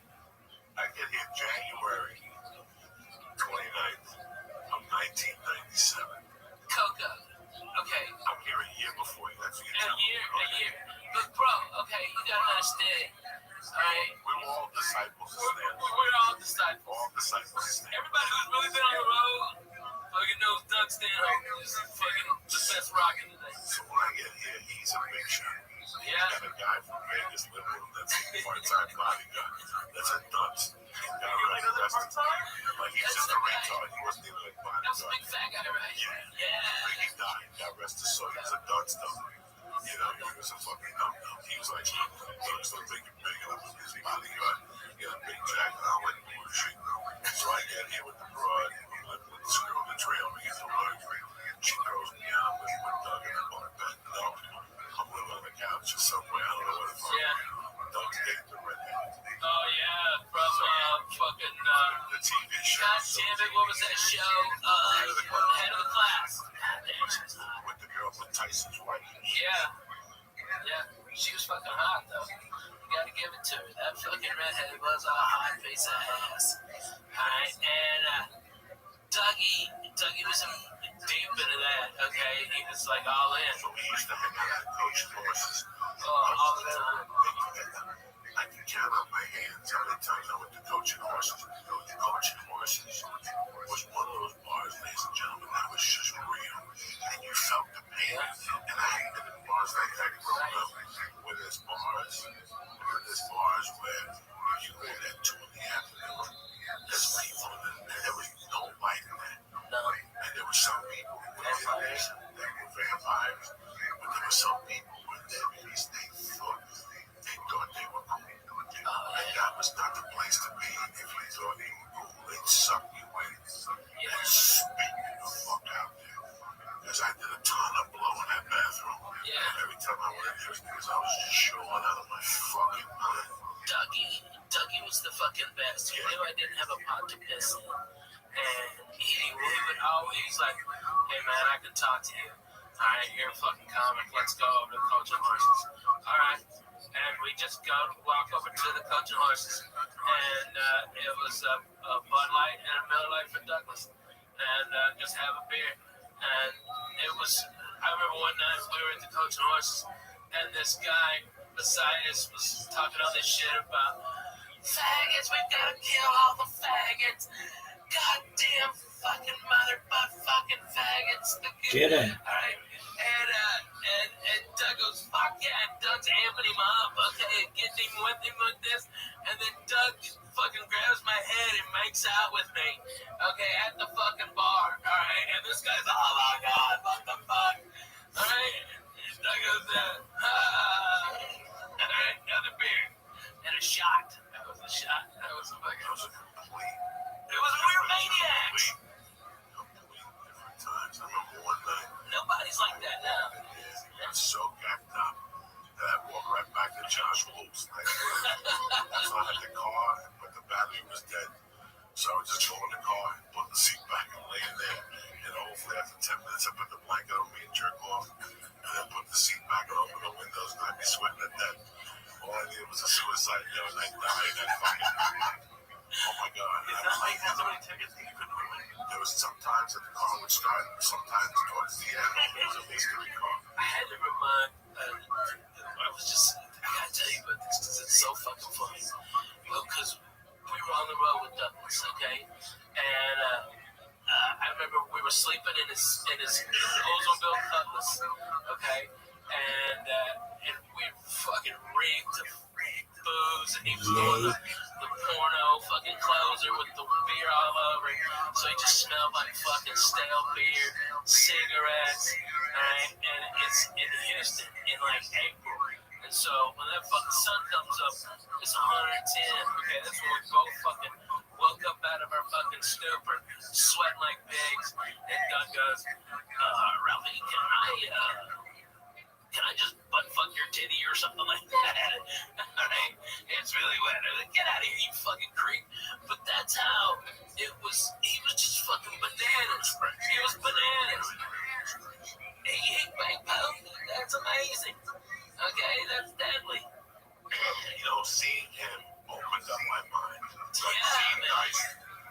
S3: January 29th of 1997.
S5: Coco. Okay.
S3: I'm here a year before you. That's what you're
S5: A
S3: telling me.
S5: year. But bro, okay, you gotta understand. Alright.
S3: We're all disciples of Stan.
S5: We're all disciples.
S3: All disciples of Stan.
S5: Everybody who's really been on the road fucking knows Doug Stanhope is fucking the best rockin' today.
S3: So when I get here, he's a big shot.
S5: Yeah.
S3: Got a guy from Vegas living with him that's a part-time bodyguard. That's a dunce. Got arrested. Like he's just a retard. He wasn't even a
S5: That was a big
S3: bodyguard.
S5: fat guy, right?
S3: Yeah. He died. Got arrested. So he was a dunce though. You know, he was a fucking num-num. He was like, dunce don't think you're big enough as his bodyguard. He got a big jacket on with bullshit. So I get here with the broad. We live with this girl on the trail. We get to work. She throws me out. We put Doug in the bed. No. I'm living on the couch or somewhere. I don't know what the fuck.
S5: Yeah.
S3: Doug's dating the redhead.
S5: Oh yeah, from fucking
S3: The TV show.
S5: God damn it, what was that show? Head of the Class. God damn, she was hot.
S3: With the girl with Tyson's wife.
S5: Yeah, she was fucking hot though. You gotta give it to her. That fucking redhead was a hot piece of ass. Alright, and Dougie was deep into that, okay? He was like all in.
S3: So we used to hang out at Coach Horses.
S5: All the time.
S3: I can count on my hands how many times I went to Coaching Horses. Coaching Horses was one of those bars, ladies and gentlemen, that was just real. And you felt the pain. And I hated the bars like that growing up. Where there's bars where you go there at 2 in the afternoon. There's people and there was no light in that. And there were some people who were vampires. But there were some people who were there because they thought they were cool. And that was not the place to be if you thought they were cool. They'd suck you in and spit you the fuck out there. Because I did a ton of blow in that bathroom.
S5: Yeah.
S3: Every time I went in there, because I was just showing out of my fucking mind.
S5: Dougie was the fucking best. He knew I didn't have a pot to piss in. And he would always like, hey man, I can talk to you. Alright, you're a fucking comic. Let's go over to Coach and Horses. Alright. And we just walk over to the Coach and Horses. And it was a Bud Light and a Miller Lite for Douglas. And just have a beer. And it was, I remember one night we were at the Coach and Horses. And this guy beside us was talking all this shit about faggots, we've got to kill all the faggots. Goddamn fucking motherfucking faggots.
S4: Get it.
S5: Alright. And Doug goes, fuck yeah. And Doug's amping him up, okay, getting him with this. And then Doug fucking grabs my head and makes out with me, okay, at the fucking bar. Alright. And this guy's, oh my god, what the fuck? Alright. And Doug goes, alright, another beer. And a shot. That was a shot. That was a fucking. It was we were maniacs.
S3: Complete different times. I remember one night.
S5: Nobody's like that now.
S3: I was so gacked up that I walked right back to Josh Wolf's. So I had the car, but the battery was dead. So I would just go in the car, put the seat back and lay in there. And hopefully after 10 minutes, I put the blanket on me and jerk off. And then put the seat back and open the windows and I'd be sweating to death. All I did was a suicide note and I died that fucking night. Oh my God.
S9: Is that like so many tickets that you couldn't win?
S3: There was sometimes that the car would start, sometimes towards the end, it was a mystery car.
S5: I had to remind, I gotta tell you about this because it's so fucking funny. Well, because we were on the road with Douglas, okay? And his Oldsmobile Cutlass, okay, and we fucking rigged booze, and he was doing the porno fucking closer with the beer all over him, so he just smelled like fucking stale beer, cigarettes, right? And it's in Houston in like April. And so when that fucking sun comes up, it's 110. Okay, that's when we both fucking woke up out of our fucking stupor, sweating like pigs. And Doug goes, Ralphie, can I just butt fuck your titty or something like that? Alright, it's really wet. I'm like, get out of here, you fucking creep. But that's how it was. He was just fucking bananas. He was bananas. Hey, bang, that's amazing. Okay, that's deadly.
S3: You know, seeing him opened up my mind. Like
S5: Yeah,
S3: seeing
S5: man.
S3: guys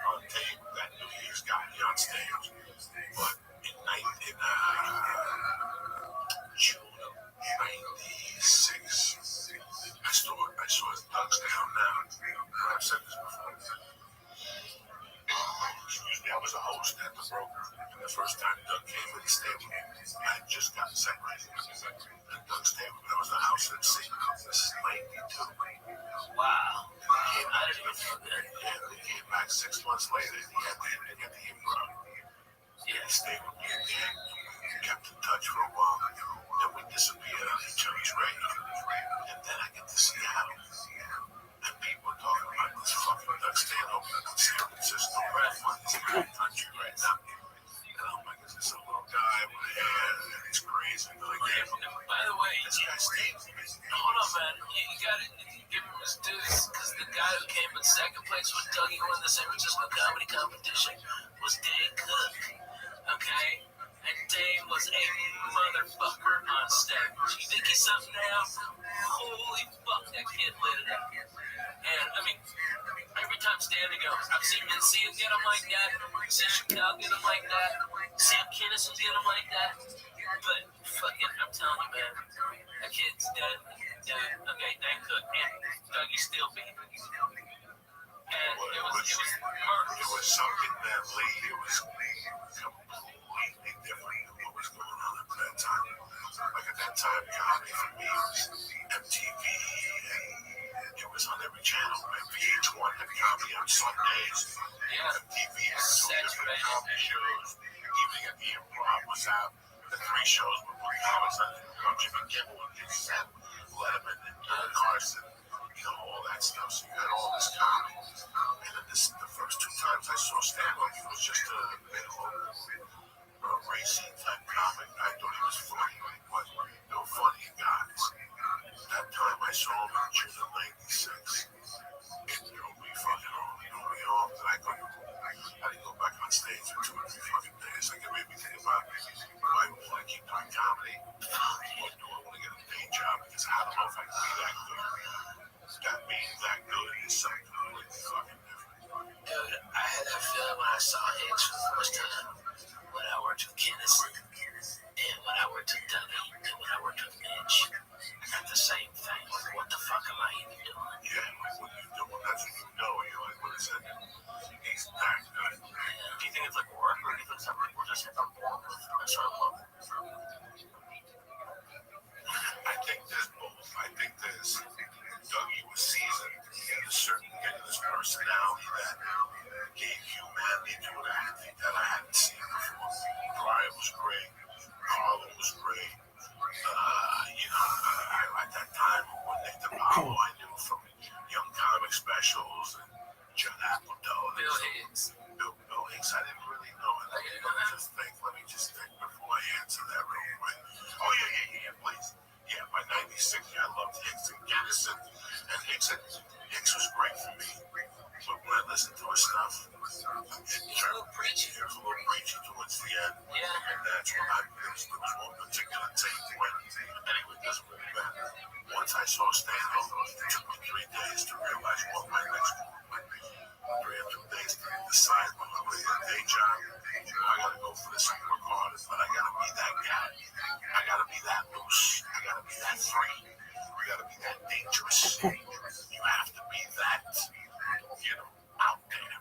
S3: on tape that New Year's got me on stage. But in June of '96, I saw Doug's Down Now. I've said this before. Usually I was a host at the broker, and the first time Doug came to the stable, I had just gotten separated. And Doug stayed with me. I was the house MC. This is '92.
S5: Wow.
S3: I didn't even know that. Yeah, he came back 6 months later, and he had the improv. Yeah, he stayed with me again. We kept in touch for a while. Then we disappeared on each other's radar. And then I get to Seattle. And people are talking about this fucking Doug stand open in San Francisco, right? It's a great country right now. And I'm like, is this a little guy with hair? And he's crazy. And like, yeah,
S5: By the way,
S3: this guy stayed with me.
S5: hold on, man. You gotta give him his dues, because the guy who came in second place with Dougie won the San Francisco comedy competition was Dave Cook. Okay? And Dave was a motherfucker on stage. You think he's something now? Holy fuck, that kid lit it up. And, I mean, every time Stanley goes, I've seen Mencia get him like that, I've seen Chappelle get him like that, Sam Kinison get him like that, but fucking, I'm telling you, man, that kid's dead. Okay, Dan Cook, and Dougie still beat him. And it was murder.
S3: It was something that Lee, it was completely different than what was going on at that time. Like at that time, comedy for me was MTV, and it was on every channel. Right? VH1 had comedy on Sundays.
S5: Yeah.
S3: MTV had two different comedy shows. Evening at the Improv was out. The three shows were pretty comics. Jimmy Kimmel and Seth Letterman and Carson, you know, all that stuff. So you had all this comedy. And then the first two times I saw stand-up, he was just a racy type comic. I thought he was funny, but no funny guys. That time I saw him in June of '96. It threw me fucking off. It threw me off. I didn't go back on stage for 2 or 3 fucking days. Like it made me think about, do I want to keep doing comedy? Or do I want to get a day job? Because I don't know if I can be that good. That being that good is something really fucking different.
S5: Dude, I had that feeling when I saw Hicks for the first time, when I worked with Kinnison, and when I worked with Dougie, and when I worked with Mitch. I got the same thing. Like, what the fuck am I even doing?
S3: Yeah, like what are you doing? That's what you know. You're like, what is it? He's that good.
S9: Do you think it's like work, or do you think some people just hit on board with a certain level?
S3: I think there's both. I think there's Dougie was seasoned. He had this personality that gave humanity to an acting that I hadn't seen before. Brian was great. Carlin was great. At that time, when Nick DiPaolo, I knew from Young Comic Specials and Judd Apatow.
S5: Bill Hicks.
S3: Bill Hicks, I didn't really know it. Let me just think before I answer that real quick. Oh, yeah, please. Yeah, by '96, I loved Hicks and Kinnison. And Hicks was great for me. But when I listened to his stuff, it was a little preachy. It was a little preachy towards the end.
S5: Yeah.
S3: And that's when there was one particular tape when, anyway, it doesn't really matter. Once I saw stand-up, it took me 3 days to realize what my next move might be. 3 or 2 days to decide what my day job. I gotta go for this and work harder, but I gotta be that guy. I gotta be that loose. I gotta be that free. I gotta be that dangerous. You have to be that, out there.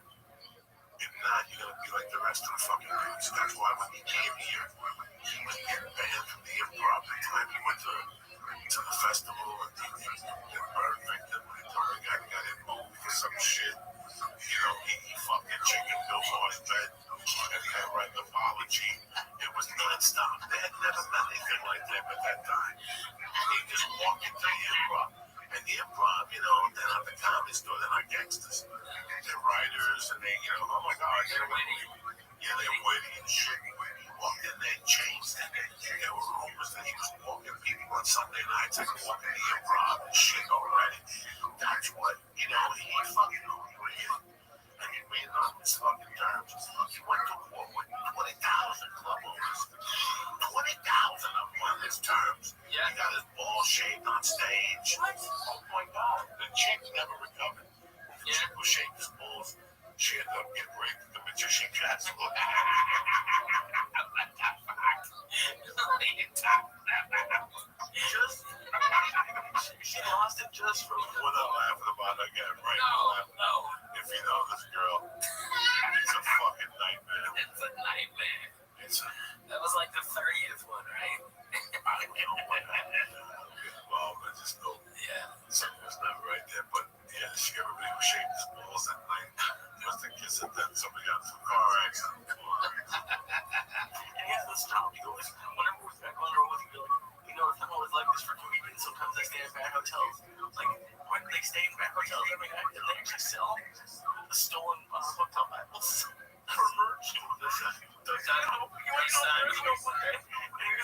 S3: If not, you're gonna be like the rest rest of the fucking piece. That's why when he came here, he was getting banned from the improv the time he went to the festival and the bird victim. And the guy got him moved for some shit. You know, he fucking chicken built on his bed. And he had to write an apology. It was nonstop. They had never met anything like that at that time. And he just walked into the improv. And the improv, you know, they're not the comedy store, they're not gangsters. They're writers and they, you know, oh my God, they're witty and shit. He walked in there and changed it. There were rumors that he was walking people on Sunday nights and walking the improv and shit already. That's what, you know, he fucking created. And he made it on his fucking terms. He went to war with 20,000 club owners. 20,000 of them on his terms. Yeah. He got his balls shaved on stage. What? Oh my God. The chick never recovered. The chick was shaved his balls. She ended up getting raped at the magician castle. What the fuck? She lost it just from what I'm laughing about again, right? No. If you know this girl, it's a fucking nightmare.
S5: It's a nightmare. That was like the 30th one, right?
S3: I don't know what happened. I just know something was not right there. But yeah, everybody was shaving his balls that night. Just in case and then somebody got into a car accident. Come on.
S9: And he has this job. He goes, whenever we're back on the road, he goes, you know, it's not always like this for comedians. Sometimes they stay in bad hotels. Like, when they stay in bad hotels every night, and they actually sell the stolen hotel Bibles for merch. And he was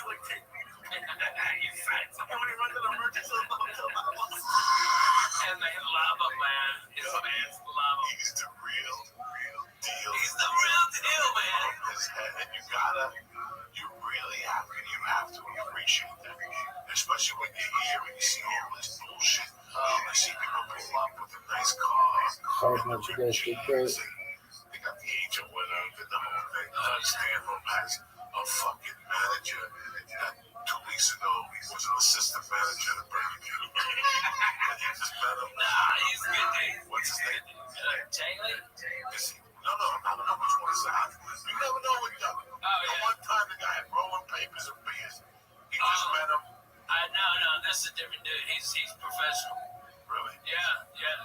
S9: like, take me. You signed something when he runs to the merch and sells the hotel Bibles.
S5: And they love him, man. His fans love him.
S3: He's the real deal.
S5: He's the real deal, man.
S3: His head, and you really have to appreciate that. Especially when you're here and you see all this bullshit. You see people pull up with a nice car.
S10: Sorry, much you guys did great.
S3: They got the angel winner, the whole thing. Stanhope has a fucking manager that 2 weeks ago was an assistant manager at Burger King. And he just met him.
S5: Nah, he's good, dude.
S3: What's his name?
S5: Taylor?
S3: No, I don't know which one is that. You never know what Doug. The one time the guy had rolling papers and beers. He just met him.
S5: No, this is a different dude. He's professional.
S3: Really?
S5: Yeah.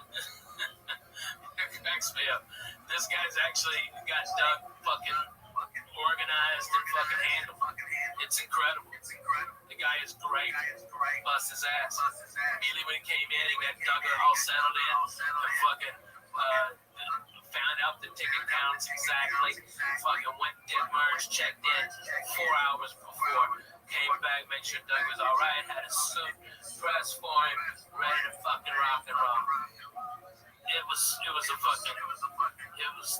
S5: It cracks me up. This guy's actually got Doug fucking organized and fucking handled. It's incredible. The guy is great. Bust his ass. Immediately when he came in, he got Doug all settled in and fucking found out the ticket counts exactly. Fucking went and did merge, checked in 4 hours before. Came back, made sure Doug was all right. Had a suit pressed for him, ready to fucking rock and roll.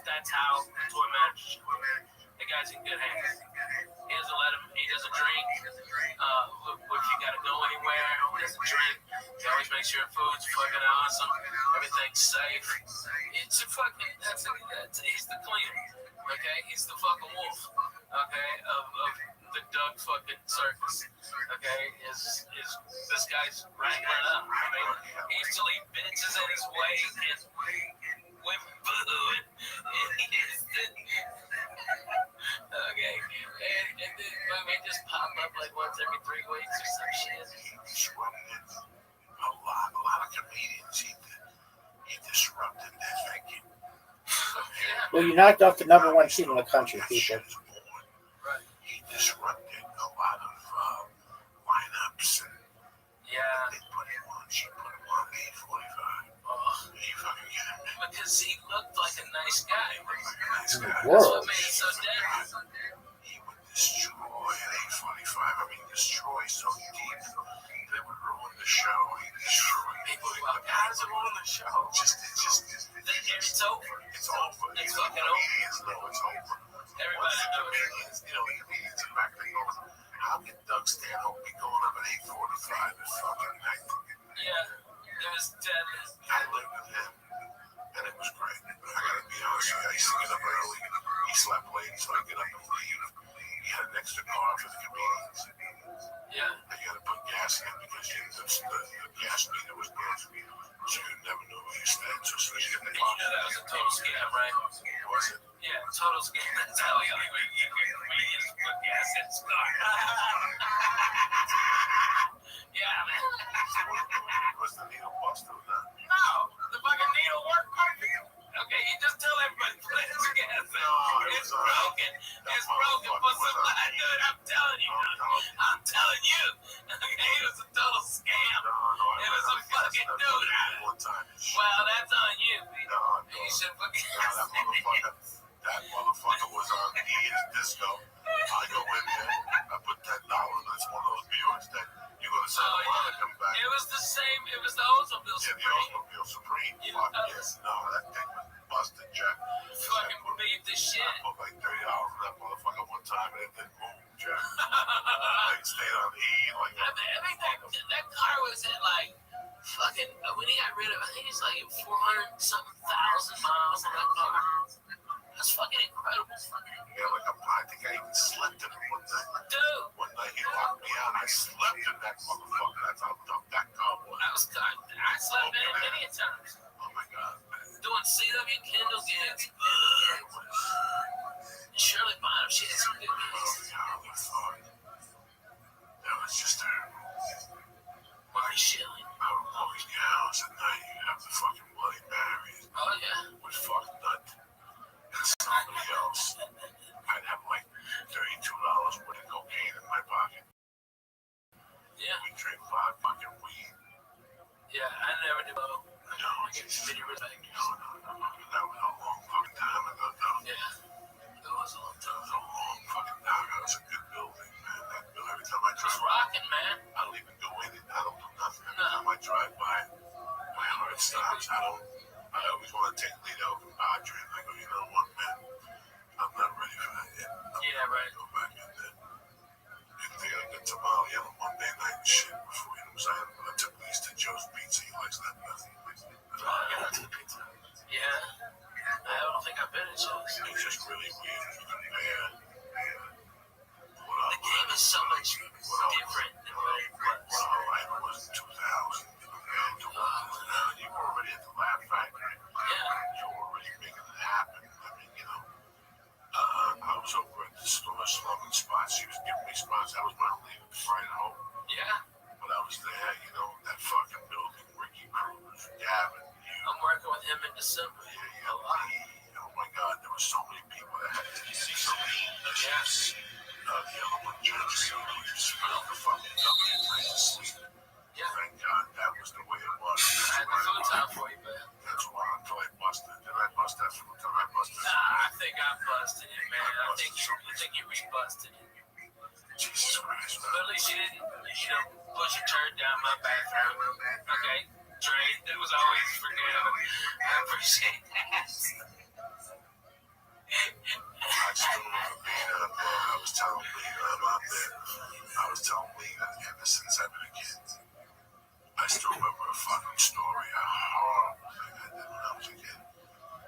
S5: That's how tour managers work. The guy's in good hands. He doesn't drink. If you gotta go anywhere, he doesn't drink. He always makes sure food's fucking awesome. Everything's safe. It's a fucking, he's the cleaner. Okay? He's the fucking wolf. Okay? Of the Doug fucking circus. Okay? This guy's wrangling up. I mean, he used to leave bitches in his way and with food. Okay. And then we just pop up like once every 3 weeks or some shit.
S3: He disrupted a lot of comedians. He disrupted their thinking.
S10: Well, you knocked off the #1 team in the country, people.
S3: Right. He disrupted a lot of lineups.
S5: Yeah.
S3: They put him on. She put him on the 45.
S5: Oh.
S3: You fucking get him.
S5: Because he looked like a nice guy.
S3: Nice guy.
S5: That's what made it so deadly.
S3: He would destroy an 845. I mean, destroy so deep that would ruin the show. He destroyed people.
S9: How does it ruin the show?
S5: It's over.
S3: It's over.
S5: It's fucking over.
S3: Comedians know it's over.
S5: Everybody knows it.
S3: Comedians, the comedians are back there going, how can Doug Stanhope be going up at 845 at fucking night?
S5: Yeah, it was deadly.
S3: I lived with him, and it was great. I gotta be honest with you, I used to get up early. He slept late, so I get up and leave. He had an extra car for the comedians.
S5: Yeah.
S3: They gotta put gas in because the gas meter was broken. So you never knew where you stand. So as soon as you get the car,
S5: that was a total scam, right?
S3: Was it?
S5: Yeah, total scam. That's how we just put gas in his car. Yeah, man.
S3: Was the needle busted or not?
S5: No, the fucking needle worked perfect. Okay, you just tell everybody put his gas in. It's broken. It's broken for somebody. Dude, I'm telling you. I'm telling you. Okay, it was a total scam. It was a fucking dude. Well, that's on you, Pete. You should fucking.
S3: That motherfucker was on Ian's disco. I go in there, I put $10. That's one of those viewers that you're gonna send a while to come back.
S5: It was the same. It was the Oldsmobile
S3: Yeah, the
S5: Supreme.
S3: Oldsmobile Supreme.
S5: You-
S3: Fuck yes. No, that thing was busted, Jack.
S5: Fucking beat the shit.
S3: I put like $30 in that motherfucker one time and it didn't move, Jack. Like stayed on E like
S5: I think that car was at like fucking when he got rid of. I think it's like 400-something thousand miles on that car. That's fucking incredible.
S3: yeah, like I think I even slept in it one night.
S5: Dude,
S3: One night he locked me out. I slept in that motherfucker. That's how tough that car was.
S5: I slept in it many times.
S3: Oh my god, man.
S5: Doing CW Kindle gigs. Shirley Bottom, she had some good gigs.
S3: That was just her.
S5: Marty Shelley.
S3: I would walk in your house at night. You have the fucking Bloody Marys
S5: Oh yeah.
S3: with fucking nut and somebody else. I'd have like $32 worth of cocaine in my pocket.
S5: Yeah.
S3: We drink 5 fucking weed.
S5: Yeah, I never did.
S3: No, Jesus.
S5: Many respect.
S3: No. That was a long fucking time ago, though.
S5: Yeah. It was a long
S3: That
S5: time.
S3: was a long fucking time. That was a good building, man. That building, every time I
S5: It was
S3: drive,
S5: rocking, man.
S3: I don't even go in it. I don't do nothing. Every time I drive by, my heart stops. I always want to take Lito and Padre, and I go, you know what, man? I'm not ready for that yet. I'm
S5: Yeah,
S3: not ready
S5: right.
S3: to go back in there. And they got a good tamale on Monday night and shit before, you know what I'm saying? I took Lise to Joe's Pizza. He likes that method.
S5: Yeah. I don't think I've been in shows.
S3: It's just really weird. You compare
S5: The game is so much different than what it was.
S3: what our life was in 2000. You know, man, to what it is now. You were already at the Laugh Factory.
S5: Yeah.
S3: You were already making it happen. I mean, you know, I was over at the store slumming spots. She was giving me spots. That was my only ride home.
S5: Yeah.
S3: But I was there, you know, that fucking building, Ricky Cruz, Gavin, you.
S5: I'm working with him in December.
S3: Yeah, oh my God, there were so many people that had to see something.
S5: Yes.
S3: The other one, Judge, so you just felt the fucking dummy and night to sleep.
S5: Yeah.
S3: Thank God that was the way it was.
S5: I had the food time for you, man.
S3: That's why until I busted. Did I bust that food time? I busted.
S5: Nah, I think I busted it, man. I think you re-busted it.
S3: Jesus Christ,
S5: But
S3: man.
S5: at least you didn't, push a turd down my bathroom. Okay, Dre, that was always forgiven. I appreciate that.
S3: I still remember being out there. I was telling Lee that I'm out there. I was telling Lee that ever since I've been a kid, I still remember a fucking story, a horrible thing I did when I was a kid.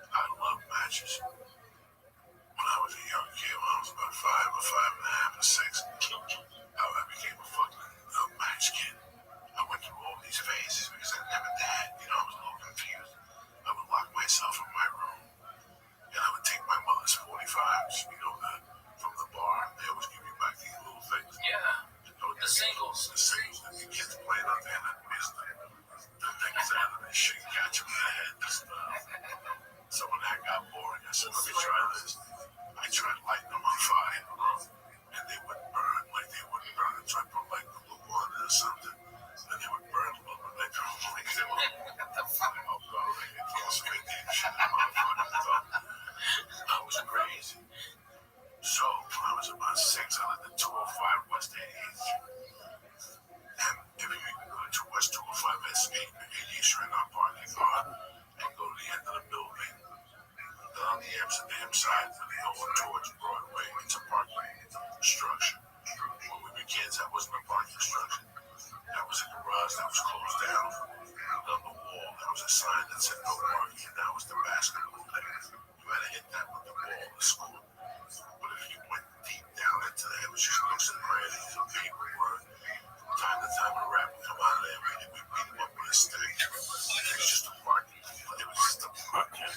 S3: I love matches. When I was a young kid, when I was about 5 or 5 and a half or 6, I became a fucking match kid. I went through all these phases because I never had, I was a little confused. I would lock myself in my room and I would take my mother's 45s, from the bar. They always give you back these little things.
S5: Yeah,
S3: The
S5: singles.
S3: The singles that you kids playing out there and miss the things out of this shit, catch them in the head. So when that got boring, I said, let me try this. I tried lighting them on fire, and they wouldn't burn like they wouldn't burn. So I put like glue on it or something, and they would burn a little bit. They threw them like they were. Oh God, like it was spitting shit. I was crazy. So when I was about 6, I lived at 205 West 88th. And if you can go to West 205 Escape and 88th Street on parking lot and go to the end of the building, on the Amsterdam side, going towards Broadway, it's a parking structure. When we were kids, that wasn't a parking structure. That was a garage that was closed down. On the wall, there was a sign that said no parking, and that was the basketball there. You had to hit that with the ball to score. But if you went deep down into that, it was just nooks and crannies, and people were, from time to time, a rap would come out of there, and we beat him up with a stick. It was just a parking. It was just a parking.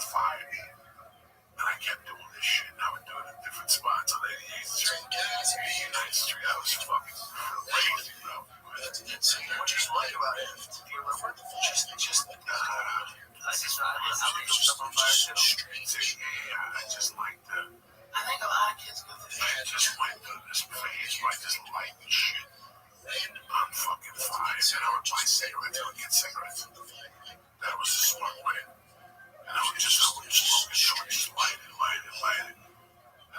S3: fired me. And I kept doing this shit. And I would do it in different spots on 88th Street, 89th Street. I was fucking crazy, bro.
S9: What do you like about it? Do you remember?
S3: Just like
S9: I looked stuff on fire too.
S3: I just like the.
S9: I think a lot of kids go through
S3: I just like this phase where I just like the shit. I'm fucking fire. And I would buy cigarettes. I would get cigarettes. That was the smart way. And I would just smoke it. I would just light it. And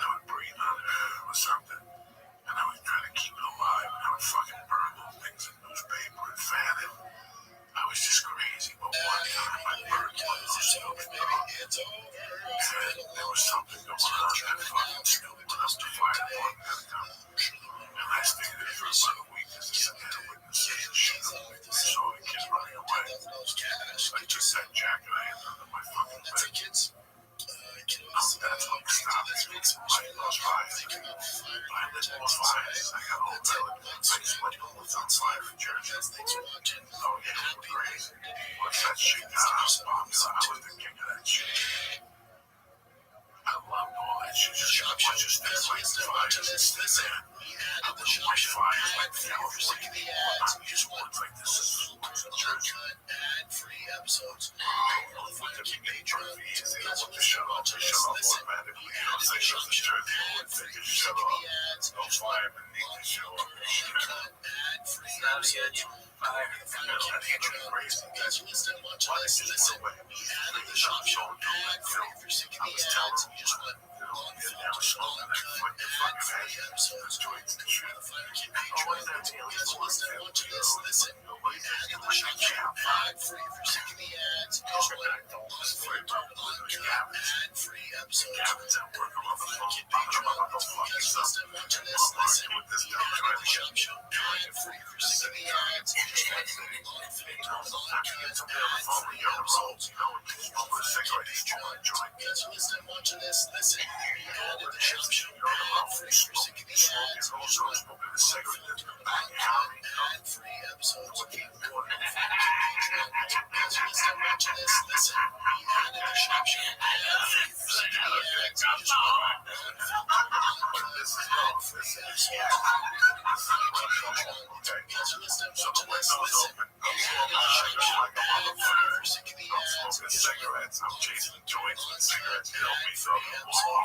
S3: I would breathe on it or something. And I would try to keep it alive. And I would fucking burn those things in newspaper and fan it. I was just crazy. But one time I burned one of those newspapers. And there was something going on that fucking stupid enough to fire the one gun come. And I stayed there for about a week just to sit there and witness and shit. I saw the kid running away. I took that jacket I had under my fucking bed. That's what stopped me. I lost fires. I lit more fires. I got all relatives. I split them with on fire for church. Oh yeah, it was crazy. Once that shit got out, I was the king of that shit. I loved all that shit. Just a bunch of sticks like fires and sticks there. I would watch fires like California. I'm just words like this is what's in church. With the big trophies, they don't want to shut off automatically. You know, say shut the church, they just shut off. No fire beneath the show.
S9: It's not a good fire.
S3: That's crazy. Why did you just away? The shop showed me that film. I was telling them, they were smoking that foot the fucking head. Those joints and shit. Always that deal. Nobody's in the shop. Gavin's at work. I'm on the phone. I'm on the fucking stuff. I'm arguing with this guy trying to shut me up. Sometimes you get somebody on the phone when you're on the road, you know, and you smoke a cigarette, you smoke a joint. You're on the road, you smoke, you're also smoking a cigarette that's been back out, you know. What keep doing it? This is wrong. So the window's open. I'm smoking like a motherfucker. I'm smoking cigarettes. I'm chasing joints with cigarettes. Kill me from the wall.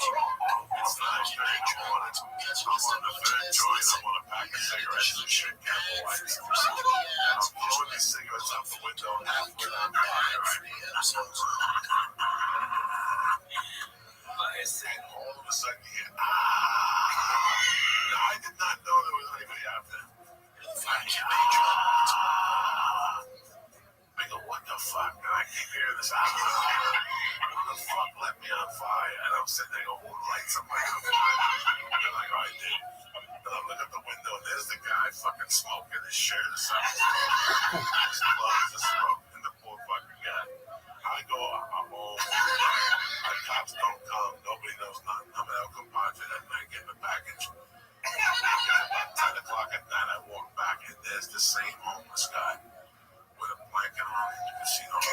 S3: It's 9:30. I'm on the third joint. I'm on a pack of cigarettes and shit. Candle lights. And I'm blowing these cigarettes out the window. And halfway down the fire. All of a sudden, you hear, I did not know there was anybody out there. I go, what the fuck? And I keep hearing this, who the fuck let me on fire? And I'm sitting there going, who lights up my house? And they're like, I did. And I look at the window, and there's the guy fucking smoking his shirt or something. His clothes are smoke, and the poor fucking guy. I go, I'm home. My cops don't come. Nobody knows nothing. I'm at El Compadre that night getting a package. About 10 o'clock at night, I walk back, and there's the same homeless guy with a blanket on in the casino. With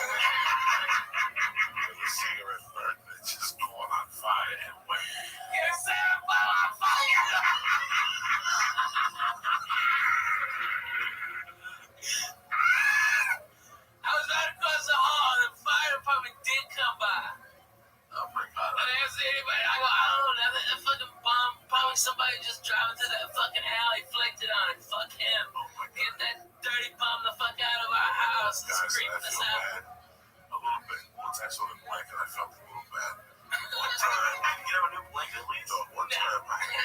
S3: a cigarette burnt, and it just caught on fire and went.
S9: You're set on fire! I was right across the hall, and the fire department did come by.
S3: Oh my God.
S9: I didn't see anybody. I go, I don't know, that fucking bomb, probably somebody just driving to that fucking alley, flicked it on it. Fuck him.
S3: Oh my God.
S9: Get that dirty bum the fuck out of our house. It's
S3: Guys, I
S9: creeping us
S3: feel
S9: out.
S3: bad a little bit. Once I saw the blanket, I felt a little bad. One time,
S9: You have a new blanket, please?
S3: so one time, I didn't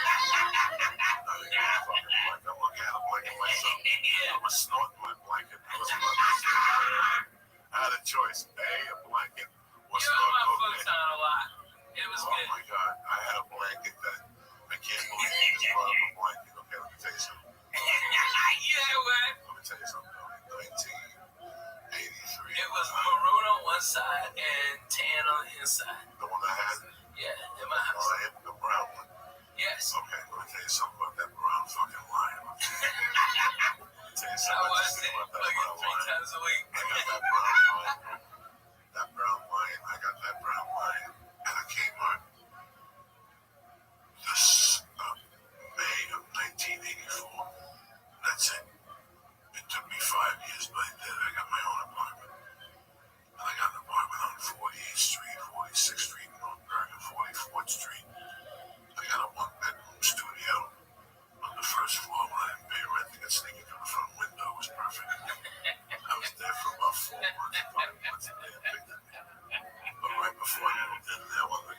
S3: get a fucking blanket. I'm looking at a blanket myself. I was snorting my blanket. I was about to sleep. I had a choice, a blanket or
S9: You're on my
S3: snort
S9: futon
S3: cocaine.
S9: a lot. It was
S3: Oh
S9: good.
S3: my God, I had a blanket that I can't believe you just brought up a blanket. Okay, let me tell you something.
S9: Yeah, man.
S3: Let me tell you something. 1983.
S9: It was maroon on one side and tan on the inside.
S3: The one I had.
S9: Yeah, in my
S3: Oh,
S9: house.
S3: I hit the brown one.
S9: Yes.
S3: Okay, let me tell you something about that brown fucking lion. Let me tell you
S9: I
S3: something
S9: watched it
S3: about that
S9: like
S3: brown
S9: 3
S3: lion.
S9: times a week.
S3: I got that brown lion. That brown lion. I got that brown lion.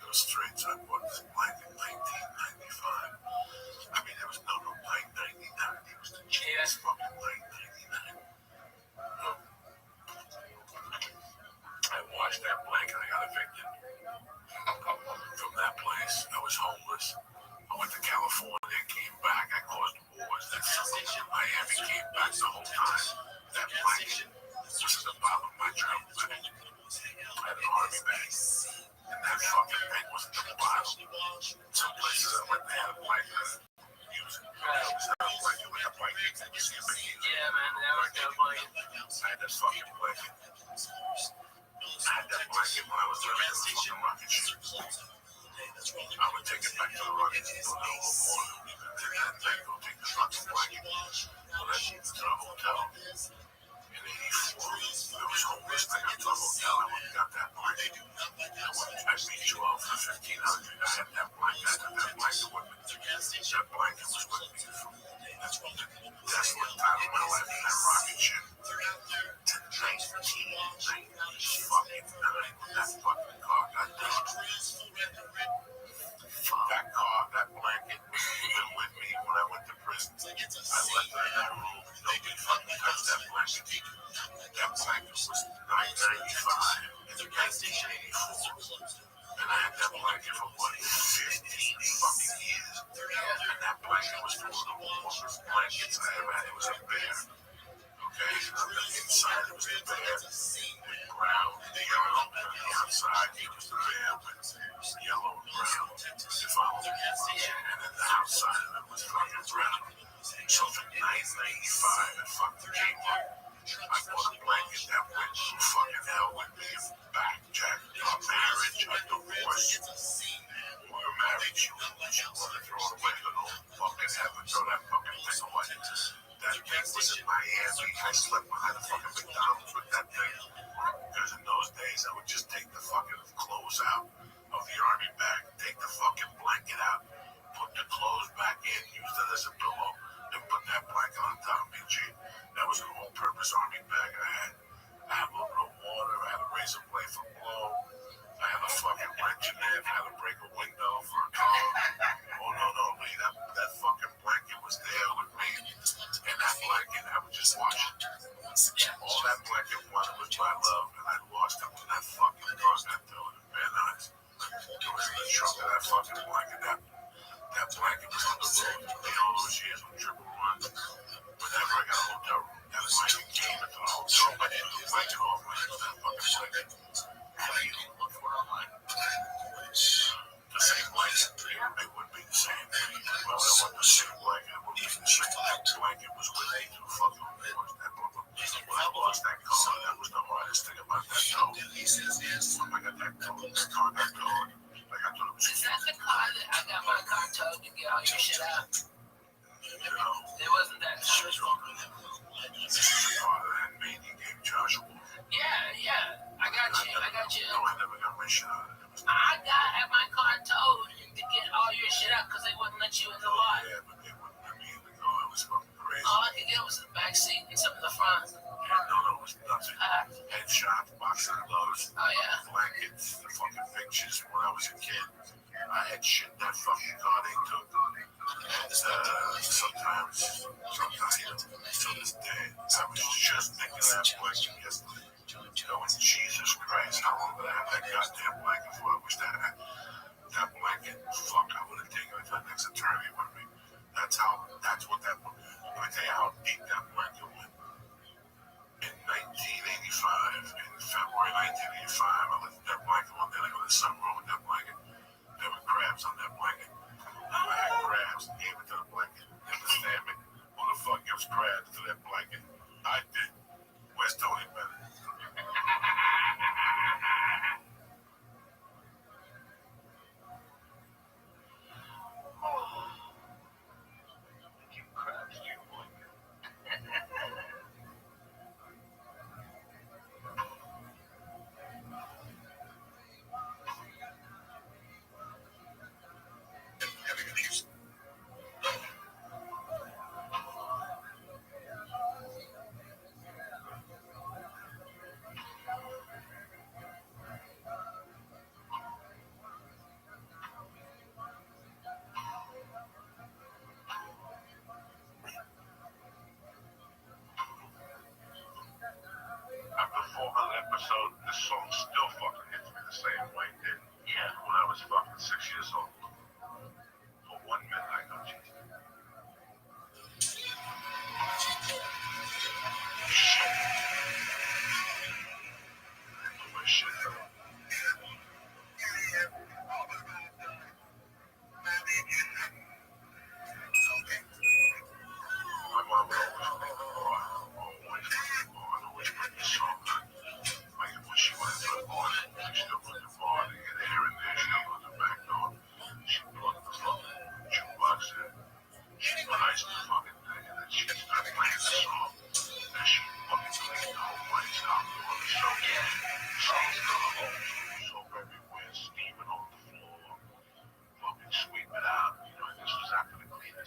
S3: the streets. I bought this blanket in 1995. I mean, there was no 999. It was the cheapest fucking 999. I washed that blanket. I got evicted from that place. I was homeless. I went to California, came back. I caused wars. That summer in Miami, came back the whole time. That blanket was at the bottom of my travel bag. I had an army bag. And that fucking thing was at the bottom. Some places I went, they had a blanket.
S5: Yeah, man, that was that blanket.
S3: I had that fucking blanket. I had that blanket when I was living in the fucking rocket ship. I would take it back to the rocket ship. Go down the corner. Take that thing, go take the fucking blanket. Go to the hotel. In 84, there was homeless. I got to the hotel. I went and got that blanket. I beat you off for 1,500. I had that blanket. I had that blanket with me. That blanket was with me from that's what time of my life in that rocket ship. To 1999, when that fucking car got down. That car, that blanket, been with me when I went to prison. I left it in that room. Nobody fucking touched that blanket. That blanket was $9.95 in 1984. And I had that blanket for what, 15 fucking years. And that blanket was one of the warmest blankets I ever had. It was a bear. Okay, on the inside it was a bear with brown and yellow. On the outside it was the bear with yellow and brown. You follow me? And then the outside of it was fucking brown. So for $9.95 it fucking came up. I bought a blanket that went through fucking hell with me. Back, Jack, a marriage, a divorce. Or a marriage, you want to throw it away, but don't fucking heaven, throw that fucking thing away. That thing was in Miami. I slept behind the fucking McDonald's with that thing. Because in those days, I would just take the fucking clothes out of the army bag, take the fucking blanket out, put the clothes back in, use it as a pillow, and put that blanket on top of me, G. That was an all-purpose army bag I had. I had a little bit of water. I had a razor blade for blow. I had a fucking wrench in there. I had to break a window for a car. Oh, no, Lee. That fucking blanket was there with me. And that blanket, I would just wash it. All that blanket wanted was my love, and I lost it when that fucking car got towed in Van Nuys. It was in the trunk of that fucking blanket. That blanket was on the road for me all those years on Triple Run. Whenever I got a hotel room, that blanket came into the hotel. I didn't do the blanket off when I used that fucking blanket.
S5: How do you look for it online?
S3: The same blanket, it wouldn't be the same. Well, it wasn't the same blanket. It wouldn't be the same. That blanket was with me through fucking wars. When I lost that car, that was the hardest thing about that tow. When I got that tow, that car got towed. Like I thought it was
S5: Is that the car that I got my car towed to get all your shit out?
S3: you know,
S5: It wasn't that car.
S3: this is the car that had made you gave Joshua.
S5: Yeah. I got you.
S3: No, I never got my shit out of it.
S5: I had my car towed to get all your shit out because they wouldn't let you in the lot.
S3: Yeah, but they wouldn't let me in the car. It was fucking crazy.
S5: All I could get was the back seat and some of the front.
S3: No, it was nothing. Headshots, boxing gloves,
S5: Oh yeah.
S3: blankets, the fucking pictures when I was a kid. I had shit in that fucking car they took. And sometimes, to this day, I was just thinking of that blanket yesterday. Going, Jesus Christ, how long did I have that goddamn blanket for? I wish that I had that blanket. Fuck, I would have taken it to the next eternity with me. That's what that was. Let me tell you how deep that blanket went. In 1985, in February 1985, I lifted that blanket one day. I go to the sunroom with that blanket. There were crabs on that blanket. I had crabs, gave it to the blanket. It was salmon. Who the fuck gives crabs to that blanket? I did. Where's Tony Bennett?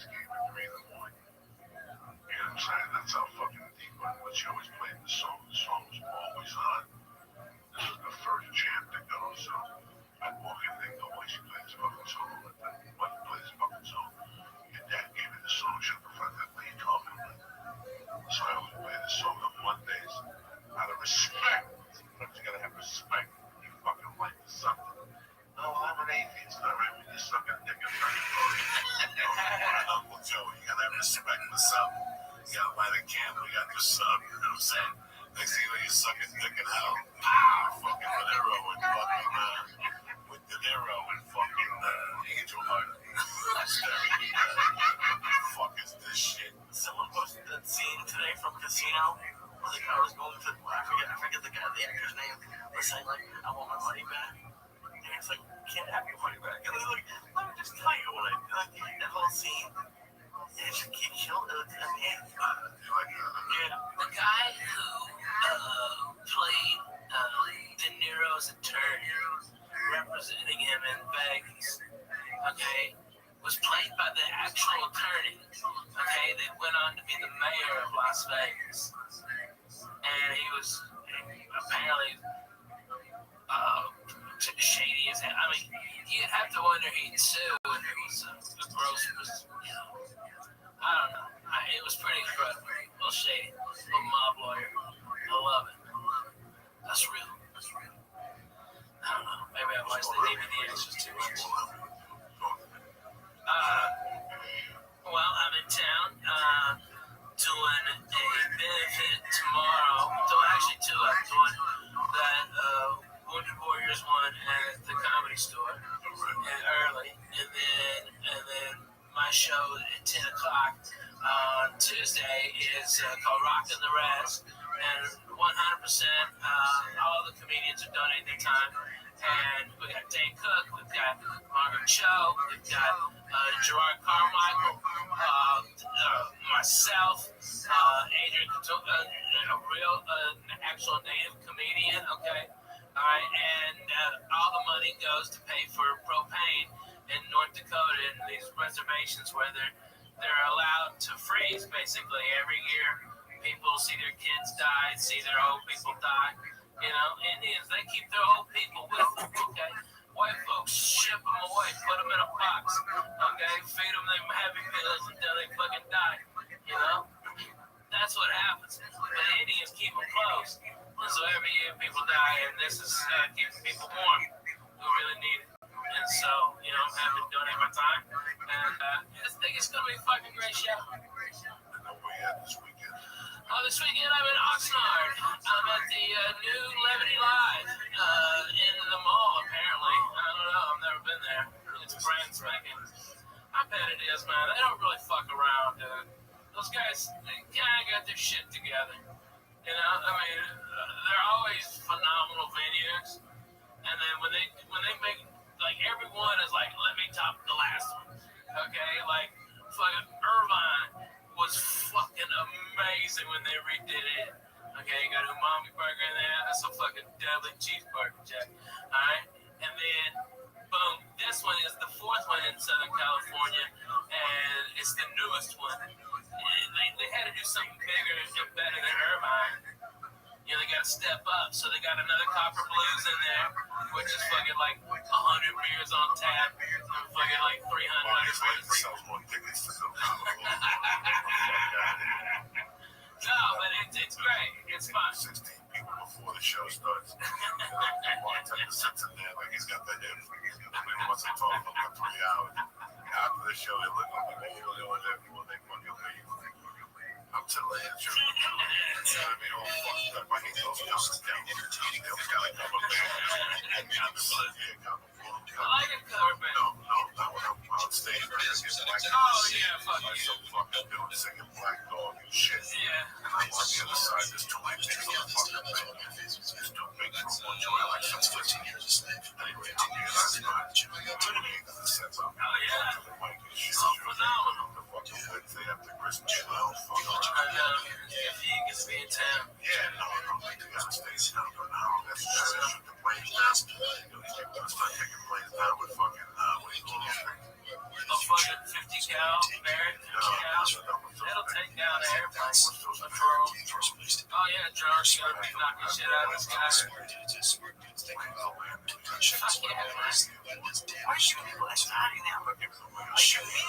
S3: Giants game at 3 in the morning. You know what I'm saying? That's how fucking deep. But she always played the song. The song was always on. This is the first jam to go, so I'd walk in and go, why she plays this fucking song? Why you play this fucking song? Your dad gave me the song, shut the fuck up, what are you talking about? So I always play this song on Mondays out of respect. But you gotta have respect. You fucking like something. No, I'm an atheist, alright? When you suck a dick and purgatory. Uncle Joe, you gotta have respect for something. You gotta light a candle, you gotta do something, you know what I'm saying? Next thing you know, you suck a dick in hell. Fucking De Niro and fucking, with De Niro and fucking, Angel Heart. Fuck is this shit?
S9: Someone posted that scene today from Casino where the guy was going to, I forget the actor's name, was saying like, I want my money back. And it's like, you can't have your money back. And he's like, let me just tell you what I like that whole scene. And it just killed it. Yeah.
S2: The guy who played De Niro's attorney, representing him in Vegas, okay, was played by the actual attorney, okay, that went on to be the mayor of Las Vegas. And he was apparently shady as hell. I mean, you'd have to wonder he'd sue if it was a gross, you know, I don't know. It was pretty incredible. A little shady. A little mob lawyer. I love it. That's real. I don't know. Maybe I watched the DVD extras too much. Well, I'm in town doing a benefit tomorrow. Actually, two. I'm doing that Wounded Warriors one at the Comedy Store early, and then my show at 10 o'clock on Tuesday is called Rockin' the Rest, and 100% all the comedians are donating their time. And we got Dane Cook, we've got Margaret Cho, we've got Gerard Carmichael, myself, Adrian, a real, actual native comedian, okay? All right, and all the money goes to pay for propane in North Dakota in these reservations where they're allowed to freeze basically every year. People see their kids die, see their old people die. You know, Indians, they keep their old people with them, okay? White folks ship them away, put them in a box, okay? Feed them them heavy pills until they fucking die, you know? That's what happens. But Indians keep them close. And so every year people die, and this is keeping people warm who really need it. And so, you know, I'm happy to donate my time. And I think it's going to be a fucking great show. This weekend I'm in Oxnard. I'm at the new Levity Live in the mall, apparently. I don't know. I've never been there. It's brand spanking. I bet it is, man. They don't really fuck around, dude. Those guys, they kind of got their shit together. You know, I mean, they're always phenomenal venues. And then when they make, like, everyone is like, let me top the last one. Okay? Like, fucking Irvine was fucking amazing when they redid it. Okay, you got umami burger in there. That's a fucking deadly cheeseburger, Jack. Alright? And then, boom, this one is the fourth one in Southern California, and it's the newest one. And they had to do something bigger and better than Irvine. You know, they got to step up. So they got another Copper Blues in there, which is fucking like 100 beers on tap, and fucking like 300 No, but it's great. It's fun.
S3: 16 people before the show starts. Bartender sits in there like he's got the hip. Nobody wants to talk for 3 hours. After the show, they look like, oh, they want everyone, they fucking leave. I'm telling you, you know what I mean? All fucked up. I hate those guys. They'll kind of come up there.
S2: I like a cover band.
S3: No, not when I'm on stage.
S2: Oh, yeah, fuck you.
S3: So fucking doing singing Black Dog and shit.
S2: Yeah.
S3: And I'm on the other side. There's too many things on the fucking thing. It's too big for one joy. I like some 15 years of slave. Anyway, that's not the sense of the mic and shit.
S2: So phenomenal.
S3: The fucking Wednesday after Christmas. Fuck
S2: I know. If he gets me in town.
S3: yeah, no, that's a stage now. That's shoot the planes down. Start taking planes down with fucking, what do you call those things?
S2: A fucking 50 cal Barrett.
S5: knocking shit out of this guy.
S3: Smart dudes take off.
S5: Fuck yeah, man. Why are you people exciting now? Like, shoot me.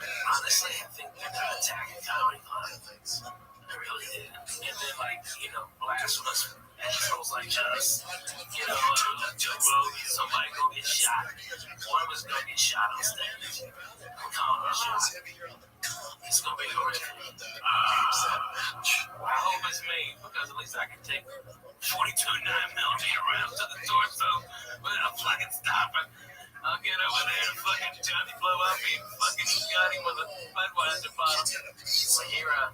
S5: Honestly, I think they're gonna attack a comedy club. I really did. And then, like, blasphemous assholes like us, somebody go get shot. One of us go get shot on stage. I'm calling our shot. It's gonna be horrific. I hope it's me, because at least I can take 42 9mm rounds to the torso without fucking stopping. I'll get over there and fucking Johnny blow up me, fucking got him with a Budweiser bottle. My hero.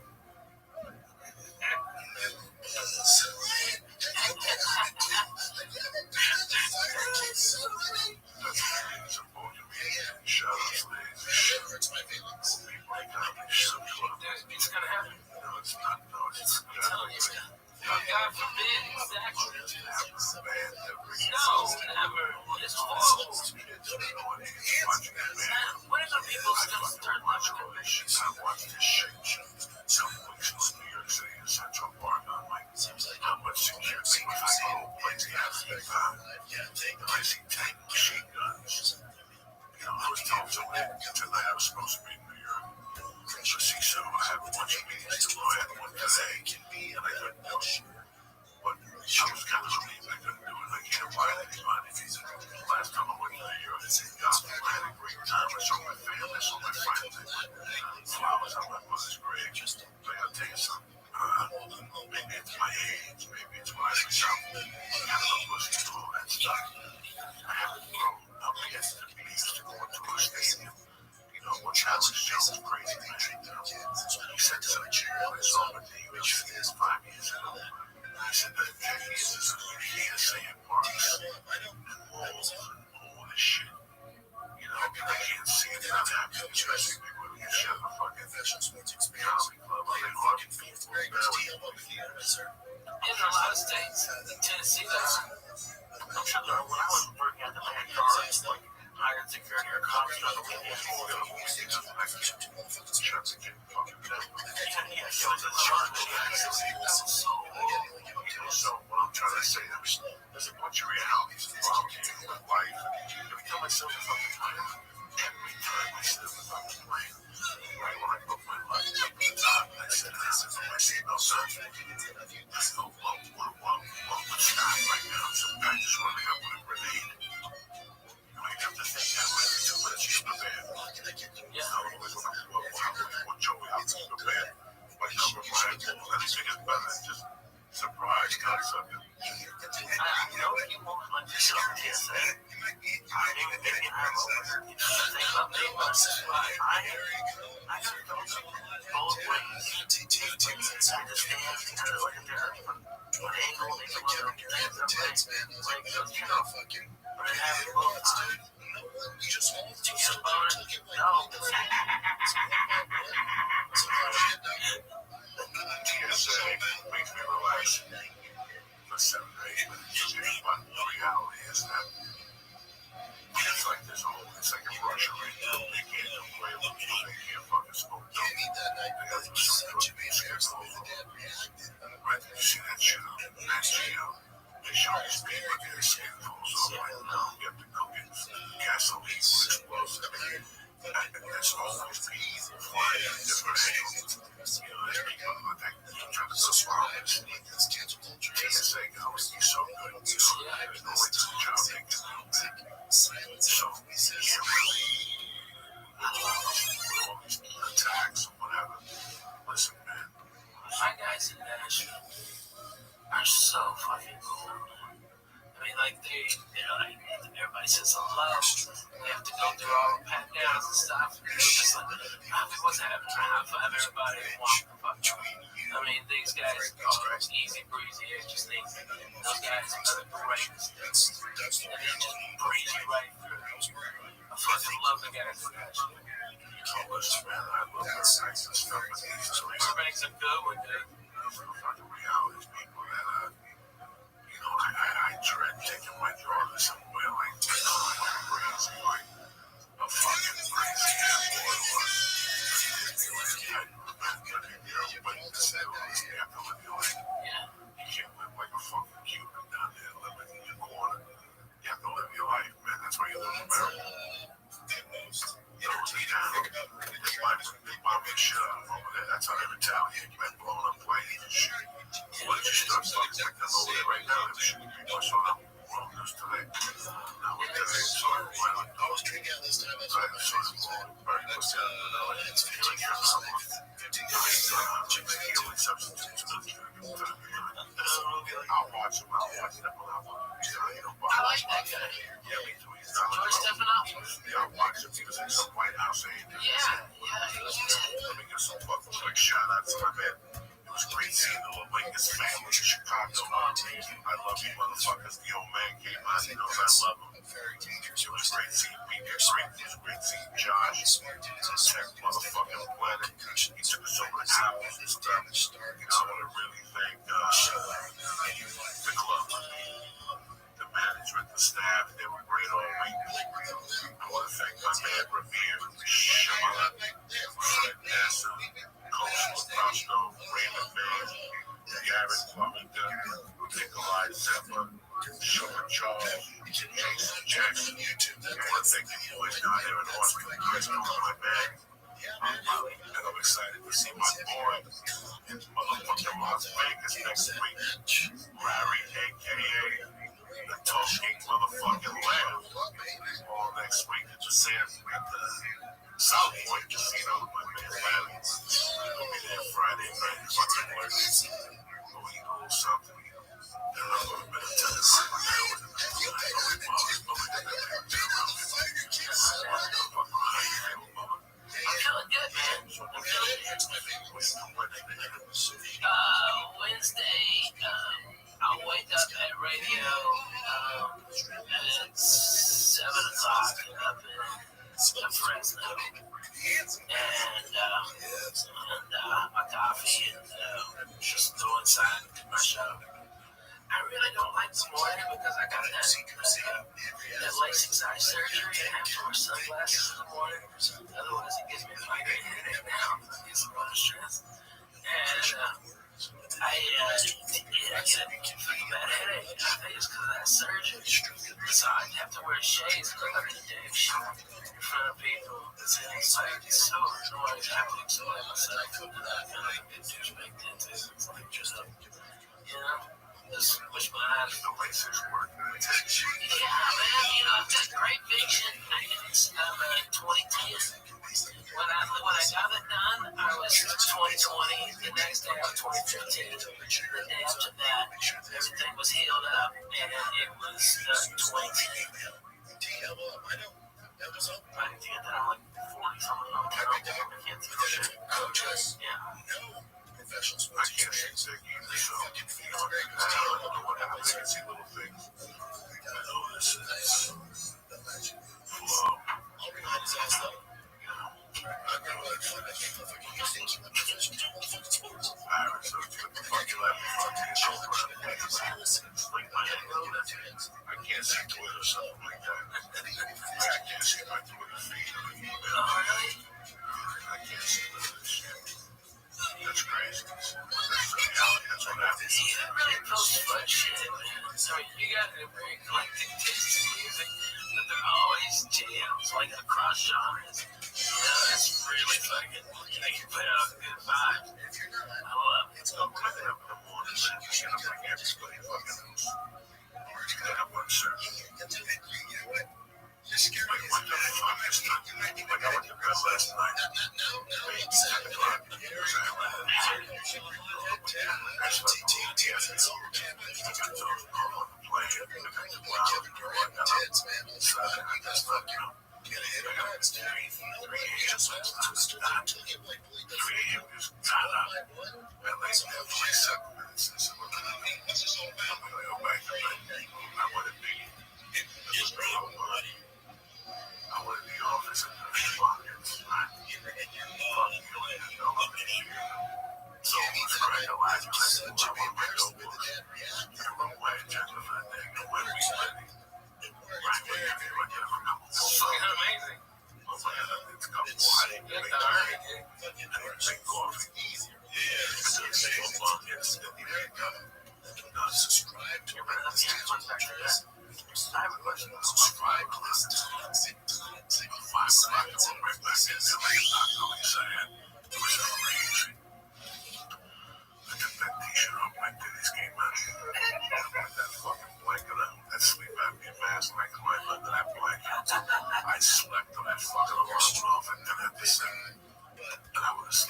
S5: It's gonna happen. I'm telling you, man. God forbid, exactly. No, never. It's horrible. When are the people still start watching conventions?
S3: I watched this shit. Some weeks in New York City in Central Park. I'm like, how much security was the whole place has? I see tank machine guns. I was telling somebody tonight I was supposed to be in New York. So I have a bunch of meetings tomorrow. I had one today, and I couldn't do it. But I was kind of relieved I couldn't do it. I can't invite anybody. Last time I went to New York, I had a great time. I saw my family, I saw my friends. Flowers on my mother's grave. But I'll tell you something. Maybe it's my age, maybe it's my myself. I love listening to all that stuff. I haven't grown up yet to be used to going to a stadium. What Alex Jones is crazy, man. He said to the chair, I saw him at the UFC 5 years ago. He said that 10 years is here saying parks and malls and all this shit. I can't see it not happening. Especially people who get shit in the fucking comedy club. I mean, fucking people
S5: In a lot of states, Tennessee does. I'm sure when I was working at the land guards, like hired security or cops on the weekend.
S3: So what I'm trying to say is there's a bunch of realities involved here with life. Every time I sell the fucking time, every time I sell the fucking plane, right when I put my life up to the top, and I said, this is my seatbelt sign. Let's go, let's stop right now. Some guy just running up with a grenade. I have to think that way until let's get the bed. What Joey out to the bed. Like number 5, let's take it better. Just surprise concept.
S5: I know you won't let yourself get that. I got to go both ways. I understand kind of like a different angle, they come on and things like those kind of but I have it both times. Did you get a boner? No.
S3: TSA makes me relax for 7 or 8 minutes. But the reality is that it's like this whole, it's like in Russia right now. They can't do play with me. They can't fucking smoke dope. They have to smoke right, you see that shit on next year. They show these people get their skin falls off right now. You have to go get gasoline with explosives. And that's always people flying in different angles. There's people that trying to swallow this. TSA goes, you're so good. There's no way to the job they can do. So, you can't really all these attacks or whatever. Listen, man.
S5: My guys in Nashville are so fucking cool. I mean, like, everybody says hello. They have to go through all the pat downs and stuff. They're just like, what's happening? High five everybody and walk the fuck away. I mean, these guys are easy breezy. It's just easy. Those guys are the greatest. And they just breeze you right through. I fucking love the guys in Nashville.
S3: Listen, man, I love Burbanks and stuff, but these are
S5: Burbanks are good with it.
S3: fucking realities, people that, I dread taking my daughter somewhere like, say, well, listen, you have to live your life.
S5: Yeah.
S3: You can't live like a fucking Cuban down there living in your corner. You have to live your life, man. That's why you live in America. Those are down. They bomb your shit out over there. That's how they retaliate. You had blowing up planes and shit. Why don't you start fucking with them over there right now? They should be much on the world news today. Now we're today, so why not go? Right, so it's all very much down in LA. It's feeling for someone. Healing substitutes. I'll watch them.
S5: I like that guy.
S3: Yeah, me too. He's not
S5: George Stephanopoulos.
S3: yeah, I watched him. He was in some White House aid.
S5: Yeah, he was good.
S3: Let me give some fucking quick shout out to my man. It was great seeing the little Lakers family in Chicago. I love you motherfuckers. The old man came out. He knows I love him. It was great seeing Pete. It was great seeing Josh. Tech motherfucking planet. He took us over the hours and stuff. I want to really thank the club, the management, the staff. They were great all week. I want to thank my man Revere, Shimala, Fred Nasser, Coach Labrosco, Raymond Van, Garrett Covington, Nikolai Zeppa, Sugar Charles, Jason Jackson. I want to thank the boys down there in Austin. You guys know my man. And I'm excited to see my boy in motherfucking Las Vegas next week. Larry, a.k.a. the Talking Motherfucking Lamb. All next week at the South Point Casino with my man Larry. We'll be there Friday night. Fucking work. We'll eat a little something. And I'm going to be in Tennessee.
S5: I'm feeling good, man. I'm feeling good. Wednesday, I'll wake up at radio at 7 o'clock up in Fresno. And my coffee and just go inside and do my show. I really don't like the morning because I got that LASIK eye surgery. I have to wear sunglasses in the morning. Otherwise, it gives me a migraine headache now. I get some other stress. And I get a fucking bad headache. I think it's because of that surgery. So I have to wear shades because I can damn shit in front of people. It's like, it's so annoying. I have to explain myself. And I feel like a douchebag did too. It's like, just like, you know? Just wish my eyes
S3: The LASIK work.
S5: yeah, man, I've got great vision. I'm 2010. When I got it done, I was 2020. The next day, I was 2015. The day after that, everything was healed up, and it was 2010. I think that I'm like 40 something. I can't see shit. Yeah.
S3: I can't see Ziggy, so, you know, I don't know what happens. I can see little things. I know this is flow. Iris, so what the fuck you left me on the shoulder? Like my I can't see Twitter or something like that. I can't see my Twitter feed or email. I can't see this shit. That's crazy. That's reality. That's what happens.
S5: Yeah, it really posts fun shit, man. So you got a very eclectic taste in music, but they're always jams, like across genres. It's really fucking, they can put out good vibes. I love it.
S3: It's up in the morning, man. You get up like everybody fucking else. Get up on certain. Like, what the fuck is that? Like, I went to bed last night. I went in the office and the pockets. So it was great. I was like, I want my notebook. I wrote my agenda for the day. When we ready. Right there, if you look at it from a couple
S5: It's fucking amazing.
S3: it's a couple I didn't make that. I didn't make coffee. Yeah.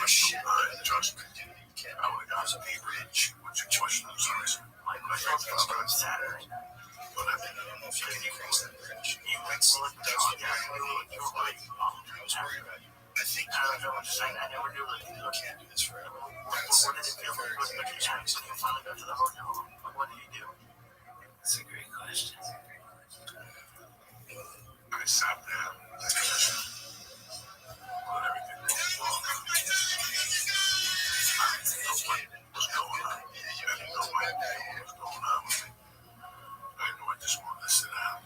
S3: Trust me. I would have gotten be rich. What's your question? I'm sorry. My friend's on Saturday. But I don't know if you can cross that bridge. That's what I was worried about you. I think I don't know what to say. I never knew that you can't do this forever. What did it feel like? What did you do? You finally got to the hotel room. What did you do?
S2: That's a great question.
S3: I sat there. Let everything go wrong. I didn't know what was going on. I didn't know what was going on with me. I knew I just wanted to sit down.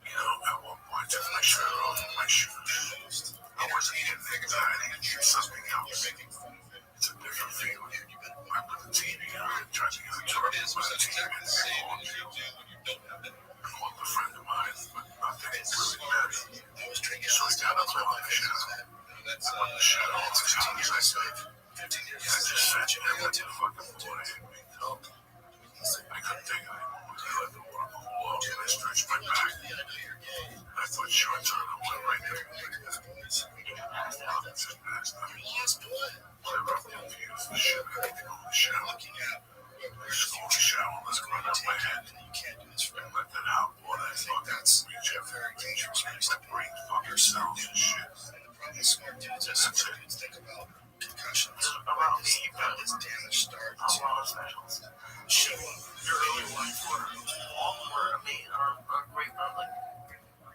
S3: You know, at one point, I took my shirt off and my shoes. I wasn't getting anxiety. It's something else. It's a different feeling. I put the TV on and tried to get a tour. I put the TV on. I called a friend of mine, but nothing really mattered. So I got up and went to the shower. I went to the shower as hard as I could. I just sat there and let the fucking water hit me. I couldn't take it anymore. I let the water cool off and I stretched my back. I thought short term I went right there. Passed out. Whatever, I'm confused. The shit, everything on the shower. Just go in the shower, let's run up my head. And let that hot water fucking reach out very dangerous. My brain fucking cells and shit. That's it.
S9: Concussions. Around me, you've got this damage start. A lot of specials. Show up. Your early life for all were me are great. I'm like,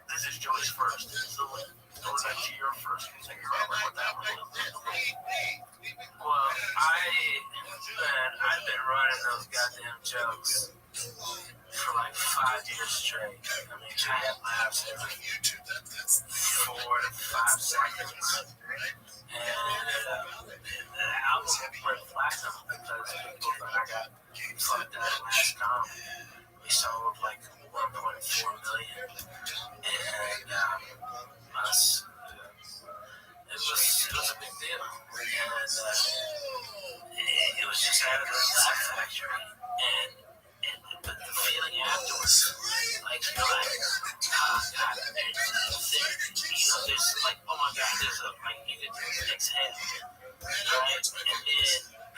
S9: this is Joey's first. So like, going back to your first, can you think about what that one was?
S5: Well, I've been running those goddamn jokes for like 5 years straight. I mean, I had laughs every 4 to 5 seconds. And the album went platinum because people thought I got fucked out last time. We sold like 1.4 million. And us, it was a big deal. And it was just out of the Laugh Factory. And the feeling afterwards, like, you're like, oh God, there's like, oh my God, there's a, like, you could exhale, right? And then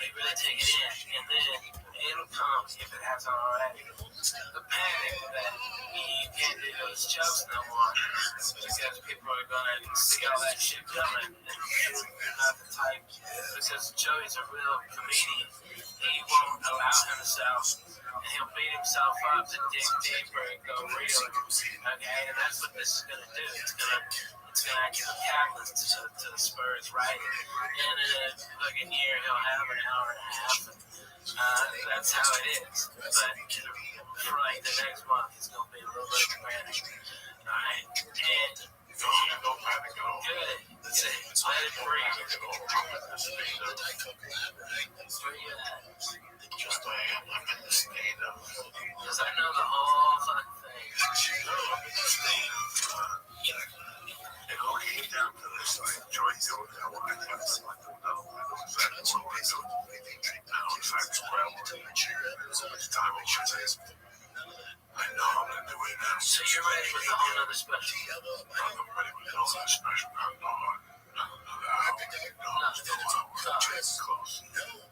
S5: you really take it in, and then it'll come if it hasn't already. The panic that you can't do those jokes no more because people are gonna see all that shit coming, and you're not the type, because Joey's a real comedian. He won't allow himself, and he'll beat himself up to dig deeper and go real. Okay, and that's what this is gonna do. It's gonna act as a catalyst to the Spurs, right? And in a fucking year, he'll have an hour and a half. That's how it is. But for like the next month, it's gonna be a little bit of panic. Alright? And
S3: Don't panic at all.
S5: good. Let it breathe. Where you at?
S3: Just I am. I'm in the state of.
S5: Because I know the whole fucking thing.
S3: I'm in the state of. It all came down to this. I enjoy doing it. I want to have some. I don't know. I know exactly what I'm doing. I know exactly where I'm going. How much time I should take. I know I'm going to do it now.
S5: So you're ready with a whole nother special?
S3: I'm ready with all that special. I'm close.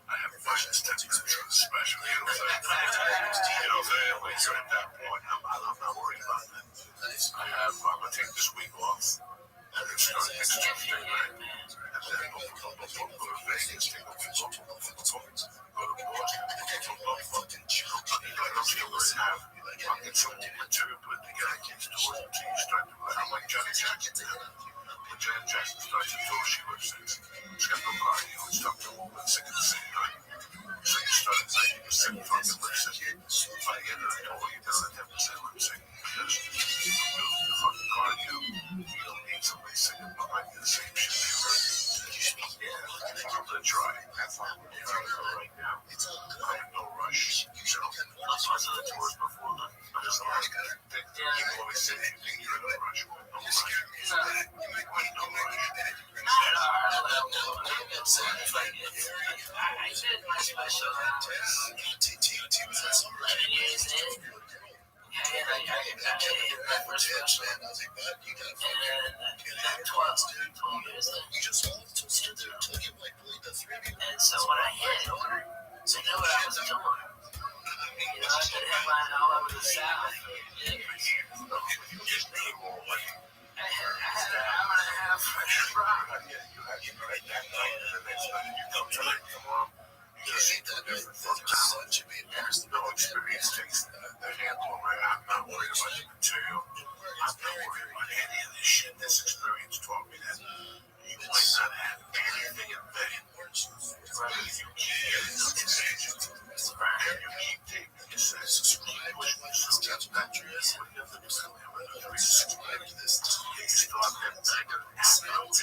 S3: I have 5 to 10 minutes for the special. You know what I'm saying? When you're at that point, I'm not worried about that. I'm going to take this week off. And then start next Tuesday night. And then go to Vegas, take a few go to Boston, I'm still going to have, I'll get some more material put together, kids do it until you start to like, I'm like Johnny Jackson now. When Janet Jackson starts to do it, she lip syncs. She's got no cardio and stuff to move and sing at the same time. So you start at 90% fucking lip sync. If I get her to know you down at 10% lip sync, because you build your fucking cardio, you don't need somebody singing behind you the same shit they heard. Yeah, I'm gonna try. Have fun with it right now. I'm in no rush. So, let's listen to the tours before the special. You always say you think you're in a rush. No rush. No rush.
S5: I did my special 11 years in. And I hit my first special. And 12 years in.
S3: Like that night, and the next night you come tonight, tomorrow, you gotta see two different fucking hours. There's no experience takes the handle, right? I'm not worried about the material. I'm not worried about any of this shit. This experience taught me that you might not have anything embedded. Right? You keep getting up to stage. And you keep taking your senses. You keep pushing yourself. That's not true. What you have to do is come in with a 360 like this. You start that back and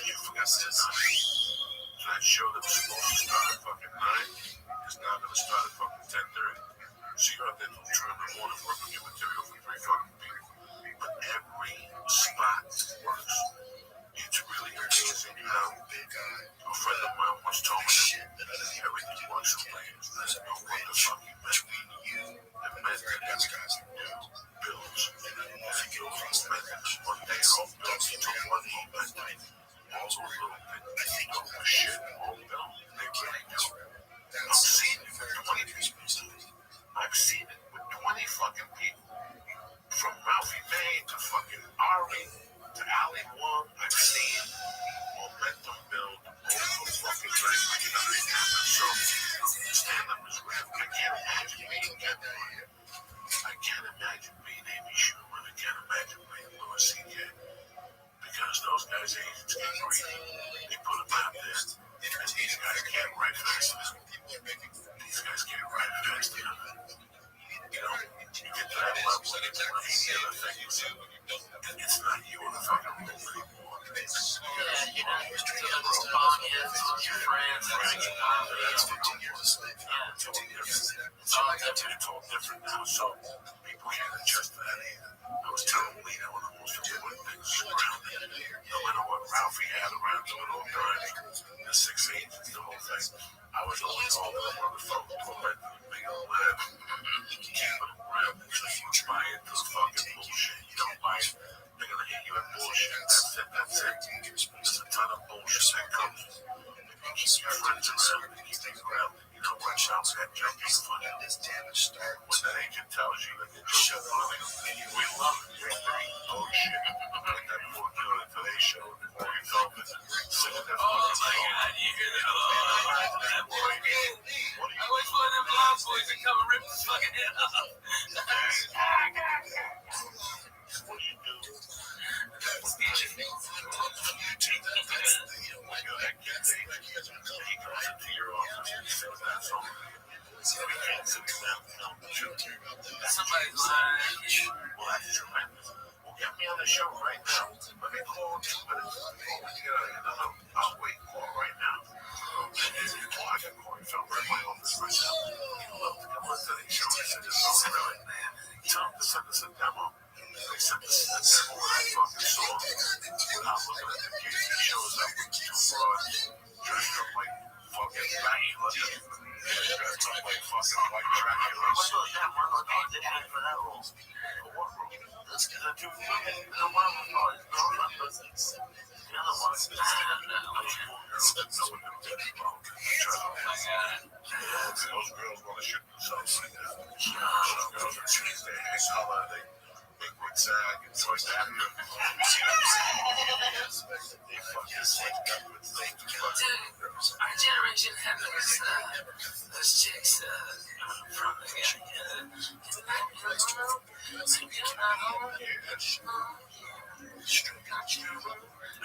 S3: you forgot to design. So that show that was supposed to start at fucking 9 is now going to start at fucking 10:30. So you're out there till 2 in the morning working your material for 3 fucking people. But every spot works. It's really amazing how a friend of mine once told me that everything works in ways. There's no what the fuck you meant. It meant that everything you do builds. If you go from methods, one day it all builds into one movement. All those little things, you know, the shit all built. They really do. I've seen it with 20 people. I've seen it with 20 fucking people. From Ralphie May to fucking Ari to Ali Wong, I've seen momentum build over fucking like nothing happened. So stand-up is real. I can't imagine being Kevin Hart. I can't imagine being Amy Schumer. I can't imagine being Louis C.K. Because those guys' agents get greedy. They put them out there. And these guys can't write fast enough. These guys can't write fast enough. You know, you get to that level and it's like any other thing you do. It's not you in the fucking room anymore.
S5: Yeah, you know, those bong hits with your friends and drinking coffee.
S3: That's 15 years. It's all different now, so people can't adjust to that either. I was telling Lena one of the most important things around it. No matter what Ralphie had around him at all times, the 6 agents, the whole thing, I was always calling him on the phone to let them be on whatever. Keep them around until you buy into the fucking bullshit. You don't buy it, they're gonna hit you with bullshit. That's it. There's a ton of bullshit that comes. You keep your friends around, you keep things around. You know, watch out for that junkie funny. When that agent tells you that you're shut funny, we love it. You're very bullshit. Like that poor girl at today's show, Morgan Feldman, singing that fucking song.
S5: You hear that? That boy. I wish one of them blonde boys would come and rip his fucking head off.
S3: What you do? When you're that kid, he comes into your office and sings that song. So we can't sit down and film the show.
S5: Somebody's lying.
S3: Well, that's tremendous. Well, get me on the show right now. Let me call in 2 minutes. Before we get out of here, I'll wait. Call right now. I can call you from my office right now. You'd love to come on to the show and sing a song. Really, man. Tell them to send us a demo. They sent us a demo of that fucking song. Without looking at the kid, he shows up with 2 broads, dressed up like fucking Dracula. Dressed up like fucking white Dracula.
S5: What's up, that one of the they had for that role?
S3: For what role?
S5: Let's get a 2 fucking, the one of them are girlfriend, but the other one, I don't know.
S3: Those girls want to shoot themselves right now. Some girls are change their hair color, they make one sag and choice after. They fucking switch up with things.
S5: Dude, our generation had those chicks from the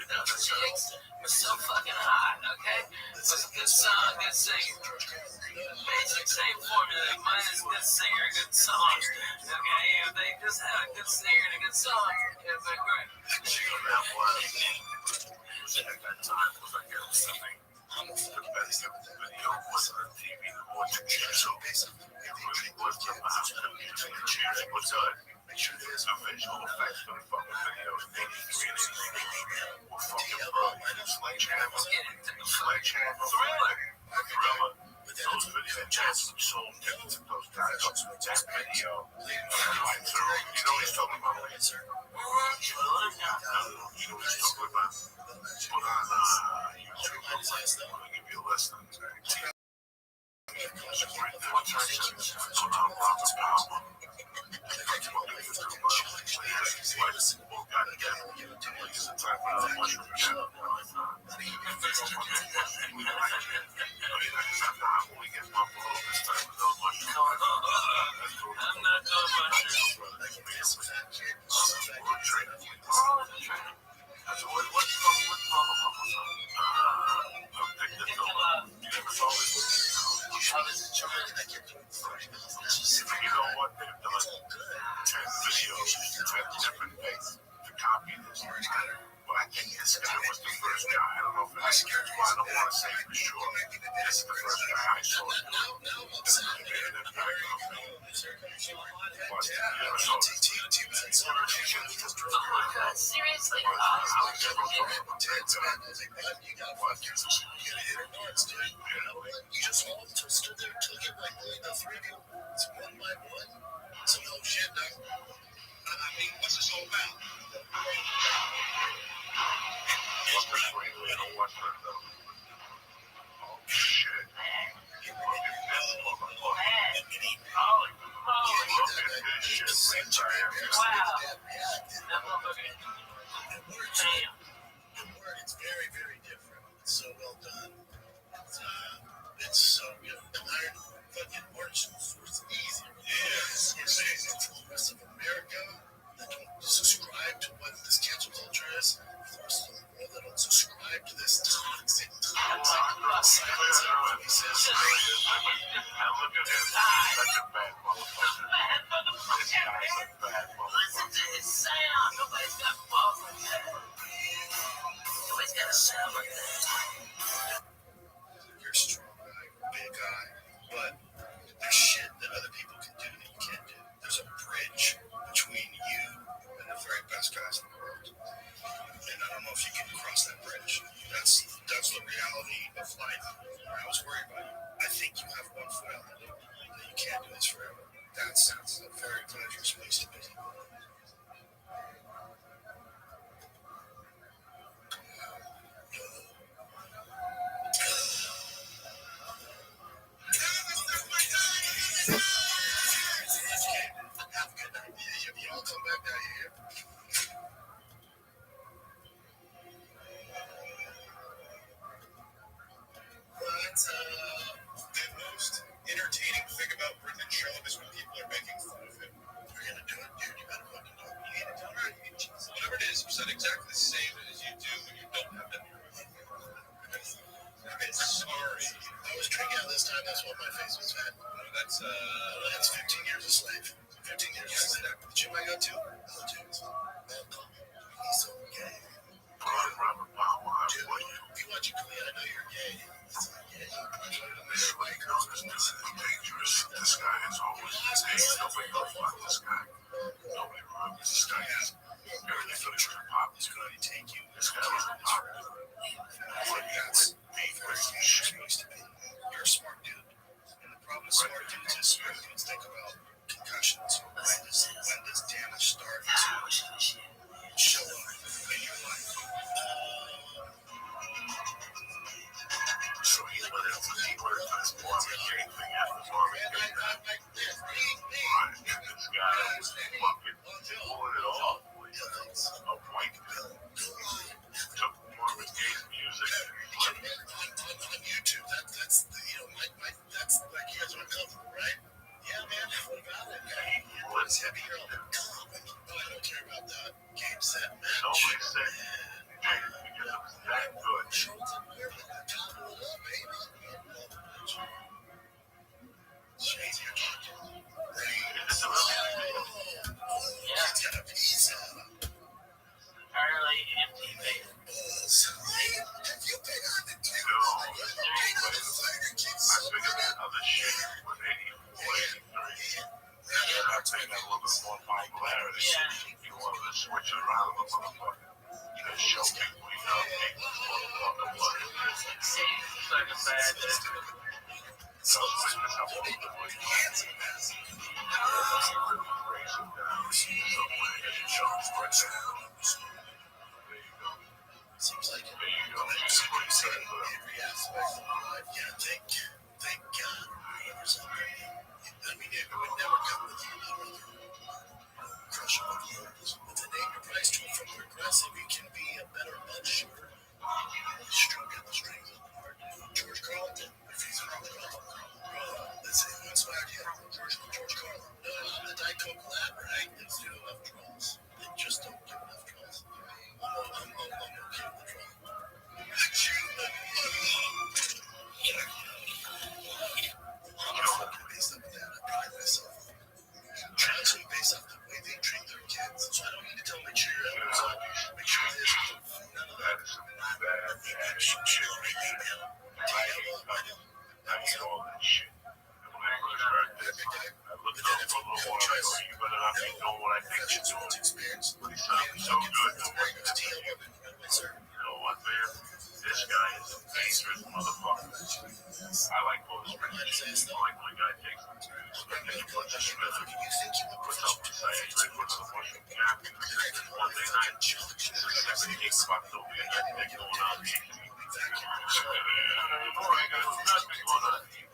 S5: those chicks were so fucking hot, okay? It was a good song, good singer. Basic same formula, minus good singer, good song. Okay, if they just had a good singer and a good song, it'd be great.
S3: That was at that time was like something. The best video was on TV, the watching show. It really was about the music. It was good. The visual effects for the fucking videos in 83 and 84 were fucking brilliant. Sledgehammer. Thriller. Those video chats we sold tickets to those guys. That video. You know he's talking about Lancer. You know he's talking about. Put on YouTube. I'm going to give you a lesson. You know what? They've done 10 videos at different pace to copy this. But I think this guy was the first guy. I don't know if it's why I don't want to say for sure. This is the first guy I saw.
S2: Seriously?
S3: You just all stood there, took it like the three of you, one by one. Some whole shit, though. I mean, what's this all about? What's the swing? We don't watch that, though. Oh, shit. You fucking this motherfucker. Look at this shit right there. It's very, very different. It's so well done. It's so good. Iron fucking works. It's easy. Yes. It's the rest of America that don't subscribe to what this cancel culture is. The rest of the world that don't subscribe to this toxic silence of voices.
S5: Look at him. Such a bad motherfucker. This guy's a bad
S2: Listen
S5: motherfucker.
S2: to his sound. Nobody's got balls like that. Nobody's got a sound like that.
S3: You're a strong guy, big guy, but there's shit that other people can do that you can't do. There's a bridge between you and the very best guys in the world. And I don't know if you can cross that bridge. That's the reality of life. I was worried about you. I think you have one foot out the door, that you can't do this forever. That's a very dangerous place to be. Have a good night. You all come back down here. The most entertaining thing about Brendan Schaub is when people are making fun of him. You're gonna do it, dude. You better fucking do it. You need to do it. Whatever it is, you said exactly the same as you do when you don't have that. I'm sorry. I was drinking out this time. That's what my face was fat. That's 15 years a slave. 15 years a slave. The gym I go to? Oh, dude. He's so gay. Dude, if you watch it, I know you're gay.
S5: Everybody knows this dude is dangerous. This guy has always been dangerous. Nobody knows about this guy. Nobody remembers this guy. Everything for the trip hop is going to take you. This guy was a pop.
S3: That's very dangerous to be. You're a smart dude. And the problem with smart dudes is smart dudes think about concussions. When does damage start to show up in your life?
S5: So he went into the work for this Marvin Gaye thing after Marvin Gaye died. Right. This guy was fucking pulling it off with a white pill. Took Marvin Gaye's music and played it.
S3: On YouTube, that's like you guys are uncomfortable, right? Yeah, man. What about it? What's heavy? I don't care about that. Game, set, match.
S5: Nobody said Jay because it was that good.
S2: Entirely empty face.
S5: I figured that other shit was 84, 83. I think that a little bit more popularity. You want to switch it around a motherfucker. And show people, you know, people motherfucker what it is.
S2: It's like a bad
S5: So switch this up a little bit more. Raise it down. So when you show them what's down. There you go.
S3: Seems like
S5: There you go. That's what you said.
S3: every aspect of my life. Yeah, thank God. Whoever's out there. I mean, it would never come with you. Crush on yours. With the name your price tool from Progressive, you can be a better lunch shooter. Stroke out the strings. boisterous motherfucker. I like boisterous. I like my guy takes puts up the same for the fucking cap. Monday night, 78 fucked over here. Nothing going on. Alright, guys, nothing going on.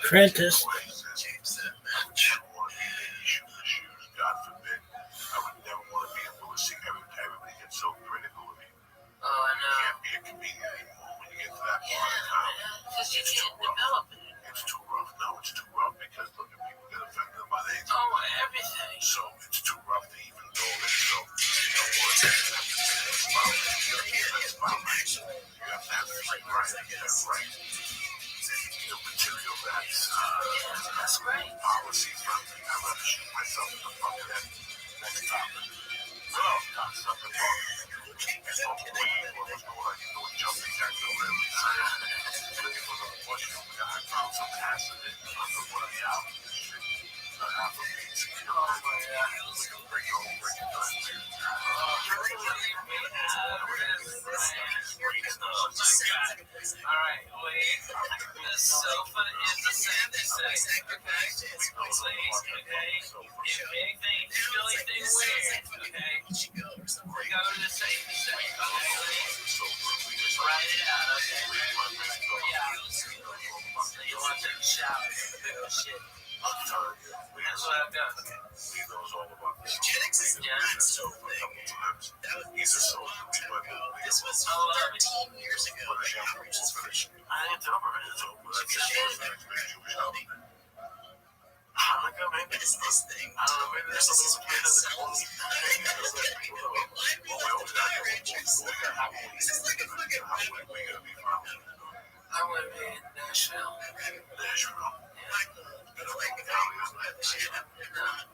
S4: Prentice.
S3: half a pizza. You know, bring your own freaking thing.
S5: Alright, wait. The sofa is the same sex, okay? Please, okay? If anything, feel anything weird, okay? Go to the safety sex, okay? Just write it out, okay? Yeah. You want to take a shower, big old shit. That's what I've done.
S3: He knows all about this.
S11: Eugenics is
S5: Yeah.
S11: not still a thing. That was
S3: He's a soldier.
S11: This was 13 years ago. Which is finished.
S5: It's over.
S3: It's over. That's it. That's big Jewish holiday.
S5: Hanukkah, maybe?
S11: What is this thing?
S5: I don't know, maybe there's
S11: This
S5: something
S11: is
S5: with
S11: cells.
S3: We always got
S11: Fire engines. This is like a fucking
S3: we gotta be found.
S5: I want to be in Nashville.
S3: Nashville.
S11: like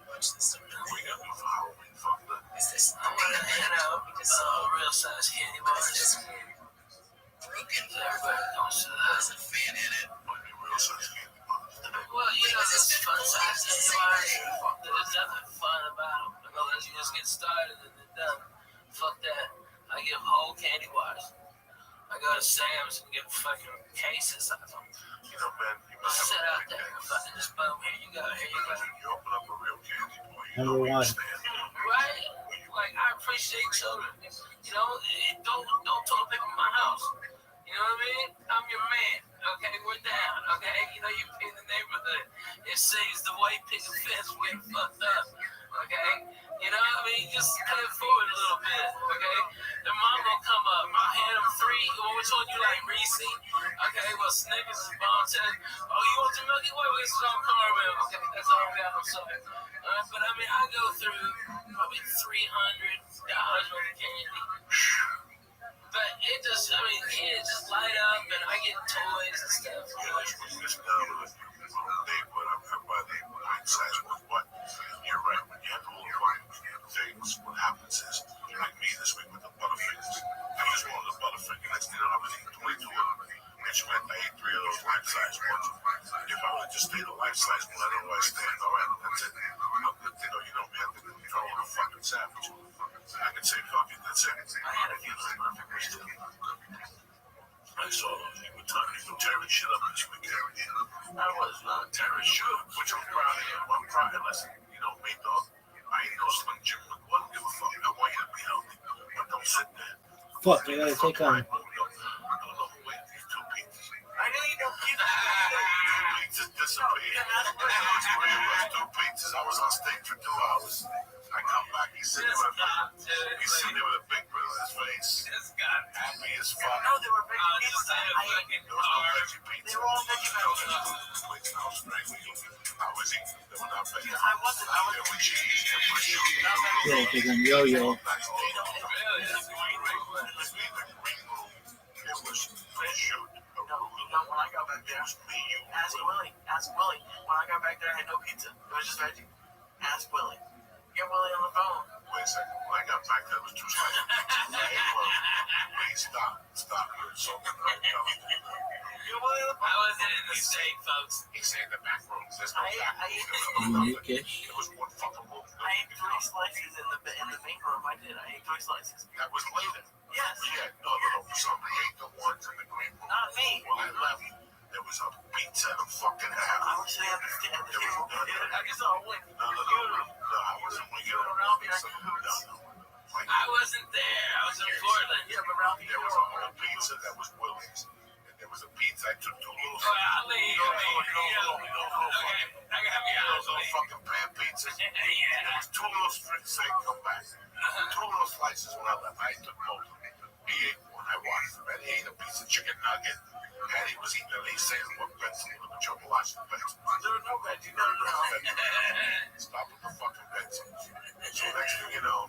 S11: watch this stuff.
S3: We gotta do for Halloween. Fuck that.
S11: Is this
S5: I want to hand out real size candy bars.
S11: broken?
S5: Everybody knows
S11: There's a fan in it.
S3: Might be real such candy bars.
S5: well, you know, there's fun size candy bars. There's nothing fun about them. Unless you just get started and then done. Fuck that. I give whole candy bars. I go to Sam's and get fucking cases of them.
S3: You know, man, you might have
S5: Sit
S3: a
S5: out
S3: big
S5: there.
S3: day.
S5: Fucking just boom. Here you go. Here you go.
S3: You open up a real candy bar. You
S4: Number
S3: know where
S4: one.
S3: you stand.
S5: Right? Like, I appreciate children. You know, don't talk people in my house. You know what I mean? I'm your man. Okay, we're down. Okay, you know, you in the neighborhood. It saves the white picket fence from getting fucked up. Okay, you know what I mean? Just pay it forward a little bit. Okay, the mom gonna come up. I hand them 3. Which one you like, Reese? Okay, well, Snickers is bomb. Oh, you want the Milky Way? Well, it's all caramel. Okay, that's all I got. I'm sorry. But I mean, I go through probably $300 worth of candy. But it just, I mean, kids just light up and I get toys and stuff.
S3: Yeah, it's now but I'm by the size one. But you're right. When you have all the fucking things, what happens is, like me this week with the Butterfingers, I just wanted the Butterfinger. Next thing you know, I was eating 22 of them. And she went, I ate 3 of those life-size ones. If I would have just stayed a life-size one, I don't know where I stand. All right, that's it. I'm good. You know me, I'm the control of a fucking savage. I can say fucking, that's it.
S5: I had a few Butterfingers too.
S3: I saw them. You were tearing shit up and she would carry it.
S5: I was not
S3: Tearing shit up, which I'm proud of you. I'm proud of listen. You know me, dog. I ain't no Slim Jim McGuire. Give a fuck. I want you to be healthy. But don't sit there.
S4: Fuck, I gotta take on.
S3: I don't know who ate these 2 pizzas.
S5: I know you don't keep
S3: Pizzas disappeared. It was 2 pizzas. I was on stage for 2 hours. I come back. He's sitting there with a big grin on his face. Happy as fuck.
S5: No, they were veggie pizzas.
S3: There was no veggie pizza.
S5: They were all veggie pizzas.
S3: I was eating. They were not veggie.
S5: I wasn't.
S3: They were cheese and prosciutto.
S4: Yeah, take on yo-yo.
S5: When I got back there, ask Willie. When I got back there, I had no pizza. It was just veggie. Ask Willie. Get Willie on the phone.
S3: Wait a second. When I got back there, it was 2 slices of pizza. Please stop. You're insulting me.
S5: Get Willie on the phone. I wasn't in the state, folks.
S3: He's saying the back room. There's no back
S4: Unique-ish.
S3: room. It was one fucking room.
S5: I ate 3 slices in the main room. I did. I ate 3 slices.
S3: That was later.
S5: Yes.
S3: Yeah, no. Somebody ate the ones in the green room.
S5: Not me.
S3: When I left, there was a pizza and a fucking half.
S5: I was sitting at the table. I just saw one.
S3: No, I wasn't with you.
S5: I wasn't there. I was in Portland. Yeah, but Ralphie,
S3: There was a whole pizza that was Willie's. And there was a pizza I took 2 little.
S5: I'll leave. Okay, I gotta be
S3: Those
S5: honest
S3: little
S5: with you.
S3: fucking pan pizzas. There
S5: Yeah.
S3: was 2 little strips saying come back. 2 little slices when I left. I took both. He ate one. I watched him. And he ate a piece of chicken nugget. And he was eating at least saying what vegetable. The Joe watched the vegetable.
S5: There was no veggie. No.
S3: Stop with the fucking vegetables. So next thing you know,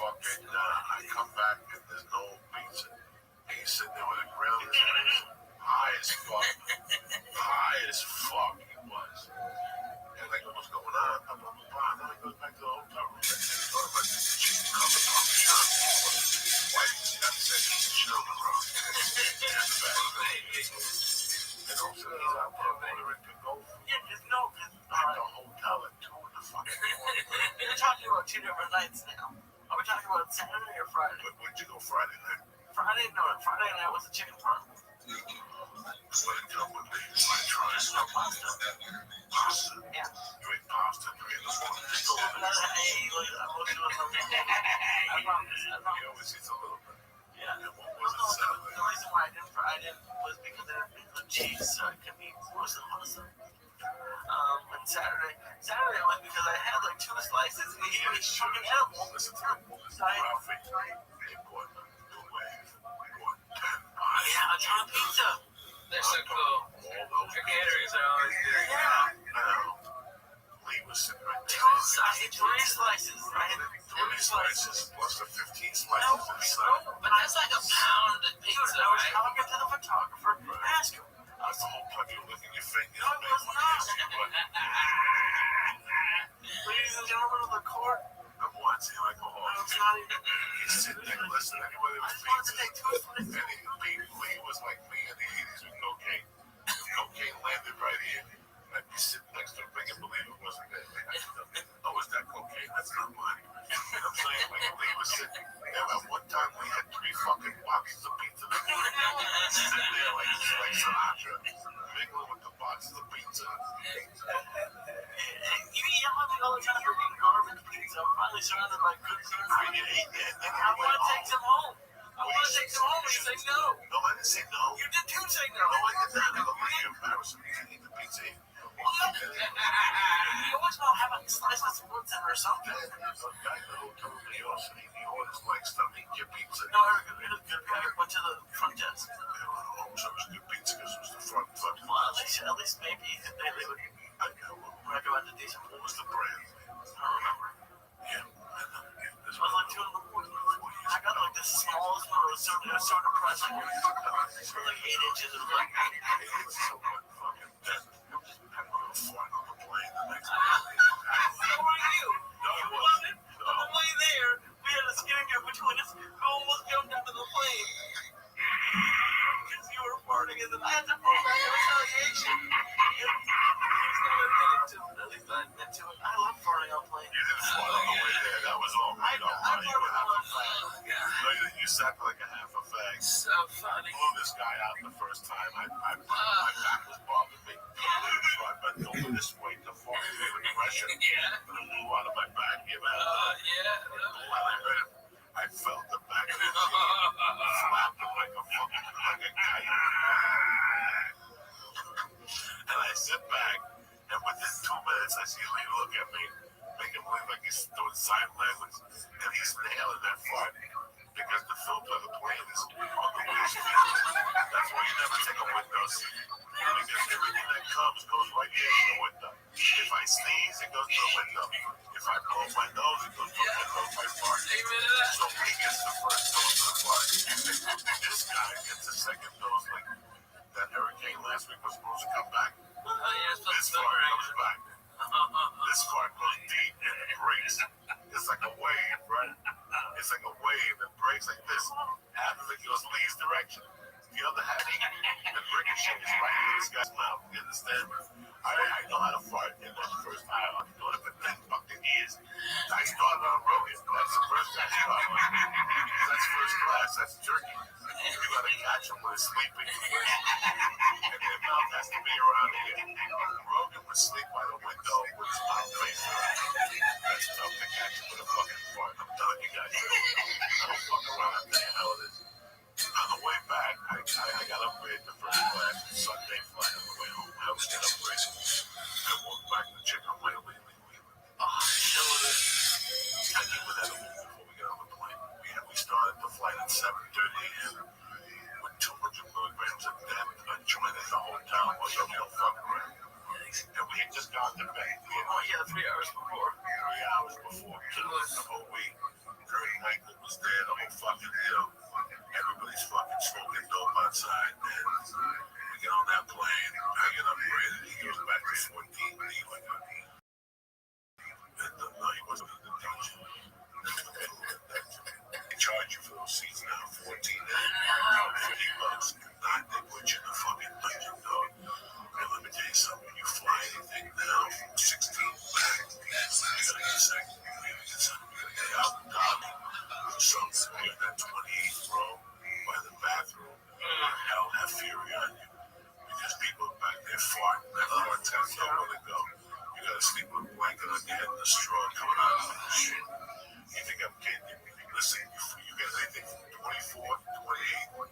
S3: I come back and there's no pizza. And he's sitting there with a grill in his face. High as fuck he was. And like, what's going on? I'm on the bar. Then he goes back to the hotel room. She's coming from the shop. Wife has got sex children around. And also, he's out there ordering to go.
S5: Yeah, just
S9: talking about two different nights now. Are we talking about Saturday or Friday?
S3: Where'd you go Friday night?
S9: Friday night was a chicken parm.
S3: Just let it come with me. I tried
S9: No pasta.
S3: pasta.
S9: Yeah.
S3: You ate pasta. You ate this one.
S9: Just a little bit. I promise.
S3: You always eat a little bit.
S9: Yeah.
S3: And what was it Saturday?
S9: The reason why I didn't was because I didn't include cheese, so it could be worse than pasta. And Saturday was because I had like 2 slices and he was fucking edible.
S3: Listen to me. Ralphie. They bought the wave. Bought 10 pies.
S9: Yeah, a ton of pizza.
S5: They're so cool.
S3: All those
S5: Their caterers are always good.
S9: Yeah.
S3: I know. Lee was sitting right there.
S9: 2 I had 3 slices. I had
S3: 3 slices plus the 15 slices inside.
S5: But that's like a pound of
S9: Dude,
S5: pizza,
S9: I was
S5: right?
S9: talking to the photographer. Ask him.
S3: That's the whole time you're licking your fingers.
S9: No, it was not. Ladies and gentlemen of the court,
S3: I'm watching like a
S9: I
S3: horse.
S9: was not even.
S3: He's sitting there listening. Anyway, there
S9: I
S3: was
S9: just wanted to
S3: pizza.
S9: take 2 slices.
S3: And Lee was like me in the 80s with cocaine. If cocaine landed right here, I'd be sitting next to him, thinking, believe it wasn't there. Oh, is that cocaine? That's not mine. You know what I'm saying? Like, Lee was sitting there. At one time, we had 3 fucking boxes of pizza. Sitting there like Sinatra, mingling with the boxes of pizza.
S9: You yell at me all the time for eating garbage pizza. I'm finally surrounded by good food.
S3: I mean, you ate that. Then
S9: I want to take some home. I want to take some home. You say no.
S3: No, I didn't say no.
S9: You did too say no.
S3: No, I did not. Look, you're embarrassing me. You eat the pizza.
S9: You always want to have a slice of sports center or something.
S3: There's a guy in the hotel in New York City. He orders like stuff. He get pizza.
S9: No, it was good. I went to the front desk.
S3: So it was good pizza because it was the front.
S9: Well, at least maybe they would recommend a decent.
S3: What was the brand?
S9: I don't remember.
S3: Yeah, I know. Yeah,
S9: It was like 2 in the morning. I got like the smallest one. It was so depressed. Like, it was like 8 inches. It was like.
S3: It's so fucking dead. I'm gonna fly on the plane the next day.
S9: How are you?
S3: No, it
S9: You
S3: wasn't.
S9: wanted? On the way there, we had a skinny gap between us. We almost jumped out of the plane. Because you were farting, and then I had to fall back in retaliation. At least I admit to it. I love farting on planes.
S3: You didn't fly on the way there. That was all.
S9: I
S3: You know,
S9: farted
S3: you were half a
S9: on
S3: fag. No, you sat like a half a fag.
S5: So funny.
S3: Blew this guy out the first time. My back was bothering me. So I bent over this way to fart with pressure.
S5: Yeah.
S3: But it blew out of my back. You know,
S5: Yeah.
S3: I felt the back of his head flapping like a kite. And I sit back, and within 2 minutes, I see Lee look at me, making believe like he's doing sign language, and he's nailing that fart. Because the filter of the plane is on the wheels. That's why you never take a window seat. Because everything that comes goes right into the window. If I sneeze, it goes to the window. If I blow my nose, it goes to the window if I fart. So he gets the first dose of the fart. This guy gets the second dose. Like that hurricane last week was supposed to come back. This fart comes back. This fart goes deep and it breaks. It's like a wave, right? It's like a wave that breaks like this. Half of it goes Lee's direction. The other half, it ricochets right in this guy's mouth. You understand? I know how to fart in that first time. I've been doing it for 10 fucking years. I started on Rogan. That's the first guy I started on. That's first class. That's jerky. You gotta catch him when he's sleeping. And their mouth has to be around here. Rogan would sleep by the window with his mouth facing around. That's tough to catch him with a fucking fart. I'm telling you guys. I don't fuck around. I tell you how it is. On the way back, I got upgraded to first class. Sunday flight on the way home. I was getting upgraded. I walked back to the chick. I'm like, wait. I knew with that before we got on the plane. We started the flight at 7:30 a.m. with 200 milligrams of death. Joined at the hotel was a real fuck around. And we had just gotten to bed.
S9: 3 hours before.
S3: 3 hours before. The whole week. Kurt Michael was there the whole fucking deal. Everybody's fucking smoking dope outside. And we get on that plane. I get upgraded. He goes back to 14. And he like, no, he wasn't in the danger. They charge you for those seats now, $14. $50. Not they put you in the fucking dungeon, dog. And let me tell you something. When you fly anything now, 16 back, you gotta get second. You gotta get straw coming out of the shit. You think I'm kidding? Listen, you get anything from 24 to 28. When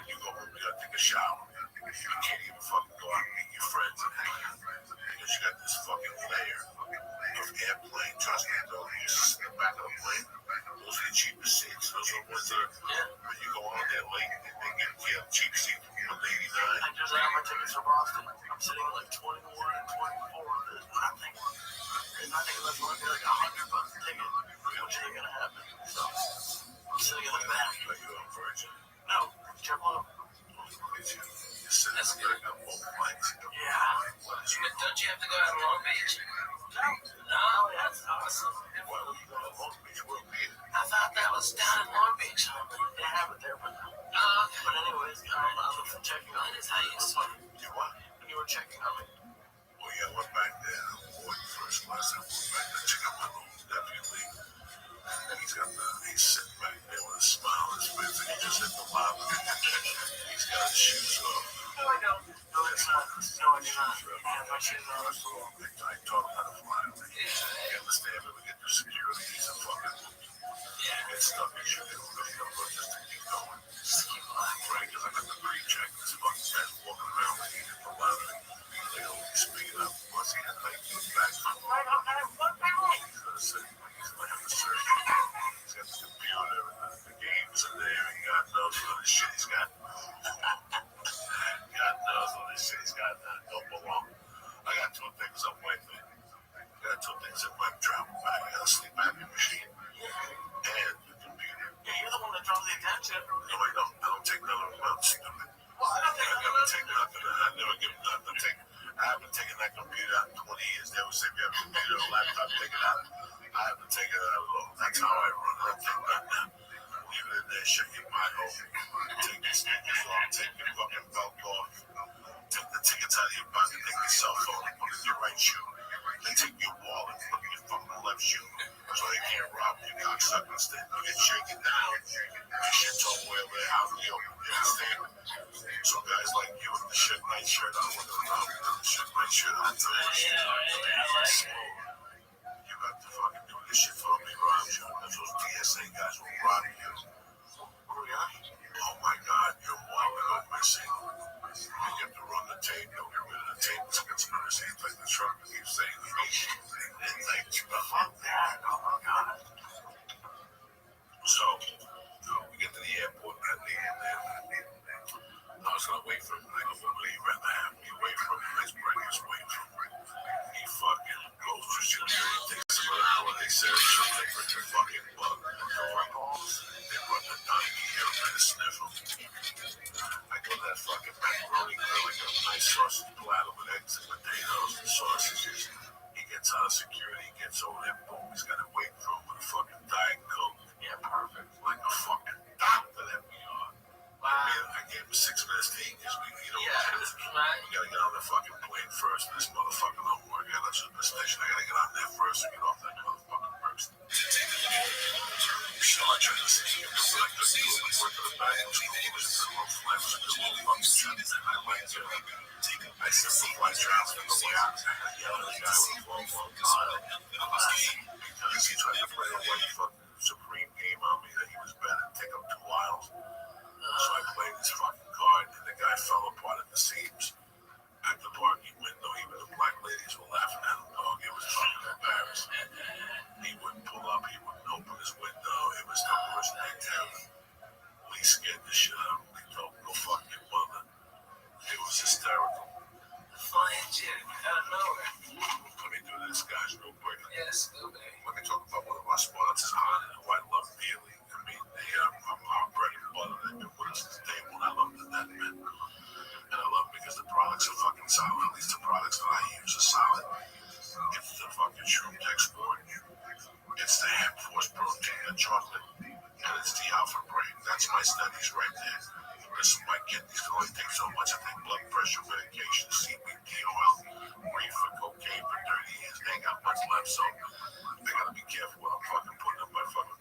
S3: you go home, you gotta take a shower. You can't even fucking go out and meet your friends and hang out. Because you got this fucking layer of airplane. Trust me, though. You just sit in the back of the plane. Those are the cheapest seats. Those are the ones that when you go on there late, they get cheap seats for $189.
S9: I just got my tickets for Boston. I'm sitting at like 21 and 24. There's nothing. There's nothing unless we're like $100 a ticket, which ain't gonna happen. So I'm sitting in the back.
S3: Are you on Virgin?
S9: No, JetBlue.
S3: You're sitting in the back of both flights.
S9: Yeah.
S5: But don't you have to go out to Long Beach?
S9: No, that's awesome.
S3: Why would you go to Long Beach? Where we at?
S9: I thought that was down in Long Beach. They have it there, but anyways, I was checking on it. How you used to
S3: You what?
S9: when you were checking on me.
S3: Oh yeah, I went back there. I bought first class. I went back there, check out my room. Definitely. He's sitting back there with a smile on his face, and he just hit the lobby. He's got his shoes off.
S9: No, I don't. No, it's not. No, I do not. I have my shoes on.
S3: First of all, I taught him how to fly. You understand? When we get through security, he's a fucking. Get stuck in shit. They don't really know just to keep going.
S9: Just keep flying.
S3: Right? Because I got the pre-check. This fucking guy's walking around like he hit the lobby. They don't speak up. Once he had 19 back.
S9: Right on that. What the heck?
S3: He's gonna say, he's gonna have a surgery. He's got the computer and the games in there. And God knows what the shit he's got. God knows what this shit he's got. Don't belong. I got two things I'm waiting. I got two things in my travel bag. I got a sleep apnea machine and the computer.
S9: Yeah, you're the one that draws the attention.
S3: No, I don't take none of them. I'm stupid.
S9: Well, I don't think
S3: I never take nothing. I never give nothing. I haven't taken that computer out in 20 years. They always say if you have a computer or a laptop, take it out. I haven't taken it out at all. That's how I run. I don't take nothing out. Leave it in there, shut your mind off. Take your sneakers off, take your fucking belt off. Take the tickets out of your pocket, take your cell phone, and put it in your right shoe. Then take your wallet, put it in your fucking left shoe. So they can't rob you, cocksucker. Instead, you get shaken down. Your shit's all the way over there out in the open. You understand? So guys like you with the shit night shirt on, with the shit night shirt on, you got to fucking do this shit for me, rob you. If those DSA guys will rob you. Oh my God, your wallet go missing. You get to run the tape, you'll get rid of the tape. It's a conspiracy. It's like the truck keeps saying, and like, fuck that. Oh my God. So, we get to the airport, and I was gonna wait for him. I go, what would you rather have me wait for him? Let's bring us wait for him. He fucking goes to security, takes about what they said, so they bring the fucking bug. They run the tiny hair and the sniff him. I go to that fucking macaroni grill, I got a nice sausage platter with eggs and potatoes and sausages. He gets out of security, gets over there, boom, he's gotta wait for him with a fucking Diet Coke. Yeah, perfect. Like a fucking doctor that we are. I gave him 6 minutes to eat because we gotta get on the fucking plane first. This motherfucker don't work. I got to the station. I gotta get on there first and get off that motherfucking first. So I try to see him. So I just went to the back. He was in the room flat. It was a good little fucking shit. I like to. I said, some flight travel in the way out. I yelled at the guy with a phone because he tried to play a white fucking Supreme game on me that he was better and take up 2 miles. So I played this fucking card, and the guy fell apart at the seams. At the parking window, even the black ladies were laughing at him, dog. It was fucking embarrassing. He wouldn't pull up, he wouldn't open his window. It was the worst night ever. We scared the shit out of him. He told him, go fuck your mother. It was hysterical.
S5: Flying jet out of nowhere.
S3: Let me do this, guys, real quick.
S5: Yes, go back.
S3: Let me talk about one of our sponsors, Honda, who I love dearly. I mean, they are our bread and butter. They've been with us since day one. I love them to death, man. And I love them because the products are fucking solid. At least the products that I use are solid. It's the fucking Shroom Tech Sport. It's the hemp force protein, the chocolate, and it's the alpha brain. That's my studies right there. Listen, my kidneys can only take so much. I take blood pressure medication, CBD oil, reefer, cocaine for 30 years. They ain't got much left, so I gotta be careful what I'm fucking putting in my fucking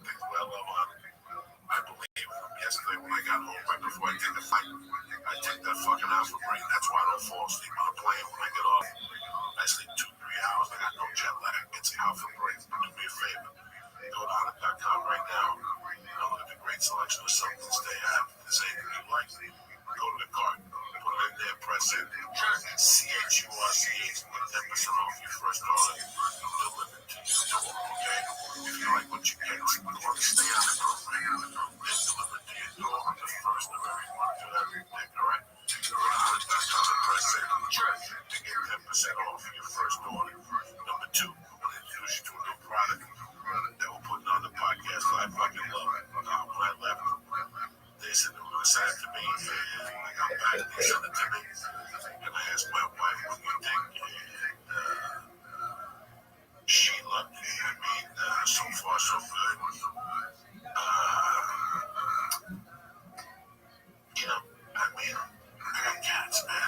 S3: Restream.com right now. Look at the great selection of supplements they have. If there's anything you like, go to the cart, put it in there, press it. CHURCH, get 10% off your first order. Delivered to your door, okay? If you like what you get, you want to stay on the program. They're delivered to your door on the first of every month of every week, all right? Go to press it to get 10% off your first order. Number two, I want to introduce you to a new product that we're putting on the podcast that I fucking love. When I left, they said they were going to send it to me, and I got back, they sent it to me, and I asked my wife, what do you think? And she loved it. I mean, so far so good. You know, I mean, I got cats, man.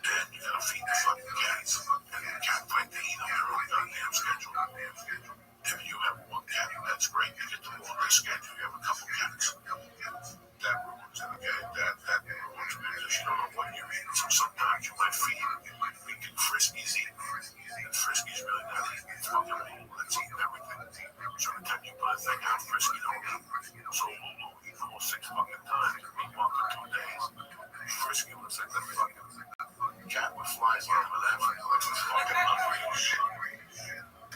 S3: And you gotta feed the fucking cats. And the cat fight to eat on their own goddamn schedule. If you have one cat, that's great. You get the longer schedule. You have a couple cats. That ruins it, okay? That ruins it because you don't know what you're eating. So sometimes you might feed making Friskies eat. And Friskies really not eating. It's fucking old. It's eating everything. So every time you put a thing out, Frisky don't eat. So we'll eat the whole 6 fucking times. Meanwhile, for 2 days, Frisky looks like that fucking cat with flies on him and that like it's fucking hungry as shit.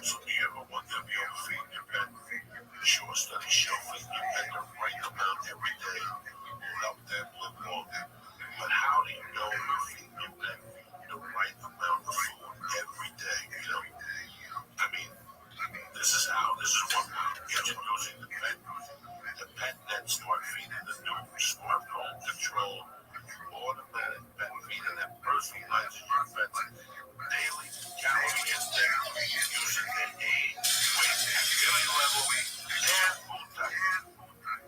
S3: So do you ever wonder if you ever feed your pet? Sure, studies show feeding your pet the right amount every day will help them live longer. But how do you know you're feeding your pet the right amount of food every day? You know, I mean, this is one way. Introducing the PetNet Smart Feeder, the new smart home control automatic pet feeder that personalizes your pet's daily calorie intake using their age, weight, activity level, and food type.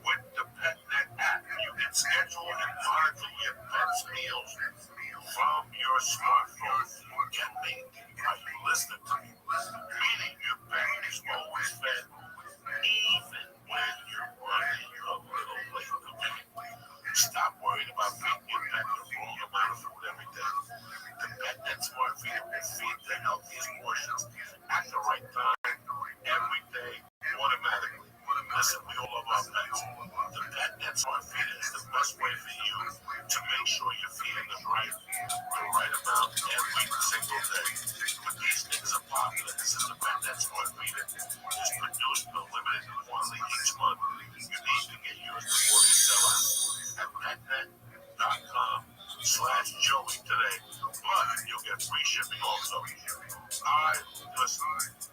S3: With the PetNet app, you can schedule and monitor your pet's meals from your smartphone. Get me? Are you listening to me? Meaning your pet is always fed, even when you're running a little late. Okay? Stop worrying about feeding your pet the wrong amount of food every day. The PetNet Smart Feeder will feed the healthiest portions at the right time, every day, automatically. Listen, we all love our pets. The PetNet Smart Feeder is the best way for you to make sure you're feeding them the right amount every single day. But these things are popular. This is the PetNet Smart Feeder. It's produced in a limited quantity each month. You need to get yours before they sell out at petnet.com/Joey today. But you'll get free shipping also. Listen,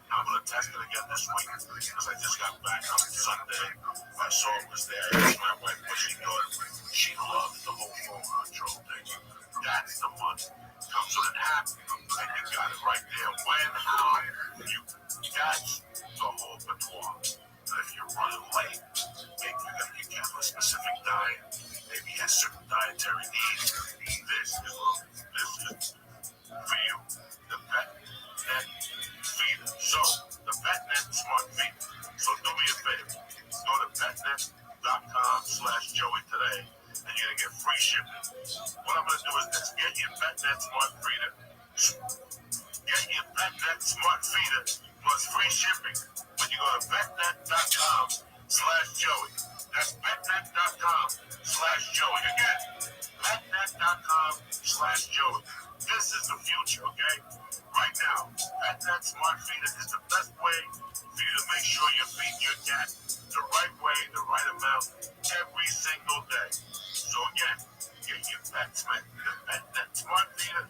S3: I'm going to test it again this week because I just got back on Sunday. I saw it was there. I asked my wife what she thought. She loves the whole phone control thing. That's the one. Comes with an app, and you got it right there. When, how, that's the whole boudoir. But if you're running late, maybe you got to get a specific diet. Maybe you have certain dietary needs. This is for you. The PetNet Feeder. So, the PetNet Smart Feeder. So do me a favor. Go to petnet.com/Joey today, and you're going to get free shipping. What I'm going to do is this. Get your PetNet Smart Feeder. Get your PetNet Smart Feeder plus free shipping when you go to petnet.com/Joey. That's petnet.com/Joey. Again, petnet.com/Joey. This is the future, okay? Right now, PetNet Smart Feeder is the best way for you to make sure you're feeding your cat the right way, the right amount, every single day. So again, get your pets met the PetNet Smart Feeder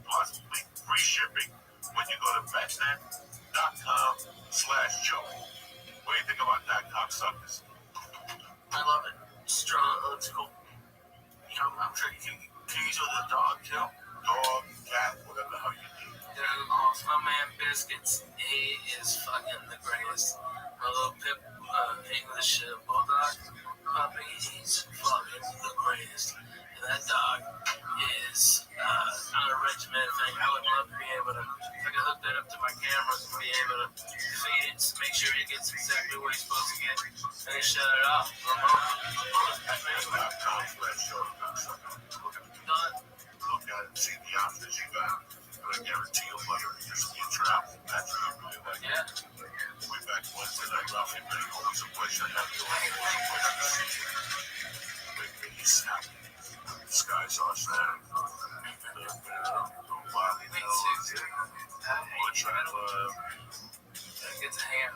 S3: plus free shipping when you go to petnet.com/Joey. What do you think about that, cocksuckers?
S9: I love it. Strong, looks cool. I'm sure you can use with a dog too.
S3: Dog, cat, whatever the hell you need.
S9: Dude, awesome. My man Biscuits, he is fucking the greatest. My little pip, English bulldog puppy, he's fucking the greatest. And that dog is on a regimented thing. I would love to be able to, if I could hook that up to my cameras and be able to feed it, make sure he gets exactly what he's supposed to get, and then shut it off. Done.
S3: Look at it and see the options you got. But I guarantee you'll love it because when you travel, that's what you really like.
S9: Yeah.
S3: We back Wednesday night, Ralphie Bay, always a pleasure having you on Make me happy. Skies are sad. Nobody knows. Much I love.
S5: Get the hand.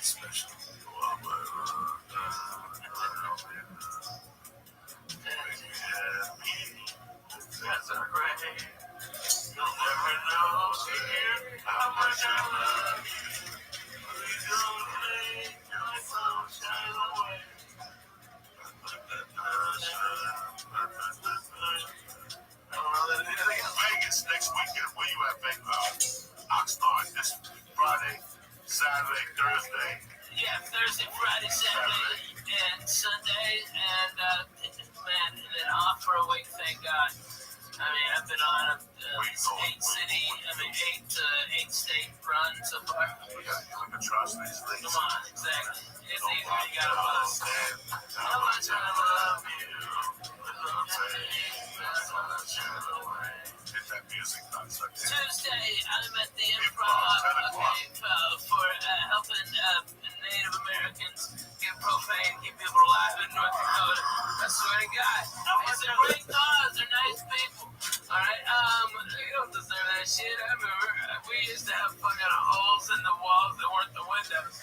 S3: Special.
S5: That's a great. You'll never know how much I love you. Please don't take my sunshine away.
S3: Vegas next weekend. Where you at, Vegas? Oxnard this Friday, Saturday, Thursday.
S5: Yeah, Thursday, Friday, Saturday, and Sunday, and man, and then off for a week, thank God. I mean, I've been on eight state run so far.
S3: You can trust these things.
S5: Come on, exactly. It's easy, you got a bus. How much I love you.
S3: Get that music concert.
S5: Tuesday, I'm at the Improv, for helping Native Americans get propane, keep people alive in North Dakota. I swear to God, it's a great cause. They're nice people. All right, you don't deserve that shit. I remember we used to have fucking holes in the walls that weren't the windows.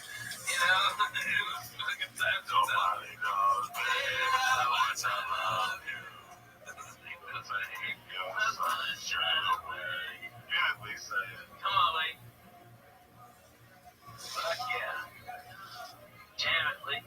S5: You know, it was fucking time to tell.
S3: Nobody knows, baby, how much I love you. Yeah, Lisa.
S5: Come on, Lee. Fuck yeah. Jam it, Lee.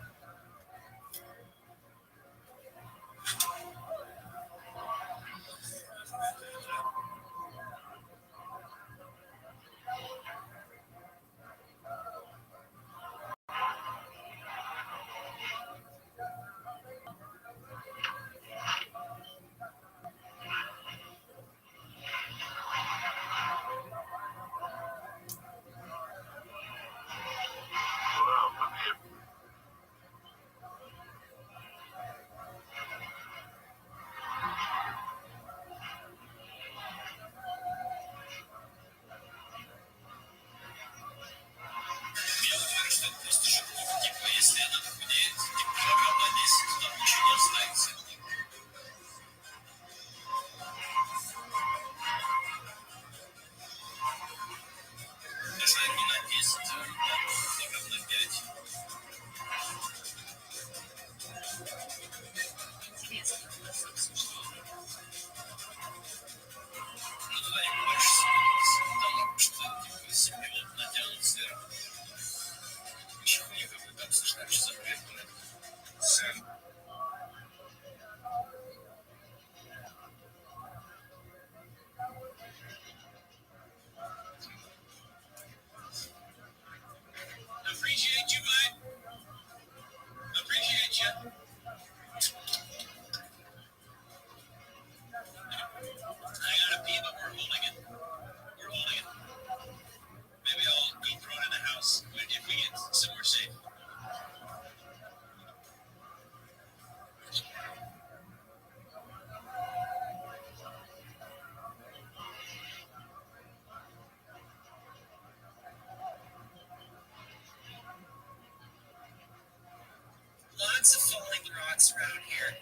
S11: Appreciate you, bud. Appreciate you. I gotta pee, but we're holding it. We're holding it. Maybe I'll go throw it in the house if we get somewhere safe. Lots of falling rocks around here.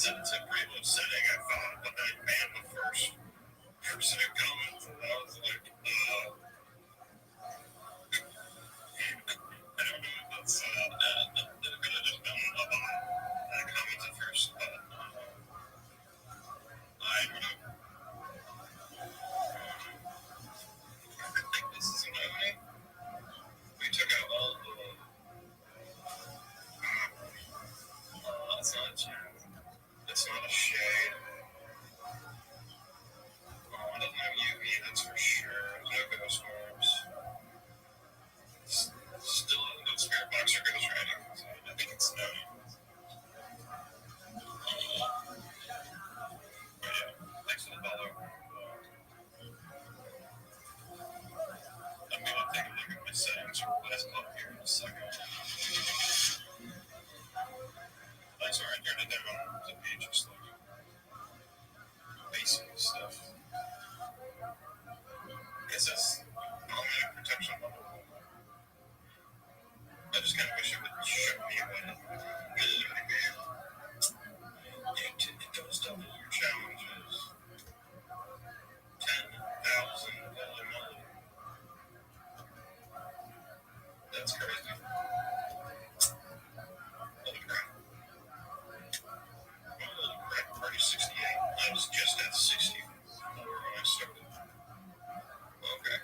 S3: It's pretty upsetting, I thought, but then banned the first person who commented, and I was like, I don't know if that's, it could have just been a bot that commented first, but, I don't know. I think this is an opening. We took out all of the, that's not a jam. It's not a shade. Oh, it doesn't have UV, that's for sure. No ghost orbs. Still no spirit box or ghost writing. So I think it's no. But yeah, thanks for the follow. I'm gonna take a look at my settings for Blast Club here in a second. I'm sorry, I turned it down to be just like basic stuff. It says automatic protection level. I just kind of wish it would show me when it goes double your challenges. 10,000 holy moly. That's crazy. Holy crap. Holy crap, party 68. I was just at 64 when I started. Okay.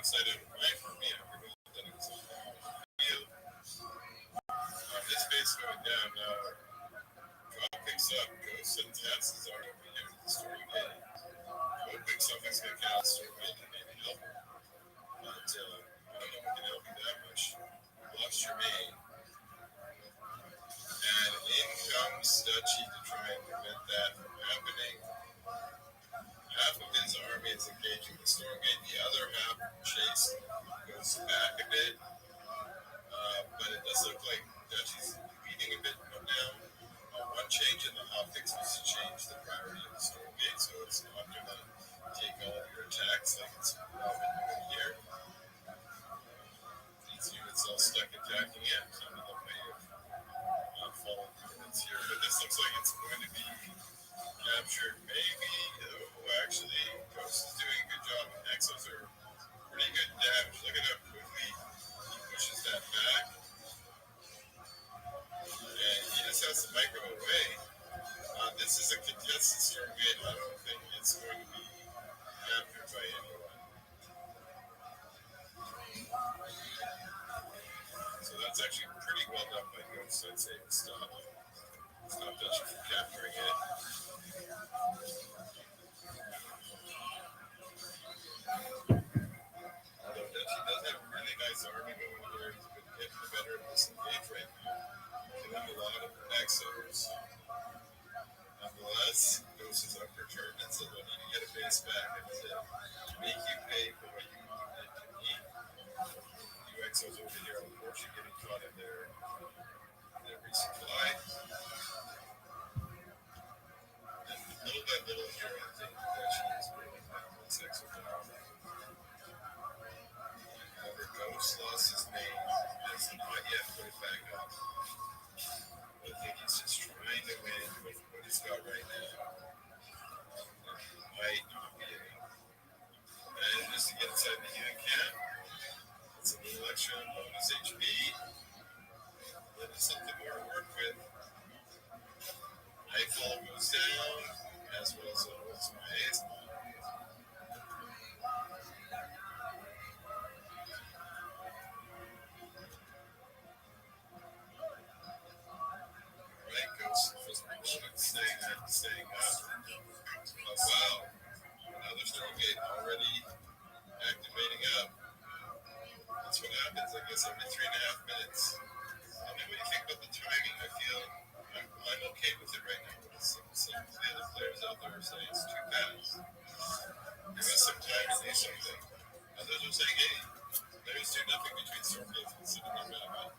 S3: outside of right for me, I forgot that it was on the field. This base going down. Drop picks up. Ghost and Tess is already over here with the story game. Go picks up. He's going to count story game and maybe help her. But I don't know if we can help you that much. Lost your main. And in comes Dutchy to try and prevent that from happening. Half of his army is engaging the Stormgate. The other half, Chase, goes back a bit. But it does look like Dutchy's beating a bit now. One change in the optics was to change the priority of the Stormgate, so it's not going to take all of your attacks like it's often doing here. These units all stuck attacking it. Some of them may have fallen units here, but this looks like it's going to be captured. Maybe, actually, Ghost is doing a good job. Exos are pretty good damage. Look at how quickly he pushes that back. And he just has to micro away. This is a contested Stormgate. I don't think it's going to be captured by anyone. So that's actually pretty well done by Ghost, I'd say, to stop Dutchy from capturing it. Although Dutchy does have a really nice army going here. He's been getting the better of this engage right now. Killing a lot of Exos. Nonetheless, Ghost is up for tournament, so they need to get a base back and make you pay for what you did to me. You Exos over here, unfortunately, getting caught in their resupply. And little by little here, I think that she is bringing down this Exo down. However, Ghost lost his main, has not yet put it back up. I think he's just trying to win with what he's got right now. Might not be able. And just to get inside the healing camp, it's a little extra bonus HP. That is something more to work with. Nightfall goes down, as well as it holds my ace. Alright, Ghost just staying up. Oh, wow. Another Stormgate already activating up. That's what happens, I guess, every 3.5 minutes. What do you think about the timing? I feel I'm okay with it right now. Some of the other players out there are saying it's too fast. Give us some time to do something. Others are saying, hey, there's 2-0 between Stormgates and sitting on that.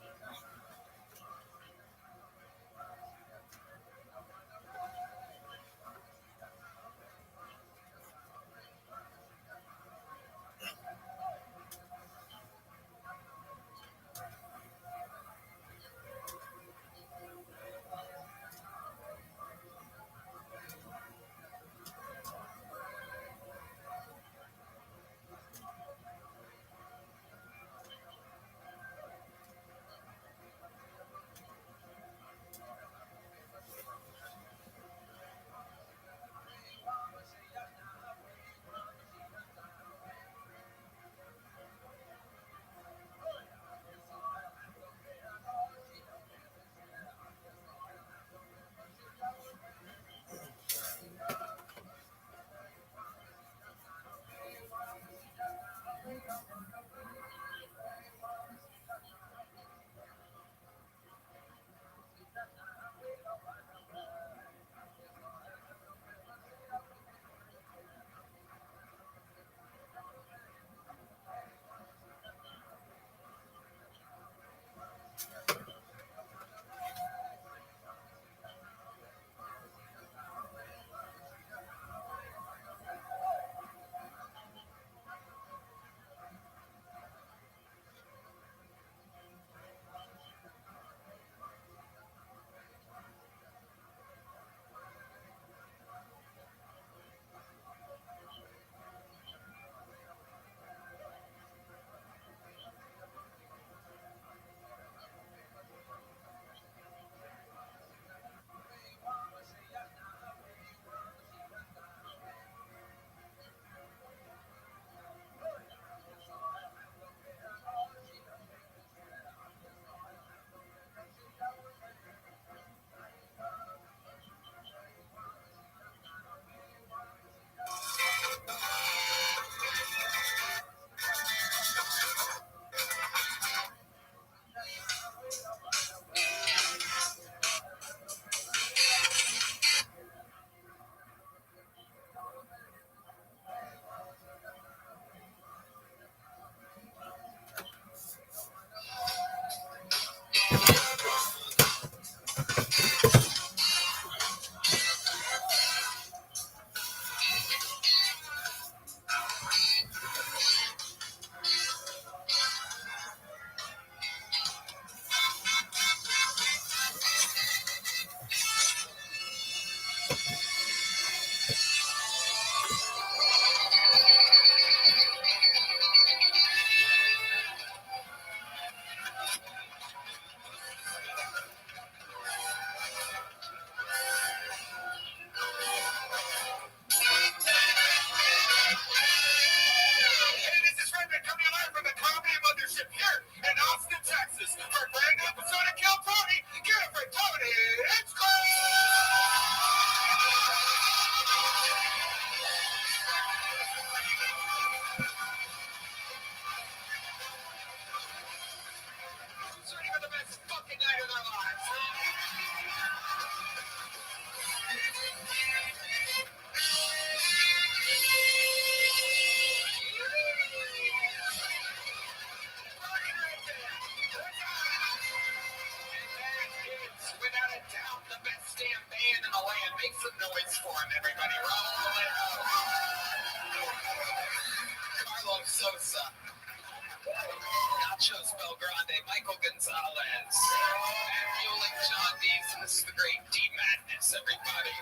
S11: Nachos Belgrande, Michael Gonzalez, fueling John Dees. This is the great D Madness, everybody.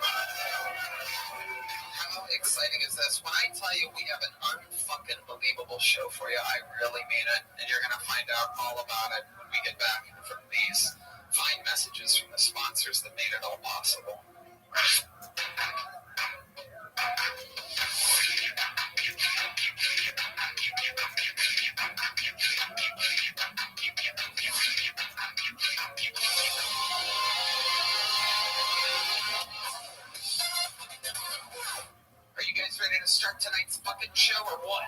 S11: How exciting is this? When I tell you we have an unfucking believable show for you, I really mean it, and you're gonna find out all about it when we get back from these fine messages from the sponsors that made it all possible. Are you guys ready to start tonight's fucking show or what?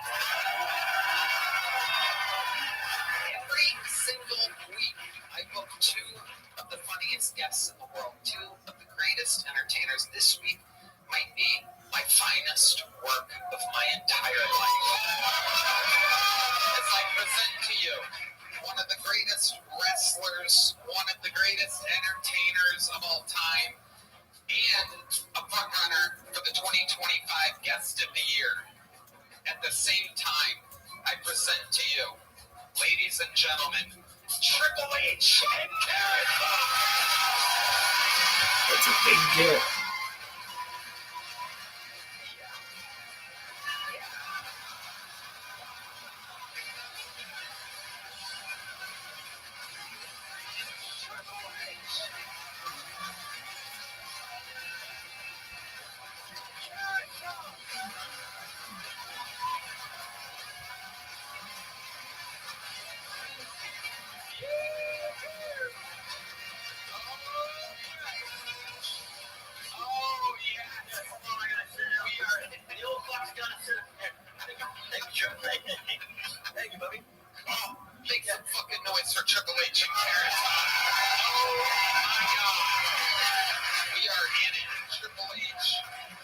S11: Every single week, I book two of the funniest guests in the world, two of the greatest entertainers. This week might be my finest work of my entire life. As I present to you one of the greatest wrestlers, one of the greatest entertainers of all time, and a front runner for the 2025 Guest of the Year. At the same time, I present to you, ladies and gentlemen, Triple H and Carrot Top.
S4: That's a big deal.
S11: Thank you, buddy. Oh, make some fucking noise for Triple H and Carrot Top. Oh my God. We are in it. Triple H,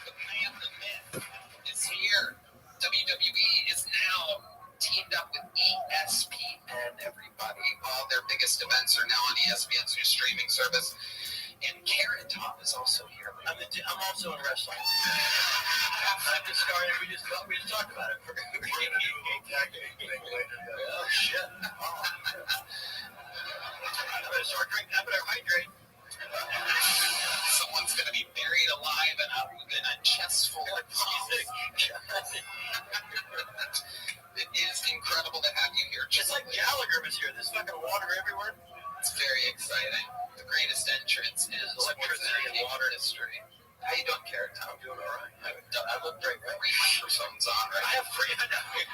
S11: the man, the myth, is here. WWE is now teamed up with ESPN, everybody. All their biggest events are now on ESPN's new streaming service. And Carrot Top is also here. I'm also in wrestling. I'm discarded. We just talked about it. Oh shit! I better start drinking. I better hydrate. Someone's gonna be buried alive in a chest full of cheese. It is incredible to have you here. Just like Gallagher was here. There's fucking water everywhere. It's very exciting. The greatest entrance is electricity in water history. How you doing, Carrot Top? I'm doing all right. I look great, right? 3 microphones on, right? I have 3. I know. You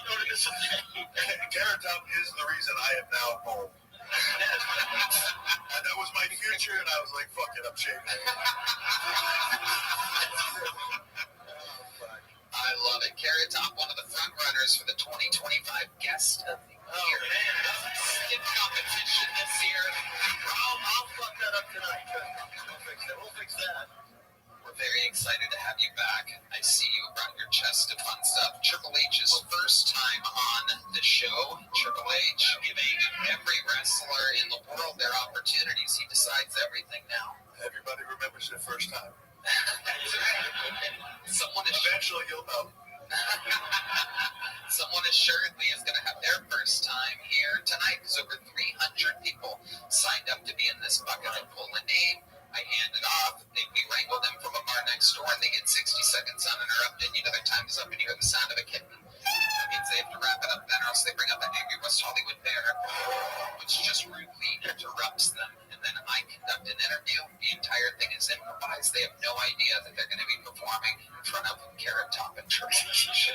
S11: know what it is today.
S3: Carrot Top is the reason I am now home. And that was my future, and I was like, fuck it, I'm shaving.
S11: I love it. Carrot Top, one of the front runners for the 2025 Guest of the Year. Oh, man. Stiff competition this year. I'll fuck that up tonight. We'll fix that. We're very excited to have you back. I see you brought your chest of fun stuff. Triple H's first time on the show. Triple H giving every wrestler in the world their opportunities. He decides everything now.
S3: Everybody remembers their first time.
S11: Someone
S3: Eventually you'll know.
S11: Someone assuredly is going to have their first time here tonight because over 300 people signed up to be in this bucket. I pull a name, I hand it off, we wrangle them from a bar next door, and they get 60 seconds uninterrupted. You know their time is up, and you hear the sound of a kitten. That means they have to wrap it up then, or else they bring up an angry West Hollywood bear, which just rudely interrupts them. And then I conduct an interview. The entire thing is improvised. They have no idea that they're going to be performing in front of Carrot Top and Triple H.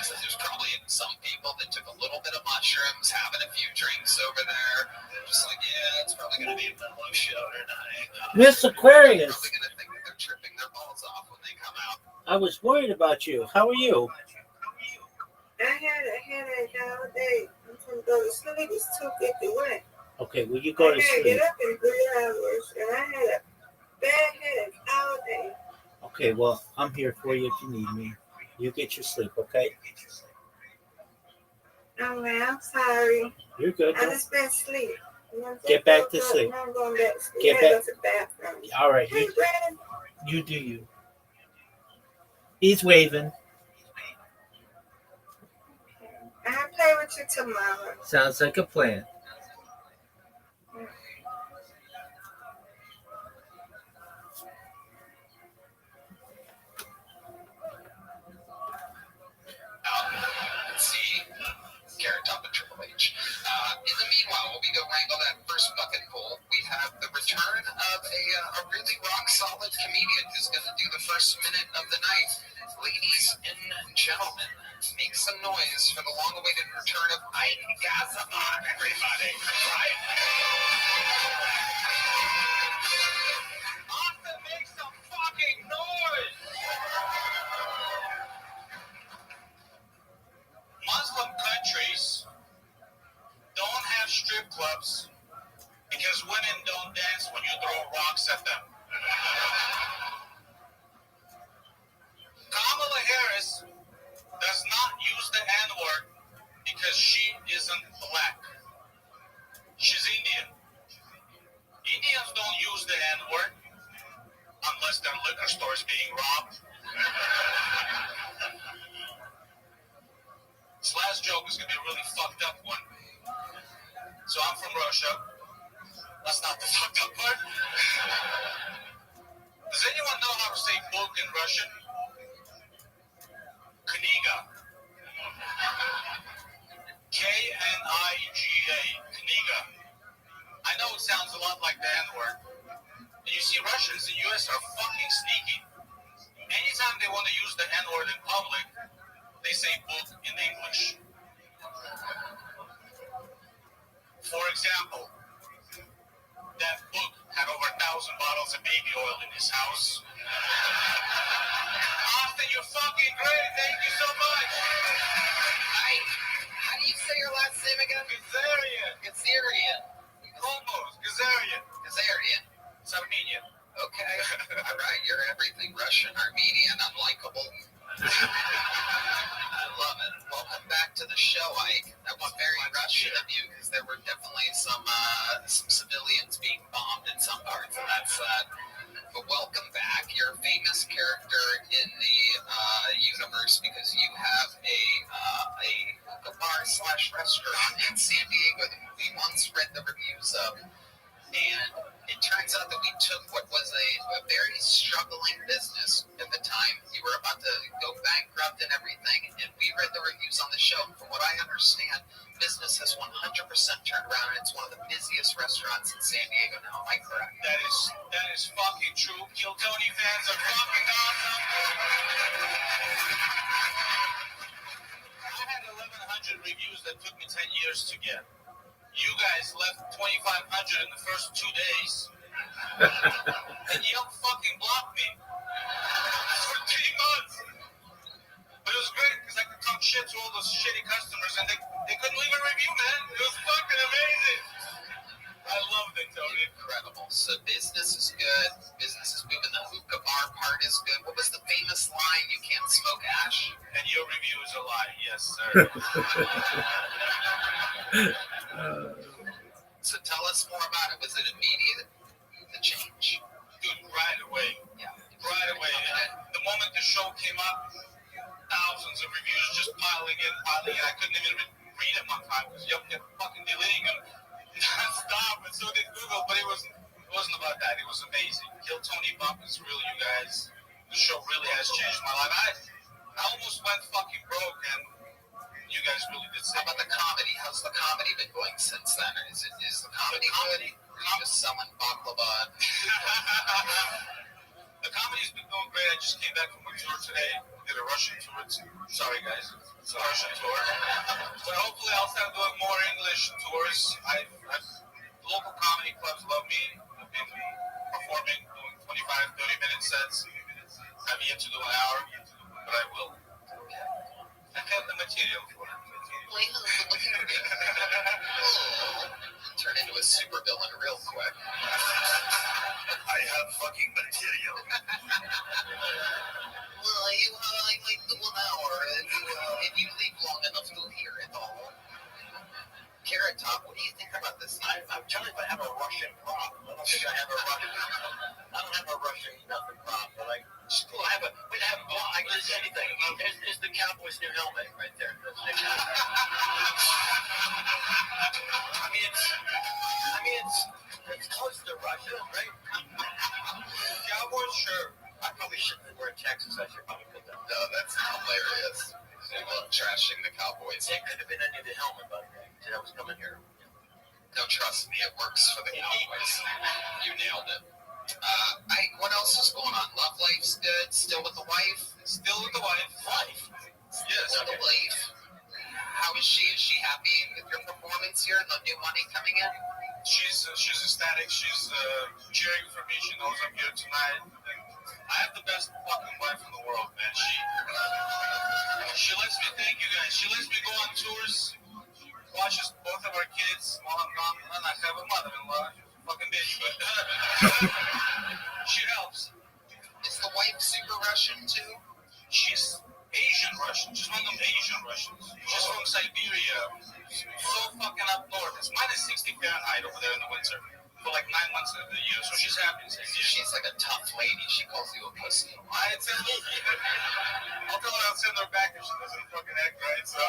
S11: So there's probably some people that took a little bit of mushrooms, having a few drinks over there. They're just like, yeah, it's probably going to be a mellow show tonight.
S4: Miss Aquarius,
S11: Probably going to think that they're tripping their balls off when they come out.
S4: I was worried about you. How are you?
S7: I had a headache all day. I'm going to go to sleep. It's 2:51.
S4: Okay, well, you go
S7: I
S4: to
S7: had to
S4: sleep.
S7: get up in 3 hours, and I had a bad headache all day.
S4: Okay, well, I'm here for you if you need me. You get your sleep, okay?
S7: Oh, man, I'm sorry.
S4: You're good.
S7: I just been asleep.
S4: Get back to sleep.
S7: I'm going back to sleep.
S4: Get
S7: I gotta
S4: back.
S7: go to the bathroom.
S4: All right,
S7: Hey, Brandon.
S4: you do you. He's waving.
S7: play with you tomorrow.
S4: Sounds like a plan.
S11: See, Carrot Top and Triple H. In the meanwhile, while we go wrangle that first bucket full, we have the return of a really rock solid comedian who's going to do the first minute of the night. Ladies and gentlemen, make some noise for the long-awaited return of Ike Gazamon, everybody. Right? Austin, make some fucking noise! Muslim countries don't have strip clubs because women don't dance when you throw rocks at them. Kamala Harris does not use the N-word because she isn't black. She's Indian. Indians don't use the N-word unless their liquor store is being robbed. This last joke is going to be a really fucked up one. So I'm from Russia. That's not the fucked up part. Does anyone know how to say book in Russian? Kniga. K-N-I-G-A. Kniga. I know it sounds a lot like the N-word. And you see Russians in the U.S. are fucking sneaky. Anytime they want to use the N-word in public, they say book in English. For example, that book had over 1,000 bottles of baby oil in his house. Austin, you're fucking great. Thank you so much. How do you say your last name again? Gazarian. Gazarian. Almost. Gazarian. Gazarian. It's Armenian. Okay. All right. You're everything. Russian, Armenian, unlikable. I love it. Welcome back to the show, Ike. That was very Russian of you because there were definitely some civilians being bombed in some parts of that set. But welcome back. You're a famous character in the universe because you have a bar/restaurant in San Diego that we once read the reviews of. And it turns out that we took what was a very struggling business at the time. You were about to go bankrupt and everything, and we read the reviews on the show. From what I understand, business has 100% turned around, and it's one of the busiest restaurants in San Diego now. Am I correct? That is fucking true. Kill Tony fans are fucking awesome. I had 1,100 reviews that took me 10 years to get. You guys left 2,500 in the first 2 days. And Yelp fucking blocked me for 3 months. But it was great because I could talk shit to all those shitty customers and they couldn't leave a review, man. It was fucking amazing. I loved it, Tony. Incredible. So business is good. Business is moving. The hookah bar part is good. What was the famous line? You can't smoke ash? And your review is a lie. Yes, sir. So tell us more about it. Was it immediate, the change? Dude, right away. Yeah. Right away. And the moment the show came up, thousands of reviews just piling in. I couldn't even read them on time because Yelp kept fucking deleting them non-stop, and so did Google, but it wasn't about that. It was amazing. Kill Tony Bump is real, you guys. The show really has changed my life. I almost went fucking broke, and you guys really did say. How about the comedy? How's the comedy been going since then? Is the comedy good? Or are you just selling baklava? The comedy's been going great. I just came back from a tour today. Did a Russian tour. Sorry, guys. It's a Russian tour. But hopefully I'll start doing more English tours. Local comedy clubs love me. I've been performing, doing 25, 30-minute sets. I've yet to do an hour, but I will. I have the material for it. Turn into a super villain real quick. I have fucking material. Well, I might do an hour if you leave long enough to hear it all. Carrot Top, what do you think about this? I'm telling you, I have a Russian prop. I don't think I have a Russian nothing prop, but I have a. I can say anything. It's the Cowboys' new helmet right there. Cowboys.
S9: It could have been under the helmet, by the way. That was coming here.
S11: No, trust me, it works for the Cowboys. You nailed it. What else is going on? Love life's good. Still with the wife?
S3: Still with the wife. Yes.
S11: Still with the wife. How is she? Is she happy with your performance here and the new money coming in?
S3: She's ecstatic. She's cheering for me. She knows I'm here tonight. I have the best fucking wife in the world, man. She lets me, thank you guys. She lets me go on tours. Watches both of our kids while I'm gone, and I have a mother-in-law. She's a fucking bitch, but she helps.
S11: Is the wife super Russian too?
S3: She's Asian Russian. She's one of them Asian Russians. She's from Siberia. So fucking up north. It's minus 60 Fahrenheit over there in the winter for like 9 months of the year. So she's happy in Siberia.
S11: She's like a tough lady. She calls you a pussy.
S3: I'll tell her I'll send her back if she doesn't fucking act right. So.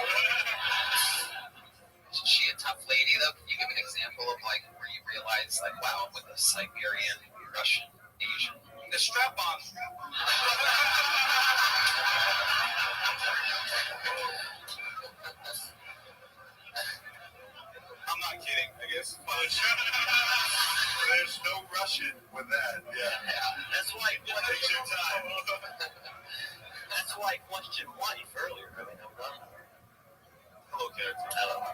S11: Is she a tough lady though? Can you give an example of like where you realize like, wow, with a Siberian, Russian, Asian?
S3: The strap on. I'm not kidding, I guess. There's no Russian with that. Yeah.
S9: That's why.
S3: Take your time.
S9: That's why I questioned wife earlier. I mean, I'm done.
S3: Hello, character.
S9: Hello.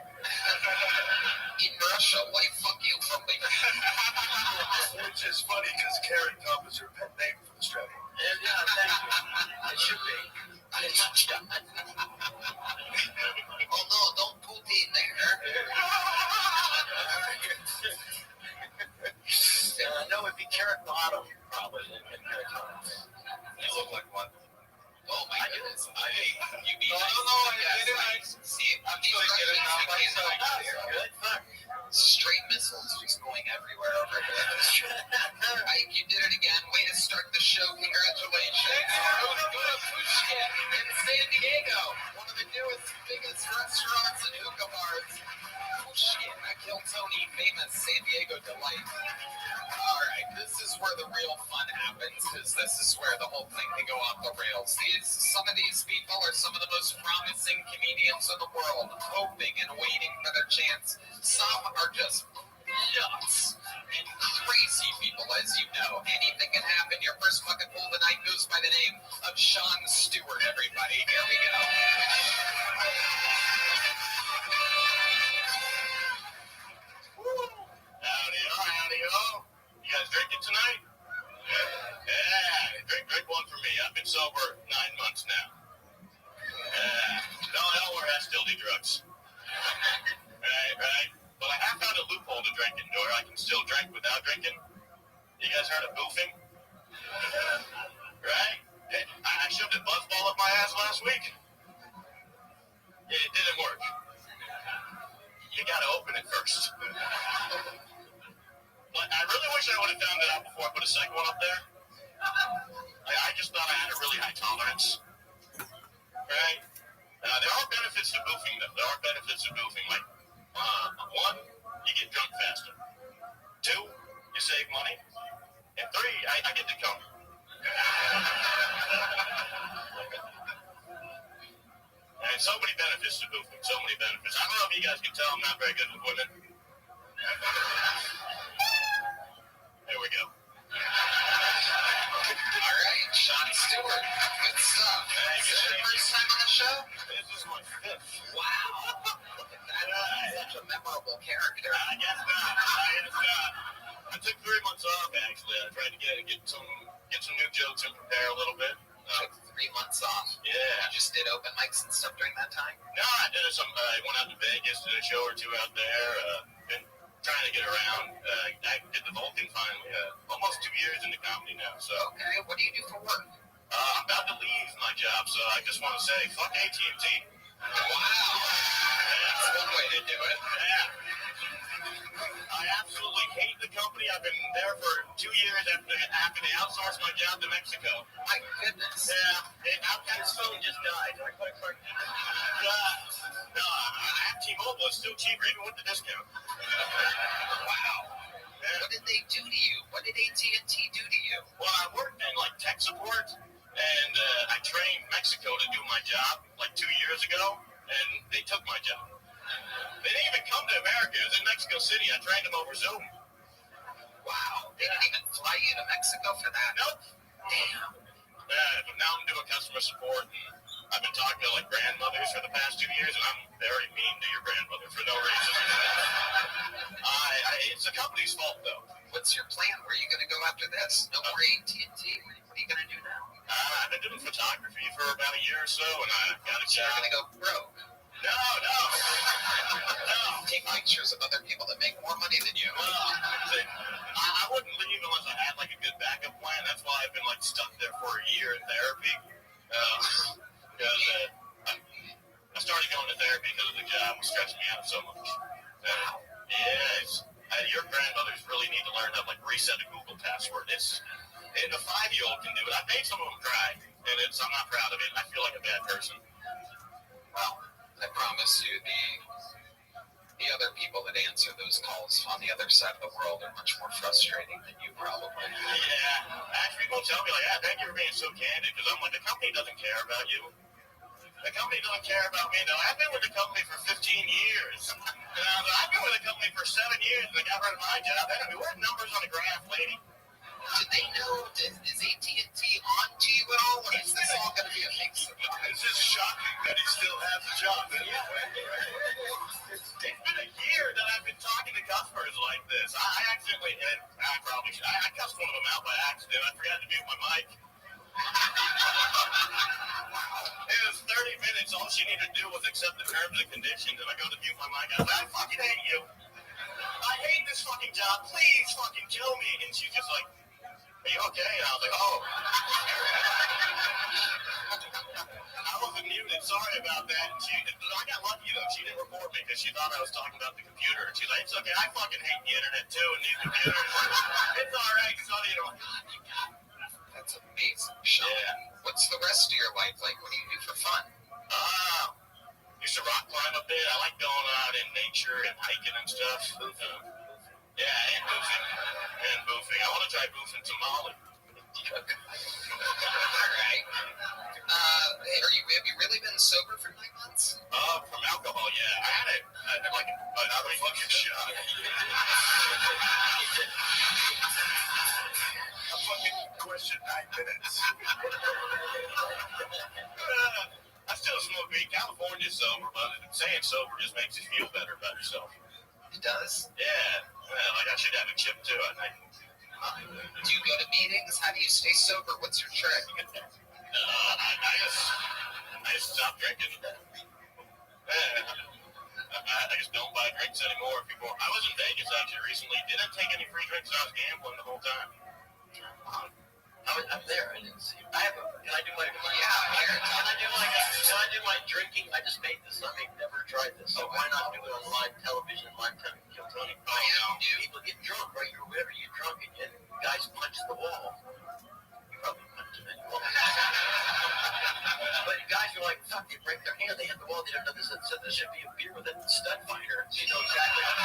S11: In Russia, why fuck you from me?
S3: Which is funny because Carrot Top is her pet name for the strap on.
S9: Yeah, thank you. It should be.
S11: Oh no, don't put it there.
S9: No, it'd be Carrot Bottom, probably.
S3: You look like one.
S11: Oh my goodness. You be
S3: No,
S11: nice.
S3: I didn't.
S11: See, I'm
S3: still getting it now myself.
S9: Good. Fuck.
S11: Straight missiles just going everywhere over here. Ike, you did it again. Way to start the show. Congratulations. In San Diego, one of the newest, biggest restaurants and hookah bars. Oh shit, I killed Tony, famous San Diego delight. Alright, this is where the real fun happens, because this is where the whole thing can go off the rails. Some of these people are some of the most promising comedians in the world, hoping and waiting for their chance. Some are just nuts and crazy people, as you know. Anything can happen. Your first fucking fool of the night goes by the name of Sean Stewart, everybody. Here we go.
S3: Howdy-o. You guys drinking tonight? Yeah, drink one for me. I've been sober 9 months now. Don't worry, I still do drugs. Right. But I have found a loophole to drinking, where I can still drink without drinking. You guys heard of boofing? Right? I shoved a buzzball up my ass last week. It didn't work. You gotta open it first. But I really wish I would have found it out before I put a second one up there. I just thought I had a really high tolerance. Right? There are benefits to boofing, though. There are benefits to boofing. Like, one, you get drunk faster. 2, you save money. And 3, I get to come. And so many benefits to boofing. So many benefits. I don't know if you guys can tell I'm not very good with women. There we go.
S11: All right, Sean Stewart. Good stuff. Is this your first time on the show?
S3: This is my 5th.
S11: Wow. Look at that. Such a memorable character.
S3: I guess not. I took 3 months off, actually. I tried to get some new jokes and prepare a little bit.
S11: Took 3 months off.
S3: Yeah.
S11: You just did open mics and stuff during that time?
S3: No, I did some. I went out to Vegas, did a show or 2 out there. Been trying to get around. I did the whole thing finally. Almost 2 years into comedy now. So.
S11: Okay. What do you do for work?
S3: I'm about to leave my job, so I just want to say, fuck AT&T.
S11: Wow. That's one way to do it.
S3: Yeah. I absolutely hate the company. I've been there for 2 years after they outsourced my job to Mexico.
S11: My goodness.
S3: Yeah. His phone just died. No, I have T-Mobile. It's still cheaper, even with the discount.
S11: Wow.
S3: Yeah.
S11: What did they do to you? What did AT&T do to you?
S3: Well, I worked in like tech support, and I trained Mexico to do my job like 2 years ago. and they took my job. They didn't even come to America. It was in Mexico City. I trained them over Zoom.
S11: Wow. They didn't even fly you to Mexico for that?
S3: Nope.
S11: Damn.
S3: Yeah, but now I'm doing customer support, and I've been talking to like grandmothers for the past 2 years, and I'm very mean to your grandmother for no reason. It's the company's fault, though.
S11: What's your plan? Where are you going to go after this? No more AT&T? What are you going to do now?
S3: I've been doing photography for about a year or so, and I got a
S11: So
S3: job.
S11: you're going to go broke?
S3: No.
S11: Take pictures of other people that make more money than you.
S3: I wouldn't leave unless I had like a good backup plan. That's why I've been like stuck there for a year in therapy. Because I started going to therapy because the job was stressing me out so much. Your grandmothers really need to learn how to like reset a Google password. A 5-year-old can do it. I made some of them cry, and I'm not proud of it. I feel like a bad person.
S11: Well, I promise you the other people that answer those calls on the other side of the world are much more frustrating than you probably.
S3: Yeah. Actually, people tell me, like, thank you for being so candid, because I'm like, the company doesn't care about you. The company doesn't care about me. No, I've been with the company for 15 years. I've been with the company for 7 years, and I got rid of my job. What numbers on the graph, lady?
S11: Did they know? Is AT&T on to you at all? Or is this all going to be a mix?
S3: It's just shocking that he still has a job. It's been a year that I've been talking to customers like this. I accidentally, and I probably should, I cussed one of them out by accident. I forgot to mute my mic. It was 30 minutes. All she needed to do was accept the terms and conditions, and I go to mute my mic. I was like, I fucking hate you. I hate this fucking job. Please fucking kill me. And she's just like, are you okay? And I was like, oh. I wasn't muted. Sorry about that. And I got lucky, though. She didn't report me because she thought I was talking about the computer. And she's like, it's okay. I fucking hate the internet, too, and these computers. It's all right. So,
S11: That's amazing, Sean.
S3: Yeah.
S11: What's the rest of your life like? What do you do for fun?
S3: Used to rock climb a bit. I like going out in nature and hiking and stuff. And boofing. I want to try boofing Somali.
S11: All right. Have you really been sober for 9 months?
S3: From alcohol, yeah. I had like another fucking shot. A fucking question 9 minutes. I still smoke weed. California's sober, but saying sober just makes you feel better about yourself.
S11: It does?
S3: Yeah. Well, like I should have a chip too, I think.
S11: Do you go to meetings? How do you stay sober? What's your trick?
S3: I just stopped drinking. I just don't buy drinks anymore. I was in Vegas actually recently. Didn't take any free drinks. I was gambling the whole time.
S12: I'm there. I didn't see you. Can I do my
S11: Can I
S12: do my drinking? I just made this. I may never tried this. So why not do it on live television, live time Kill Tony? People get drunk, right? Or whatever, you get drunk and guys punch the wall. You probably punch them in the wall. But guys are like, fuck, they break their hand, they hit the wall, they don't know this, so there should be a beer with a stud finder. So you know exactly how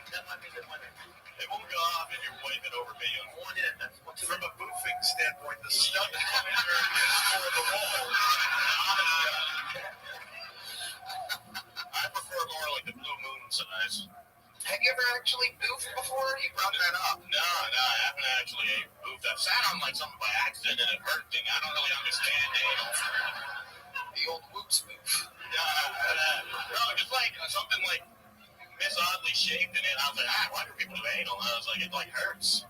S12: that might be the one.
S3: It won't go off if you're waving over me.
S12: From a boofing standpoint, the
S3: Stud finder is for the wall. I prefer more like the Blue Moon size.
S11: Have you ever actually boofed before? You brought that up.
S3: No, I haven't actually boofed. I've sat on like something by accident and it hurt thing. I don't really understand anal.
S11: The old whoops boof.
S3: No, just like something like this oddly shaped in it. I was like, why do people do anal? And I was like, it like hurts.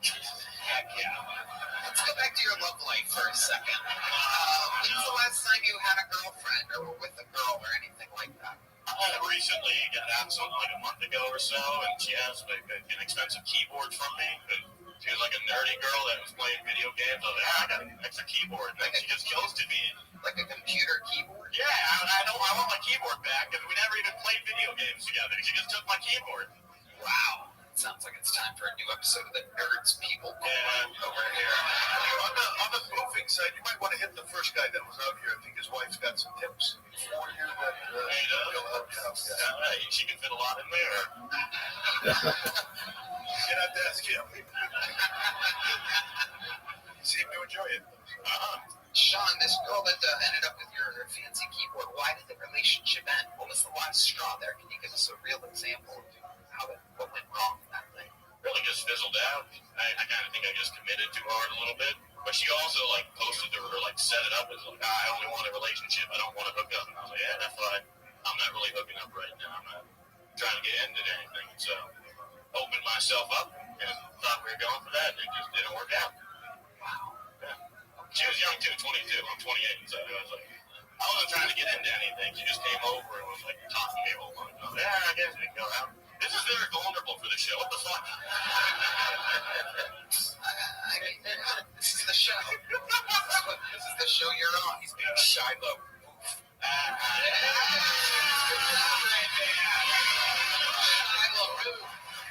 S11: Heck yeah. Let's go back to your love life for a second. When's the last time you had a girlfriend or were with a girl or anything like that?
S3: I recently got out something like a month ago or so, and she asked like an expensive keyboard from me. She was like a nerdy girl that was playing video games. I was like, I got an extra keyboard. And then she just ghosted me.
S11: Like a computer keyboard?
S3: Yeah, I want my keyboard back because we never even played video games together. She just took my keyboard.
S11: Wow. Sounds like it's time for a new episode of the Nerds People over here.
S3: On the boofing side, you might want to hit the first guy that was out here. I think his wife's got some tips for you that will help you out. Yeah. She can fit a lot in there. Get out there, ask him. Seem to enjoy it.
S11: Sean, this girl that ended up with your fancy keyboard, why did the relationship end? What was the last straw there? Can you give us a real example of what went wrong in that thing?
S3: Really just fizzled out. I kind of think I just committed too hard a little bit. But she also like posted to her, like set it up as like, I only want a relationship. I don't want to hook up. And I was like, yeah, that's fine. I'm not really hooking up right now. I'm not trying to get into anything. So opened myself up and thought we were going for that, and it just didn't work out.
S11: Wow.
S3: Yeah. She was young too, 22. I'm 28, so I was like, I wasn't trying to get into anything. She just came over and was like talking to me a whole bunch. I was like, yeah, I guess we can go out. This is very vulnerable for the show. What the fuck?
S11: I mean, this is the show. This is the show you're on. He's being Shiloh.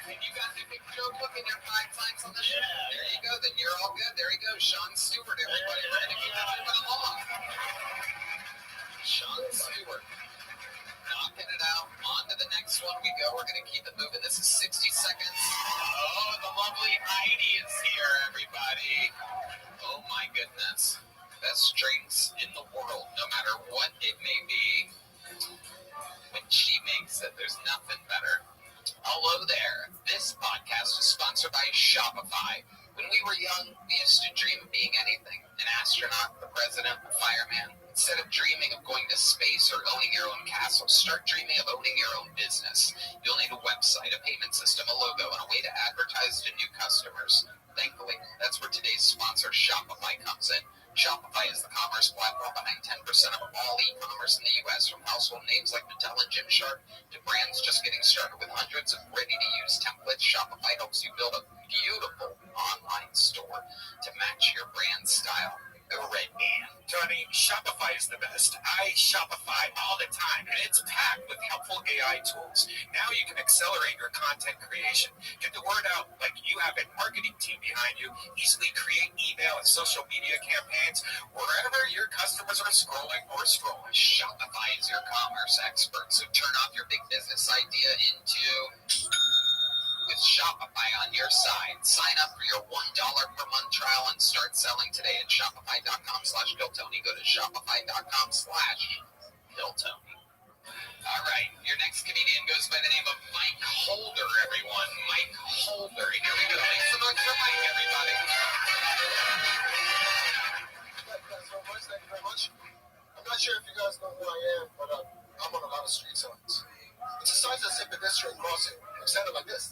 S11: You got the big joke book in your 5 times on the show. There you go. Then you're all good. There you go. Sean Stewart, everybody. We're going to keep it moving along. Sean Stewart. Knocking it out. On to the next one we go. We're going to keep it moving. This is 60 seconds. Oh, the lovely Heidi is here, everybody. Oh, my goodness. Best drinks in the world, no matter what it may be. When she makes it, there's nothing better. Hello there. This podcast is sponsored by Shopify. When we were young, we used to dream of being anything. An astronaut, a president, a fireman. Instead of dreaming of going to space or owning your own castle, start dreaming of owning your own business. You'll need a website, a payment system, a logo, and a way to advertise to new customers. Thankfully, that's where today's sponsor, Shopify, comes in. Shopify is the commerce platform behind 10% of all e-commerce in the U.S., from household names like Mattel and Gymshark to brands just getting started with hundreds of ready-to-use templates. Shopify helps you build a beautiful online store to match your brand style. The Red Man.
S3: Tony, Shopify is the best. I Shopify all the time, and it's packed with helpful AI tools. Now you can accelerate your content creation, get the word out like you have a marketing team behind you, easily create email and social media campaigns wherever your customers are scrolling.
S11: Shopify is your commerce expert, so turn off your big business idea into... with Shopify on your side. Sign up for your $1 per month trial and start selling today at shopify.com/BillTony. Go to shopify.com/BillTony. All right, your next comedian goes by the name of Mike Holder, everyone. Mike Holder. Here we go. Make some noise for Mike, everybody.
S3: Thank you very much. I'm not sure if you guys know who I am, but I'm on a lot of street signs. It's a sign that say pedestrian crossing. It's sounded like this.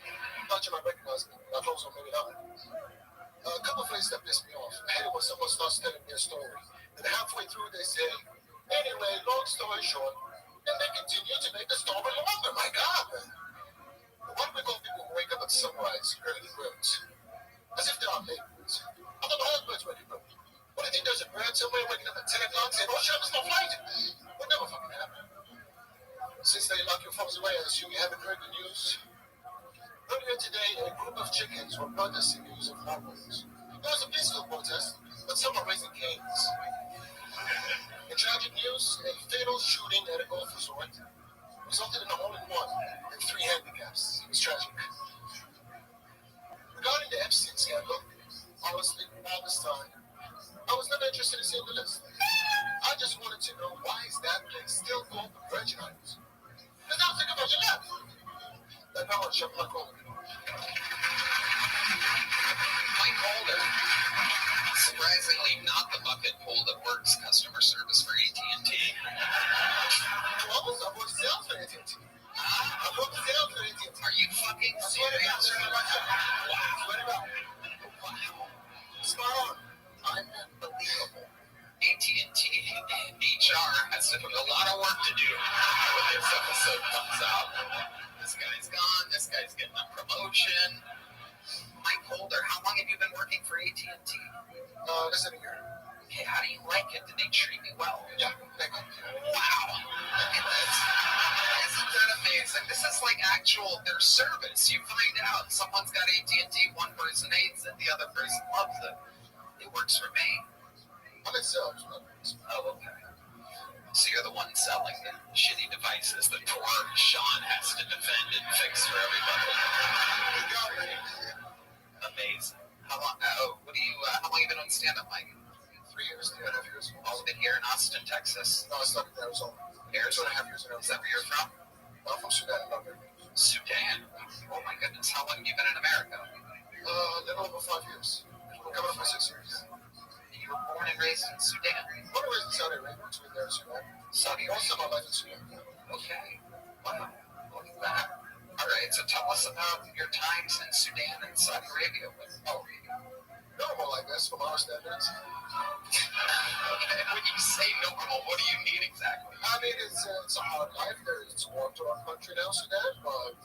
S3: I thought you might recognize me. I told you maybe not. A couple of things that piss me off. I hate it when someone starts telling me a story, and halfway through they say, anyway, long story short, and they continue to make the story longer. My God, man. Why do we call people who wake up at sunrise early birds? As if there are late birds. I thought the whole birds were early birds. What do you think there's a bird somewhere waking up at 10 o'clock saying, oh shit, there's no flight? Would never fucking happen. Since they lock your phones away, I assume you haven't heard the news. Earlier today, a group of chickens were protesting using hormones. It was a peaceful protest, but some are raising canes. In tragic news, a fatal shooting at a golf resort resulted in a hole-in-one and 3 handicaps. It was tragic. Regarding the Epstein scandal, honestly, all this time, I was never interested in seeing the list. I just wanted to know, why is that place still called the Virgin Islands? Because I was thinking about your left. That now it's Mike Holder.
S11: Mike Holder. Surprisingly, not the bucket pool that works customer service for AT&T.
S3: Close? I work sales for AT&T. I work sales for AT&T.
S11: Are you fucking serious? Wow.
S3: Spot on.
S11: Unbelievable. AT&T HR has a lot of work to do when this episode comes out. This guy's gone. This guy's getting a promotion. Mike Holder, how long have you been working for AT&T?
S3: Less than a year.
S11: Okay, how do you like it? Did they treat you well?
S3: Yeah, thank you.
S11: Wow. Look at this. Isn't that amazing? This is like actual their service. You find out someone's got AT&T, one person hates it, the other person loves it. It works for me.
S3: I'm in sales.
S11: Oh, okay. So you're the one selling the shitty devices that poor Sean has to defend and fix for everybody. Amazing. How long? How long you been on stand-up, Mike?
S3: 3 years, 3.5 years.
S11: All been here in Austin, Texas.
S3: No, I started in Arizona.
S11: Arizona.
S3: 2.5 years ago.
S11: Is that where you're from?
S3: I'm from Sudan.
S11: Sudan. Oh my goodness, how long have you been in America?
S3: A little over 5 years. We're coming up for 6 years.
S11: You were born and raised in Sudan.
S3: Born and raised in Saudi Arabia, between there and Sudan.
S11: Saudi
S3: Most of
S11: Arabia.
S3: my life in Sudan.
S11: Okay. Wow. Look at that. All right, so tell us about your times in Sudan and Saudi Arabia.
S3: Normal, I guess, from our standards.
S11: Okay, when you say normal, what do you mean exactly?
S3: I mean, it's a hard life. It's a war-torn country now, Sudan, but...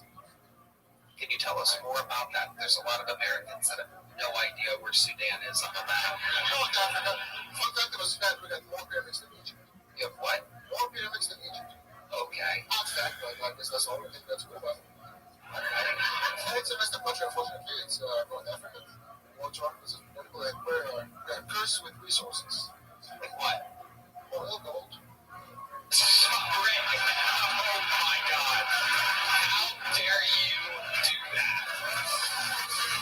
S11: Can you tell us more about that? There's a lot of Americans that have no idea where Sudan is on the map.
S3: No, fun fact about Sudan, we got more pyramids than Egypt.
S11: You have what?
S3: More pyramids than Egypt.
S11: Okay.
S3: Odd fact, but I guess that's all I think that's good about it. It's a messed up country, unfortunately. It's North Africa. War-torn, it's political, and we're cursed with resources.
S11: Like what?
S3: Oil, gold.
S11: Great. Oh my God. How dare you do that?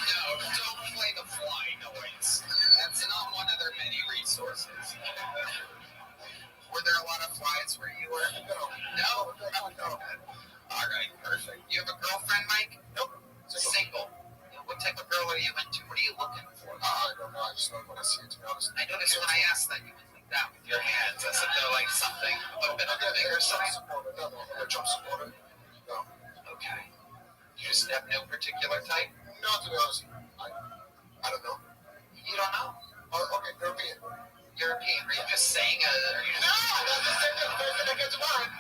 S11: No, don't play the fly noise. That's not one of their many resources. Were there a lot of flies where you were? No? No. All right, perfect. You have a girlfriend, Mike?
S3: Nope.
S11: Single. What type of girl are you into? What are you looking for?
S3: I don't know. I just know what I see, to be honest.
S11: I noticed when I asked that you went like that with your hands. I said they're like something a little bit on the bigger side.
S3: Supporter. No, I'm a Trump supporter. No.
S11: Okay. You just have no particular type?
S3: No, to be honest, I don't know.
S11: You don't know?
S3: Oh, okay, European.
S11: European. Are you just saying
S3: No, that's the same thing. First thing that gets to mind.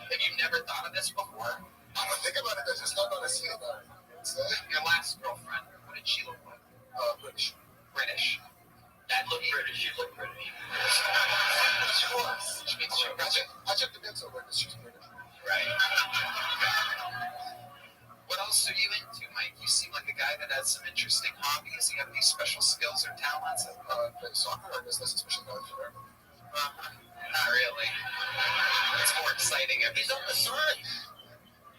S11: Have you never thought of this before?
S3: I don't think about it. I just not going to see it.
S11: Your last girlfriend, what did she look like?
S3: British.
S11: British.
S12: That looked British. You look British.
S3: She was.
S11: Which means you're British.
S3: I checked the mental record. She's British.
S11: Right. What else are you into, Mike? You seem like a guy that has some interesting hobbies. You have any special skills or talents?
S3: Play soccer. I guess that's a special talent for her.
S11: Not really. It's more exciting.
S12: He's on the sun.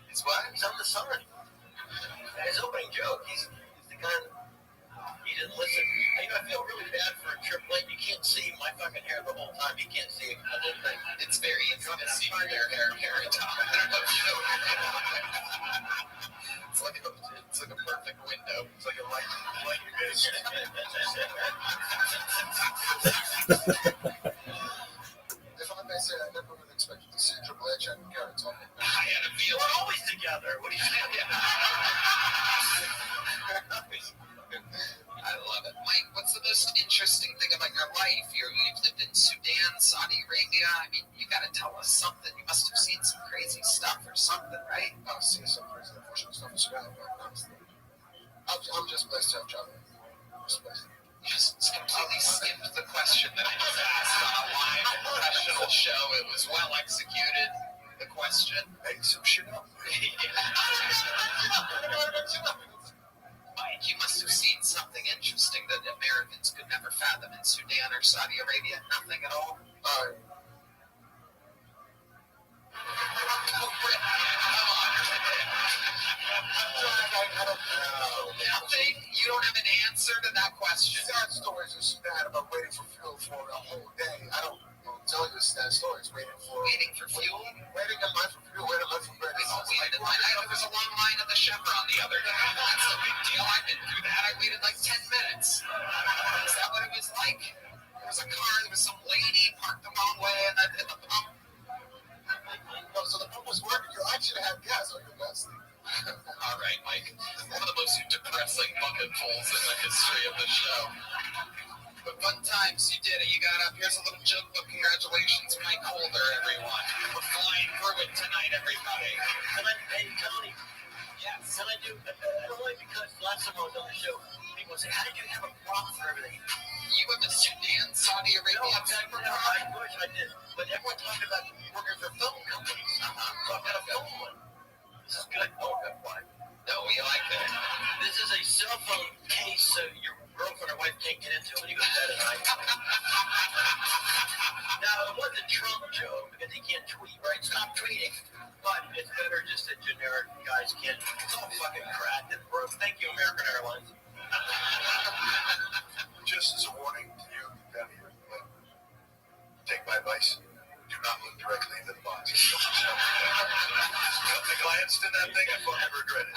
S11: He's what?
S12: He's on the sun. His opening joke, he's the kind he didn't listen. I feel really bad for Triple H. You can't see my fucking hair the whole time. You can't see it.
S11: It's very easy to see their hair carry top. I don't know if you know. It's like a perfect window. It's like a light
S3: If I may say, I never really expected to see Triple H and Carrot Top.
S11: I had a feeling.
S12: We're always together. What are you saying?
S11: I love it. Mike, what's the most interesting thing about your life? You've lived in Sudan, Saudi Arabia. I mean, you got to tell us something. You must have seen some crazy stuff or something, right?
S3: I've seen some crazy unfortunate stuff in Sudan, but honestly, I'm just blessed to have traveled. Just blessed.
S11: You just completely skipped the question that I was asked on a live professional show. It was well executed. The question.
S3: Make some shit up.
S11: Mike, you must have seen something interesting that Americans could never fathom in Sudan or Saudi Arabia. Nothing at all. Nothing? You don't have an answer to that question?
S3: Sad stories in Sudan about waiting for fuel for a whole day. I don't tell you sad stories. Waiting for fuel?
S11: Waiting in line for fuel, waiting in line for bread. Waited in line. I know there's a long line at the Chevron the other day. That's no big deal. I've been through that. I waited like 10 minutes. Is that what it was like? There was a car, there was some lady parked the wrong way, and then hit the pump.
S3: No, so the pump was working. You actually had gas on your gas tank.
S11: All right, Mike. One of the most depressing bucket pulls in the history of the show. But fun times, you did it. You got up. Here's a little joke book. Congratulations, Mike Holder, everyone. We're flying through it tonight, everybody.
S12: Can I, hey, Tony?
S11: Yes.
S12: Can I do? Only because last time I was on the show, people say, "How did you have a prop for everything?"
S11: You have a Sudan, Saudi Arabia.
S12: No, I wish I did. But everyone talked about working for film companies. So I've got a film one. This is good. Oh, good one.
S11: No, we like it.
S12: This is a cell phone case so your girlfriend or wife can't get into when you go to bed at night. Now, it was a Trump joke because he can't tweet, right? Stop tweeting. But it's better just that generic guys can't. It's all fucking cracked and broke. Thank you, American Airlines.
S3: that thing and fucking regret it.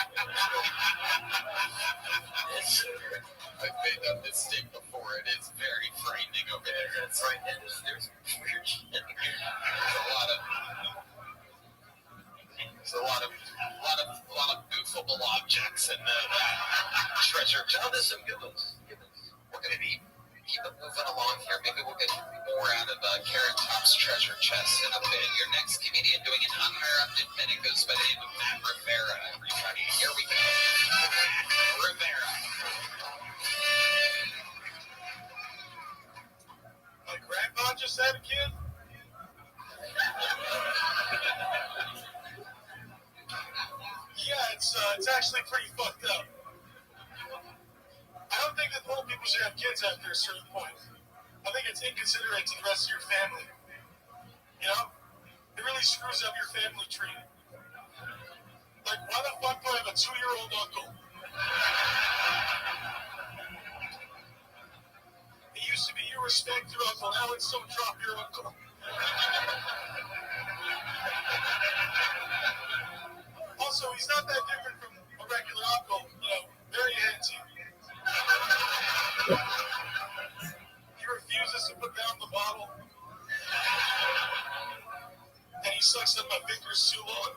S11: I've made that mistake before. It is very frightening over there. That's right. And there's weird shit. There's a lot of goofable objects in that treasure.
S12: Tell us some good ones.
S11: We're gonna keep it moving along here. Maybe we'll get more out of Carrot Top's treasure chest in a bit. Your next comedian doing an uninterrupted minute goes by the name of Matt Rivera. Everybody, here we go. Rivera.
S3: My grandpa just had a kid. Yeah, it's actually pretty fucked up. I don't think that old people should have kids after a certain point. I think it's inconsiderate to the rest of your family. You know? It really screws up your family tree. Like, why the fuck do I have a 2-year-old uncle? It used to be you respect your uncle, now it's don't drop your uncle. Also, he's not that different from a regular uncle, you know, very handsy. He refuses to put down the bottle. And he sucks up my fingers too long.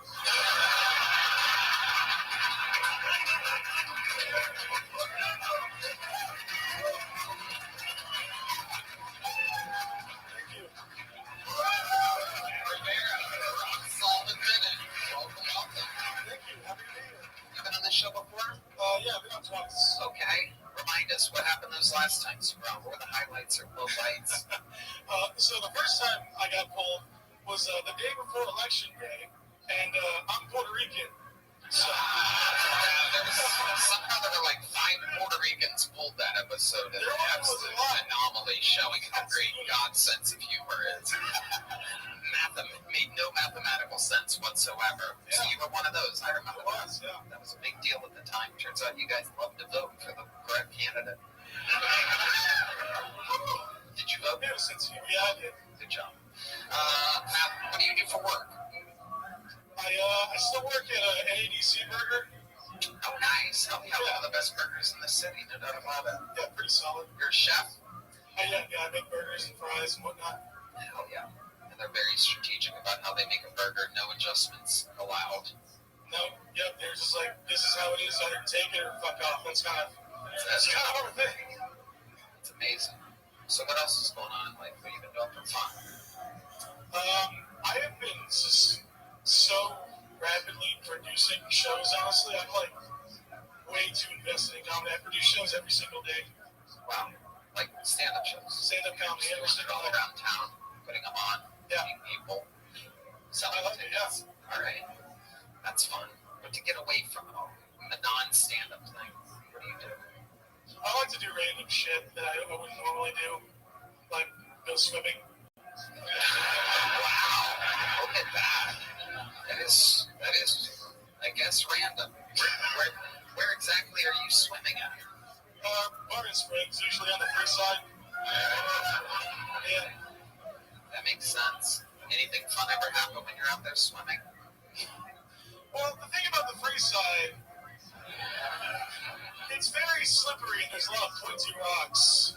S3: Thank you.
S11: Rivera, rock solid minute. Welcome.
S3: Thank you. Happy to be here.
S11: You been on this show before?
S3: Yeah, I've been on twice.
S11: Okay. Remind us, what happened those last times you were on? What were the highlights or low lights?
S3: So the first time I got pulled was the day before Election Day, and I'm Puerto Rican. So
S11: Somehow there were like 5 Puerto Ricans pulled that episode, and
S3: There was a
S11: absolute
S3: lot.
S11: anomaly showing how great God's sense of humor is. Made no mathematical sense whatsoever. So
S3: Yeah.
S11: you were one of those. I remember
S3: It was,
S11: that.
S3: yeah.
S11: That was a big deal at the time. Turns out you guys love to vote for the correct candidate. Did you vote?
S3: Yeah, since you, yeah, I did.
S11: Good job. Matt, what do you do for work?
S3: I still work at NADC Burger.
S11: Oh, nice. Oh, yeah, one of the best burgers in the city, no doubt about it.
S3: Yeah, pretty solid.
S11: You're a chef?
S3: Yeah, I make burgers and fries and whatnot.
S11: Hell yeah. And they're very strategic about how they make a burger, no adjustments allowed.
S3: No, yep, they're just like, this is how it is, either take it or fuck off. That's kind of our thing.
S11: It's amazing. So what else is going on in life? What have you been doing for fun?
S3: I have been just so rapidly producing shows, honestly. I'm like way too invested in comedy. I produce shows every single day.
S11: Wow. Like stand-up shows.
S3: Stand-up comedy every
S11: Just
S3: single
S11: all
S3: day.
S11: around town, putting them on,
S3: Yeah.
S11: meeting people, selling
S3: I like it,
S11: tickets. All right. That's fun. But to get away from it all, the non-stand-up thing, what do you do?
S3: I like to do random shit that I wouldn't normally do, like go swimming.
S11: Wow. Look at that. That is, I guess, random. Where exactly are you swimming at?
S3: Barton Springs, usually on the free side. Yeah.
S11: That makes sense. Anything fun ever happen when you're out there swimming?
S3: Well, the thing about the free side, it's very slippery and there's a lot of pointy rocks.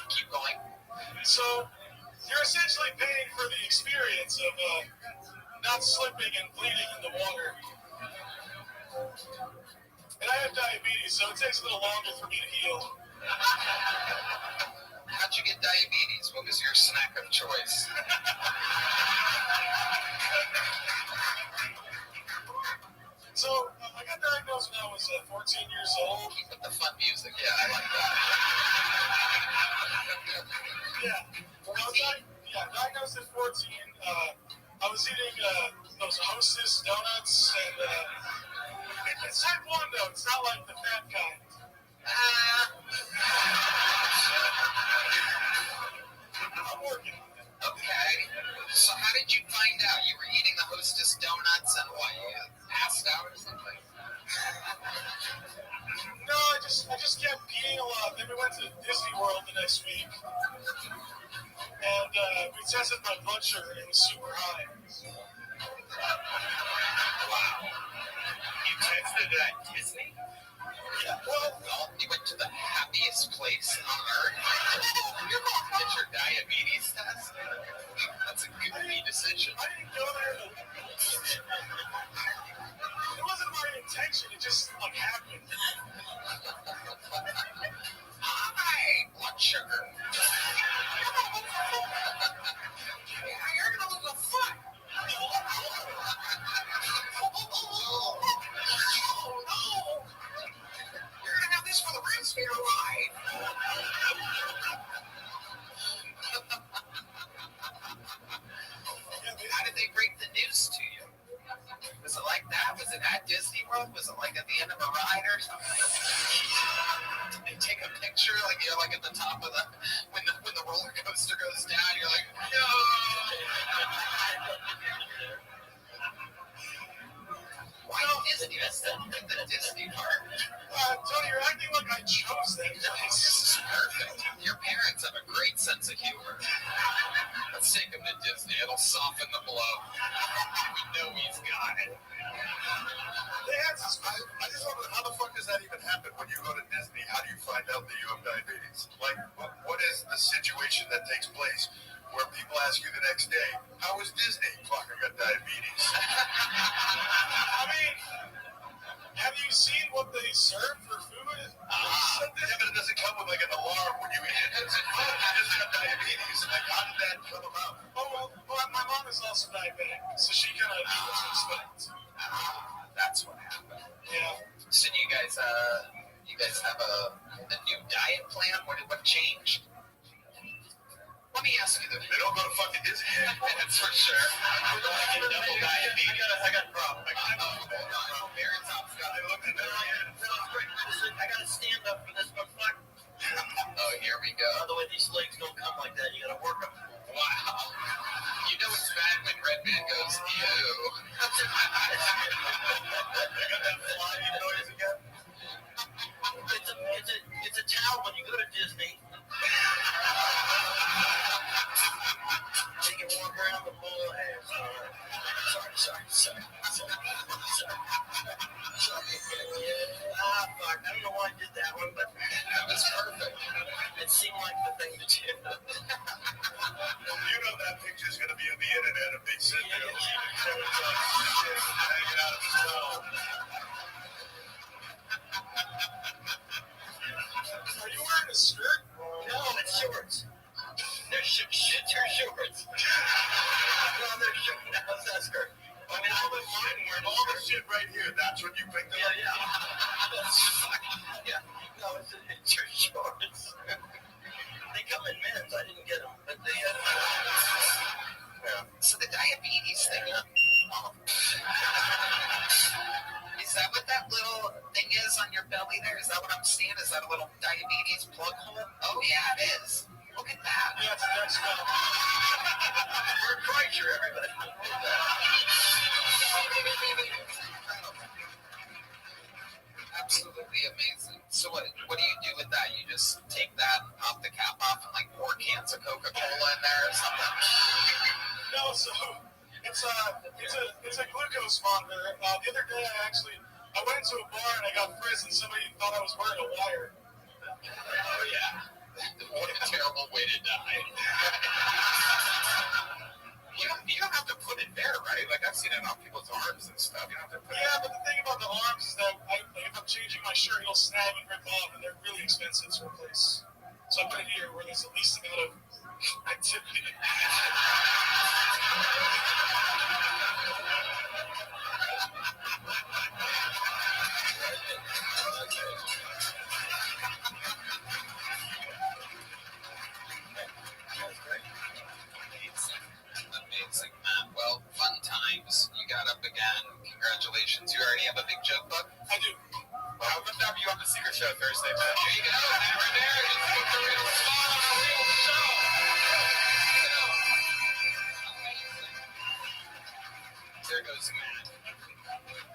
S11: Keep going.
S3: So you're essentially paying for the experience of not slipping and bleeding in the water. And I have diabetes, so it takes a little longer for me to heal.
S11: How'd you get diabetes? What was your snack of choice?
S3: So I got diagnosed when I was 14 years old.
S11: Keep with the fun music. Yeah, I like that.
S3: Diagnosed at 14. I was eating those Hostess donuts, and it's type 1 though. It's not like the fat kind. I'm working on it.
S11: Okay. So how did you find out? You were eating the Hostess donuts and what? You passed out or something?
S3: No, I just kept peeing a lot. Then we went to Disney World the next week, and we tested my blood sugar, and it was super high.
S11: Wow. You tested it at Disney? Yeah. Well, you went to the happiest place on earth. Get your diabetes test? That's a goofy decision.
S3: I didn't go there. It wasn't my intention. It just like happened.
S11: Hi, blood sugar. You're gonna lose a foot. Oh no! You're gonna have this for the rest of your life. How did they break the news to you? Was it like that? Was it at Disney World? Was it like at the end of a ride or something? Did they take a picture like you're like at the top of the when the roller coaster goes down? You're like, no. Why Disney? That's the Disney part.
S3: Tony, you're acting like I chose that place.
S11: This is perfect. Your parents have a great sense of humor. Let's take him to Disney. It'll soften the blow. We know he's got it.
S3: I just wonder, how the fuck does that even happen when you go to Disney? How do you find out that you have diabetes? Like, what is the situation that takes place where people ask you the next day, how was Disney? Fuck, I got diabetes. I mean, have you seen what they serve for food? Yeah, but it doesn't come with like an alarm when you eat it. It's food, you just got diabetes. Like, how did that come about? Oh, well, my mom is also diabetic, so she kind of knew what to expect.
S11: That's what happened.
S3: Yeah.
S11: So you guys have a new diet plan? What changed? Let me ask you this.
S3: They don't go to fucking Disney yet.
S11: That's for sure.
S3: I got a problem.
S11: Very top Scott.
S3: I looked at that.
S12: I gotta stand up for this one. Fuck.
S11: Oh, here we go.
S12: By the way, these legs don't come like that. You gotta work them.
S11: Wow. You know it's bad when Redman goes, ew.
S12: It's a towel when you go to Disney. They can walk around the pool and sorry. Fuck. I don't know why I did that one, but
S11: That was perfect.
S12: it seemed like the thing to do.
S3: You know that picture's gonna be on the internet, a big sit there. Hanging out of his towel. Are you wearing a skirt?
S12: No, it's shorts. They're shorts. No, they're shorts. No, it's not skirt. I mean, I wouldn't mind wearing
S3: All the shit right here, that's what you picked up?
S12: Yeah. No, it's your shorts. They come in men's. I didn't get them, but they.
S11: So the diabetes thing. Is that what that little thing is on your belly there? Is that what I'm seeing? Is that a little diabetes plug hole? Oh yeah, it is. Look at that.
S3: Yeah, it's a next one.
S11: We're Kreischer, everybody. Absolutely amazing. So what do you do with that? You just take that and pop the cap off and like pour cans of Coca-Cola in there or something?
S3: No, so it's a glucose monitor. The other day I went into a bar and I got frizzed and somebody thought I was wearing a wire.
S11: Oh yeah. What a terrible way to die. You don't have to put it there, right? Like I've seen it on people's arms and stuff. You don't have to put it
S3: Yeah, but the thing about the arms is that if I'm changing my shirt, it'll snag and rip off, and they're really expensive to replace. So I put it here where there's at least a bit of activity.
S11: Amazing, Matt. Well, fun times. You got up again. Congratulations. You already have a big joke book?
S3: I do.
S11: Well, I'm going to have you on the Secret Show Thursday, man. There you go. Never there. Just put the real spot on a real show. There goes Matt.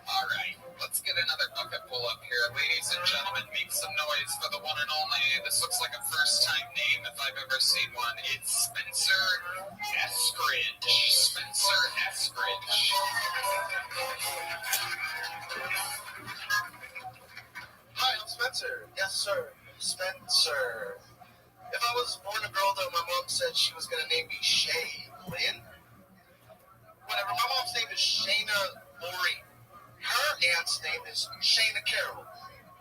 S11: All right. Let's get another bucket pull up here. Ladies and gentlemen, make some noise for the one and only. This looks like a first-time name if I've ever seen one. It's Spencer Eskridge. Spencer Eskridge.
S12: Sir. If I was born a girl, though, my mom said she was going to name me Shay Lynn. Whatever. My mom's name is Shayna Lori. Her aunt's name is Shayna Carroll.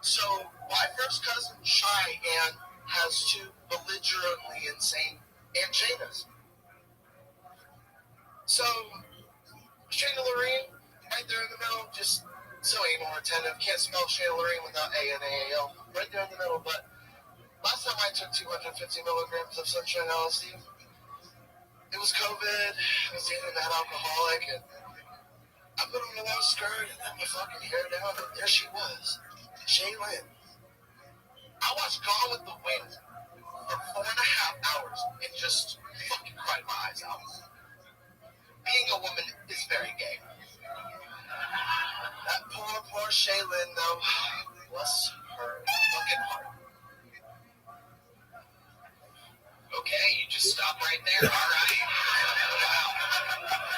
S12: So my first cousin, Cheyenne, has two belligerently insane Aunt Shaynas. So Shayna Lorraine, right there in the middle, just so anal retentive. Can't spell Shayna Lorraine without A-N-A-A-L. Right there in the middle. But last time I took 250 milligrams of Sunshine LSD, it was COVID. I was dating that alcoholic, and I put on a long skirt and let my fucking hair down, and there she was, Shay Lynn. I watched Gone with the Wind for 4.5 hours and just fucking cried my eyes out. Being a woman is very gay. That poor Shay Lynn, though, bless her fucking heart.
S11: Okay, you just stop right there. All right. Wow.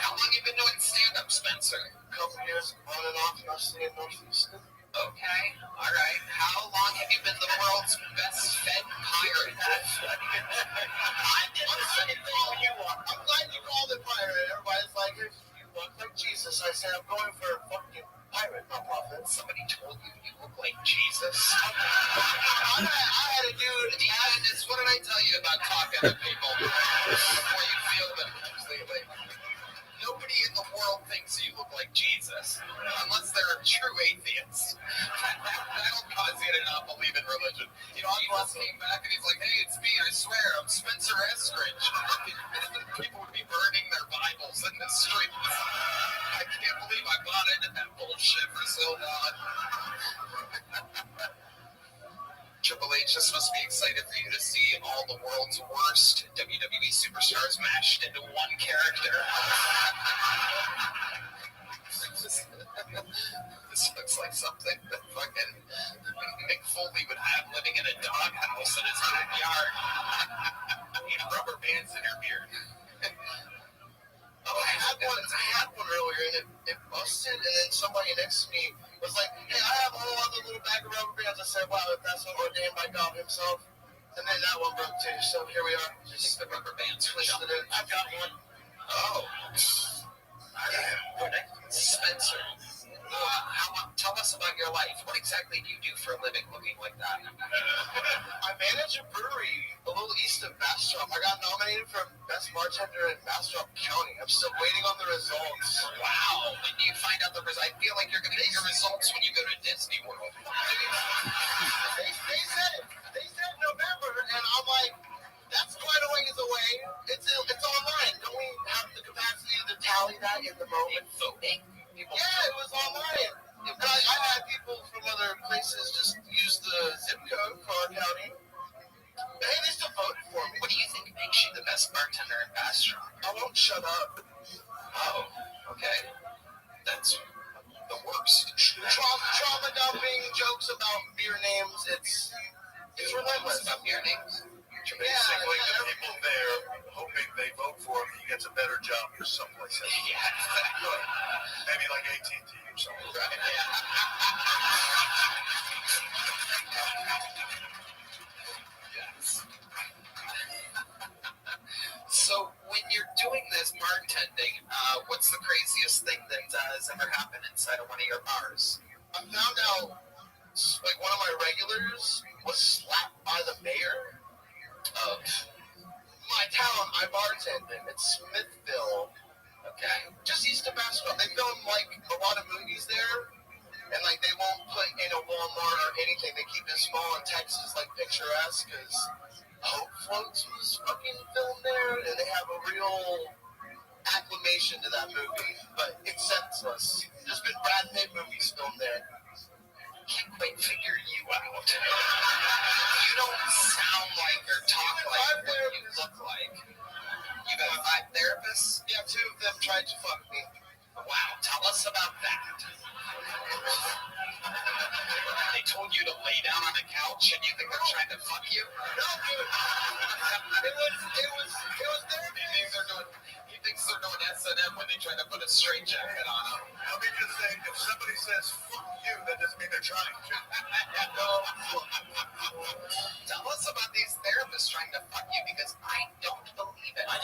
S11: How long you been doing stand-up, Spencer?
S12: A couple years on and off, mostly in Northeastern.
S11: Okay, all right. How long have you been the world's best-fed pirate?
S12: I'm glad you called it pirate. Everybody's like, you look like Jesus. I said, I'm going for a fucking pirate, not prophet.
S11: Somebody told you you look like Jesus.
S12: I had a dude.
S11: Dennis, what did I tell you about talking to people before you feel them completely? Nobody in the world thinks you look like Jesus, unless they're a true atheist. That'll cause you to not believe in religion. You know, Jesus came back and he's like, hey, it's me, I swear, I'm Spencer Eskridge. People would be burning their Bibles in the streets. I can't believe I bought into that bullshit for so long. Triple H, this must be excited for you to see all the world's worst WWE superstars mashed into one character. This looks like something that fucking Mick Foley would have living in a doghouse in his backyard. You know, rubber bands in your beard.
S12: Oh, I had one earlier, and it busted, and then somebody next to me was like, hey, I have a whole other little bag of rubber bands. I said, wow, if that's not ordained by God himself. And then that one broke too, so here we are.
S11: Just the rubber bands
S12: twisted it. I've got one.
S11: Oh. Spencer, tell us about your life. What exactly do you do for a living looking like that?
S12: I manage a brewery a little east of Bastrop. I got nominated for Best Bartender in Bastrop County. I'm still waiting on the results.
S11: Wow. When you find out the results, I feel like you're going to get your results when you go to Disney World.
S12: They said November, and I'm like, that's quite a ways away. It's online. Don't we have the capacity to tally that in the moment?
S11: Voting?
S12: Yeah, it was online. But I had people from other places just use the zip code for our county. Hey, they still voted for me.
S11: What do you think makes you the best bartender in Bastrop?
S12: I won't shut up.
S11: Oh, okay. That's the worst.
S12: Trauma dumping, jokes about beer names. It's relentless.
S11: About beer names?
S3: Basically, the people there hoping they vote for him, he gets a better job or someplace else.
S11: Yeah, exactly.
S3: Maybe like AT&T or something.
S11: Right, yeah. Yes. So, when you're doing this bartending, what's the craziest thing that has ever happened inside of one of your bars?
S12: I found out, like, one of my regulars was slapped by the mayor of my town I bartend in. It's Smithville. Okay. Just east of Bastrop. They film, like, a lot of movies there. And, like, they won't put in a Walmart or anything. They keep it small in Texas, like, picturesque, because Hope Floats was fucking filmed there. And they have a real acclamation to that movie. But it's senseless. There's been Brad Pitt movies filmed there.
S11: Can't quite figure you out. You don't sound like or talk like what you look like. You got 5 therapists?
S12: Yeah, 2 of them tried to fuck me.
S11: Wow, tell us about that. They told you to lay down on a couch and you think they're trying to fuck you?
S12: No, dude. It was therapy.
S11: He thinks they're doing S&M when they trying to put a straight jacket on him.
S3: Let me just say, if somebody says fuck you, that doesn't mean they're trying to.
S11: Tell us about these therapists trying to fuck you because I don't believe it.
S12: I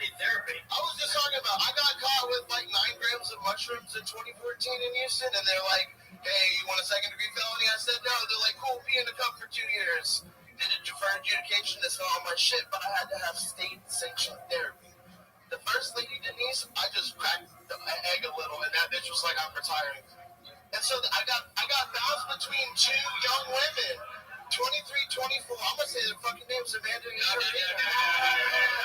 S12: need therapy.
S9: I was just talking about, I got caught with like 9 grams of mushrooms in 2014 in Houston, and they're like, hey, you want a second-degree felony? I said no. They're like, cool, be in the cup for 2 years. Did a deferred adjudication, that's all my shit, but I had to have state-sanctioned therapy. The first lady, Denise, I just cracked the egg a little, and that bitch was like, I'm retiring. And so I got bounced between 2 young women, 23, 24. I'm gonna say their fucking names, Amanda and Sharina.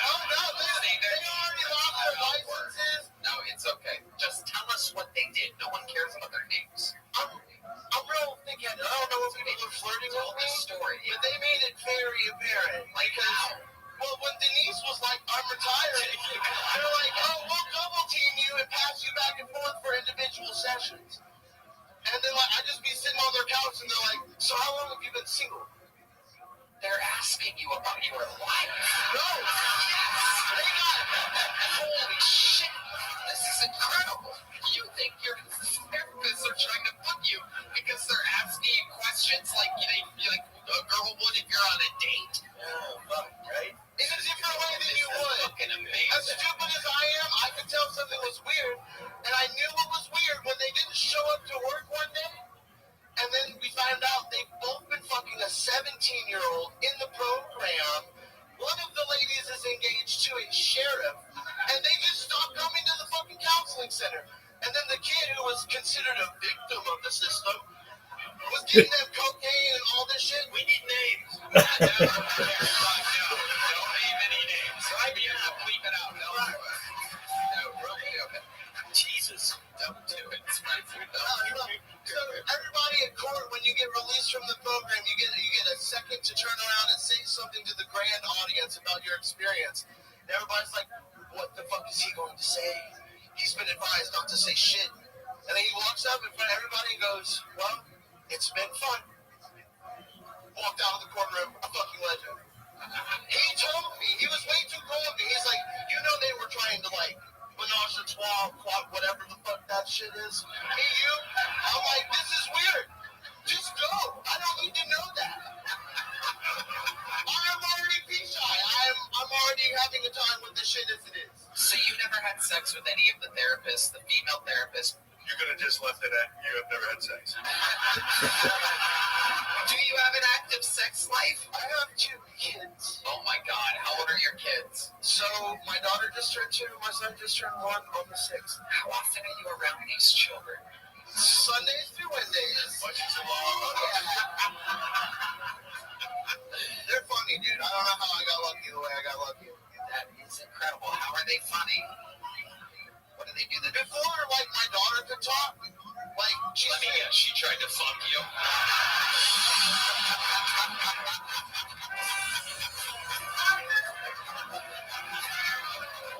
S9: Oh no, they already lost their licenses.
S11: No, it's okay. Just tell us what they did. No one cares about their names.
S9: I'm real thick-headed. I don't know if people are flirting
S11: Tell
S9: with
S11: the
S9: me,
S11: story.
S9: but they made it very apparent.
S11: Like
S9: Because, well, when Denise was like, I'm retiring, they're like, oh, we'll double team you and pass you back and forth for individual sessions. And then, like, I'd just be sitting on their couch and they're like, so how long have you been single?
S11: they're asking you about your life.
S9: No. They got,
S11: Holy shit. This is incredible. You think your therapists are trying to fuck you because they're asking you questions like a girl would if you're on a date?
S12: Oh, fuck, right?
S9: in a different way than you would.
S11: Fucking
S9: As
S11: amazing.
S9: stupid as I am, I could tell something was weird, and I knew it was weird when they didn't show up to work one day, and then we found out they've both been fucking a 17-year-old in the program. One of the ladies is engaged to a sheriff, and they just stopped coming to the fucking counseling center. And then the kid who was considered a victim of the system was getting them cocaine and all this shit.
S12: We need names.
S11: No, don't name any names. Right? You have to bleep it out. No, okay.
S12: Jesus.
S11: Don't do it. It's my food.
S9: So everybody at court, when you get released from the program, you get a second to turn around and say something to the grand audience about your experience. And everybody's like, what the fuck is he going to say? He's been advised not to say shit. And then he walks up in front of everybody and goes, well, it's been fun. Walked out of the courtroom, a fucking legend. He told me, he was way too cool with me. He's like, you know they were trying to like, menage a trois, whatever the fuck that shit is. Me, you? I'm like, this is weird. Just go. I don't need to know that. I'm already pee shy. I'm already having a time with this shit as it is.
S11: So you never had sex with any of the therapists, the female therapists?
S3: You could have just left it at you have never had sex.
S11: Do you have an active sex life?
S9: I have 2 kids.
S11: Oh my god, how old are your kids?
S9: So my daughter just turned 2, my son just turned 1 on the 6th.
S11: How often are you around these children?
S9: Sundays through Wednesdays. They're funny, dude. I don't know how I got lucky the way I got lucky.
S11: That is incredible. How are they funny? What do they do?
S9: Before, like, my daughter could talk, like,
S11: Let me guess, she tried to fuck you.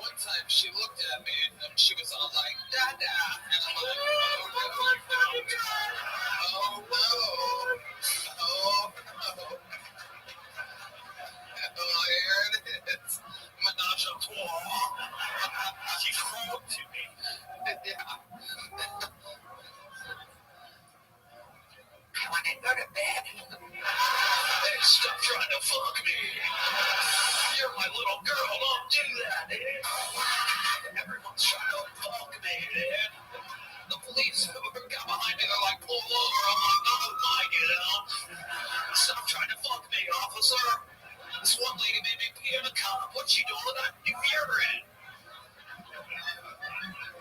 S11: One time she looked at me and she was all like, Dada. And I'm like, oh no. Oh no. Oh, here it is. Menage a trois.
S12: She crawled to me.
S11: Yeah. I want to go to bed. Hey, stop trying to fuck me. You're my little girl. Don't do that, man. Everyone's trying to fuck me, man. The police got behind me. They're like, pull over. I'm like, oh my, get out. Stop trying to fuck me, officer. This one lady made me pee in a cup. What's she doing with that new urine?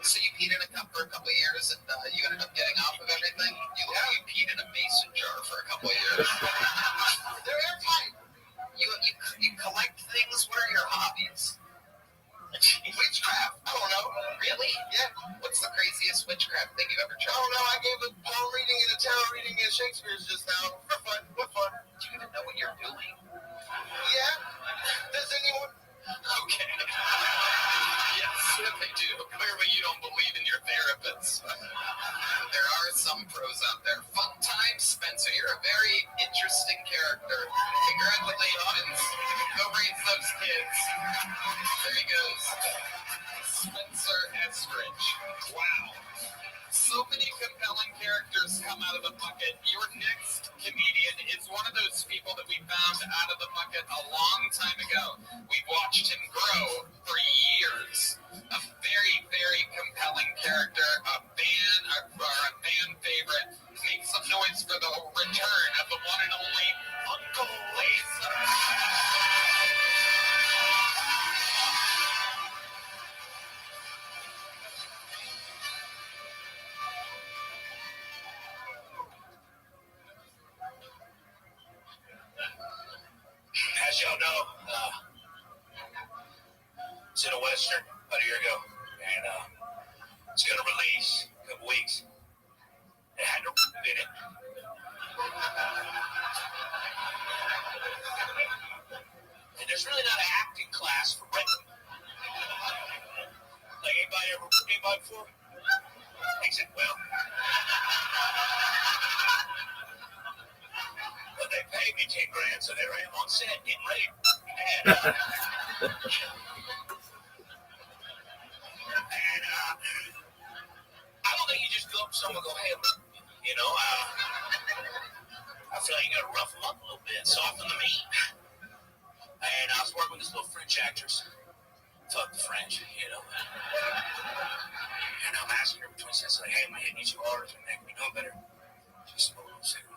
S11: So you peed in a cup for a couple of years, and you ended up getting off of everything? You peed in a mason jar for a couple of years.
S9: they're airtight.
S11: You collect things. What are your hobbies?
S9: Witchcraft. I don't know.
S11: Really?
S9: Yeah.
S11: What's the craziest witchcraft thing you've ever
S9: I
S11: tried?
S9: don't know. I gave a palm reading and a tarot reading at Shakespeare's just now. For fun. What fun?
S11: Do you even know what you're doing?
S9: Yeah. Does anyone?
S11: Okay. Yes, they do. Clearly you don't believe in your therapists. There are some pros out there. Fun time, Spencer. You're a very interesting character. Congratulations. Go raise those kids. There he goes. Spencer Estridge. Wow. So many compelling characters come out of the bucket. Your next comedian is one of those people that we found out of the bucket a long time ago. We've watched him grow for years. A very, very compelling character, a fan favorite. Make some noise for the return of the one and only Uncle Laser.
S3: As y'all know, it's in a Western about a year ago, and it's going to release in a couple weeks. It had to in it. And there's really not an acting class for written. Like, anybody before? Except, well, but they paid me 10 grand, so there I am on set getting ready. And, I don't think you just go up to someone and go, hey, you know, I feel like you got to rough them up a little bit, soften the meat. And I was working with this little French actress. Fuck the French, you know. And I'm asking her between scenes, like, hey, am I hitting you too hard? Can I be doing better? She smoked a cigarette.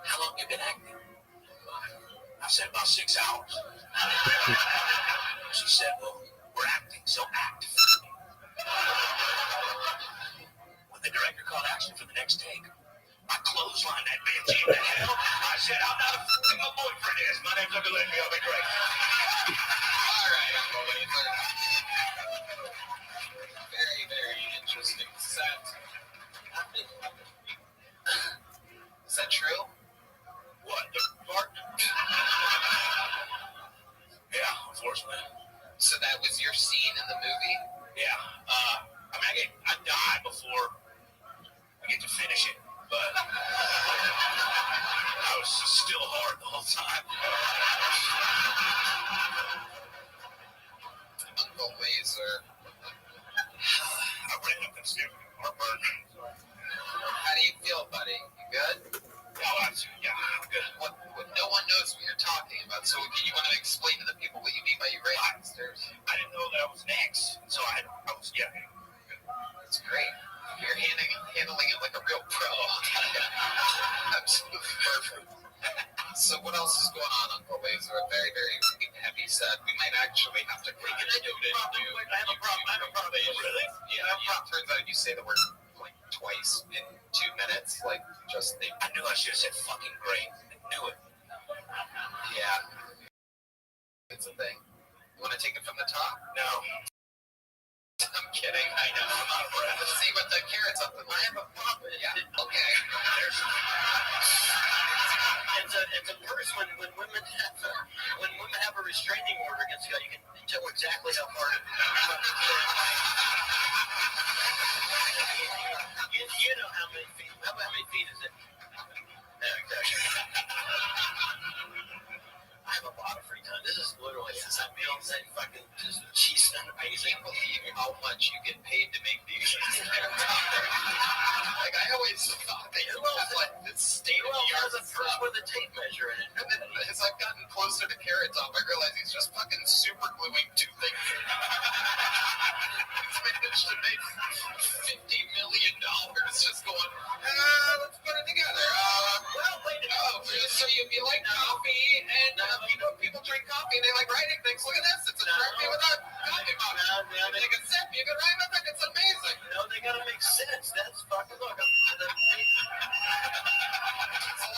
S3: How long have you been acting? I said, about 6 hours. She said, well, we're acting, so act. When the director called action for the next take, I clotheslined that bitch in the hell. I said, I'm not a f***ing my boyfriend is. My name's Uncle Leslie. I'll be great.
S11: All right, Uncle Laser. Very, very interesting set. Is that true?
S3: What, the part? Yeah, unfortunately.
S11: So that was your scene in the movie?
S3: Yeah. I mean, I die before I get to finish it, but I was still hard the whole time.
S11: Uncle Laser.
S3: I ran up and sniffed heartburn.
S11: How do you feel, buddy? You good?
S3: Oh, yeah, I'm good.
S11: What, no one knows what you're talking about, so you want to explain to the people what you mean by you ran upstairs?
S3: I didn't know that was next, so I was, yeah.
S11: That's great. You're handling it like a real pro. Absolutely perfect. So what else is going on, Uncle Laser? A very, very heavy set. We might actually have to bring it into it.
S3: I have a problem. Really?
S11: Yeah, turns out you say the word like twice in 2 minutes. Like, just the...
S3: I knew I should have said fucking great. I knew it.
S11: Yeah. It's a thing. You want to take it from the top?
S3: No.
S11: I'm kidding. I know. I'm out of breath. Let's see what the carrot's up to. I have a problem. Yeah. Okay.
S12: It's a purse when women have a restraining order against you. You can tell exactly how hard it is. You know how many feet? How many feet is it? Yeah, exactly. I have a lot of free time. This is literally since I'm Beyonce, fucking just cheese and
S11: I can't believe how much you get paid to make these. Like, I always thought that you had like this state of the art
S12: a purse with a tape measure in it.
S11: And then as I've gotten closer to Carrot Top, I realize he's just fucking super gluing 2 things. He's managed to make $50 million just going, let's put it together. So you like coffee, and people drink coffee, and they like writing things. Look at this, it's a trophy with a coffee mug. You can take a sip, you can write with it, it's amazing.
S12: No, they gotta make sense. That's fucking look.
S11: A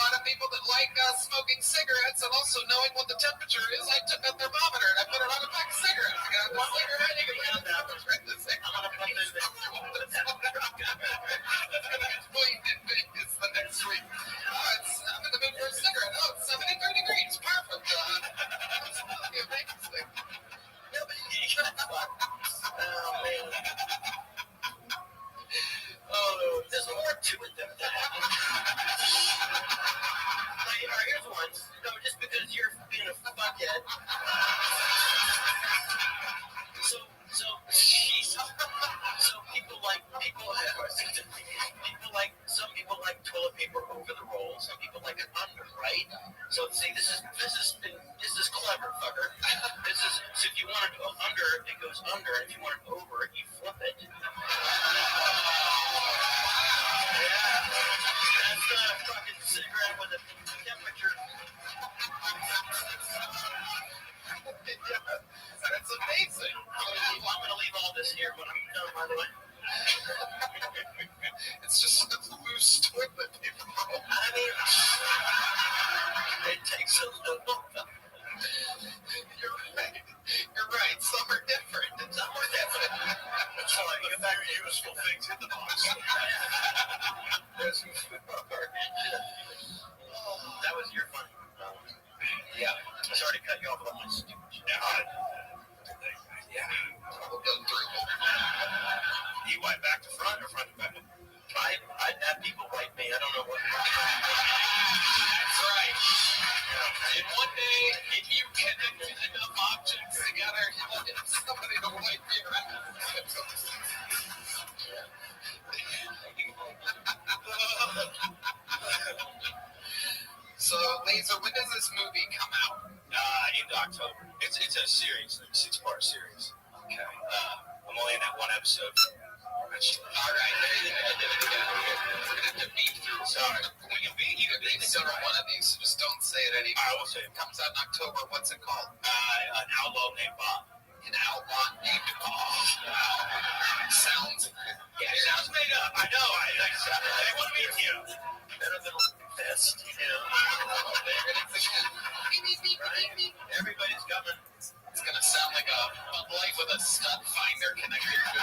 S11: lot of people that like smoking cigarettes and also knowing what the temperature is, I took a thermometer and I put it on a pack of cigarettes. I got one cigarette, you can read the temperature. I'm gonna put this in. It's the next week. I'm in the mood for a cigarette. Oh, it's 73 degrees. Perfect. Absolutely amazing.
S12: Oh, there's more to it than that. Here's one. No, just because you're being a fuckhead. like an under, right? So see, this is clever, fucker. This is so if you want it to go under, it goes under. If you want it over, you flip it. Yeah, that's the fucking cigarette with the temperature. Yeah, that's amazing. I'm gonna leave all this here when I'm done, by the way.
S11: It's just loose toilet paper.
S12: I mean, it takes a little.
S11: You're right. You're right. Some are different.
S12: Some are different.
S11: It's like a very useful things in the box.
S12: That was your fun. Yeah. Sorry to cut you off on my stupid shit. Yeah.
S11: We'll go through.
S12: You wipe back to front or front to back? I'd have people wipe me. I don't know what.
S11: That's right. And one day, if you connect enough objects together, you'll get somebody to wipe you So, Laser, when does this movie come out?
S12: In October. It's a series, like a 6-part series.
S11: Okay.
S12: I'm only in that one episode.
S11: All right. We're going to have to beat through.
S12: Sorry.
S11: We can beat you. So one of these. Just don't say it anymore.
S12: I will say it.
S11: Comes out in October. What's it called?
S12: An outlaw named Bob.
S11: An outlaw named Bob. Sounds.
S12: Yeah, it sounds made up. I know. They want to be a hero. Better than best, you know. Right? Everybody's coming.
S11: It's going to sound like a Bud Light with a stud finder connected to it.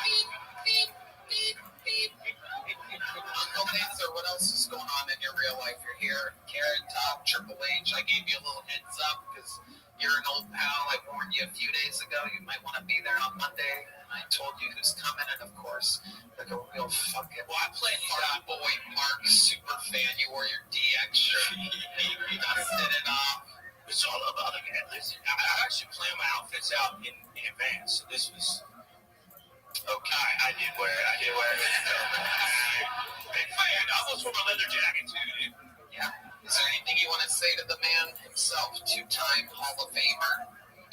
S11: Beep, beep, beep, beep. Uncle Laser, what else is going on in your real life? You're here, Carrot Top, Triple H. I gave you a little heads up because you're an old pal. I warned you a few days ago. You might want to be there on Monday. And I told you who's coming. And of course, like a real fucking hard boy, Mark, super fan. You wore your DX shirt. You dusted it off.
S12: It's all about it, man. Listen, I actually plan my outfits out in advance. So this was okay. I did wear it. Big fan. I almost wore my leather jacket too, dude.
S11: Yeah. Is there anything you want to say to the man himself, 2-time Hall of Famer,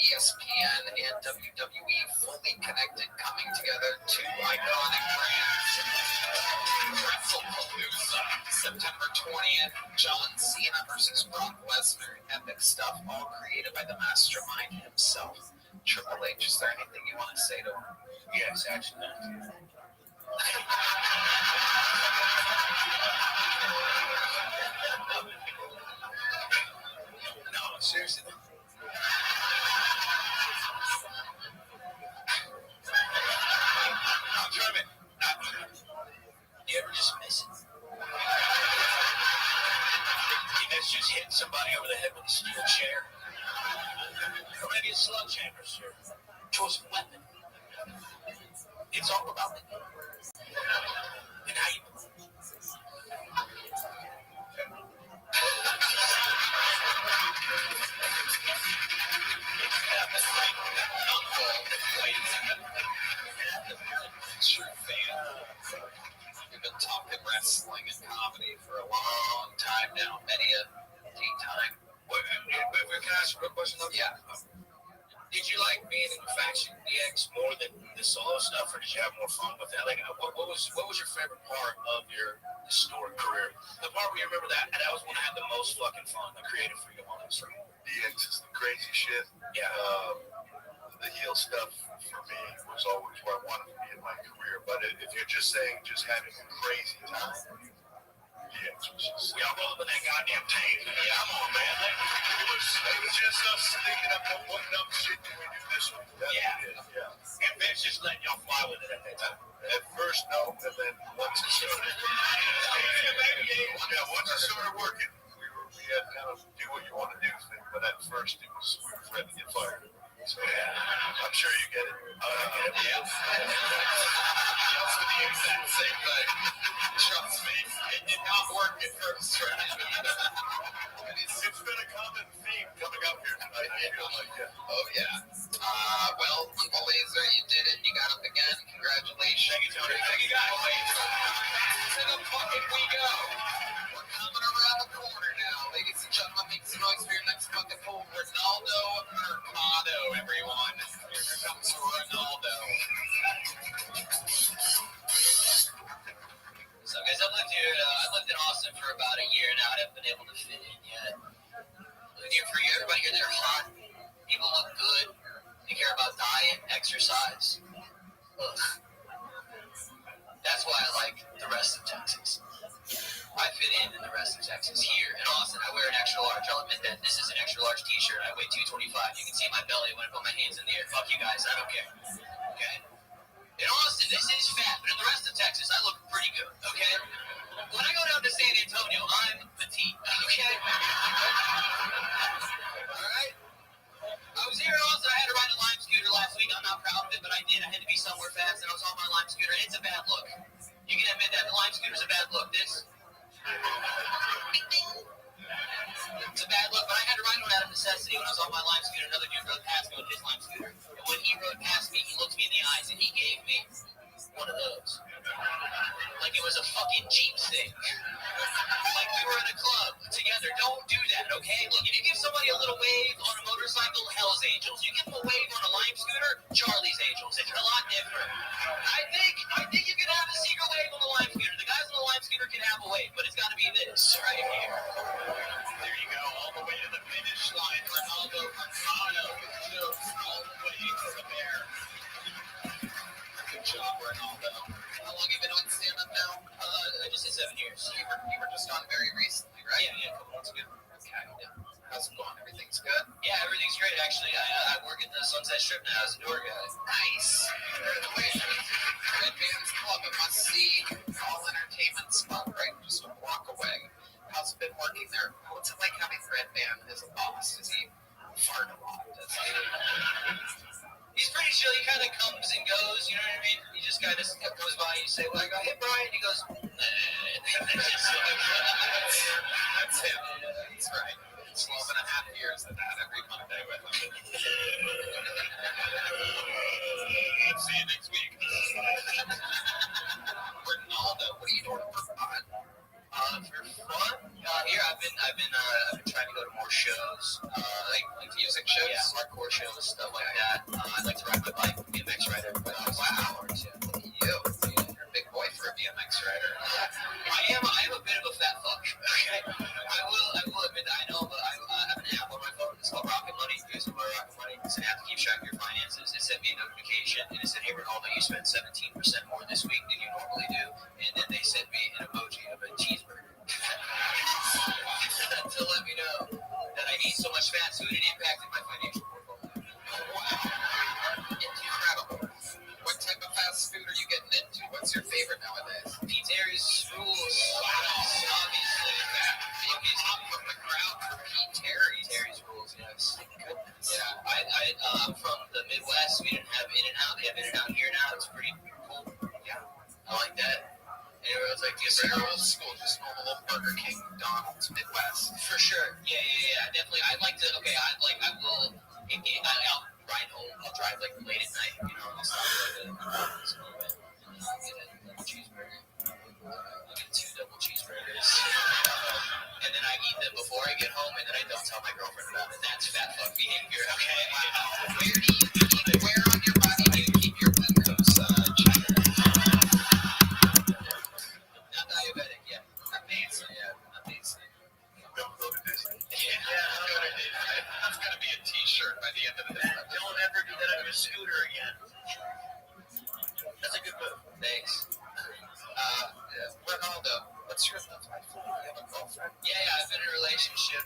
S11: ESPN and WWE fully connected, coming together, 2 iconic brands? WrestlePalooza, September 20th, John Cena versus Brock Lesnar, epic stuff, all created by the mastermind himself, Triple H. Is there anything you want to say to him?
S12: Yes, actually. No, seriously. I'm trying to. You ever just miss it? You miss just hitting somebody over the head with a steel chair? Or maybe a sledgehammer, sir. Choice of weapon. It's all about the and how you.
S11: True fan. We've been talking wrestling and comedy for a long time now, many a time.
S12: Wait, can I ask a quick question?
S11: Yeah.
S12: Did you like being in Faction DX more than the solo stuff, or did you have more fun with that? Like, what was your favorite part of your historic career? The part where you remember that was when I had the most fucking fun, the creative freedom on that stream.
S3: DX is the crazy shit.
S12: Yeah.
S3: The heel stuff for me was always where I wanted to be in my career. But if you're just saying just having a crazy time, DX was just.
S12: We all roll up in that goddamn tank. Yeah, I'm on, man.
S3: It was just us thinking up what dumb shit can we do this one.
S12: Yeah. And Vince just letting y'all fly with it at that time.
S3: At first, no, and then once it started, once it started working, we had kind of do what you want to do thing. But at first, we were afraid to get fired. So I'm sure you get it.
S11: Yeah. Yes, with the exact same thing. Trust me, it did not work at first, right?
S3: It's been a common theme coming up here tonight. I feel like that.
S11: Oh, yeah. Well, Uncle Laser, you did it. You got up again. Congratulations.
S12: Thank you, Tony. Thank you, guys.
S11: To the fucking we go. your size. Ugh. That's why I like the rest of Texas. I fit in the rest of Texas. Here in Austin, I wear an extra large. I'll admit that. This is an extra large t-shirt. I weigh 225. You can see my belly when I put my hands in the air. Fuck you guys. I don't care. Okay? In Austin, this is fat, but in the rest of Texas, I look pretty good. Okay? When I go down to San Antonio, I'm petite. Okay? Alright? I was here in Austin. I had to ride a Lime scooter last week. I'm not proud of it, but I did. I had to be somewhere fast, and I was on my Lime scooter, and it's a bad look. You can admit that. The Lime scooter's a bad look. This... It's a bad look, but I had to ride one out of necessity when I was on my Lime scooter. Another dude rode past me with his Lime scooter. And when he rode past me, he looked me in the eyes and he gave me one of those. Like it was a fucking Jeep thing. Like we were in a club together. Don't do that, okay? Look, if you give somebody a little wave on a motorcycle, Hell's Angels. You give them a wave on a Lime scooter, Charlie's Angels. It's a lot different. I think you can have a secret wave on the Lime scooter. The guys on the Lime scooter can have a wave, but it's got to be this right here. There you go, all the way to the finish line. Ronaldo just all the way to the bear. Good job, Ronaldo. How long have you been on stand-up now? Just 7 years. You were just on very recently, right? Yeah, a couple months ago. Okay. Yeah. How's it going? Everything's good? Yeah, everything's great, actually. I work at the Sunset Strip now as a door guy. Nice. Congratulations. Red Band's Club, a must-see all entertainment spot, right? Just a walk away. How's it been working there? What's it like having Red Band as a boss? Does he fart a lot? He's pretty chill. He kind of comes and goes, you know what I mean? He just kind of goes by. You say, well, I go, hey, Brian. He goes, nah. That's him. That's right. 12.5 years of that every Monday with him. See you next week. Ronaldo, what are you doing for fun? For fun? Here I've been trying to go to more shows, like music shows, hardcore shows, stuff like that. I like to ride my bike, BMX rider. Wow, look at you. You're a big boy for a BMX rider. I am a bit of a fat fuck. Okay, I will admit that. I know, but I have an app on my phone. It's called Rocket Money. You guys know about Rocket Money? It's an app to keep track of your finances. It sent me a notification, and it said, "Hey Ronaldo, you spent 17% more this week than you normally do." And then they sent me an emoji of a cheeseburger. To let me know that I eat so much fast food it impacted my financial portfolio. Wow. It's incredible. What type of fast food are you getting into? What's your favorite nowadays? Terry's rules. Wow. Obviously, he's up from the crowd for Pete Terry. Terry's rules, yes. Yeah, I'm from the Midwest. We didn't have In-N-Out. They have In-N-Out here now. It's pretty cool. Yeah, I like that. Everyone's like, yes, you're old school, just normal old Burger King, McDonald's, Midwest. For sure. Yeah. Definitely. I'd like to, okay, I'll ride home. I'll drive like late at night, you know, I'll stop at a cheeseburger. I'll get 2 double cheeseburgers. And then I eat them before I get home, and then I don't tell my girlfriend about it. That's fat fuck behavior, okay? Where on your body do you keep your glucose check? Not diabetic, yeah. Amazing. Don't go to Disney. Yeah, don't go to Disney. That's going to be a t-shirt by the end of the day. Don't ever do that on your scooter again. That's a good move. Thanks. Ronaldo, what's your life like? You have a girlfriend? Yeah, I've been in a relationship